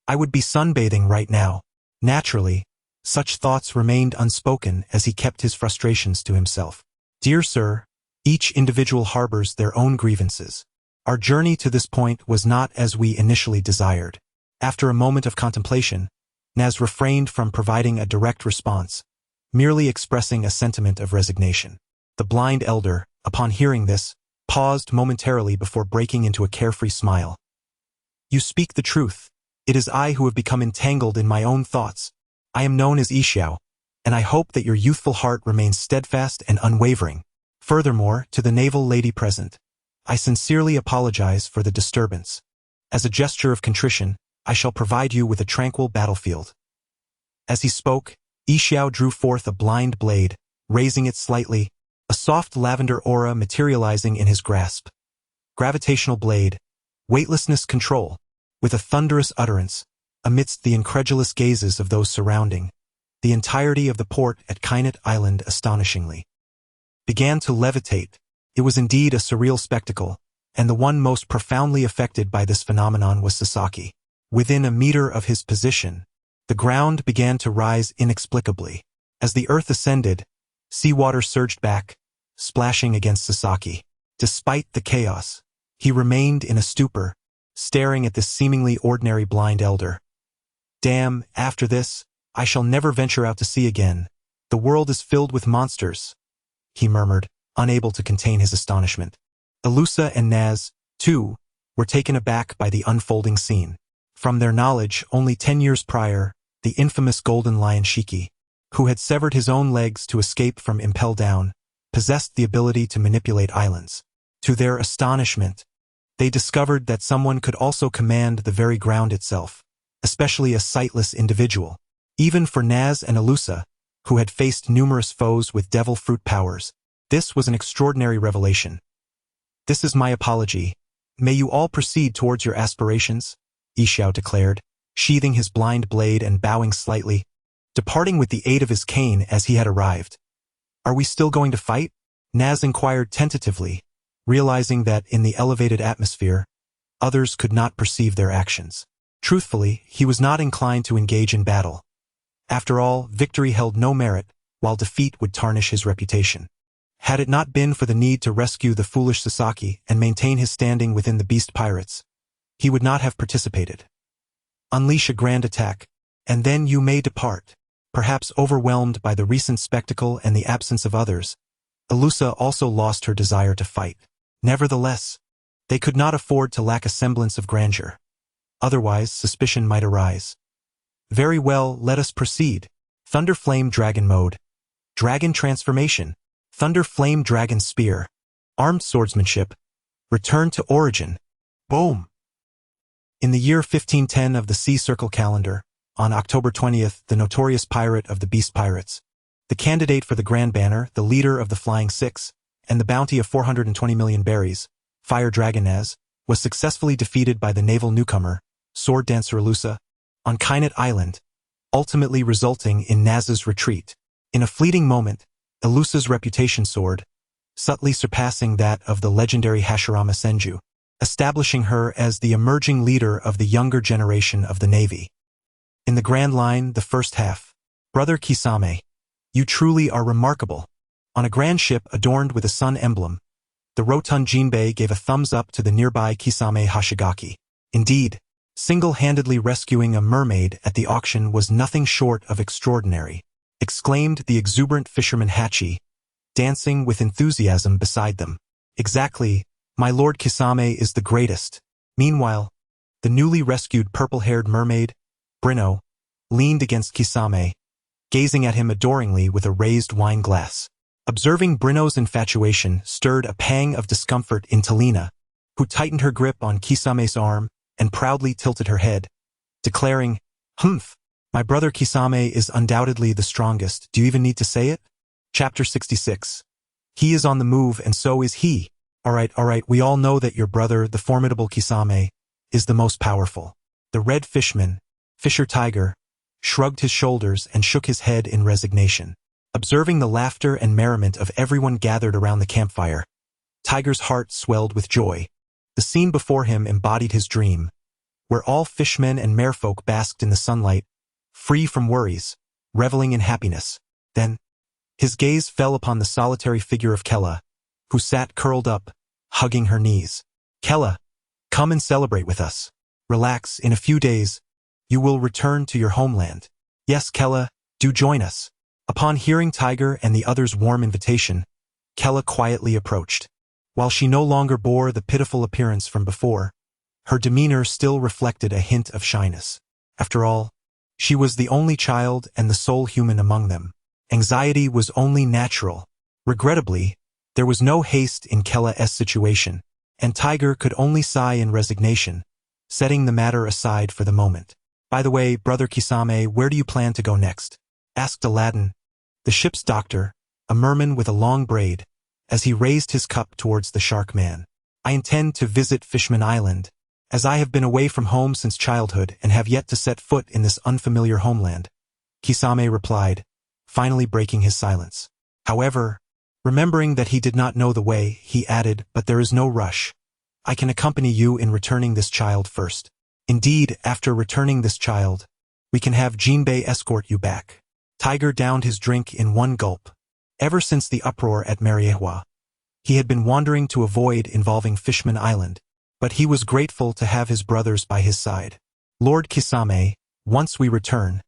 I would be sunbathing right now. Naturally, such thoughts remained unspoken as he kept his frustrations to himself. Dear sir, each individual harbors their own grievances. Our journey to this point was not as we initially desired. After a moment of contemplation, Naz refrained from providing a direct response, merely expressing a sentiment of resignation. The blind elder, upon hearing this, paused momentarily before breaking into a carefree smile. You speak the truth. It is I who have become entangled in my own thoughts. I am known as Yixiao, and I hope that your youthful heart remains steadfast and unwavering. Furthermore, to the naval lady present, I sincerely apologize for the disturbance. As a gesture of contrition, I shall provide you with a tranquil battlefield. As he spoke, Yixiao drew forth a blind blade, raising it slightly, a soft lavender aura materializing in his grasp. Gravitational blade, weightlessness control, with a thunderous utterance, amidst the incredulous gazes of those surrounding, the entirety of the port at Kainet Island astonishingly began to levitate. It was indeed a surreal spectacle, and the one most profoundly affected by this phenomenon was Sasaki. Within a meter of his position, the ground began to rise inexplicably. As the earth ascended, seawater surged back, splashing against Sasaki. Despite the chaos, he remained in a stupor, staring at this seemingly ordinary blind elder. Damn, after this, I shall never venture out to sea again. The world is filled with monsters, he murmured, unable to contain his astonishment. Alusa and Naz, too, were taken aback by the unfolding scene. From their knowledge, only 10 years prior, the infamous Golden Lion Shiki, who had severed his own legs to escape from Impel Down, possessed the ability to manipulate islands. To their astonishment, they discovered that someone could also command the very ground itself, especially a sightless individual. Even for Naz and Alusa, who had faced numerous foes with devil fruit powers, this was an extraordinary revelation. This is my apology. May you all proceed towards your aspirations, Yixiao declared, sheathing his blind blade and bowing slightly, departing with the aid of his cane as he had arrived. Are we still going to fight? Naz inquired tentatively, realizing that in the elevated atmosphere, others could not perceive their actions. Truthfully, he was not inclined to engage in battle. After all, victory held no merit, while defeat would tarnish his reputation. Had it not been for the need to rescue the foolish Sasaki and maintain his standing within the beast pirates, he would not have participated. Unleash a grand attack, and then you may depart. Perhaps overwhelmed by the recent spectacle and the absence of others, Alusa also lost her desire to fight. Nevertheless, they could not afford to lack a semblance of grandeur. Otherwise, suspicion might arise. Very well, let us proceed. Thunder Flame Dragon Mode. Dragon Transformation. Thunder Flame Dragon Spear. Armed Swordsmanship. Return to Origin. Boom! In the year 1510 of the Sea Circle calendar, on October 20th, the notorious pirate of the Beast Pirates, the candidate for the Grand Banner, the leader of the Flying Six, and the bounty of 420 million berries, Fire Dragon Naz, was successfully defeated by the naval newcomer, Sword Dancer Alusa, on Kainet Island, ultimately resulting in Naz's retreat. In a fleeting moment, Alusa's reputation soared, subtly surpassing that of the legendary Hashirama Senju, establishing her as the emerging leader of the younger generation of the Navy. In the Grand Line, the first half, Brother Kisame, you truly are remarkable. On a grand ship adorned with a sun emblem, the rotund Jinbei gave a thumbs up to the nearby Kisame Hashigaki. Indeed, single-handedly rescuing a mermaid at the auction was nothing short of extraordinary, exclaimed the exuberant fisherman Hachi, dancing with enthusiasm beside them. Exactly, my lord Kisame is the greatest. Meanwhile, the newly rescued purple-haired mermaid, Brino, leaned against Kisame, gazing at him adoringly with a raised wine glass. Observing Brino's infatuation stirred a pang of discomfort in Talina, who tightened her grip on Kisame's arm and proudly tilted her head, declaring, "Humph, my brother Kisame is undoubtedly the strongest. Do you even need to say it?" Chapter 66. He is on the move and so is he. All right, we all know that your brother, the formidable Kisame, is the most powerful. The red fishman, Fisher Tiger, shrugged his shoulders and shook his head in resignation. Observing the laughter and merriment of everyone gathered around the campfire, Tiger's heart swelled with joy. The scene before him embodied his dream, where all fishmen and merfolk basked in the sunlight, free from worries, reveling in happiness. Then, his gaze fell upon the solitary figure of Kella, who sat curled up, hugging her knees. "Kella, come and celebrate with us. Relax, in a few days, You will return to your homeland. Yes, Kella, do join us. Upon hearing Tiger and the others' warm invitation, Kella quietly approached. While she no longer bore the pitiful appearance from before, her demeanor still reflected a hint of shyness. After all, she was the only child and the sole human among them. Anxiety was only natural. Regrettably, there was no haste in Kella's situation, and Tiger could only sigh in resignation, setting the matter aside for the moment. By the way, Brother Kisame, where do you plan to go next? Asked Aladdin, the ship's doctor, a merman with a long braid, as he raised his cup towards the shark man. I intend to visit Fishman Island, as I have been away from home since childhood and have yet to set foot in this unfamiliar homeland, Kisame replied, finally breaking his silence. However, remembering that he did not know the way, he added, but there is no rush. I can accompany you in returning this child first. Indeed, after returning this child, we can have Jinbei escort you back. Tiger downed his drink in one gulp. Ever since the uproar at Mariehua, he had been wandering to avoid involving Fishman Island, but he was grateful to have his brothers by his side. Lord Kisame, once we return,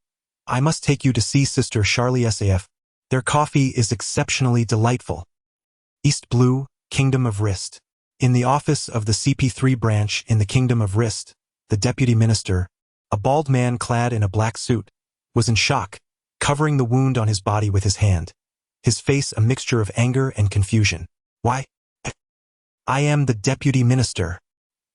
I must take you to see Sister Charlie Saf. Their coffee is exceptionally delightful. East Blue, Kingdom of Wrist. In the office of the CP3 branch in the Kingdom of Wrist, the deputy minister, a bald man clad in a black suit, was in shock, covering the wound on his body with his hand, his face a mixture of anger and confusion. Why? I am the deputy minister.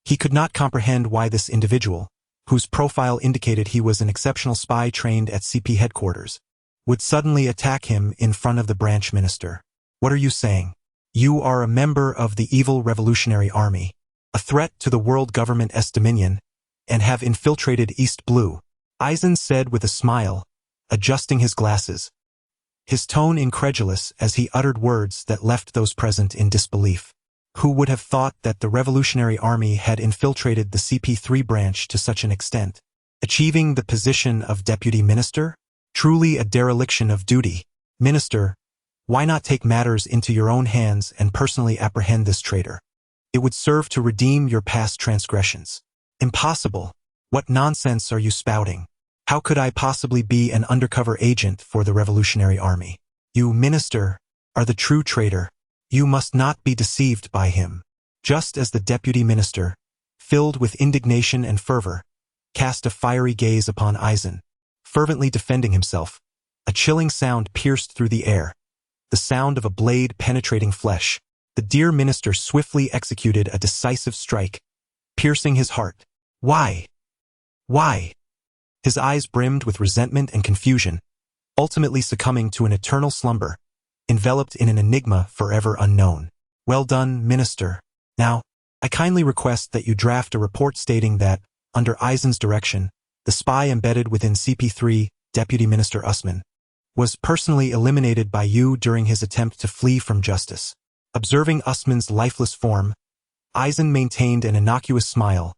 He could not comprehend why this individual, whose profile indicated he was an exceptional spy trained at CP headquarters, would suddenly attack him in front of the branch minister. What are you saying? You are a member of the evil revolutionary army, a threat to the world government's dominion, and have infiltrated East Blue, Eisen said with a smile, adjusting his glasses, his tone incredulous as he uttered words that left those present in disbelief. Who would have thought that the Revolutionary Army had infiltrated the CP3 branch to such an extent? Achieving the position of deputy minister? Truly a dereliction of duty. Minister, why not take matters into your own hands and personally apprehend this traitor? It would serve to redeem your past transgressions. Impossible. What nonsense are you spouting? How could I possibly be an undercover agent for the Revolutionary Army? You, minister, are the true traitor. You must not be deceived by him. Just as the deputy minister, filled with indignation and fervor, cast a fiery gaze upon Eisen, fervently defending himself, a chilling sound pierced through the air, the sound of a blade penetrating flesh. The dear minister swiftly executed a decisive strike, piercing his heart. Why? Why? His eyes brimmed with resentment and confusion, ultimately succumbing to an eternal slumber, enveloped in an enigma forever unknown. Well done, minister. Now, I kindly request that you draft a report stating that, under Eisen's direction, the spy embedded within CP3, Deputy Minister Usman, was personally eliminated by you during his attempt to flee from justice. Observing Usman's lifeless form, Eisen maintained an innocuous smile,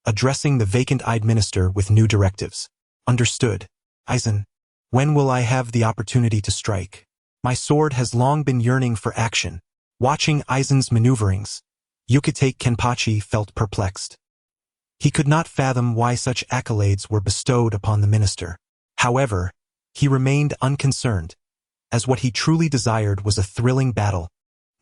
addressing the vacant-eyed minister with new directives. Understood. Eisen, when will I have the opportunity to strike? My sword has long been yearning for action. Watching Eisen's maneuverings, Yukite Kenpachi felt perplexed. He could not fathom why such accolades were bestowed upon the minister. However, he remained unconcerned, as what he truly desired was a thrilling battle,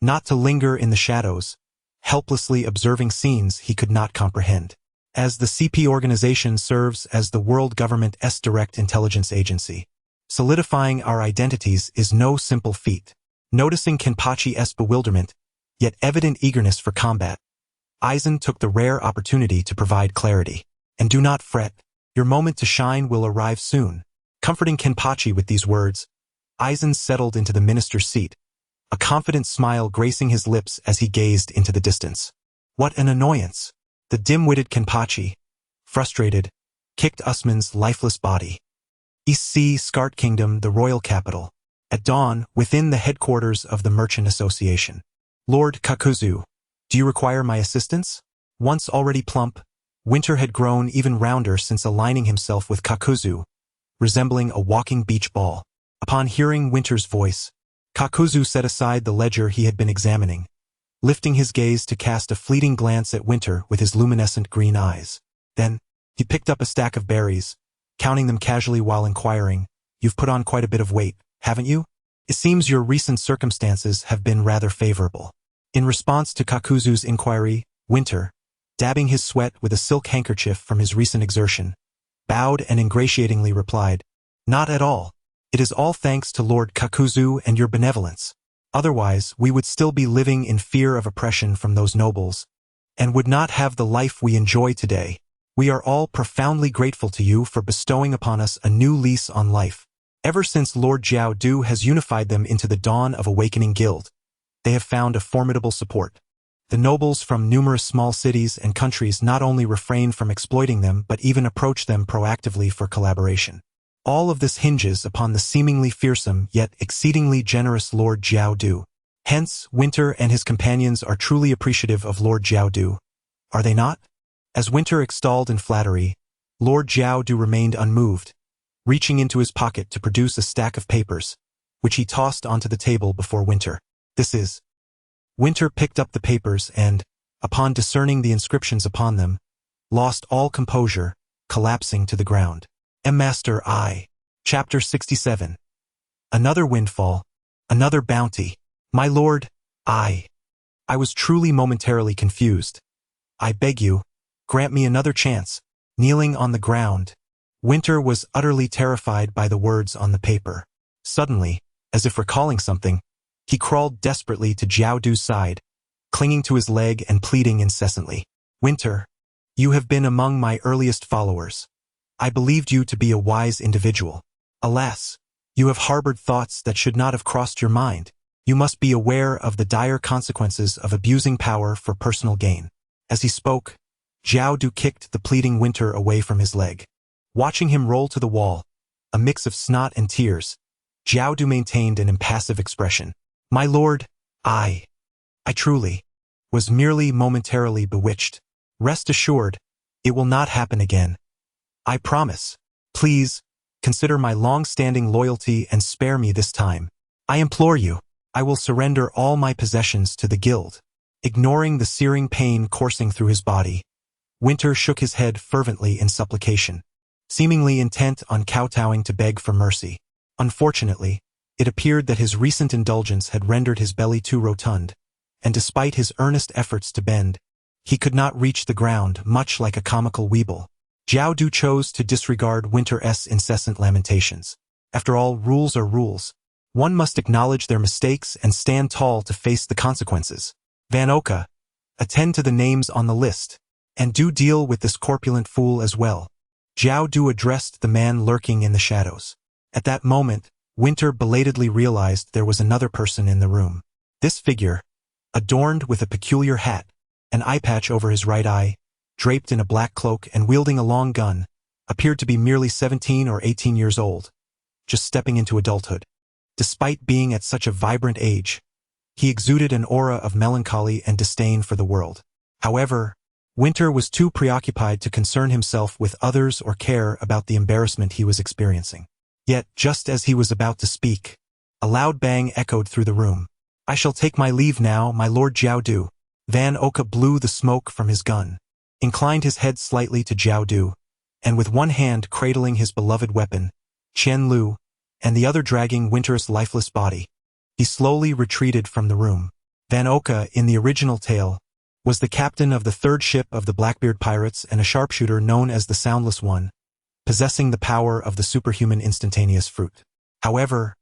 not to linger in the shadows, helplessly observing scenes he could not comprehend. As the CP organization serves as the world government's direct intelligence agency, solidifying our identities is no simple feat. Noticing Kenpachi's bewilderment, yet evident eagerness for combat, Eisen took the rare opportunity to provide clarity. And do not fret, your moment to shine will arrive soon. Comforting Kenpachi with these words, Eisen settled into the minister's seat, a confident smile gracing his lips as he gazed into the distance. What an annoyance! The dim-witted Kenpachi, frustrated, kicked Usman's lifeless body. East Sea, Skart Kingdom, the royal capital. At dawn, within the headquarters of the Merchant Association. Lord Kakuzu, do you require my assistance? Once already plump, Winter had grown even rounder since aligning himself with Kakuzu, resembling a walking beach ball. Upon hearing Winter's voice, Kakuzu set aside the ledger he had been examining, lifting his gaze to cast a fleeting glance at Winter with his luminescent green eyes. Then, he picked up a stack of berries, counting them casually while inquiring, "You've put on quite a bit of weight, haven't you? It seems your recent circumstances have been rather favorable." In response to Kakuzu's inquiry, Winter, dabbing his sweat with a silk handkerchief from his recent exertion, bowed and ingratiatingly replied, "Not at all. It is all thanks to Lord Kakuzu and your benevolence. Otherwise, we would still be living in fear of oppression from those nobles, and would not have the life we enjoy today. We are all profoundly grateful to you for bestowing upon us a new lease on life. Ever since Lord Jiao Du has unified them into the Dawn of Awakening Guild, they have found a formidable support. The nobles from numerous small cities and countries not only refrain from exploiting them but even approach them proactively for collaboration. All of this hinges upon the seemingly fearsome yet exceedingly generous Lord Jiao Du. Hence, Winter and his companions are truly appreciative of Lord Jiao Du. Are they not?" As Winter extolled in flattery, Lord Jiao Du remained unmoved, reaching into his pocket to produce a stack of papers, which he tossed onto the table before Winter. "This is." Winter picked up the papers and, upon discerning the inscriptions upon them, lost all composure, collapsing to the ground. Master I. Chapter 67. Another windfall, another bounty. My lord, I was truly momentarily confused. I beg you, grant me another chance. Kneeling on the ground, Winter was utterly terrified by the words on the paper. Suddenly, as if recalling something, he crawled desperately to Jiao Du's side, clinging to his leg and pleading incessantly. "Winter, you have been among my earliest followers. I believed you to be a wise individual. Alas, you have harbored thoughts that should not have crossed your mind. You must be aware of the dire consequences of abusing power for personal gain." As he spoke, Jiao Du kicked the pleading Winter away from his leg. Watching him roll to the wall, a mix of snot and tears, Jiao Du maintained an impassive expression. "My lord, I truly was merely momentarily bewitched. Rest assured, it will not happen again. I promise. Please, consider my long-standing loyalty and spare me this time. I implore you, I will surrender all my possessions to the guild." Ignoring the searing pain coursing through his body, Winter shook his head fervently in supplication, seemingly intent on kowtowing to beg for mercy. Unfortunately, it appeared that his recent indulgence had rendered his belly too rotund, and despite his earnest efforts to bend, he could not reach the ground, much like a comical weeble. Jiao Du chose to disregard Winter's incessant lamentations. After all, rules are rules. One must acknowledge their mistakes and stand tall to face the consequences. "Van Oka, attend to the names on the list, and do deal with this corpulent fool as well." Jiao Du addressed the man lurking in the shadows. At that moment, Winter belatedly realized there was another person in the room. This figure, adorned with a peculiar hat, an eye patch over his right eye, draped in a black cloak and wielding a long gun, appeared to be merely 17 or 18 years old, just stepping into adulthood. Despite being at such a vibrant age, he exuded an aura of melancholy and disdain for the world. However, Winter was too preoccupied to concern himself with others or care about the embarrassment he was experiencing. Yet, just as he was about to speak, a loud bang echoed through the room. "I shall take my leave now, my lord Jiao Du." Van Oka blew the smoke from his gun, inclined his head slightly to Jiao Du, and with one hand cradling his beloved weapon, Qian Lu, and the other dragging Winter's lifeless body, he slowly retreated from the room. Van Oka, in the original tale, was the captain of the third ship of the Blackbeard pirates and a sharpshooter known as the Soundless One, possessing the power of the superhuman instantaneous fruit. However,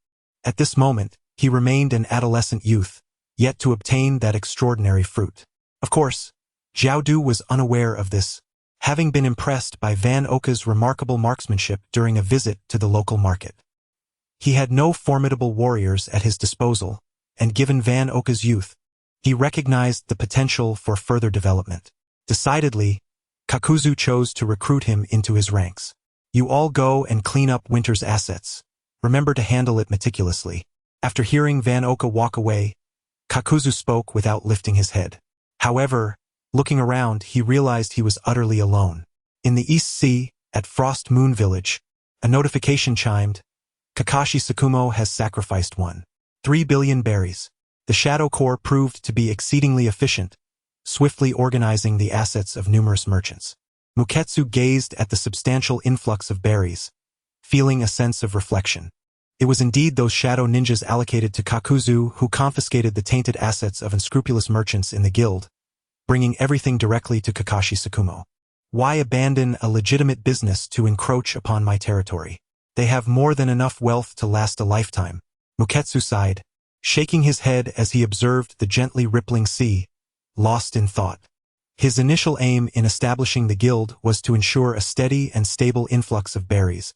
at this moment, he remained an adolescent youth, yet to obtain that extraordinary fruit. Of course, Jiao Du was unaware of this, having been impressed by Van Oka's remarkable marksmanship during a visit to the local market. He had no formidable warriors at his disposal, and given Van Oka's youth, he recognized the potential for further development. Decidedly, Kakuzu chose to recruit him into his ranks. "You all go and clean up Winter's assets. Remember to handle it meticulously." After hearing Van Oka walk away, Kakuzu spoke without lifting his head. However, looking around, he realized he was utterly alone. In the East Sea, at Frost Moon Village, a notification chimed, "Kakashi Sakumo has sacrificed 1.3 billion berries." The Shadow Corps proved to be exceedingly efficient, swiftly organizing the assets of numerous merchants. Muketsu gazed at the substantial influx of berries, feeling a sense of reflection. It was indeed those shadow ninjas allocated to Kakuzu who confiscated the tainted assets of unscrupulous merchants in the guild, bringing everything directly to Kakashi Tsukumo. Why abandon a legitimate business to encroach upon my territory? They have more than enough wealth to last a lifetime. Muketsu sighed, shaking his head as he observed the gently rippling sea, lost in thought. His initial aim in establishing the guild was to ensure a steady and stable influx of berries.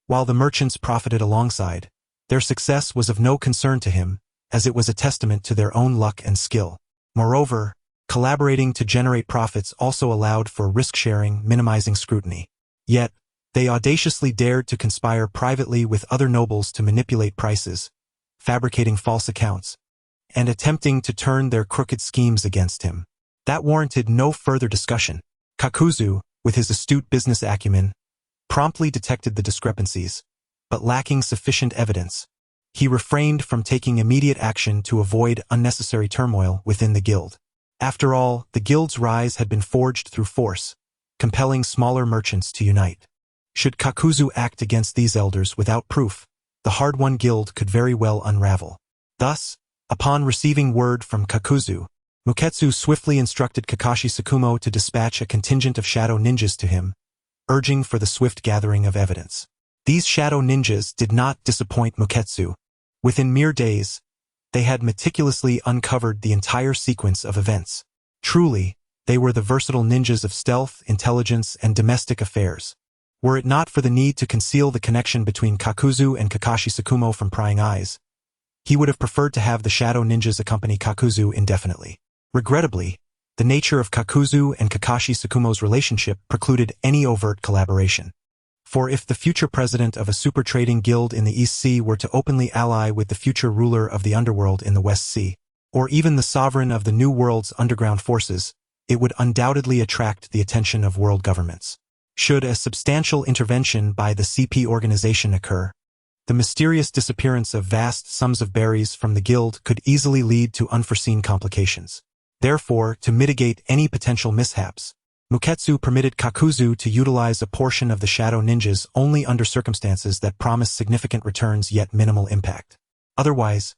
While the merchants profited alongside, their success was of no concern to him, as it was a testament to their own luck and skill. Moreover, collaborating to generate profits also allowed for risk-sharing, minimizing scrutiny. Yet, they audaciously dared to conspire privately with other nobles to manipulate prices, fabricating false accounts, and attempting to turn their crooked schemes against him. That warranted no further discussion. Kakuzu, with his astute business acumen, promptly detected the discrepancies, but lacking sufficient evidence, he refrained from taking immediate action to avoid unnecessary turmoil within the guild. After all, the guild's rise had been forged through force, compelling smaller merchants to unite. Should Kakuzu act against these elders without proof, the hard-won guild could very well unravel. Thus, upon receiving word from Kakuzu, Muketsu swiftly instructed Kakashi Tsukumo to dispatch a contingent of shadow ninjas to him, urging for the swift gathering of evidence. These shadow ninjas did not disappoint Muketsu. Within mere days, they had meticulously uncovered the entire sequence of events. Truly, they were the versatile ninjas of stealth, intelligence, and domestic affairs. Were it not for the need to conceal the connection between Kakuzu and Kakashi Tsukumo from prying eyes, he would have preferred to have the shadow ninjas accompany Kakuzu indefinitely. Regrettably, the nature of Kakuzu and Kakashi Tsukumo's relationship precluded any overt collaboration. For if the future president of a super trading guild in the East Sea were to openly ally with the future ruler of the underworld in the West Sea, or even the sovereign of the New World's underground forces, it would undoubtedly attract the attention of world governments. Should a substantial intervention by the CP organization occur, the mysterious disappearance of vast sums of berries from the guild could easily lead to unforeseen complications. Therefore, to mitigate any potential mishaps, Muketsu permitted Kakuzu to utilize a portion of the shadow ninjas only under circumstances that promised significant returns yet minimal impact. Otherwise,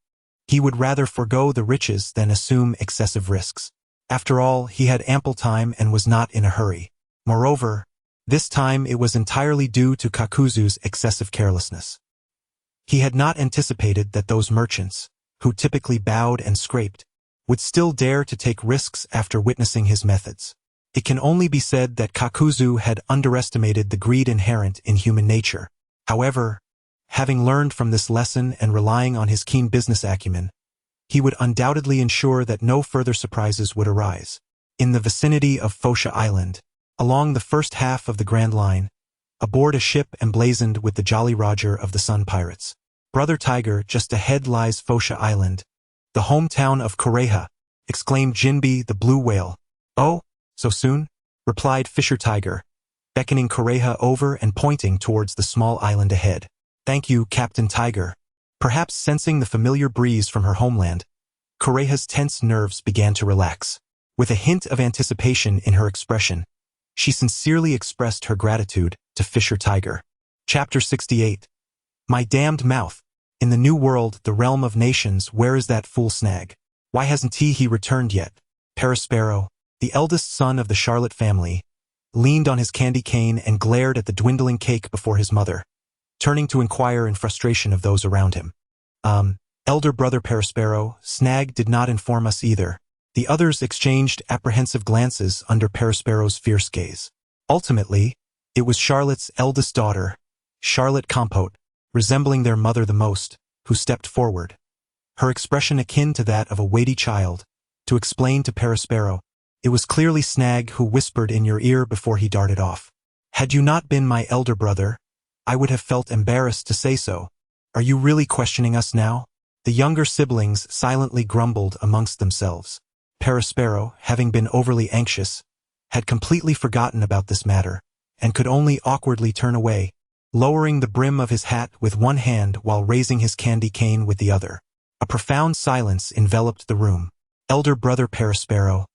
he would rather forego the riches than assume excessive risks. After all, he had ample time and was not in a hurry. Moreover, this time it was entirely due to Kakuzu's excessive carelessness. He had not anticipated that those merchants, who typically bowed and scraped, would still dare to take risks after witnessing his methods. It can only be said that Kakuzu had underestimated the greed inherent in human nature. However, having learned from this lesson and relying on his keen business acumen, he would undoubtedly ensure that no further surprises would arise. In the vicinity of Phosha Island, along the first half of the Grand Line, aboard a ship emblazoned with the Jolly Roger of the Sun Pirates, Brother Tiger, just ahead lies Phosha Island, the hometown of Kureha, exclaimed Jinbe the blue whale. Oh, so soon? Replied Fisher Tiger, beckoning Kureha over and pointing towards the small island ahead. Thank you, Captain Tiger. Perhaps sensing the familiar breeze from her homeland, Kureha's tense nerves began to relax. With a hint of anticipation in her expression, she sincerely expressed her gratitude to Fisher Tiger. Chapter 68. My damned mouth. In the New World, the realm of nations, where is that fool Snag? Why hasn't he returned yet? Perospero, the eldest son of the Charlotte family, leaned on his candy cane and glared at the dwindling cake before his mother, turning to inquire in frustration of those around him. Elder brother Perospero, Snag did not inform us either. The others exchanged apprehensive glances under Perospero's fierce gaze. Ultimately, it was Charlotte's eldest daughter, Charlotte Compote, resembling their mother the most, who stepped forward, her expression akin to that of a weighty child, to explain to Perospero. It was clearly Snag who whispered in your ear before he darted off. Had you not been my elder brother, I would have felt embarrassed to say so. Are you really questioning us now? The younger siblings silently grumbled amongst themselves. Perospero, having been overly anxious, had completely forgotten about this matter, and could only awkwardly turn away, lowering the brim of his hat with one hand while raising his candy cane with the other. A profound silence enveloped the room. Elder brother Perospero,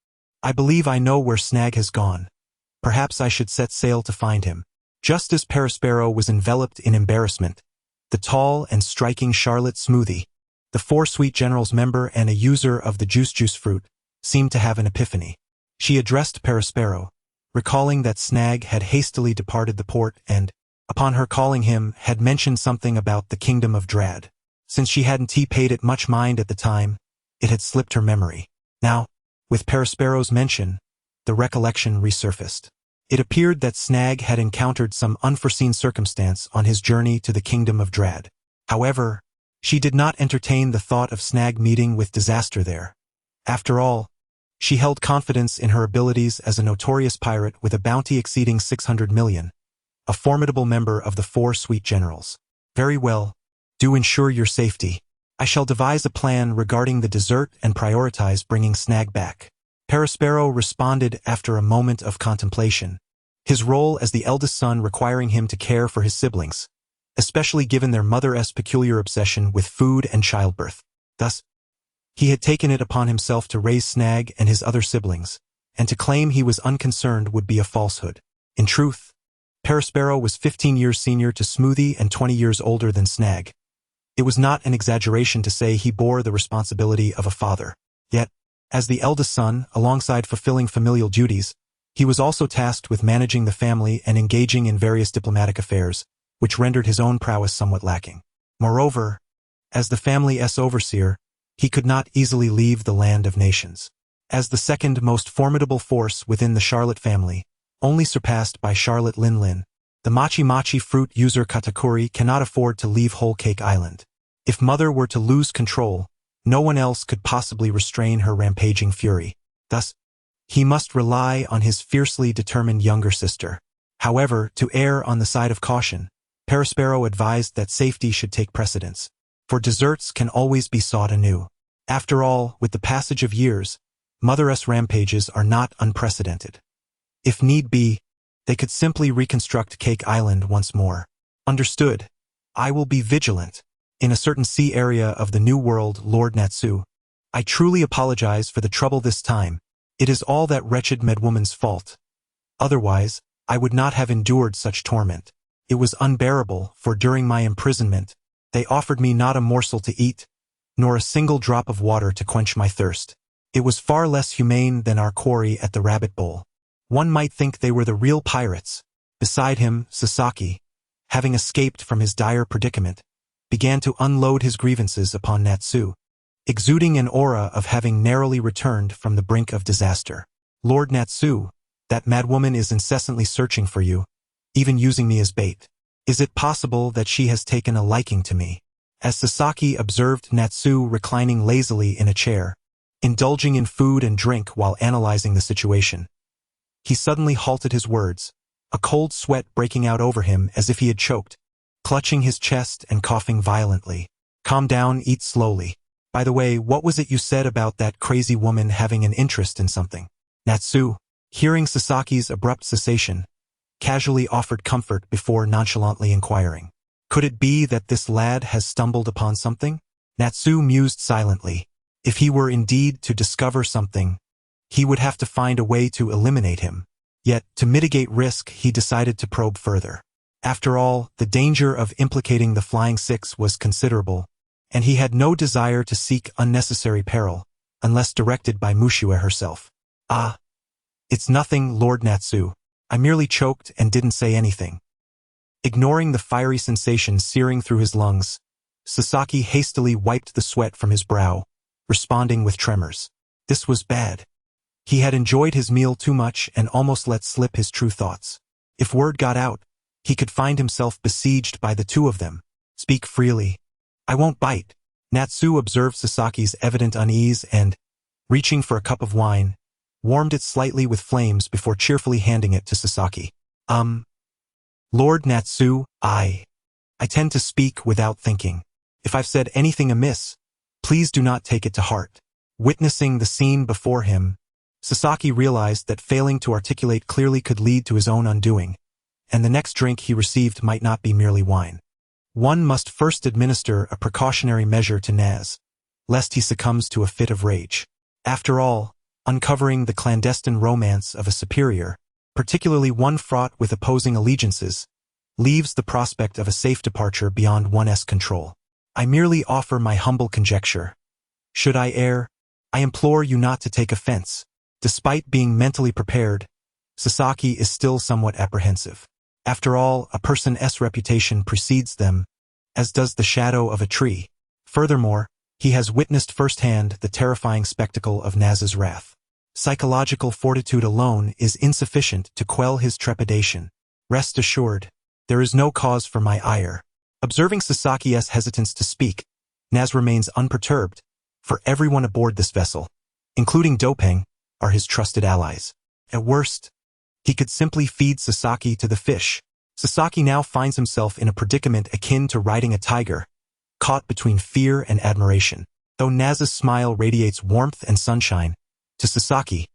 I believe I know where Snag has gone. Perhaps I should set sail to find him. Just as Perispero was enveloped in embarrassment, the tall and striking Charlotte Smoothie, the Four Sweet Generals member and a user of the juice fruit, seemed to have an epiphany. She addressed Perispero, recalling that Snag had hastily departed the port and, upon her calling him, had mentioned something about the kingdom of Drad. Since she hadn't paid it much mind at the time, it had slipped her memory. Now, with Perispero's mention, the recollection resurfaced. It appeared that Snag had encountered some unforeseen circumstance on his journey to the kingdom of Drad. However, she did not entertain the thought of Snag meeting with disaster there. After all, she held confidence in her abilities as a notorious pirate with a bounty exceeding 600 million, a formidable member of the Four Sweet Generals. Very well, do ensure your safety. I shall devise a plan regarding the dessert and prioritize bringing Snag back. Perispero responded after a moment of contemplation, his role as the eldest son requiring him to care for his siblings, especially given their mother's peculiar obsession with food and childbirth. Thus, he had taken it upon himself to raise Snag and his other siblings, and to claim he was unconcerned would be a falsehood. In truth, Perispero was 15 years senior to Smoothie and 20 years older than Snag. It was not an exaggeration to say he bore the responsibility of a father. Yet, as the eldest son, alongside fulfilling familial duties, he was also tasked with managing the family and engaging in various diplomatic affairs, which rendered his own prowess somewhat lacking. Moreover, as the family's overseer, he could not easily leave the land of nations. As the second most formidable force within the Charlotte family, only surpassed by Charlotte Lin, the Machi fruit user Katakuri cannot afford to leave Whole Cake Island. If Mother were to lose control, no one else could possibly restrain her rampaging fury. Thus, he must rely on his fiercely determined younger sister. However, to err on the side of caution, Perispero advised that safety should take precedence, for desserts can always be sought anew. After all, with the passage of years, Mother's rampages are not unprecedented. If need be, they could simply reconstruct Cake Island once more. Understood. I will be vigilant. In a certain sea area of the New World, Lord Natsu, I truly apologize for the trouble this time. It is all that wretched Medwoman's fault. Otherwise, I would not have endured such torment. It was unbearable, for during my imprisonment, they offered me not a morsel to eat, nor a single drop of water to quench my thirst. It was far less humane than our quarry at the Rabbit Bowl. One might think they were the real pirates. Beside him, Sasaki, having escaped from his dire predicament, began to unload his grievances upon Natsu, exuding an aura of having narrowly returned from the brink of disaster. Lord Natsu, that madwoman is incessantly searching for you, even using me as bait. Is it possible that she has taken a liking to me? As Sasaki observed Natsu reclining lazily in a chair, indulging in food and drink while analyzing the situation, he suddenly halted his words, a cold sweat breaking out over him as if he had choked, clutching his chest and coughing violently. Calm down, eat slowly. By the way, what was it you said about that crazy woman having an interest in something? Natsu, hearing Sasaki's abrupt cessation, casually offered comfort before nonchalantly inquiring. Could it be that this lad has stumbled upon something? Natsu mused silently. If he were indeed to discover something, he would have to find a way to eliminate him. Yet, to mitigate risk, he decided to probe further. After all, the danger of implicating the Flying Six was considerable, and he had no desire to seek unnecessary peril, unless directed by Mushue herself. Ah, it's nothing, Lord Natsu. I merely choked and didn't say anything. Ignoring the fiery sensation searing through his lungs, Sasaki hastily wiped the sweat from his brow, responding with tremors. This was bad. He had enjoyed his meal too much and almost let slip his true thoughts. If word got out, he could find himself besieged by the two of them. Speak freely. I won't bite. Natsu observed Sasaki's evident unease and, reaching for a cup of wine, warmed it slightly with flames before cheerfully handing it to Sasaki. Lord Natsu, I tend to speak without thinking. If I've said anything amiss, please do not take it to heart. Witnessing the scene before him, Sasaki realized that failing to articulate clearly could lead to his own undoing, and the next drink he received might not be merely wine. One must first administer a precautionary measure to Naz, lest he succumbs to a fit of rage. After all, uncovering the clandestine romance of a superior, particularly one fraught with opposing allegiances, leaves the prospect of a safe departure beyond one's control. I merely offer my humble conjecture. Should I err, I implore you not to take offense. Despite being mentally prepared, Sasaki is still somewhat apprehensive. After all, a person's reputation precedes them, as does the shadow of a tree. Furthermore, he has witnessed firsthand the terrifying spectacle of Naz's wrath. Psychological fortitude alone is insufficient to quell his trepidation. Rest assured, there is no cause for my ire. Observing Sasaki's hesitance to speak, Naz remains unperturbed, for everyone aboard this vessel, including Dopeng, are his trusted allies. At worst, he could simply feed Sasaki to the fish. Sasaki now finds himself in a predicament akin to riding a tiger, caught between fear and admiration. Though Naz's smile radiates warmth and sunshine, to Sasaki,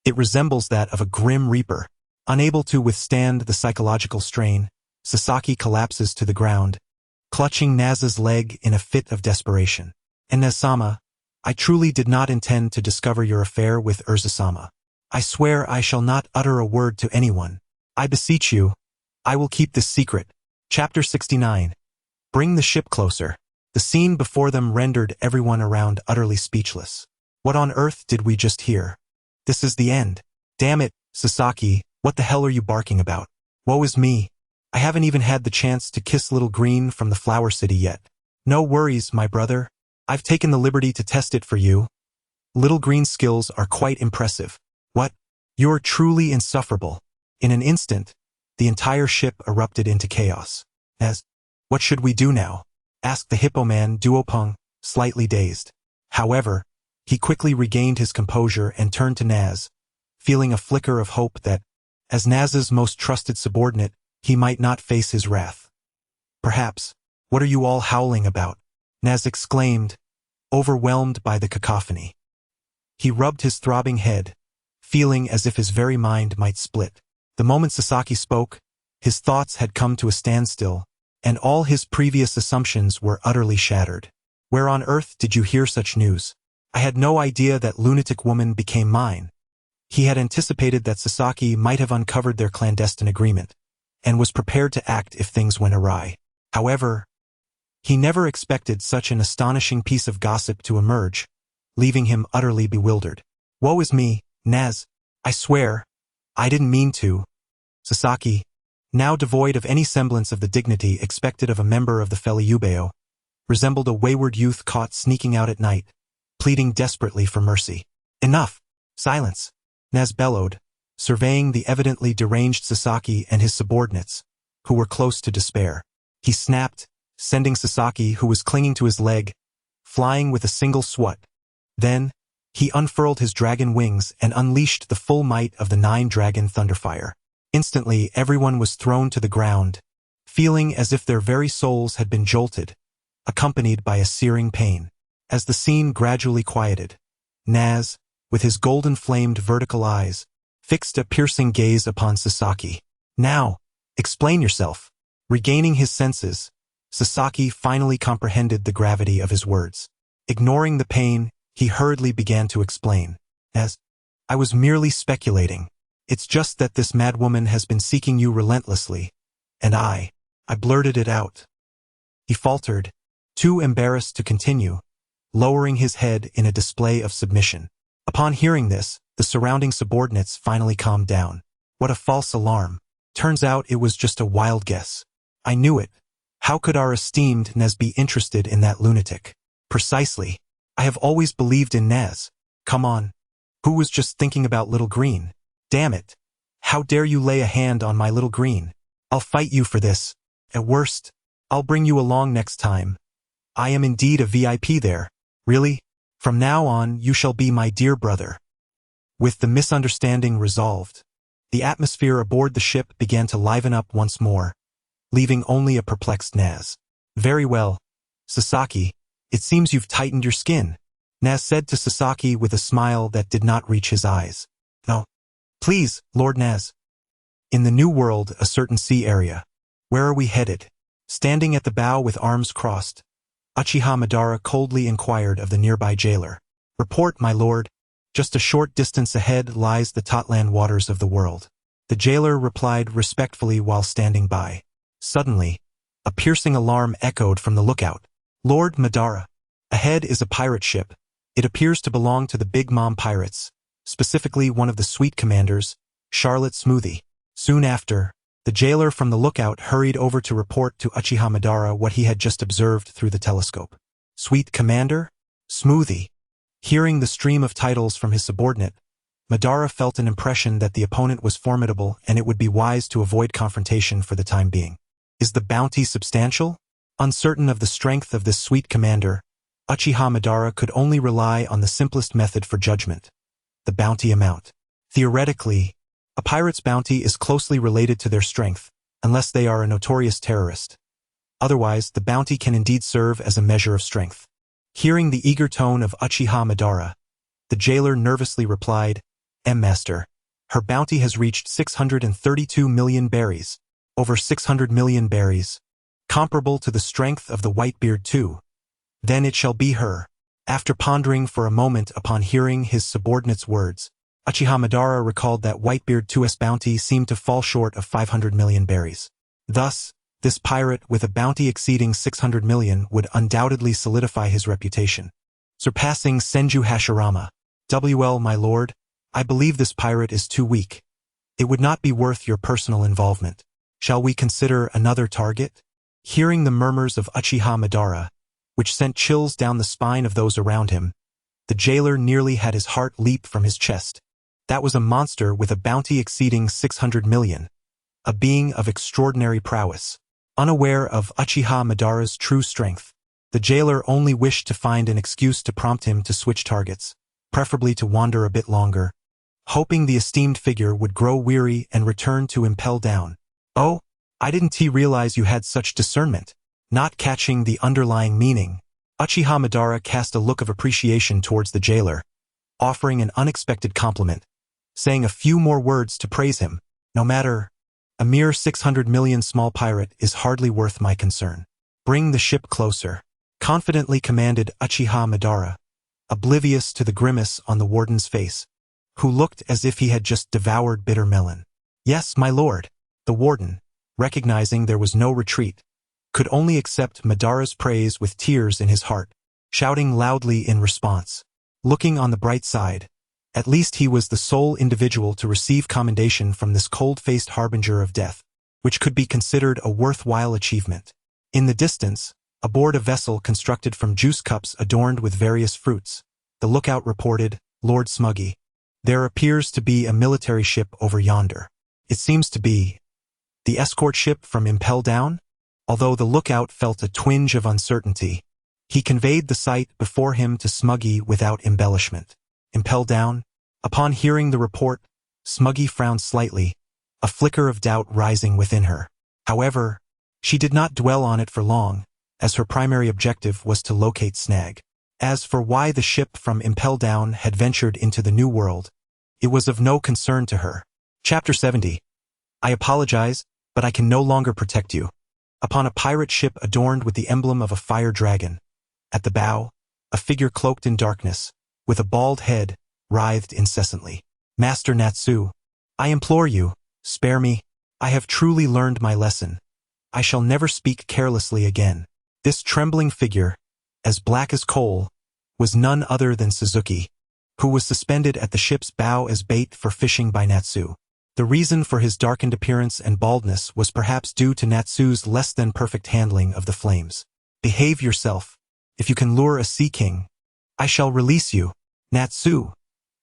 it resembles that of a grim reaper. Unable to withstand the psychological strain, Sasaki collapses to the ground, clutching Naz's leg in a fit of desperation. And Naz-sama, I truly did not intend to discover your affair with Urza-sama. I swear I shall not utter a word to anyone. I beseech you, I will keep this secret. Chapter 69. Bring the ship closer. The scene before them rendered everyone around utterly speechless. What on earth did we just hear? This is the end. Damn it, Sasaki, what the hell are you barking about? Woe is me. I haven't even had the chance to kiss Little Green from the Flower City yet. No worries, my brother. I've taken the liberty to test it for you. Little Green's skills are quite impressive. What? You're truly insufferable. In an instant, the entire ship erupted into chaos. What should we do now? Asked the Hippo Man Duopeng, slightly dazed. However, he quickly regained his composure and turned to Naz, feeling a flicker of hope that, as Naz's most trusted subordinate, he might not face his wrath. Perhaps, what are you all howling about? Naz exclaimed, overwhelmed by the cacophony. He rubbed his throbbing head, feeling as if his very mind might split. The moment Sasaki spoke, his thoughts had come to a standstill, and all his previous assumptions were utterly shattered. Where on earth did you hear such news? I had no idea that lunatic woman became mine. He had anticipated that Sasaki might have uncovered their clandestine agreement, and was prepared to act if things went awry. However, he never expected such an astonishing piece of gossip to emerge, leaving him utterly bewildered. Woe is me, Naz. I swear, I didn't mean to. Sasaki, now devoid of any semblance of the dignity expected of a member of the Feliubeo, resembled a wayward youth caught sneaking out at night, pleading desperately for mercy. Enough! Silence! Naz bellowed, surveying the evidently deranged Sasaki and his subordinates, who were close to despair. He snapped, sending Sasaki, who was clinging to his leg, flying with a single swat. Then, he unfurled his dragon wings and unleashed the full might of the 9-dragon thunderfire. Instantly, everyone was thrown to the ground, feeling as if their very souls had been jolted, accompanied by a searing pain. As the scene gradually quieted, Naz, with his golden-flamed vertical eyes, fixed a piercing gaze upon Sasaki. Now, explain yourself. Regaining his senses, Sasaki finally comprehended the gravity of his words. Ignoring the pain, he hurriedly began to explain. I was merely speculating. It's just that this madwoman has been seeking you relentlessly, and I blurted it out. He faltered, too embarrassed to continue, lowering his head in a display of submission. Upon hearing this, the surrounding subordinates finally calmed down. What a false alarm. Turns out it was just a wild guess. I knew it. How could our esteemed Naz be interested in that lunatic? Precisely. I have always believed in Naz. Come on. Who was just thinking about Little Green? Damn it. How dare you lay a hand on my Little Green? I'll fight you for this. At worst, I'll bring you along next time. I am indeed a VIP there. Really? From now on, you shall be my dear brother. With the misunderstanding resolved, the atmosphere aboard the ship began to liven up once more, leaving only a perplexed Naz. Very well, Sasaki, it seems you've tightened your skin, Naz said to Sasaki with a smile that did not reach his eyes. No. Please, Lord Naz. In the New World, a certain sea area. Where are we headed? Standing at the bow with arms crossed, Uchiha Madara coldly inquired of the nearby jailer. Report, my lord. Just a short distance ahead lies the Totland waters of the world. The jailer replied respectfully while standing by. Suddenly, a piercing alarm echoed from the lookout. Lord Madara. Ahead is a pirate ship. It appears to belong to the Big Mom pirates, specifically one of the Sweet Commanders, Charlotte Smoothie. Soon after, the jailer from the lookout hurried over to report to Uchiha Madara what he had just observed through the telescope. Sweet Commander? Smoothie. Hearing the stream of titles from his subordinate, Madara felt an impression that the opponent was formidable and it would be wise to avoid confrontation for the time being. Is the bounty substantial? Uncertain of the strength of this sweet commander, Uchiha Madara could only rely on the simplest method for judgment: the bounty amount. Theoretically, a pirate's bounty is closely related to their strength, unless they are a notorious terrorist. Otherwise, the bounty can indeed serve as a measure of strength. Hearing the eager tone of Uchiha Madara, the jailer nervously replied, Master, her bounty has reached 632 million berries, over 600 million berries, comparable to the strength of the Whitebeard too. Then it shall be her. After pondering for a moment upon hearing his subordinate's words, Uchiha Madara recalled that Whitebeard 2's bounty seemed to fall short of 500 million berries. Thus, this pirate with a bounty exceeding 600 million would undoubtedly solidify his reputation, surpassing Senju Hashirama. WL, my lord, I believe this pirate is too weak. It would not be worth your personal involvement. Shall we consider another target? Hearing the murmurs of Uchiha Madara, which sent chills down the spine of those around him, the jailer nearly had his heart leap from his chest. That was a monster with a bounty exceeding 600 million, a being of extraordinary prowess. Unaware of Uchiha Madara's true strength, the jailer only wished to find an excuse to prompt him to switch targets, preferably to wander a bit longer, hoping the esteemed figure would grow weary and return to impel down. Oh, I didn't realize you had such discernment. Not catching the underlying meaning, Uchiha Madara cast a look of appreciation towards the jailer, offering an unexpected compliment, saying a few more words to praise him. No matter, a mere 600 million small pirate is hardly worth my concern. Bring the ship closer, confidently commanded Uchiha Madara, oblivious to the grimace on the warden's face, who looked as if he had just devoured bitter melon. Yes, my lord. The warden, recognizing there was no retreat, could only accept Madara's praise with tears in his heart, shouting loudly in response. Looking on the bright side, at least he was the sole individual to receive commendation from this cold-faced harbinger of death, which could be considered a worthwhile achievement. In the distance, aboard a vessel constructed from juice cups adorned with various fruits, the lookout reported, Lord Smuggy, there appears to be a military ship over yonder. It seems to be the escort ship from Impel Down? Although the lookout felt a twinge of uncertainty, he conveyed the sight before him to Smuggy without embellishment. Impel Down? Upon hearing the report, Smuggy frowned slightly, a flicker of doubt rising within her. However, she did not dwell on it for long, as her primary objective was to locate Snag. As for why the ship from Impel Down had ventured into the New World, it was of no concern to her. Chapter 70. I apologize, but I can no longer protect you. Upon a pirate ship adorned with the emblem of a fire dragon, at the bow, a figure cloaked in darkness, with a bald head, writhed incessantly. Master Natsu, I implore you, spare me. I have truly learned my lesson. I shall never speak carelessly again. This trembling figure, as black as coal, was none other than Suzuki, who was suspended at the ship's bow as bait for fishing by Natsu. The reason for his darkened appearance and baldness was perhaps due to Natsu's less than perfect handling of the flames. Behave yourself. If you can lure a sea king, I shall release you. Natsu,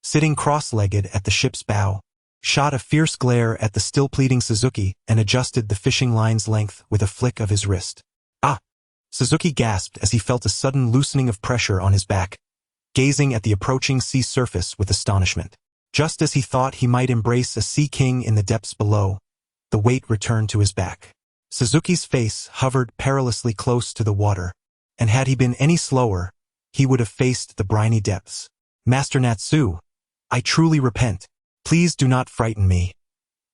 sitting cross-legged at the ship's bow, shot a fierce glare at the still pleading Suzuki and adjusted the fishing line's length with a flick of his wrist. Ah! Suzuki gasped as he felt a sudden loosening of pressure on his back, gazing at the approaching sea surface with astonishment. Just as he thought he might embrace a sea king in the depths below, the weight returned to his back. Suzuki's face hovered perilously close to the water, and had he been any slower, he would have faced the briny depths. Master Natsu, I truly repent. Please do not frighten me.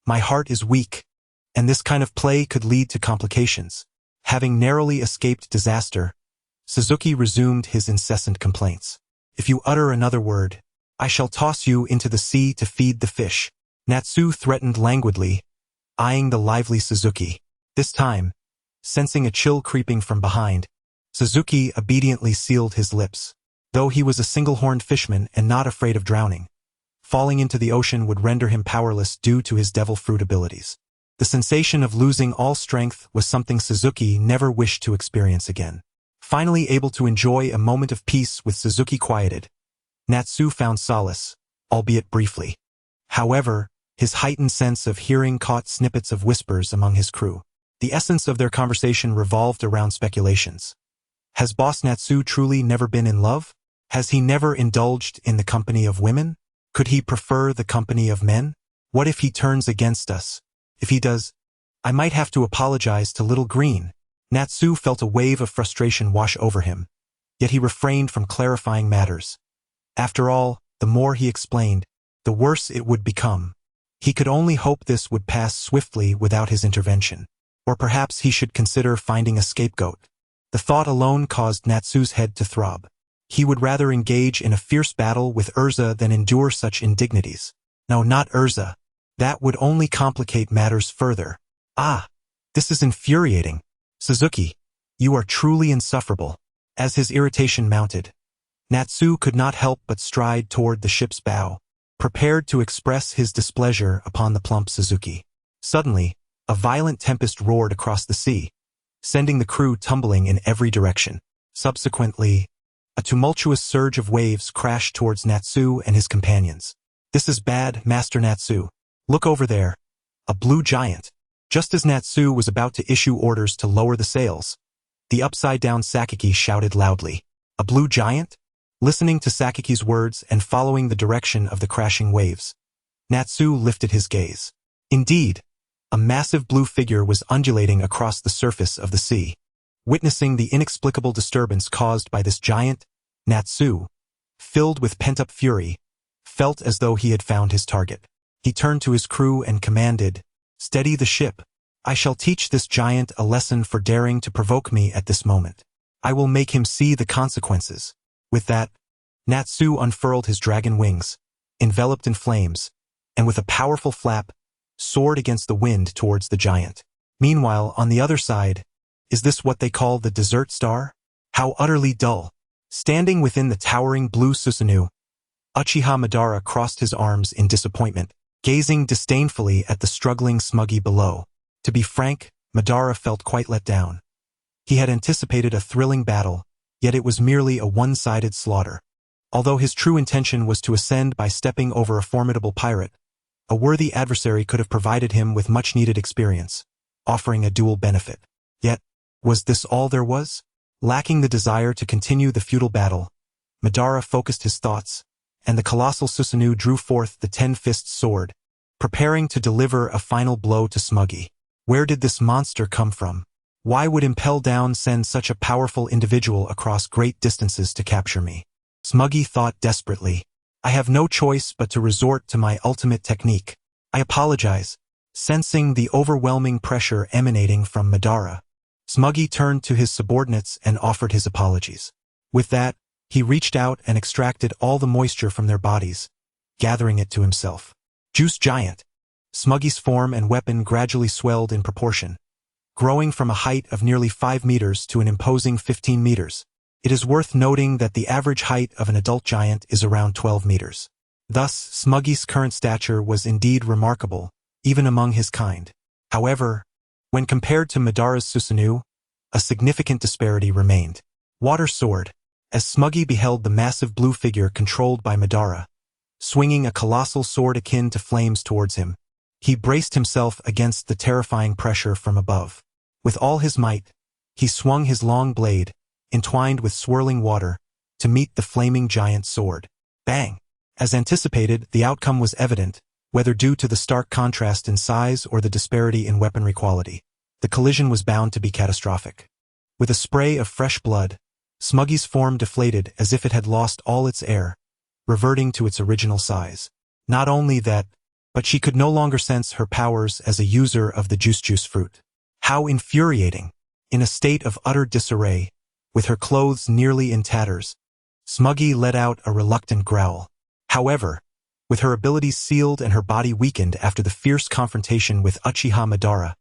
My heart is weak, and this kind of play could lead to complications. Having narrowly escaped disaster, Suzuki resumed his incessant complaints. If you utter another word, I shall toss you into the sea to feed the fish. Natsu threatened languidly, eyeing the lively Suzuki. This time, sensing a chill creeping from behind, Suzuki obediently sealed his lips. Though he was a single-horned fishman and not afraid of drowning, falling into the ocean would render him powerless due to his devil fruit abilities. The sensation of losing all strength was something Suzuki never wished to experience again. Finally able to enjoy a moment of peace with Suzuki quieted, Natsu found solace, albeit briefly. However, his heightened sense of hearing caught snippets of whispers among his crew. The essence of their conversation revolved around speculations. Has Boss Natsu truly never been in love? Has he never indulged in the company of women? Could he prefer the company of men? What if he turns against us? If he does, I might have to apologize to Little Green. Natsu felt a wave of frustration wash over him, yet he refrained from clarifying matters. After all, the more he explained, the worse it would become. He could only hope this would pass swiftly without his intervention. Or perhaps he should consider finding a scapegoat. The thought alone caused Natsu's head to throb. He would rather engage in a fierce battle with Urza than endure such indignities. No, not Urza. That would only complicate matters further. Ah, this is infuriating. Suzuki, you are truly insufferable. As his irritation mounted, Natsu could not help but stride toward the ship's bow, prepared to express his displeasure upon the plump Suzuki. Suddenly, a violent tempest roared across the sea, sending the crew tumbling in every direction. Subsequently, a tumultuous surge of waves crashed towards Natsu and his companions. This is bad, Master Natsu. Look over there. A blue giant. Just as Natsu was about to issue orders to lower the sails, the upside-down Sakaki shouted loudly. A blue giant? Listening to Sakaki's words and following the direction of the crashing waves, Natsu lifted his gaze. Indeed, a massive blue figure was undulating across the surface of the sea. Witnessing the inexplicable disturbance caused by this giant, Natsu, filled with pent-up fury, felt as though he had found his target. He turned to his crew and commanded, "Steady the ship. I shall teach this giant a lesson for daring to provoke me at this moment. I will make him see the consequences." With that, Natsu unfurled his dragon wings, enveloped in flames, and with a powerful flap, soared against the wind towards the giant. Meanwhile, on the other side, is this what they call the desert star? How utterly dull. Standing within the towering blue Susanoo, Uchiha Madara crossed his arms in disappointment, gazing disdainfully at the struggling Smuggy below. To be frank, Madara felt quite let down. He had anticipated a thrilling battle, yet it was merely a one-sided slaughter. Although his true intention was to ascend by stepping over a formidable pirate, a worthy adversary could have provided him with much-needed experience, offering a dual benefit. Yet, was this all there was? Lacking the desire to continue the futile battle, Madara focused his thoughts, and the colossal Susanoo drew forth the 10-fist sword, preparing to deliver a final blow to Smuggy. Where did this monster come from? Why would Impel Down send such a powerful individual across great distances to capture me? Smuggy thought desperately. I have no choice but to resort to my ultimate technique. I apologize, sensing the overwhelming pressure emanating from Madara. Smuggy turned to his subordinates and offered his apologies. With that, he reached out and extracted all the moisture from their bodies, gathering it to himself. Juice Giant. Smuggy's form and weapon gradually swelled in proportion, growing from a height of nearly 5 meters to an imposing 15 meters. It is worth noting that the average height of an adult giant is around 12 meters. Thus, Smuggy's current stature was indeed remarkable, even among his kind. However, when compared to Madara's Susanoo, a significant disparity remained. Water Sword. As Smuggy beheld the massive blue figure controlled by Madara, swinging a colossal sword akin to flames towards him, he braced himself against the terrifying pressure from above. With all his might, he swung his long blade, entwined with swirling water, to meet the flaming giant's sword. Bang! As anticipated, the outcome was evident, whether due to the stark contrast in size or the disparity in weaponry quality. The collision was bound to be catastrophic. With a spray of fresh blood, Smuggy's form deflated as if it had lost all its air, reverting to its original size. Not only that, but she could no longer sense her powers as a user of the juice fruit. How infuriating! In a state of utter disarray, with her clothes nearly in tatters, Smuggy let out a reluctant growl. However, With her abilities sealed and her body weakened after the fierce confrontation with Uchiha Madara,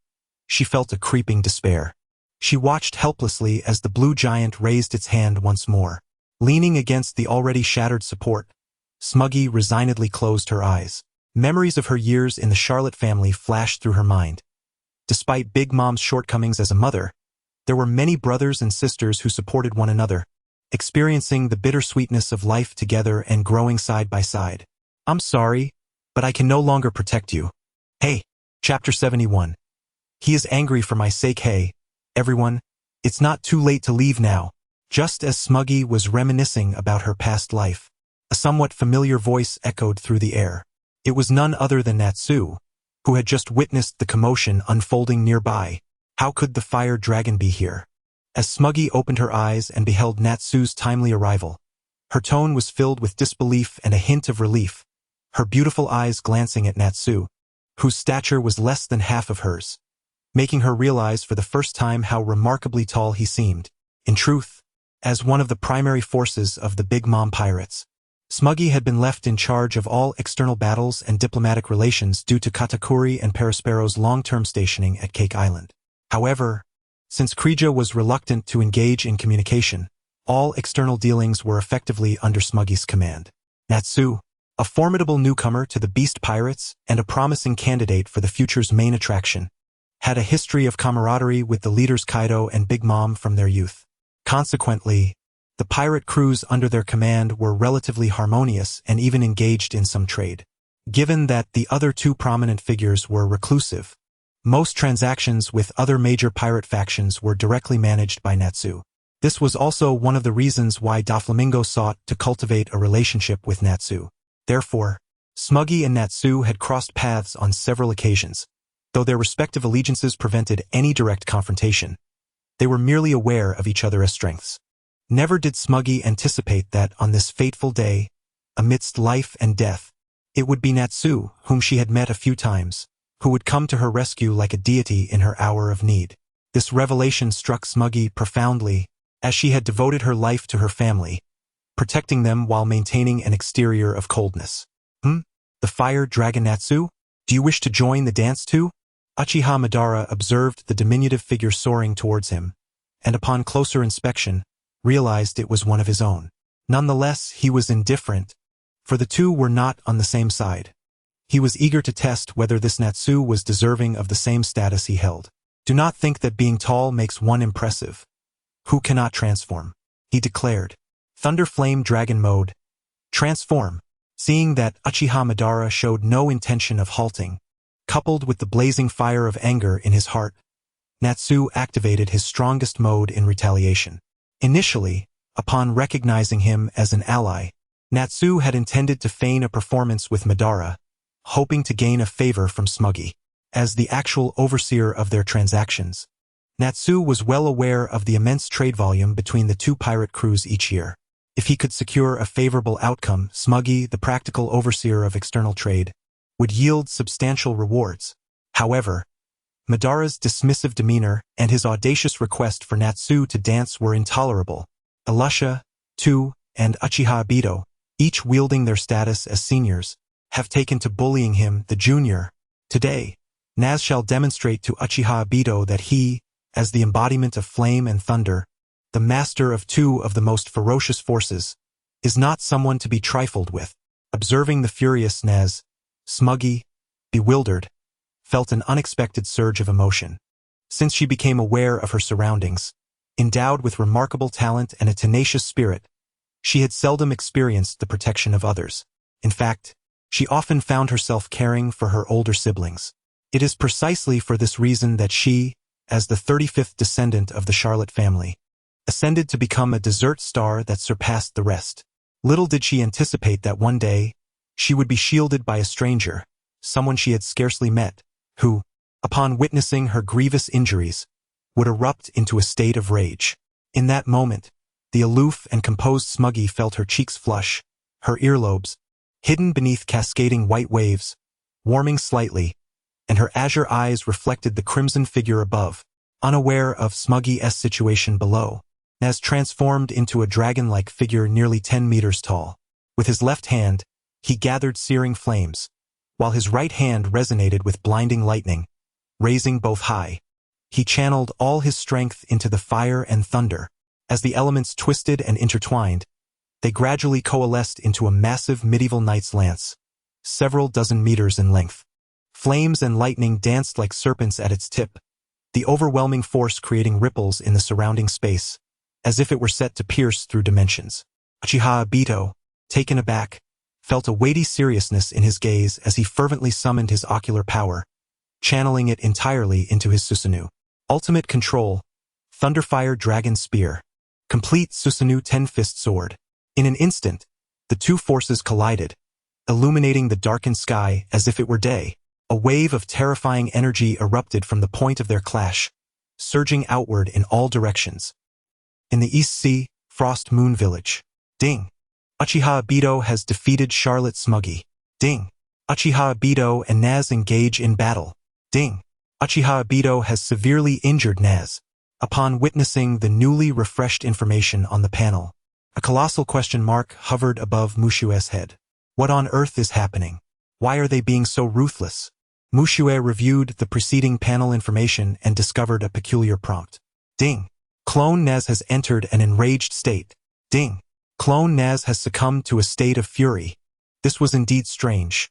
she felt a creeping despair. She watched helplessly as the blue giant raised its hand once more. Leaning against the already shattered support, Smuggy resignedly closed her eyes. Memories of her years in the Charlotte family flashed through her mind. Despite Big Mom's shortcomings as a mother, there were many brothers and sisters who supported one another, experiencing the bittersweetness of life together and growing side by side. I'm sorry, but I can no longer protect you. Hey, Chapter 71. He is angry for my sake. Hey, everyone, it's not too late to leave now. Just as Smuggy was reminiscing about her past life, a somewhat familiar voice echoed through the air. It was none other than Natsu, who had just witnessed the commotion unfolding nearby. How could the fire dragon be here? As Smuggy opened her eyes and beheld Natsu's timely arrival, her tone was filled with disbelief and a hint of relief, her beautiful eyes glancing at Natsu, whose stature was less than half of hers, making her realize for the first time how remarkably tall he seemed. In truth, as one of the primary forces of the Big Mom pirates, Smuggy had been left in charge of all external battles and diplomatic relations due to Katakuri and Perospero's long-term stationing at Cake Island. However, since Krija was reluctant to engage in communication, all external dealings were effectively under Smuggy's command. Natsu, a formidable newcomer to the Beast Pirates and a promising candidate for the future's main attraction, had a history of camaraderie with the leaders Kaido and Big Mom from their youth. Consequently, the pirate crews under their command were relatively harmonious and even engaged in some trade. Given that the other two prominent figures were reclusive, most transactions with other major pirate factions were directly managed by Natsu. This was also one of the reasons why Doflamingo sought to cultivate a relationship with Natsu. Therefore, Smuggy and Natsu had crossed paths on several occasions. Though their respective allegiances prevented any direct confrontation, they were merely aware of each other as strengths. Never did Smuggy anticipate that on this fateful day, amidst life and death, it would be Natsu, whom she had met a few times, who would come to her rescue like a deity in her hour of need. This revelation struck Smuggy profoundly, as she had devoted her life to her family, protecting them while maintaining an exterior of coldness. The fire dragon Natsu? Do you wish to join the dance too? Uchiha Madara observed the diminutive figure soaring towards him, and upon closer inspection, realized it was one of his own. Nonetheless, he was indifferent, for the two were not on the same side. He was eager to test whether this Natsu was deserving of the same status he held. Do not think that being tall makes one impressive. Who cannot transform? He declared. Thunder Flame Dragon Mode. Transform. Seeing that Uchiha Madara showed no intention of halting, coupled with the blazing fire of anger in his heart, Natsu activated his strongest mode in retaliation. Initially, upon recognizing him as an ally, Natsu had intended to feign a performance with Madara, hoping to gain a favor from Smuggy. As the actual overseer of their transactions, Natsu was well aware of the immense trade volume between the two pirate crews each year. If he could secure a favorable outcome, Smuggy, the practical overseer of external trade, would yield substantial rewards. However, Madara's dismissive demeanor and his audacious request for Natsu to dance were intolerable. Elusha, Tu, and Uchiha Obito, each wielding their status as seniors, have taken to bullying him, the junior. Today, Naz shall demonstrate to Uchiha Obito that he, as the embodiment of flame and thunder, the master of two of the most ferocious forces, is not someone to be trifled with. Observing the furious Naz, Smuggy, bewildered, felt an unexpected surge of emotion. Since she became aware of her surroundings, endowed with remarkable talent and a tenacious spirit, she had seldom experienced the protection of others. In fact, she often found herself caring for her older siblings. It is precisely for this reason that she, as the 35th descendant of the Charlotte family, ascended to become a desert star that surpassed the rest. Little did she anticipate that one day, she would be shielded by a stranger, someone she had scarcely met, who, upon witnessing her grievous injuries, would erupt into a state of rage. In that moment, the aloof and composed Smuggy felt her cheeks flush, her earlobes, hidden beneath cascading white waves, warming slightly, and her azure eyes reflected the crimson figure above. Unaware of Smuggy's situation below, Naz transformed into a dragon-like figure nearly 10 meters tall. With his left hand, He gathered searing flames, while his right hand resonated with blinding lightning, raising both high. He channeled all his strength into the fire and thunder. As the elements twisted and intertwined, they gradually coalesced into a massive medieval knight's lance, several dozen meters in length. Flames and lightning danced like serpents at its tip, the overwhelming force creating ripples in the surrounding space, as if it were set to pierce through dimensions. Uchiha Obito, taken aback, felt a weighty seriousness in his gaze as he fervently summoned his ocular power, channeling it entirely into his Susanoo. Ultimate Control, Thunderfire Dragon Spear, Complete Susanoo Ten-Fist Sword. In an instant, the two forces collided, illuminating the darkened sky as if it were day. A wave of terrifying energy erupted from the point of their clash, surging outward in all directions. In the East Sea, Frost Moon Village. Ding! Uchiha Obito has defeated Charlotte Smuggy. Ding! Uchiha Obito and Naz engage in battle. Ding! Uchiha Obito has severely injured Naz. Upon witnessing the newly refreshed information on the panel, a colossal question mark hovered above Mushue's head. What on earth is happening? Why are they being so ruthless? Mushue reviewed the preceding panel information and discovered a peculiar prompt. Ding! Clone Naz has entered an enraged state. Ding! Clone Naz has succumbed to a state of fury. This was indeed strange.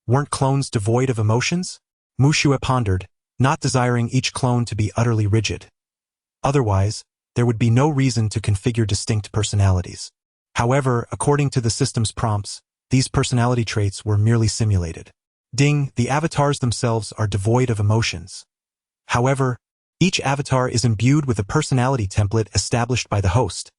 Weren't clones devoid of emotions? Mushue pondered, not desiring each clone to be utterly rigid. Otherwise, there would be no reason to configure distinct personalities. However, according to the system's prompts, these personality traits were merely simulated. Ding! The avatars themselves are devoid of emotions. However, each avatar is imbued with a personality template established by the host,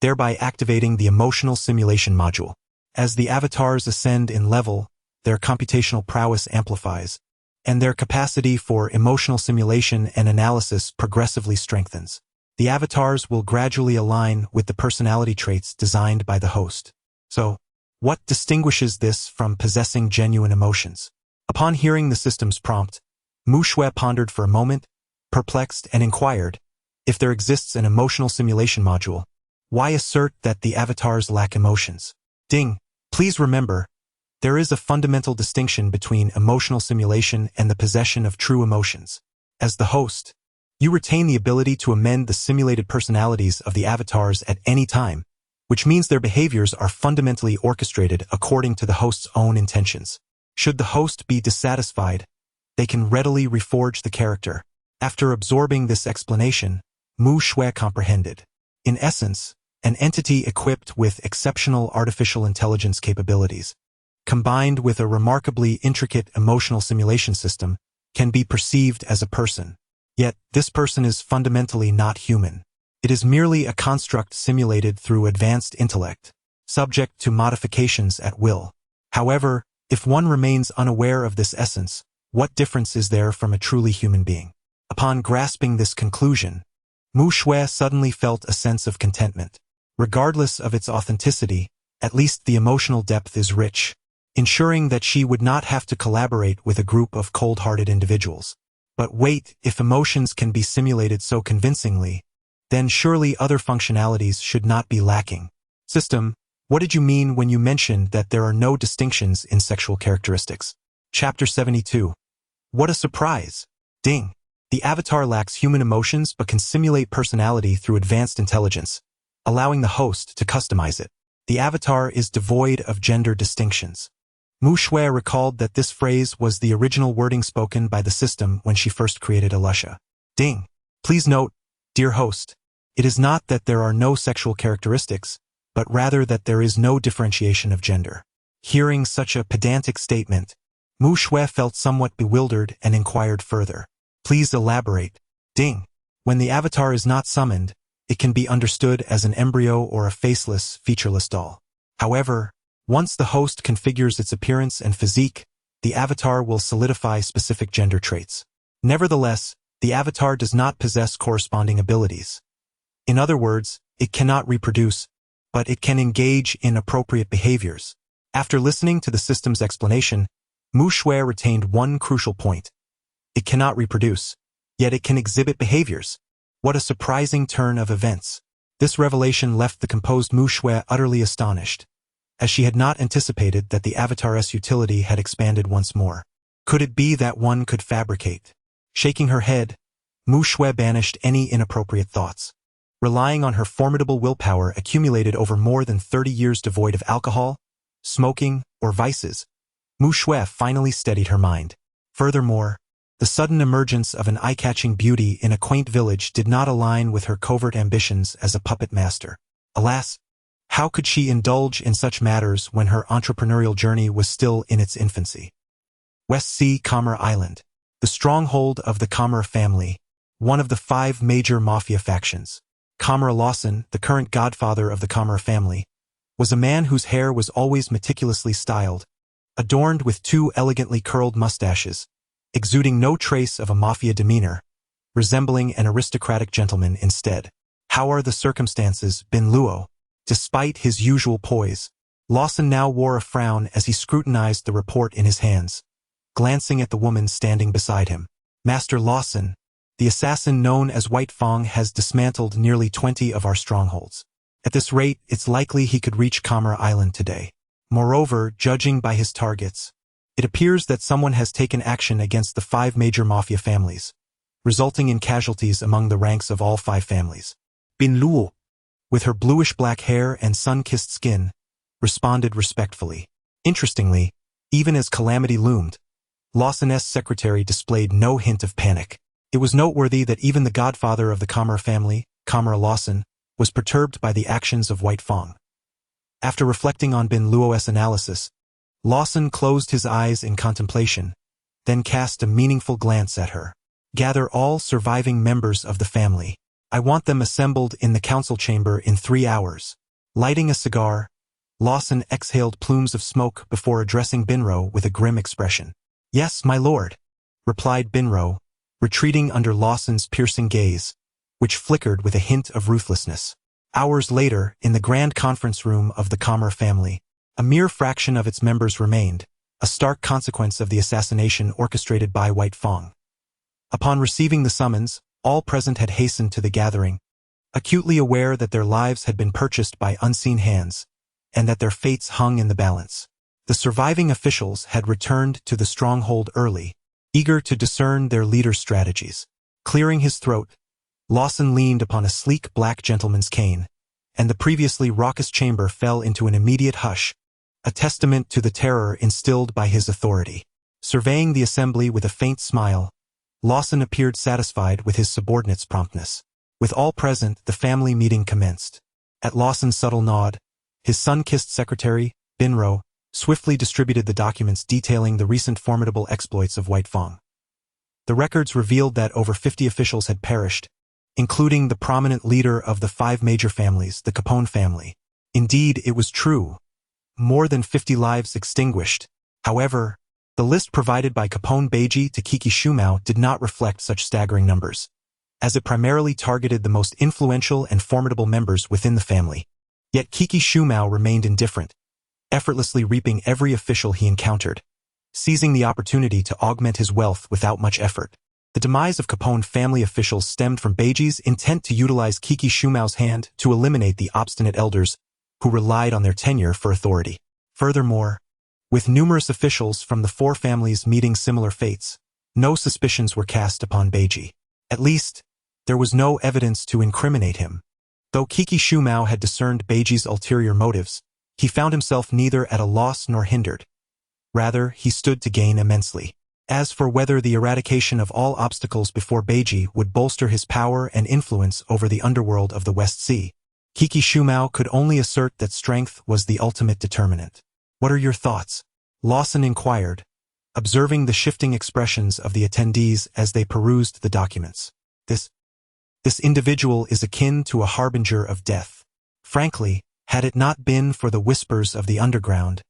thereby activating the emotional simulation module. As the avatars ascend in level, their computational prowess amplifies, and their capacity for emotional simulation and analysis progressively strengthens. The avatars will gradually align with the personality traits designed by the host. So, what distinguishes this from possessing genuine emotions? Upon hearing the system's prompt, Mushue pondered for a moment, perplexed, and inquired, if there exists an emotional simulation module, why assert that the avatars lack emotions? Ding! Please remember, there is a fundamental distinction between emotional simulation and the possession of true emotions. As the host, you retain the ability to amend the simulated personalities of the avatars at any time, which means their behaviors are fundamentally orchestrated according to the host's own intentions. Should the host be dissatisfied, they can readily reforge the character. After absorbing this explanation, Mushue comprehended. In essence, an entity equipped with exceptional artificial intelligence capabilities, combined with a remarkably intricate emotional simulation system, can be perceived as a person. Yet, this person is fundamentally not human. It is merely a construct simulated through advanced intellect, subject to modifications at will. However, if one remains unaware of this essence, what difference is there from a truly human being? Upon grasping this conclusion, Mushue suddenly felt a sense of contentment. Regardless of its authenticity, at least the emotional depth is rich, ensuring that she would not have to collaborate with a group of cold-hearted individuals. But wait, if emotions can be simulated so convincingly, then surely other functionalities should not be lacking. System, what did you mean when you mentioned that there are no distinctions in sexual characteristics? Chapter 72. What a surprise! Ding! The avatar lacks human emotions but can simulate personality through advanced intelligence, allowing the host to customize it. The avatar is devoid of gender distinctions. Mushue recalled that this phrase was the original wording spoken by the system when she first created Alusha. Ding! Please note, dear host, it is not that there are no sexual characteristics, but rather that there is no differentiation of gender. Hearing such a pedantic statement, Mushue felt somewhat bewildered and inquired further. Please elaborate. Ding! When the avatar is not summoned, it can be understood as an embryo or a faceless, featureless doll. However, once the host configures its appearance and physique, the avatar will solidify specific gender traits. Nevertheless, the avatar does not possess corresponding abilities. In other words, it cannot reproduce, but it can engage in appropriate behaviors. After listening to the system's explanation, Mushue retained one crucial point. It cannot reproduce, yet it can exhibit behaviors. What a surprising turn of events. This revelation left the composed Mushue utterly astonished. as she had not anticipated that the Avatar's utility had expanded once more. Could it be that one could fabricate? Shaking her head, Mu Shui banished any inappropriate thoughts. Relying on her formidable willpower accumulated over more than 30 years devoid of alcohol, smoking, or vices, Mu Shui finally steadied her mind. Furthermore, the sudden emergence of an eye-catching beauty in a quaint village did not align with her covert ambitions as a puppet master. Alas, how could she indulge in such matters when her entrepreneurial journey was still in its infancy? West Sea Khmer Island, the stronghold of the Khmer family, one of the 5 major mafia factions. Khmer Lawson, the current godfather of the Khmer family, was a man whose hair was always meticulously styled, adorned with 2 elegantly curled mustaches, exuding no trace of a mafia demeanor, resembling an aristocratic gentleman instead. How are the circumstances, Bin Luo? Despite his usual poise, Lawson now wore a frown as he scrutinized the report in his hands, glancing at the woman standing beside him. Master Lawson, the assassin known as White Fang has dismantled nearly 20 of our strongholds. At this rate, it's likely he could reach Khmer Island today. Moreover, judging by his targets, it appears that someone has taken action against the 5 major mafia families, resulting in casualties among the ranks of all 5 families. Bin Luo, with her bluish-black hair and sun-kissed skin, responded respectfully. Interestingly, even as calamity loomed, Lawson's secretary displayed no hint of panic. It was noteworthy that even the godfather of the Khmer family, Khmer Lawson, was perturbed by the actions of White Fang. After reflecting on Bin Luo's analysis, Lawson closed his eyes in contemplation, then cast a meaningful glance at her. Gather all surviving members of the family. I want them assembled in the council chamber in 3 hours. Lighting a cigar, Lawson exhaled plumes of smoke before addressing Binro with a grim expression. Yes, my lord, replied Binro, retreating under Lawson's piercing gaze, which flickered with a hint of ruthlessness. Hours later, in the grand conference room of the Khmer family, a mere fraction of its members remained, a stark consequence of the assassination orchestrated by White Fang. Upon receiving the summons, all present had hastened to the gathering, acutely aware that their lives had been purchased by unseen hands, and that their fates hung in the balance. The surviving officials had returned to the stronghold early, eager to discern their leader's strategies. Clearing his throat, Lawson leaned upon a sleek black gentleman's cane, and the previously raucous chamber fell into an immediate hush, a testament to the terror instilled by his authority. Surveying the assembly with a faint smile, Lawson appeared satisfied with his subordinate's promptness. With all present, the family meeting commenced. At Lawson's subtle nod, his sun-kissed secretary, Binro, swiftly distributed the documents detailing the recent formidable exploits of White Fang. The records revealed that over 50 officials had perished, including the prominent leader of the 5 major families, the Capone family. Indeed, it was true. More than 50 lives extinguished. However, the list provided by Capone Beiji to Kiki Shumao did not reflect such staggering numbers, as it primarily targeted the most influential and formidable members within the family. Yet Kiki Shumao remained indifferent, effortlessly reaping every official he encountered, seizing the opportunity to augment his wealth without much effort. The demise of Capone family officials stemmed from Beiji's intent to utilize Kiki Shumao's hand to eliminate the obstinate elders who relied on their tenure for authority. Furthermore, with numerous officials from the 4 families meeting similar fates, no suspicions were cast upon Beiji. At least, there was no evidence to incriminate him. Though Kiki Shumao had discerned Beiji's ulterior motives, he found himself neither at a loss nor hindered. Rather, he stood to gain immensely. As for whether the eradication of all obstacles before Beiji would bolster his power and influence over the underworld of the West Sea, Kiki Shumao could only assert that strength was the ultimate determinant. What are your thoughts? Lawson inquired, observing the shifting expressions of the attendees as they perused the documents. This individual is akin to a harbinger of death. Frankly, had it not been for the whispers of the underground,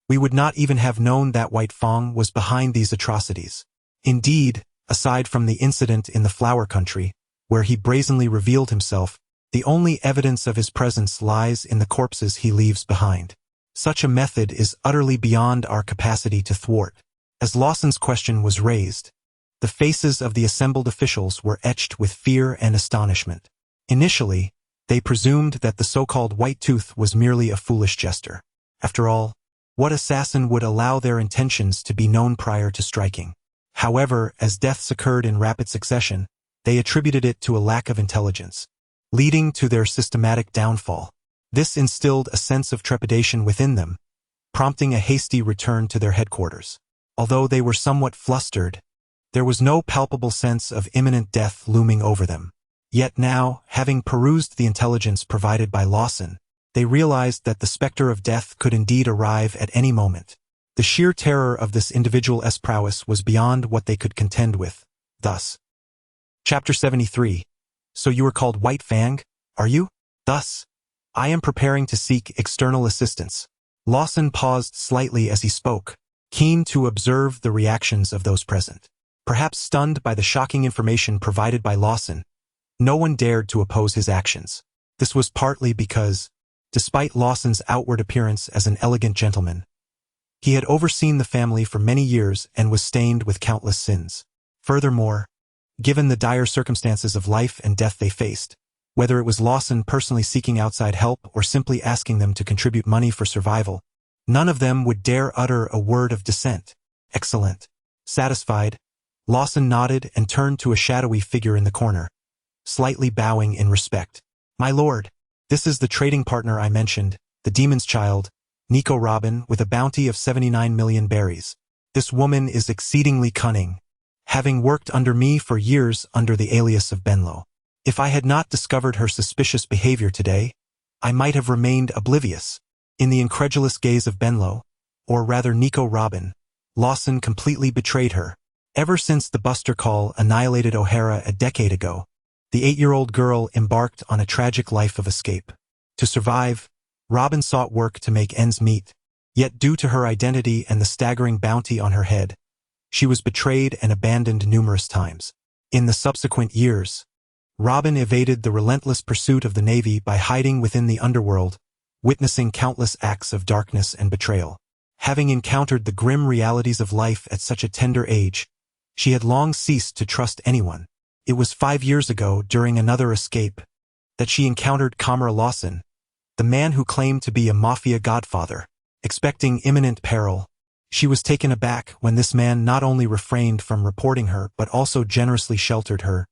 we would not even have known that White Fang was behind these atrocities. Indeed, aside from the incident in the Flower Country, where he brazenly revealed himself, the only evidence of his presence lies in the corpses he leaves behind. Such a method is utterly beyond our capacity to thwart. As Lawson's question was raised, the faces of the assembled officials were etched with fear and astonishment. Initially, they presumed that the so-called White Tooth was merely a foolish jester. After all, what assassin would allow their intentions to be known prior to striking? However, as deaths occurred in rapid succession, they attributed it to a lack of intelligence, leading to their systematic downfall. This instilled a sense of trepidation within them, prompting a hasty return to their headquarters. Although they were somewhat flustered, there was no palpable sense of imminent death looming over them. Yet now, having perused the intelligence provided by Lawson, they realized that the specter of death could indeed arrive at any moment. The sheer terror of this individual's prowess was beyond what they could contend with. Thus, Chapter 73. So you are called White Fang, are you? Thus, I am preparing to seek external assistance. Lawson paused slightly as he spoke, keen to observe the reactions of those present. Perhaps stunned by the shocking information provided by Lawson, no one dared to oppose his actions. This was partly because, despite Lawson's outward appearance as an elegant gentleman, he had overseen the family for many years and was stained with countless sins. Furthermore, given the dire circumstances of life and death they faced, whether it was Lawson personally seeking outside help or simply asking them to contribute money for survival, none of them would dare utter a word of dissent. Excellent. Satisfied, Lawson nodded and turned to a shadowy figure in the corner, slightly bowing in respect. My lord, this is the trading partner I mentioned, the demon's child, Nico Robin, with a bounty of 79 million berries. This woman is exceedingly cunning, having worked under me for years under the alias of Benlo. If I had not discovered her suspicious behavior today, I might have remained oblivious. In the incredulous gaze of Benlo, or rather Nico Robin, Lawson completely betrayed her. Ever since the Buster Call annihilated O'Hara a decade ago, the 8-year-old girl embarked on a tragic life of escape. To survive, Robin sought work to make ends meet, yet due to her identity and the staggering bounty on her head, she was betrayed and abandoned numerous times. In the subsequent years, Robin evaded the relentless pursuit of the Navy by hiding within the underworld, witnessing countless acts of darkness and betrayal. Having encountered the grim realities of life at such a tender age, she had long ceased to trust anyone. It was 5 years ago, during another escape, that she encountered Kamara Lawson, the man who claimed to be a mafia godfather. Expecting imminent peril, she was taken aback when this man not only refrained from reporting her but also generously sheltered her,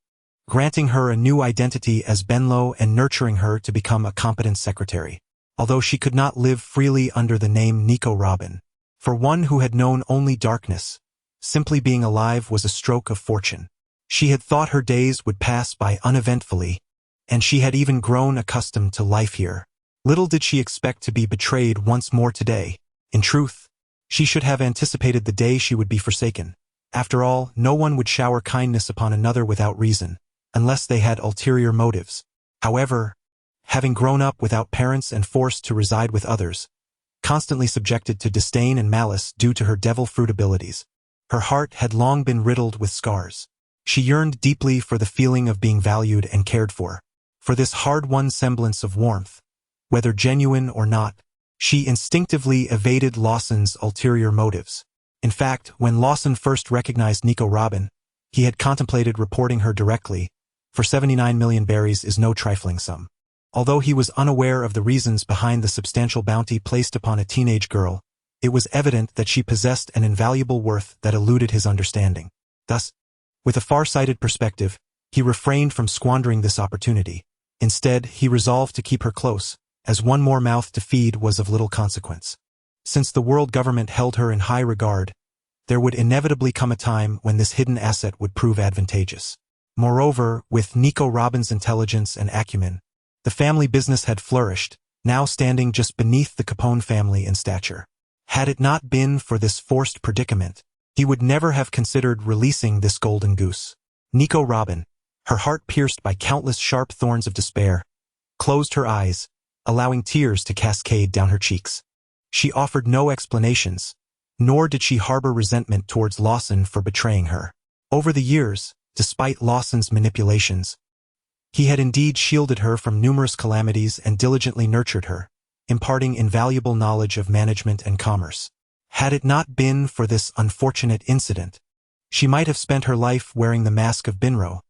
granting her a new identity as Benlo and nurturing her to become a competent secretary. Although she could not live freely under the name Nico Robin, for one who had known only darkness, simply being alive was a stroke of fortune. She had thought her days would pass by uneventfully, and she had even grown accustomed to life here. Little did she expect to be betrayed once more today. In truth, she should have anticipated the day she would be forsaken. After all, no one would shower kindness upon another without reason, unless they had ulterior motives. However, having grown up without parents and forced to reside with others, constantly subjected to disdain and malice due to her devil fruit abilities, her heart had long been riddled with scars. She yearned deeply for the feeling of being valued and cared for this hard-won semblance of warmth. Whether genuine or not, she instinctively evaded Lawson's ulterior motives. In fact, when Lawson first recognized Nico Robin, he had contemplated reporting her directly, for 79 million berries is no trifling sum. Although he was unaware of the reasons behind the substantial bounty placed upon a teenage girl, it was evident that she possessed an invaluable worth that eluded his understanding. Thus, with a far-sighted perspective, he refrained from squandering this opportunity. Instead, he resolved to keep her close, as one more mouth to feed was of little consequence. Since the world government held her in high regard, there would inevitably come a time when this hidden asset would prove advantageous. Moreover, with Nico Robin's intelligence and acumen, the family business had flourished, now standing just beneath the Capone family in stature. Had it not been for this forced predicament, he would never have considered releasing this golden goose. Nico Robin, her heart pierced by countless sharp thorns of despair, closed her eyes, allowing tears to cascade down her cheeks. She offered no explanations, nor did she harbor resentment towards Lawson for betraying her. Over the years, despite Lawson's manipulations, he had indeed shielded her from numerous calamities and diligently nurtured her, imparting invaluable knowledge of management and commerce. Had it not been for this unfortunate incident, she might have spent her life wearing the mask of Binro,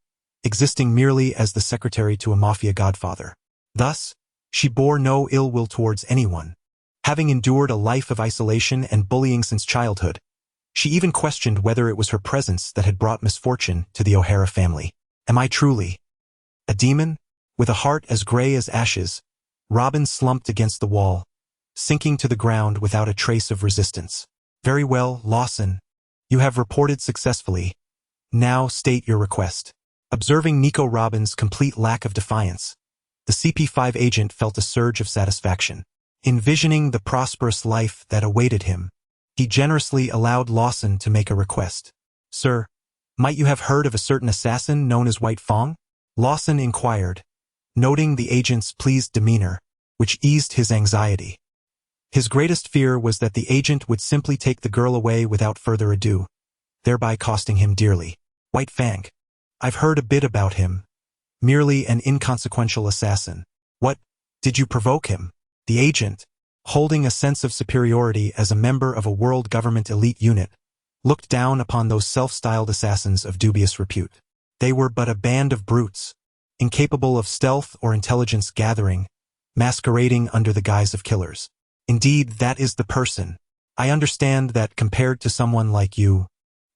existing merely as the secretary to a mafia godfather. Thus, she bore no ill will towards anyone, Having endured a life of isolation and bullying since childhood, she even questioned whether it was her presence that had brought misfortune to the O'Hara family. Am I truly a demon? With a heart as gray as ashes, Robin slumped against the wall, sinking to the ground without a trace of resistance. Very well, Lawson. You have reported successfully. Now state your request. Observing Nico Robin's complete lack of defiance, the CP5 agent felt a surge of satisfaction. Envisioning the prosperous life that awaited him, he generously allowed Lawson to make a request. Sir, might you have heard of a certain assassin known as White Fang? Lawson inquired, noting the agent's pleased demeanor, which eased his anxiety. His greatest fear was that the agent would simply take the girl away without further ado, thereby costing him dearly. White Fang. I've heard a bit about him. Merely an inconsequential assassin. What? Did you provoke him? The agent, holding a sense of superiority as a member of a world government elite unit, looked down upon those self-styled assassins of dubious repute. They were but a band of brutes, incapable of stealth or intelligence gathering, masquerading under the guise of killers. Indeed, that is the person. I understand that compared to someone like you,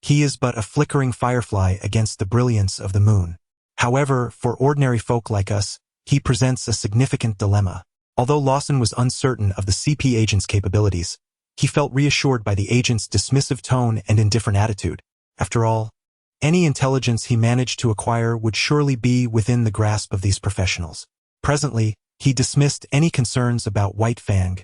he is but a flickering firefly against the brilliance of the moon. However, for ordinary folk like us, he presents a significant dilemma. Although Lawson was uncertain of the CP agent's capabilities, he felt reassured by the agent's dismissive tone and indifferent attitude. After all, any intelligence he managed to acquire would surely be within the grasp of these professionals. Presently, he dismissed any concerns about White Fang,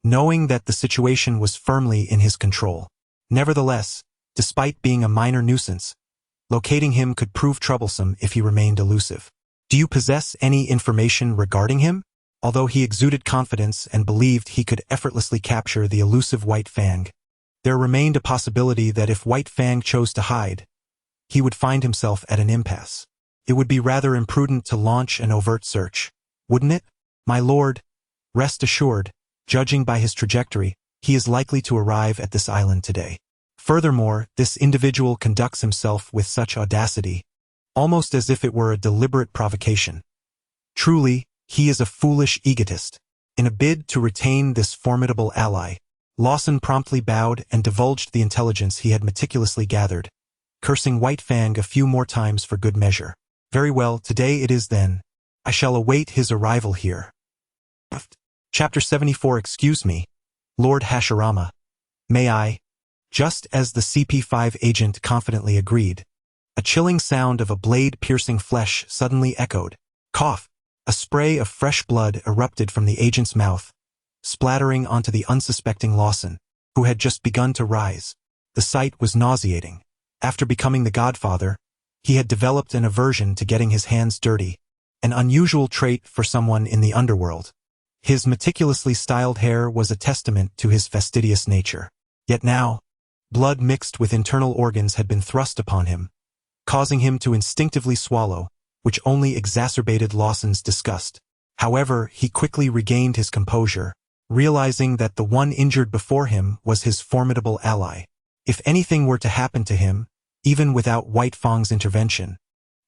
knowing that the situation was firmly in his control. Nevertheless, despite being a minor nuisance, locating him could prove troublesome if he remained elusive. Do you possess any information regarding him? Although he exuded confidence and believed he could effortlessly capture the elusive White Fang, there remained a possibility that if White Fang chose to hide, he would find himself at an impasse. It would be rather imprudent to launch an overt search, wouldn't it? My lord, rest assured, judging by his trajectory, he is likely to arrive at this island today. Furthermore, this individual conducts himself with such audacity, almost as if it were a deliberate provocation. Truly, he is a foolish egotist. In a bid to retain this formidable ally, Lawson promptly bowed and divulged the intelligence he had meticulously gathered, cursing White Fang a few more times for good measure. Very well, today it is then. I shall await his arrival here. Chapter 74. Excuse me, Lord Hashirama. May I? Just as the CP5 agent confidently agreed, a chilling sound of a blade-piercing flesh suddenly echoed. Cough! A spray of fresh blood erupted from the agent's mouth, splattering onto the unsuspecting Lawson, who had just begun to rise. The sight was nauseating. After becoming the godfather, he had developed an aversion to getting his hands dirty, an unusual trait for someone in the underworld. His meticulously styled hair was a testament to his fastidious nature. Yet now, blood mixed with internal organs had been thrust upon him, causing him to instinctively swallow, which only exacerbated Lawson's disgust. However, he quickly regained his composure, realizing that the one injured before him was his formidable ally. If anything were to happen to him, even without White Fang's intervention,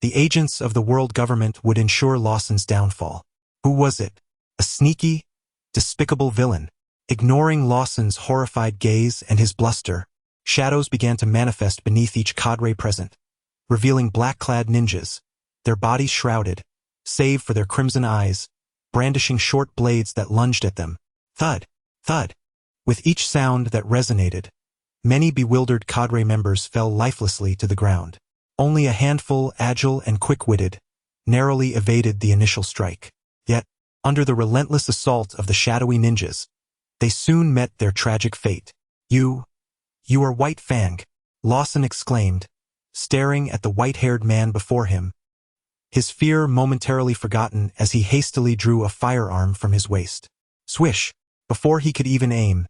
the agents of the world government would ensure Lawson's downfall. Who was it? A sneaky, despicable villain. Ignoring Lawson's horrified gaze and his bluster, shadows began to manifest beneath each cadre present, revealing black-clad ninjas, their bodies shrouded, save for their crimson eyes, brandishing short blades that lunged at them. Thud, thud. With each sound that resonated, many bewildered cadre members fell lifelessly to the ground. Only a handful, agile and quick-witted, narrowly evaded the initial strike. Yet, under the relentless assault of the shadowy ninjas, they soon met their tragic fate. You are White Fang, Lawson exclaimed, staring at the white-haired man before him, his fear momentarily forgotten as he hastily drew a firearm from his waist. Swish! Before he could even aim,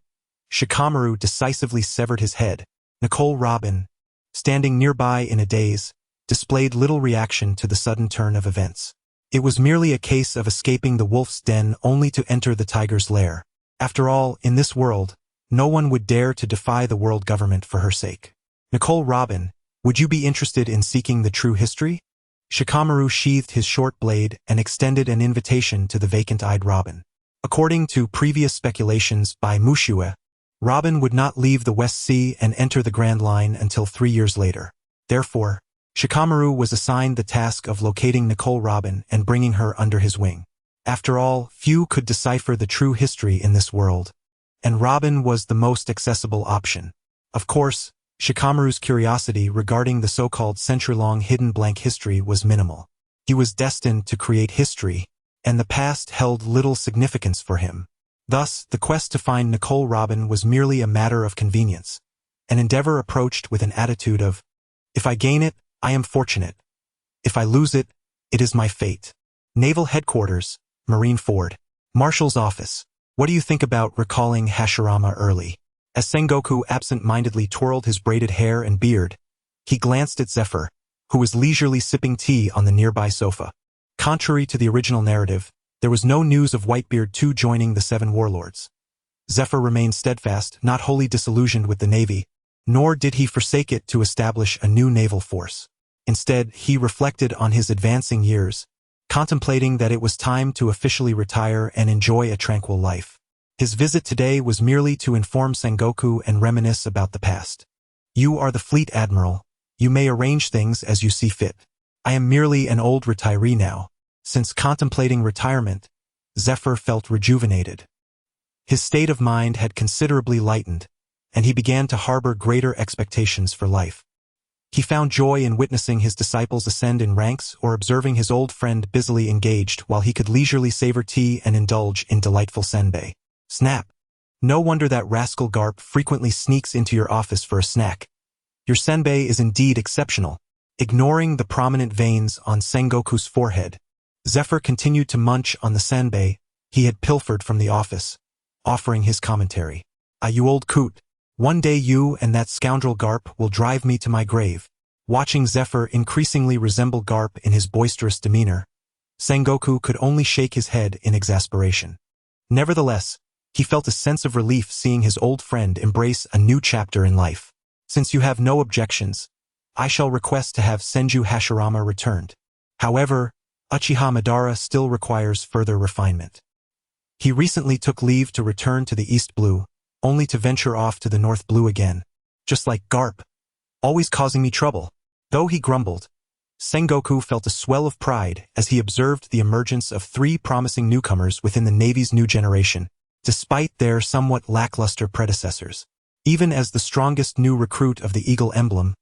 Shikamaru decisively severed his head. Nicole Robin, standing nearby in a daze, displayed little reaction to the sudden turn of events. It was merely a case of escaping the wolf's den only to enter the tiger's lair. After all, in this world, no one would dare to defy the world government for her sake. Nicole Robin, would you be interested in seeking the true history? Shikamaru sheathed his short blade and extended an invitation to the vacant-eyed Robin. According to previous speculations by Mushue, Robin would not leave the West Sea and enter the Grand Line until 3 years later. Therefore, Shikamaru was assigned the task of locating Nicole Robin and bringing her under his wing. After all, few could decipher the true history in this world, and Robin was the most accessible option. Of course, Shikamaru's curiosity regarding the so-called century-long hidden blank history was minimal. He was destined to create history, and the past held little significance for him. Thus, the quest to find Nicole Robin was merely a matter of convenience, an endeavor approached with an attitude of, if I gain it, I am fortunate. If I lose it, it is my fate. Naval Headquarters, Marine Ford. Marshal's Office. What do you think about recalling Hashirama early? As Sengoku absent-mindedly twirled his braided hair and beard, he glanced at Zephyr, who was leisurely sipping tea on the nearby sofa. Contrary to the original narrative, there was no news of Whitebeard II joining the Seven Warlords. Zephyr remained steadfast, not wholly disillusioned with the Navy, nor did he forsake it to establish a new naval force. Instead, he reflected on his advancing years, contemplating that it was time to officially retire and enjoy a tranquil life. His visit today was merely to inform Sengoku and reminisce about the past. You are the fleet admiral. You may arrange things as you see fit. I am merely an old retiree now. Since contemplating retirement, Zephyr felt rejuvenated. His state of mind had considerably lightened, and he began to harbor greater expectations for life. He found joy in witnessing his disciples ascend in ranks or observing his old friend busily engaged while he could leisurely savor tea and indulge in delightful senbei. Snap! No wonder that rascal Garp frequently sneaks into your office for a snack. Your senbei is indeed exceptional. Ignoring the prominent veins on Sengoku's forehead, Zephyr continued to munch on the senbei he had pilfered from the office, offering his commentary. Ah, you old coot. One day you and that scoundrel Garp will drive me to my grave. Watching Zephyr increasingly resemble Garp in his boisterous demeanor, Sengoku could only shake his head in exasperation. Nevertheless, he felt a sense of relief seeing his old friend embrace a new chapter in life. Since you have no objections, I shall request to have Senju Hashirama returned. However, Uchiha Madara still requires further refinement. He recently took leave to return to the East Blue, only to venture off to the North Blue again. Just like Garp. Always causing me trouble. Though he grumbled, Sengoku felt a swell of pride as he observed the emergence of 3 promising newcomers within the Navy's new generation, despite their somewhat lackluster predecessors. Even as the strongest new recruit of the Eagle emblem,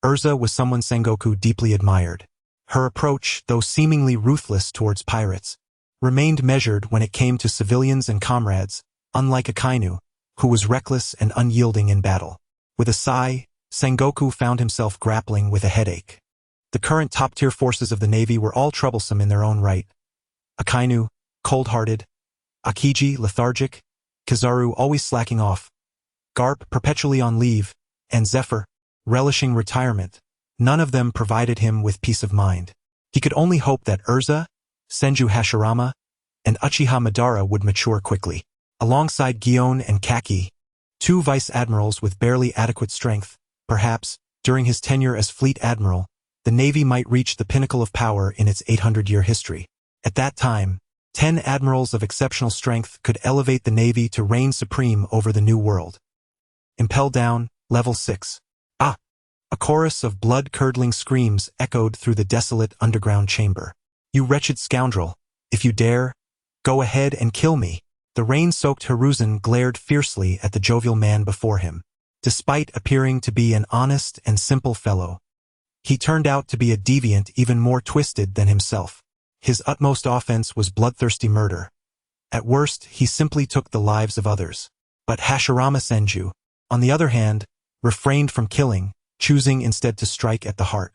Urza was someone Sengoku deeply admired. Her approach, though seemingly ruthless towards pirates, remained measured when it came to civilians and comrades, unlike Akainu, who was reckless and unyielding in battle. With a sigh, Sengoku found himself grappling with a headache. The current top-tier forces of the Navy were all troublesome in their own right. Akainu, cold-hearted; Akiji, lethargic; Kizaru, always slacking off; Garp, perpetually on leave; and Zephyr, relishing retirement. None of them provided him with peace of mind. He could only hope that Urza, Senju Hashirama, and Uchiha Madara would mature quickly. Alongside Gion and Kaki, 2 vice-admirals with barely adequate strength, perhaps, during his tenure as fleet admiral, the Navy might reach the pinnacle of power in its 800-year history. At that time, 10 admirals of exceptional strength could elevate the Navy to reign supreme over the New World. Impel down, Level 6. Ah! A chorus of blood-curdling screams echoed through the desolate underground chamber. You wretched scoundrel! If you dare, go ahead and kill me! The rain-soaked Hiruzen glared fiercely at the jovial man before him. Despite appearing to be an honest and simple fellow, he turned out to be a deviant even more twisted than himself. His utmost offense was bloodthirsty murder. At worst, he simply took the lives of others. But Hashirama Senju, on the other hand, refrained from killing, choosing instead to strike at the heart.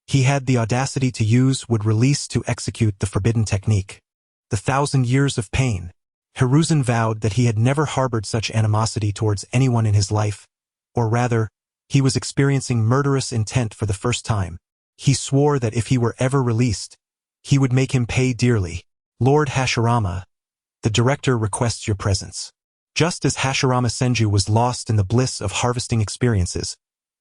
He had the audacity to use would release to execute the forbidden technique. The 1,000 years of pain. Hiruzen vowed that he had never harbored such animosity towards anyone in his life, or rather, he was experiencing murderous intent for the first time. He swore that if he were ever released, he would make him pay dearly. Lord Hashirama, the director requests your presence. Just as Hashirama Senju was lost in the bliss of harvesting experiences,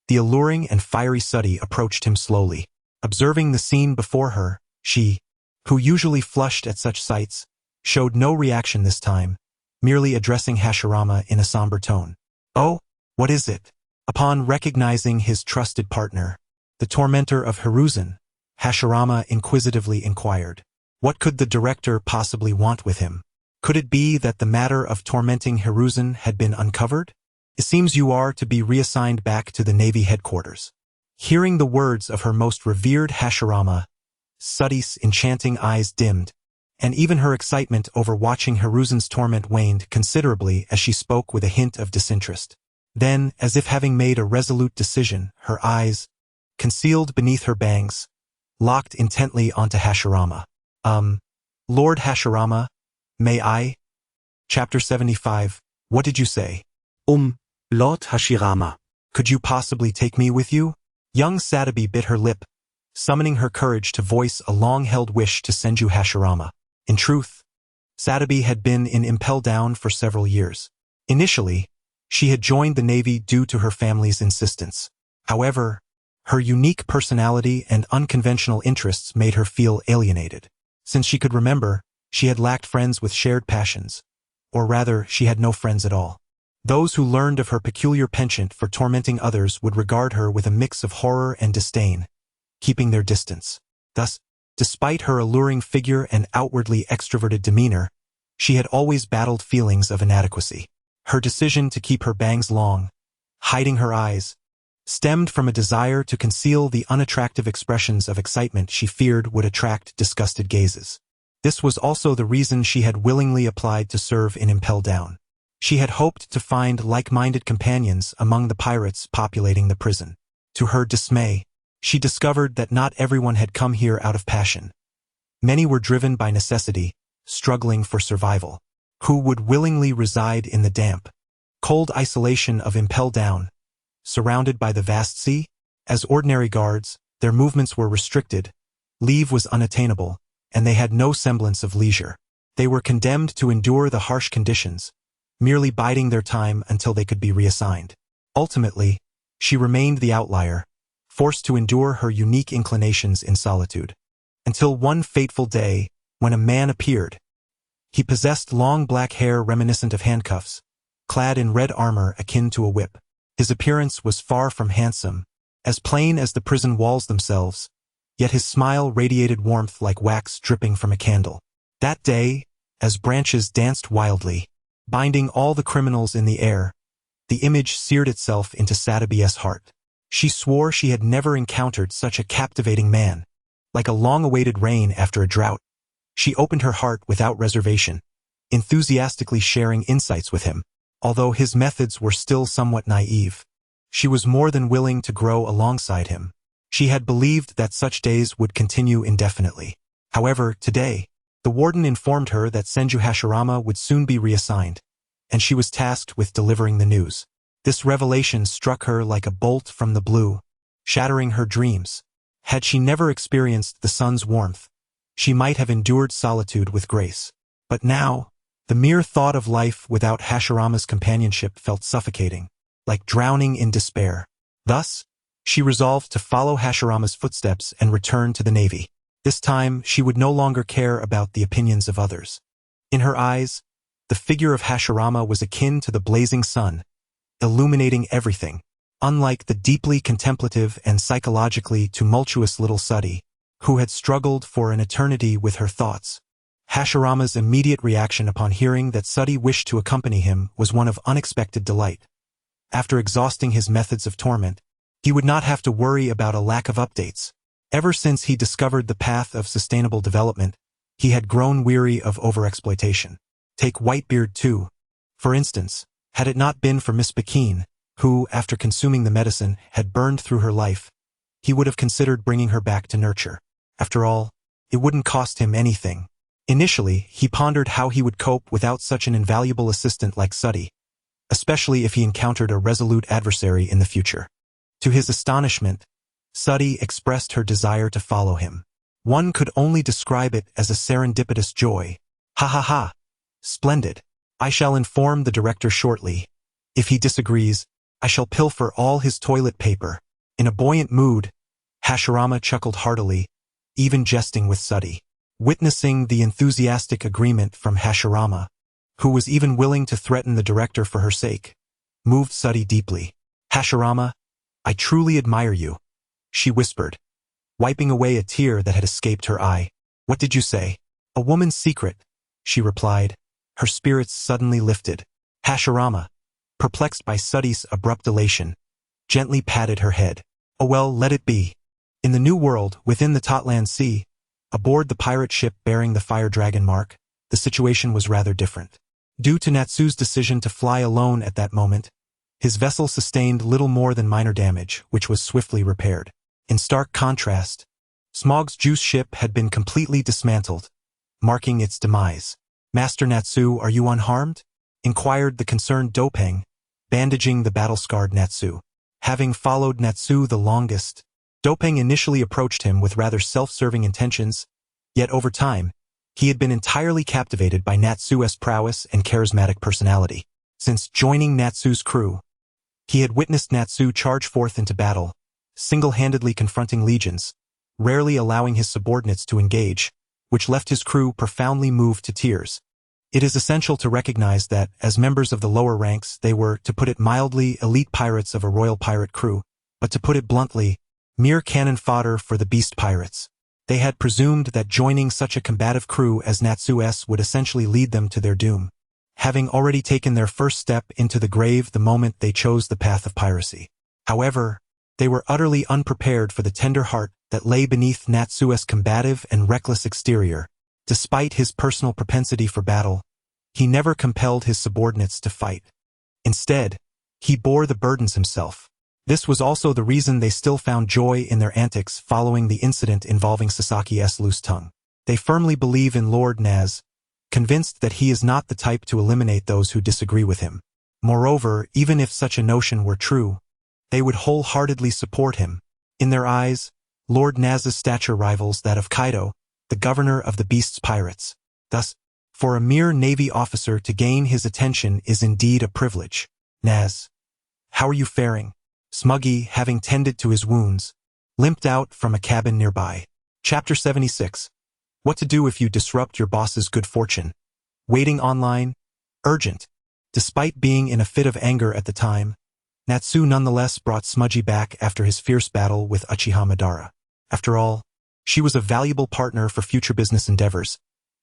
the alluring and fiery Sudi approached him slowly. Observing the scene before her, she, who usually flushed at such sights, showed no reaction this time, merely addressing Hashirama in a somber tone. "Oh, what is it?" Upon recognizing his trusted partner, the tormentor of Hiruzen, Hashirama inquisitively inquired. What could the director possibly want with him? Could it be that the matter of tormenting Hiruzen had been uncovered? "It seems you are to be reassigned back to the Navy headquarters." Hearing the words of her most revered Hashirama, Suddy's enchanting eyes dimmed, and even her excitement over watching Hiruzen's torment waned considerably as she spoke with a hint of disinterest. Then, as if having made a resolute decision, her eyes, concealed beneath her bangs, locked intently onto Hashirama. Lord Hashirama, may I?" Chapter 75. What did you say? Lord Hashirama. Could you possibly take me with you? Young Sadabi bit her lip, summoning her courage to voice a long-held wish to Senju Hashirama. In truth, Sadabi had been in Impel Down for several years. Initially, she had joined the Navy due to her family's insistence. However, her unique personality and unconventional interests made her feel alienated. Since she could remember, she had lacked friends with shared passions. Or rather, she had no friends at all. Those who learned of her peculiar penchant for tormenting others would regard her with a mix of horror and disdain, keeping their distance. Thus, despite her alluring figure and outwardly extroverted demeanor, she had always battled feelings of inadequacy. Her decision to keep her bangs long, hiding her eyes, stemmed from a desire to conceal the unattractive expressions of excitement she feared would attract disgusted gazes. This was also the reason she had willingly applied to serve in Impel Down. She had hoped to find like-minded companions among the pirates populating the prison. To her dismay, she discovered that not everyone had come here out of passion. Many were driven by necessity, struggling for survival. Who would willingly reside in the damp, cold isolation of Impel Down, surrounded by the vast sea? As ordinary guards, their movements were restricted, leave was unattainable, and they had no semblance of leisure. They were condemned to endure the harsh conditions, merely biding their time until they could be reassigned. Ultimately, she remained the outlier, forced to endure her unique inclinations in solitude. Until one fateful day, when a man appeared. He possessed long black hair reminiscent of handcuffs, clad in red armor akin to a whip. His appearance was far from handsome, as plain as the prison walls themselves, yet his smile radiated warmth like wax dripping from a candle. That day, as branches danced wildly, binding all the criminals in the air, the image seared itself into Sadabi's heart. She swore she had never encountered such a captivating man. Like a long-awaited rain after a drought, she opened her heart without reservation, enthusiastically sharing insights with him. Although his methods were still somewhat naive, she was more than willing to grow alongside him. She had believed that such days would continue indefinitely. However, today, the warden informed her that Senju Hashirama would soon be reassigned, and she was tasked with delivering the news. This revelation struck her like a bolt from the blue, shattering her dreams. Had she never experienced the sun's warmth, she might have endured solitude with grace. But now, the mere thought of life without Hashirama's companionship felt suffocating, like drowning in despair. Thus, she resolved to follow Hashirama's footsteps and return to the Navy. This time, she would no longer care about the opinions of others. In her eyes, the figure of Hashirama was akin to the blazing sun, illuminating everything. Unlike the deeply contemplative and psychologically tumultuous little Suddy, who had struggled for an eternity with her thoughts, Hashirama's immediate reaction upon hearing that Suddy wished to accompany him was one of unexpected delight. After exhausting his methods of torment, he would not have to worry about a lack of updates. Ever since he discovered the path of sustainable development, he had grown weary of overexploitation. Take Whitebeard too. For instance, had it not been for Miss Bakine, who, after consuming the medicine, had burned through her life, he would have considered bringing her back to nurture. After all, it wouldn't cost him anything. Initially, he pondered how he would cope without such an invaluable assistant like Suddy, especially if he encountered a resolute adversary in the future. To his astonishment, Suddy expressed her desire to follow him. One could only describe it as a serendipitous joy. Ha ha ha! Splendid! I shall inform the director shortly. If he disagrees, I shall pilfer all his toilet paper. In a buoyant mood, Hashirama chuckled heartily, even jesting with Suddy. Witnessing the enthusiastic agreement from Hashirama, who was even willing to threaten the director for her sake, moved Suddy deeply. "Hashirama, I truly admire you," she whispered, wiping away a tear that had escaped her eye. "What did you say?" "A woman's secret," she replied, her spirits suddenly lifted. Hashirama, perplexed by Suddy's abrupt elation, gently patted her head. "Oh well, let it be." In the New World, within the Totland Sea, aboard the pirate ship bearing the Fire Dragon mark, the situation was rather different. Due to Natsu's decision to fly alone at that moment, his vessel sustained little more than minor damage, which was swiftly repaired. In stark contrast, Smog's juice ship had been completely dismantled, marking its demise. "Master Natsu, are you unharmed?" inquired the concerned Dopeng, bandaging the battle-scarred Natsu. Having followed Natsu the longest, Dopeng initially approached him with rather self-serving intentions, yet over time, he had been entirely captivated by Natsu's prowess and charismatic personality. Since joining Natsu's crew, he had witnessed Natsu charge forth into battle, single-handedly confronting legions, rarely allowing his subordinates to engage, which left his crew profoundly moved to tears. It is essential to recognize that, as members of the lower ranks, they were, to put it mildly, elite pirates of a royal pirate crew, but to put it bluntly, mere cannon fodder for the beast pirates. They had presumed that joining such a combative crew as Natsu's would essentially lead them to their doom, having already taken their first step into the grave the moment they chose the path of piracy. However, they were utterly unprepared for the tender heart that lay beneath Natsu's combative and reckless exterior. Despite his personal propensity for battle, he never compelled his subordinates to fight. Instead, he bore the burdens himself. This was also the reason they still found joy in their antics following the incident involving Sasaki's loose tongue. They firmly believe in Lord Naz, convinced that he is not the type to eliminate those who disagree with him. Moreover, even if such a notion were true, they would wholeheartedly support him. In their eyes, Lord Naz's stature rivals that of Kaido, the governor of the Beast's pirates. Thus, for a mere navy officer to gain his attention is indeed a privilege. "Naz, how are you faring?" Smuggy, having tended to his wounds, limped out from a cabin nearby. Chapter 76. What to do if you disrupt your boss's good fortune. Waiting online? Urgent. Despite being in a fit of anger at the time, Natsu nonetheless brought Smudgy back after his fierce battle with Uchiha Madara. After all, she was a valuable partner for future business endeavors,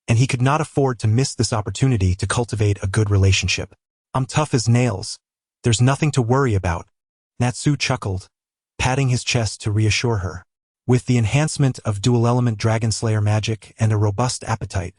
and he could not afford to miss this opportunity to cultivate a good relationship. "I'm tough as nails. There's nothing to worry about," Natsu chuckled, patting his chest to reassure her. With the enhancement of dual-element Dragon Slayer magic and a robust appetite,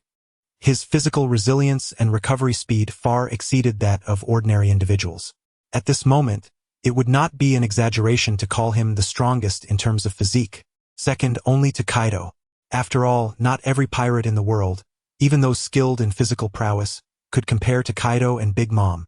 his physical resilience and recovery speed far exceeded that of ordinary individuals. At this moment, it would not be an exaggeration to call him the strongest in terms of physique, second only to Kaido. After all, not every pirate in the world, even those skilled in physical prowess, could compare to Kaido and Big Mom.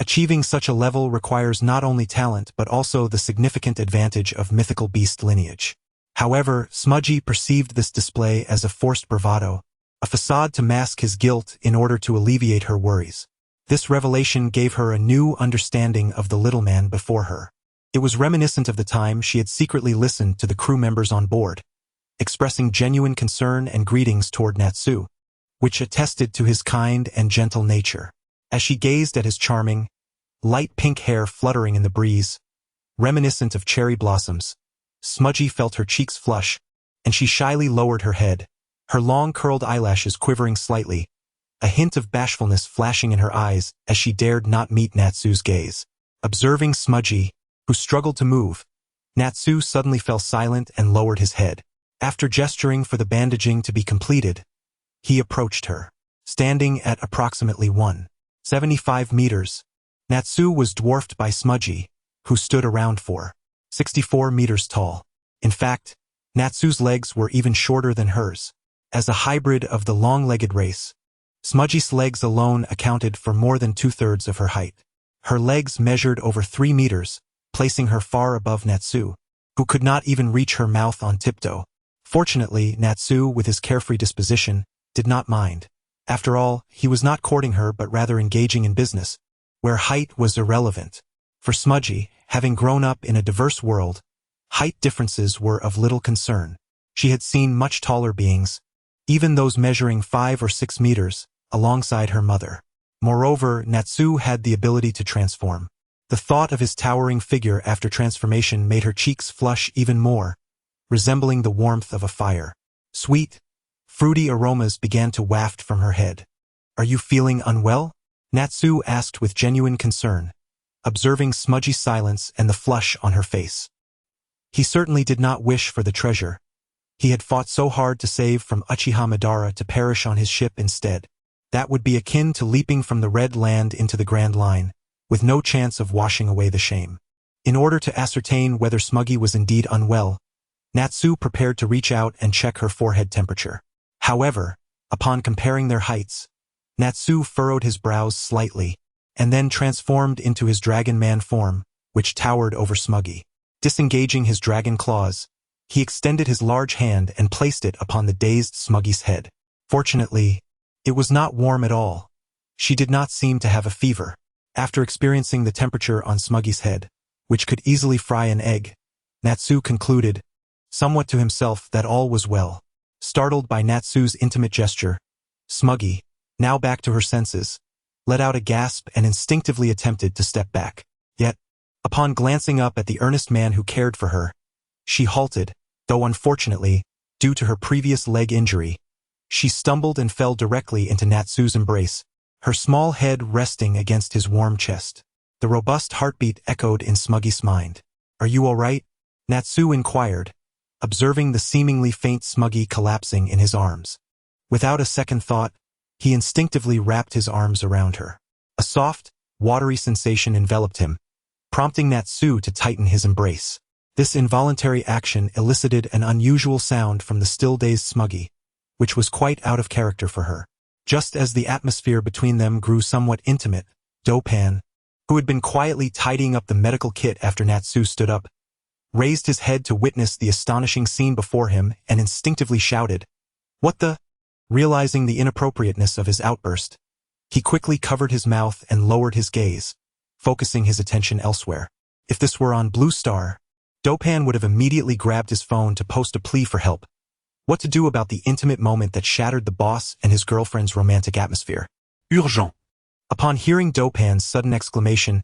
Achieving such a level requires not only talent but also the significant advantage of mythical beast lineage. However, Smudgy perceived this display as a forced bravado, a facade to mask his guilt in order to alleviate her worries. This revelation gave her a new understanding of the little man before her. It was reminiscent of the time she had secretly listened to the crew members on board, expressing genuine concern and greetings toward Natsu, which attested to his kind and gentle nature. As she gazed at his charming, light pink hair fluttering in the breeze, reminiscent of cherry blossoms, Smudgy felt her cheeks flush, and she shyly lowered her head, her long curled eyelashes quivering slightly, a hint of bashfulness flashing in her eyes as she dared not meet Natsu's gaze. Observing Smudgy, who struggled to move, Natsu suddenly fell silent and lowered his head. After gesturing for the bandaging to be completed, he approached her. Standing at approximately 175 meters, Natsu was dwarfed by Smudgy, who stood around 464 meters tall. In fact, Natsu's legs were even shorter than hers. As a hybrid of the long-legged race, Smudgy's legs alone accounted for more than two-thirds of her height. Her legs measured over 3 meters, placing her far above Natsu, who could not even reach her mouth on tiptoe. Fortunately, Natsu, with his carefree disposition, did not mind. After all, he was not courting her but rather engaging in business, where height was irrelevant. For Smudgy, having grown up in a diverse world, height differences were of little concern. She had seen much taller beings, even those measuring 5 or 6 meters, alongside her mother. Moreover, Natsu had the ability to transform. The thought of his towering figure after transformation made her cheeks flush even more, resembling the warmth of a fire. Sweet, fruity aromas began to waft from her head. "Are you feeling unwell?" Natsu asked with genuine concern, observing Smudgy's silence and the flush on her face. He certainly did not wish for the treasure. He had fought so hard to save from Uchiha Madara to perish on his ship instead. That would be akin to leaping from the Red Land into the Grand Line, with no chance of washing away the shame. In order to ascertain whether Smuggy was indeed unwell, Natsu prepared to reach out and check her forehead temperature. However, upon comparing their heights, Natsu furrowed his brows slightly, and then transformed into his Dragon Man form, which towered over Smuggy. Disengaging his dragon claws, he extended his large hand and placed it upon the dazed Smuggy's head. Fortunately, it was not warm at all. She did not seem to have a fever. After experiencing the temperature on Smuggy's head, which could easily fry an egg, Natsu concluded, somewhat to himself, that all was well. Startled by Natsu's intimate gesture, Smuggy, now back to her senses, let out a gasp and instinctively attempted to step back. Yet, upon glancing up at the earnest man who cared for her, she halted, though unfortunately, due to her previous leg injury, she stumbled and fell directly into Natsu's embrace, her small head resting against his warm chest. The robust heartbeat echoed in Smuggy's mind. "Are you all right?" Natsu inquired, observing the seemingly faint Smuggy collapsing in his arms. Without a second thought, he instinctively wrapped his arms around her. A soft, watery sensation enveloped him, prompting Natsu to tighten his embrace. This involuntary action elicited an unusual sound from the still-dazed Smuggy, which was quite out of character for her. Just as the atmosphere between them grew somewhat intimate, Dopan, who had been quietly tidying up the medical kit after Natsu stood up, raised his head to witness the astonishing scene before him and instinctively shouted, "What the?" Realizing the inappropriateness of his outburst, he quickly covered his mouth and lowered his gaze, focusing his attention elsewhere. If this were on Blue Star, Dopan would have immediately grabbed his phone to post a plea for help. What to do about the intimate moment that shattered the boss and his girlfriend's romantic atmosphere? Urgent. Upon hearing Dopan's sudden exclamation,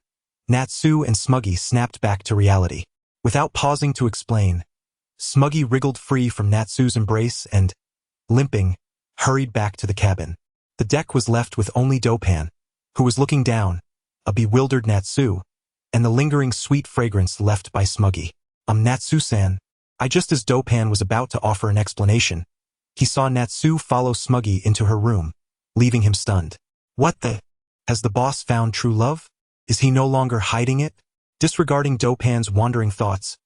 Natsu and Smuggy snapped back to reality. Without pausing to explain, Smuggy wriggled free from Natsu's embrace and, limping, hurried back to the cabin. The deck was left with only Dopan, who was looking down, a bewildered Natsu, and the lingering sweet fragrance left by Smuggy. Natsu-san." Just as Dopan was about to offer an explanation, he saw Natsu follow Smuggy into her room, leaving him stunned. "What the? Has the boss found true love? Is he no longer hiding it?" Disregarding Dopan's wandering thoughts,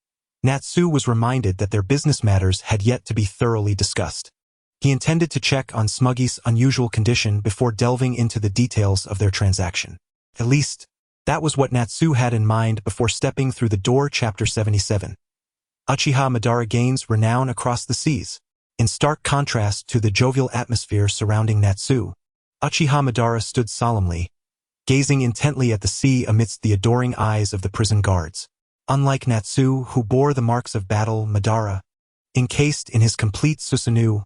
Natsu was reminded that their business matters had yet to be thoroughly discussed. He intended to check on Smuggy's unusual condition before delving into the details of their transaction. At least, that was what Natsu had in mind before stepping through the door. Chapter 77. Uchiha Madara gains renown across the seas. In stark contrast to the jovial atmosphere surrounding Natsu, Uchiha Madara stood solemnly, gazing intently at the sea amidst the adoring eyes of the prison guards. Unlike Natsu, who bore the marks of battle, Madara, encased in his complete Susanoo,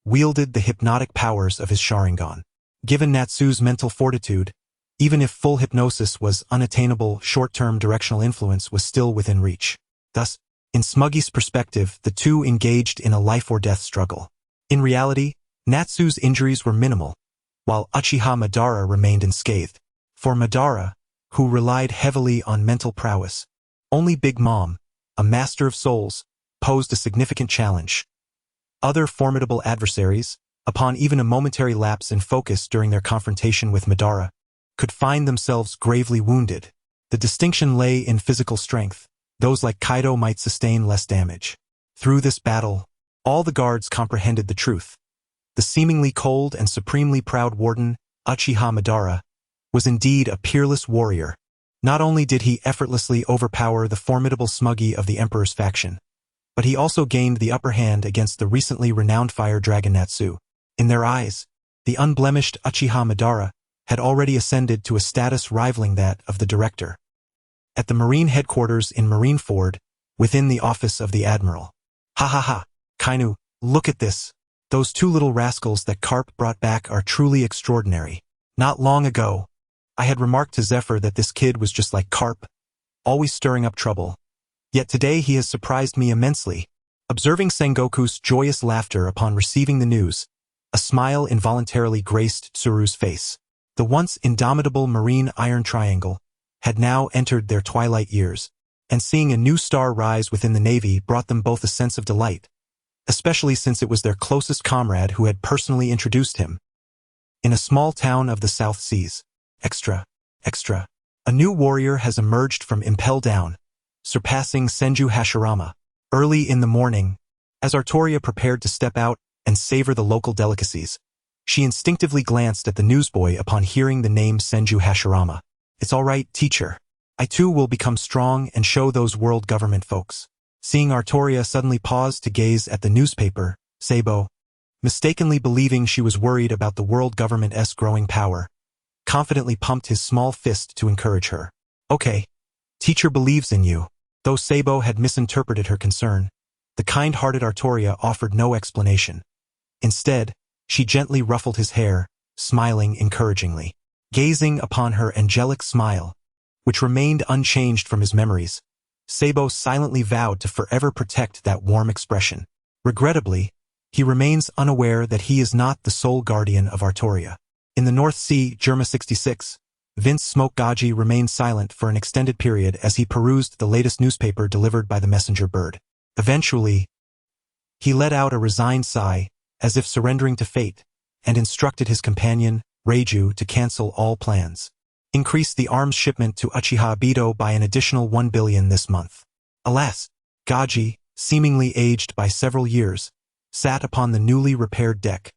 wielded the hypnotic powers of his Sharingan. Given Natsu's mental fortitude, even if full hypnosis was unattainable, short-term directional influence was still within reach. Thus, in Smuggy's perspective, the two engaged in a life-or-death struggle. In reality, Natsu's injuries were minimal, while Uchiha Madara remained unscathed. For Madara, who relied heavily on mental prowess, only Big Mom, a master of souls, posed a significant challenge. Other formidable adversaries, upon even a momentary lapse in focus during their confrontation with Madara, could find themselves gravely wounded. The distinction lay in physical strength. Those like Kaido might sustain less damage. Through this battle, all the guards comprehended the truth. The seemingly cold and supremely proud warden, Uchiha Madara, was indeed a peerless warrior. Not only did he effortlessly overpower the formidable Smuggy of the Emperor's faction, but he also gained the upper hand against the recently renowned fire dragon Natsu. In their eyes, the unblemished Uchiha Madara had already ascended to a status rivaling that of the director. At the Marine headquarters in Marineford, within the office of the Admiral. "Ha ha ha, Kainu, look at this." Those two little rascals that Carp brought back are truly extraordinary. Not long ago, I had remarked to Zephyr that this kid was just like Carp, always stirring up trouble. Yet today he has surprised me immensely. Observing Sengoku's joyous laughter upon receiving the news, a smile involuntarily graced Tsuru's face. The once indomitable marine iron triangle had now entered their twilight years, and seeing a new star rise within the Navy brought them both a sense of delight, especially since it was their closest comrade who had personally introduced him. In a small town of the South Seas, extra, a new warrior has emerged from Impel Down, surpassing Senju Hashirama. Early in the morning, as Artoria prepared to step out and savor the local delicacies, she instinctively glanced at the newsboy upon hearing the name Senju Hashirama. It's all right, teacher. I too will become strong and show those world government folks. Seeing Artoria suddenly pause to gaze at the newspaper, Sabo, mistakenly believing she was worried about the world government's growing power, confidently pumped his small fist to encourage her. Okay, teacher believes in you. Though Sabo had misinterpreted her concern, the kind-hearted Artoria offered no explanation. Instead, she gently ruffled his hair, smiling encouragingly. Gazing upon her angelic smile, which remained unchanged from his memories, Sabo silently vowed to forever protect that warm expression. Regrettably, he remains unaware that he is not the sole guardian of Artoria. In the North Sea, Germa 66, Vince Smoke Gaji remained silent for an extended period as he perused the latest newspaper delivered by the messenger bird. Eventually, he let out a resigned sigh, as if surrendering to fate, and instructed his companion, Reiju, to cancel all plans. Increase the arms shipment to Uchiha Obito by an additional 1 billion this month. Alas, Gaji, seemingly aged by several years, sat upon the newly repaired deck.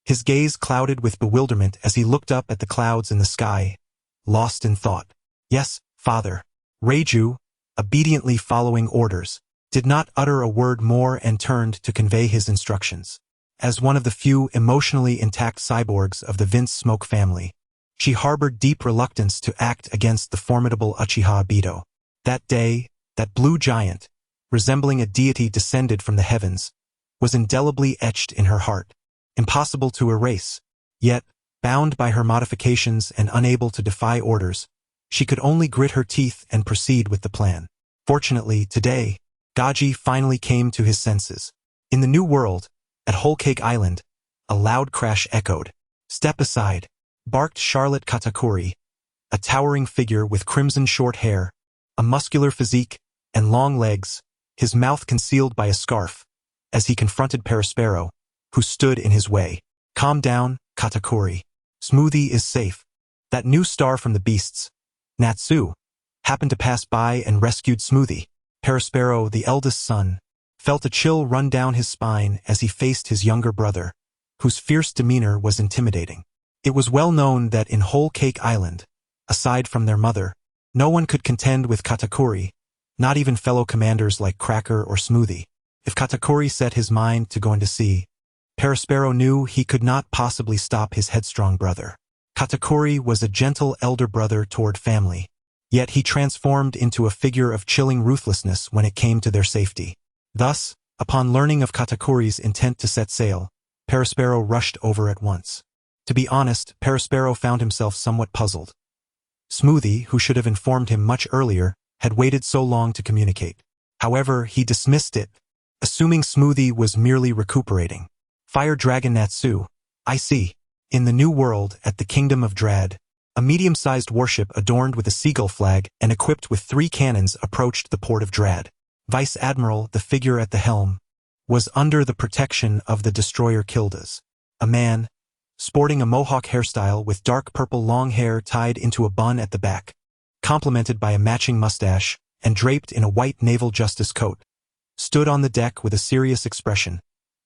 His gaze clouded with bewilderment as he looked up at the clouds in the sky, lost in thought. Yes, father. Reiju, obediently following orders, did not utter a word more and turned to convey his instructions. As one of the few emotionally intact cyborgs of the Vince Smoke family, she harbored deep reluctance to act against the formidable Uchiha Obito. That day, that blue giant, resembling a deity descended from the heavens, was indelibly etched in her heart, impossible to erase. Yet, bound by her modifications and unable to defy orders, she could only grit her teeth and proceed with the plan. Fortunately, today, Gaji finally came to his senses. In the new world, at Whole Cake Island, a loud crash echoed. Step aside, barked Charlotte Katakuri, a towering figure with crimson short hair, a muscular physique, and long legs, his mouth concealed by a scarf, as he confronted Perispero, who stood in his way. Calm down, Katakuri. Smoothie is safe. That new star from the beasts, Natsu, happened to pass by and rescued Smoothie. Perispero, the eldest son, felt a chill run down his spine as he faced his younger brother, whose fierce demeanor was intimidating. It was well known that in Whole Cake Island, aside from their mother, no one could contend with Katakuri, not even fellow commanders like Cracker or Smoothie. If Katakuri set his mind to go into sea, Perispero knew he could not possibly stop his headstrong brother. Katakuri was a gentle elder brother toward family, yet he transformed into a figure of chilling ruthlessness when it came to their safety. Thus, upon learning of Katakuri's intent to set sail, Perispero rushed over at once. To be honest, Perispero found himself somewhat puzzled. Smoothie, who should have informed him much earlier, had waited so long to communicate. However, he dismissed it, assuming Smoothie was merely recuperating. Fire Dragon Natsu, I see. In the new world, at the Kingdom of Dread, a medium-sized warship adorned with a seagull flag and equipped with 3 cannons approached the port of Dread. Vice Admiral, the figure at the helm, was under the protection of the destroyer Kildas. A man, sporting a mohawk hairstyle with dark purple long hair tied into a bun at the back, complemented by a matching mustache and draped in a white naval justice coat, stood on the deck with a serious expression,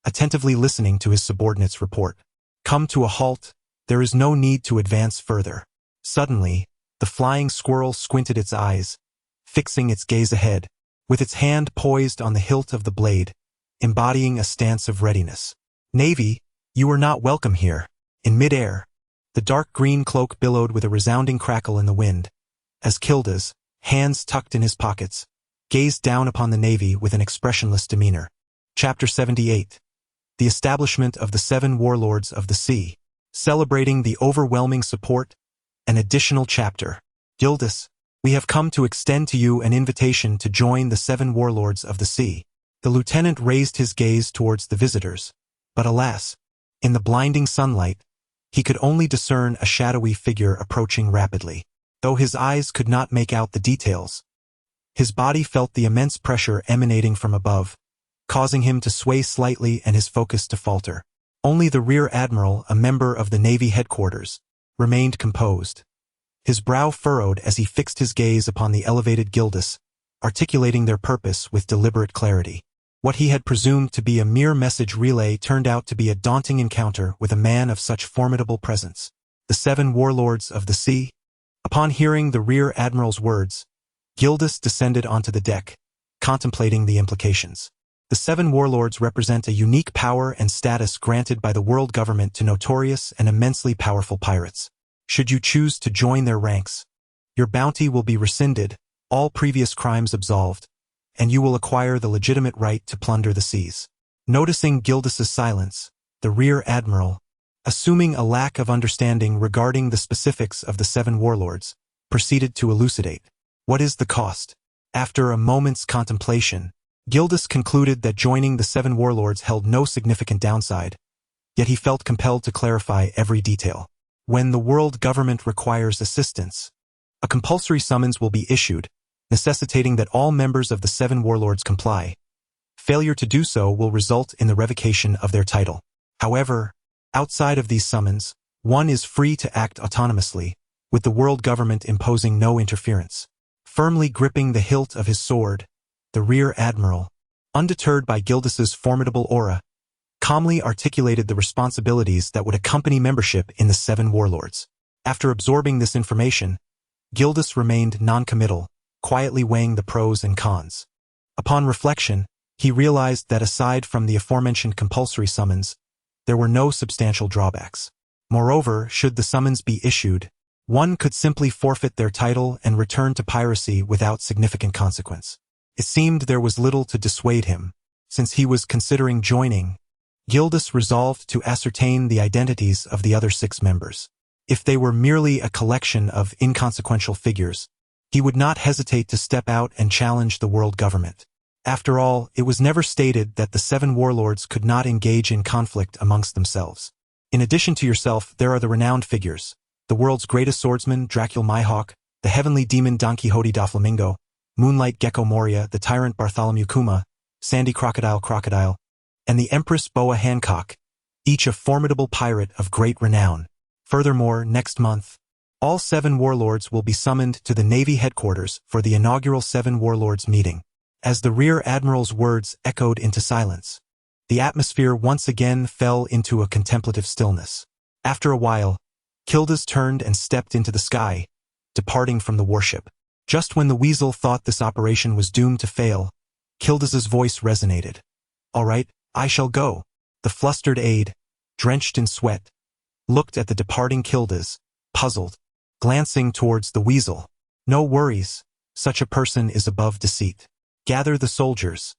attentively listening to his subordinate's report. Come to a halt, there is no need to advance further. Suddenly, the flying squirrel squinted its eyes, fixing its gaze ahead, with its hand poised on the hilt of the blade, embodying a stance of readiness. Navy, you are not welcome here. In midair, the dark green cloak billowed with a resounding crackle in the wind, as Kildas, hands tucked in his pockets, gazed down upon the Navy with an expressionless demeanor. Chapter 78. the establishment of the 7 warlords of the sea. Celebrating the overwhelming support, an additional chapter. Gildas, we have come to extend to you an invitation to join the 7 warlords of the sea. The lieutenant raised his gaze towards the visitors, but alas, in the blinding sunlight, he could only discern a shadowy figure approaching rapidly. Though his eyes could not make out the details, his body felt the immense pressure emanating from above, causing him to sway slightly and his focus to falter. Only the rear admiral, a member of the Navy headquarters, remained composed. His brow furrowed as he fixed his gaze upon the elevated Gildas, articulating their purpose with deliberate clarity. What he had presumed to be a mere message relay turned out to be a daunting encounter with a man of such formidable presence. The 7 warlords of the sea. Upon hearing the rear admiral's words, Gildas descended onto the deck, contemplating the implications. The 7 warlords represent a unique power and status granted by the world government to notorious and immensely powerful pirates. Should you choose to join their ranks, your bounty will be rescinded, all previous crimes absolved, and you will acquire the legitimate right to plunder the seas. Noticing Gildas's silence, the rear admiral, assuming a lack of understanding regarding the specifics of the 7 warlords, proceeded to elucidate. What is the cost? After a moment's contemplation, Gildas concluded that joining the 7 warlords held no significant downside, yet he felt compelled to clarify every detail. When the world government requires assistance, a compulsory summons will be issued, necessitating that all members of the 7 warlords comply. Failure to do so will result in the revocation of their title. However, outside of these summons, one is free to act autonomously, with the world government imposing no interference. Firmly gripping the hilt of his sword, the rear admiral, undeterred by Gildas's formidable aura, calmly articulated the responsibilities that would accompany membership in the 7 warlords. After absorbing this information, Gildas remained non-committal, quietly weighing the pros and cons. Upon reflection, he realized that aside from the aforementioned compulsory summons, there were no substantial drawbacks. Moreover, should the summons be issued, one could simply forfeit their title and return to piracy without significant consequence. It seemed there was little to dissuade him. Since he was considering joining, Gildas resolved to ascertain the identities of the other 6 members. If they were merely a collection of inconsequential figures, he would not hesitate to step out and challenge the world government. After all, it was never stated that the 7 warlords could not engage in conflict amongst themselves. In addition to yourself, there are the renowned figures, the world's greatest swordsman, Dracul Mihawk, the heavenly demon Don Quixote da Flamingo, Moonlight Gecko Moria, the tyrant Bartholomew Kuma, Sandy Crocodile, and the Empress Boa Hancock, each a formidable pirate of great renown. Furthermore, next month, all 7 warlords will be summoned to the Navy headquarters for the inaugural 7 warlords meeting. As the rear admiral's words echoed into silence, the atmosphere once again fell into a contemplative stillness. After a while, Gildas turned and stepped into the sky, departing from the warship. Just when the Weasel thought this operation was doomed to fail, Gildas's voice resonated. "All right, I shall go." The flustered aide, drenched in sweat, looked at the departing Gildas, puzzled, glancing towards the Weasel. "No worries, such a person is above deceit. Gather the soldiers.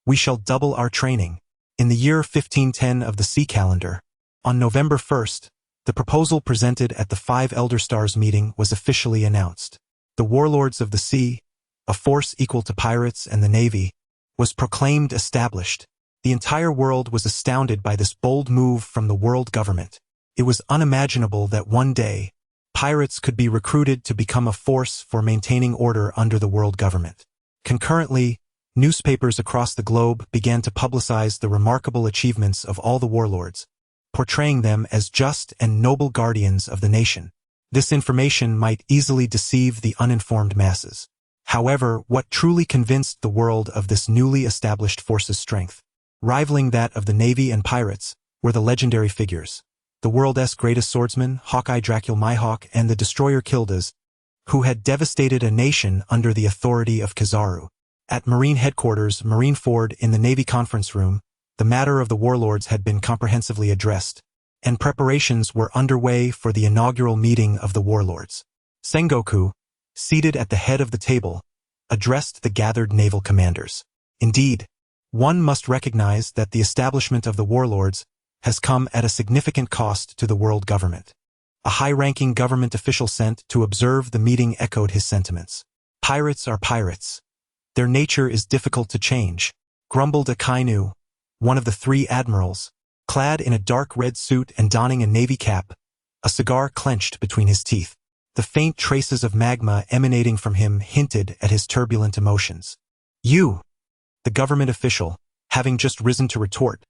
We shall double our training." In the year 1510 of the sea calendar, on November 1st, the proposal presented at the 5 Elder Stars meeting was officially announced. The warlords of the sea, a force equal to pirates and the Navy, was proclaimed established. The entire world was astounded by this bold move from the world government. It was unimaginable that one day, pirates could be recruited to become a force for maintaining order under the world government. Concurrently, newspapers across the globe began to publicize the remarkable achievements of all the warlords, portraying them as just and noble guardians of the nation. This information might easily deceive the uninformed masses. However, what truly convinced the world of this newly established force's strength, rivaling that of the Navy and pirates, were the legendary figures. The world's greatest swordsman, Hawkeye Dracul Mihawk, and the destroyer Gildas, who had devastated a nation under the authority of Kizaru. At Marine headquarters, Marineford, in the Navy conference room, the matter of the warlords had been comprehensively addressed, and preparations were underway for the inaugural meeting of the warlords. Sengoku, seated at the head of the table, addressed the gathered naval commanders. Indeed, one must recognize that the establishment of the warlords has come at a significant cost to the world government. A high-ranking government official sent to observe the meeting echoed his sentiments. Pirates are pirates. Their nature is difficult to change, grumbled Akainu, one of the three admirals, clad in a dark red suit and donning a navy cap, a cigar clenched between his teeth. The faint traces of magma emanating from him hinted at his turbulent emotions. You, the government official, having just risen to retort,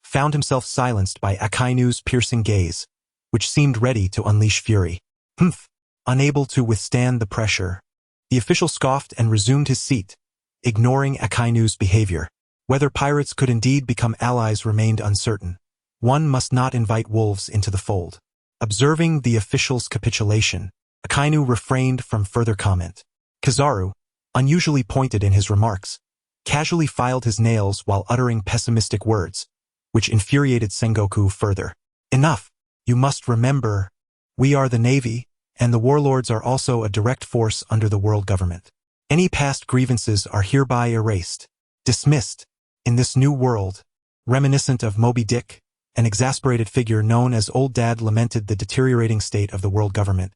found himself silenced by Akainu's piercing gaze, which seemed ready to unleash fury. Humph! Unable to withstand the pressure, the official scoffed and resumed his seat, ignoring Akainu's behavior. Whether pirates could indeed become allies remained uncertain. One must not invite wolves into the fold. Observing the official's capitulation, Akainu refrained from further comment. Kizaru, unusually pointed in his remarks, casually filed his nails while uttering pessimistic words, which infuriated Sengoku further. Enough! You must remember, we are the Navy, and the warlords are also a direct force under the world government. Any past grievances are hereby erased, dismissed. In this new world, reminiscent of Moby Dick, an exasperated figure known as Old Dad lamented the deteriorating state of the world government,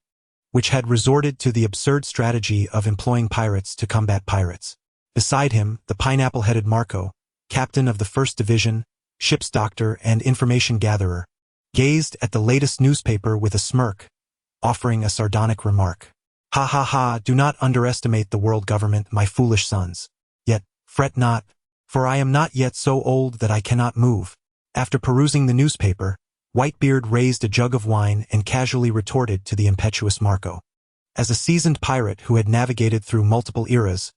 which had resorted to the absurd strategy of employing pirates to combat pirates. Beside him, the pineapple-headed Marco, captain of the 1st Division, ship's doctor and information gatherer, gazed at the latest newspaper with a smirk, offering a sardonic remark. Ha ha ha, do not underestimate the world government, my foolish sons. Yet, fret not, for I am not yet so old that I cannot move. After perusing the newspaper, Whitebeard raised a jug of wine and casually retorted to the impetuous Marco. As a seasoned pirate who had navigated through multiple eras,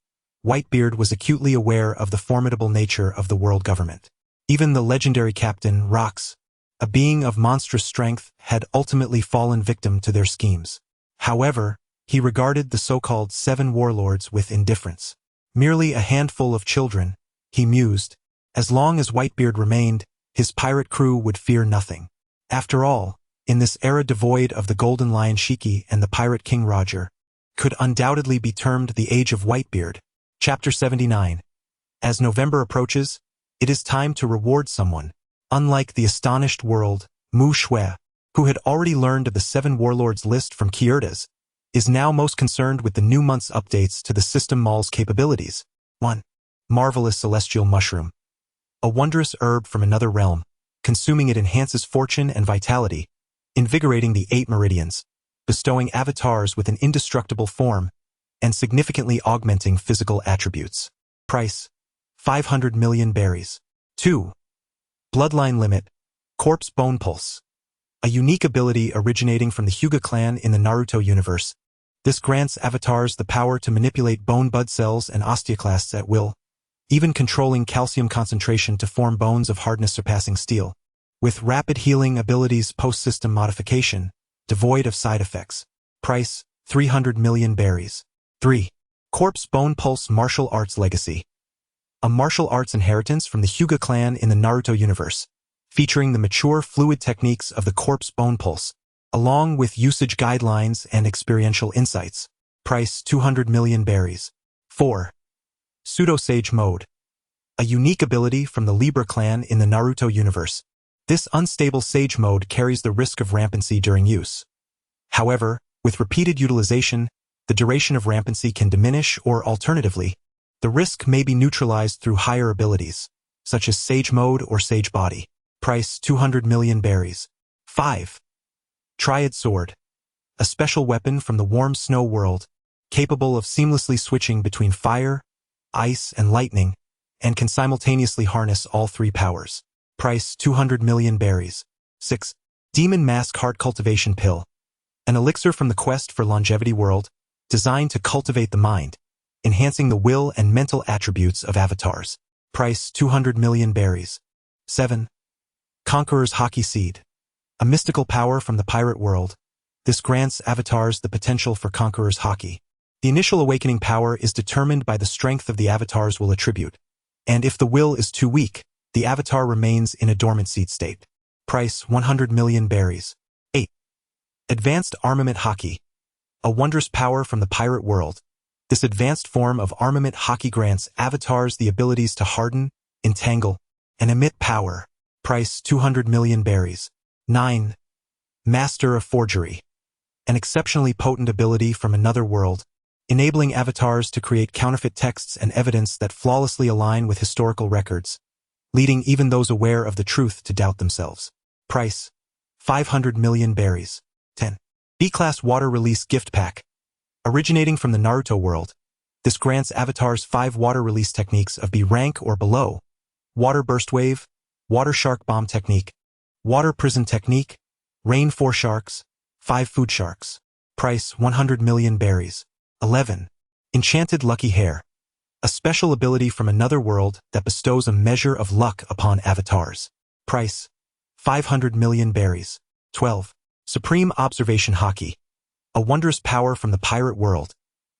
Whitebeard was acutely aware of the formidable nature of the world government. Even the legendary captain, Rox, a being of monstrous strength, had ultimately fallen victim to their schemes. However, he regarded the so-called 7 warlords with indifference. Merely a handful of children, he mused. As long as Whitebeard remained, his pirate crew would fear nothing. After all, in this era devoid of the Golden Lion Shiki and the Pirate King Roger, could undoubtedly be termed the Age of Whitebeard. Chapter 79. As November approaches, it is time to reward someone. Unlike the astonished world, Mu Shui, who had already learned of the 7 warlords list from Kierda's, is now most concerned with the new month's updates to the System Mall's capabilities. 1. Marvelous celestial mushroom. A wondrous herb from another realm. Consuming it enhances fortune and vitality, invigorating the 8 meridians, bestowing avatars with an indestructible form, and significantly augmenting physical attributes. Price: 500 million berries. 2. Bloodline limit. Corpse Bone Pulse. A unique ability originating from the Hyuga clan in the Naruto universe. This grants avatars the power to manipulate bone bud cells and osteoclasts at will, even controlling calcium concentration to form bones of hardness surpassing steel. With rapid healing abilities post-system modification, devoid of side effects. Price: 300 million berries. 3. Corpse Bone Pulse Martial Arts Legacy. A martial arts inheritance from the Hyuga clan in the Naruto universe, featuring the mature fluid techniques of the Corpse Bone Pulse, along with usage guidelines and experiential insights. Price: 200 million berries. 4. Pseudo-Sage Mode. A unique ability from the Libra clan in the Naruto universe. This unstable Sage Mode carries the risk of rampancy during use. However, with repeated utilization, the duration of rampancy can diminish or, alternatively, the risk may be neutralized through higher abilities, such as Sage Mode or Sage Body. Price: 200 million berries. 5. Triad Sword. A special weapon from the warm snow world, capable of seamlessly switching between fire, ice, and lightning, and can simultaneously harness all 3 powers. Price: 200 million berries. 6. Demon Mask Heart Cultivation Pill. An elixir from the Quest for Longevity world, designed to cultivate the mind, enhancing the will and mental attributes of avatars. Price: 200 million berries. 7. Conqueror's Haki Seed. A mystical power from the pirate world, this grants avatars the potential for Conqueror's Haki. The initial awakening power is determined by the strength of the avatars will attribute, and if the will is too weak, the avatar remains in a dormant seed state. Price: 100 million berries. 8. Advanced Armament Haki. A wondrous power from the pirate world, this advanced form of armament Haki grants avatars the abilities to harden, entangle, and emit power. Price 200 million berries. 9. Master of Forgery. An exceptionally potent ability from another world, enabling avatars to create counterfeit texts and evidence that flawlessly align with historical records, leading even those aware of the truth to doubt themselves. Price 500 million berries. 10. B-Class Water Release Gift Pack. Originating from the Naruto world, this grants avatars 5 water release techniques of B rank or below: Water Burst Wave, Water Shark Bomb Technique, Water Prison Technique, Rain 4 Sharks, 5 Food Sharks. Price 100 million berries. 11. Enchanted Lucky Hair. A special ability from another world that bestows a measure of luck upon avatars. Price 500 million berries. 12. Supreme Observation Haki. A wondrous power from the pirate world.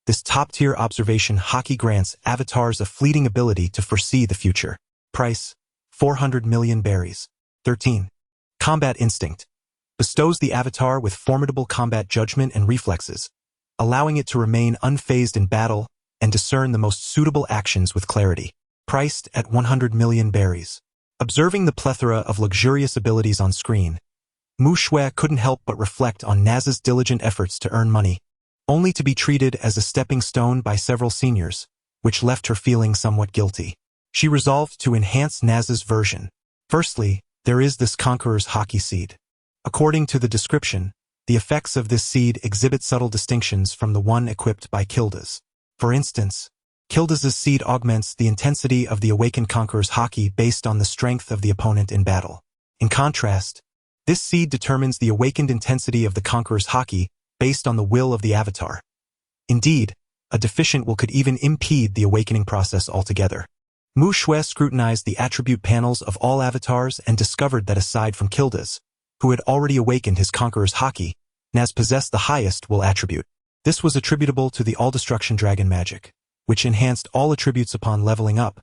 This top-tier observation haki grants avatars a fleeting ability to foresee the future. Price 400 million berries. 13. Combat Instinct. Bestows the avatar with formidable combat judgment and reflexes, allowing it to remain unfazed in battle and discern the most suitable actions with clarity. Priced at 100 million berries. Observing the plethora of luxurious abilities on screen, Mu Shui couldn't help but reflect on Naz's diligent efforts to earn money, only to be treated as a stepping stone by several seniors, which left her feeling somewhat guilty. She resolved to enhance Naz's version. Firstly, there is this Conqueror's Haki seed. According to the description, the effects of this seed exhibit subtle distinctions from the one equipped by Kilda's. For instance, Kilda's seed augments the intensity of the awakened Conqueror's Haki based on the strength of the opponent in battle. In contrast, this seed determines the awakened intensity of the Conqueror's Haki based on the will of the avatar. Indeed, a deficient will could even impede the awakening process altogether. Mu Shui scrutinized the attribute panels of all avatars and discovered that aside from Kilda's, who had already awakened his Conqueror's Haki, Naz possessed the highest will attribute. This was attributable to the All-Destruction Dragon magic, which enhanced all attributes upon leveling up,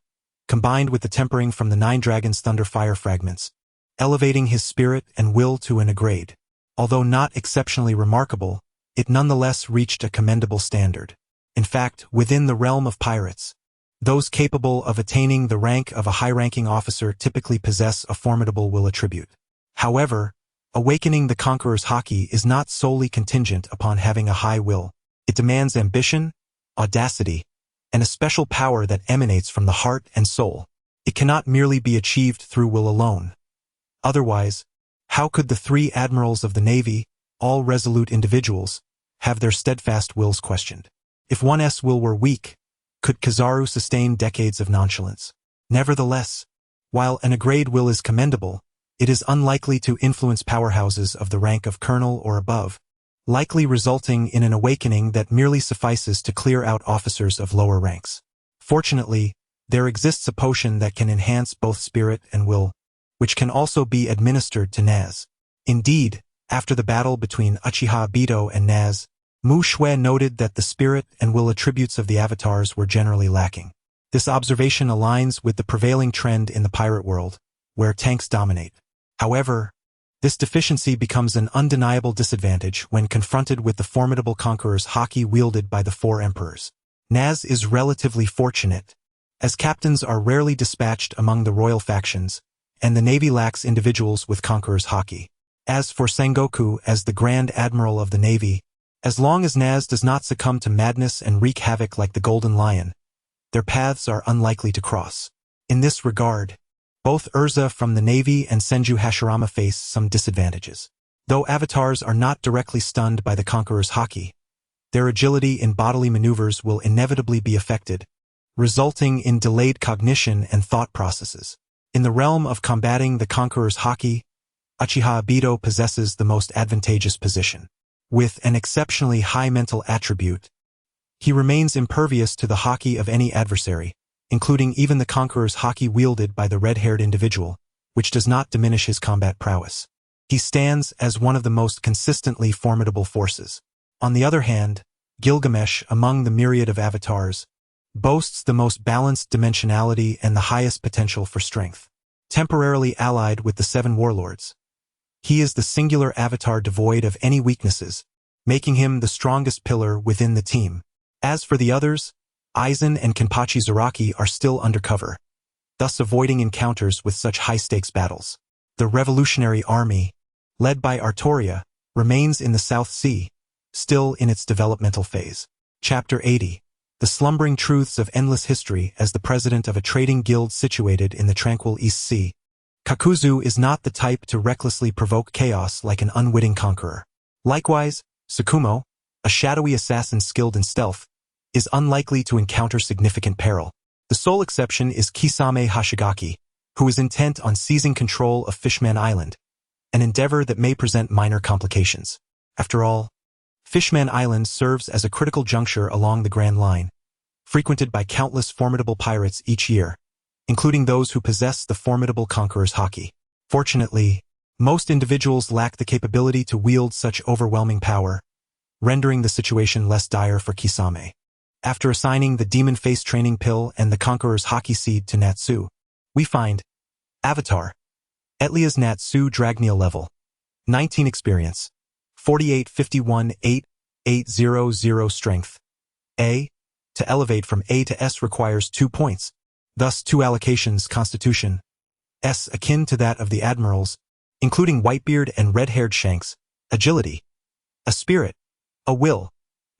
combined with the tempering from the 9 Dragon's Thunder Fire fragments, elevating his spirit and will to an grade. Although not exceptionally remarkable, it nonetheless reached a commendable standard. In fact, within the realm of pirates, those capable of attaining the rank of a high-ranking officer typically possess a formidable will attribute. However, awakening the Conqueror's Haki is not solely contingent upon having a high will. It demands ambition, audacity, and a special power that emanates from the heart and soul. It cannot merely be achieved through will alone. Otherwise, how could the 3 admirals of the Navy, all resolute individuals, have their steadfast wills questioned? If one's will were weak, could Kizaru sustain decades of nonchalance? Nevertheless, while an grade will is commendable, it is unlikely to influence powerhouses of the rank of colonel or above, likely resulting in an awakening that merely suffices to clear out officers of lower ranks. Fortunately, there exists a potion that can enhance both spirit and will, which can also be administered to Naz. Indeed, after the battle between Uchiha Obito and Naz, Mu Shui noted that the spirit and will attributes of the avatars were generally lacking. This observation aligns with the prevailing trend in the pirate world, where tanks dominate. However, this deficiency becomes an undeniable disadvantage when confronted with the formidable Conqueror's Haki wielded by the 4 emperors. Naz is relatively fortunate, as captains are rarely dispatched among the royal factions, and the Navy lacks individuals with Conqueror's Haki. As for Sengoku as the Grand Admiral of the Navy, as long as Naz does not succumb to madness and wreak havoc like the Golden Lion, their paths are unlikely to cross. In this regard, both Urza from the Navy and Senju Hashirama face some disadvantages. Though avatars are not directly stunned by the Conqueror's Haki, their agility in bodily maneuvers will inevitably be affected, resulting in delayed cognition and thought processes. In the realm of combating the Conqueror's Haki, Uchiha Obito possesses the most advantageous position. With an exceptionally high mental attribute, he remains impervious to the Haki of any adversary, including even the Conqueror's Haki wielded by the red-haired individual, which does not diminish his combat prowess. He stands as one of the most consistently formidable forces. On the other hand, Gilgamesh, among the myriad of avatars, boasts the most balanced dimensionality and the highest potential for strength. Temporarily allied with the 7 warlords, he is the singular avatar devoid of any weaknesses, making him the strongest pillar within the team. As for the others, Aizen and Kenpachi Zaraki are still undercover, thus avoiding encounters with such high-stakes battles. The Revolutionary Army, led by Artoria, remains in the South Sea, still in its developmental phase. Chapter 80. The slumbering truths of endless history. As the president of a trading guild situated in the tranquil East Sea, Kakuzu is not the type to recklessly provoke chaos like an unwitting conqueror. Likewise, Tsukumo, a shadowy assassin skilled in stealth, is unlikely to encounter significant peril. The sole exception is Kisame Hashigaki, who is intent on seizing control of Fishman Island, an endeavor that may present minor complications. After all, Fishman Island serves as a critical juncture along the Grand Line, frequented by countless formidable pirates each year, including those who possess the formidable conqueror's haki. Fortunately, most individuals lack the capability to wield such overwhelming power, rendering the situation less dire for Kisame. After assigning the Demon Face training pill and the conqueror's haki seed to Natsu, we find Avatar, Etlia's Natsu Dragneel level, 19 experience, 4851-8800 strength. A. To elevate from A to S requires 2 points, thus 2 allocations constitution. S akin to that of the admirals, including Whitebeard and red-haired Shanks, agility, a spirit, a will,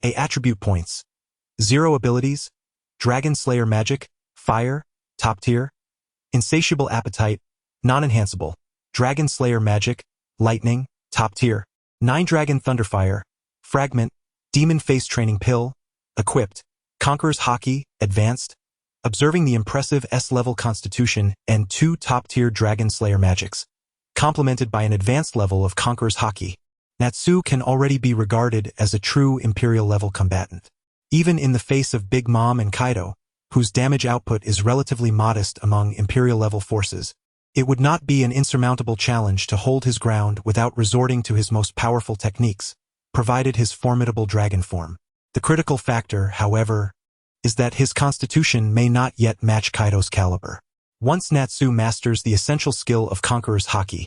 A attribute points, 0 abilities, Dragon Slayer magic, fire, top tier, insatiable appetite, non-enhanceable, Dragon Slayer magic, lightning, top tier, 9 Dragon Thunderfire, fragment, Demon Face training pill, equipped, Conqueror's haki, advanced, observing the impressive S-level constitution and 2 top-tier Dragon Slayer magics, complemented by an advanced level of Conqueror's haki. Natsu can already be regarded as a true Imperial-level combatant. Even in the face of Big Mom and Kaido, whose damage output is relatively modest among Imperial-level forces, it would not be an insurmountable challenge to hold his ground without resorting to his most powerful techniques, provided his formidable dragon form. The critical factor, however, is that his constitution may not yet match Kaido's caliber. Once Natsu masters the essential skill of Conqueror's haki,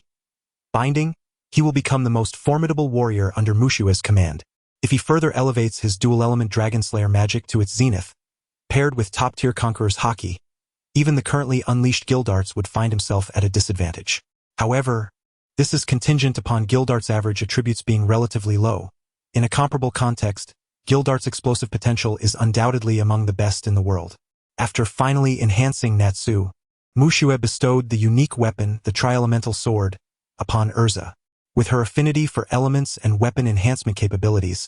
binding, he will become the most formidable warrior under Mushue's command. If he further elevates his dual-element Dragon Slayer magic to its zenith, paired with top-tier Conqueror's haki, even the currently unleashed Gildarts would find himself at a disadvantage. However, this is contingent upon Gildart's average attributes being relatively low. In a comparable context, Gildart's explosive potential is undoubtedly among the best in the world. After finally enhancing Natsu, Mushue bestowed the unique weapon, the Tri-Elemental Sword, upon Urza. With her affinity for elements and weapon enhancement capabilities,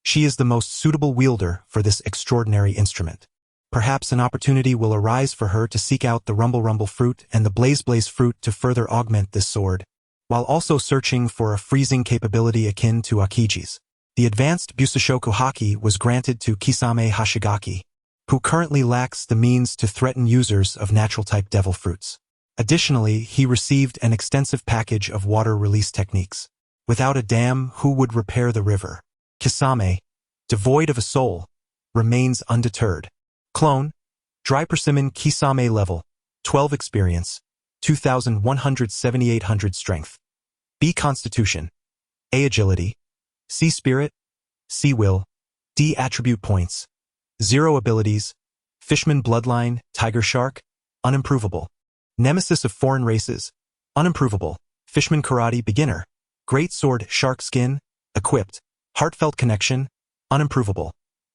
she is the most suitable wielder for this extraordinary instrument. Perhaps an opportunity will arise for her to seek out the Rumble fruit and the Blaze fruit to further augment this sword, while also searching for a freezing capability akin to Akiji's. The advanced Busashoku haki was granted to Kisame Hashigaki, who currently lacks the means to threaten users of natural-type devil fruits. Additionally, he received an extensive package of water release techniques. Without a dam, who would repair the river? Kisame, devoid of a soul, remains undeterred. Clone, Dry Persimmon Kisame level, 12 experience, 2,178 strength. B constitution, A agility, C spirit, C will, D attribute points, 0 abilities, Fishman bloodline, Tiger Shark, unimprovable. Nemesis of foreign races, unimprovable. Fishman karate beginner, Great sword shark skin, equipped. Heartfelt connection, unimprovable.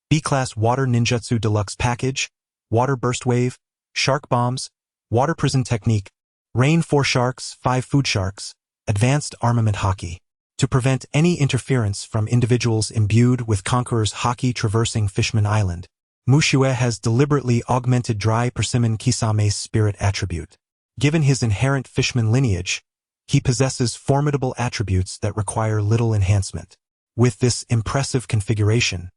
B-class water ninjutsu deluxe package, water burst wave, shark bombs, water prison technique, rain 4 sharks, 5 food sharks, advanced armament haki. To prevent any interference from individuals imbued with Conqueror's haki traversing Fishman Island, Mushue has deliberately augmented Dry Persimmon Kisame's spirit attribute. Given his inherent Fishman lineage, he possesses formidable attributes that require little enhancement. With this impressive configuration,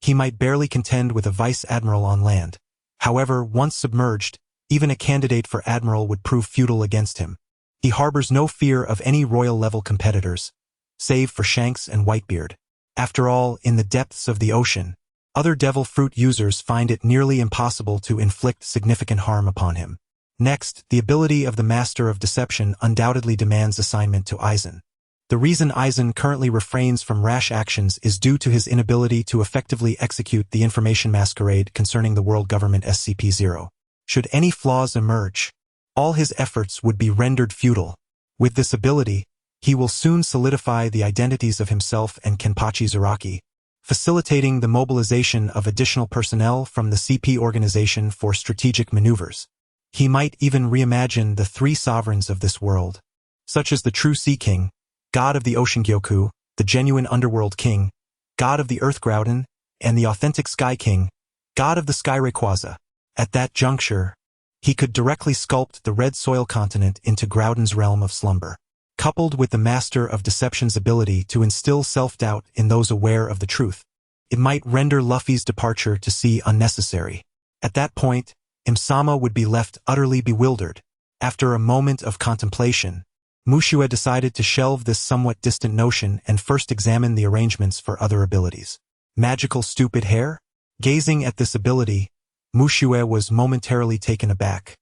he might barely contend with a vice admiral on land. However, once submerged, even a candidate for admiral would prove futile against him. He harbors no fear of any royal-level competitors, save for Shanks and Whitebeard. After all, in the depths of the ocean, other devil fruit users find it nearly impossible to inflict significant harm upon him. Next, the ability of the Master of Deception undoubtedly demands assignment to Aizen. The reason Aizen currently refrains from rash actions is due to his inability to effectively execute the information masquerade concerning the world government SCP-0. Should any flaws emerge, all his efforts would be rendered futile. With this ability, he will soon solidify the identities of himself and Kenpachi Zaraki, facilitating the mobilization of additional personnel from the CP organization for strategic maneuvers. He might even reimagine the three sovereigns of this world, such as the true Sea King, god of the ocean Gyoku, the genuine underworld king, god of the earth Groudon, and the authentic Sky King, god of the sky Rayquaza. At that juncture, he could directly sculpt the red soil continent into Groudon's realm of slumber. Coupled with the Master of Deception's ability to instill self-doubt in those aware of the truth, it might render Luffy's departure to sea unnecessary. At that point, Im-sama would be left utterly bewildered. After a moment of contemplation, Mushue decided to shelve this somewhat distant notion and first examine the arrangements for other abilities. Magical stupid hair? Gazing at this ability, Mushue was momentarily taken aback,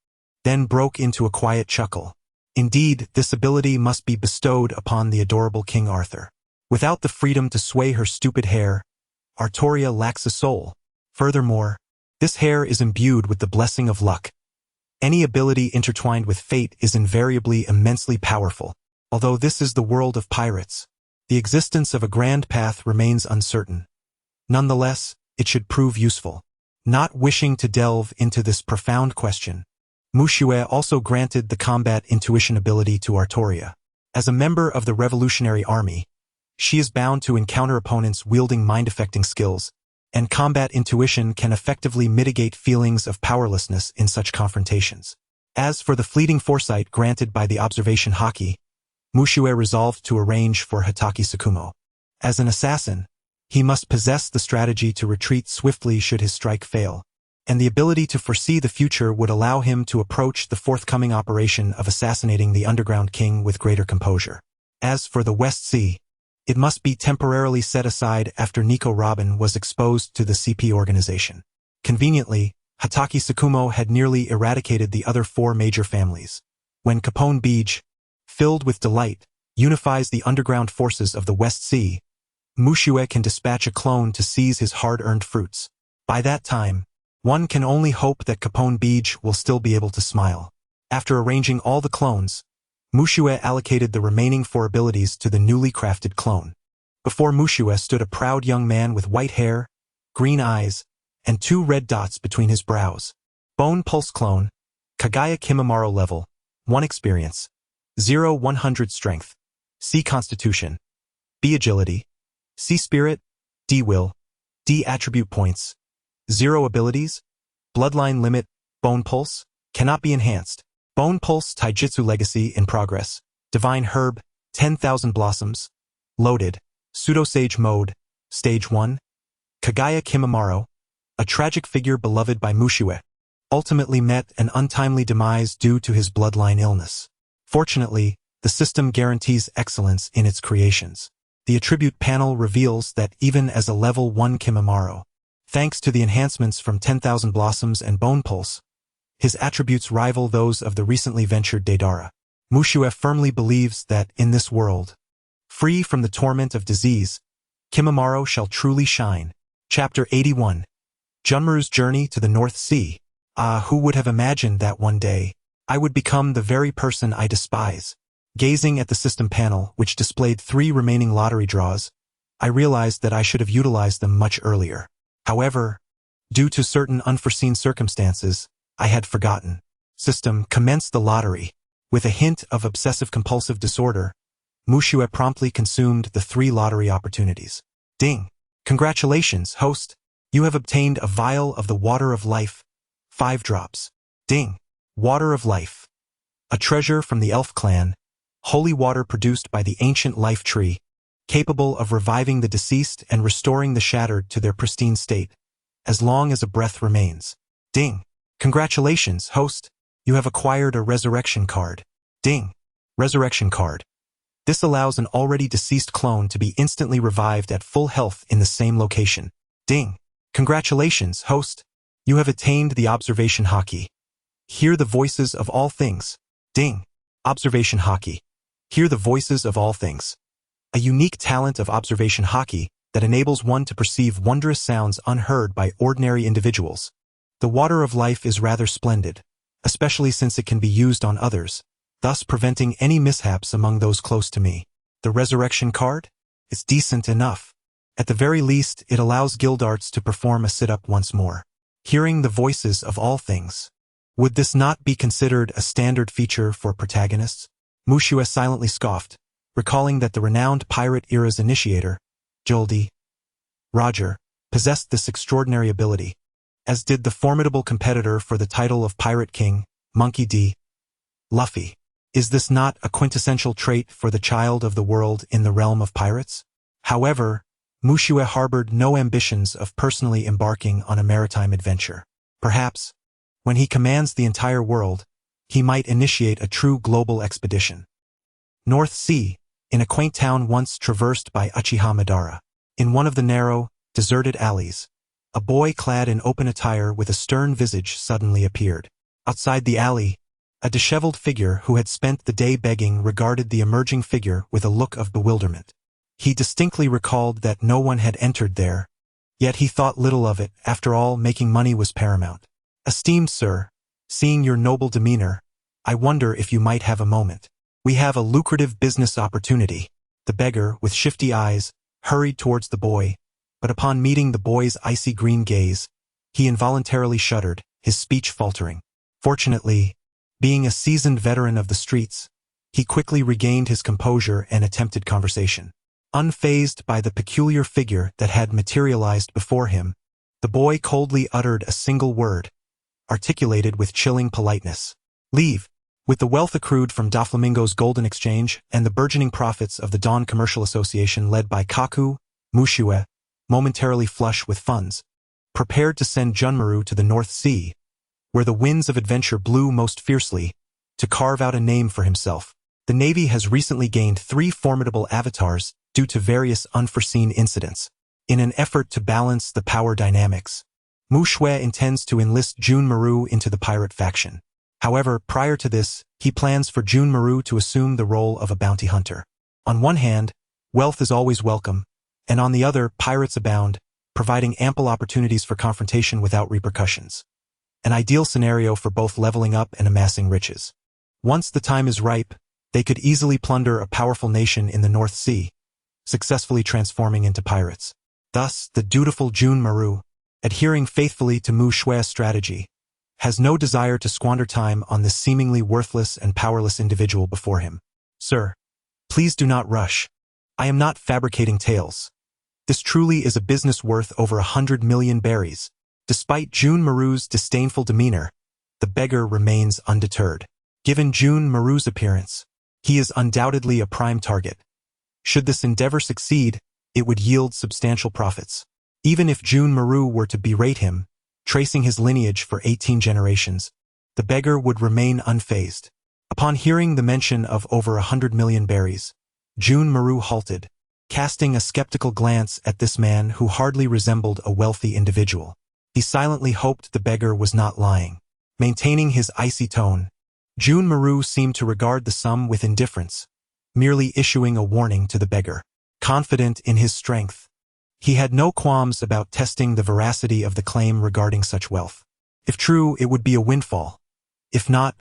then broke into a quiet chuckle. Indeed, this ability must be bestowed upon the adorable King Arthur. Without the freedom to sway her stupid hair, Artoria lacks a soul. Furthermore, this hair is imbued with the blessing of luck. Any ability intertwined with fate is invariably immensely powerful. Although this is the world of pirates, the existence of a grand path remains uncertain. Nonetheless, it should prove useful. Not wishing to delve into this profound question, Mushue also granted the combat intuition ability to Artoria. As a member of the Revolutionary Army, she is bound to encounter opponents wielding mind-affecting skills, and combat intuition can effectively mitigate feelings of powerlessness in such confrontations. As for the fleeting foresight granted by the observation haki, Mushue resolved to arrange for Hatake Tsukumo. As an assassin, he must possess the strategy to retreat swiftly should his strike fail, and the ability to foresee the future would allow him to approach the forthcoming operation of assassinating the Underground King with greater composure. As for the West Sea, it must be temporarily set aside after Nico Robin was exposed to the CP organization. Conveniently, Hatake Tsukumo had nearly eradicated the other four major families. When Capone Beach, filled with delight, unifies the underground forces of the West Sea, Mushue can dispatch a clone to seize his hard-earned fruits. By that time, one can only hope that Capone Beach will still be able to smile. After arranging all the clones, Mushue allocated the remaining four abilities to the newly crafted clone. Before Mushue stood a proud young man with white hair, green eyes, and 2 red dots between his brows. Bone Pulse Clone, Kagaya Kimimaro Level, 1 Experience, 0-100 Strength, C Constitution, B Agility, C Spirit, D Will, D Attribute Points, 0 Abilities, Bloodline Limit, Bone Pulse, cannot be enhanced. Bone Pulse Taijutsu Legacy in progress. Divine Herb, 10,000 Blossoms. Loaded, Pseudo-Sage Mode, Stage 1. Kagaya Kimimaro, a tragic figure beloved by Mushue, ultimately met an untimely demise due to his bloodline illness. Fortunately, the system guarantees excellence in its creations. The attribute panel reveals that even as a level 1 Kimimaro, thanks to the enhancements from 10,000 Blossoms and Bone Pulse, his attributes rival those of the recently ventured Deidara. Mushue firmly believes that in this world, free from the torment of disease, Kimimaro shall truly shine. Chapter 81. Junmaru's Journey to the North Sea. Ah, who would have imagined that one day I would become the very person I despise? Gazing at the system panel, which displayed 3 remaining lottery draws, I realized that I should have utilized them much earlier. However, due to certain unforeseen circumstances, I had forgotten. System commenced the lottery. With a hint of obsessive-compulsive disorder, Mushue promptly consumed the 3 lottery opportunities. Ding! Congratulations, host! You have obtained a vial of the Water of Life. 5 drops. Ding! Water of Life. A treasure from the Elf clan. Holy water produced by the ancient life tree, capable of reviving the deceased and restoring the shattered to their pristine state, as long as a breath remains. Ding! Congratulations, host! You have acquired a resurrection card. Ding! Resurrection card. This allows an already deceased clone to be instantly revived at full health in the same location. Ding! Congratulations, host! You have attained the observation haki. Hear the voices of all things. Ding! Observation haki. Hear the voices of all things. A unique talent of observation haki that enables one to perceive wondrous sounds unheard by ordinary individuals. The water of life is rather splendid, especially since it can be used on others, thus preventing any mishaps among those close to me. The resurrection card? It's decent enough. At the very least, it allows Gildarts to perform a sit-up once more. Hearing the voices of all things. Would this not be considered a standard feature for protagonists? Mushue silently scoffed, recalling that the renowned pirate era's initiator, Joldy Roger, possessed this extraordinary ability, as did the formidable competitor for the title of Pirate King, Monkey D. Luffy. Is this not a quintessential trait for the child of the world in the realm of pirates? However, Mushue harbored no ambitions of personally embarking on a maritime adventure. Perhaps, when he commands the entire world, he might initiate a true global expedition. North Sea, in a quaint town once traversed by Uchiha Madara. In one of the narrow, deserted alleys, a boy clad in open attire with a stern visage suddenly appeared. Outside the alley, a disheveled figure who had spent the day begging regarded the emerging figure with a look of bewilderment. He distinctly recalled that no one had entered there, yet he thought little of it. After all, making money was paramount. Esteemed sir, seeing your noble demeanor, I wonder if you might have a moment. We have a lucrative business opportunity. The beggar, with shifty eyes, hurried towards the boy, but upon meeting the boy's icy green gaze, he involuntarily shuddered, his speech faltering. Fortunately, being a seasoned veteran of the streets, he quickly regained his composure and attempted conversation. Unfazed by the peculiar figure that had materialized before him, the boy coldly uttered a single word, articulated with chilling politeness. Leave. With the wealth accrued from Doflamingo's Golden Exchange and the burgeoning profits of the Dawn Commercial Association led by Kaku, Mushue, momentarily flush with funds, prepared to send Junmaru to the North Sea, where the winds of adventure blew most fiercely, to carve out a name for himself. The Navy has recently gained 3 formidable avatars due to various unforeseen incidents. In an effort to balance the power dynamics, Mushue intends to enlist Junmaru into the pirate faction. However, prior to this, he plans for Junmaru to assume the role of a bounty hunter. On one hand, wealth is always welcome, and on the other, pirates abound, providing ample opportunities for confrontation without repercussions. An ideal scenario for both leveling up and amassing riches. Once the time is ripe, they could easily plunder a powerful nation in the North Sea, successfully transforming into pirates. Thus, the dutiful Junmaru, adhering faithfully to Mushue's strategy, has no desire to squander time on this seemingly worthless and powerless individual before him. Sir, please do not rush. I am not fabricating tales. This truly is a business worth over 100 million berries. Despite Junmaru's disdainful demeanor, the beggar remains undeterred. Given Junmaru's appearance, he is undoubtedly a prime target. Should this endeavor succeed, it would yield substantial profits. Even if Junmaru were to berate him, tracing his lineage for 18 generations, the beggar would remain unfazed. Upon hearing the mention of over 100 million berries, Junmaru halted, casting a skeptical glance at this man who hardly resembled a wealthy individual. He silently hoped the beggar was not lying. Maintaining his icy tone, Junmaru seemed to regard the sum with indifference, merely issuing a warning to the beggar. Confident in his strength, he had no qualms about testing the veracity of the claim regarding such wealth. If true, it would be a windfall. If not,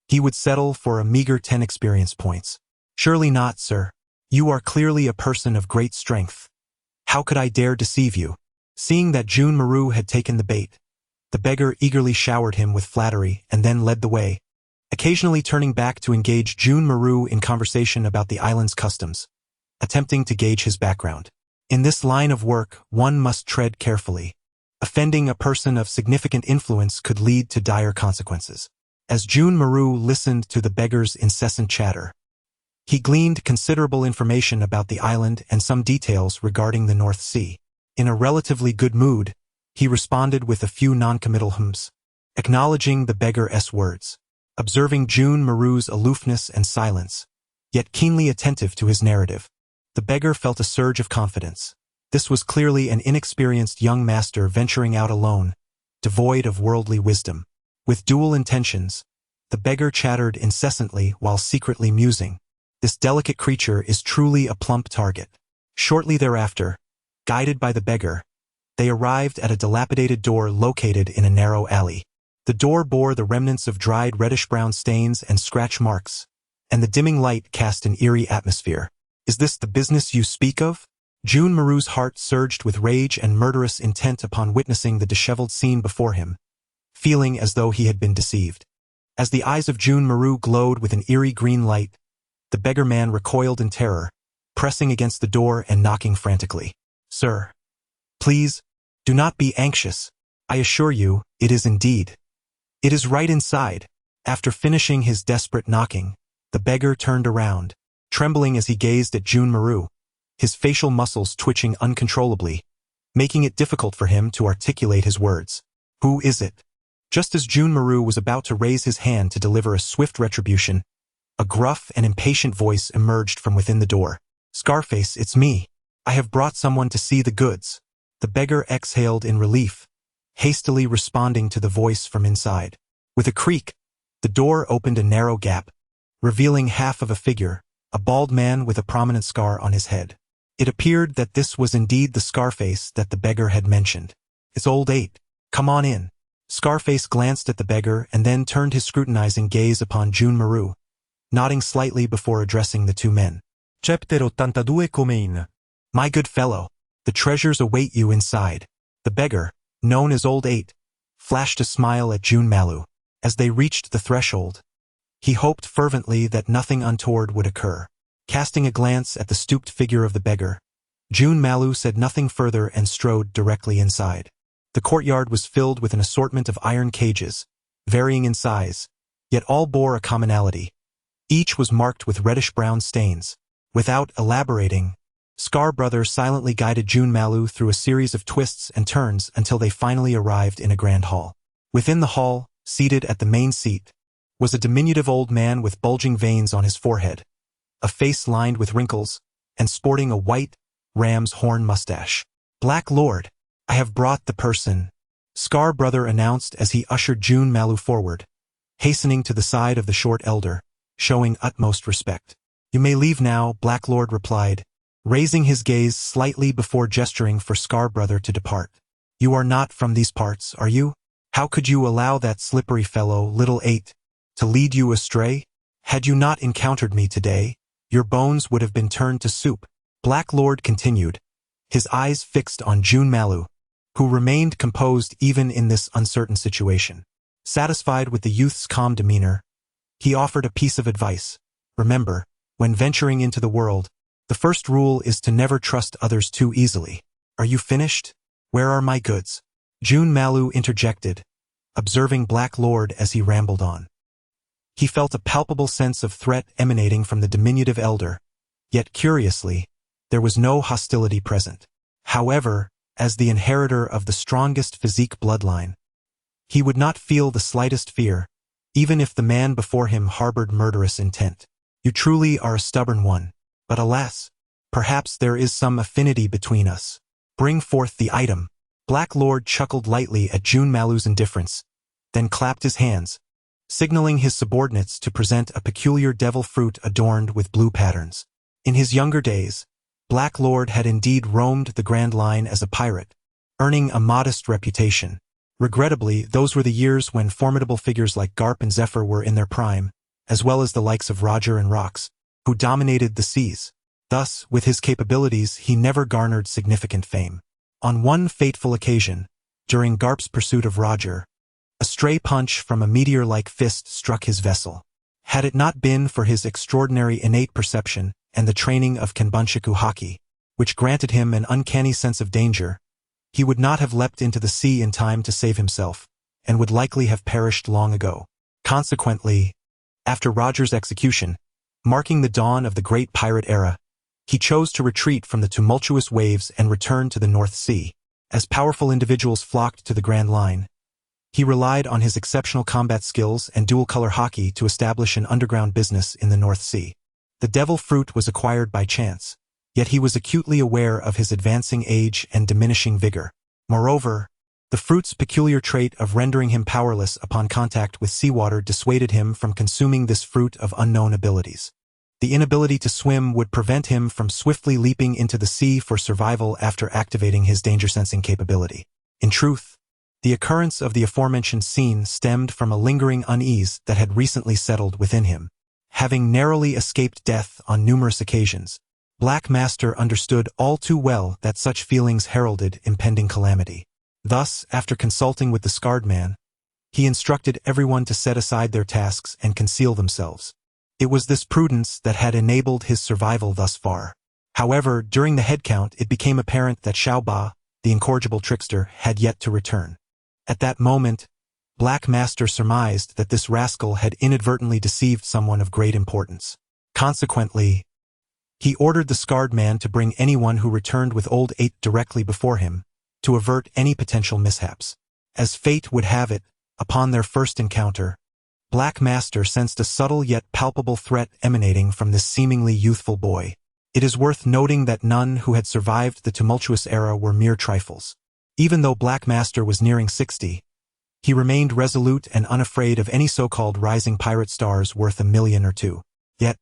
he would settle for a meager 10 experience points. Surely not, sir. You are clearly a person of great strength. How could I dare deceive you? Seeing that Junmaru had taken the bait, the beggar eagerly showered him with flattery and then led the way, occasionally turning back to engage Junmaru in conversation about the island's customs, attempting to gauge his background. In this line of work, one must tread carefully. Offending a person of significant influence could lead to dire consequences. As Junmaru listened to the beggar's incessant chatter, he gleaned considerable information about the island and some details regarding the North Sea. In a relatively good mood, he responded with a few non-committal hums, acknowledging the beggar's words, observing Junmaru's aloofness and silence, yet keenly attentive to his narrative. The beggar felt a surge of confidence. This was clearly an inexperienced young master venturing out alone, devoid of worldly wisdom. With dual intentions, the beggar chattered incessantly while secretly musing. This delicate creature is truly a plump target. Shortly thereafter, guided by the beggar, they arrived at a dilapidated door located in a narrow alley. The door bore the remnants of dried reddish-brown stains and scratch marks, and the dimming light cast an eerie atmosphere. "Is this the business you speak of?" June Maru's heart surged with rage and murderous intent upon witnessing the disheveled scene before him, feeling as though he had been deceived. As the eyes of June Maru glowed with an eerie green light, the beggar man recoiled in terror, pressing against the door and knocking frantically. "Sir, please, do not be anxious. I assure you, it is indeed. It is right inside." After finishing his desperate knocking, the beggar turned around, trembling as he gazed at June Maru, his facial muscles twitching uncontrollably, making it difficult for him to articulate his words. "Who is it?" Just as June Maru was about to raise his hand to deliver a swift retribution, a gruff and impatient voice emerged from within the door. "Scarface, it's me. I have brought someone to see the goods." The beggar exhaled in relief, hastily responding to the voice from inside. With a creak, the door opened a narrow gap, revealing half of a figure, a bald man with a prominent scar on his head. It appeared that this was indeed the Scarface that the beggar had mentioned. "It's old 8. Come on in." Scarface glanced at the beggar and then turned his scrutinizing gaze upon June Maru, nodding slightly before addressing the two men. Chapter 82 come in. "My good fellow, the treasures await you inside." The beggar, known as Old 8, flashed a smile at June Malu. As they reached the threshold, he hoped fervently that nothing untoward would occur. Casting a glance at the stooped figure of the beggar, June Malu said nothing further and strode directly inside. The courtyard was filled with an assortment of iron cages, varying in size, yet all bore a commonality. Each was marked with reddish-brown stains. Without elaborating, Scar Brother silently guided June Malu through a series of twists and turns until they finally arrived in a grand hall. Within the hall, seated at the main seat, was a diminutive old man with bulging veins on his forehead, a face lined with wrinkles, and sporting a white, ram's horn mustache. "Black Lord, I have brought the person," Scar Brother announced as he ushered June Malu forward, hastening to the side of the short elder, showing utmost respect. "You may leave now," Black Lord replied, raising his gaze slightly before gesturing for Scar Brother to depart. "You are not from these parts, are you? How could you allow that slippery fellow, Little 8, to lead you astray? Had you not encountered me today, your bones would have been turned to soup." Black Lord continued, his eyes fixed on June Malu, who remained composed even in this uncertain situation. Satisfied with the youth's calm demeanor, he offered a piece of advice. "Remember, when venturing into the world, the first rule is to never trust others too easily. Are you finished? Where are my goods?" June Malu interjected, observing Black Lord as he rambled on. He felt a palpable sense of threat emanating from the diminutive elder, yet curiously, there was no hostility present. However, as the inheritor of the strongest physique bloodline, he would not feel the slightest fear, even if the man before him harbored murderous intent. "You truly are a stubborn one, but alas, perhaps there is some affinity between us. Bring forth the item." Black Lord chuckled lightly at June Malu's indifference, then clapped his hands, signaling his subordinates to present a peculiar devil fruit adorned with blue patterns. In his younger days, Black Lord had indeed roamed the Grand Line as a pirate, earning a modest reputation. Regrettably, those were the years when formidable figures like Garp and Zephyr were in their prime, as well as the likes of Roger and Rox, who dominated the seas. Thus, with his capabilities, he never garnered significant fame. On one fateful occasion, during Garp's pursuit of Roger, a stray punch from a meteor-like fist struck his vessel. Had it not been for his extraordinary innate perception and the training of Kanbunshiku Haki, which granted him an uncanny sense of danger, he would not have leapt into the sea in time to save himself, and would likely have perished long ago. Consequently, after Roger's execution, marking the dawn of the great pirate era, he chose to retreat from the tumultuous waves and return to the North Sea. As powerful individuals flocked to the Grand Line, he relied on his exceptional combat skills and dual-color hockey to establish an underground business in the North Sea. The devil fruit was acquired by chance, yet he was acutely aware of his advancing age and diminishing vigor. Moreover, the fruit's peculiar trait of rendering him powerless upon contact with seawater dissuaded him from consuming this fruit of unknown abilities. The inability to swim would prevent him from swiftly leaping into the sea for survival after activating his danger-sensing capability. In truth, the occurrence of the aforementioned scene stemmed from a lingering unease that had recently settled within him. Having narrowly escaped death on numerous occasions, Black Master understood all too well that such feelings heralded impending calamity. Thus, after consulting with the scarred man, he instructed everyone to set aside their tasks and conceal themselves. It was this prudence that had enabled his survival thus far. However, during the head count it became apparent that Xiao Ba, the incorrigible trickster, had yet to return. At that moment, Black Master surmised that this rascal had inadvertently deceived someone of great importance. Consequently, he ordered the scarred man to bring anyone who returned with Old Eight directly before him, to avert any potential mishaps. As fate would have it, upon their first encounter, Black Master sensed a subtle yet palpable threat emanating from this seemingly youthful boy. It is worth noting that none who had survived the tumultuous era were mere trifles. Even though Black Master was nearing 60, he remained resolute and unafraid of any so-called rising pirate stars worth $1 million or two. Yet,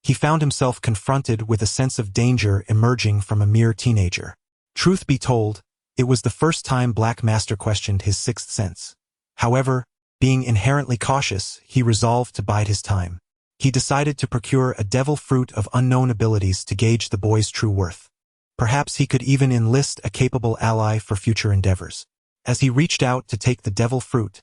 he found himself confronted with a sense of danger emerging from a mere teenager. Truth be told, it was the first time Black Master questioned his sixth sense. However, being inherently cautious, he resolved to bide his time. He decided to procure a devil fruit of unknown abilities to gauge the boy's true worth. Perhaps he could even enlist a capable ally for future endeavors. As he reached out to take the devil fruit,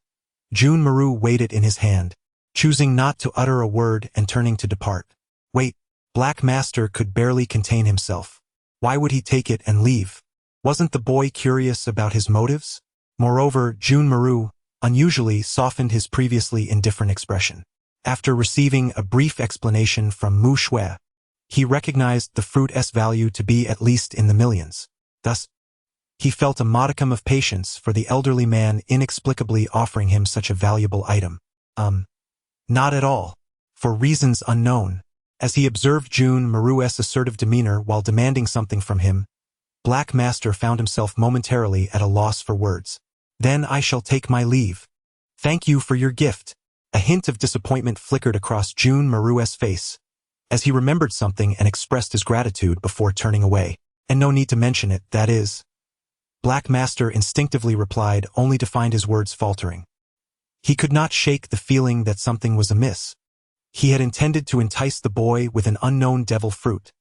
Jun Maru weighed it in his hand, choosing not to utter a word and turning to depart. Wait, Black Master could barely contain himself. Why would he take it and leave? Wasn't the boy curious about his motives? Moreover, Jun Maru unusually softened his previously indifferent expression. After receiving a brief explanation from Mu Shui, he recognized the fruit's value to be at least in the millions. Thus, he felt a modicum of patience for the elderly man inexplicably offering him such a valuable item. Not at all. For reasons unknown. As he observed Jun Maru's assertive demeanor while demanding something from him, Black Master found himself momentarily at a loss for words. Then I shall take my leave. Thank you for your gift. A hint of disappointment flickered across Jun Maru's face, as he remembered something and expressed his gratitude before turning away. And no need to mention it, that is. Black Master instinctively replied, only to find his words faltering. He could not shake the feeling that something was amiss. He had intended to entice the boy with an unknown devil fruit,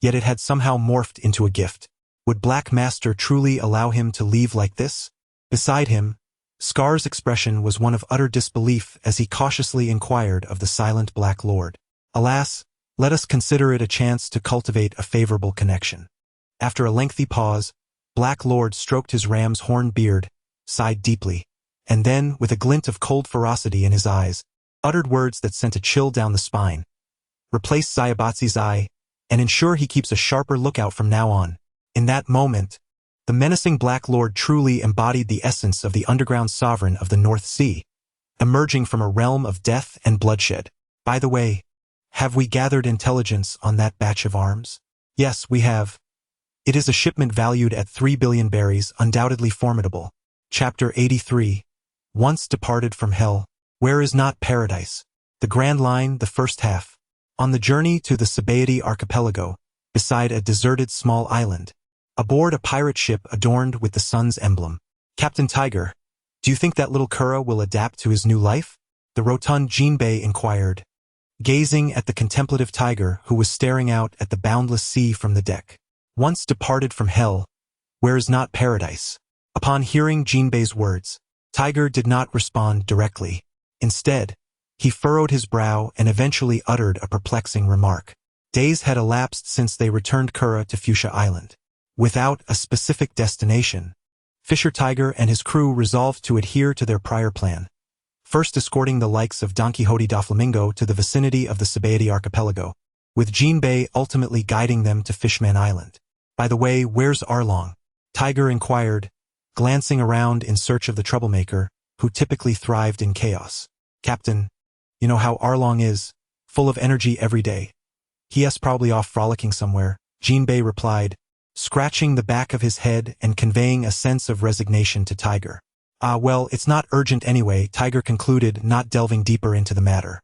yet it had somehow morphed into a gift. Would Black Master truly allow him to leave like this? Beside him, Scar's expression was one of utter disbelief as he cautiously inquired of the silent Black Lord. Alas, let us consider it a chance to cultivate a favorable connection. After a lengthy pause, Black Lord stroked his ram's horn beard, sighed deeply, and then, with a glint of cold ferocity in his eyes, uttered words that sent a chill down the spine. Replace Zayabatzi's eye, and ensure he keeps a sharper lookout from now on. In that moment, the menacing Black Lord truly embodied the essence of the underground sovereign of the North Sea, emerging from a realm of death and bloodshed. By the way, have we gathered intelligence on that batch of arms? Yes, we have. It is a shipment valued at 3 billion berries, undoubtedly formidable. Chapter 83. Once departed from hell, where is not paradise? The Grand Line, the first half. On the journey to the Sabaody archipelago, beside a deserted small island, aboard a pirate ship adorned with the sun's emblem. Captain Tiger, do you think that little Kura will adapt to his new life? The rotund Jinbei inquired, gazing at the contemplative Tiger who was staring out at the boundless sea from the deck. Once departed from hell, where is not paradise? Upon hearing Jinbei's words, Tiger did not respond directly. Instead, he furrowed his brow and eventually uttered a perplexing remark. Days had elapsed since they returned Kura to Fuchsia Island. Without a specific destination, Fisher Tiger and his crew resolved to adhere to their prior plan, first escorting the likes of Don Quixote da Flamingo to the vicinity of the Sabaody archipelago, with Jinbei ultimately guiding them to Fishman Island. By the way, where's Arlong? Tiger inquired, glancing around in search of the troublemaker, who typically thrived in chaos. Captain, you know how Arlong is, full of energy every day. He's probably off frolicking somewhere, Jinbei replied, scratching the back of his head and conveying a sense of resignation to Tiger. Well, it's not urgent anyway, Tiger concluded, not delving deeper into the matter.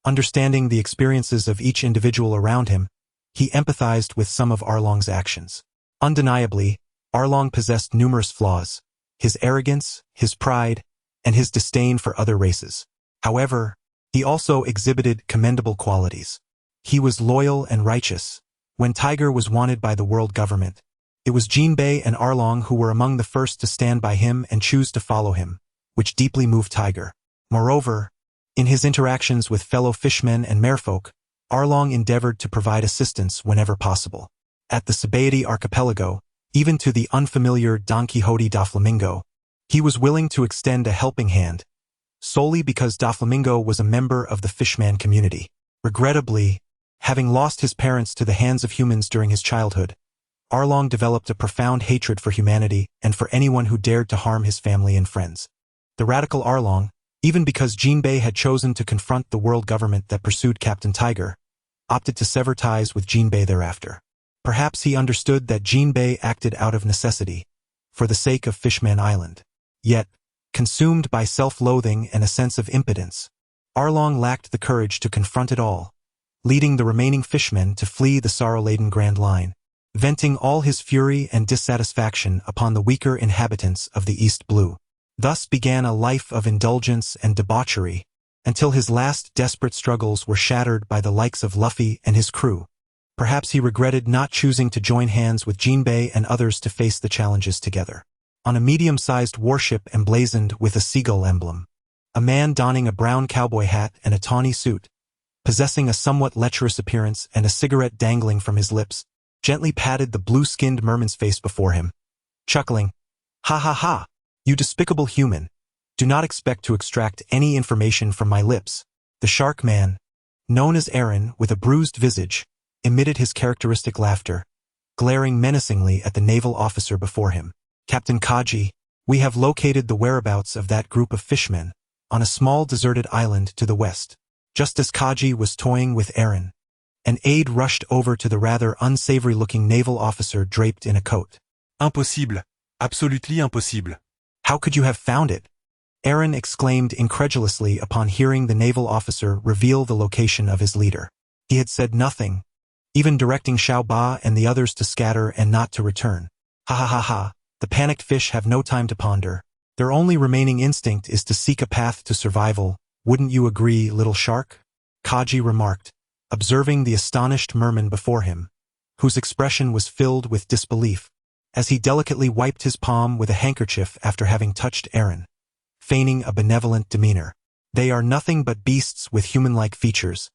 Understanding the experiences of each individual around him, he empathized with some of Arlong's actions. Undeniably, Arlong possessed numerous flaws: his arrogance, his pride, and his disdain for other races. However, he also exhibited commendable qualities. He was loyal and righteous. When Tiger was wanted by the world government, it was Jinbei and Arlong who were among the first to stand by him and choose to follow him, which deeply moved Tiger. Moreover, in his interactions with fellow fishmen and merfolk, Arlong endeavored to provide assistance whenever possible. At the Sabaody archipelago, even to the unfamiliar Don Quixote Doflamingo, he was willing to extend a helping hand, solely because Doflamingo was a member of the fishman community. Regrettably, having lost his parents to the hands of humans during his childhood, Arlong developed a profound hatred for humanity and for anyone who dared to harm his family and friends. The radical Arlong, even because Jinbei had chosen to confront the world government that pursued Captain Tiger, opted to sever ties with Jinbei thereafter. Perhaps he understood that Jinbei acted out of necessity, for the sake of Fishman Island. Yet, consumed by self-loathing and a sense of impotence, Arlong lacked the courage to confront it all, leading the remaining fishmen to flee the sorrow-laden Grand Line, venting all his fury and dissatisfaction upon the weaker inhabitants of the East Blue. Thus began a life of indulgence and debauchery, until his last desperate struggles were shattered by the likes of Luffy and his crew. Perhaps he regretted not choosing to join hands with Jinbei and others to face the challenges together. On a medium-sized warship emblazoned with a seagull emblem, a man donning a brown cowboy hat and a tawny suit, possessing a somewhat lecherous appearance and a cigarette dangling from his lips, gently patted the blue-skinned merman's face before him, chuckling, "Ha ha ha! You despicable human! Do not expect to extract any information from my lips." The shark man, known as Aaron, with a bruised visage, emitted his characteristic laughter, glaring menacingly at the naval officer before him. "Captain Kaji, we have located the whereabouts of that group of fishmen on a small deserted island to the west." Just as Kaji was toying with Aaron, an aide rushed over to the rather unsavory-looking naval officer draped in a coat. Impossible. Absolutely impossible. "How could you have found it?" Aaron exclaimed incredulously upon hearing the naval officer reveal the location of his leader. He had said nothing, even directing Xiao Ba and the others to scatter and not to return. "Ha ha ha ha, the panicked fish have no time to ponder. Their only remaining instinct is to seek a path to survival. Wouldn't you agree, little shark?" Kaji remarked, observing the astonished merman before him, whose expression was filled with disbelief, as he delicately wiped his palm with a handkerchief after having touched Aaron, feigning a benevolent demeanor. "They are nothing but beasts with human-like features.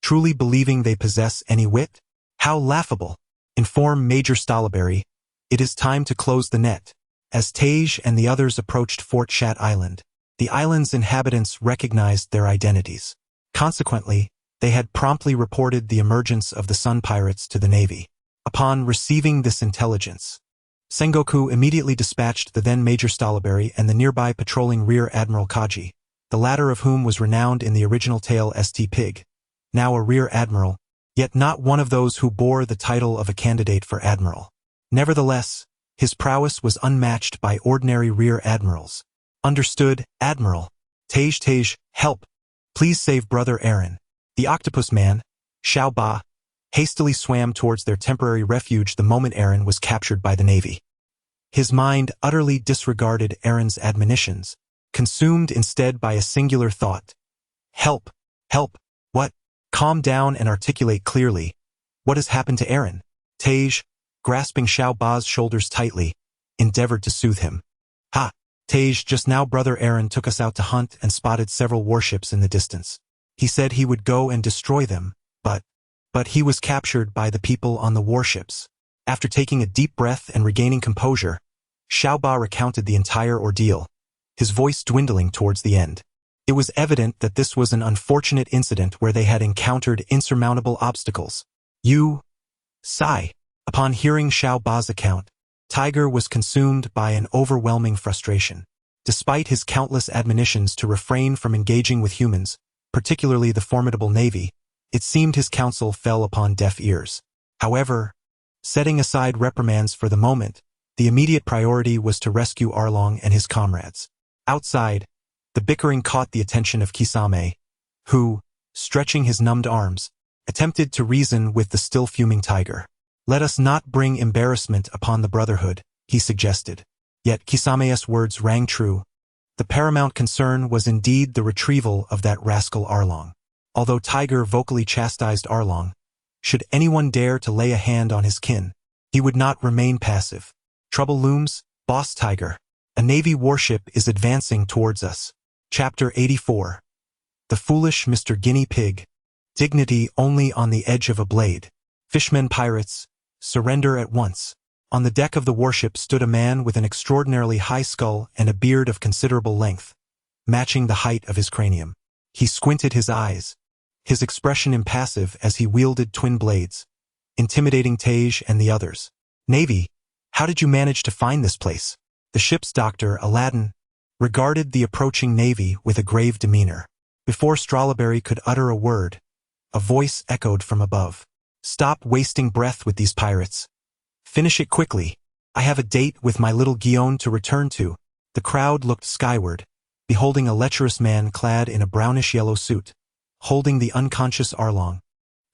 Truly believing they possess any wit? How laughable!" Inform Major Stolleberry, it is time to close the net. As Tage and the others approached Fort Shat Island, the island's inhabitants recognized their identities. Consequently, they had promptly reported the emergence of the Sun Pirates to the Navy. Upon receiving this intelligence, Sengoku immediately dispatched the then Major Stolleberry and the nearby patrolling Rear Admiral Kaji, the latter of whom was renowned in the original tale St. Pig, now a Rear Admiral, yet not one of those who bore the title of a candidate for Admiral. Nevertheless, his prowess was unmatched by ordinary Rear Admirals. "Understood, Admiral. Tage, help. Please save Brother Aaron." The octopus man, Xiao Ba, hastily swam towards their temporary refuge the moment Aaron was captured by the Navy. His mind utterly disregarded Aaron's admonitions, consumed instead by a singular thought. "Help! Help! What? Calm down and articulate clearly. What has happened to Aaron?" Tage, grasping Xiao Ba's shoulders tightly, endeavored to soothe him. "Ha! Tage, just now Brother Aaron took us out to hunt and spotted several warships in the distance. He said he would go and destroy them, but he was captured by the people on the warships." After taking a deep breath and regaining composure, Xiao Ba recounted the entire ordeal, his voice dwindling towards the end. It was evident that this was an unfortunate incident where they had encountered insurmountable obstacles. Sigh. Upon hearing Xiao Ba's account, Tiger was consumed by an overwhelming frustration. Despite his countless admonitions to refrain from engaging with humans, particularly the formidable Navy, it seemed his counsel fell upon deaf ears. However, setting aside reprimands for the moment, the immediate priority was to rescue Arlong and his comrades. Outside, the bickering caught the attention of Kisame, who, stretching his numbed arms, attempted to reason with the still fuming tiger. "Let us not bring embarrassment upon the Brotherhood," he suggested. Yet Kisame's words rang true. The paramount concern was indeed the retrieval of that rascal Arlong. Although Tiger vocally chastised Arlong, should anyone dare to lay a hand on his kin, he would not remain passive. "Trouble looms, Boss Tiger. A Navy warship is advancing towards us." Chapter 84. The Foolish Mr. Guinea Pig. Dignity only on the edge of a blade. Fishmen pirates, surrender at once. On the deck of the warship stood a man with an extraordinarily high skull and a beard of considerable length, matching the height of his cranium. He squinted his eyes, his expression impassive as he wielded twin blades, intimidating Tage and the others. "Navy, how did you manage to find this place?" The ship's doctor, Aladdin, regarded the approaching Navy with a grave demeanor. Before Strawberry could utter a word, a voice echoed from above. "Stop wasting breath with these pirates. Finish it quickly. I have a date with my little Guillaume to return to." The crowd looked skyward, beholding a lecherous man clad in a brownish-yellow suit, holding the unconscious Arlong,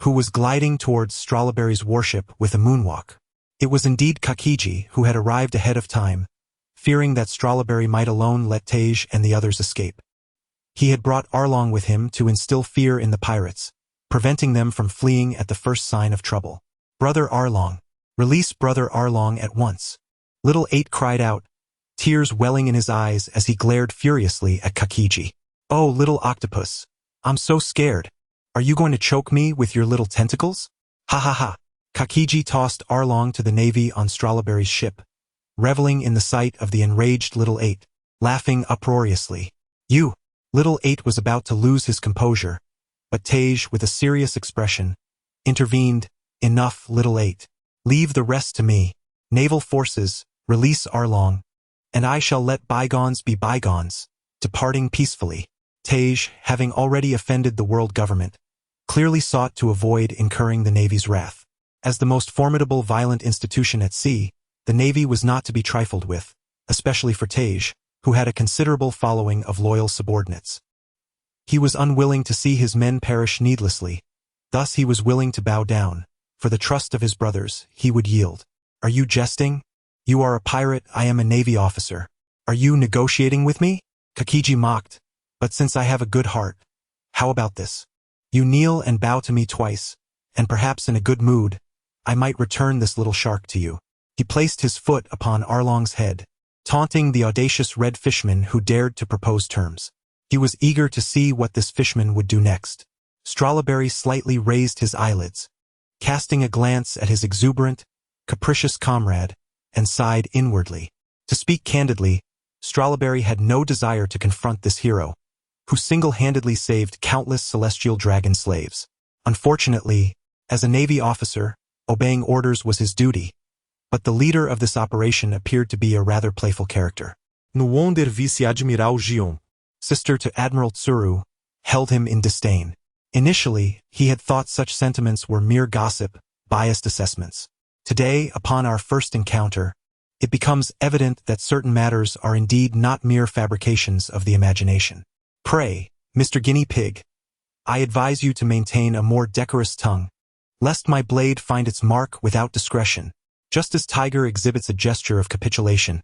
who was gliding towards Strawberry's warship with a moonwalk. It was indeed Kakiji who had arrived ahead of time, fearing that Strawberry might alone let Tage and the others escape. He had brought Arlong with him to instill fear in the pirates, preventing them from fleeing at the first sign of trouble. "Brother Arlong, release Brother Arlong at once." Little Eight cried out, tears welling in his eyes as he glared furiously at Kakiji. "Oh, little octopus, I'm so scared. Are you going to choke me with your little tentacles?" "Ha ha ha." Kakiji tossed Arlong to the Navy on Strawberry's ship, reveling in the sight of the enraged Little Eight, laughing uproariously. "You!" Little Eight was about to lose his composure, but Tage, with a serious expression, intervened. "Enough, Little Eight. Leave the rest to me. Naval forces, release Arlong, and I shall let bygones be bygones," departing peacefully. Tage, having already offended the world government, clearly sought to avoid incurring the Navy's wrath. As the most formidable violent institution at sea, the Navy was not to be trifled with, especially for Tage, who had a considerable following of loyal subordinates. He was unwilling to see his men perish needlessly, thus he was willing to bow down. For the trust of his brothers, he would yield. "Are you jesting? You are a pirate, I am a Navy officer. Are you negotiating with me?" Kakiji mocked. "But since I have a good heart, how about this? You kneel and bow to me twice, and perhaps in a good mood, I might return this little shark to you." He placed his foot upon Arlong's head, taunting the audacious red fishman who dared to propose terms. He was eager to see what this fishman would do next. Strawberry slightly raised his eyelids, casting a glance at his exuberant, capricious comrade, and sighed inwardly. To speak candidly, Strawberry had no desire to confront this hero, who single-handedly saved countless celestial dragon slaves. Unfortunately, as a Navy officer, obeying orders was his duty, but the leader of this operation appeared to be a rather playful character. No wonder Vice-Admiral Guillaume, sister to Admiral Tsuru, held him in disdain. Initially, he had thought such sentiments were mere gossip, biased assessments. Today, upon our first encounter, it becomes evident that certain matters are indeed not mere fabrications of the imagination. "Pray, Mr. Guinea Pig, I advise you to maintain a more decorous tongue, lest my blade find its mark without discretion." Just as Tiger exhibits a gesture of capitulation,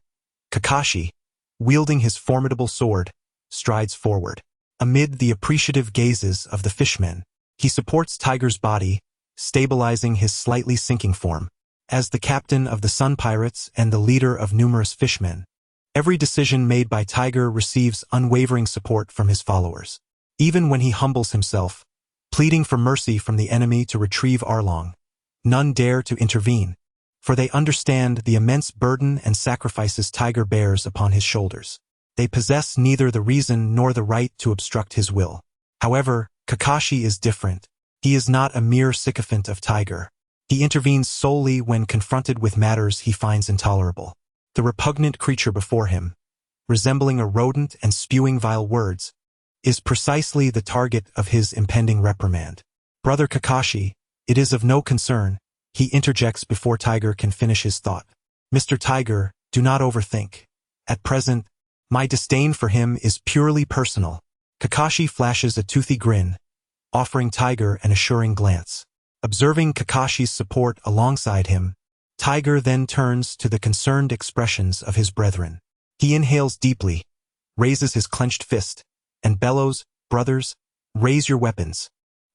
Kakashi, wielding his formidable sword, strides forward. Amid the appreciative gazes of the fishmen, he supports Tiger's body, stabilizing his slightly sinking form. As the captain of the Sun Pirates and the leader of numerous fishmen, every decision made by Tiger receives unwavering support from his followers. Even when he humbles himself, pleading for mercy from the enemy to retrieve Arlong, none dare to intervene, for they understand the immense burden and sacrifices Tiger bears upon his shoulders. They possess neither the reason nor the right to obstruct his will. However, Kakashi is different. He is not a mere sycophant of Tiger. He intervenes solely when confronted with matters he finds intolerable. The repugnant creature before him, resembling a rodent and spewing vile words, is precisely the target of his impending reprimand. "Brother Kakashi, it is of no concern," he interjects before Tiger can finish his thought. "Mr. Tiger, do not overthink. At present, my disdain for him is purely personal." Kakashi flashes a toothy grin, offering Tiger an assuring glance. Observing Kakashi's support alongside him, Tiger then turns to the concerned expressions of his brethren. He inhales deeply, raises his clenched fist, and bellows, "Brothers, raise your weapons.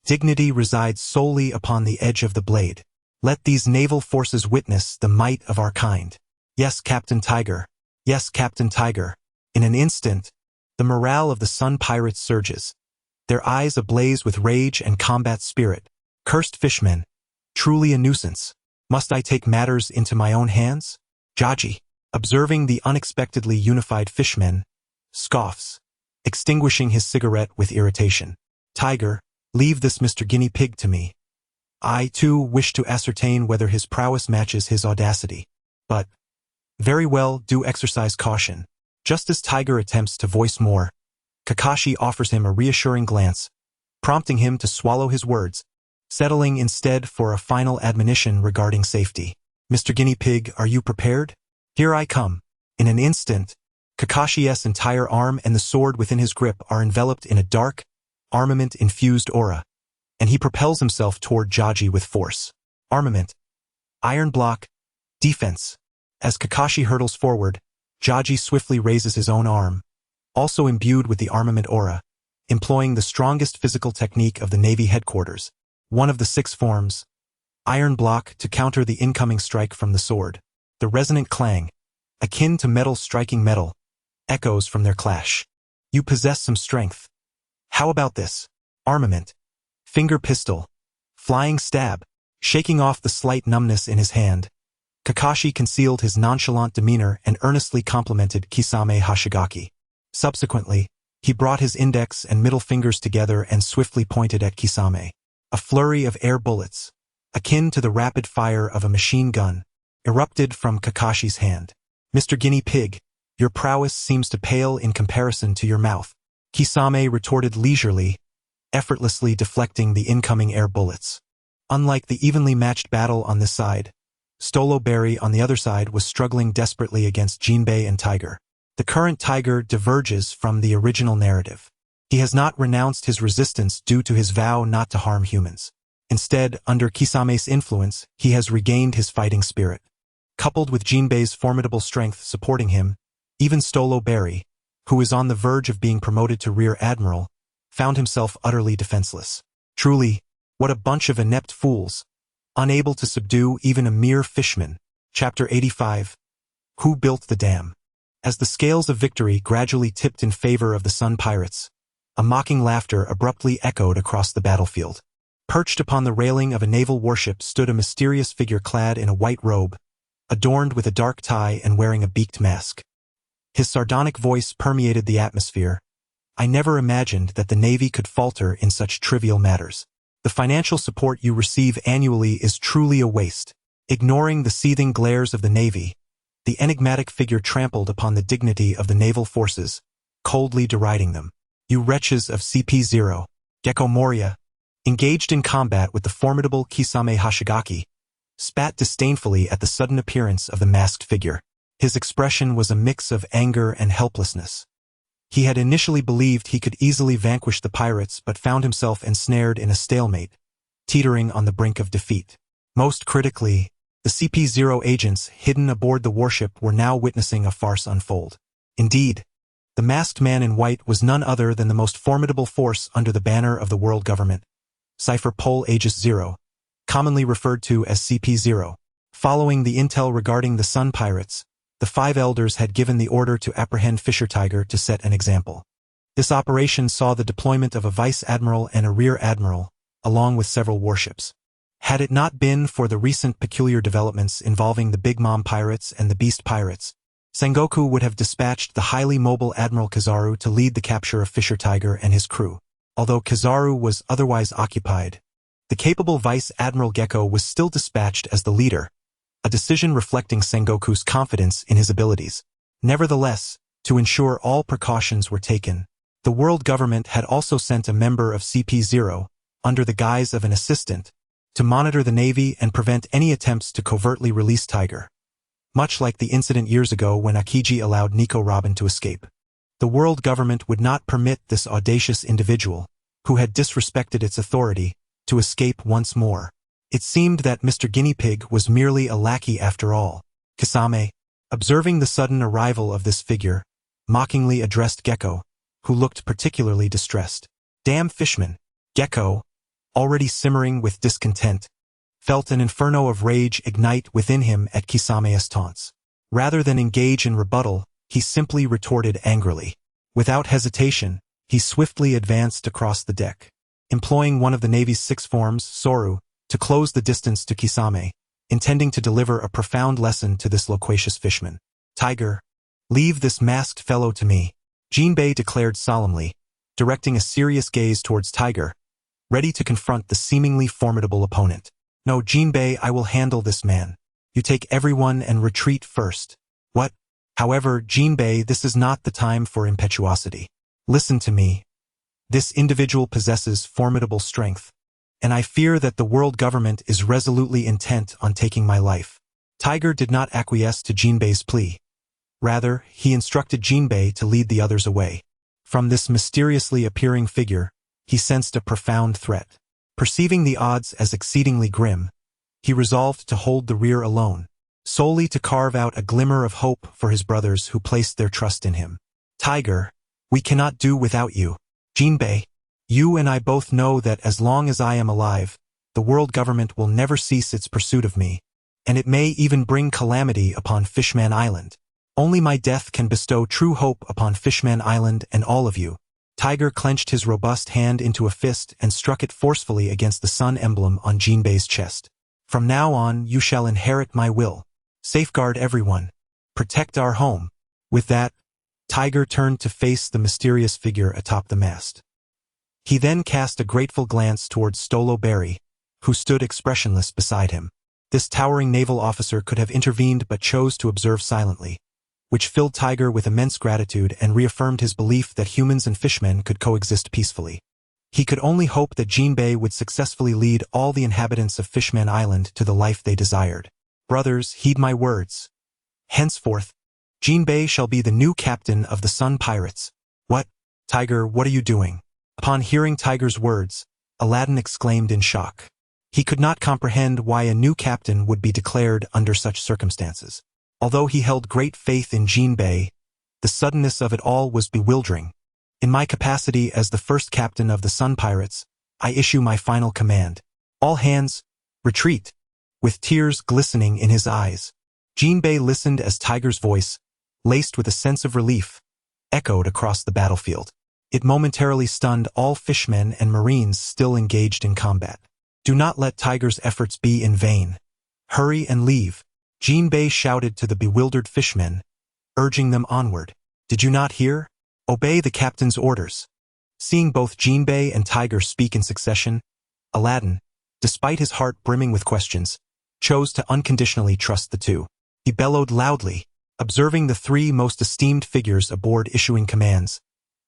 Dignity resides solely upon the edge of the blade. Let these naval forces witness the might of our kind. Yes, Captain Tiger. Yes, Captain Tiger." In an instant, the morale of the Sun Pirates surges, their eyes ablaze with rage and combat spirit. Cursed fishmen, truly a nuisance. Must I take matters into my own hands? Jaji, observing the unexpectedly unified fishmen, scoffs, extinguishing his cigarette with irritation. Tiger, leave this Mr. Guinea Pig to me. I, too, wish to ascertain whether his prowess matches his audacity. But, very well, do exercise caution. Just as Tiger attempts to voice more, Kakashi offers him a reassuring glance, prompting him to swallow his words, settling instead for a final admonition regarding safety. Mr. Guinea Pig, are you prepared? Here I come. In an instant, Kakashi's entire arm and the sword within his grip are enveloped in a dark, armament-infused aura, and he propels himself toward Jaji with force. Armament. Iron block. Defense. As Kakashi hurtles forward, Jaji swiftly raises his own arm, also imbued with the armament aura, employing the strongest physical technique of the Navy headquarters, one of the 6 forms, iron block, to counter the incoming strike from the sword. The resonant clang, akin to metal striking metal, echoes from their clash. You possess some strength. How about this? Armament. Finger pistol. Flying stab. Shaking off the slight numbness in his hand, Kakashi concealed his nonchalant demeanor and earnestly complimented Kisame Hashigaki. Subsequently, he brought his index and middle fingers together and swiftly pointed at Kisame. A flurry of air bullets, akin to the rapid fire of a machine gun, erupted from Kakashi's hand. Mr. Guinea Pig, your prowess seems to pale in comparison to your mouth, Kisame retorted leisurely, effortlessly deflecting the incoming air bullets. Unlike the evenly matched battle on this side, Stolo Berry on the other side was struggling desperately against Jinbei and Tiger. The current Tiger diverges from the original narrative. He has not renounced his resistance due to his vow not to harm humans. Instead, under Kisame's influence, he has regained his fighting spirit. Coupled with Jinbei's formidable strength supporting him, even Stolo Berry, who is on the verge of being promoted to Rear Admiral, found himself utterly defenseless. Truly, what a bunch of inept fools, unable to subdue even a mere fishman. Chapter 85. Who Built the Dam? As the scales of victory gradually tipped in favor of the Sun Pirates, a mocking laughter abruptly echoed across the battlefield. Perched upon the railing of a naval warship stood a mysterious figure clad in a white robe, adorned with a dark tie and wearing a beaked mask. His sardonic voice permeated the atmosphere. I never imagined that the Navy could falter in such trivial matters. The financial support you receive annually is truly a waste. Ignoring the seething glares of the Navy, the enigmatic figure trampled upon the dignity of the naval forces, coldly deriding them. You wretches of CP0, Gecko Moria, engaged in combat with the formidable Kisame Hashigaki, spat disdainfully at the sudden appearance of the masked figure. His expression was a mix of anger and helplessness. He had initially believed he could easily vanquish the pirates but found himself ensnared in a stalemate, teetering on the brink of defeat. Most critically, the CP0 agents hidden aboard the warship were now witnessing a farce unfold. Indeed, the masked man in white was none other than the most formidable force under the banner of the world government, Cypher Pol Aegis Zero, commonly referred to as CP0. Following the intel regarding the Sun Pirates, the 5 elders had given the order to apprehend Fisher Tiger to set an example. This operation saw the deployment of a vice admiral and a rear admiral, along with several warships. Had it not been for the recent peculiar developments involving the Big Mom Pirates and the Beast Pirates, Sengoku would have dispatched the highly mobile Admiral Kizaru to lead the capture of Fisher Tiger and his crew. Although Kizaru was otherwise occupied, the capable Vice Admiral Gecko was still dispatched as the leader, a decision reflecting Sengoku's confidence in his abilities. Nevertheless, to ensure all precautions were taken, the world government had also sent a member of CP0, under the guise of an assistant, to monitor the Navy and prevent any attempts to covertly release Tiger. Much like the incident years ago when Akiji allowed Nico Robin to escape. The world government would not permit this audacious individual, who had disrespected its authority, to escape once more. It seemed that Mr. Guinea Pig was merely a lackey after all. Kisame, observing the sudden arrival of this figure, mockingly addressed Gecko, who looked particularly distressed. Damn fishman! Gecko, already simmering with discontent, felt an inferno of rage ignite within him at Kisame's taunts. Rather than engage in rebuttal, he simply retorted angrily. Without hesitation, he swiftly advanced across the deck, employing one of the Navy's 6 forms, Soru, to close the distance to Kisame, intending to deliver a profound lesson to this loquacious fishman. Tiger, leave this masked fellow to me, Jinbei declared solemnly, directing a serious gaze towards Tiger, ready to confront the seemingly formidable opponent. No, Jinbei, I will handle this man. You take everyone and retreat first. What? However, Jinbei, this is not the time for impetuosity. Listen to me. This individual possesses formidable strength, and I fear that the world government is resolutely intent on taking my life. Tiger did not acquiesce to Jinbei's plea. Rather, he instructed Jinbei to lead the others away. From this mysteriously appearing figure, he sensed a profound threat. Perceiving the odds as exceedingly grim, he resolved to hold the rear alone, solely to carve out a glimmer of hope for his brothers who placed their trust in him. Tiger, we cannot do without you. Jinbei, you and I both know that as long as I am alive, the world government will never cease its pursuit of me, and it may even bring calamity upon Fishman Island. Only my death can bestow true hope upon Fishman Island and all of you. Tiger clenched his robust hand into a fist and struck it forcefully against the sun emblem on Jinbei's chest. From now on, you shall inherit my will. Safeguard everyone. Protect our home. With that, Tiger turned to face the mysterious figure atop the mast. He then cast a grateful glance towards Stolo Berry, who stood expressionless beside him. This towering naval officer could have intervened but chose to observe silently, which filled Tiger with immense gratitude and reaffirmed his belief that humans and fishmen could coexist peacefully. He could only hope that Jinbei would successfully lead all the inhabitants of Fishman Island to the life they desired. Brothers, heed my words. Henceforth, Jinbei shall be the new captain of the Sun Pirates. What? Tiger, what are you doing? Upon hearing Tiger's words, Aladdin exclaimed in shock. He could not comprehend why a new captain would be declared under such circumstances. Although he held great faith in Jinbei, the suddenness of it all was bewildering. In my capacity as the first captain of the Sun Pirates, I issue my final command. All hands, retreat. With tears glistening in his eyes, Jinbei listened as Tiger's voice, laced with a sense of relief, echoed across the battlefield. It momentarily stunned all fishmen and marines still engaged in combat. Do not let Tiger's efforts be in vain. Hurry and leave. Jinbei shouted to the bewildered fishmen, urging them onward. Did you not hear? Obey the captain's orders. Seeing both Jinbei and Tiger speak in succession, Aladdin, despite his heart brimming with questions, chose to unconditionally trust the two. He bellowed loudly, observing the 3 most esteemed figures aboard issuing commands.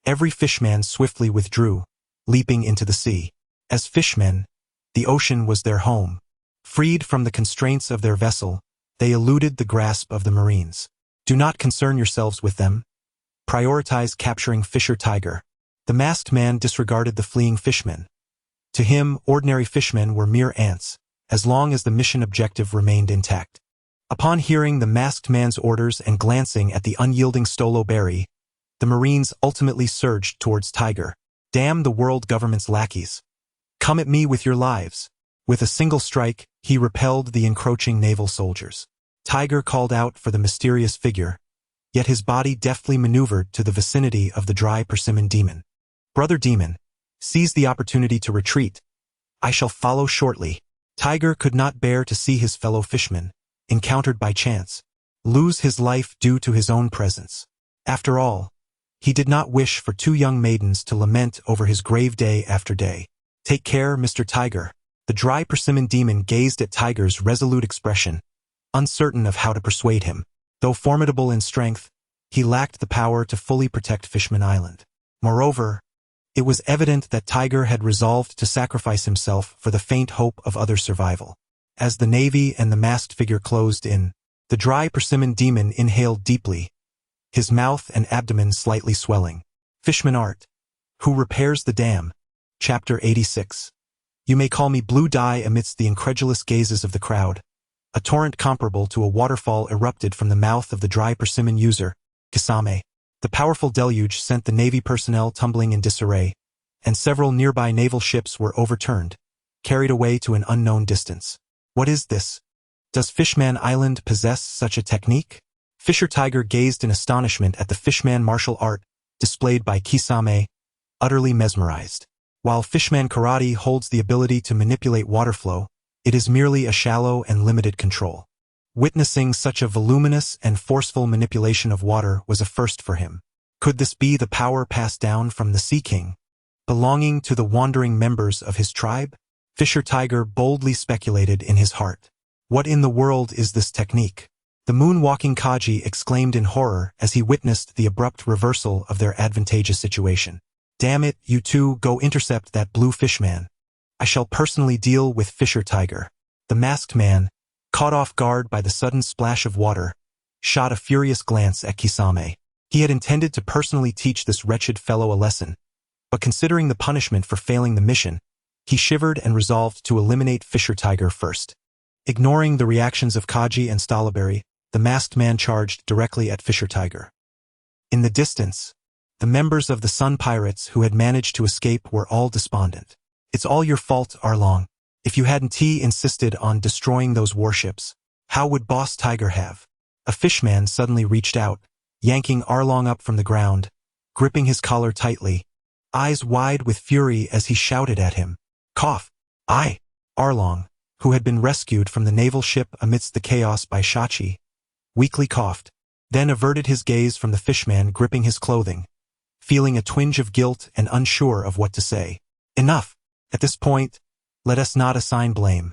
Every fishman swiftly withdrew, leaping into the sea. As fishmen, the ocean was their home. Freed from the constraints of their vessel, they eluded the grasp of the Marines. Do not concern yourselves with them. Prioritize capturing Fisher Tiger. The masked man disregarded the fleeing fishmen. To him, ordinary fishmen were mere ants, as long as the mission objective remained intact. Upon hearing the masked man's orders and glancing at the unyielding Stolo Berry, the Marines ultimately surged towards Tiger. Damn the world government's lackeys. Come at me with your lives. With a single strike, he repelled the encroaching naval soldiers. Tiger called out for the mysterious figure, yet his body deftly maneuvered to the vicinity of the dry persimmon demon. Brother Demon, seize the opportunity to retreat. I shall follow shortly. Tiger could not bear to see his fellow fishman, encountered by chance, lose his life due to his own presence. After all, he did not wish for 2 young maidens to lament over his grave day after day. Take care, Mr. Tiger. The dry persimmon demon gazed at Tiger's resolute expression, uncertain of how to persuade him. Though formidable in strength, he lacked the power to fully protect Fishman Island. Moreover, it was evident that Tiger had resolved to sacrifice himself for the faint hope of other survival. As the Navy and the masked figure closed in, the dry persimmon demon inhaled deeply, his mouth and abdomen slightly swelling. Fishman Art, who repairs the dam? Chapter 86. You may call me Blue Dye. Amidst the incredulous gazes of the crowd, a torrent comparable to a waterfall erupted from the mouth of the dry persimmon user, Kisame. The powerful deluge sent the Navy personnel tumbling in disarray, and several nearby naval ships were overturned, carried away to an unknown distance. What is this? Does Fishman Island possess such a technique? Fisher Tiger gazed in astonishment at the Fishman martial art displayed by Kisame, utterly mesmerized. While Fishman Karate holds the ability to manipulate water flow, it is merely a shallow and limited control. Witnessing such a voluminous and forceful manipulation of water was a first for him. Could this be the power passed down from the Sea King, belonging to the wandering members of his tribe? Fisher Tiger boldly speculated in his heart. What in the world is this technique? The moonwalking Kaji exclaimed in horror as he witnessed the abrupt reversal of their advantageous situation. Damn it, you two, go intercept that blue fishman. I shall personally deal with Fisher Tiger. The masked man, caught off guard by the sudden splash of water, shot a furious glance at Kisame. He had intended to personally teach this wretched fellow a lesson, but considering the punishment for failing the mission, he shivered and resolved to eliminate Fisher Tiger first. Ignoring the reactions of Kaji and Stolberry, the masked man charged directly at Fisher Tiger. In the distance, the members of the Sun Pirates who had managed to escape were all despondent. It's all your fault, Arlong. If you hadn't insisted on destroying those warships, how would Boss Tiger have? A fishman suddenly reached out, yanking Arlong up from the ground, gripping his collar tightly, eyes wide with fury as he shouted at him. Cough. I. Arlong, who had been rescued from the naval ship amidst the chaos by Shachi, weakly coughed, then averted his gaze from the fishman gripping his clothing, feeling a twinge of guilt and unsure of what to say. Enough. At this point, let us not assign blame.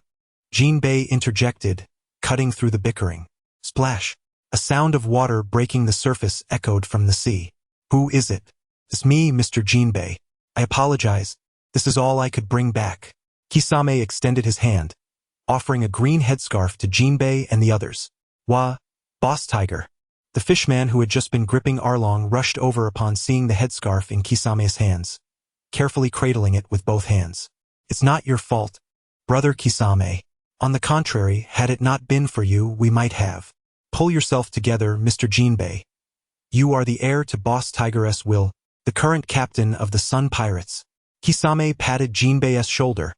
Jinbei interjected, cutting through the bickering. Splash. A sound of water breaking the surface echoed from the sea. Who is it? It's me, Mr. Jinbei. I apologize. This is all I could bring back. Kisame extended his hand, offering a green headscarf to Jinbei and the others. Wah, Boss Tiger. The fishman who had just been gripping Arlong rushed over upon seeing the headscarf in Kisame's hands, carefully cradling it with both hands. It's not your fault, brother Kisame. On the contrary, had it not been for you, we might have. Pull yourself together, Mr. Jinbei. You are the heir to Boss Tiger's will, the current captain of the Sun Pirates. Kisame patted Jinbei's shoulder,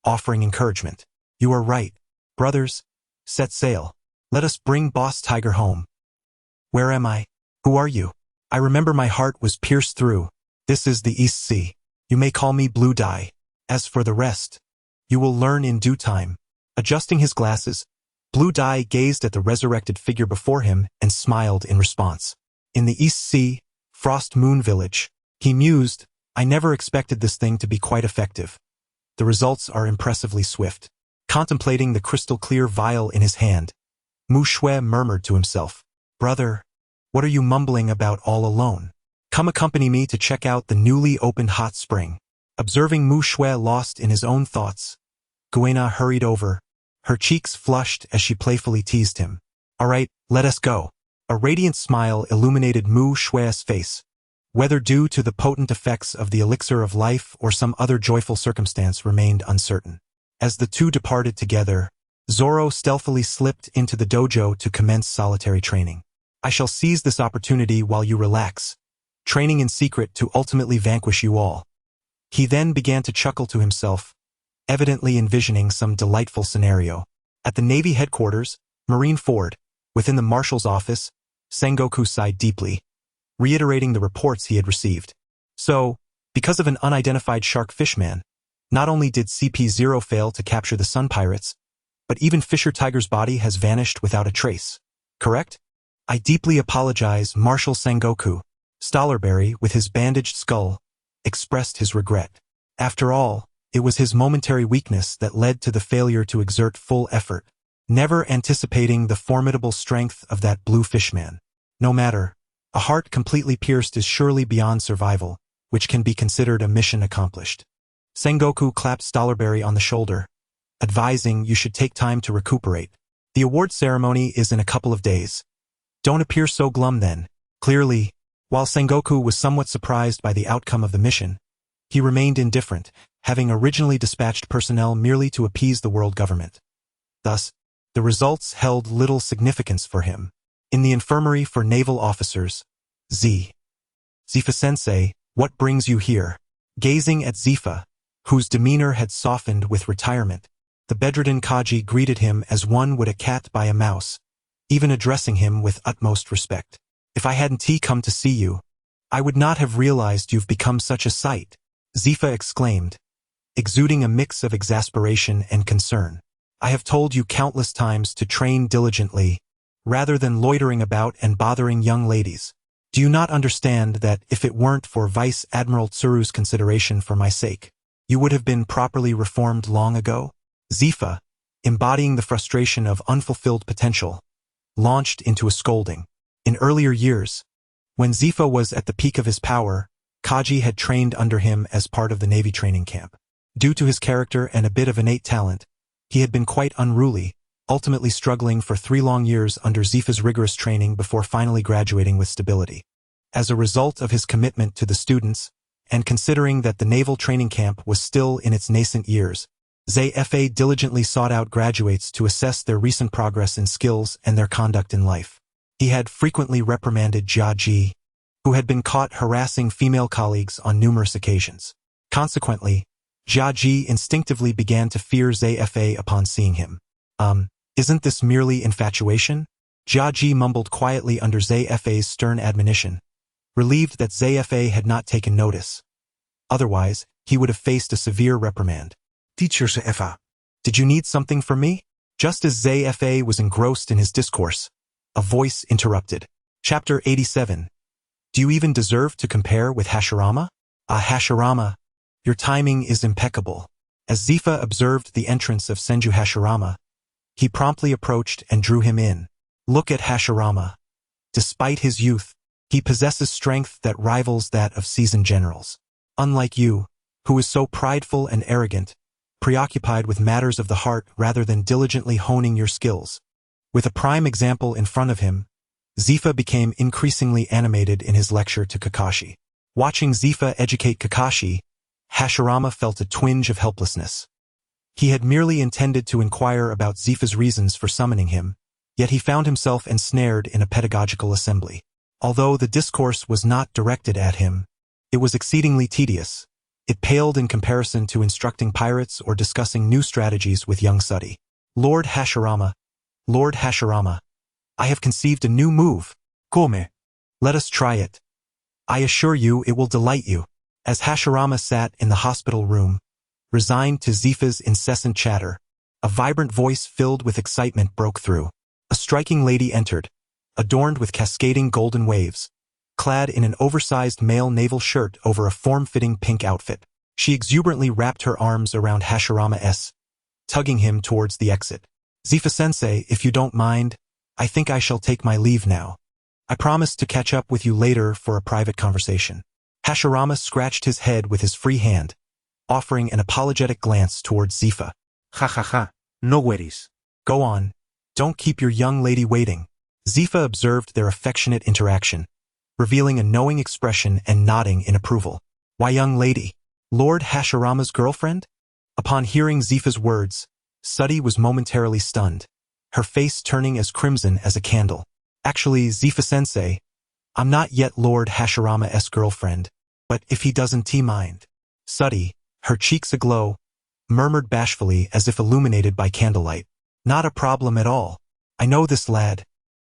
offering encouragement. You are right. Brothers, set sail. Let us bring Boss Tiger home. Where am I? Who are you? I remember my heart was pierced through. This is the East Sea. You may call me Blue Dye. As for the rest, you will learn in due time. Adjusting his glasses, Blue Dye gazed at the resurrected figure before him and smiled in response. In the East Sea, Frost Moon Village, he mused, I never expected this thing to be quite effective. The results are impressively swift. Contemplating the crystal-clear vial in his hand, Mu Shui murmured to himself, Brother, what are you mumbling about all alone? Come accompany me to check out the newly opened hot spring. Observing Mu Shui lost in his own thoughts, Guena hurried over, her cheeks flushed as she playfully teased him. All right, let us go. A radiant smile illuminated Mu Shui's face. Whether due to the potent effects of the elixir of life or some other joyful circumstance remained uncertain. As the two departed together, Zoro stealthily slipped into the dojo to commence solitary training. I shall seize this opportunity while you relax, training in secret to ultimately vanquish you all. He then began to chuckle to himself, evidently envisioning some delightful scenario. At the Navy headquarters, Marine Ford, within the Marshal's office, Sengoku sighed deeply, reiterating the reports he had received. So, because of an unidentified shark fishman, not only did CP0 fail to capture the Sun Pirates, but even Fisher Tiger's body has vanished without a trace. Correct? I deeply apologize, Marshal Sengoku. Stolberry, with his bandaged skull, expressed his regret. After all, it was his momentary weakness that led to the failure to exert full effort, never anticipating the formidable strength of that blue fishman. No matter, a heart completely pierced is surely beyond survival, which can be considered a mission accomplished. Sengoku clapped Stolberry on the shoulder, advising you should take time to recuperate. The award ceremony is in a couple of days. Don't appear so glum then. Clearly, while Sengoku was somewhat surprised by the outcome of the mission, He remained indifferent, having originally dispatched personnel merely to appease the world government. Thus, the results held little significance for him. In the infirmary for naval officers, Zifa-sensei, what brings you here? Gazing at Zifa, whose demeanor had softened with retirement, the bedridden Kaji greeted him as one would a cat by a mouse, even addressing him with utmost respect. If I hadn't come to see you, I would not have realized you've become such a sight, Zifa exclaimed, exuding a mix of exasperation and concern. I have told you countless times to train diligently, rather than loitering about and bothering young ladies. Do you not understand that if it weren't for Vice Admiral Tsuru's consideration for my sake, you would have been properly reformed long ago? Zifa, embodying the frustration of unfulfilled potential, launched into a scolding. In earlier years, when Zifa was at the peak of his power, Kaji had trained under him as part of the Navy training camp. Due to his character and a bit of innate talent, he had been quite unruly, ultimately struggling for 3 long years under Zifa's rigorous training before finally graduating with stability. As a result of his commitment to the students, and considering that the naval training camp was still in its nascent years, ZFA diligently sought out graduates to assess their recent progress in skills and their conduct in life. He had frequently reprimanded Jia Ji, who had been caught harassing female colleagues on numerous occasions. Consequently, Jia Ji instinctively began to fear ZFA upon seeing him. Isn't this merely infatuation? Jia Ji mumbled quietly under ZFA's stern admonition, relieved that ZFA had not taken notice. Otherwise, he would have faced a severe reprimand. Teacher ZFA. Did you need something from me? Just as ZFA was engrossed in his discourse, a voice interrupted. Chapter 87. Do you even deserve to compare with Hashirama? Hashirama, your timing is impeccable. As Zifa observed the entrance of Senju Hashirama, he promptly approached and drew him in. Look at Hashirama. Despite his youth, he possesses strength that rivals that of seasoned generals. Unlike you, who is so prideful and arrogant, preoccupied with matters of the heart rather than diligently honing your skills. With a prime example in front of him, Zifa became increasingly animated in his lecture to Kakashi. Watching Zifa educate Kakashi, Hashirama felt a twinge of helplessness. He had merely intended to inquire about Zifa's reasons for summoning him, yet he found himself ensnared in a pedagogical assembly. Although the discourse was not directed at him, it was exceedingly tedious. It paled in comparison to instructing pirates or discussing new strategies with young Suddy. Lord Hashirama, I have conceived a new move. Come. Let us try it. I assure you it will delight you. As Hashirama sat in the hospital room, resigned to Zifa's incessant chatter, a vibrant voice filled with excitement broke through. A striking lady entered, adorned with cascading golden waves, clad in an oversized male naval shirt over a form-fitting pink outfit. She exuberantly wrapped her arms around Hashirama, tugging him towards the exit. Zifa-sensei, if you don't mind, I think I shall take my leave now. I promise to catch up with you later for a private conversation. Hashirama scratched his head with his free hand, offering an apologetic glance towards Zifa. Ha ha ha, no worries. Go on. Don't keep your young lady waiting. Zifa observed their affectionate interaction, revealing a knowing expression and nodding in approval. Why, young lady? Lord Hashirama's girlfriend? Upon hearing Zifa's words, Suddy was momentarily stunned, her face turning as crimson as a candle. Actually, Zifa-sensei, I'm not yet Lord Hashirama's girlfriend, but if he doesn't mind. Suddy, her cheeks aglow, murmured bashfully as if illuminated by candlelight. Not a problem at all. I know this lad.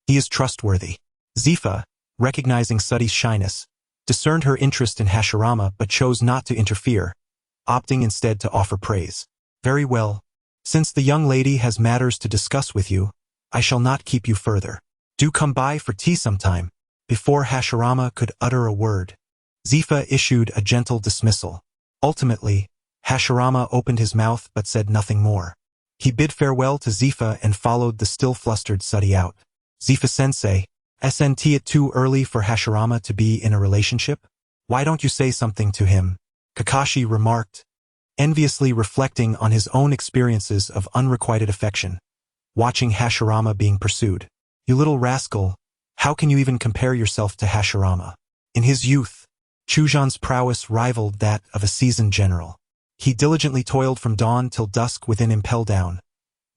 He is trustworthy. Zifa, recognizing Suddy's shyness, discerned her interest in Hashirama but chose not to interfere, opting instead to offer praise. Very well. Since the young lady has matters to discuss with you, I shall not keep you further. Do come by for tea sometime. Before Hashirama could utter a word, Zifa issued a gentle dismissal. Ultimately, Hashirama opened his mouth but said nothing more. He bid farewell to Zifa and followed the still flustered Suddy out. Zifa-sensei, isn't it too early for Hashirama to be in a relationship? Why don't you say something to him? Kakashi remarked, enviously reflecting on his own experiences of unrequited affection, watching Hashirama being pursued. You little rascal, how can you even compare yourself to Hashirama? In his youth, Chuzhan's prowess rivaled that of a seasoned general. He diligently toiled from dawn till dusk within Impel Down,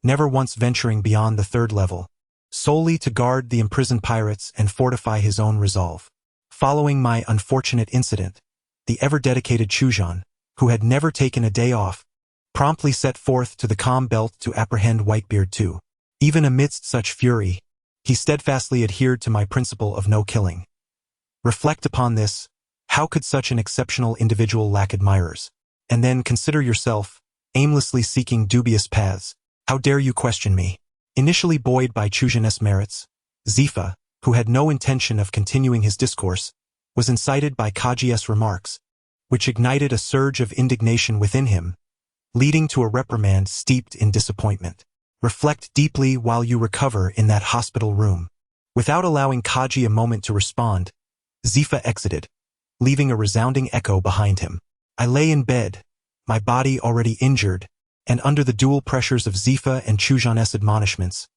never once venturing beyond the 3rd level, solely to guard the imprisoned pirates and fortify his own resolve. Following my unfortunate incident, the ever-dedicated Chuzhan, who had never taken a day off, promptly set forth to the calm belt to apprehend Whitebeard too. Even amidst such fury, he steadfastly adhered to my principle of no killing. Reflect upon this. How could such an exceptional individual lack admirers? And then consider yourself, aimlessly seeking dubious paths. How dare you question me? Initially buoyed by Chuzhan's merits, Zifa, who had no intention of continuing his discourse, was incited by Kaji's remarks, which ignited a surge of indignation within him, leading to a reprimand steeped in disappointment. Reflect deeply while you recover in that hospital room. Without allowing Kaji a moment to respond, Zifa exited, leaving a resounding echo behind him. I lay in bed, my body already injured, and under the dual pressures of Zifa and Chuzhan's admonishments,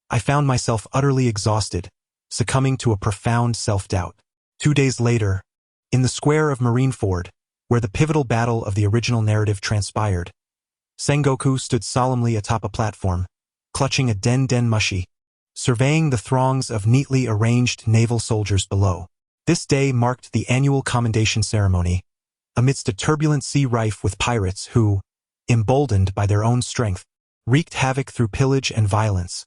I found myself utterly exhausted, succumbing to a profound self-doubt. 2 days later, in the square of Marineford, where the pivotal battle of the original narrative transpired, Sengoku stood solemnly atop a platform, clutching a den mushi, surveying the throngs of neatly arranged naval soldiers below. This day marked the annual commendation ceremony, amidst a turbulent sea rife with pirates who, emboldened by their own strength, wreaked havoc through pillage and violence,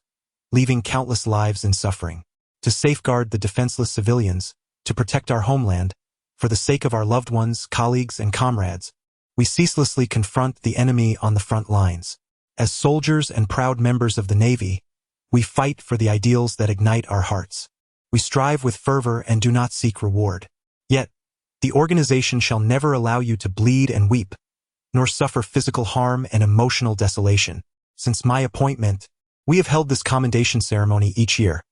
leaving countless lives in suffering. To safeguard the defenseless civilians, to protect our homeland, for the sake of our loved ones, colleagues, and comrades, we ceaselessly confront the enemy on the front lines. As soldiers and proud members of the Navy, we fight for the ideals that ignite our hearts. We strive with fervor and do not seek reward. Yet, the organization shall never allow you to bleed and weep, nor suffer physical harm and emotional desolation. Since my appointment, we have held this commendation ceremony each year,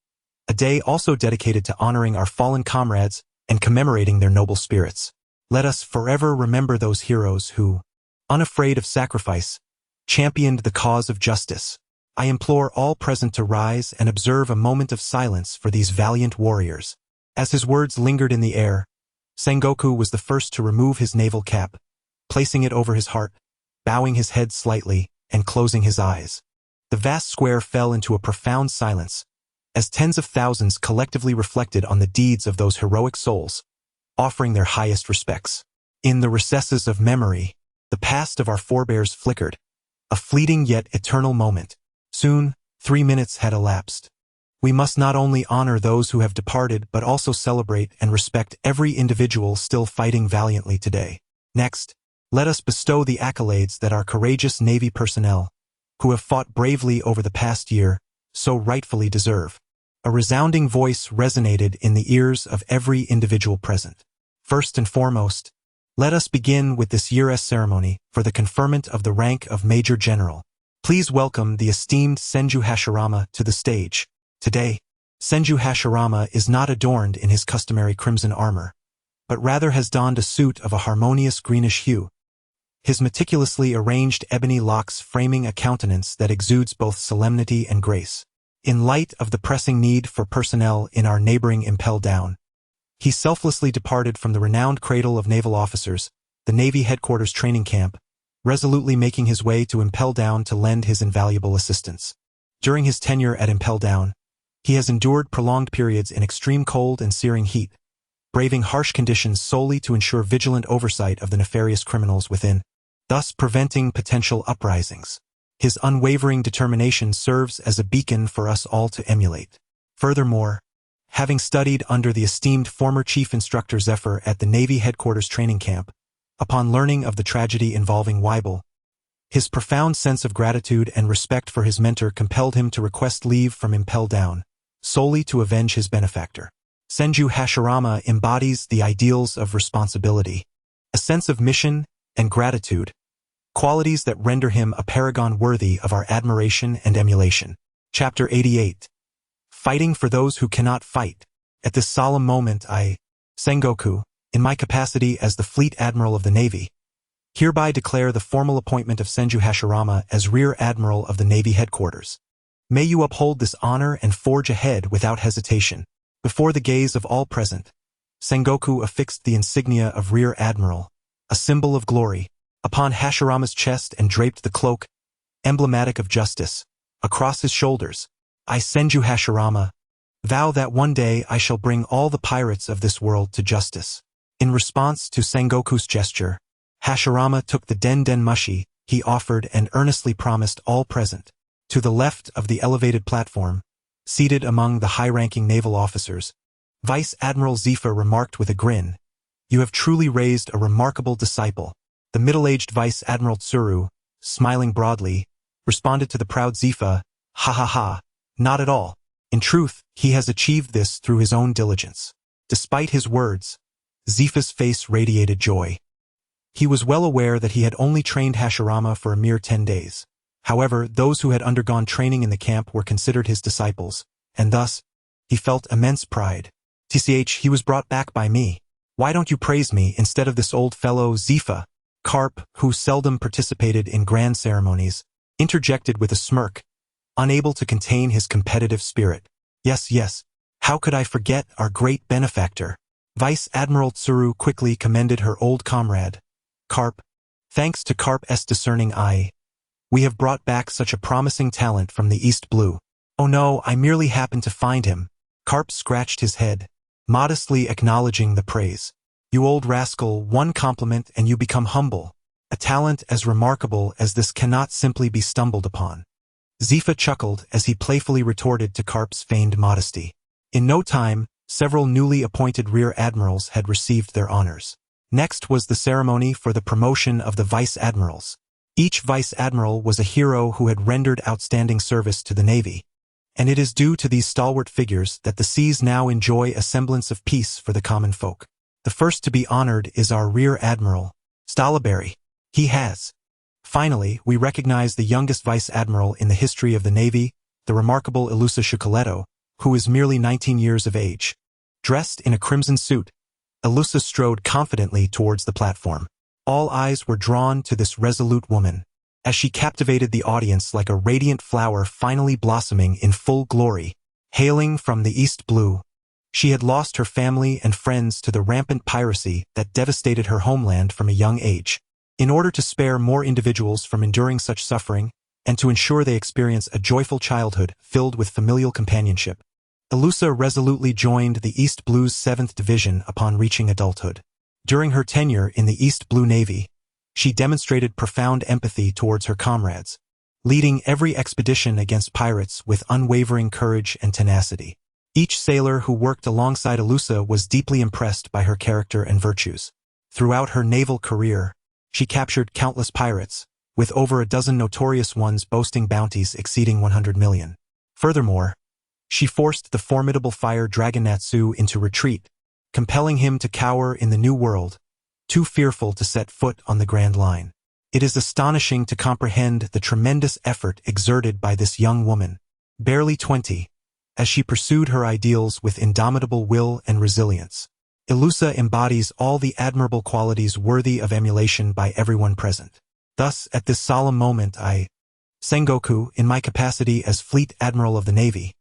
a day also dedicated to honoring our fallen comrades and commemorating their noble spirits. Let us forever remember those heroes who, unafraid of sacrifice, championed the cause of justice. I implore all present to rise and observe a moment of silence for these valiant warriors. As his words lingered in the air, Sengoku was the first to remove his naval cap, placing it over his heart, bowing his head slightly, and closing his eyes. The vast square fell into a profound silence, as tens of thousands collectively reflected on the deeds of those heroic souls, offering their highest respects. In the recesses of memory, the past of our forebears flickered, a fleeting yet eternal moment. Soon, 3 minutes had elapsed. We must not only honor those who have departed but also celebrate and respect every individual still fighting valiantly today. Next, let us bestow the accolades that our courageous Navy personnel, who have fought bravely over the past year, so rightfully deserve. A resounding voice resonated in the ears of every individual present. First and foremost, let us begin with this year's ceremony for the conferment of the rank of Major General. Please welcome the esteemed Senju Hashirama to the stage. Today, Senju Hashirama is not adorned in his customary crimson armor, but rather has donned a suit of a harmonious greenish hue, his meticulously arranged ebony locks framing a countenance that exudes both solemnity and grace. In light of the pressing need for personnel in our neighboring Impel Down, he selflessly departed from the renowned cradle of naval officers, the Navy Headquarters Training Camp, resolutely making his way to Impel Down to lend his invaluable assistance. During his tenure at Impel Down, he has endured prolonged periods in extreme cold and searing heat, braving harsh conditions solely to ensure vigilant oversight of the nefarious criminals within, thus preventing potential uprisings. His unwavering determination serves as a beacon for us all to emulate. Furthermore, having studied under the esteemed former Chief Instructor Zephyr at the Navy Headquarters Training Camp, upon learning of the tragedy involving Weibel, his profound sense of gratitude and respect for his mentor compelled him to request leave from Impel Down, solely to avenge his benefactor. Senju Hashirama embodies the ideals of responsibility, a sense of mission, and gratitude, qualities that render him a paragon worthy of our admiration and emulation. Chapter 88. Fighting for those who cannot fight. At this solemn moment I, Sengoku, in my capacity as the Fleet Admiral of the Navy, hereby declare the formal appointment of Senju Hashirama as Rear Admiral of the Navy Headquarters. May you uphold this honor and forge ahead without hesitation. Before the gaze of all present, Sengoku affixed the insignia of Rear Admiral, a symbol of glory, upon Hashirama's chest and draped the cloak, emblematic of justice, across his shoulders. I send you, Hashirama. Vow that one day I shall bring all the pirates of this world to justice. In response to Sengoku's gesture, Hashirama took the den mushi he offered and earnestly promised all present. To the left of the elevated platform, seated among the high-ranking naval officers, Vice Admiral Zifa remarked with a grin, "You have truly raised a remarkable disciple." The middle-aged Vice Admiral Tsuru, smiling broadly, responded to the proud Zifa, "Ha ha ha, not at all. In truth, he has achieved this through his own diligence." Despite his words, Zifa's face radiated joy. He was well aware that he had only trained Hashirama for a mere 10 days. However, those who had undergone training in the camp were considered his disciples, and thus, he felt immense pride. He was brought back by me. Why don't you praise me instead of this old fellow Zifa? Carp, who seldom participated in grand ceremonies, interjected with a smirk, unable to contain his competitive spirit. Yes, how could I forget our great benefactor? Vice Admiral Tsuru quickly commended her old comrade, Carp. Thanks to Carp's discerning eye, we have brought back such a promising talent from the East Blue. Oh no, I merely happened to find him. Carp scratched his head, modestly acknowledging the praise. You old rascal, one compliment and you become humble. A talent as remarkable as this cannot simply be stumbled upon. Zifa chuckled as he playfully retorted to Carp's feigned modesty. In no time, several newly appointed rear admirals had received their honors. Next was the ceremony for the promotion of the vice admirals. Each vice admiral was a hero who had rendered outstanding service to the Navy, and it is due to these stalwart figures that the seas now enjoy a semblance of peace for the common folk. The first to be honored is our rear admiral, Stalaberry. He has. Finally, we recognize the youngest vice admiral in the history of the Navy, the remarkable Ilusa Shukaletto, who is merely 19 years of age. Dressed in a crimson suit, Ilusa strode confidently towards the platform. All eyes were drawn to this resolute woman, as she captivated the audience like a radiant flower finally blossoming in full glory. Hailing from the East Blue, she had lost her family and friends to the rampant piracy that devastated her homeland from a young age. In order to spare more individuals from enduring such suffering, and to ensure they experience a joyful childhood filled with familial companionship, Ilusa resolutely joined the East Blue's 7th Division upon reaching adulthood. During her tenure in the East Blue Navy, she demonstrated profound empathy towards her comrades, leading every expedition against pirates with unwavering courage and tenacity. Each sailor who worked alongside Ilusa was deeply impressed by her character and virtues. Throughout her naval career, she captured countless pirates, with over a dozen notorious ones boasting bounties exceeding 100 million. Furthermore, she forced the formidable fire dragon Natsu into retreat, compelling him to cower in the New World, too fearful to set foot on the Grand Line. It is astonishing to comprehend the tremendous effort exerted by this young woman, barely 20, as she pursued her ideals with indomitable will and resilience. Ilusa embodies all the admirable qualities worthy of emulation by everyone present. Thus, at this solemn moment I, Sengoku, in my capacity as Fleet Admiral of the Navy,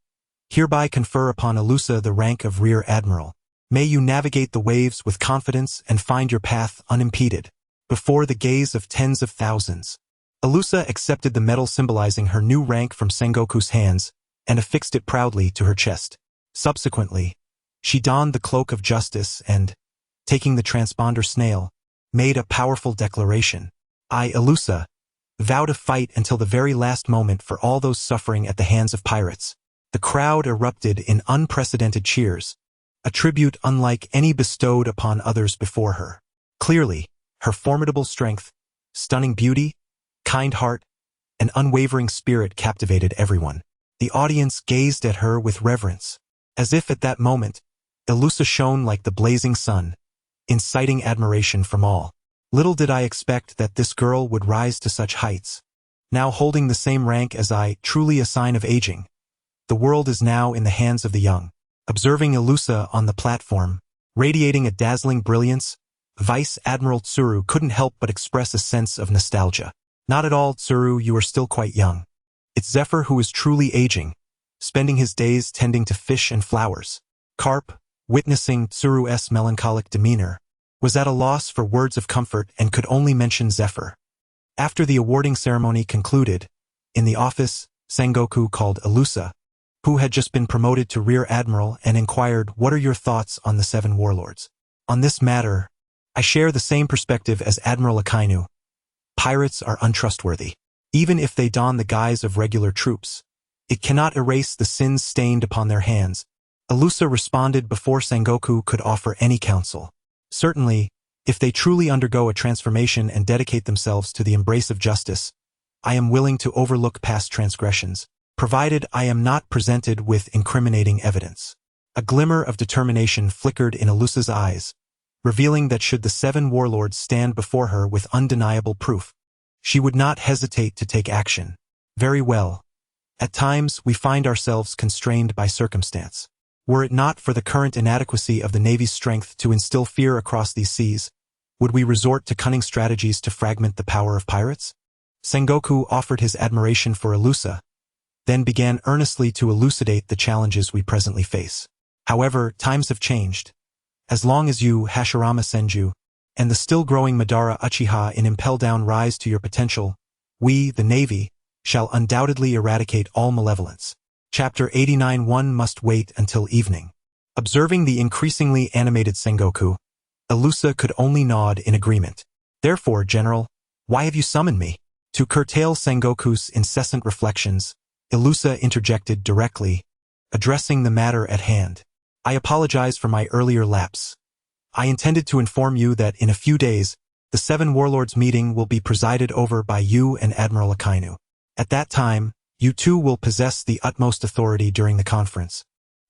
hereby confer upon Ilusa the rank of Rear Admiral. May you navigate the waves with confidence and find your path unimpeded, before the gaze of tens of thousands. Ilusa accepted the medal symbolizing her new rank from Sengoku's hands and affixed it proudly to her chest. Subsequently, she donned the cloak of justice and, taking the transponder snail, made a powerful declaration. I, Ilusa, vow to fight until the very last moment for all those suffering at the hands of pirates. The crowd erupted in unprecedented cheers, a tribute unlike any bestowed upon others before her. Clearly, her formidable strength, stunning beauty, kind heart, and unwavering spirit captivated everyone. The audience gazed at her with reverence, as if at that moment, Ilusa shone like the blazing sun, inciting admiration from all. Little did I expect that this girl would rise to such heights. Now holding the same rank as I, truly a sign of aging. The world is now in the hands of the young. Observing Ilusa on the platform, radiating a dazzling brilliance, Vice Admiral Tsuru couldn't help but express a sense of nostalgia. Not at all, Tsuru, you are still quite young. It's Zephyr who is truly aging, spending his days tending to fish and flowers. Carp, witnessing Tsuru's melancholic demeanor, was at a loss for words of comfort and could only mention Zephyr. After the awarding ceremony concluded, in the office, Sengoku called Ilusa, who had just been promoted to Rear Admiral, and inquired, "What are your thoughts on the 7 warlords? On this matter, I share the same perspective as Admiral Akainu. Pirates are untrustworthy. Even if they don the guise of regular troops, it cannot erase the sins stained upon their hands." Ilusa responded before Sengoku could offer any counsel. "Certainly, if they truly undergo a transformation and dedicate themselves to the embrace of justice, I am willing to overlook past transgressions, provided I am not presented with incriminating evidence." A glimmer of determination flickered in Ilusa's eyes, revealing that should the 7 warlords stand before her with undeniable proof, she would not hesitate to take action. "Very well. At times, we find ourselves constrained by circumstance. Were it not for the current inadequacy of the Navy's strength to instill fear across these seas, would we resort to cunning strategies to fragment the power of pirates?" Sengoku offered his admiration for Ilusa, then began earnestly to elucidate the challenges we presently face. "However, times have changed. As long as you, Hashirama Senju, and the still-growing Madara Uchiha in Impel Down rise to your potential, we, the Navy, shall undoubtedly eradicate all malevolence." Chapter 89. One must wait until evening. Observing the increasingly animated Sengoku, Ilusa could only nod in agreement. "Therefore, General, why have you summoned me?" To curtail Sengoku's incessant reflections, Ilusa interjected directly, addressing the matter at hand. "I apologize for my earlier lapse. I intended to inform you that in a few days, the 7 warlords meeting will be presided over by you and Admiral Akainu. At that time, you two will possess the utmost authority during the conference,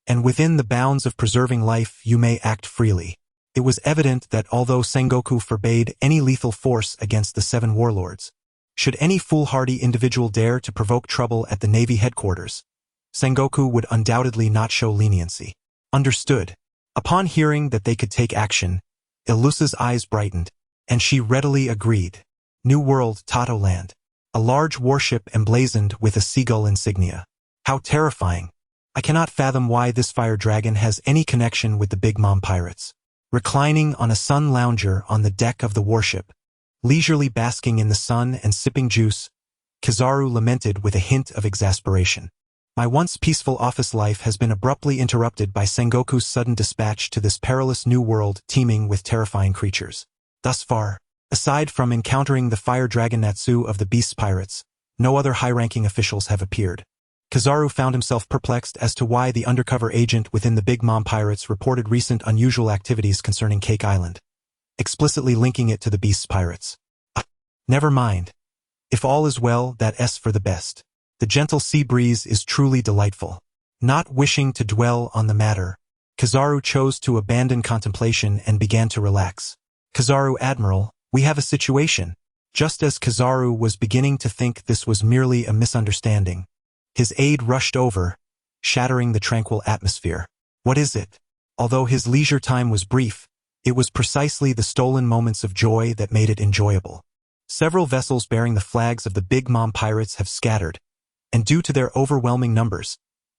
and within the bounds of preserving life you may act freely." It was evident that although Sengoku forbade any lethal force against the 7 warlords, should any foolhardy individual dare to provoke trouble at the Navy headquarters, Sengoku would undoubtedly not show leniency. "Understood." Upon hearing that they could take action, Ilusa's eyes brightened, and she readily agreed. New World, Tato Land. A large warship emblazoned with a seagull insignia. How terrifying. I cannot fathom why this fire dragon has any connection with the Big Mom pirates. Reclining on a sun lounger on the deck of the warship, leisurely basking in the sun and sipping juice, Kizaru lamented with a hint of exasperation. "My once peaceful office life has been abruptly interrupted by Sengoku's sudden dispatch to this perilous new world teeming with terrifying creatures. Thus far, aside from encountering the fire dragon Natsu of the Beast Pirates, no other high-ranking officials have appeared." Kizaru found himself perplexed as to why the undercover agent within the Big Mom Pirates reported recent unusual activities concerning Cake Island, explicitly linking it to the Beast Pirates. Never mind. If all is well, that's for the best. The gentle sea breeze is truly delightful. Not wishing to dwell on the matter, Kizaru chose to abandon contemplation and began to relax. "Kizaru, Admiral, we have a situation." Just as Kizaru was beginning to think this was merely a misunderstanding, his aide rushed over, shattering the tranquil atmosphere. "What is it?" Although his leisure time was brief, it was precisely the stolen moments of joy that made it enjoyable. Several vessels bearing the flags of the Big Mom Pirates have scattered, and due to their overwhelming numbers,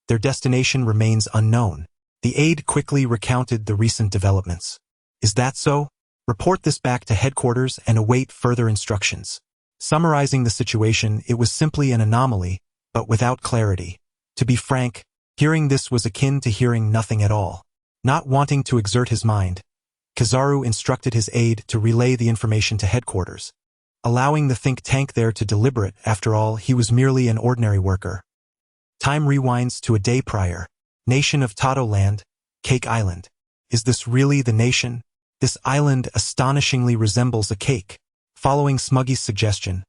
their destination remains unknown. The aide quickly recounted the recent developments. "Is that so? Report this back to headquarters and await further instructions." Summarizing the situation, it was simply an anomaly, but without clarity. To be frank, hearing this was akin to hearing nothing at all. Not wanting to exert his mind, Kizaru instructed his aide to relay the information to headquarters, allowing the think tank there to deliberate. After all, he was merely an ordinary worker. Time rewinds to a day prior. Nation of Tato Land, Cake Island. Is this really the nation? This island astonishingly resembles a cake. Following Smuggy's suggestion,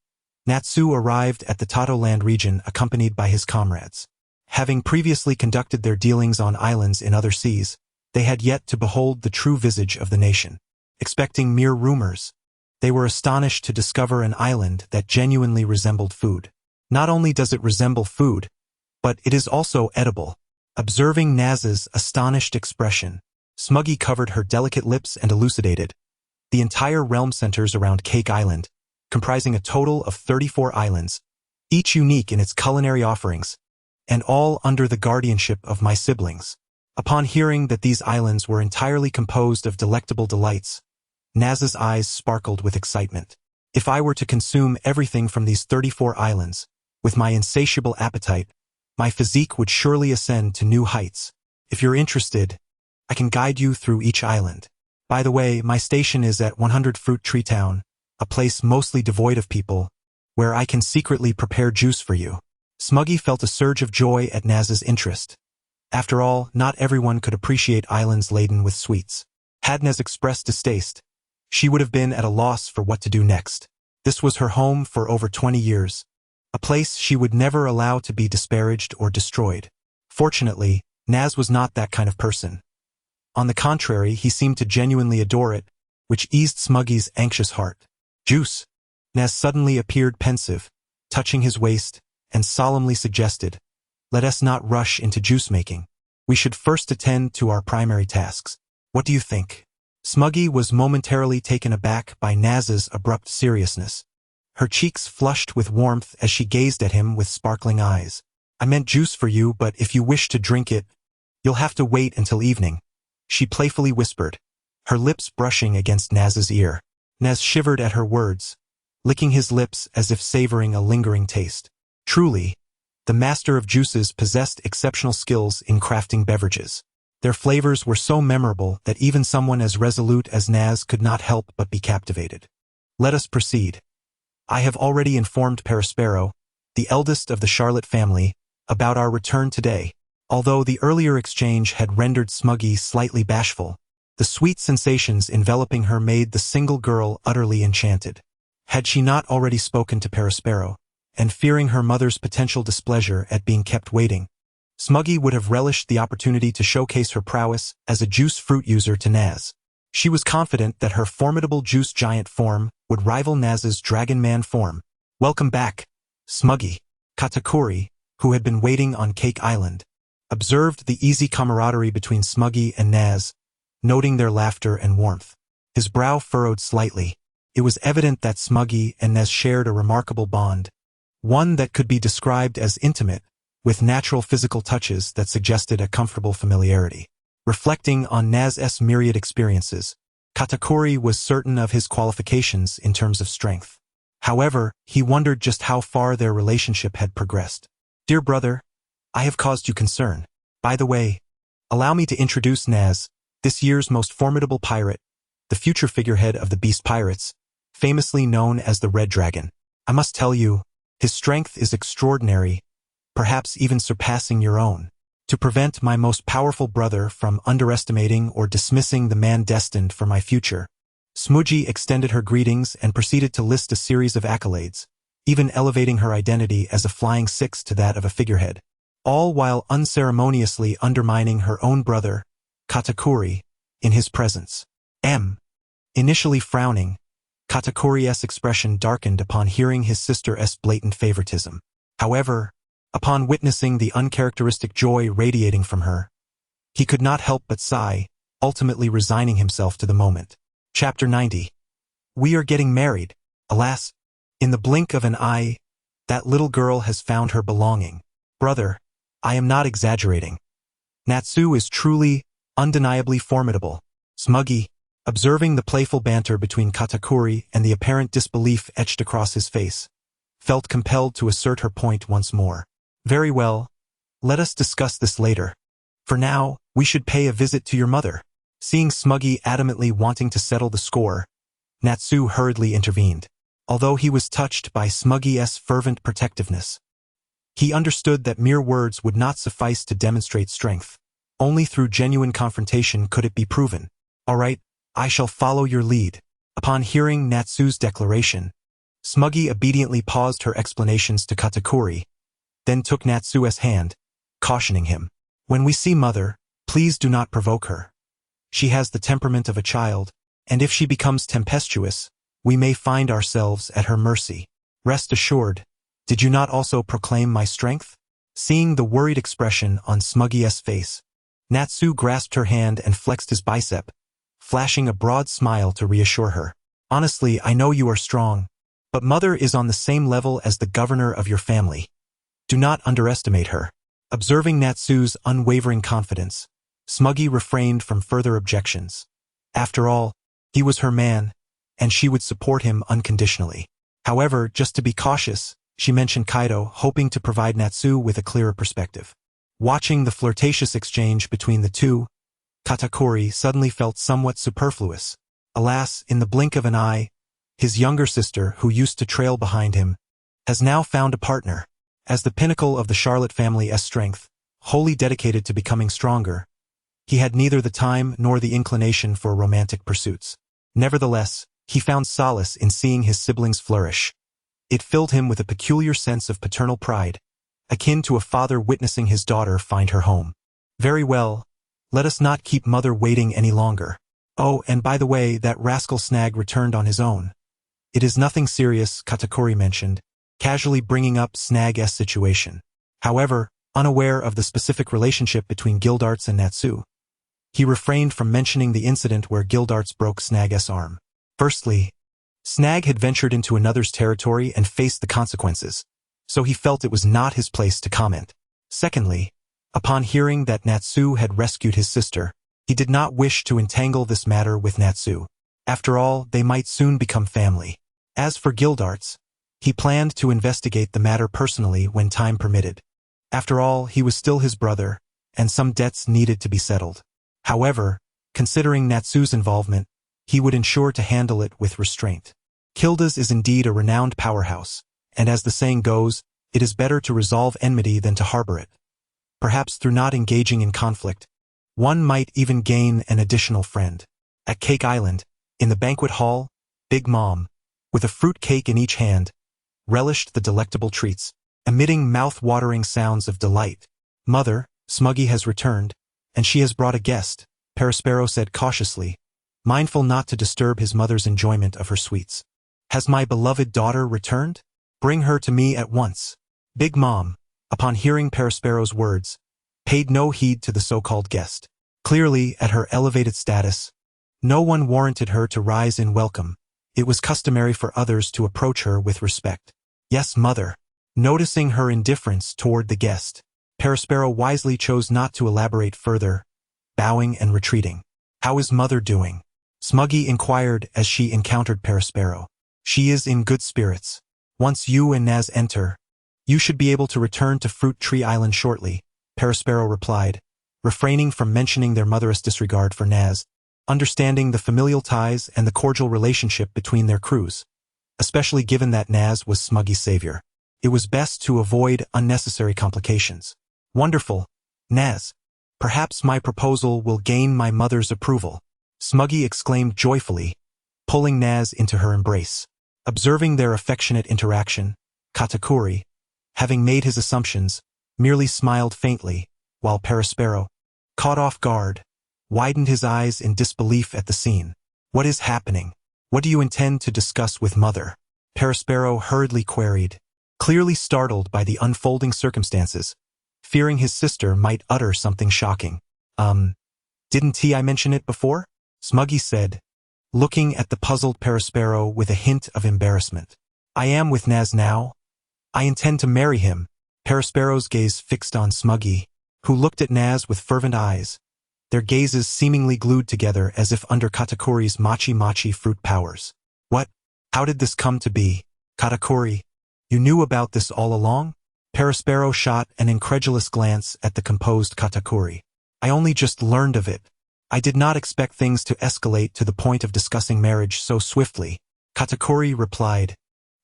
Natsu arrived at the Tato Land region accompanied by his comrades. Having previously conducted their dealings on islands in other seas, they had yet to behold the true visage of the nation. Expecting mere rumors, they were astonished to discover an island that genuinely resembled food. Not only does it resemble food, but it is also edible. Observing Naz's astonished expression, Smuggy covered her delicate lips and elucidated. The entire realm centers around Cake Island, comprising a total of 34 islands, each unique in its culinary offerings, and all under the guardianship of my siblings. Upon hearing that these islands were entirely composed of delectable delights, Naz's eyes sparkled with excitement. If I were to consume everything from these 34 islands, with my insatiable appetite, my physique would surely ascend to new heights. If you're interested, I can guide you through each island. By the way, my station is at 100 Fruit Tree Town, a place mostly devoid of people, where I can secretly prepare juice for you. Smuggy felt a surge of joy at Naz's interest. After all, not everyone could appreciate islands laden with sweets. Had Naz expressed distaste, she would have been at a loss for what to do next. This was her home for over 20 years, a place she would never allow to be disparaged or destroyed. Fortunately, Naz was not that kind of person. On the contrary, he seemed to genuinely adore it, which eased Smuggy's anxious heart. Juice. Naz suddenly appeared pensive, touching his waist, and solemnly suggested, "Let us not rush into juice-making. We should first attend to our primary tasks. What do you think?" Smuggy was momentarily taken aback by Naz's abrupt seriousness. Her cheeks flushed with warmth as she gazed at him with sparkling eyes. "I meant juice for you, but if you wish to drink it, you'll have to wait until evening," she playfully whispered, her lips brushing against Naz's ear. Naz shivered at her words, licking his lips as if savoring a lingering taste. Truly, the master of juices possessed exceptional skills in crafting beverages. Their flavors were so memorable that even someone as resolute as Naz could not help but be captivated. "Let us proceed. I have already informed Perispero, the eldest of the Charlotte family, about our return today." Although the earlier exchange had rendered Smuggy slightly bashful, the sweet sensations enveloping her made the single girl utterly enchanted. Had she not already spoken to Perispero, and fearing her mother's potential displeasure at being kept waiting, Smuggy would have relished the opportunity to showcase her prowess as a juice fruit user to Naz. She was confident that her formidable juice giant form would rival Naz's Dragon Man form. "Welcome back, Smuggy." Katakuri, who had been waiting on Cake Island, observed the easy camaraderie between Smuggy and Naz, noting their laughter and warmth. His brow furrowed slightly. It was evident that Smuggy and Naz shared a remarkable bond, one that could be described as intimate, with natural physical touches that suggested a comfortable familiarity. Reflecting on Naz's myriad experiences, Katakuri was certain of his qualifications in terms of strength. However, he wondered just how far their relationship had progressed. "Dear brother, I have caused you concern. By the way, allow me to introduce Naz, this year's most formidable pirate, the future figurehead of the Beast Pirates, famously known as the Red Dragon. I must tell you, his strength is extraordinary, perhaps even surpassing your own. To prevent my most powerful brother from underestimating or dismissing the man destined for my future." Smudgy extended her greetings and proceeded to list a series of accolades, even elevating her identity as a flying six to that of a figurehead, all while unceremoniously undermining her own brother, Katakuri, in his presence. Initially frowning, Katakuri's expression darkened upon hearing his sister's blatant favoritism. However, upon witnessing the uncharacteristic joy radiating from her, he could not help but sigh, ultimately resigning himself to the moment. Chapter 90. We are getting married. Alas, in the blink of an eye, that little girl has found her belonging. Brother, I am not exaggerating. Natsu is truly, undeniably formidable. Smuggy, observing the playful banter between Katakuri and the apparent disbelief etched across his face, felt compelled to assert her point once more. "Very well, let us discuss this later. For now, we should pay a visit to your mother." Seeing Smuggy adamantly wanting to settle the score, Natsu hurriedly intervened. Although he was touched by Smuggy's fervent protectiveness, he understood that mere words would not suffice to demonstrate strength. Only through genuine confrontation could it be proven. "All right, I shall follow your lead." Upon hearing Natsu's declaration, Smuggy obediently paused her explanations to Katakuri, then took Natsu's hand, cautioning him. "When we see mother, please do not provoke her. She has the temperament of a child, and if she becomes tempestuous, we may find ourselves at her mercy. Rest assured, did you not also proclaim my strength?" Seeing the worried expression on Smuggy's face, Natsu grasped her hand and flexed his bicep, flashing a broad smile to reassure her. "Honestly, I know you are strong, but mother is on the same level as the governor of your family. Do not underestimate her." Observing Natsu's unwavering confidence, Smuggy refrained from further objections. After all, he was her man, and she would support him unconditionally. However, just to be cautious, she mentioned Kaido, hoping to provide Natsu with a clearer perspective. Watching the flirtatious exchange between the two, Katakuri suddenly felt somewhat superfluous. Alas, in the blink of an eye, his younger sister, who used to trail behind him, has now found a partner. As the pinnacle of the Charlotte family's strength, wholly dedicated to becoming stronger, he had neither the time nor the inclination for romantic pursuits. Nevertheless, he found solace in seeing his siblings flourish. It filled him with a peculiar sense of paternal pride, akin to a father witnessing his daughter find her home. Very well, let us not keep mother waiting any longer. Oh, and by the way, that rascal Snag returned on his own. It is nothing serious, Katakuri mentioned, casually bringing up Snag's situation. However, unaware of the specific relationship between Gildarts and Natsu, he refrained from mentioning the incident where Gildarts broke Snag's arm. Firstly, Snag had ventured into another's territory and faced the consequences, so he felt it was not his place to comment. Secondly, upon hearing that Natsu had rescued his sister, he did not wish to entangle this matter with Natsu. After all, they might soon become family. As for Gildarts, he planned to investigate the matter personally when time permitted. After all, he was still his brother, and some debts needed to be settled. However, considering Natsu's involvement, he would ensure to handle it with restraint. Kilda's is indeed a renowned powerhouse, and as the saying goes, it is better to resolve enmity than to harbor it. Perhaps through not engaging in conflict, one might even gain an additional friend. At Cake Island, in the banquet hall, Big Mom, with a fruit cake in each hand, relished the delectable treats, emitting mouth-watering sounds of delight. Mother, Smuggy has returned, and she has brought a guest, Perospero said cautiously, mindful not to disturb his mother's enjoyment of her sweets. Has my beloved daughter returned? Bring her to me at once. Big Mom, upon hearing Perospero's words, paid no heed to the so-called guest. Clearly, at her elevated status, no one warranted her to rise in welcome. It was customary for others to approach her with respect. Yes, mother. Noticing her indifference toward the guest, Perospero wisely chose not to elaborate further, bowing and retreating. How is mother doing? Smuggy inquired as she encountered Perospero. She is in good spirits. Once you and Naz enter, you should be able to return to Fruit Tree Island shortly, Perospero replied, refraining from mentioning their mother's disregard for Naz, understanding the familial ties and the cordial relationship between their crews, especially given that Naz was Smuggy's savior. It was best to avoid unnecessary complications. Wonderful, Naz. Perhaps my proposal will gain my mother's approval, Smuggy exclaimed joyfully, pulling Naz into her embrace. Observing their affectionate interaction, Katakuri, having made his assumptions, merely smiled faintly, while Perospero, caught off guard, widened his eyes in disbelief at the scene. What is happening? What do you intend to discuss with mother? Perospero hurriedly queried, clearly startled by the unfolding circumstances, fearing his sister might utter something shocking. Didn't I mention it before? Smuggy said, looking at the puzzled Perospero with a hint of embarrassment. I am with Naz now. I intend to marry him. Perospero's gaze fixed on Smuggy, who looked at Naz with fervent eyes, their gazes seemingly glued together as if under Katakuri's mochi-mochi fruit powers. What? How did this come to be? Katakuri, you knew about this all along? Perospero shot an incredulous glance at the composed Katakuri. I only just learned of it. I did not expect things to escalate to the point of discussing marriage so swiftly, Katakuri replied,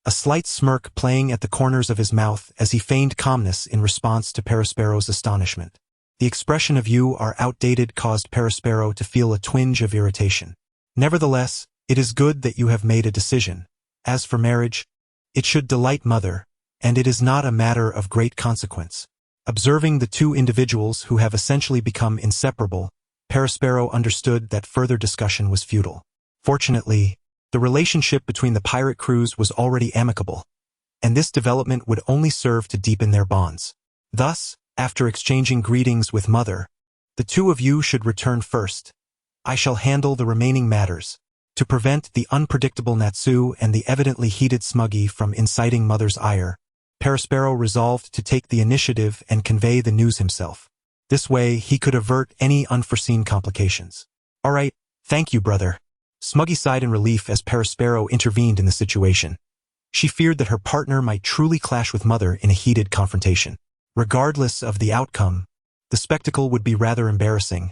a slight smirk playing at the corners of his mouth as he feigned calmness in response to Perospero's astonishment. The expression of you are outdated caused Perospero to feel a twinge of irritation. Nevertheless, it is good that you have made a decision. As for marriage, it should delight mother, and it is not a matter of great consequence. Observing the two individuals who have essentially become inseparable, Perospero understood that further discussion was futile. Fortunately, the relationship between the pirate crews was already amicable, and this development would only serve to deepen their bonds. Thus, after exchanging greetings with mother, the two of you should return first. I shall handle the remaining matters. To prevent the unpredictable Natsu and the evidently heated Smuggy from inciting mother's ire, Perospero resolved to take the initiative and convey the news himself. This way, he could avert any unforeseen complications. All right, thank you, brother. Smuggy sighed in relief as Perispero intervened in the situation. She feared that her partner might truly clash with Mother in a heated confrontation. Regardless of the outcome, the spectacle would be rather embarrassing,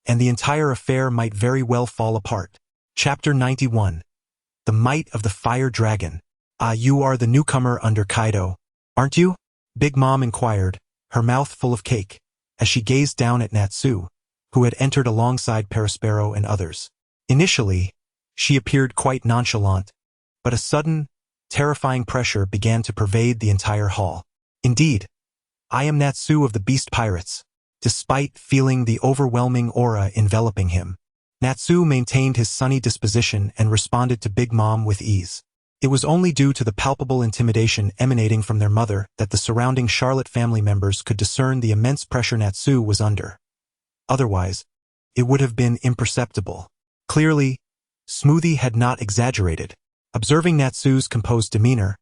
and the entire affair might very well fall apart. Chapter 91. The Might of the Fire Dragon. Ah, you are the newcomer under Kaido, aren't you? Big Mom inquired, her mouth full of cake, as she gazed down at Natsu, who had entered alongside Perispero and others. Initially, she appeared quite nonchalant, but a sudden, terrifying pressure began to pervade the entire hall. Indeed, I am Natsu of the Beast Pirates. Despite feeling the overwhelming aura enveloping him, Natsu maintained his sunny disposition and responded to Big Mom with ease. It was only due to the palpable intimidation emanating from their mother that the surrounding Charlotte family members could discern the immense pressure Natsu was under. Otherwise, it would have been imperceptible. Clearly, Smoothie had not exaggerated. Observing Natsu's composed demeanor,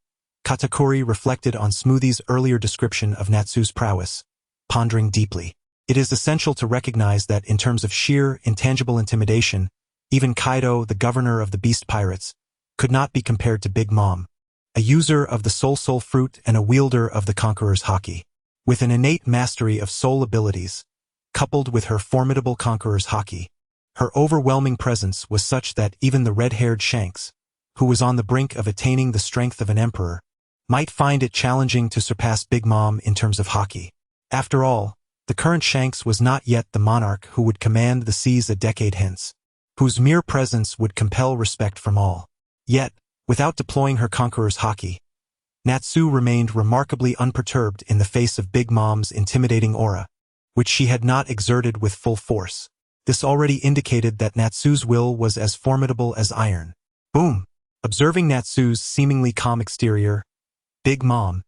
Katakuri reflected on Smoothie's earlier description of Natsu's prowess, pondering deeply. It is essential to recognize that in terms of sheer, intangible intimidation, even Kaido, the governor of the Beast Pirates, could not be compared to Big Mom, a user of the Soul Fruit and a wielder of the Conqueror's Haki. With an innate mastery of soul abilities, coupled with her formidable Conqueror's Haki, her overwhelming presence was such that even the red-haired Shanks, who was on the brink of attaining the strength of an emperor, might find it challenging to surpass Big Mom in terms of Haki. After all, the current Shanks was not yet the monarch who would command the seas a decade hence, whose mere presence would compel respect from all. Yet, without deploying her Conqueror's Haki, Natsu remained remarkably unperturbed in the face of Big Mom's intimidating aura, which she had not exerted with full force. This already indicated that Natsu's will was as formidable as iron. Boom! Observing Natsu's seemingly calm exterior, Big Mom,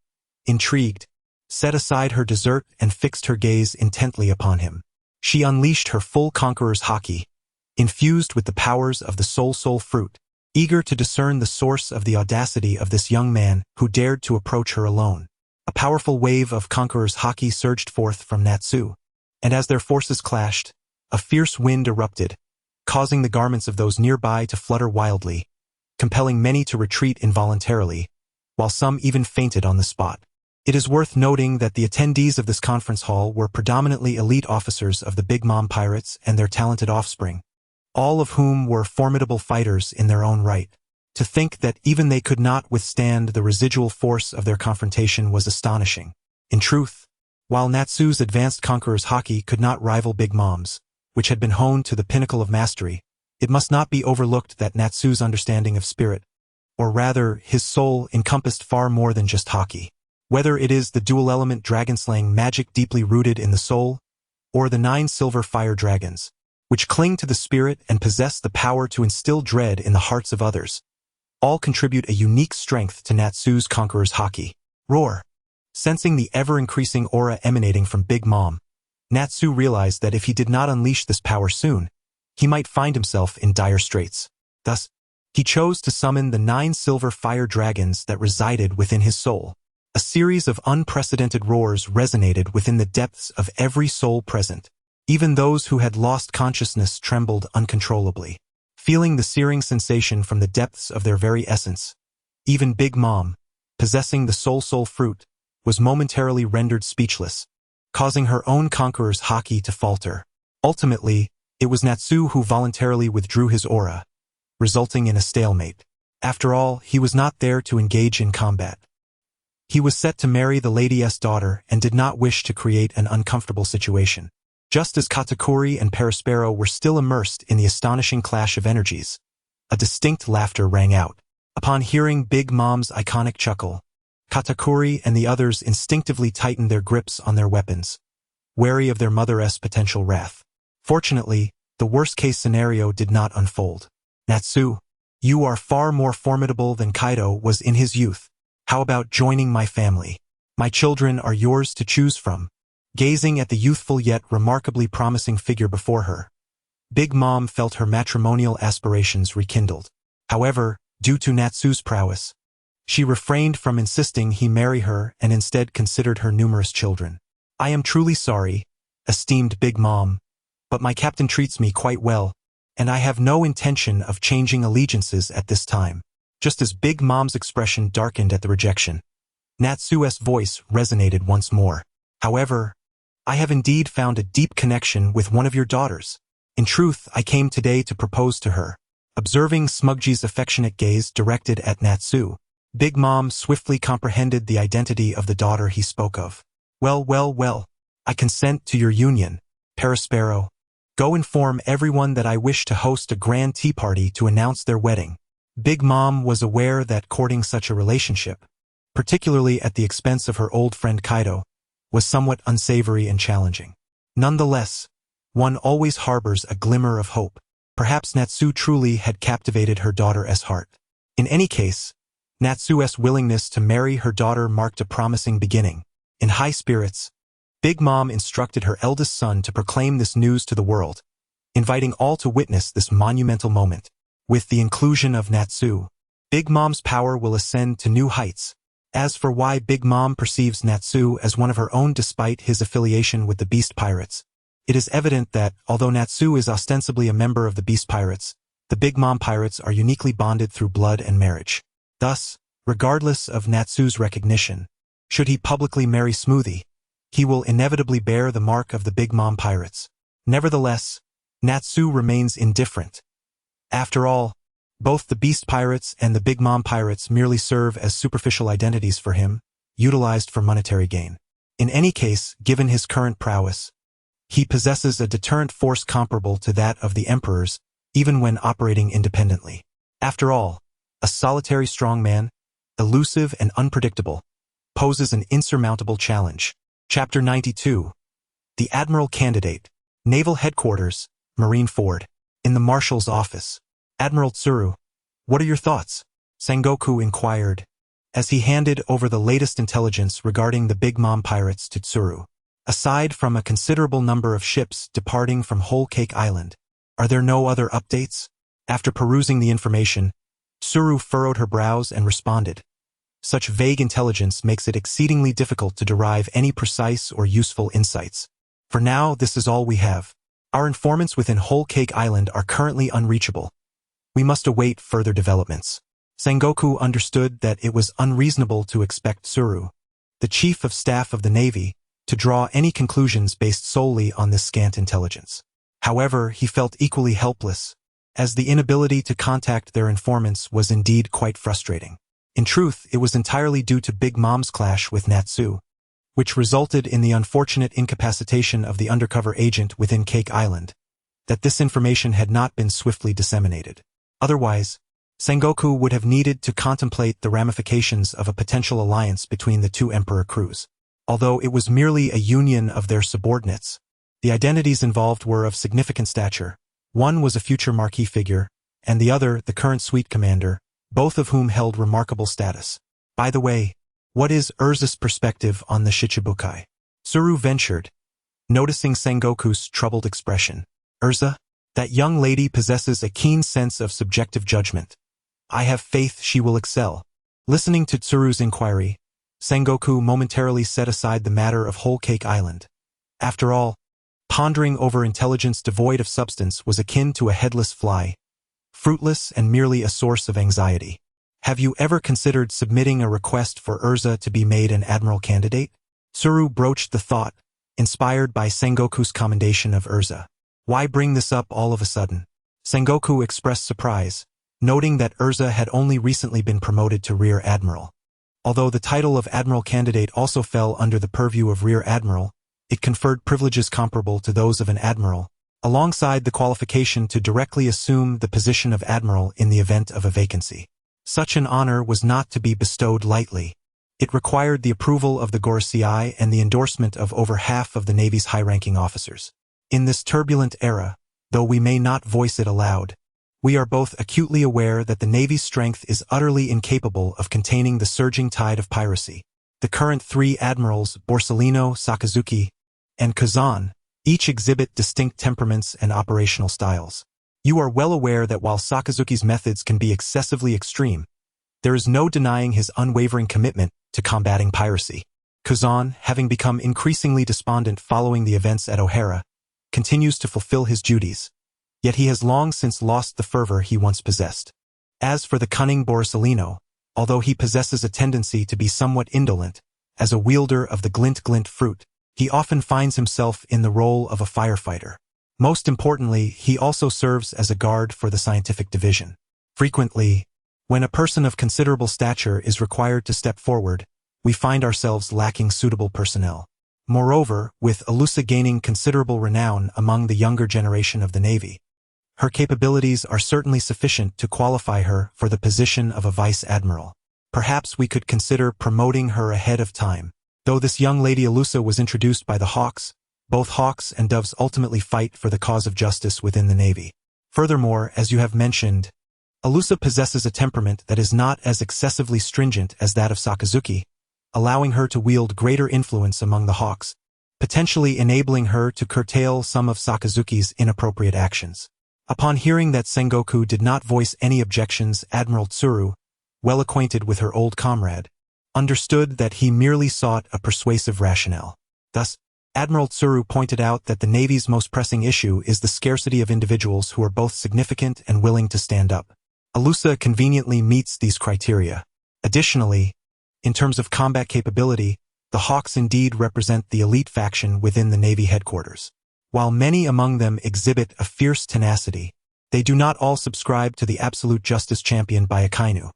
intrigued, set aside her dessert and fixed her gaze intently upon him. She unleashed her full Conqueror's Haki, infused with the powers of the Soul Fruit, eager to discern the source of the audacity of this young man who dared to approach her alone. A powerful wave of Conqueror's Haki surged forth from Natsu, and as their forces clashed, a fierce wind erupted, causing the garments of those nearby to flutter wildly, compelling many to retreat involuntarily, while some even fainted on the spot. It is worth noting that the attendees of this conference hall were predominantly elite officers of the Big Mom Pirates and their talented offspring, all of whom were formidable fighters in their own right. To think that even they could not withstand the residual force of their confrontation was astonishing. In truth, while Natsu's advanced Conqueror's Haki could not rival Big Mom's, which had been honed to the pinnacle of mastery, it must not be overlooked that Natsu's understanding of spirit, or rather his soul, encompassed far more than just Haki. Whether it is the dual-element dragon-slaying magic deeply rooted in the soul, or the 9 silver fire dragons, which cling to the spirit and possess the power to instill dread in the hearts of others, all contribute a unique strength to Natsu's Conqueror's Haki. Roar! Sensing the ever-increasing aura emanating from Big Mom, Natsu realized that if he did not unleash this power soon, he might find himself in dire straits. Thus, he chose to summon the 9 silver fire dragons that resided within his soul. A series of unprecedented roars resonated within the depths of every soul present. Even those who had lost consciousness trembled uncontrollably, feeling the searing sensation from the depths of their very essence. Even Big Mom, possessing the Soul Fruit, was momentarily rendered speechless, causing her own Conqueror's Haki to falter. Ultimately, it was Natsu who voluntarily withdrew his aura, resulting in a stalemate. After all, he was not there to engage in combat. He was set to marry the lady's daughter and did not wish to create an uncomfortable situation. Just as Katakuri and Perispero were still immersed in the astonishing clash of energies, a distinct laughter rang out. Upon hearing Big Mom's iconic chuckle, Katakuri and the others instinctively tightened their grips on their weapons, wary of their mother's potential wrath. Fortunately, the worst-case scenario did not unfold. Natsu, you are far more formidable than Kaido was in his youth. How about joining my family? My children are yours to choose from. Gazing at the youthful yet remarkably promising figure before her, Big Mom felt her matrimonial aspirations rekindled. However, due to Natsu's prowess, she refrained from insisting he marry her and instead considered her numerous children. I am truly sorry, esteemed Big Mom, but my captain treats me quite well, and I have no intention of changing allegiances at this time." Just as Big Mom's expression darkened at the rejection, Natsue's voice resonated once more. "However, I have indeed found a deep connection with one of your daughters. In truth, I came today to propose to her." Observing Smugji's affectionate gaze directed at Natsu, Big Mom swiftly comprehended the identity of the daughter he spoke of. "Well, well, well. I consent to your union, Perispero. Go inform everyone that I wish to host a grand tea party to announce their wedding." Big Mom was aware that courting such a relationship, particularly at the expense of her old friend Kaido, was somewhat unsavory and challenging. Nonetheless, one always harbors a glimmer of hope. Perhaps Natsu truly had captivated her daughter's heart. In any case, Natsue's willingness to marry her daughter marked a promising beginning. In high spirits, Big Mom instructed her eldest son to proclaim this news to the world, inviting all to witness this monumental moment. With the inclusion of Natsu, Big Mom's power will ascend to new heights. As for why Big Mom perceives Natsu as one of her own despite his affiliation with the Beast Pirates, it is evident that, although Natsu is ostensibly a member of the Beast Pirates, the Big Mom Pirates are uniquely bonded through blood and marriage. Thus, regardless of Natsu's recognition, should he publicly marry Smoothie, he will inevitably bear the mark of the Big Mom Pirates. Nevertheless, Natsu remains indifferent. After all, both the Beast Pirates and the Big Mom Pirates merely serve as superficial identities for him, utilized for monetary gain. In any case, given his current prowess, he possesses a deterrent force comparable to that of the Emperor's, even when operating independently. After all, a solitary strongman, elusive and unpredictable, poses an insurmountable challenge. Chapter 92. The Admiral Candidate. Naval Headquarters, Marine Ford. In the Marshal's office. "Admiral Tsuru, what are your thoughts?" Sengoku inquired, as he handed over the latest intelligence regarding the Big Mom Pirates to Tsuru. "Aside from a considerable number of ships departing from Whole Cake Island, are there no other updates?" After perusing the information, Tsuru furrowed her brows and responded. Such vague intelligence makes it exceedingly difficult to derive any precise or useful insights. For now, this is all we have. Our informants within Whole Cake Island are currently unreachable. We must await further developments. Sengoku understood that it was unreasonable to expect Tsuru, the Chief of Staff of the Navy, to draw any conclusions based solely on this scant intelligence. However, he felt equally helpless, as the inability to contact their informants was indeed quite frustrating. In truth, it was entirely due to Big Mom's clash with Natsu, which resulted in the unfortunate incapacitation of the undercover agent within Cake Island, that this information had not been swiftly disseminated. Otherwise, Sengoku would have needed to contemplate the ramifications of a potential alliance between the two Emperor crews. Although it was merely a union of their subordinates, the identities involved were of significant stature. One was a future marquee figure, and the other the current suite commander, both of whom held remarkable status. "By the way, what is Urza's perspective on the Shichibukai?" Tsuru ventured, noticing Sengoku's troubled expression. "Urza? That young lady possesses a keen sense of subjective judgment. I have faith she will excel." Listening to Tsuru's inquiry, Sengoku momentarily set aside the matter of Whole Cake Island. After all, pondering over intelligence devoid of substance was akin to a headless fly, fruitless and merely a source of anxiety. "Have you ever considered submitting a request for Urza to be made an admiral candidate?" Tsuru broached the thought, inspired by Sengoku's commendation of Urza. "Why bring this up all of a sudden?" Sengoku expressed surprise, noting that Urza had only recently been promoted to Rear Admiral. Although the title of Admiral Candidate also fell under the purview of Rear Admiral, it conferred privileges comparable to those of an admiral, alongside the qualification to directly assume the position of admiral in the event of a vacancy. Such an honor was not to be bestowed lightly. It required the approval of the Gorosei and the endorsement of over half of the Navy's high-ranking officers. In this turbulent era, though we may not voice it aloud, we are both acutely aware that the Navy's strength is utterly incapable of containing the surging tide of piracy. The current three admirals, Borsellino, Sakazuki, and Kazan, each exhibit distinct temperaments and operational styles. You are well aware that while Sakazuki's methods can be excessively extreme, there is no denying his unwavering commitment to combating piracy. Kuzan, having become increasingly despondent following the events at O'Hara, continues to fulfill his duties, yet he has long since lost the fervor he once possessed. As for the cunning Borsalino, although he possesses a tendency to be somewhat indolent, as a wielder of the glint-glint fruit, he often finds himself in the role of a firefighter. Most importantly, he also serves as a guard for the scientific division. Frequently, when a person of considerable stature is required to step forward, we find ourselves lacking suitable personnel. Moreover, with Alusa gaining considerable renown among the younger generation of the Navy, her capabilities are certainly sufficient to qualify her for the position of a vice admiral. Perhaps we could consider promoting her ahead of time. Though this young lady Alusa was introduced by the Hawks, both Hawks and Doves ultimately fight for the cause of justice within the Navy. Furthermore, as you have mentioned, Alusa possesses a temperament that is not as excessively stringent as that of Sakazuki, allowing her to wield greater influence among the Hawks, potentially enabling her to curtail some of Sakazuki's inappropriate actions. Upon hearing that Sengoku did not voice any objections, Admiral Tsuru, well acquainted with her old comrade, understood that he merely sought a persuasive rationale. Thus, Admiral Tsuru pointed out that the Navy's most pressing issue is the scarcity of individuals who are both significant and willing to stand up. Alusa conveniently meets these criteria. Additionally, in terms of combat capability, the Hawks indeed represent the elite faction within the Navy headquarters. While many among them exhibit a fierce tenacity, they do not all subscribe to the absolute justice championed by Akainu.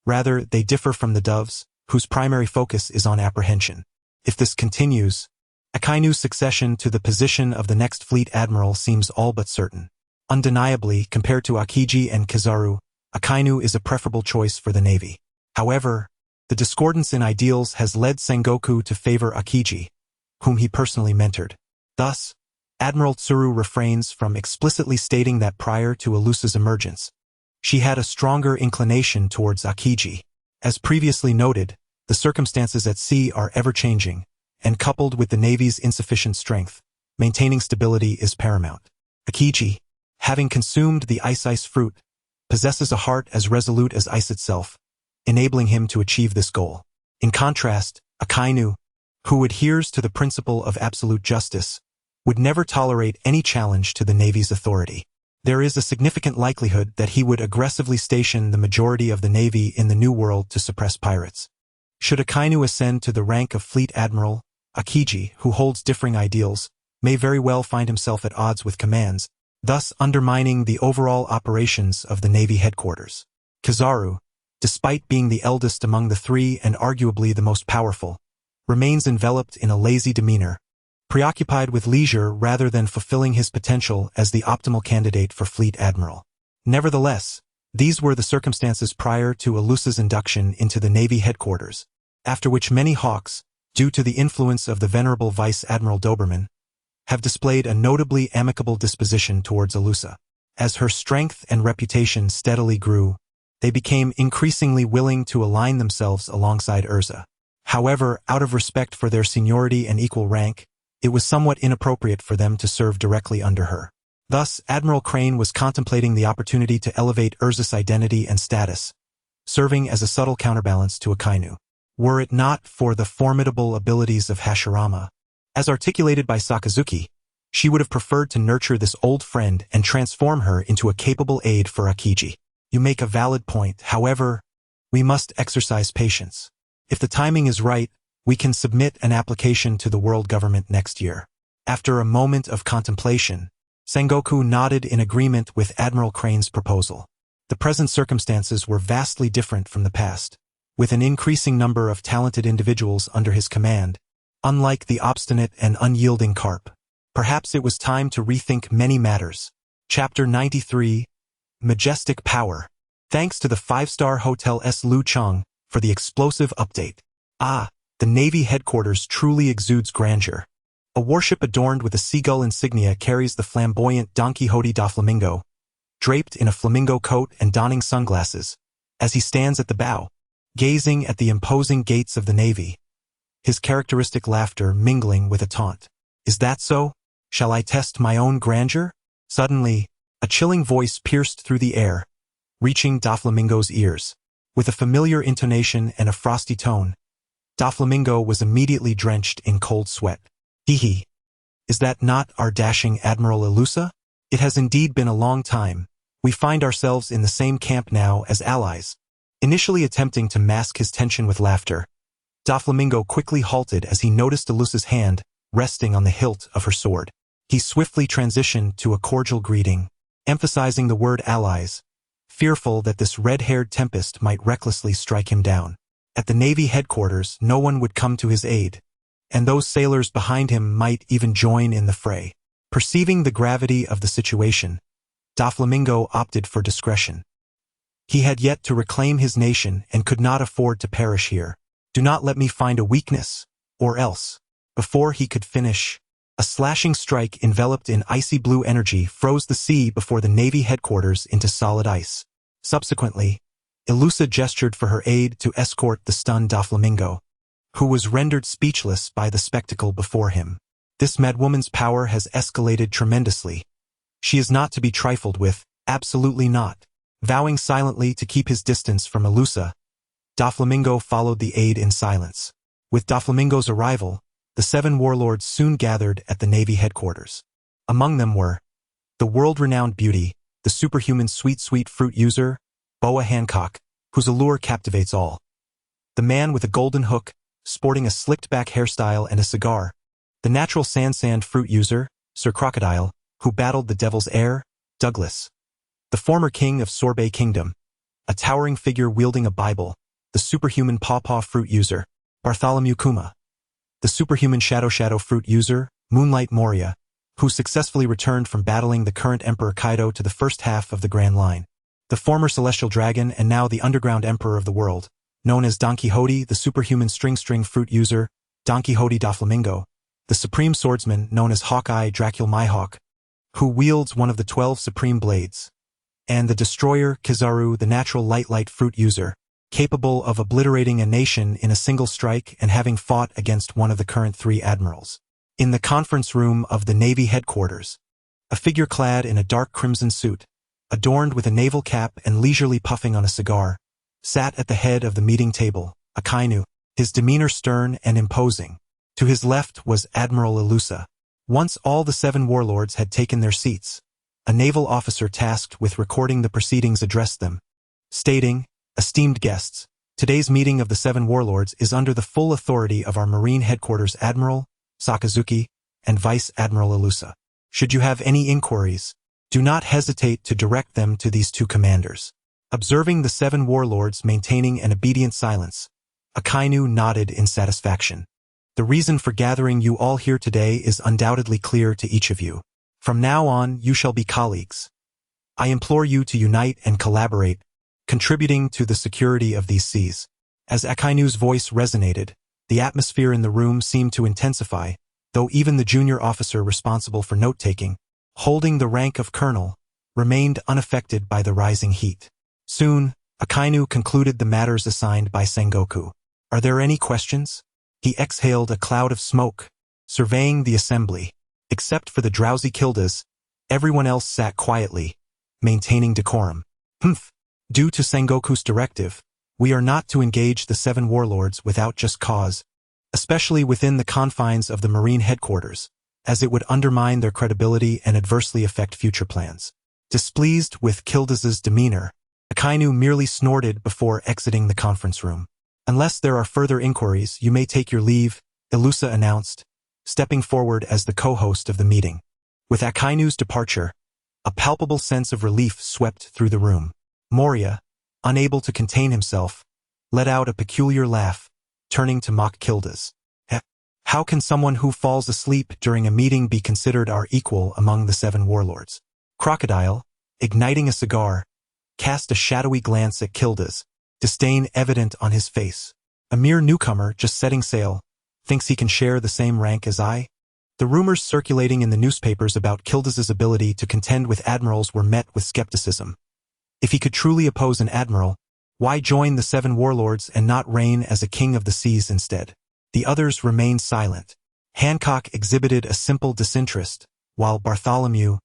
Rather, they differ from the Doves, whose primary focus is on apprehension. If this continues, Akainu's succession to the position of the next fleet admiral seems all but certain. Undeniably, compared to Akiji and Kizaru, Akainu is a preferable choice for the Navy. However, the discordance in ideals has led Sengoku to favor Akiji, whom he personally mentored. Thus, Admiral Tsuru refrains from explicitly stating that prior to Alusa's emergence, she had a stronger inclination towards Akiji. As previously noted, the circumstances at sea are ever-changing, and coupled with the Navy's insufficient strength, maintaining stability is paramount. Akiji, having consumed the ice fruit, possesses a heart as resolute as ice itself, enabling him to achieve this goal. In contrast, Akainu, who adheres to the principle of absolute justice, would never tolerate any challenge to the Navy's authority. There is a significant likelihood that he would aggressively station the majority of the Navy in the New World to suppress pirates. Should Akainu ascend to the rank of Fleet Admiral, Akiji, who holds differing ideals, may very well find himself at odds with commands, thus undermining the overall operations of the Navy headquarters. Kizaru, despite being the eldest among the three and arguably the most powerful, remains enveloped in a lazy demeanor, preoccupied with leisure rather than fulfilling his potential as the optimal candidate for Fleet Admiral. Nevertheless, these were the circumstances prior to Alusa's induction into the Navy headquarters, after which many Hawks, due to the influence of the venerable Vice Admiral Doberman, have displayed a notably amicable disposition towards Alusa. As her strength and reputation steadily grew, they became increasingly willing to align themselves alongside Urza. However, out of respect for their seniority and equal rank, it was somewhat inappropriate for them to serve directly under her. Thus, Admiral Crane was contemplating the opportunity to elevate Urza's identity and status, serving as a subtle counterbalance to Akainu. Were it not for the formidable abilities of Hashirama, as articulated by Sakazuki, she would have preferred to nurture this old friend and transform her into a capable aide for Akiji. You make a valid point, however, we must exercise patience. If the timing is right, we can submit an application to the world government next year. After a moment of contemplation, Sengoku nodded in agreement with Admiral Crane's proposal. The present circumstances were vastly different from the past, with an increasing number of talented individuals under his command, unlike the obstinate and unyielding Carp. Perhaps it was time to rethink many matters. Chapter 93, Majestic Power. Thanks to the 5-star Hotel S. Lu Cheng for the explosive update. The Navy headquarters truly exudes grandeur. A warship adorned with a seagull insignia carries the flamboyant Don Quixote da Flamingo, draped in a flamingo coat and donning sunglasses, as he stands at the bow, gazing at the imposing gates of the Navy, his characteristic laughter mingling with a taunt. Is that so? Shall I test my own grandeur? Suddenly, a chilling voice pierced through the air, reaching Doflamingo's ears. With a familiar intonation and a frosty tone, Doflamingo was immediately drenched in cold sweat. Hee. Is that not our dashing Admiral Ilusa? It has indeed been a long time. We find ourselves in the same camp now as allies. Initially attempting to mask his tension with laughter, Doflamingo quickly halted as he noticed Ilusa's hand resting on the hilt of her sword. He swiftly transitioned to a cordial greeting, emphasizing the word allies, fearful that this red-haired tempest might recklessly strike him down. At the Navy headquarters, no one would come to his aid, and those sailors behind him might even join in the fray. Perceiving the gravity of the situation, Doflamingo opted for discretion. He had yet to reclaim his nation and could not afford to perish here. Do not let me find a weakness, or else. Before he could finish, a slashing strike enveloped in icy blue energy froze the sea before the Navy headquarters into solid ice. Subsequently, Ilusa gestured for her aide to escort the stunned Doflamingo, who was rendered speechless by the spectacle before him. This madwoman's power has escalated tremendously. She is not to be trifled with, absolutely not. Vowing silently to keep his distance from Ilusa, Doflamingo followed the aide in silence. With Doflamingo's arrival, the 7 warlords soon gathered at the Navy headquarters. Among them were the world-renowned beauty, the superhuman sweet fruit user, Boa Hancock, whose allure captivates all. The man with a golden hook, sporting a slicked-back hairstyle and a cigar. The natural sand fruit user, Sir Crocodile, who battled the Devil's Heir, Douglas. The former king of Sorbet Kingdom, a towering figure wielding a Bible, the superhuman pawpaw fruit user, Bartholomew Kuma. The superhuman shadow fruit user, Moonlight Moria, who successfully returned from battling the current Emperor Kaido to the first half of the Grand Line. The former celestial dragon and now the underground emperor of the world, known as Don Quixote, the superhuman string fruit user, Don Quixote Doflamingo. The supreme swordsman known as Hawkeye Dracul Mihawk, who wields one of the 12 supreme blades. And the destroyer Kizaru, the natural light fruit user, capable of obliterating a nation in a single strike and having fought against one of the current 3 admirals. In the conference room of the Navy headquarters, a figure clad in a dark crimson suit, adorned with a naval cap and leisurely puffing on a cigar, sat at the head of the meeting table, Akainu, his demeanor stern and imposing. To his left was Admiral Ilusa. Once all the 7 warlords had taken their seats, a naval officer tasked with recording the proceedings addressed them, stating, "Esteemed guests, today's meeting of the 7 warlords is under the full authority of our Marine Headquarters Admiral, Sakazuki, and Vice Admiral Ilusa. Should you have any inquiries, do not hesitate to direct them to these 2 commanders." Observing the 7 warlords maintaining an obedient silence, Akainu nodded in satisfaction. The reason for gathering you all here today is undoubtedly clear to each of you. From now on, you shall be colleagues. I implore you to unite and collaborate, contributing to the security of these seas. As Akainu's voice resonated, the atmosphere in the room seemed to intensify, though even the junior officer responsible for note-taking, holding the rank of colonel, remained unaffected by the rising heat. Soon, Akainu concluded the matters assigned by Sengoku. Are there any questions? He exhaled a cloud of smoke, surveying the assembly. Except for the drowsy Kildas, everyone else sat quietly, maintaining decorum. Due to Sengoku's directive, we are not to engage the 7 warlords without just cause, especially within the confines of the Marine headquarters, as it would undermine their credibility and adversely affect future plans. Displeased with Kildas's demeanor, Akainu merely snorted before exiting the conference room. "Unless there are further inquiries, you may take your leave," Ilusa announced, stepping forward as the co-host of the meeting. With Akainu's departure, a palpable sense of relief swept through the room. Moria, unable to contain himself, let out a peculiar laugh, turning to mock Kildas. How can someone who falls asleep during a meeting be considered our equal among the 7 warlords? Crocodile, igniting a cigar, cast a shadowy glance at Kildas, disdain evident on his face. A mere newcomer just setting sail, thinks he can share the same rank as I? The rumors circulating in the newspapers about Kildas's ability to contend with admirals were met with skepticism. If he could truly oppose an admiral, why join the 7 warlords and not reign as a king of the seas instead? The others remained silent. Hancock exhibited a simple disinterest, while Bartholomew,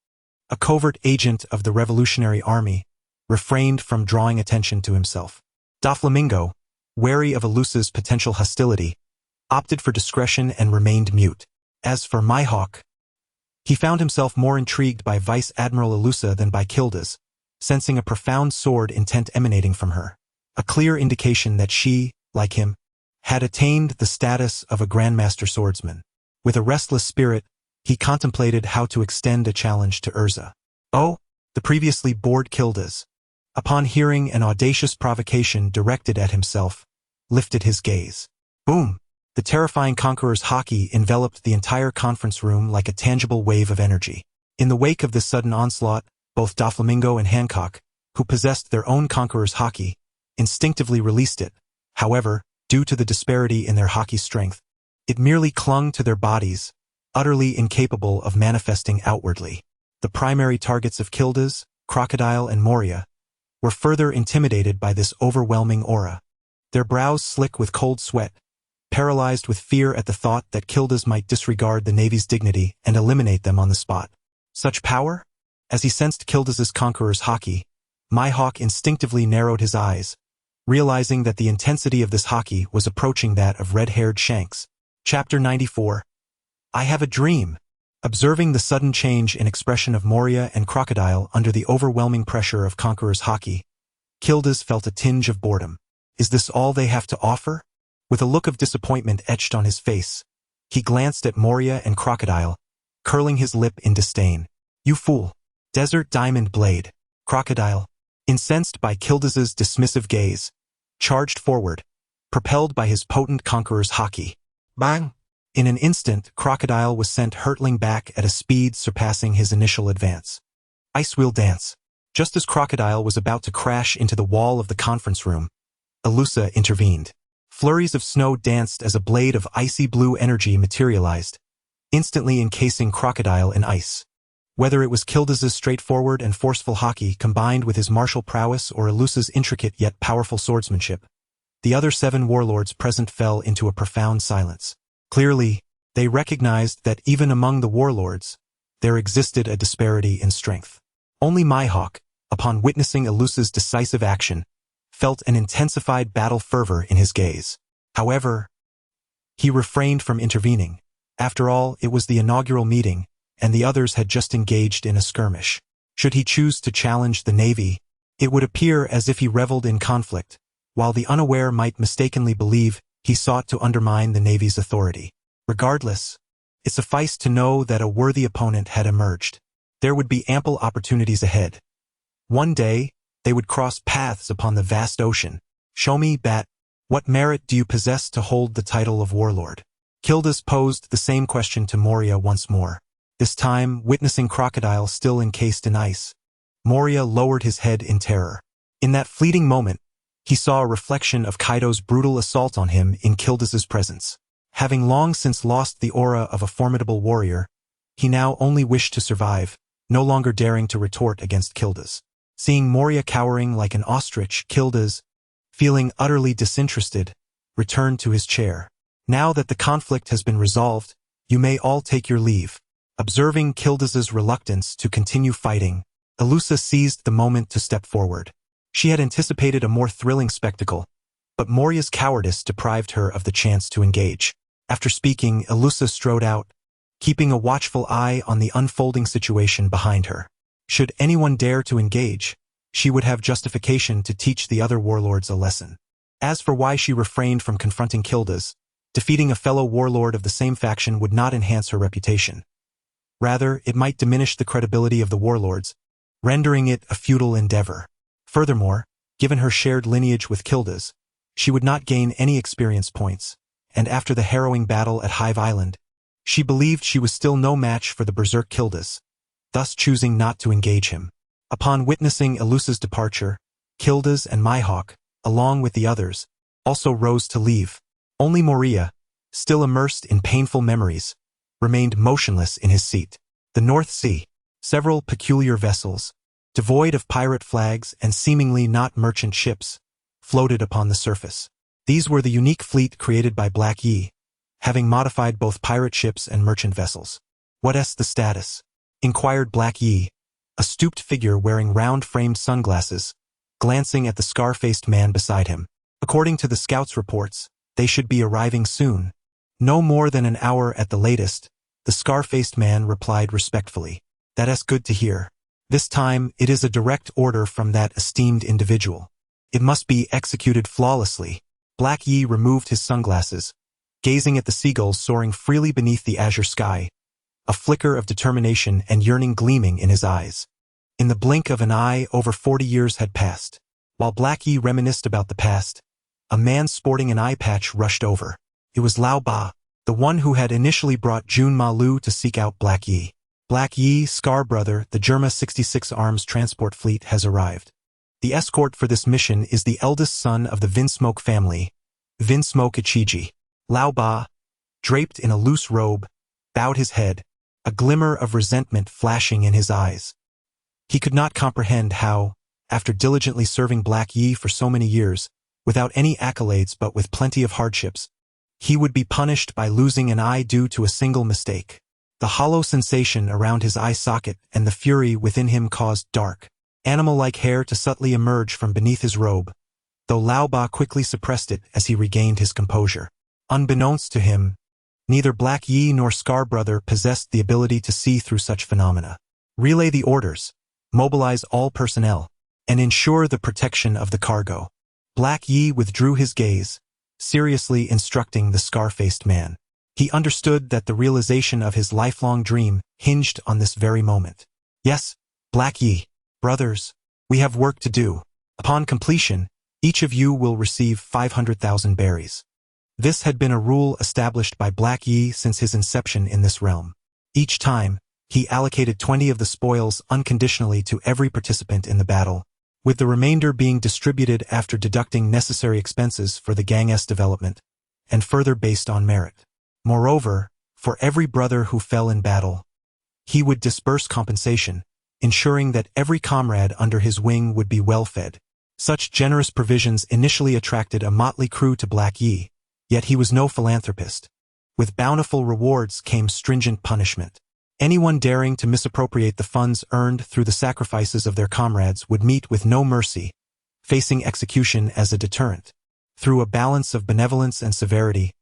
a covert agent of the Revolutionary Army, refrained from drawing attention to himself. Doflamingo, wary of Ilusa's potential hostility, opted for discretion and remained mute. As for Mihawk, he found himself more intrigued by Vice Admiral Elusa than by Kilda's, sensing a profound sword intent emanating from her, a clear indication that she, like him, had attained the status of a Grandmaster swordsman. With a restless spirit, he contemplated how to extend a challenge to Urza. Oh, the previously bored Kildas, upon hearing an audacious provocation directed at himself, lifted his gaze. Boom! The terrifying conqueror's haki enveloped the entire conference room like a tangible wave of energy. In the wake of this sudden onslaught, both Doflamingo and Hancock, who possessed their own conqueror's haki, instinctively released it. However, due to the disparity in their haki strength, it merely clung to their bodies, utterly incapable of manifesting outwardly. The primary targets of Kildas, Crocodile, and Moria were further intimidated by this overwhelming aura. Their brows slick with cold sweat, paralyzed with fear at the thought that Kildas might disregard the Navy's dignity and eliminate them on the spot. Such power? As he sensed Kildas's conqueror's haki, Mihawk instinctively narrowed his eyes, realizing that the intensity of this haki was approaching that of red-haired Shanks. Chapter 94. I Have a Dream. Observing the sudden change in expression of Moria and Crocodile under the overwhelming pressure of Conqueror's haki, Kildas felt a tinge of boredom. Is this all they have to offer? With a look of disappointment etched on his face, he glanced at Moria and Crocodile, curling his lip in disdain. You fool! Desert Diamond Blade. Crocodile, incensed by Kildas's dismissive gaze, charged forward, propelled by his potent Conqueror's haki. Bang! In an instant, Crocodile was sent hurtling back at a speed surpassing his initial advance. Icewheel Dance. Just as Crocodile was about to crash into the wall of the conference room, Elusa intervened. Flurries of snow danced as a blade of icy blue energy materialized, instantly encasing Crocodile in ice. Whether it was Kildas's straightforward and forceful haki combined with his martial prowess or Elusa's intricate yet powerful swordsmanship, the other 7 warlords present fell into a profound silence. Clearly, they recognized that even among the warlords, there existed a disparity in strength. Only Mihawk, upon witnessing Elusa's decisive action, felt an intensified battle fervor in his gaze. However, he refrained from intervening. After all, it was the inaugural meeting, and the others had just engaged in a skirmish. Should he choose to challenge the Navy, it would appear as if he reveled in conflict, while the unaware might mistakenly believe he sought to undermine the Navy's authority. Regardless, it sufficed to know that a worthy opponent had emerged. There would be ample opportunities ahead. One day, they would cross paths upon the vast ocean. Show me, Bat, what merit do you possess to hold the title of warlord? Kildas posed the same question to Moria once more. This time, witnessing Crocodile still encased in ice, Moria lowered his head in terror. In that fleeting moment, he saw a reflection of Kaido's brutal assault on him in Kildas's presence. Having long since lost the aura of a formidable warrior, he now only wished to survive, no longer daring to retort against Kildas. Seeing Moria cowering like an ostrich, Kildas, feeling utterly disinterested, returned to his chair. Now that the conflict has been resolved, you may all take your leave. Observing Kildas's reluctance to continue fighting, Elusa seized the moment to step forward. She had anticipated a more thrilling spectacle, but Moria's cowardice deprived her of the chance to engage. After speaking, Elusa strode out, keeping a watchful eye on the unfolding situation behind her. Should anyone dare to engage, she would have justification to teach the other warlords a lesson. As for why she refrained from confronting Kildas, defeating a fellow warlord of the same faction would not enhance her reputation. Rather, it might diminish the credibility of the warlords, rendering it a futile endeavor. Furthermore, given her shared lineage with Kildas, she would not gain any experience points, and after the harrowing battle at Hive Island, she believed she was still no match for the berserk Kildas, thus choosing not to engage him. Upon witnessing Elusa's departure, Kildas and Mihawk, along with the others, also rose to leave. Only Moria, still immersed in painful memories, remained motionless in his seat. The North Sea, several peculiar vessels, devoid of pirate flags and seemingly not merchant ships, floated upon the surface. These were the unique fleet created by Black Yi, having modified both pirate ships and merchant vessels. What's the status? Inquired Black Yi, a stooped figure wearing round-framed sunglasses, glancing at the scar-faced man beside him. According to the scouts' reports, they should be arriving soon, No more than an hour at the latest, the scar-faced man replied respectfully. That is good to hear. This time, it is a direct order from that esteemed individual. It must be executed flawlessly. Black Yi removed his sunglasses, gazing at the seagulls soaring freely beneath the azure sky, a flicker of determination and yearning gleaming in his eyes. In the blink of an eye, over 40 years had passed. While Black Yi reminisced about the past, a man sporting an eye patch rushed over. It was Lao Ba, the one who had initially brought Jun Ma Lu to seek out Black Yi. Black Yi, Scar Brother, the Germa 66 Arms transport fleet has arrived. The escort for this mission is the eldest son of the Vinsmoke family, Vinsmoke Ichiji. Lao Ba, draped in a loose robe, bowed his head, a glimmer of resentment flashing in his eyes. He could not comprehend how, after diligently serving Black Yi for so many years, without any accolades but with plenty of hardships, he would be punished by losing an eye due to a single mistake. The hollow sensation around his eye socket and the fury within him caused dark, animal-like hair to subtly emerge from beneath his robe, though Lao Ba quickly suppressed it as he regained his composure. Unbeknownst to him, neither Black Yi nor Scar Brother possessed the ability to see through such phenomena. Relay the orders, mobilize all personnel, and ensure the protection of the cargo. Black Yi withdrew his gaze, seriously instructing the scar-faced man. He understood that the realization of his lifelong dream hinged on this very moment. Yes, Black Yi, brothers, we have work to do. Upon completion, each of you will receive 500,000 berries. This had been a rule established by Black Yi since his inception in this realm. Each time, he allocated 20 of the spoils unconditionally to every participant in the battle, with the remainder being distributed after deducting necessary expenses for the Gang's development, and further based on merit. Moreover, for every brother who fell in battle, he would disburse compensation, ensuring that every comrade under his wing would be well fed. Such generous provisions initially attracted a motley crew to Black Yi, yet he was no philanthropist. With bountiful rewards came stringent punishment. Anyone daring to misappropriate the funds earned through the sacrifices of their comrades would meet with no mercy, facing execution as a deterrent. Through a balance of benevolence and severity,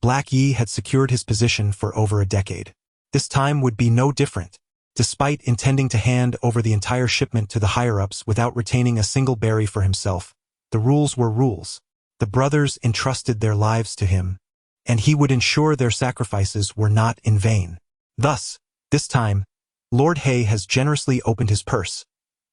Black Yi had secured his position for over a decade. This time would be no different. Despite intending to hand over the entire shipment to the higher-ups without retaining a single berry for himself, the rules were rules. The brothers entrusted their lives to him, and he would ensure their sacrifices were not in vain. Thus, this time, Lord Hay has generously opened his purse,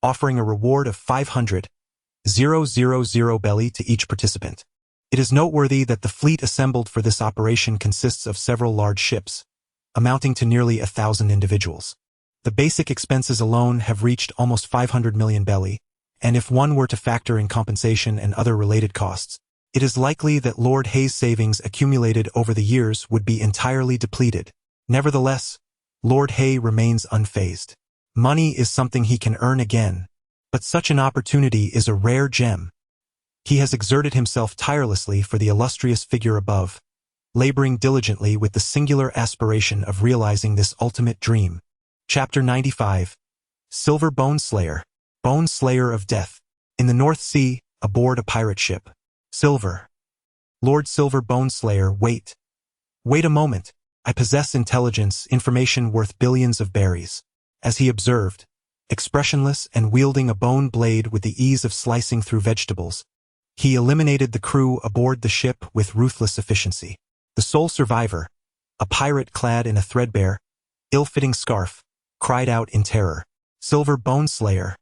offering a reward of 500,000 belly to each participant. It is noteworthy that the fleet assembled for this operation consists of several large ships, amounting to nearly 1,000 individuals. The basic expenses alone have reached almost 500 million belly, and if one were to factor in compensation and other related costs, it is likely that Lord Hay's savings accumulated over the years would be entirely depleted. Nevertheless, Lord Hay remains unfazed. Money is something he can earn again, but such an opportunity is a rare gem. He has exerted himself tirelessly for the illustrious figure above, laboring diligently with the singular aspiration of realizing this ultimate dream. Chapter 95. Silver Bone Slayer, Bone Slayer of Death. In the North Sea, aboard a pirate ship. Silver. Lord Silver Bone Slayer, wait. Wait a moment. I possess intelligence, information worth billions of berries. As he observed, expressionless and wielding a bone blade with the ease of slicing through vegetables, he eliminated the crew aboard the ship with ruthless efficiency. The sole survivor, a pirate clad in a threadbare, ill-fitting scarf, cried out in terror. Silver Bone Slayer,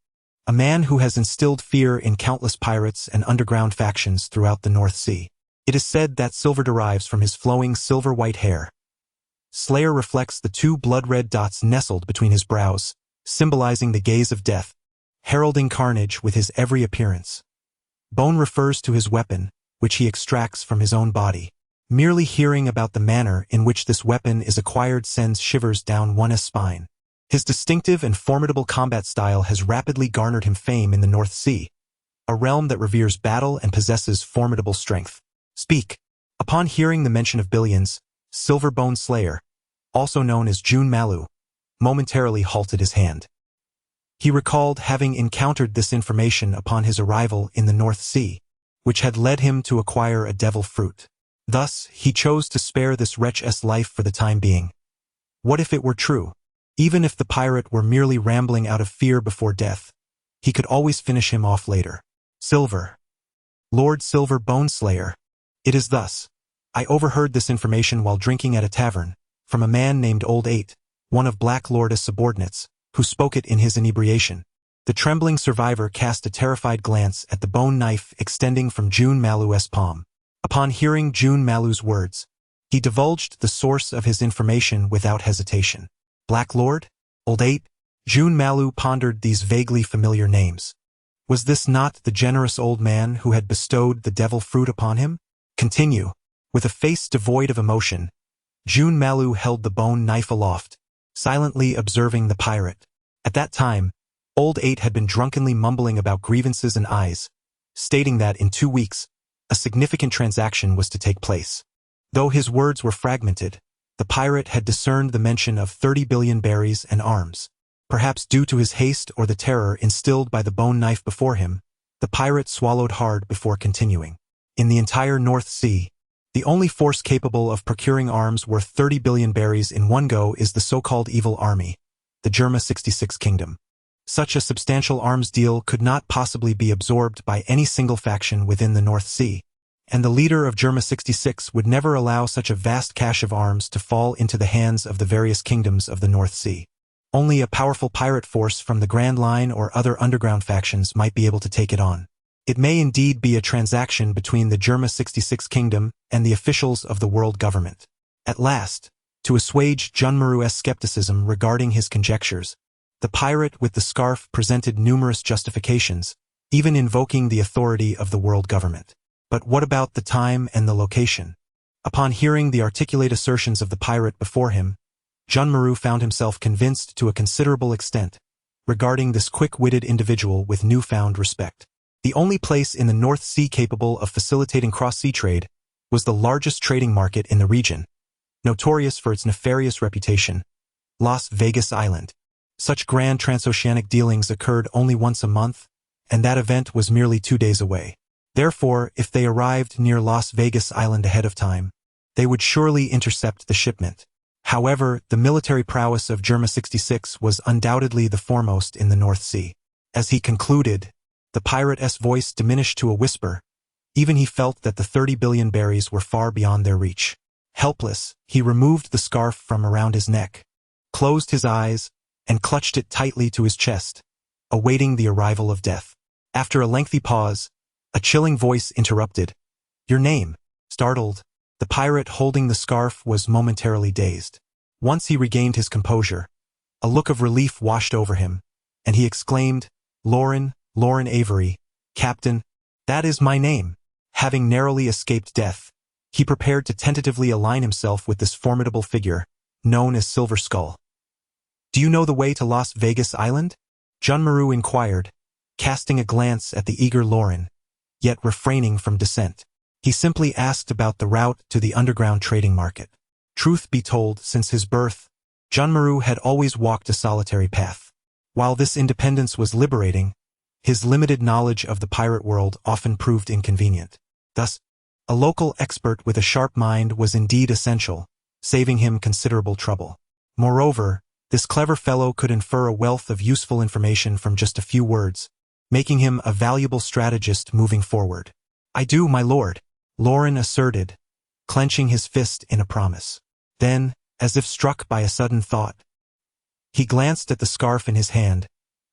a man who has instilled fear in countless pirates and underground factions throughout the North Sea. It is said that silver derives from his flowing silver-white hair. Slayer reflects the two blood-red dots nestled between his brows, symbolizing the gaze of death, heralding carnage with his every appearance. Bone refers to his weapon, which he extracts from his own body. Merely hearing about the manner in which this weapon is acquired sends shivers down one's spine. His distinctive and formidable combat style has rapidly garnered him fame in the North Sea, a realm that reveres battle and possesses formidable strength. Speak. Upon hearing the mention of billions, Silver Bone Slayer, also known as Jun Malu, momentarily halted his hand. He recalled having encountered this information upon his arrival in the North Sea, which had led him to acquire a devil fruit. Thus, he chose to spare this wretch's life for the time being. What if it were true? Even if the pirate were merely rambling out of fear before death, he could always finish him off later. Silver. Lord Silver Boneslayer. It is thus. I overheard this information while drinking at a tavern, from a man named Old Eight, one of Black Lord's subordinates, who spoke it in his inebriation. The trembling survivor cast a terrified glance at the bone knife extending from June Malu's palm. Upon hearing June Malu's words, he divulged the source of his information without hesitation. Black Lord? Old Eight? June Malu pondered these vaguely familiar names. Was this not the generous old man who had bestowed the devil fruit upon him? Continue. With a face devoid of emotion, June Malu held the bone knife aloft, silently observing the pirate. At that time, Old Eight had been drunkenly mumbling about grievances and eyes, stating that in 2 weeks, a significant transaction was to take place. Though his words were fragmented, the pirate had discerned the mention of 30 billion berries and arms. Perhaps due to his haste or the terror instilled by the bone knife before him, the pirate swallowed hard before continuing. In the entire North Sea, the only force capable of procuring arms worth 30 billion berries in one go is the so-called Evil Army, the Germa 66 Kingdom. Such a substantial arms deal could not possibly be absorbed by any single faction within the North Sea, and the leader of Germa 66 would never allow such a vast cache of arms to fall into the hands of the various kingdoms of the North Sea. Only a powerful pirate force from the Grand Line or other underground factions might be able to take it on. It may indeed be a transaction between the Germa 66 Kingdom and the officials of the world government. At last, to assuage Junmaru's skepticism regarding his conjectures, the pirate with the scarf presented numerous justifications, even invoking the authority of the world government. But what about the time and the location? Upon hearing the articulate assertions of the pirate before him, Junmaru found himself convinced to a considerable extent, regarding this quick-witted individual with newfound respect. The only place in the North Sea capable of facilitating cross-sea trade was the largest trading market in the region, notorious for its nefarious reputation, Las Vegas Island. Such grand transoceanic dealings occurred only once a month, and that event was merely 2 days away. Therefore, if they arrived near Las Vegas Island ahead of time, they would surely intercept the shipment. However, the military prowess of Germa 66 was undoubtedly the foremost in the North Sea. As he concluded, the pirate's voice diminished to a whisper. Even he felt that the 30 billion berries were far beyond their reach. Helpless, he removed the scarf from around his neck, closed his eyes, and clutched it tightly to his chest, awaiting the arrival of death. After a lengthy pause, a chilling voice interrupted. Your name? Startled, the pirate holding the scarf was momentarily dazed. Once he regained his composure, a look of relief washed over him, and he exclaimed, Lauren Avery, Captain, that is my name. Having narrowly escaped death, he prepared to tentatively align himself with this formidable figure, known as Silver Skull. Do you know the way to Las Vegas Island? Junmaru inquired, casting a glance at the eager Lauren, yet refraining from dissent. He simply asked about the route to the underground trading market. Truth be told, since his birth, Junmaru had always walked a solitary path. While this independence was liberating, his limited knowledge of the pirate world often proved inconvenient. Thus, a local expert with a sharp mind was indeed essential, saving him considerable trouble. Moreover, this clever fellow could infer a wealth of useful information from just a few words, making him a valuable strategist moving forward. I do, my lord, Lauren asserted, clenching his fist in a promise. Then, as if struck by a sudden thought, he glanced at the scarf in his hand,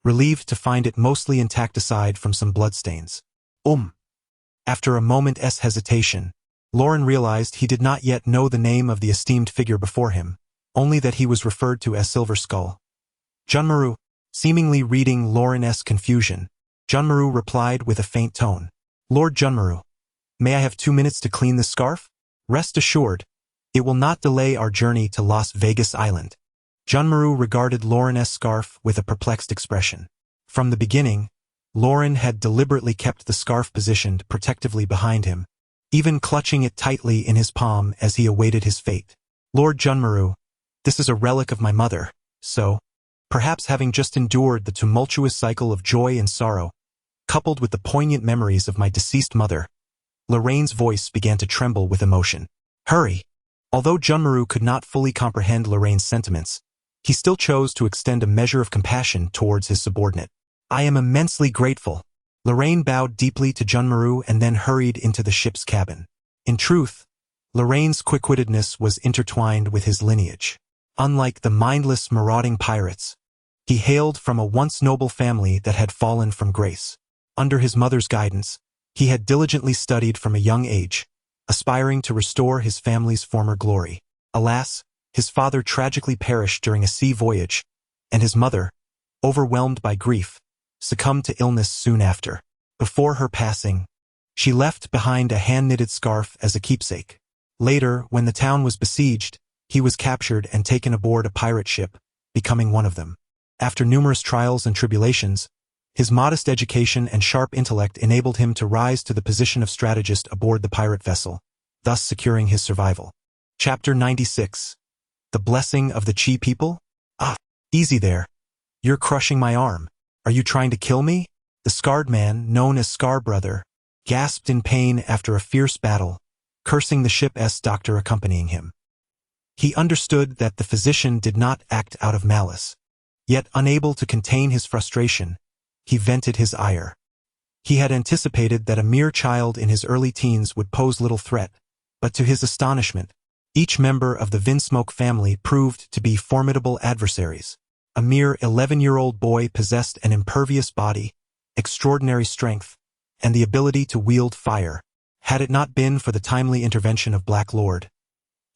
relieved to find it mostly intact aside from some bloodstains. After a moment's hesitation, Lauren realized he did not yet know the name of the esteemed figure before him, only that he was referred to as Silver Skull. Junmaru, seemingly reading Lauren's confusion, Junmaru replied with a faint tone. Lord Junmaru, may I have 2 minutes to clean this scarf? Rest assured, it will not delay our journey to Las Vegas Island. Junmaru regarded Lauren's scarf with a perplexed expression. From the beginning, Lauren had deliberately kept the scarf positioned protectively behind him, even clutching it tightly in his palm as he awaited his fate. Lord Junmaru, this is a relic of my mother, so, perhaps having just endured the tumultuous cycle of joy and sorrow, coupled with the poignant memories of my deceased mother, Lorraine's voice began to tremble with emotion. Hurry! Although Junmaru could not fully comprehend Lorraine's sentiments, he still chose to extend a measure of compassion towards his subordinate. I am immensely grateful. Lorraine bowed deeply to Junmaru and then hurried into the ship's cabin. In truth, Lorraine's quick-wittedness was intertwined with his lineage. Unlike the mindless, marauding pirates, he hailed from a once noble family that had fallen from grace. Under his mother's guidance, he had diligently studied from a young age, aspiring to restore his family's former glory. Alas, his father tragically perished during a sea voyage, and his mother, overwhelmed by grief, succumbed to illness soon after. Before her passing, she left behind a hand-knitted scarf as a keepsake. Later, when the town was besieged, he was captured and taken aboard a pirate ship, becoming one of them. After numerous trials and tribulations, his modest education and sharp intellect enabled him to rise to the position of strategist aboard the pirate vessel, thus securing his survival. Chapter 96. The Blessing of the Chi People? Ah, easy there. You're crushing my arm. Are you trying to kill me? The scarred man, known as Scar Brother, gasped in pain after a fierce battle, cursing the ship's doctor accompanying him. He understood that the physician did not act out of malice. Yet unable to contain his frustration, he vented his ire. He had anticipated that a mere child in his early teens would pose little threat, but to his astonishment, each member of the Vinsmoke family proved to be formidable adversaries. A mere 11-year-old boy possessed an impervious body, extraordinary strength, and the ability to wield fire. Had it not been for the timely intervention of Black Lord,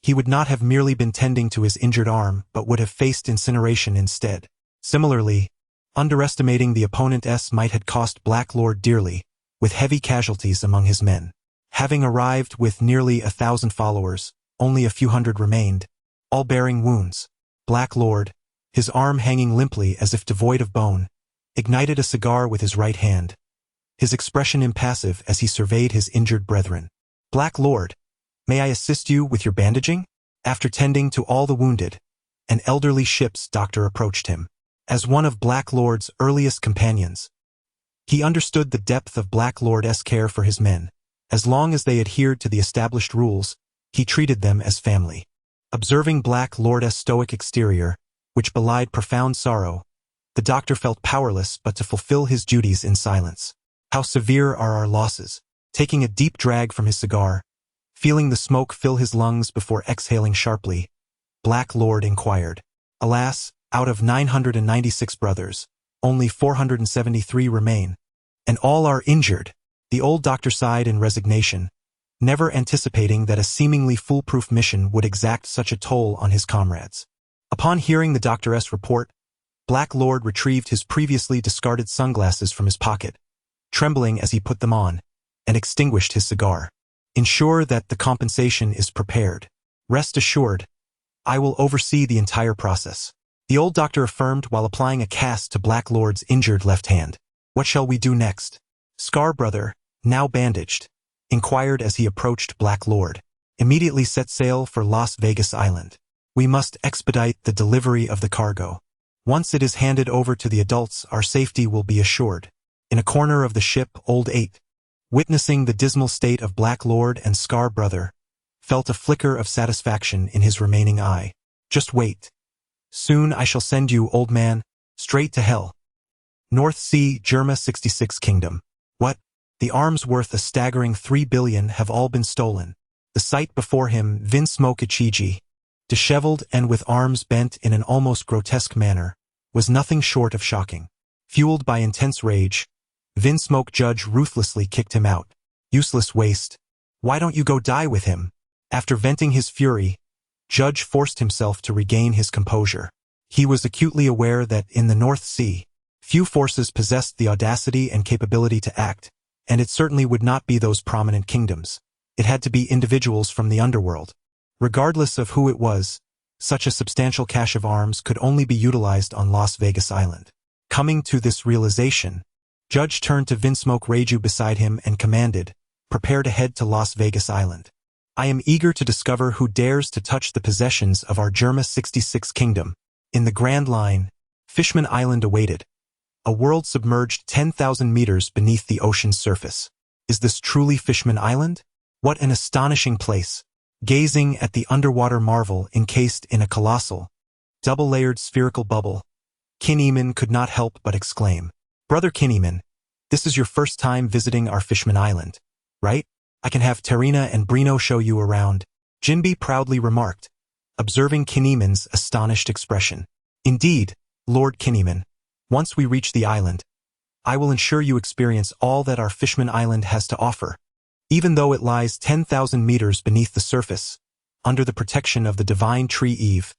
he would not have merely been tending to his injured arm but would have faced incineration instead. Similarly, underestimating the opponent's might had cost Black Lord dearly, with heavy casualties among his men. Having arrived with nearly 1,000 followers, only a few hundred remained, all bearing wounds. Black Lord, his arm hanging limply as if devoid of bone, ignited a cigar with his right hand, his expression impassive as he surveyed his injured brethren. Black Lord, may I assist you with your bandaging? After tending to all the wounded, an elderly ship's doctor approached him. As one of Black Lord's earliest companions, he understood the depth of Black Lord's care for his men. As long as they adhered to the established rules, he treated them as family. Observing Black Lord's stoic exterior, which belied profound sorrow, the doctor felt powerless but to fulfill his duties in silence. How severe are our losses? Taking a deep drag from his cigar, feeling the smoke fill his lungs before exhaling sharply, Black Lord inquired. Alas, out of 996 brothers, only 473 remain, and all are injured. The old doctor sighed in resignation, never anticipating that a seemingly foolproof mission would exact such a toll on his comrades. Upon hearing the doctor's report, Black Lord retrieved his previously discarded sunglasses from his pocket, trembling as he put them on, and extinguished his cigar. Ensure that the compensation is prepared. Rest assured, I will oversee the entire process. The old doctor affirmed while applying a cast to Black Lord's injured left hand. What shall we do next? Scar Brother, now bandaged, inquired as he approached Black Lord. Immediately set sail for Las Vegas Island. We must expedite the delivery of the cargo. Once it is handed over to the adults, our safety will be assured. In a corner of the ship, Old Eight, witnessing the dismal state of Black Lord and Scar Brother, felt a flicker of satisfaction in his remaining eye. Just wait. Soon I shall send you, old man, straight to hell. North Sea, Germa 66 Kingdom. What? The arms worth a staggering 3 billion have all been stolen. The sight before him, Vinsmoke Ichiji, disheveled and with arms bent in an almost grotesque manner, was nothing short of shocking. Fueled by intense rage, Vinsmoke Judge ruthlessly kicked him out. Useless waste. Why don't you go die with him? After venting his fury, Judge forced himself to regain his composure. He was acutely aware that in the North Sea, few forces possessed the audacity and capability to act, and it certainly would not be those prominent kingdoms. It had to be individuals from the underworld. Regardless of who it was, such a substantial cache of arms could only be utilized on Las Vegas Island. Coming to this realization, Judge turned to Vinsmoke Reiju beside him and commanded, "Prepare to head to Las Vegas Island. I am eager to discover who dares to touch the possessions of our Germa 66 Kingdom." In the Grand Line, Fishman Island awaited, a world submerged 10,000 meters beneath the ocean's surface. Is this truly Fishman Island? What an astonishing place! Gazing at the underwater marvel encased in a colossal, double-layered spherical bubble, Kinneman could not help but exclaim, "Brother Kinneman, this is your first time visiting our Fishman Island, right? I can have Terina and Brino show you around," Jinbe proudly remarked, observing Kinneman's astonished expression. "Indeed, Lord Kinneman, once we reach the island, I will ensure you experience all that our Fishman Island has to offer. Even though it lies 10,000 meters beneath the surface, under the protection of the divine tree Eve,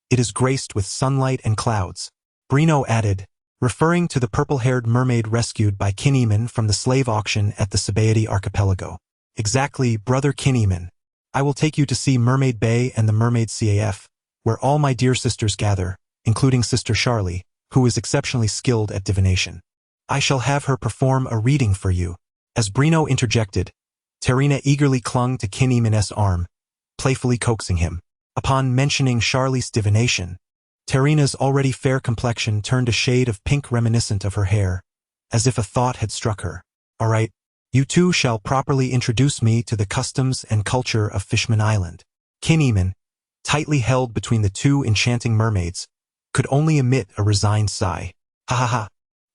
it is graced with sunlight and clouds," Brino added, referring to the purple-haired mermaid rescued by Kinneman from the slave auction at the Sabaody archipelago. "Exactly, Brother Kinneman. I will take you to see Mermaid Bay and the Mermaid CAF, where all my dear sisters gather, including Sister Charlie, who is exceptionally skilled at divination. I shall have her perform a reading for you." As Brino interjected, Terina eagerly clung to Kinneman's arm, playfully coaxing him. Upon mentioning Charlie's divination, Terina's already fair complexion turned a shade of pink reminiscent of her hair, as if a thought had struck her. "All right, you two shall properly introduce me to the customs and culture of Fishman Island." Kinneman, tightly held between the two enchanting mermaids, could only emit a resigned sigh. "Ha ha ha.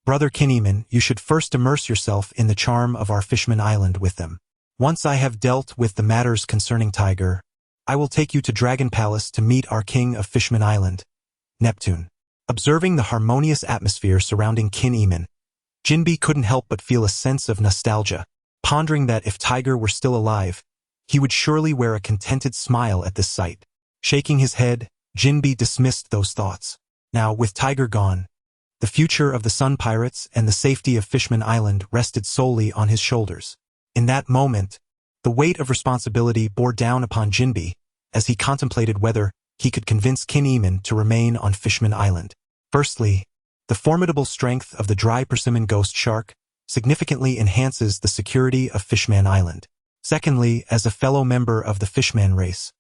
Brother Kinneman, you should first immerse yourself in the charm of our Fishman Island with them. Once I have dealt with the matters concerning Tiger, I will take you to Dragon Palace to meet our king of Fishman Island, Neptune." Observing the harmonious atmosphere surrounding Kinneman, Jinbe couldn't help but feel a sense of nostalgia, pondering that if Tiger were still alive, he would surely wear a contented smile at this sight. Shaking his head, Jinbe dismissed those thoughts. Now, with Tiger gone, the future of the Sun Pirates and the safety of Fishman Island rested solely on his shoulders. In that moment, the weight of responsibility bore down upon Jinbe as he contemplated whether he could convince Kinneman to remain on Fishman Island. Firstly, the formidable strength of the dry persimmon ghost shark significantly enhances the security of Fishman Island. Secondly, as a fellow member of the Fishman race,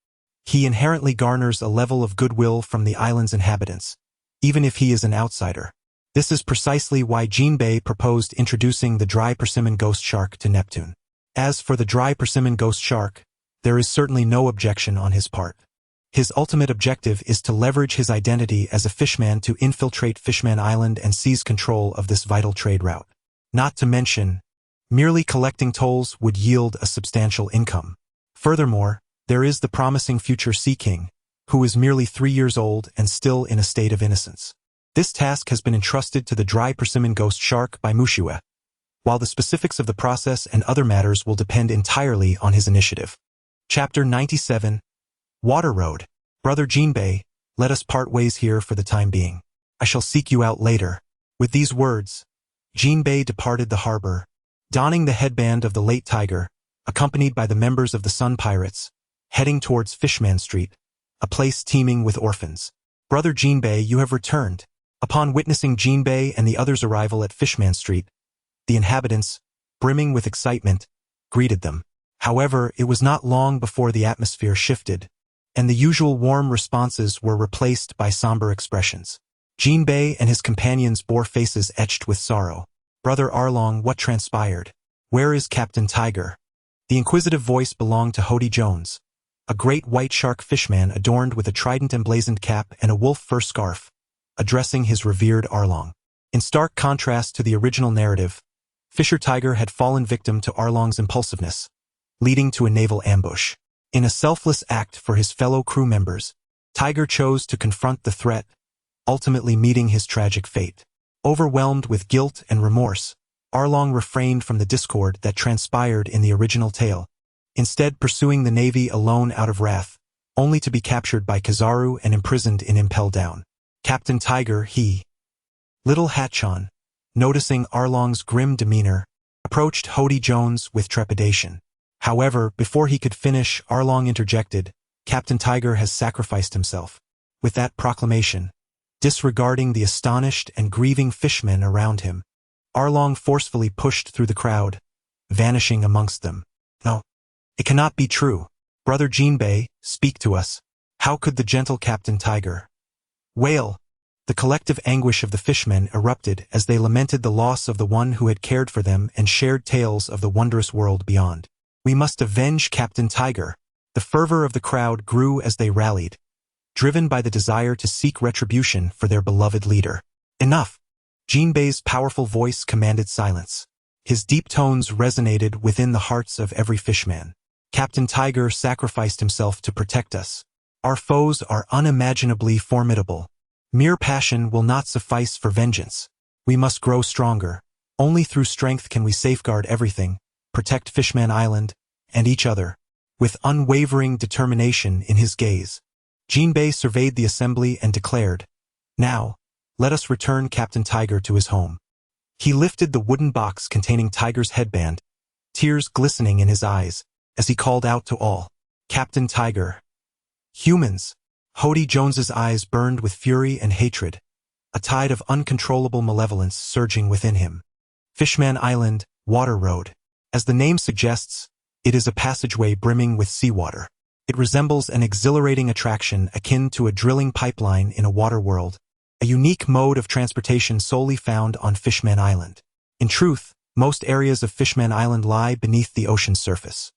he inherently garners a level of goodwill from the island's inhabitants, even if he is an outsider. This is precisely why Jinbe proposed introducing the dry persimmon ghost shark to Neptune. As for the dry persimmon ghost shark, there is certainly no objection on his part. His ultimate objective is to leverage his identity as a fishman to infiltrate Fishman Island and seize control of this vital trade route. Not to mention, merely collecting tolls would yield a substantial income. Furthermore, there is the promising future Sea King, who is merely 3 years old and still in a state of innocence. This task has been entrusted to the dry persimmon ghost shark by Mushue, while the specifics of the process and other matters will depend entirely on his initiative. Chapter 97. Water Road. Brother Jinbe, let us part ways here for the time being. I shall seek you out later. With these words, Jinbe departed the harbor, donning the headband of the late Tiger, accompanied by the members of the Sun Pirates, heading towards Fishman Street, a place teeming with orphans. "Brother Jinbe, you have returned." Upon witnessing Jinbe and the others' arrival at Fishman Street, the inhabitants, brimming with excitement, greeted them. However, it was not long before the atmosphere shifted, and the usual warm responses were replaced by somber expressions. Jinbe and his companions bore faces etched with sorrow. "Brother Arlong, what transpired? Where is Captain Tiger?" The inquisitive voice belonged to Hody Jones, a great white shark fishman adorned with a trident emblazoned cap and a wolf fur scarf, addressing his revered Arlong. In stark contrast to the original narrative, Fisher Tiger had fallen victim to Arlong's impulsiveness, leading to a naval ambush. In a selfless act for his fellow crew members, Tiger chose to confront the threat, ultimately meeting his tragic fate. Overwhelmed with guilt and remorse, Arlong refrained from the discord that transpired in the original tale, instead pursuing the Navy alone out of wrath, only to be captured by Kizaru and imprisoned in Impel Down. Captain Tiger, Little Hatchon, noticing Arlong's grim demeanor, approached Hody Jones with trepidation. However, before he could finish, Arlong interjected, "Captain Tiger has sacrificed himself." With that proclamation, disregarding the astonished and grieving fishmen around him, Arlong forcefully pushed through the crowd, vanishing amongst them. "No, it cannot be true. Brother Jinbe, speak to us. How could the gentle Captain Tiger?" Wail. The collective anguish of the fishmen erupted as they lamented the loss of the one who had cared for them and shared tales of the wondrous world beyond. "We must avenge Captain Tiger." The fervor of the crowd grew as they rallied, driven by the desire to seek retribution for their beloved leader. "Enough!" Jinbei's powerful voice commanded silence. His deep tones resonated within the hearts of every fishman. "Captain Tiger sacrificed himself to protect us. Our foes are unimaginably formidable. Mere passion will not suffice for vengeance. We must grow stronger. Only through strength can we safeguard everything, protect Fishman Island, and each other." With unwavering determination in his gaze, Jinbei surveyed the assembly and declared, "Now, let us return Captain Tiger to his home." He lifted the wooden box containing Tiger's headband, tears glistening in his eyes, as he called out to all, "Captain Tiger." "Humans!" Hody Jones's eyes burned with fury and hatred, a tide of uncontrollable malevolence surging within him. Fishman Island, Water Road. As the name suggests, it is a passageway brimming with seawater. It resembles an exhilarating attraction akin to a drilling pipeline in a water world, a unique mode of transportation solely found on Fishman Island. In truth, most areas of Fishman Island lie beneath the ocean's surface.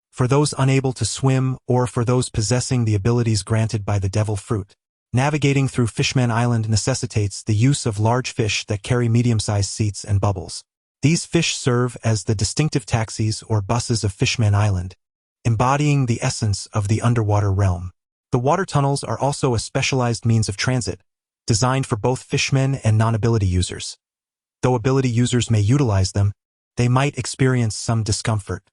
For those unable to swim or for those possessing the abilities granted by the devil fruit, navigating through Fishman Island necessitates the use of large fish that carry medium-sized seats and bubbles. These fish serve as the distinctive taxis or buses of Fishman Island, embodying the essence of the underwater realm. The water tunnels are also a specialized means of transit, designed for both fishmen and non-ability users. Though ability users may utilize them, they might experience some discomfort.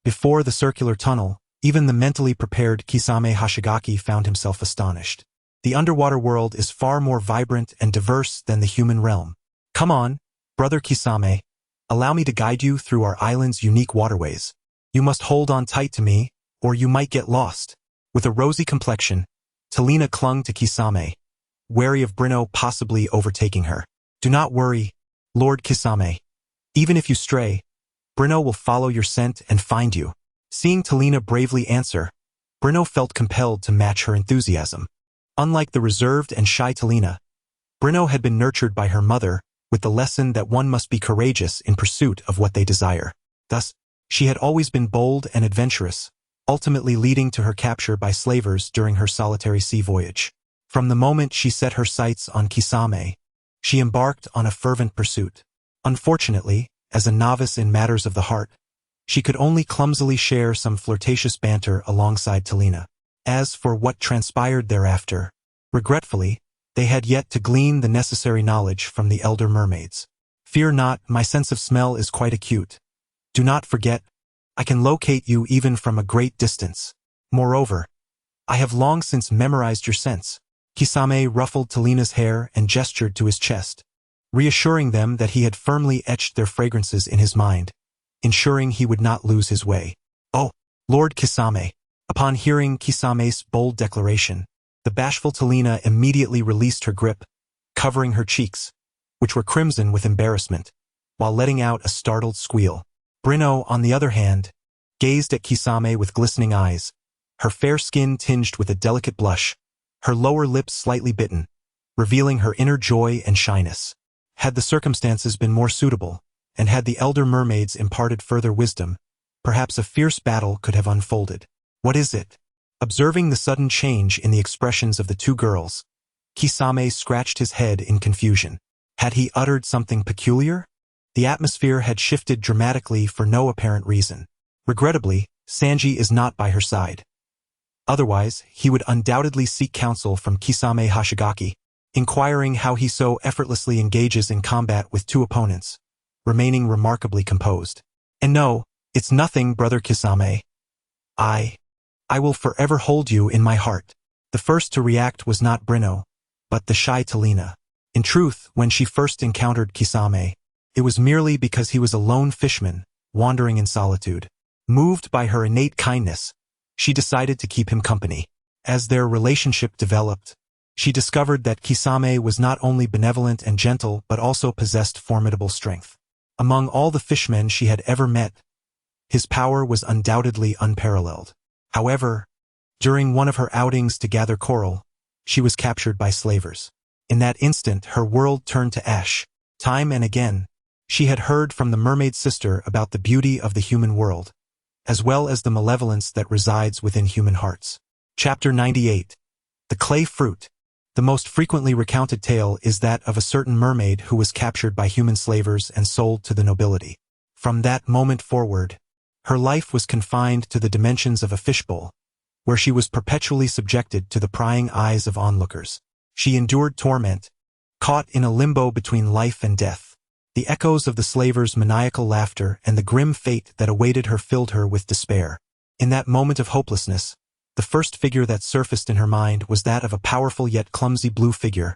Before the circular tunnel, even the mentally prepared Kisame Hashigaki found himself astonished. The underwater world is far more vibrant and diverse than the human realm. "Come on, brother Kisame. Allow me to guide you through our island's unique waterways. You must hold on tight to me, or you might get lost." With a rosy complexion, Talina clung to Kisame, wary of Brino possibly overtaking her. "Do not worry, Lord Kisame. Even if you stray, Brino will follow your scent and find you." Seeing Talina bravely answer, Brino felt compelled to match her enthusiasm. Unlike the reserved and shy Talina, Brino had been nurtured by her mother with the lesson that one must be courageous in pursuit of what they desire. Thus, she had always been bold and adventurous, ultimately leading to her capture by slavers during her solitary sea voyage. From the moment she set her sights on Kisame, she embarked on a fervent pursuit. Unfortunately, as a novice in matters of the heart, she could only clumsily share some flirtatious banter alongside Talina. As for what transpired thereafter, regretfully, they had yet to glean the necessary knowledge from the elder mermaids. "Fear not, my sense of smell is quite acute. Do not forget, I can locate you even from a great distance. Moreover, I have long since memorized your scents." Kisame ruffled Talina's hair and gestured to his chest, reassuring them that he had firmly etched their fragrances in his mind, ensuring he would not lose his way. "Oh, Lord Kisame." Upon hearing Kisame's bold declaration, the bashful Talina immediately released her grip, covering her cheeks, which were crimson with embarrassment, while letting out a startled squeal. Brino, on the other hand, gazed at Kisame with glistening eyes, her fair skin tinged with a delicate blush, her lower lips slightly bitten, revealing her inner joy and shyness. Had the circumstances been more suitable, and had the elder mermaids imparted further wisdom, perhaps a fierce battle could have unfolded. "What is it?" Observing the sudden change in the expressions of the two girls, Kisame scratched his head in confusion. Had he uttered something peculiar? The atmosphere had shifted dramatically for no apparent reason. Regrettably, Sanji is not by her side. Otherwise, he would undoubtedly seek counsel from Kisame Hashigaki, inquiring how he so effortlessly engages in combat with two opponents, remaining remarkably composed. "And no, it's nothing, brother Kisame. I will forever hold you in my heart." The first to react was not Brino, but the shy Talina. In truth, when she first encountered Kisame, it was merely because he was a lone fishman, wandering in solitude. Moved by her innate kindness, she decided to keep him company. As their relationship developed, she discovered that Kisame was not only benevolent and gentle but also possessed formidable strength. Among all the fishmen she had ever met, his power was undoubtedly unparalleled. However, during one of her outings to gather coral, she was captured by slavers. In that instant, her world turned to ash. Time and again, she had heard from the mermaid sister about the beauty of the human world, as well as the malevolence that resides within human hearts. Chapter 98. The Clay Fruit. The most frequently recounted tale is that of a certain mermaid who was captured by human slavers and sold to the nobility. From that moment forward, her life was confined to the dimensions of a fishbowl, where she was perpetually subjected to the prying eyes of onlookers. She endured torment, caught in a limbo between life and death. The echoes of the slavers' maniacal laughter and the grim fate that awaited her filled her with despair. In that moment of hopelessness, the first figure that surfaced in her mind was that of a powerful yet clumsy blue figure,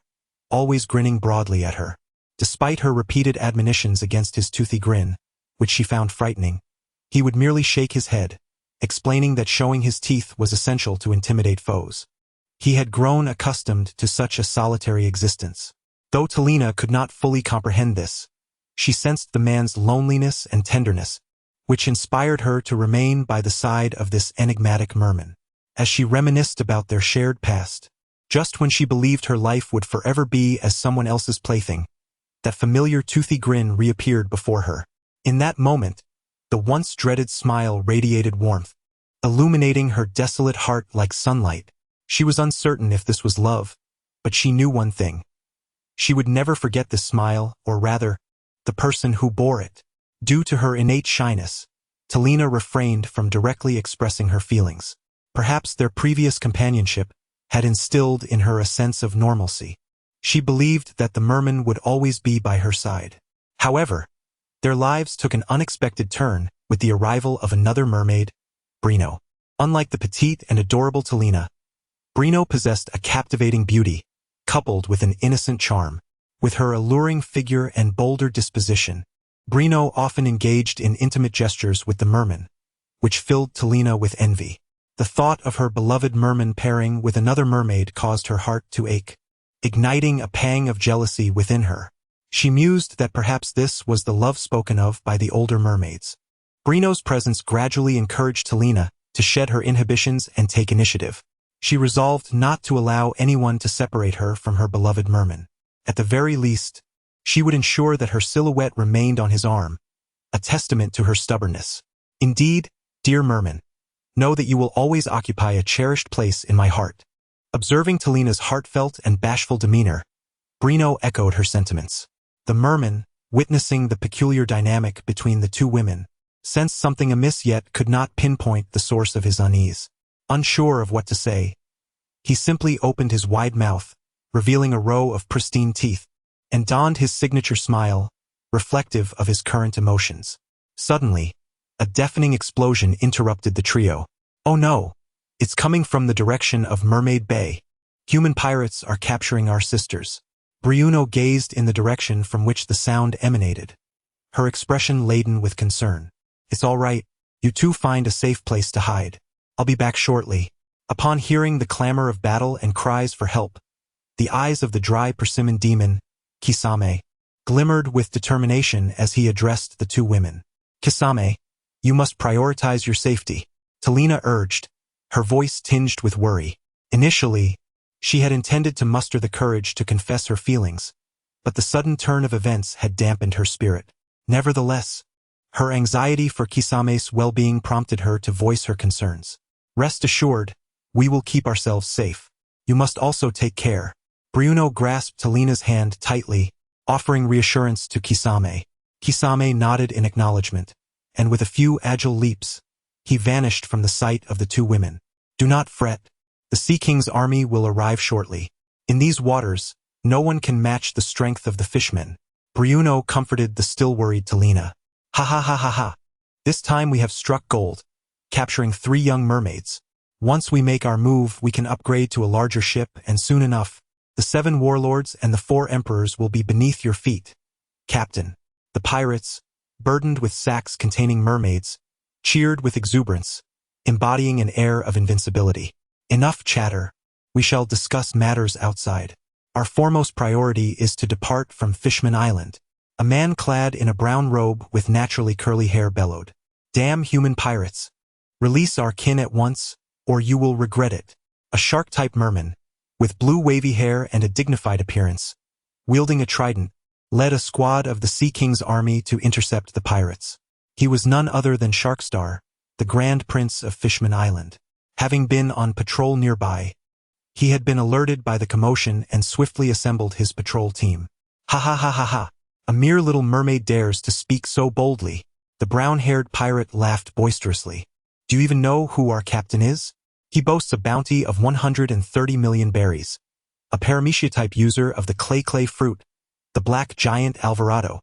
always grinning broadly at her. Despite her repeated admonitions against his toothy grin, which she found frightening, he would merely shake his head, explaining that showing his teeth was essential to intimidate foes. He had grown accustomed to such a solitary existence. Though Talina could not fully comprehend this, she sensed the man's loneliness and tenderness, which inspired her to remain by the side of this enigmatic merman. As she reminisced about their shared past, just when she believed her life would forever be as someone else's plaything, that familiar toothy grin reappeared before her. In that moment, the once dreaded smile radiated warmth, illuminating her desolate heart like sunlight. She was uncertain if this was love, but she knew one thing. She would never forget this smile, or rather, the person who bore it. Due to her innate shyness, Talina refrained from directly expressing her feelings. Perhaps their previous companionship had instilled in her a sense of normalcy. She believed that the merman would always be by her side. However, their lives took an unexpected turn with the arrival of another mermaid, Brino. Unlike the petite and adorable Talina, Brino possessed a captivating beauty, coupled with an innocent charm. With her alluring figure and bolder disposition, Brino often engaged in intimate gestures with the merman, which filled Talina with envy. The thought of her beloved merman pairing with another mermaid caused her heart to ache, igniting a pang of jealousy within her. She mused that perhaps this was the love spoken of by the older mermaids. Brino's presence gradually encouraged Talina to shed her inhibitions and take initiative. She resolved not to allow anyone to separate her from her beloved merman. At the very least, she would ensure that her silhouette remained on his arm, a testament to her stubbornness. Indeed, dear merman, know that you will always occupy a cherished place in my heart. Observing Talina's heartfelt and bashful demeanor, Brino echoed her sentiments. The merman, witnessing the peculiar dynamic between the two women, sensed something amiss yet could not pinpoint the source of his unease. Unsure of what to say, he simply opened his wide mouth, revealing a row of pristine teeth, and donned his signature smile, reflective of his current emotions. Suddenly, a deafening explosion interrupted the trio. Oh no! It's coming from the direction of Mermaid Bay. Human pirates are capturing our sisters. Bruno gazed in the direction from which the sound emanated, her expression laden with concern. It's all right. You two find a safe place to hide. I'll be back shortly. Upon hearing the clamor of battle and cries for help, the eyes of the dry persimmon demon, Kisame, glimmered with determination as he addressed the two women. Kisame, you must prioritize your safety, Talina urged, her voice tinged with worry. Initially, she had intended to muster the courage to confess her feelings, but the sudden turn of events had dampened her spirit. Nevertheless, her anxiety for Kisame's well-being prompted her to voice her concerns. Rest assured, we will keep ourselves safe. You must also take care. Bruno grasped Talina's hand tightly, offering reassurance to Kisame. Kisame nodded in acknowledgement, and with a few agile leaps, he vanished from the sight of the two women. Do not fret. The Sea King's army will arrive shortly. In these waters, no one can match the strength of the fishmen. Bruno comforted the still worried Talina. Ha ha ha ha ha. This time we have struck gold, capturing 3 young mermaids. Once we make our move, we can upgrade to a larger ship, and soon enough, the 7 warlords and the 4 emperors will be beneath your feet. Captain. The pirates, burdened with sacks containing mermaids, cheered with exuberance, embodying an air of invincibility. Enough chatter. We shall discuss matters outside. Our foremost priority is to depart from Fishman Island. A man clad in a brown robe with naturally curly hair bellowed. Damn human pirates. Release our kin at once, or you will regret it. A shark-type merman, with blue wavy hair and a dignified appearance, wielding a trident, led a squad of the Sea King's army to intercept the pirates. He was none other than Sharkstar, the Grand Prince of Fishman Island. Having been on patrol nearby, he had been alerted by the commotion and swiftly assembled his patrol team. Ha ha ha ha ha! A mere little mermaid dares to speak so boldly. The brown-haired pirate laughed boisterously. Do you even know who our captain is? He boasts a bounty of 130 million berries. A paramecia-type user of the clay fruit, the black giant Alvarado.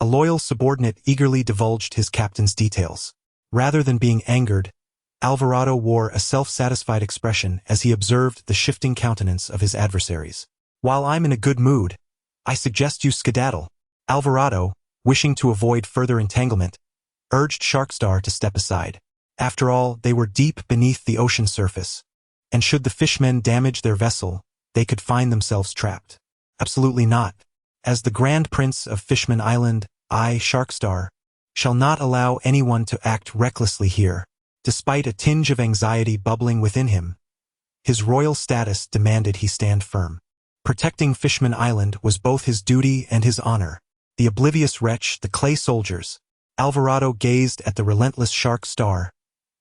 A loyal subordinate eagerly divulged his captain's details. Rather than being angered, Alvarado wore a self-satisfied expression as he observed the shifting countenance of his adversaries. While I'm in a good mood, I suggest you skedaddle. Alvarado, wishing to avoid further entanglement, urged Sharkstar to step aside. After all, they were deep beneath the ocean surface, and should the fishmen damage their vessel, they could find themselves trapped. Absolutely not. As the Grand Prince of Fishman Island, I, Sharkstar, shall not allow anyone to act recklessly here. Despite a tinge of anxiety bubbling within him, his royal status demanded he stand firm. Protecting Fishman Island was both his duty and his honor. The oblivious wretch, the clay soldiers. Alvarado gazed at the relentless Sharkstar,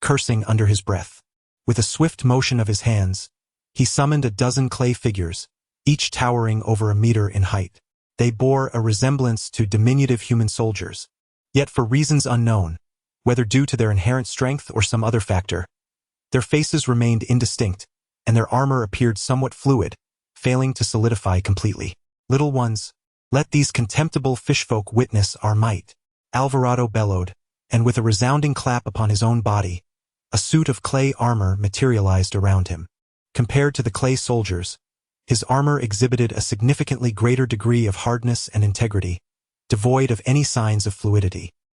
cursing under his breath. With a swift motion of his hands, he summoned a dozen clay figures, each towering over a meter in height. They bore a resemblance to diminutive human soldiers. Yet for reasons unknown, whether due to their inherent strength or some other factor, their faces remained indistinct, and their armor appeared somewhat fluid, failing to solidify completely. Little ones, let these contemptible fishfolk witness our might. Alvarado bellowed, and with a resounding clap upon his own body, a suit of clay armor materialized around him. Compared to the clay soldiers, his armor exhibited a significantly greater degree of hardness and integrity, devoid of any signs of fluidity.